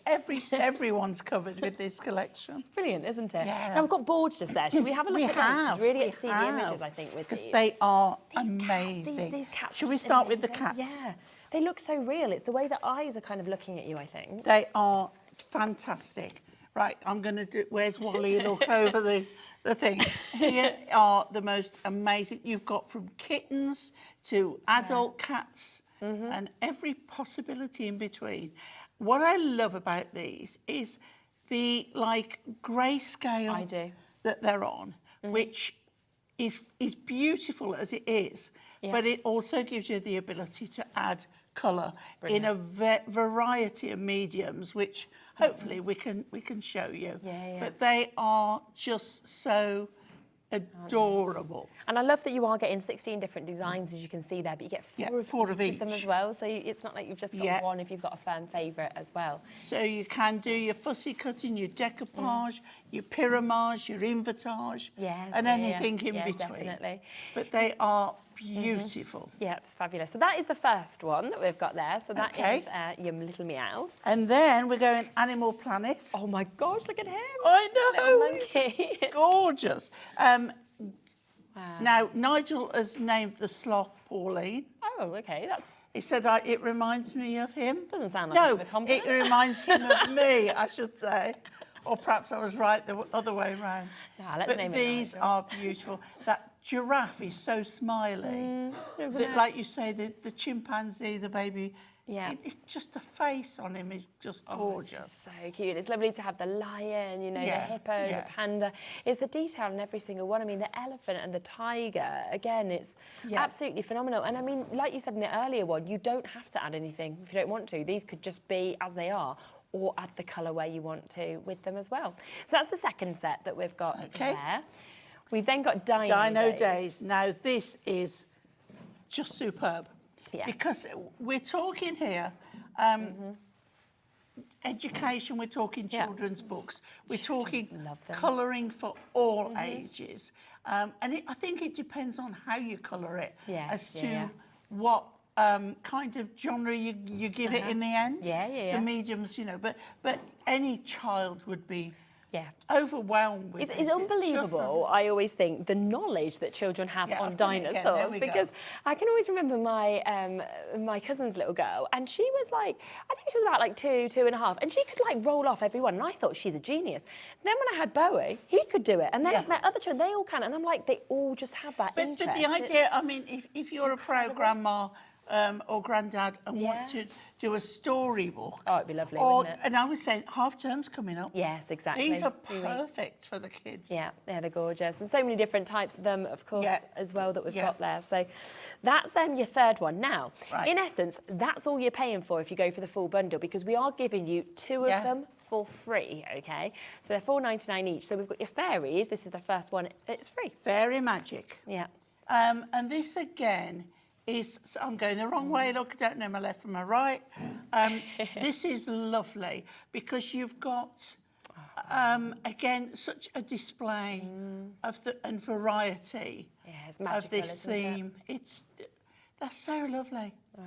S8: Everyone's covered with this collection.
S10: It's brilliant, isn't it?
S8: Yeah.
S10: Now we've got boards just there. Should we have a look at those? 'Cause really get to see the images, I think, with
S8: because
S10: these.
S8: they are
S10: These
S8: amazing.
S10: These cats.
S8: Should
S10: are
S8: we
S10: just
S8: start with the
S10: amazing.
S8: cats?
S10: Yeah, they look so real. It's the way the eyes are kind of looking at you, I think.
S8: They are fantastic. Right, I'm going to do. Where's Wally? Look over the thing. Here are the most amazing. You've got from kittens to adult cats and every possibility in between. What I love about these is the grayscale that they're on, which is beautiful as it is, but it also gives you the ability to add colour in a variety of mediums, which hopefully we can show you. But they are just so adorable.
S10: And I love that you are getting 16 different designs, as you can see there, but you get four of each of them as well. So it's not like you've just got one if you've got a firm favourite as well.
S8: So you can do your fussy cutting, your decoupage, your pyramage, your invertage, and anything in between.
S10: Definitely.
S8: But they are beautiful.
S10: Yeah, it's fabulous. So that is the first one that we've got there. So that is your little meows.
S8: And then we're going Animal Planet.
S10: Oh my gosh, look at him.
S8: I know.
S10: Little monkey.
S8: Gorgeous. Now, Nigel has named the sloth Pauline.
S10: Oh, okay, that's...
S8: He said it reminds me of him.
S10: Doesn't sound like a compliment.
S8: It reminds him of me, I should say. Or perhaps I was right the other way around.
S10: Let's name it
S8: these
S10: Nigel.
S8: are beautiful. That giraffe is so smiley. Like you say, the chimpanzee, the baby...
S10: Yeah.
S8: It's just the face on him is just gorgeous.
S10: It's just so cute. It's lovely to have the lion, you know, the hippo, the panda. It's the detail in every single one. I mean, the elephant and the tiger, again, it's absolutely phenomenal. And I mean, like you said in the earlier one, you don't have to add anything if you don't want to. These could just be as they are, or add the colour where you want to with them as well. So that's the second set that we've got there. We've then got Dino
S8: Days. Now, this is just superb.
S10: Yeah.
S8: Because we're talking here education, we're talking children's books, we're talking colouring for all ages. And I think it depends on how you colour it as to what kind of genre you give it in the end. The mediums, you know, but any child would be overwhelmed with
S10: It's unbelievable, I always think, the knowledge that children have on dinosaurs, because I can always remember my my cousin's little girl, and she was like, I think she was about like 2.5, and she could like roll off everyone, and I thought she's a genius. Then when I had Bowie, he could do it, and then my other children, they all can, and I'm like, they all just have that interest.
S8: But the idea, I mean, if you're a proud grandma or granddad and want to do a storybook.
S10: Oh, it'd be lovely, wouldn't it?
S8: And I was saying, half term's coming up.
S10: Yes, exactly.
S8: These are perfect for the kids.
S10: Yeah, they're gorgeous. And so many different types of them, of course, as well, that we've got there. So that's your third one. Now, in essence, that's all you're paying for if you go for the full bundle, because we are giving you 2 of them for free, okay? So they're $4.99 each. So we've got your fairies. This is the first one. It's free.
S8: Fairy magic.
S10: Yeah.
S8: And this, again, I'm going the wrong way, look, I don't know my left from my right. This is lovely because you've got, again, such a display of and variety of this theme. They're so lovely.
S10: Wow,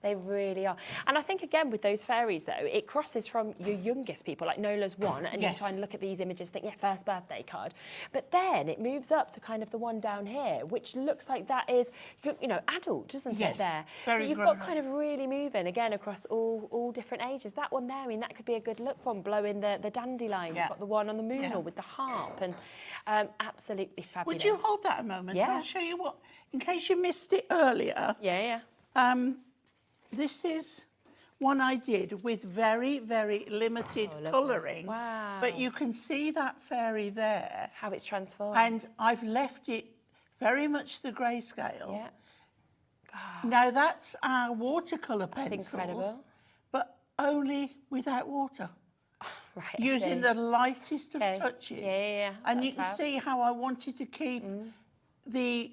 S10: they really are. And I think, again, with those fairies, though, it crosses from your youngest people, like Nola's one, and you try and look at these images, think, first birthday card. But then it moves up to kind of the one down here, which looks like that is, you know, adult, doesn't it, there? So you've got kind of really moving, again, across all different ages. That one there, I mean, that could be a good look one, blowing the dandelion. You've got the one on the moon with the harp, and absolutely fabulous.
S8: Would you hold that a moment?
S10: Yeah.
S8: I'll show you what, in case you missed it earlier. This is one I did with very, very limited colouring.
S10: Wow.
S8: But you can see that fairy there.
S10: How it's transformed.
S8: And I've left it very much the grayscale.
S10: Yeah.
S8: Now that's our watercolour pencils.
S10: That's incredible.
S8: But only without water.
S10: Right,
S8: using the lightest of touches.
S10: Yeah.
S8: And you can see how I wanted to keep the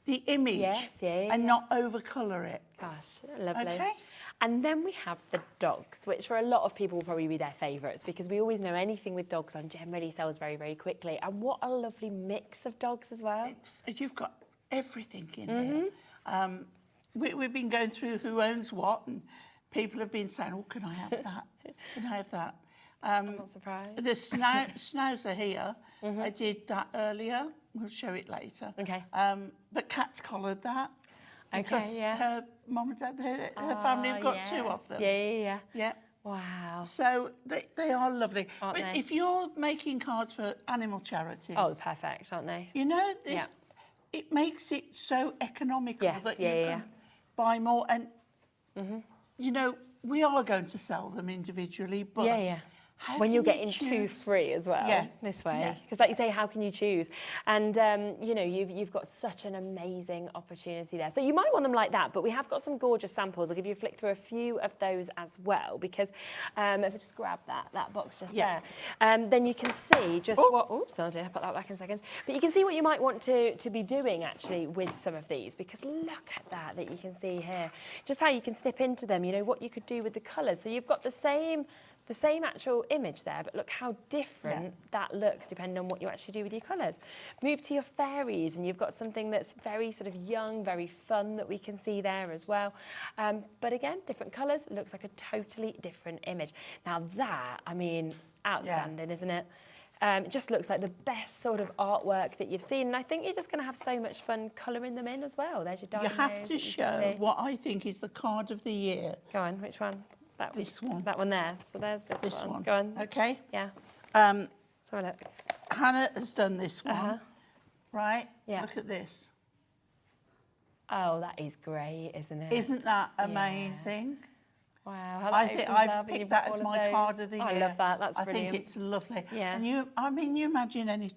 S8: image and not overcolour it.
S10: Gosh, lovely.
S8: Okay.
S10: And then we have the dogs, which for a lot of people will probably be their favourites because we always know anything with dogs on generally sells very, very quickly. And what a lovely mix of dogs as well.
S8: You've got everything in here. We've been going through who owns what, and people have been saying, oh, can I have that? Can I have that?
S10: I'm not surprised.
S8: The schnauzer here, I did that earlier. We'll show it later.
S10: Okay.
S8: But Kat's collared that.
S10: Okay,
S8: Because
S10: yeah.
S8: her mum and dad, her family have got two of them.
S10: Yeah. Wow.
S8: So they are lovely.
S10: Aren't
S8: but
S10: they?
S8: if you're making cards for animal charities...
S10: Oh, perfect, aren't they?
S8: You know, this, it makes it so economical that you can buy more. And, you know, we are going to sell them individually, but... How
S10: when
S8: can
S10: you're
S8: you
S10: getting two free as well this way, because like you say, how can you choose? And you know, you've got such an amazing opportunity there, so you might want them like that, but we have got some gorgeous samples. I'll give you a flick through a few of those as well, because if I just grab that box just there, then you can see just what, oops, oh dear, put that back in a second, but you can see what you might want to be doing actually with some of these, because look at that you can see here, just how you can snip into them, you know, what you could do with the colours. So you've got the same actual image there, but look how different that looks depending on what you actually do with your colours. Move to your fairies and you've got something that's very sort of young, very fun that we can see there as well. But again, different colours, looks like a totally different image. Now that, I mean, outstanding, isn't it? It just looks like the best sort of artwork that you've seen, and I think you're just going to have so much fun colouring them in as well. There's your diamonds.
S8: You have to show what I think is the card of the year.
S10: Go on, which one?
S8: This one.
S10: That one there. So there's this one. Go on.
S8: Okay.
S10: Yeah. Let's have a look.
S8: Hannah has done this one. Right?
S10: Yeah.
S8: Look at this.
S10: Oh, that is great, isn't it?
S8: Isn't that amazing?
S10: Wow.
S8: I think I've picked that as my card of the year.
S10: I love that. That's
S8: I
S10: brilliant.
S8: think it's lovely.
S10: Yeah.
S8: And you imagine any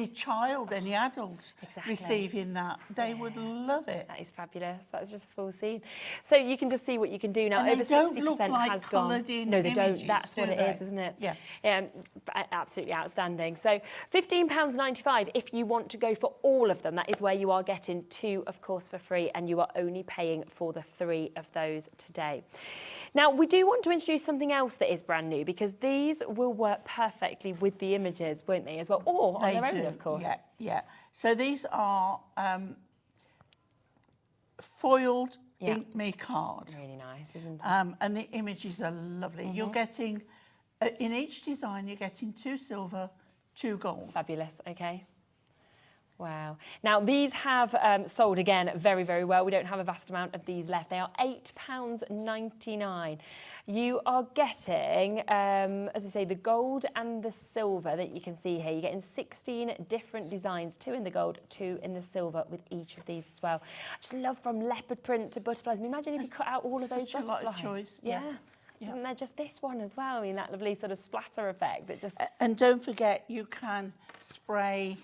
S8: child, any adult receiving that, they would love it.
S10: That is fabulous. That's just a full scene. So you can just see what you can do now.
S8: And
S10: over
S8: they don't
S10: 60%
S8: look like
S10: has gone.
S8: coloured in
S10: No, they
S8: images,
S10: don't. That's what
S8: do
S10: it
S8: they?
S10: is, isn't it?
S8: Yeah.
S10: Absolutely outstanding. So £15.95 if you want to go for all of them. That is where you are getting two, of course, for free, and you are only paying for the 3 of those today. Now, we do want to introduce something else that is brand new, because these will work perfectly with the images, won't they, as well? Or on their own, of course.
S8: Yeah. So these are foiled Ink Me card.
S10: Really nice, isn't it?
S8: And the images are lovely. You're getting, in each design, you're getting 2 silver, 2 gold.
S10: Fabulous, okay. Wow. Now, these have sold again very, very well. We don't have a vast amount of these left. They are £8.99. You are getting, as we say, the gold and the silver that you can see here. You're getting 16 different designs, 2 in the gold, 2 in the silver with each of these as well. I just love from leopard print to butterflies. I mean, imagine if you cut out all of those
S8: Such a
S10: butterflies.
S8: lot of choice.
S10: Yeah. Isn't there just this one as well? I mean, that lovely sort of splatter effect that just...
S8: And don't forget, you can spray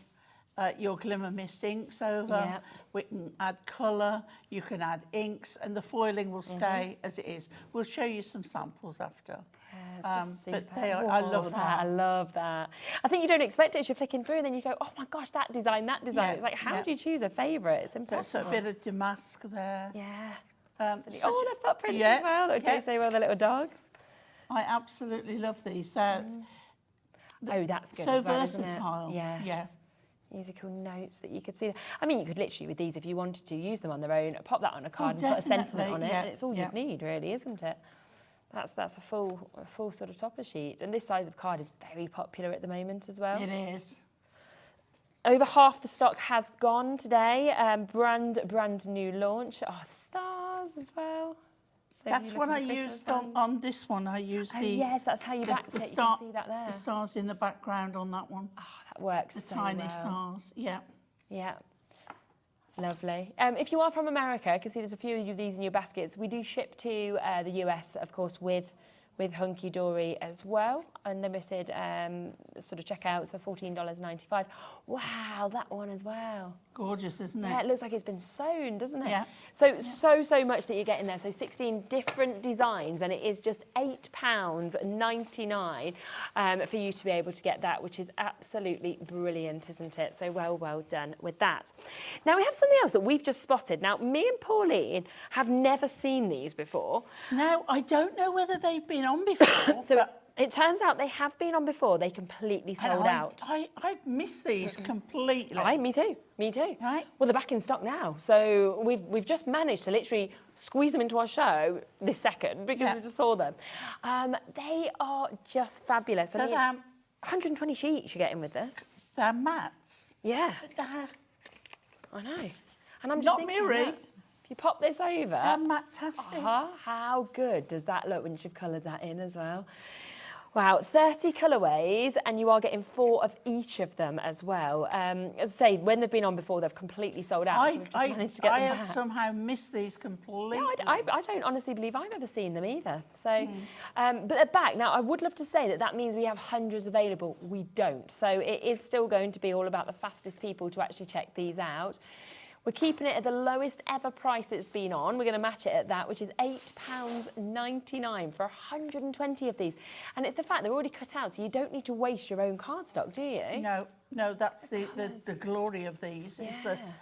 S8: your glimmer mist inks over. We can add colour, you can add inks, and the foiling will stay as it is. We'll show you some samples after.
S10: Yeah, it's just super.
S8: But they are, I love that.
S10: I love that. I think you don't expect it as you're flicking through, and then you go, oh my gosh, that design, that design.
S8: Yeah,
S10: it's like, how do you choose a favourite? It's impossible.
S8: So a bit of damask there.
S10: Yeah.
S8: Oh,
S10: the footprints as well. That go so well, the little dogs.
S8: I absolutely love these.
S10: Oh, that's good
S8: so
S10: as well,
S8: versatile.
S10: Isn't it? Yes.
S8: Yeah.
S10: Musical notes that you could see. I mean, you could literally, with these, if you wanted to, use them on their own, pop that on a card and put a sentiment on it, and it's all you'd need, really, isn't it? That's a full sort of topper sheet. And this size of card is very popular at the moment as well.
S8: It is.
S10: Over half the stock has gone today. Brand new launch. Oh, the stars as well. So
S8: that's what I used on this one. I used the...
S10: yes, that's how you backed it. You can see that there.
S8: The stars in the background on that one.
S10: Oh, that works
S8: the
S10: so
S8: tiny
S10: well.
S8: stars, yeah.
S10: Yeah. Lovely. If you are from America, I can see there's a few of these in your baskets. We do ship to the US, of course, with with Hunkydory as well. Unlimited sort of checkouts for $14.95. Wow, that one as well.
S8: Gorgeous, isn't it?
S10: Yeah, it looks like it's been sewn, doesn't it?
S8: Yeah.
S10: So much that you get in there. So 16 different designs, and it is just £8.99 for you to be able to get that, which is absolutely brilliant, isn't it? So well done with that. Now we have something else that we've just spotted. Now me and Pauline have never seen these before.
S8: No, I don't know whether they've been on before.
S10: So it turns out they have been on before. They completely sold out.
S8: I've missed these completely.
S10: Me too.
S8: Right.
S10: Well, they're back in stock now. So we've just managed to literally squeeze them into our show this second because we just saw them. They are just fabulous.
S8: So
S10: I mean, 120 sheets you're getting with this.
S8: They're mats.
S10: Yeah. I know. And I'm just thinking,
S8: mirrory.
S10: look, if you pop this over.
S8: They're matastic.
S10: How good does that look when you've coloured that in as well? Wow, 30 colourways, and you are getting 4 of each of them as well. As I say, when they've been on before, they've completely sold out. So we've just managed to get them
S8: have
S10: back.
S8: somehow missed these completely.
S10: No, I don't honestly believe I've ever seen them either. So, but they're back. Now, I would love to say that means we have hundreds available. We don't. So it is still going to be all about the fastest people to actually check these out. We're keeping it at the lowest ever price that it's been on. We're going to match it at that, which is £8.99 for 120 of these. And it's the fact they're already cut out, so you don't need to waste your own cardstock, do you?
S8: No, that's the glory of these, is that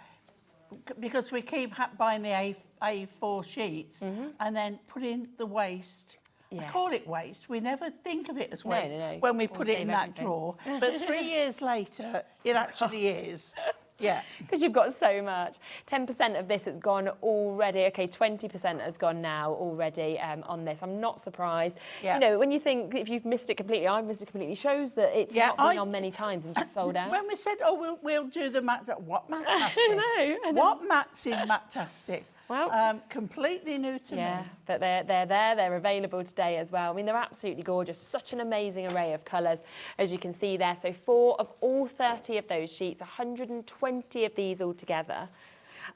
S8: because we keep buying the A4 sheets and then put in the waste. I call it waste. We never think of it as waste when we put it in that drawer. But 3 years later, it actually is. Yeah.
S10: Because you've got so much. 10% of this has gone already. Okay, 20% has gone now already on this. I'm not surprised.
S8: Yeah.
S10: You know, when you think if you've missed it completely, I've missed it completely, shows that it's not been on many times and just sold out.
S8: When we said, we'll do the mats, what Matastic?
S10: I know.
S8: What mats in Matastic? Well, completely new to me.
S10: Yeah, but they're there. They're available today as well. I mean, they're absolutely gorgeous. Such an amazing array of colours, as you can see there. So 4 of all 30 of those sheets, 120 of these altogether.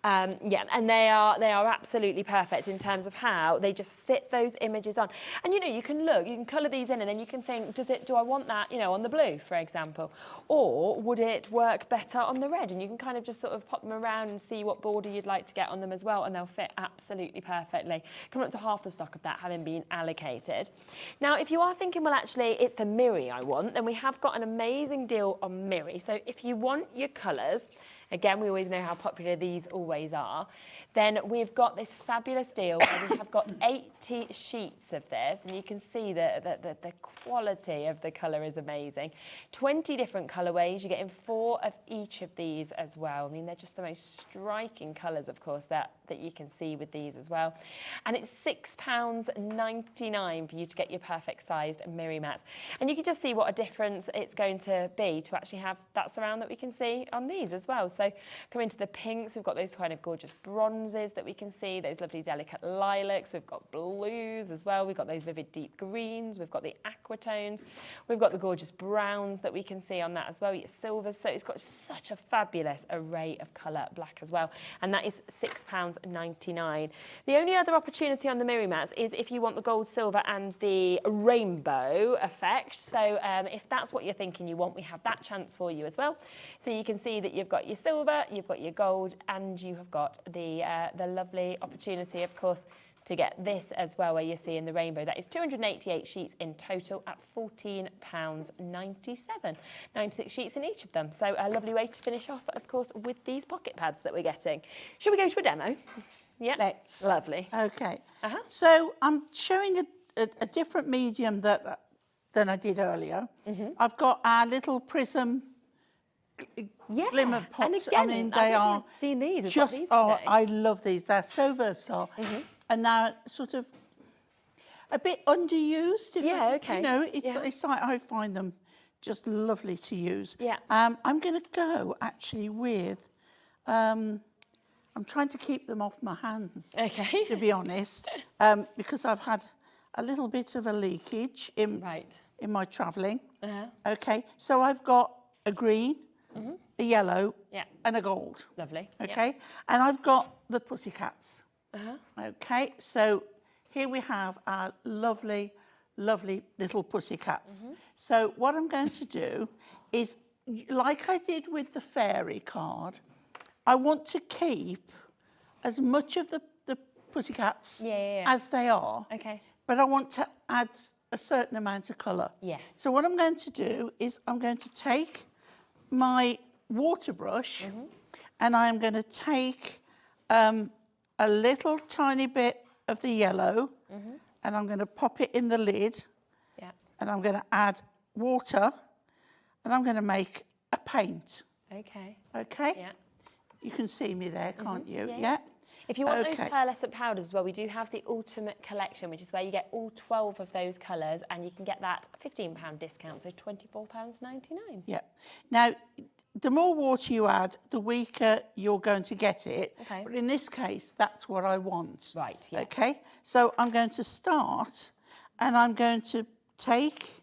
S10: Yeah, and they are absolutely perfect in terms of how they just fit those images on. And you know, you can colour these in, and then you can think, do I want that, you know, on the blue, for example, or would it work better on the red? And you can kind of just sort of pop them around and see what border you'd like to get on them as well, and they'll fit absolutely perfectly. Coming up to half the stock of that having been allocated. Now, if you are thinking, well, actually, it's the Miri I want, then we have got an amazing deal on Miri. So if you want your colours, again, we always know how popular these always are. Then we've got this fabulous deal where we have got 80 sheets of this, and you can see the quality of the colour is amazing. 20 different colourways. You're getting 4 of each of these as well. I mean, they're just the most striking colours, of course, that you can see with these as well. And it's £6.99 for you to get your perfect sized Miri mats. And you can just see what a difference it's going to be to actually have that surround that we can see on these as well. So coming to the pinks, we've got those kind of gorgeous bronzes that we can see, those lovely delicate lilacs, we've got blues as well, we've got those vivid deep greens, we've got the aquatones, we've got the gorgeous browns that we can see on that as well, your silvers. So it's got such a fabulous array of colour, black as well, and that is £6.99. The only other opportunity on the Miri mats is if you want the gold, silver and the rainbow effect. So if that's what you're thinking you want, we have that chance for you as well. So you can see that you've got your silver, you've got your gold, and you have got the lovely opportunity, of course, to get this as well, where you're seeing the rainbow. That is 288 sheets in total at £14.97. 96 sheets in each of them. So a lovely way to finish off, of course, with these pocket pads that we're getting. Should we go to a demo? Yeah.
S8: Let's.
S10: Lovely.
S8: Okay. So I'm showing a different medium than I did earlier. I've got our little prism glimmer pots.
S10: And again,
S8: I mean, they are
S10: seen these.
S8: just I love these. They're so versatile, and they're sort of a bit underused.
S10: Yeah, okay.
S8: You know, it's like I find them just lovely to use.
S10: Yeah.
S8: I'm going to go actually with. I'm trying to keep them off my hands.
S10: Okay.
S8: To be honest, because I've had a little bit of a leakage in my travelling. Okay, so I've got a green, a yellow, and a gold.
S10: Lovely.
S8: Okay, and I've got the pussycats. Okay, so here we have our lovely, lovely little pussycats. So what I'm going to do is, like I did with the fairy card, I want to keep as much of the pussycats as they are.
S10: Okay.
S8: But I want to add a certain amount of colour.
S10: Yes.
S8: So what I'm going to do is I'm going to take my water brush and I'm going to take a little tiny bit of the yellow and I'm going to pop it in the lid and I'm going to add water and I'm going to make a paint.
S10: Okay.
S8: Okay?
S10: Yeah.
S8: You can see me there, can't you?
S10: Yeah.
S8: Yeah.
S10: If you want those pearlescent powders as well, we do have the Ultimate Collection, which is where you get all 12 of those colours and you can get that £15 discount, so £24.99.
S8: Yeah. Now, the more water you add, the weaker you're going to get it.
S10: Okay.
S8: But in this case, that's what I want.
S10: Right, yeah.
S8: Okay? So I'm going to start and I'm going to take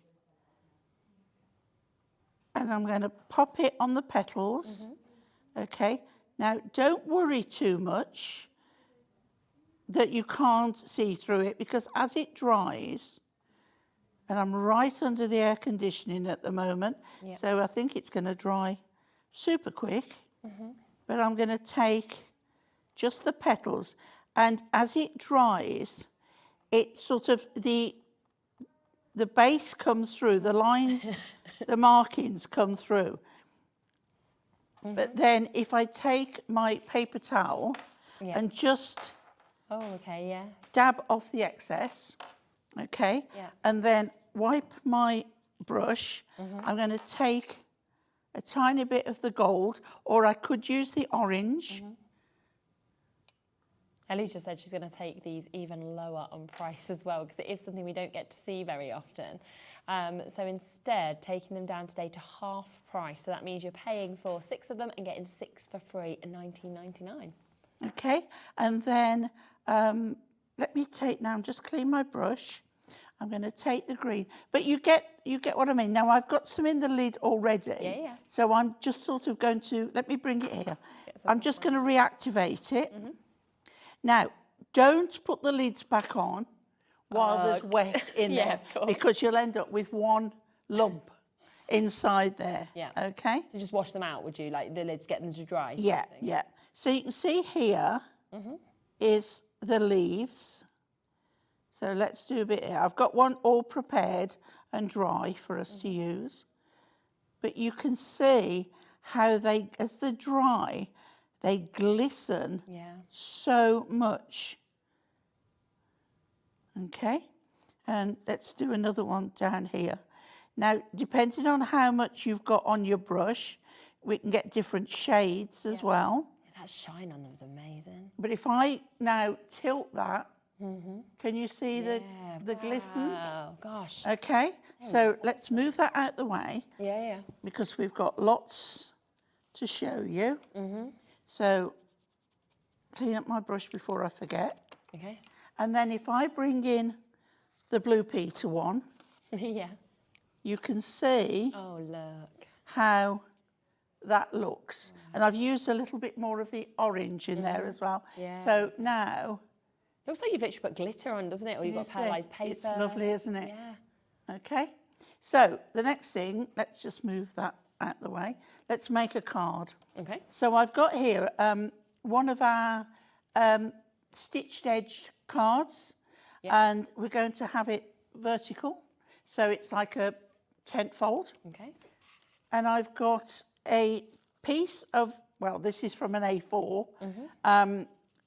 S8: and I'm going to pop it on the petals. Okay? Now, don't worry too much that you can't see through it, because as it dries, and I'm right under the air conditioning at the moment, so I think it's going to dry super quick, but I'm going to take just the petals, and as it dries, it sort of, the base comes through, the lines, the markings come through. But then if I take my paper towel and just dab off the excess, okay, and then wipe my brush, I'm going to take a tiny bit of the gold, or I could use the orange.
S10: Ellie's just said she's going to take these even lower on price as well, because it is something we don't get to see very often. So instead, taking them down today to half price. So that means you're paying for 6 of them and getting 6 for free at $19.99.
S8: Okay, and then let me take now, just clean my brush. I'm going to take the green, but you get what I mean. Now I've got some in the lid already, so I'm just sort of going to, let me bring it here. I'm just going to reactivate it. Now, don't put the lids back on while there's wet in there, because you'll end up with one lump inside there. Okay.
S10: So just wash them out, would you? Like the lids, get them to dry?
S8: Yeah. So you can see here is the leaves. So let's do a bit here. I've got one all prepared and dry for us to use. But you can see how they, as they dry, they glisten so much. Okay, and let's do another one down here. Now, depending on how much you've got on your brush, we can get different shades as well.
S10: That shine on them is amazing.
S8: But if I now tilt that, can you see the glisten?
S10: Oh, gosh.
S8: Okay, so let's move that out the way.
S10: Yeah.
S8: Because we've got lots to show you. So clean up my brush before I forget.
S10: Okay.
S8: And then if I bring in the Blue Peter one, you can see how that looks. And I've used a little bit more of the orange in there as well. So now...
S10: Looks like you've literally put glitter on, doesn't it? Or you've got pearlized paper.
S8: It's lovely, isn't it? Yeah. Okay. So the next thing, let's just move that out the way. Let's make a card.
S10: Okay.
S8: So I've got here one of our stitched edged cards, and we're going to have it vertical, so it's like a tent fold.
S10: Okay.
S8: And I've got a piece of, well, this is from an A4,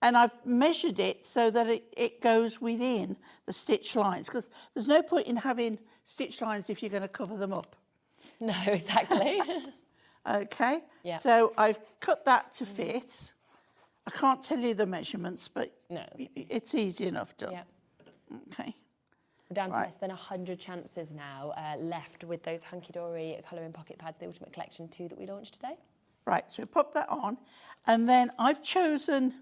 S8: and I've measured it so that it goes within the stitch lines, because there's no point in having stitch lines if you're going to cover them up.
S10: No, exactly.
S8: Okay. So I've cut that to fit. I can't tell you the measurements, but it's easy enough done. Okay.
S10: We're down to less than 100 chances now left with those Hunkydory colouring pocket pads, the Ultimate Collection 2 that we launched today.
S8: Right, so pop that on. And then I've chosen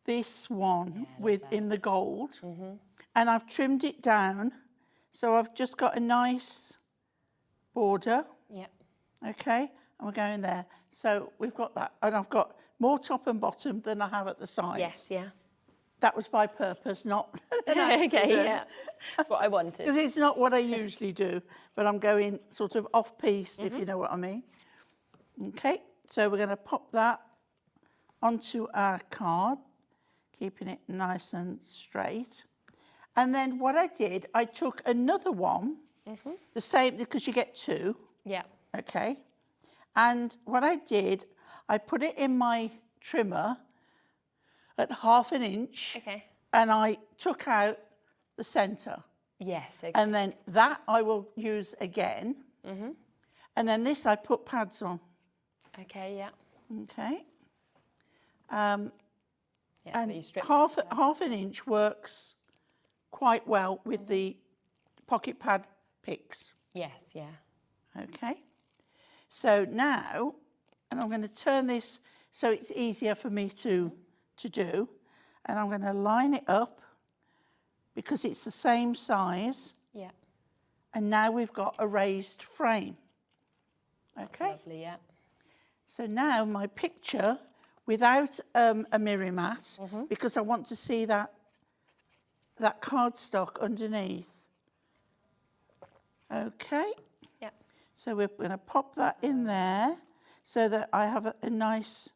S8: this one in the gold. And I've trimmed it down. So I've just got a nice border. Okay, and we're going there. So we've got that. And I've got more top and bottom than I have at the sides.
S10: Yes,
S8: That was by purpose, not an accident.
S10: Okay, That's what I wanted.
S8: Because it's not what I usually do, but I'm going sort of off-piece, if you know what I mean. Okay, so we're going to pop that onto our card, keeping it nice and straight. And then what I did, I took another one, the same, because you get two.
S10: Yeah.
S8: Okay. And what I did, I put it in my trimmer at 1/2 inch.
S10: Okay.
S8: And I took out the centre.
S10: Yes. Okay.
S8: And then that I will use again. And then this I put pads on.
S10: Okay, yeah.
S8: Okay.
S10: Yeah,
S8: And
S10: so you strip
S8: half an inch works quite well with the pocket pad picks.
S10: Yes, yeah.
S8: Okay. So now, and I'm going to turn this so it's easier for me to do. And I'm going to line it up because it's the same size.
S10: Yeah.
S8: And now we've got a raised frame. Okay.
S10: Lovely, yeah.
S8: So now my picture without a mirror mat, because I want to see that cardstock underneath. Okay.
S10: Yeah.
S8: So we're going to pop that in there so that I have a nice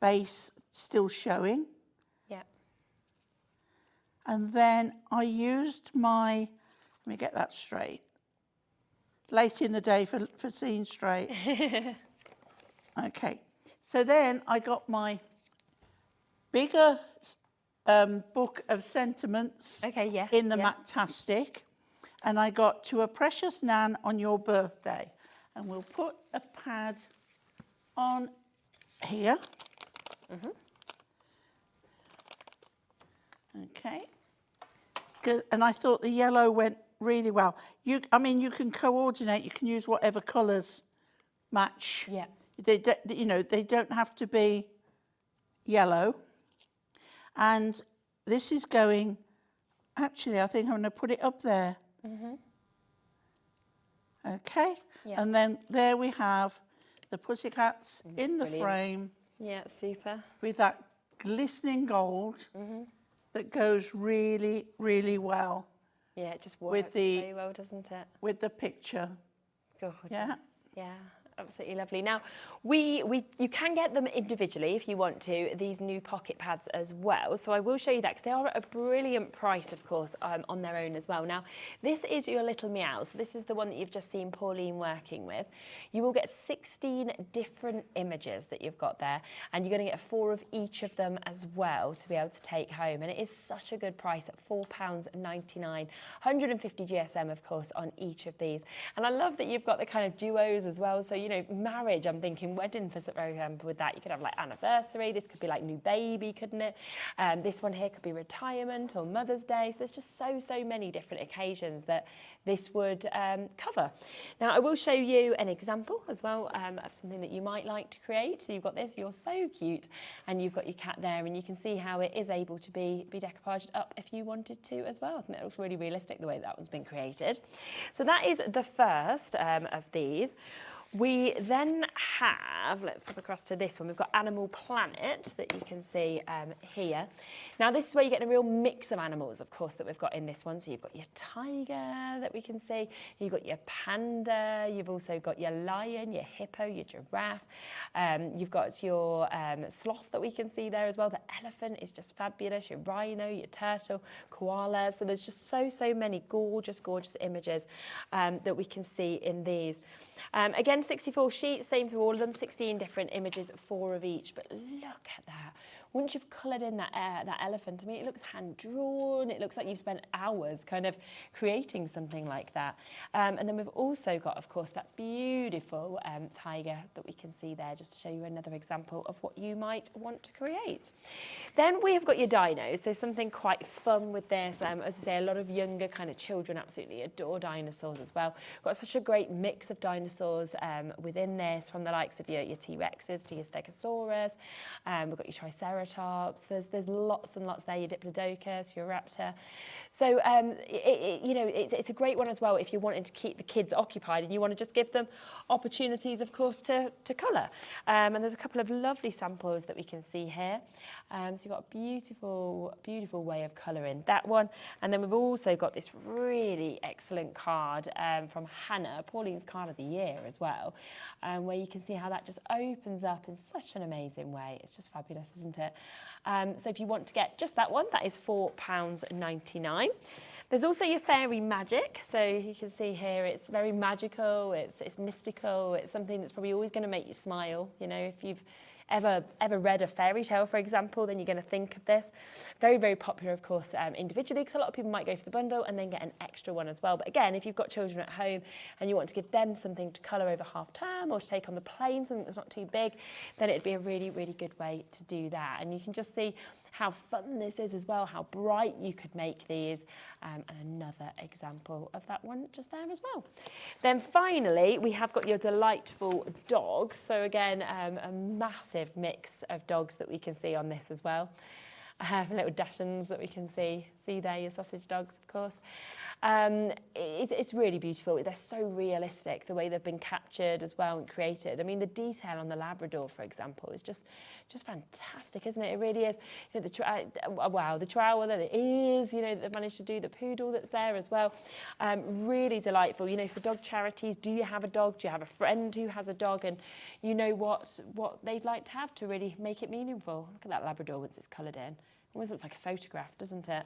S8: base still showing.
S10: Yeah.
S8: And then I used my, let me get that straight. Late in the day for seeing straight. Okay. So then I got my bigger book of sentiments in the Mactastic. And I got To a Precious Nan on Your Birthday. And we'll put a pad on here. Okay. And I thought the yellow went really well. I mean, you can coordinate. You can use whatever colours match.
S10: Yeah.
S8: They don't have to be yellow. And this is going, actually, I think I'm going to put it up there. Okay.
S10: Yeah.
S8: And then there we have the pussycats in the
S10: brilliant.
S8: frame.
S10: Yeah, super.
S8: With that glistening gold that goes really, really well.
S10: Yeah, it just works very well, doesn't it?
S8: With the picture.
S10: Gorgeous.
S8: Yeah.
S10: Yeah, absolutely lovely. Now, you can get them individually if you want to, these new pocket pads as well. So I will show you that because they are at a brilliant price, of course, on their own as well. Now, this is your Little Meows. This is the one that you've just seen Pauline working with. You will get 16 different images that you've got there, and you're going to get 4 of each of them as well to be able to take home. And it is such a good price at £4.99, 150 GSM, of course, on each of these. And I love that you've got the kind of duos as well. So, you know, marriage, I'm thinking wedding, for example, with that. You could have like anniversary. This could be like new baby, couldn't it? This one here could be retirement or Mother's Day. So there's just so many different occasions that this would cover. Now, I will show you an example as well of something that you might like to create. So you've got this, you're so cute, and you've got your cat there, and you can see how it is able to be decoupaged up if you wanted to as well. I think that looks really realistic the way that one's been created. So that is the first of these. We then have, let's pop across to this one, we've got Animal Planet that you can see here. Now this is where you get a real mix of animals, of course, that we've got in this one. So you've got your tiger that we can see, you've got your panda, you've also got your lion, your hippo, your giraffe, you've got your sloth that we can see there as well. The elephant is just fabulous, your rhino, your turtle, koala. So there's just so many gorgeous images that we can see in these. Again, 64 sheets, same through all of them, 16 different images, 4 of each. But look at that. Once you've coloured in that elephant, I mean, it looks hand-drawn. It looks like you've spent hours kind of creating something like that. And then we've also got, of course, that beautiful tiger that we can see there, just to show you another example of what you might want to create. Then we have got your dinos, so something quite fun with this. As I say, a lot of younger kind of children absolutely adore dinosaurs as well. We've got such a great mix of dinosaurs within this, from the likes of your T-Rexes to your Stegosaurus. We've got your Triceratops, triceratops. There's lots and lots there. Your diplodocus, your raptor. So you know, it's a great one as well if you're wanting to keep the kids occupied and you want to just give them opportunities, of course, to colour. And there's a couple of lovely samples that we can see here. So you've got a beautiful, beautiful way of colouring that one. And then we've also got this really excellent card from Hannah, Pauline's card of the year as well, where you can see how that just opens up in such an amazing way. It's just fabulous, isn't it? So if you want to get just that one, that is £4.99. There's also your Fairy Magic. So you can see here, it's very magical, it's mystical, it's something that's probably always going to make you smile. You know, if you've ever read a fairy tale, for example, then you're going to think of this. Very, very popular, of course, individually, because a lot of people might go for the bundle and then get an extra one as well. But again, if you've got children at home and you want to give them something to colour over half term or to take on the plane, something that's not too big, then it'd be a really, really good way to do that. And you can just see how fun this is as well, how bright you could make these, and another example of that one just there as well. Then finally, we have got your delightful dogs. So again, a massive mix of dogs that we can see on this as well. Little Dachshunds that we can see there, your sausage dogs, of course. It's really beautiful. They're so realistic, the way they've been captured as well and created. I mean, the detail on the Labrador, for example, is just fantastic, isn't it? It really is. You know, wow, the Chihuahua that it is, you know, they've managed to do the poodle that's there as well. Really delightful. You know, for dog charities, do you have a dog? Do you have a friend who has a dog? And you know what they'd like to have to really make it meaningful. Look at that Labrador once it's coloured in. Almost looks like a photograph, doesn't it?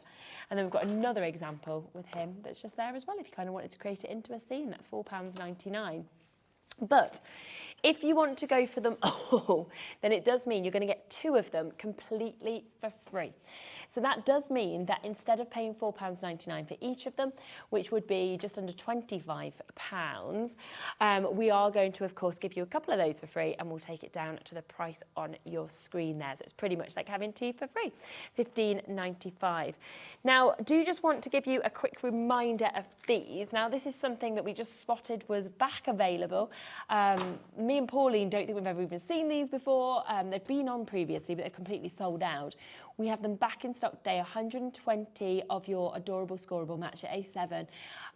S10: And then we've got another example with him that's just there as well if you kind of wanted to create it into a scene. That's £4.99. But if you want to go for them all, then it does mean you're going to get 2 of them completely for free. So that does mean that instead of paying £4.99 for each of them, which would be just under £25, we are going to, of course, give you a couple of those for free, and we'll take it down to the price on your screen there. So it's pretty much like having 2 for free, £15.95. Now, do just want to give you a quick reminder of these. Now, this is something that we just spotted was back available. Me and Pauline don't think we've ever even seen these before. They've been on previously, but they're completely sold out. We have them back in stock today, 120 of your adorable scoreable match at A7,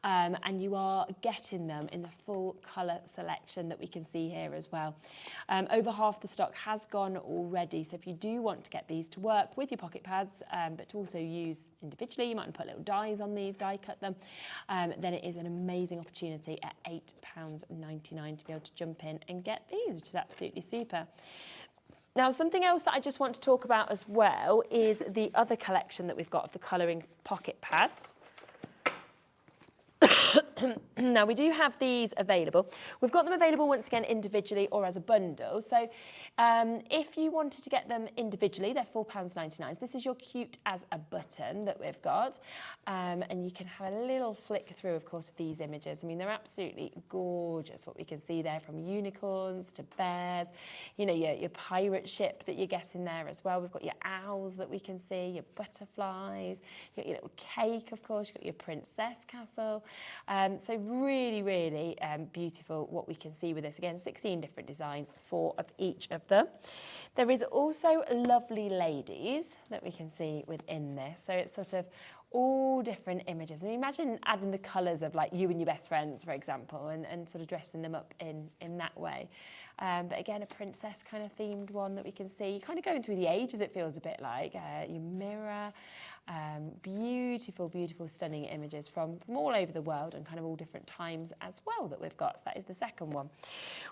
S10: and you are getting them in the full colour selection that we can see here as well. Over half the stock has gone already, so if you do want to get these to work with your pocket pads, but to also use individually, you might put little dies on these, die cut them, then it is an amazing opportunity at £8.99 to be able to jump in and get these, which is absolutely super. Now, something else that I just want to talk about as well is the other collection that we've got of the colouring pocket pads. Now, we do have these available. We've got them available once again individually or as a bundle. So if you wanted to get them individually, they're £4.99. So this is your cute as a button that we've got. And you can have a little flick through, of course, with these images. I mean, they're absolutely gorgeous, what we can see there, from unicorns to bears, you know, your pirate ship that you get in there as well. We've got your owls that we can see, your butterflies, you've got your little cake, of course, you've got your princess castle. So really, really beautiful what we can see with this. Again, 16 different designs, 4 of each of them. There is also lovely ladies that we can see within this. So it's sort of all different images. And imagine adding the colours of like you and your best friends, for example, and sort of dressing them up in that way. But again, a princess kind of themed one that we can see. Kind of going through the ages, it feels a bit like. Your mirror. Beautiful, beautiful, stunning images from all over the world and kind of all different times as well that we've got. So that is the second one.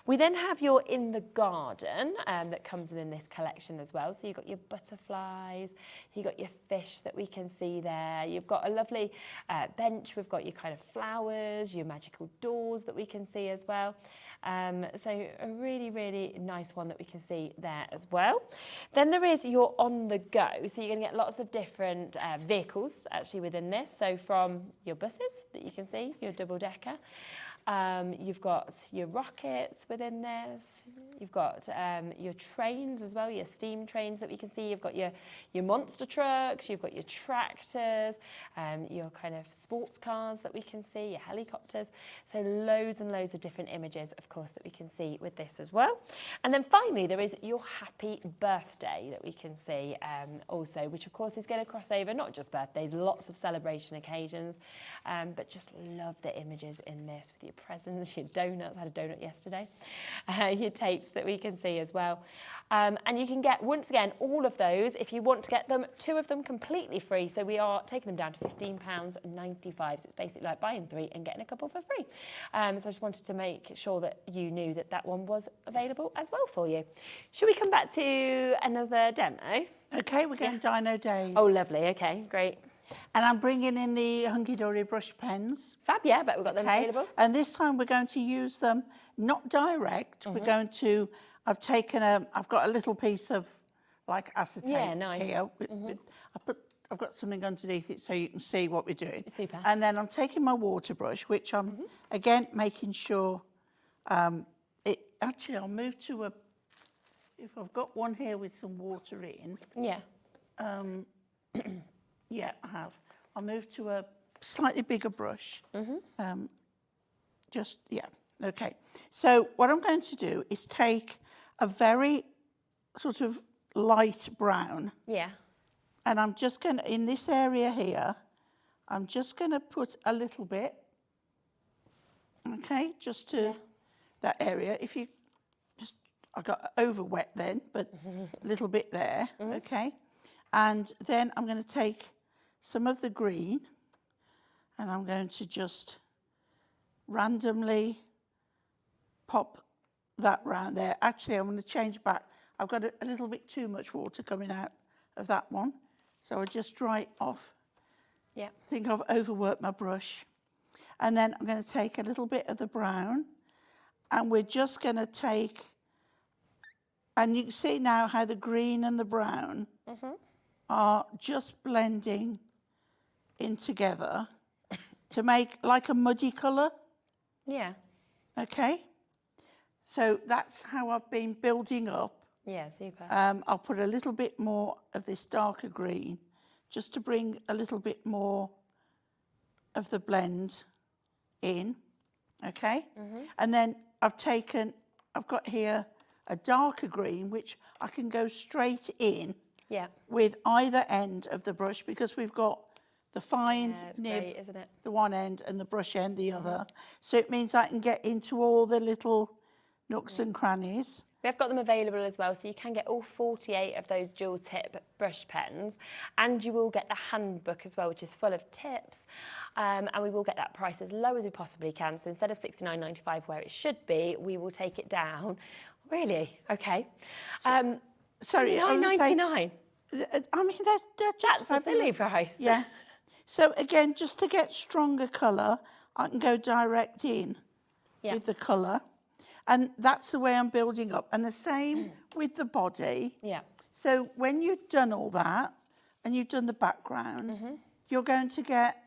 S10: We then have your In the Garden that comes within this collection as well. So you've got your butterflies, you've got your fish that we can see there. You've got a lovely bench. We've got your kind of flowers, your magical doors that we can see as well. So a really, really nice one that we can see there as well. Then there is your On the Go. So you're going to get lots of different vehicles actually within this. So from your buses that you can see, your double-decker, you've got your rockets within this. You've got your trains as well, your steam trains that we can see. You've got your monster trucks, you've got your tractors, your kind of sports cars that we can see, your helicopters. So loads and loads of different images, of course, that we can see with this as well. And then finally, there is your happy birthday that we can see also, which of course is going to cross over, not just birthdays, lots of celebration occasions, but just love the images in this with your presents, your donuts. I had a donut yesterday. Your tapes that we can see as well. And you can get, once again, all of those, if you want to get them, 2 of them completely free. So we are taking them down to £15.95. So it's basically like buying 3 and getting a couple for free. So I just wanted to make sure that you knew that that one was available as well for you. Should we come back to another demo?
S8: Okay, we're going Dino Days.
S10: Oh, lovely. Okay, great.
S8: And I'm bringing in the Hunkydory brush pens.
S10: Fab, yeah, but we've got them available.
S8: And this time we're going to use them not direct. We're going to, I've got a little piece of like acetate here. I've got something underneath it so you can see what we're doing.
S10: Super.
S8: And then I'm taking my water brush, which I'm again making sure actually I'll move to if I've got one here with some water in.
S10: Yeah.
S8: Yeah, I have. I'll move to a slightly bigger brush. Okay. So what I'm going to do is take a very sort of light brown.
S10: Yeah.
S8: And I'm just going to, in this area here, I'm just going to put a little bit, okay, just to that area. If you just, I got over wet then, but a little bit there, okay. And then I'm going to take some of the green and I'm going to just randomly pop that round there. Actually, I'm going to change back. I've got a little bit too much water coming out of that one. So I'll just dry it off.
S10: Yeah.
S8: I think I've overworked my brush. And then I'm going to take a little bit of the brown and we're just going to take, and you can see now how the green and the brown are just blending in together to make like a muddy colour.
S10: Yeah.
S8: Okay. So that's how I've been building up.
S10: Yeah, super.
S8: I'll put a little bit more of this darker green just to bring a little bit more of the blend in. Okay. And then I've got here a darker green, which I can go straight in with either end of the brush because we've got the fine nib,
S10: great, isn't it?
S8: the one end, and the brush end, the other. So it means I can get into all the little nooks and crannies.
S10: We've got them available as well, so you can get all 48 of those dual tip brush pens, and you will get the handbook as well, which is full of tips, and we will get that price as low as we possibly can. So instead of £69.95 where it should be, we will take it down. Really? Okay.
S8: Sorry,
S10: £9.99.
S8: I mean, they're just
S10: That's a silly price.
S8: Yeah. So again, just to get stronger colour, I can go direct in with the colour. And that's the way I'm building up. And the same with the body.
S10: Yeah.
S8: So when you've done all that and you've done the background, you're going to get...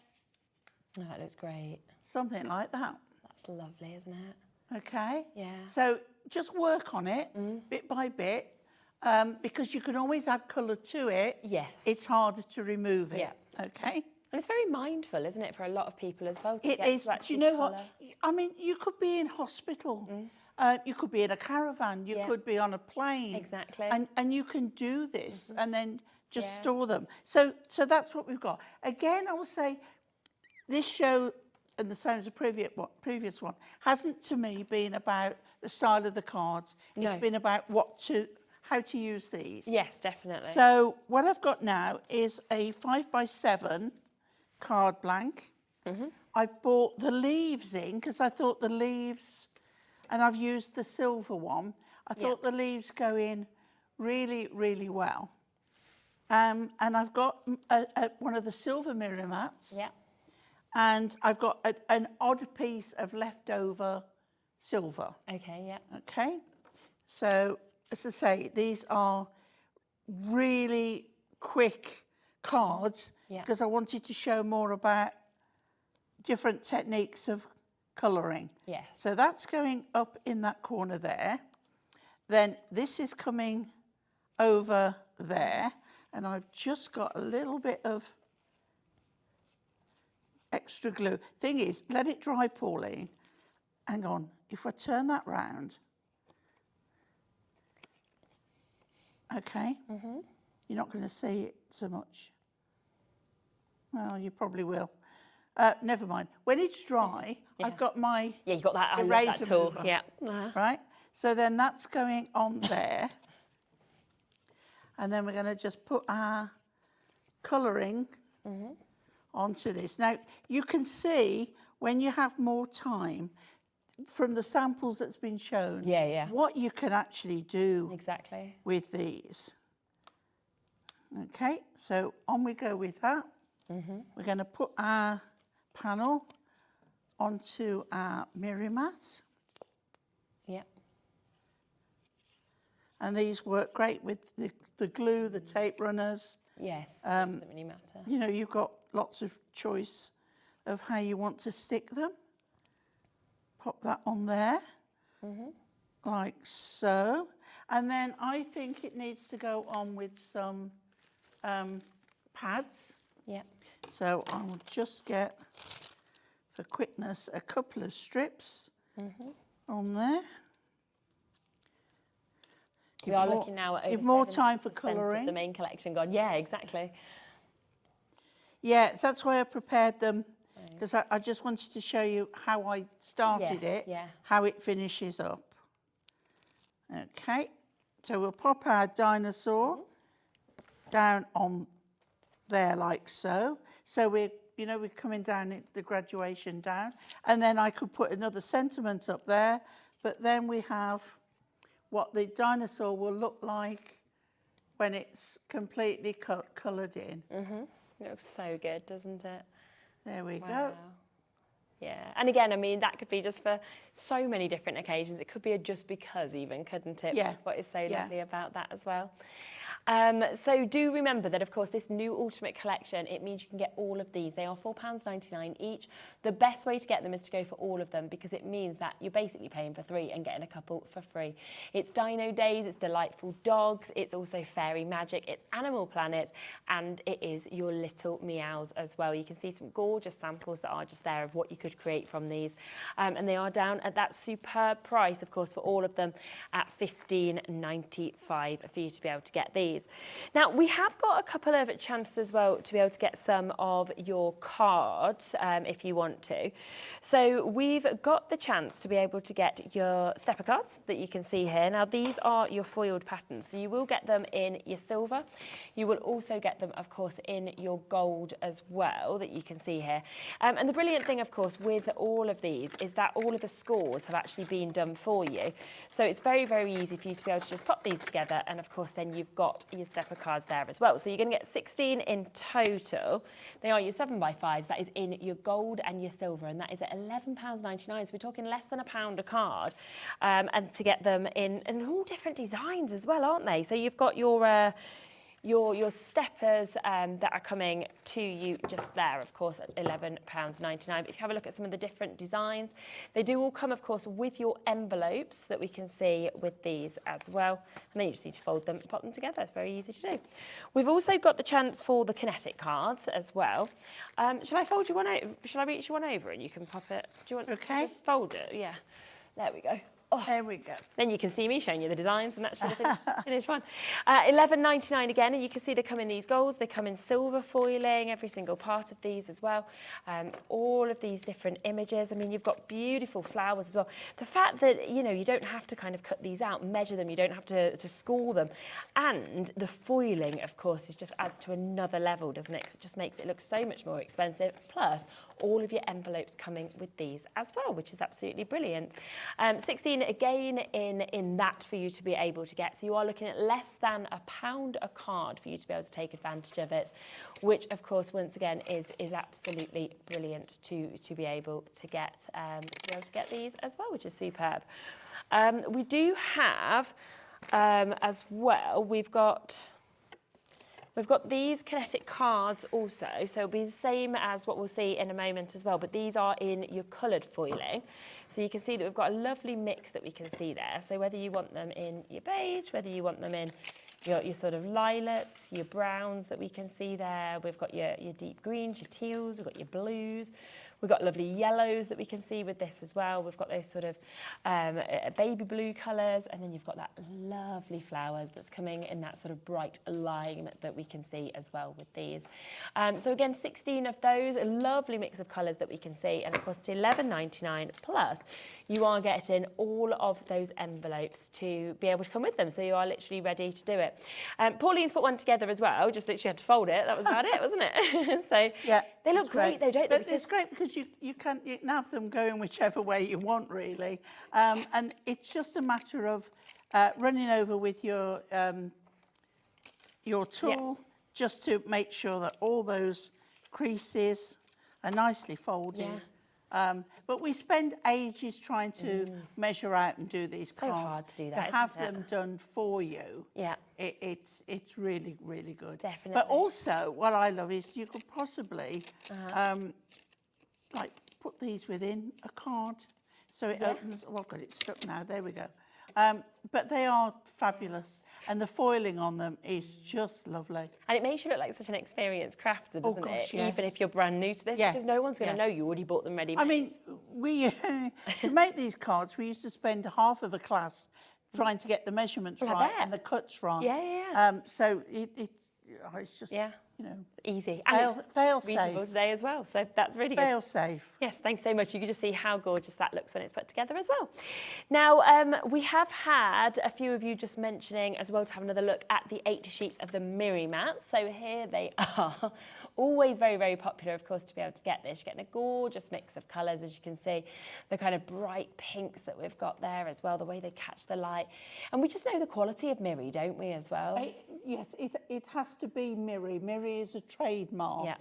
S10: Oh, that looks great.
S8: Something like that.
S10: That's lovely, isn't it?
S8: Okay.
S10: Yeah.
S8: So just work on it bit by bit because you can always add colour to it.
S10: Yes.
S8: It's harder to remove it.
S10: Yeah.
S8: Okay.
S10: And it's very mindful, isn't it, for a lot of people as well?
S8: It is. Do you know what? I mean, you could be in hospital. You could be in a caravan. You could be on a plane.
S10: Exactly.
S8: And you can do this and then just store them. So that's what we've got. Again, I will say this show, and the same as the previous one, hasn't to me been about the style of the cards. It's been about how to use these.
S10: Yes, definitely.
S8: So what I've got now is a 5x7 card blank. I've bought the leaves in because I thought the leaves, and I've used the silver one. I thought the leaves go in really, really well. And I've got one of the silver mirror mats.
S10: Yeah.
S8: And I've got an odd piece of leftover silver.
S10: Okay, yeah.
S8: Okay. So, as I say, these are really quick cards because I wanted to show more about different techniques of colouring.
S10: Yes.
S8: So that's going up in that corner there. Then this is coming over there, and I've just got a little bit of extra glue. Thing is, let it dry, Pauline. Hang on, if I turn that round, okay, you're not going to see it so much. Well, you probably will. Never mind. When it's dry, I've got my
S10: you've got that
S8: eraser
S10: that tool.
S8: mover,
S10: Yeah.
S8: right? So then that's going on there. And then we're going to just put our colouring onto this. Now, you can see when you have more time from the samples that's been shown what you can actually do with these. Okay, so on we go with that. We're going to put our panel onto our mirror mat.
S10: Yep.
S8: And these work great with the glue, the tape runners.
S10: Yes, doesn't really matter.
S8: You know, you've got lots of choice of how you want to stick them. Pop that on there, like so. And then I think it needs to go on with some pads.
S10: Yep.
S8: So I will just get, for quickness, a couple of strips on there.
S10: We are looking now at over
S8: give more time for
S10: 70%
S8: colouring.
S10: of the main collection gone. Yeah, exactly.
S8: Yeah, so that's why I prepared them, because I just wanted to show you how I started
S10: Yes,
S8: it, how it finishes up. Okay, so we'll pop our dinosaur down on there like so. So we're coming down the graduation down, and then I could put another sentiment up there, but then we have what the dinosaur will look like when it's completely coloured in.
S10: It looks so good, doesn't it?
S8: There we go.
S10: Yeah, and again, I mean, that could be just for so many different occasions. It could be a just because even, couldn't it?
S8: Yeah.
S10: That's what is so lovely about that as well. So do remember that, of course, this new Ultimate Collection, it means you can get all of these. They are £4.99 each. The best way to get them is to go for all of them, because it means that you're basically paying for 3 and getting a couple for free. It's Dino Days, it's Delightful Dogs, it's also Fairy Magic, it's Animal Planet, and it is Your Little Meows as well. You can see some gorgeous samples that are just there of what you could create from these. And they are down at that superb price, of course, for all of them at £15.95 for you to be able to get these. Now, we have got a couple of chances as well to be able to get some of your cards if you want to. So we've got the chance to be able to get your stepper cards that you can see here. Now, these are your foiled patterns. So you will get them in your silver. You will also get them, of course, in your gold as well that you can see here. And the brilliant thing, of course, with all of these is that all of the scores have actually been done for you. So it's very, very easy for you to be able to just pop these together, and of course then you've got your stepper cards there as well. So you're going to get 16 in total. They are your 7x5s. That is in your gold and your silver, and that is at £11.99. So we're talking less than £1 a card, and to get them in all different designs as well, aren't they? So you've got your steppers that are coming to you just there, of course, at £11.99. But if you have a look at some of the different designs, they do all come, of course, with your envelopes that we can see with these as well. And then you just need to fold them and pop them together. It's very easy to do. We've also got the chance for the kinetic cards as well. Shall I fold you one over? Shall I reach you one over and you can pop it? Do you want to just fold it? Yeah. There we go.
S8: Oh, there we go.
S10: Then you can see me showing you the designs, and actually the finished one. £11.99 again, and you can see they come in these golds, they come in silver foiling, every single part of these as well. All of these different images. I mean, you've got beautiful flowers as well. The fact that, you know, you don't have to kind of cut these out, measure them, you don't have to score them. And the foiling, of course, just adds to another level, doesn't it? 'Cause it just makes it look so much more expensive. Plus, all of your envelopes coming with these as well, which is absolutely brilliant. 16 again in that for you to be able to get. So you are looking at less than £1 a card for you to be able to take advantage of it, which of course once again is absolutely brilliant to be able to get these as well, which is superb. We do have as well, we've got We've got these kinetic cards also, so it'll be the same as what we'll see in a moment as well, but these are in your coloured foiling. So you can see that we've got a lovely mix that we can see there. So whether you want them in your beige, whether you want them in your sort of lilacs, your browns that we can see there, we've got your deep greens, your teals, we've got your blues, we've got lovely yellows that we can see with this as well. We've got those sort of baby blue colours, and then you've got that lovely flowers that's coming in that sort of bright lime that we can see as well with these. So again, 16 of those, a lovely mix of colours that we can see, and of course to £11.99 plus you are getting all of those envelopes to be able to come with them, so you are literally ready to do it. Pauline's put one together as well, just literally had to fold it, that was about it, wasn't it? So yeah, they look great though, don't they?
S8: But it's great because you can have them going whichever way you want, really. And it's just a matter of running over with your tool just to make sure that all those creases are nicely folded. But we spend ages trying to measure out and do these cards.
S10: So hard to do that,
S8: to have them done for you. It's really, really good.
S10: Definitely.
S8: But also, what I love is you could possibly like put these within a card, so it opens. Oh, I've got it stuck now. There we go. But they are fabulous, and the foiling on them is just lovely.
S10: And it makes you look like such an experienced crafter, doesn't it?
S8: Yes.
S10: Even if you're brand new to this, because no one's going to know you already bought them ready-made.
S8: I mean, we to make these cards, we used to spend half of a class trying to get the measurements right and the cuts right. So it's just you know,
S10: easy.
S8: Fail
S10: reasonable
S8: safe
S10: today as well, so that's really good.
S8: Fail safe.
S10: Yes, thanks so much. You can just see how gorgeous that looks when it's put together as well. Now, we have had a few of you just mentioning as well to have another look at the 80 sheets of the Miri mats. So here they are. Always very, very popular, of course, to be able to get this. You're getting a gorgeous mix of colours, as you can see. The kind of bright pinks that we've got there as well, the way they catch the light. And we just know the quality of Miri, don't we, as well?
S8: Yes, it has to be Miri. Miri is a trademark.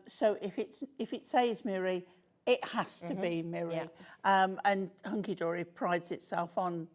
S8: So if it says Miri, it has to be Miri. And Hunkydory prides itself on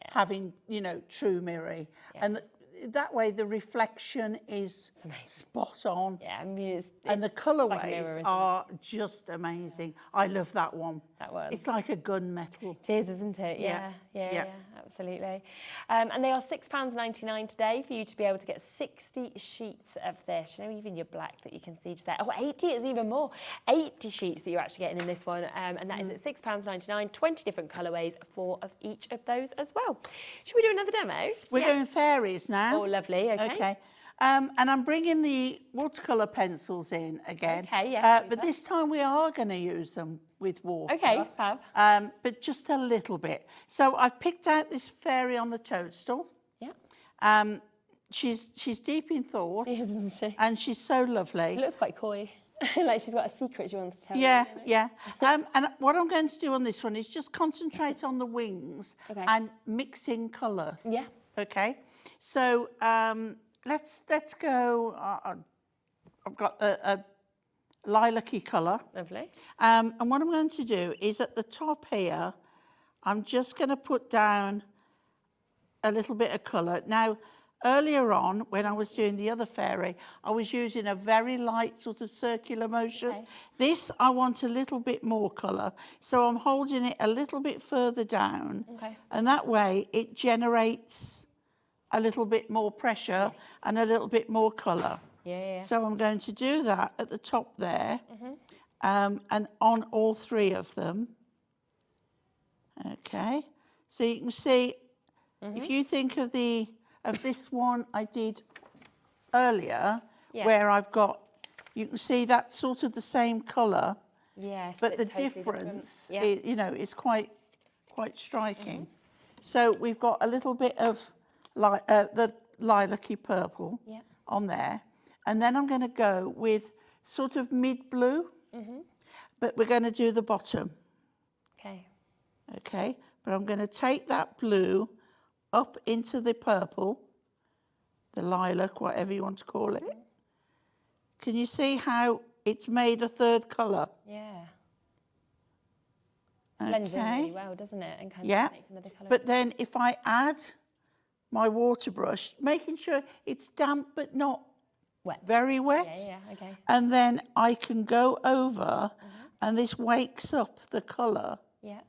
S8: having, you know, true Miri. And that way the reflection is spot on.
S10: I mean,
S8: and the colourways are just amazing. I love that one.
S10: That one.
S8: It's like a gunmetal.
S10: It is, isn't it? Yeah, absolutely. And they are £6.99 today for you to be able to get 60 sheets of this. You know, even your black that you can see just there. Oh, 80 is even more. 80 sheets that you're actually getting in this one. And that is at £6.99, 20 different colourways, 4 of each of those as well. Should we do another demo?
S8: We're doing fairies now.
S10: Oh, lovely. Okay.
S8: And I'm bringing the watercolour pencils in again.
S10: Okay,
S8: but this time we are going to use them with water.
S10: Okay, fab.
S8: But just a little bit. So I've picked out this fairy on the toadstool. She's deep in thought.
S10: She is, isn't she?
S8: And she's so lovely.
S10: She looks quite coy. Like she's got a secret she wants to tell you.
S8: Yeah. And what I'm going to do on this one is just concentrate on the wings and mixing colours.
S10: Yeah.
S8: Okay. So let's go. I've got a lilac-y colour.
S10: Lovely.
S8: And what I'm going to do is at the top here, I'm just going to put down a little bit of colour. Now, earlier on, when I was doing the other fairy, I was using a very light sort of circular motion.
S10: Okay.
S8: This, I want a little bit more colour. So I'm holding it a little bit further down.
S10: Okay.
S8: And that way it generates a little bit more pressure and a little bit more colour.
S10: Yeah.
S8: So I'm going to do that at the top there, and on all 3 of them. Okay. So you can see, if you think of this one I did earlier, where I've got, you can see that's sort of the same colour, but the
S10: totally
S8: difference, you know, is quite striking. So we've got a little bit of the lilac-y purple on there, and then I'm going to go with sort of mid-blue, but we're going to do the bottom. Okay, but I'm going to take that blue up into the purple, the lilac, whatever you want to call it. Can you see how it's made a 3rd colour?
S10: Yeah. Blends in really well, doesn't it? And kind of makes another colour.
S8: But then if I add my water brush, making sure it's damp but not
S10: Wet.
S8: very wet.
S10: Yeah, okay.
S8: And then I can go over and this wakes up the colour.
S10: Yeah.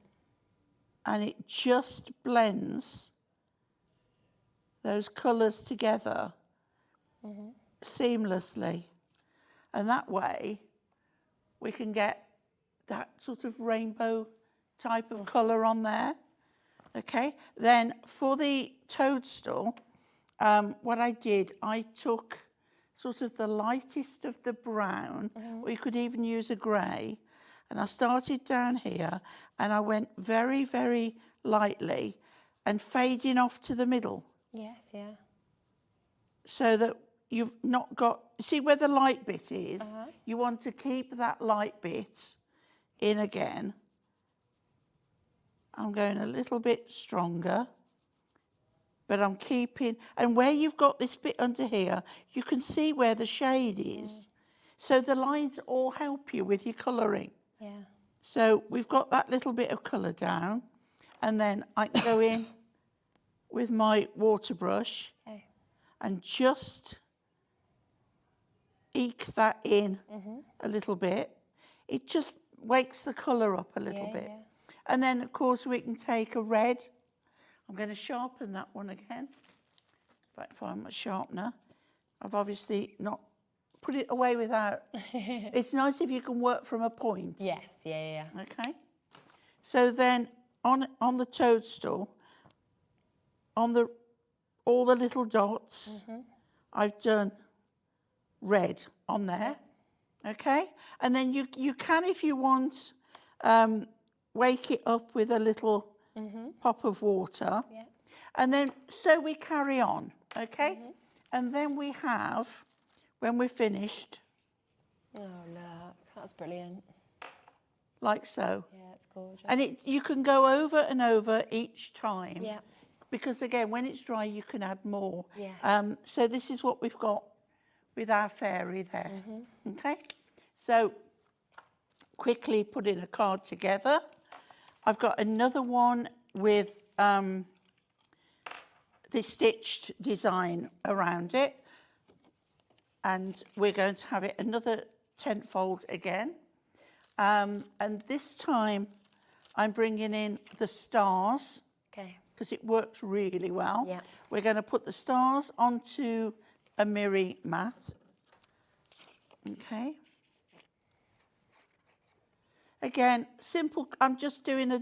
S8: And it just blends those colours together seamlessly. And that way we can get that sort of rainbow type of colour on there. Okay, then for the toadstool, what I did, I took sort of the lightest of the brown, or you could even use a grey, and I started down here and I went very, very lightly and fading off to the middle.
S10: Yes, yeah.
S8: So that you've not got, see where the light bit is? You want to keep that light bit in again. I'm going a little bit stronger, but I'm keeping, and where you've got this bit under here, you can see where the shade is. So the lines all help you with your colouring.
S10: Yeah.
S8: So we've got that little bit of colour down, and then I can go in with my water brush and just eke that in a little bit. It just wakes the colour up a little bit. And then, of course, we can take a red. I'm going to sharpen that one again. If I find my sharpener. I've obviously not put it away without. It's nice if you can work from a point.
S10: Yes, yeah.
S8: Okay. So then on the toadstool, on all the little dots, I've done red on there. Okay. And then you can, if you want, wake it up with a little pop of water.
S10: Yeah.
S8: And then, so we carry on, okay? And then we have, when we're finished...
S10: Oh, look, that's brilliant.
S8: Like so.
S10: Yeah, it's gorgeous.
S8: And you can go over and over each time.
S10: Yeah.
S8: Because, again, when it's dry, you can add more.
S10: Yeah.
S8: So this is what we've got with our fairy there, okay? So, quickly putting a card together. I've got another one with the stitched design around it, and we're going to have it another tentfold again. And this time I'm bringing in the stars, because it works really well.
S10: Yeah.
S8: We're going to put the stars onto a mirror mat. Okay. Again, simple. I'm just doing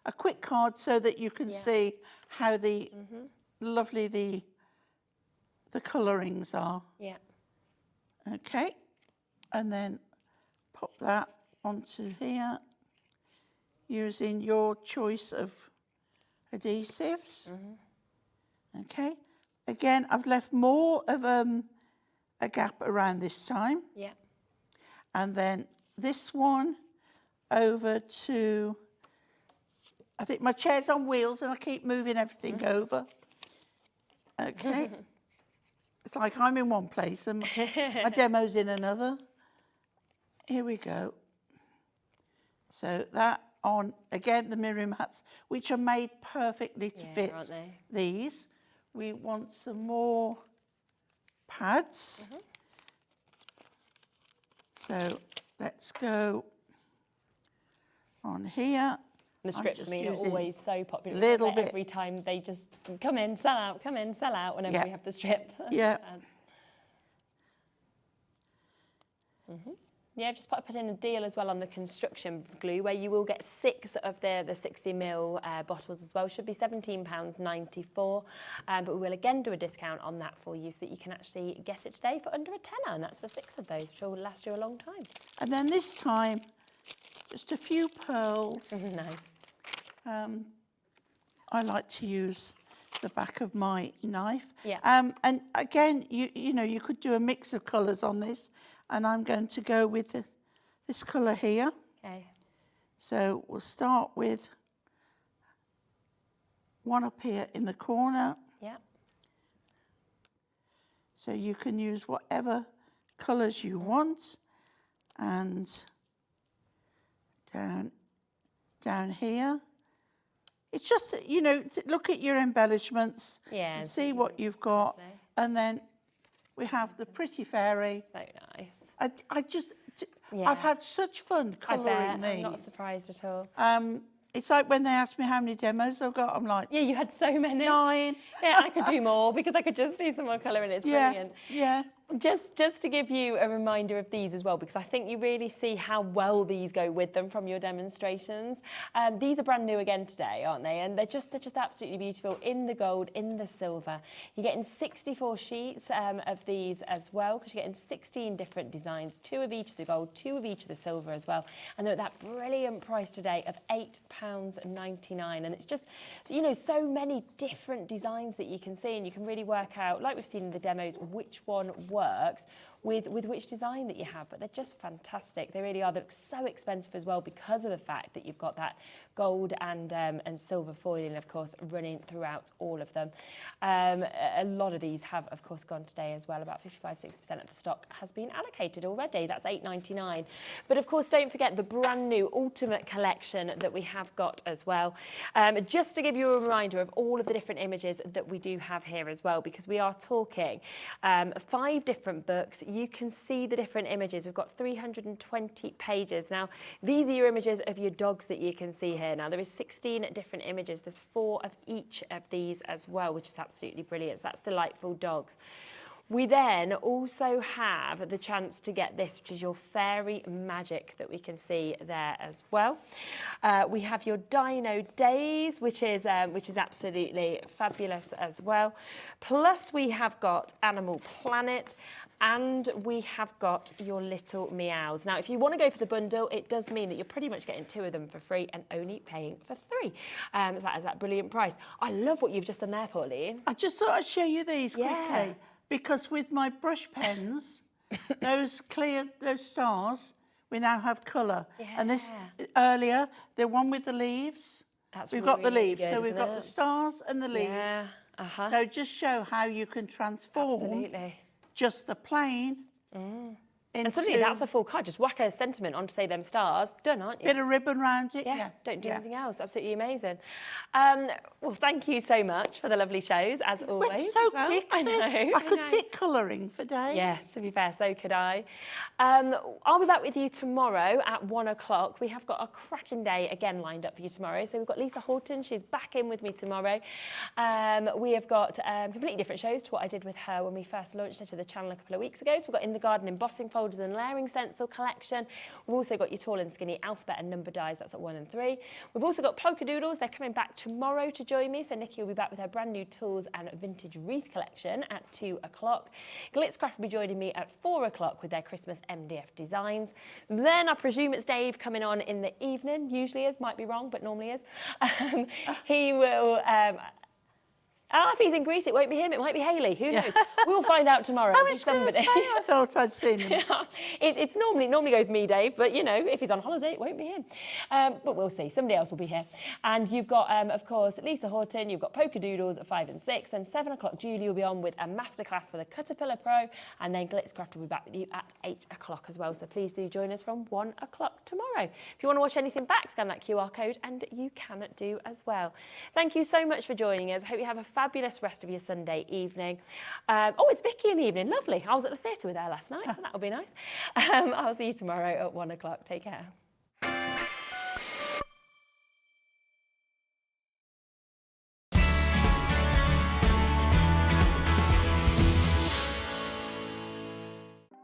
S8: a quick card so that you can see how lovely the colourings are.
S10: Yeah.
S8: Okay. And then pop that onto here using your choice of adhesives. Okay. Again, I've left more of a gap around this time.
S10: Yeah.
S8: And then this one over to, I think my chair's on wheels and I keep moving everything over. Okay. It's like I'm in one place and my demo's in another. Here we go. So that on, again, the mirror mats, which are made perfectly to fit
S10: aren't they?
S8: these. We want some more pads. So let's go on here.
S10: The strips, I mean, are always so popular.
S8: Little
S10: like
S8: bit.
S10: Every time they just come in, sell out, whenever we have the strip.
S8: Yeah.
S10: Yeah, I've just put in a deal as well on the construction glue where you will get 6 of the 60ml bottles as well. Should be £17.94, but we will again do a discount on that for you so that you can actually get it today for under a tenner, and that's for 6 of those, which will last you a long time.
S8: And then this time, just a few pearls.
S10: Nice.
S8: I like to use the back of my knife.
S10: Yeah.
S8: And again, you know, you could do a mix of colours on this, and I'm going to go with this colour here.
S10: Okay.
S8: So we'll start with one up here in the corner.
S10: Yeah.
S8: So you can use whatever colours you want, and down here. It's just, you know, look at your embellishments,
S10: Yeah,
S8: see what you've got, and then We have the Pretty Fairy.
S10: So nice.
S8: I've had such fun colouring these.
S10: I'm not surprised at all.
S8: It's like when they ask me how many demos I've got, I'm like...
S10: Yeah, you had so many.
S8: 9.
S10: Yeah, I could do more because I could just do some more colouring. It's brilliant.
S8: Yeah.
S10: Just to give you a reminder of these as well, because I think you really see how well these go with them from your demonstrations. These are brand new again today, aren't they? And they're just absolutely beautiful in the gold, in the silver. You're getting 64 sheets of these as well, because you're getting 16 different designs, 2 of each of the gold, 2 of each of the silver as well. And they're at that brilliant price today of £8.99. And it's just, you know, so many different designs that you can see, and you can really work out, like we've seen in the demos, which one works with which design that you have. But they're just fantastic. They really are. They look so expensive as well because of the fact that you've got that gold and silver foiling, of course, running throughout all of them. A lot of these have, of course, gone today as well. About 55–60% of the stock has been allocated already. That's £8.99. But of course, don't forget the brand new Ultimate Collection that we have got as well. Just to give you a reminder of all of the different images that we do have here as well, because we are talking 5 different books. You can see the different images. We've got 320 pages. Now, these are your images of your dogs that you can see here. Now, there is 16 different images. There's 4 of each of these as well, which is absolutely brilliant. So that's Delightful Dogs. We then also have the chance to get this, which is your Fairy Magic that we can see there as well. We have your Dino Days, which is absolutely fabulous as well. Plus, we have got Animal Planet. And we have got your Little Meows. Now, if you want to go for the bundle, it does mean that you're pretty much getting 2 of them for free and only paying for 3. That is that brilliant price. I love what you've just done there, Pauline.
S8: I just thought I'd show you these quickly, because with my brush pens, those stars, we now have colour. Yeah. And this earlier, the one with the leaves, we've got the leaves. So we've got the stars and the leaves. Yeah. So just show how you can transform just the plain
S10: And suddenly that's a full card. Just whack a sentiment onto, say, them stars. Done, aren't you?
S8: Bit of ribbon round it. Yeah.
S10: Don't do anything else. Absolutely amazing. Well, thank you so much for the lovely shows, as always.
S8: Went so quick.
S10: I know.
S8: I could sit colouring for days.
S10: Yes, to be fair, so could I. I'll be back with you tomorrow at 1 o'clock. We have got a cracking day again lined up for you tomorrow. So we've got Lisa Horton. She's back in with me tomorrow. We have got completely different shows to what I did with her when we first launched her to the channel a couple of weeks ago. So we've got In the Garden embossing folders and layering stencil collection. We've also got your tall and skinny alphabet and number dies. That's at 1 and 3. We've also got Polkadoodles. They're coming back tomorrow to join me. So Nikky will be back with her brand new tools and vintage wreath collection at 2 o'clock. Glitzcraft will be joining me at 4 o'clock with their Christmas MDF designs. Then I presume it's Dave coming on in the evening. Usually is, might be wrong, but normally is. He will... if he's in Greece, it won't be him, it might be Hayley. Who knows? We'll find out tomorrow.
S8: I was going to say, I thought I'd seen him.
S10: It normally goes me, Dave, but, you know, if he's on holiday, it won't be him. But we'll see. Somebody else will be here. And you've got, of course, Lisa Horton, you've got Polkadoodles at 5 and 6, then 7 o'clock, Julie will be on with a masterclass for the Caterpillar Pro, and then Glitzcraft will be back with you at 8 o'clock as well. So please do join us from 1 o'clock tomorrow. If you want to watch anything back, scan that QR code, and you can do as well. Thank you so much for joining us. I hope you have a fabulous rest of your Sunday evening. It's Vicky in the evening. Lovely. I was at the theatre with her last night, so that'll be nice. I'll see you tomorrow at 1 o'clock. Take care.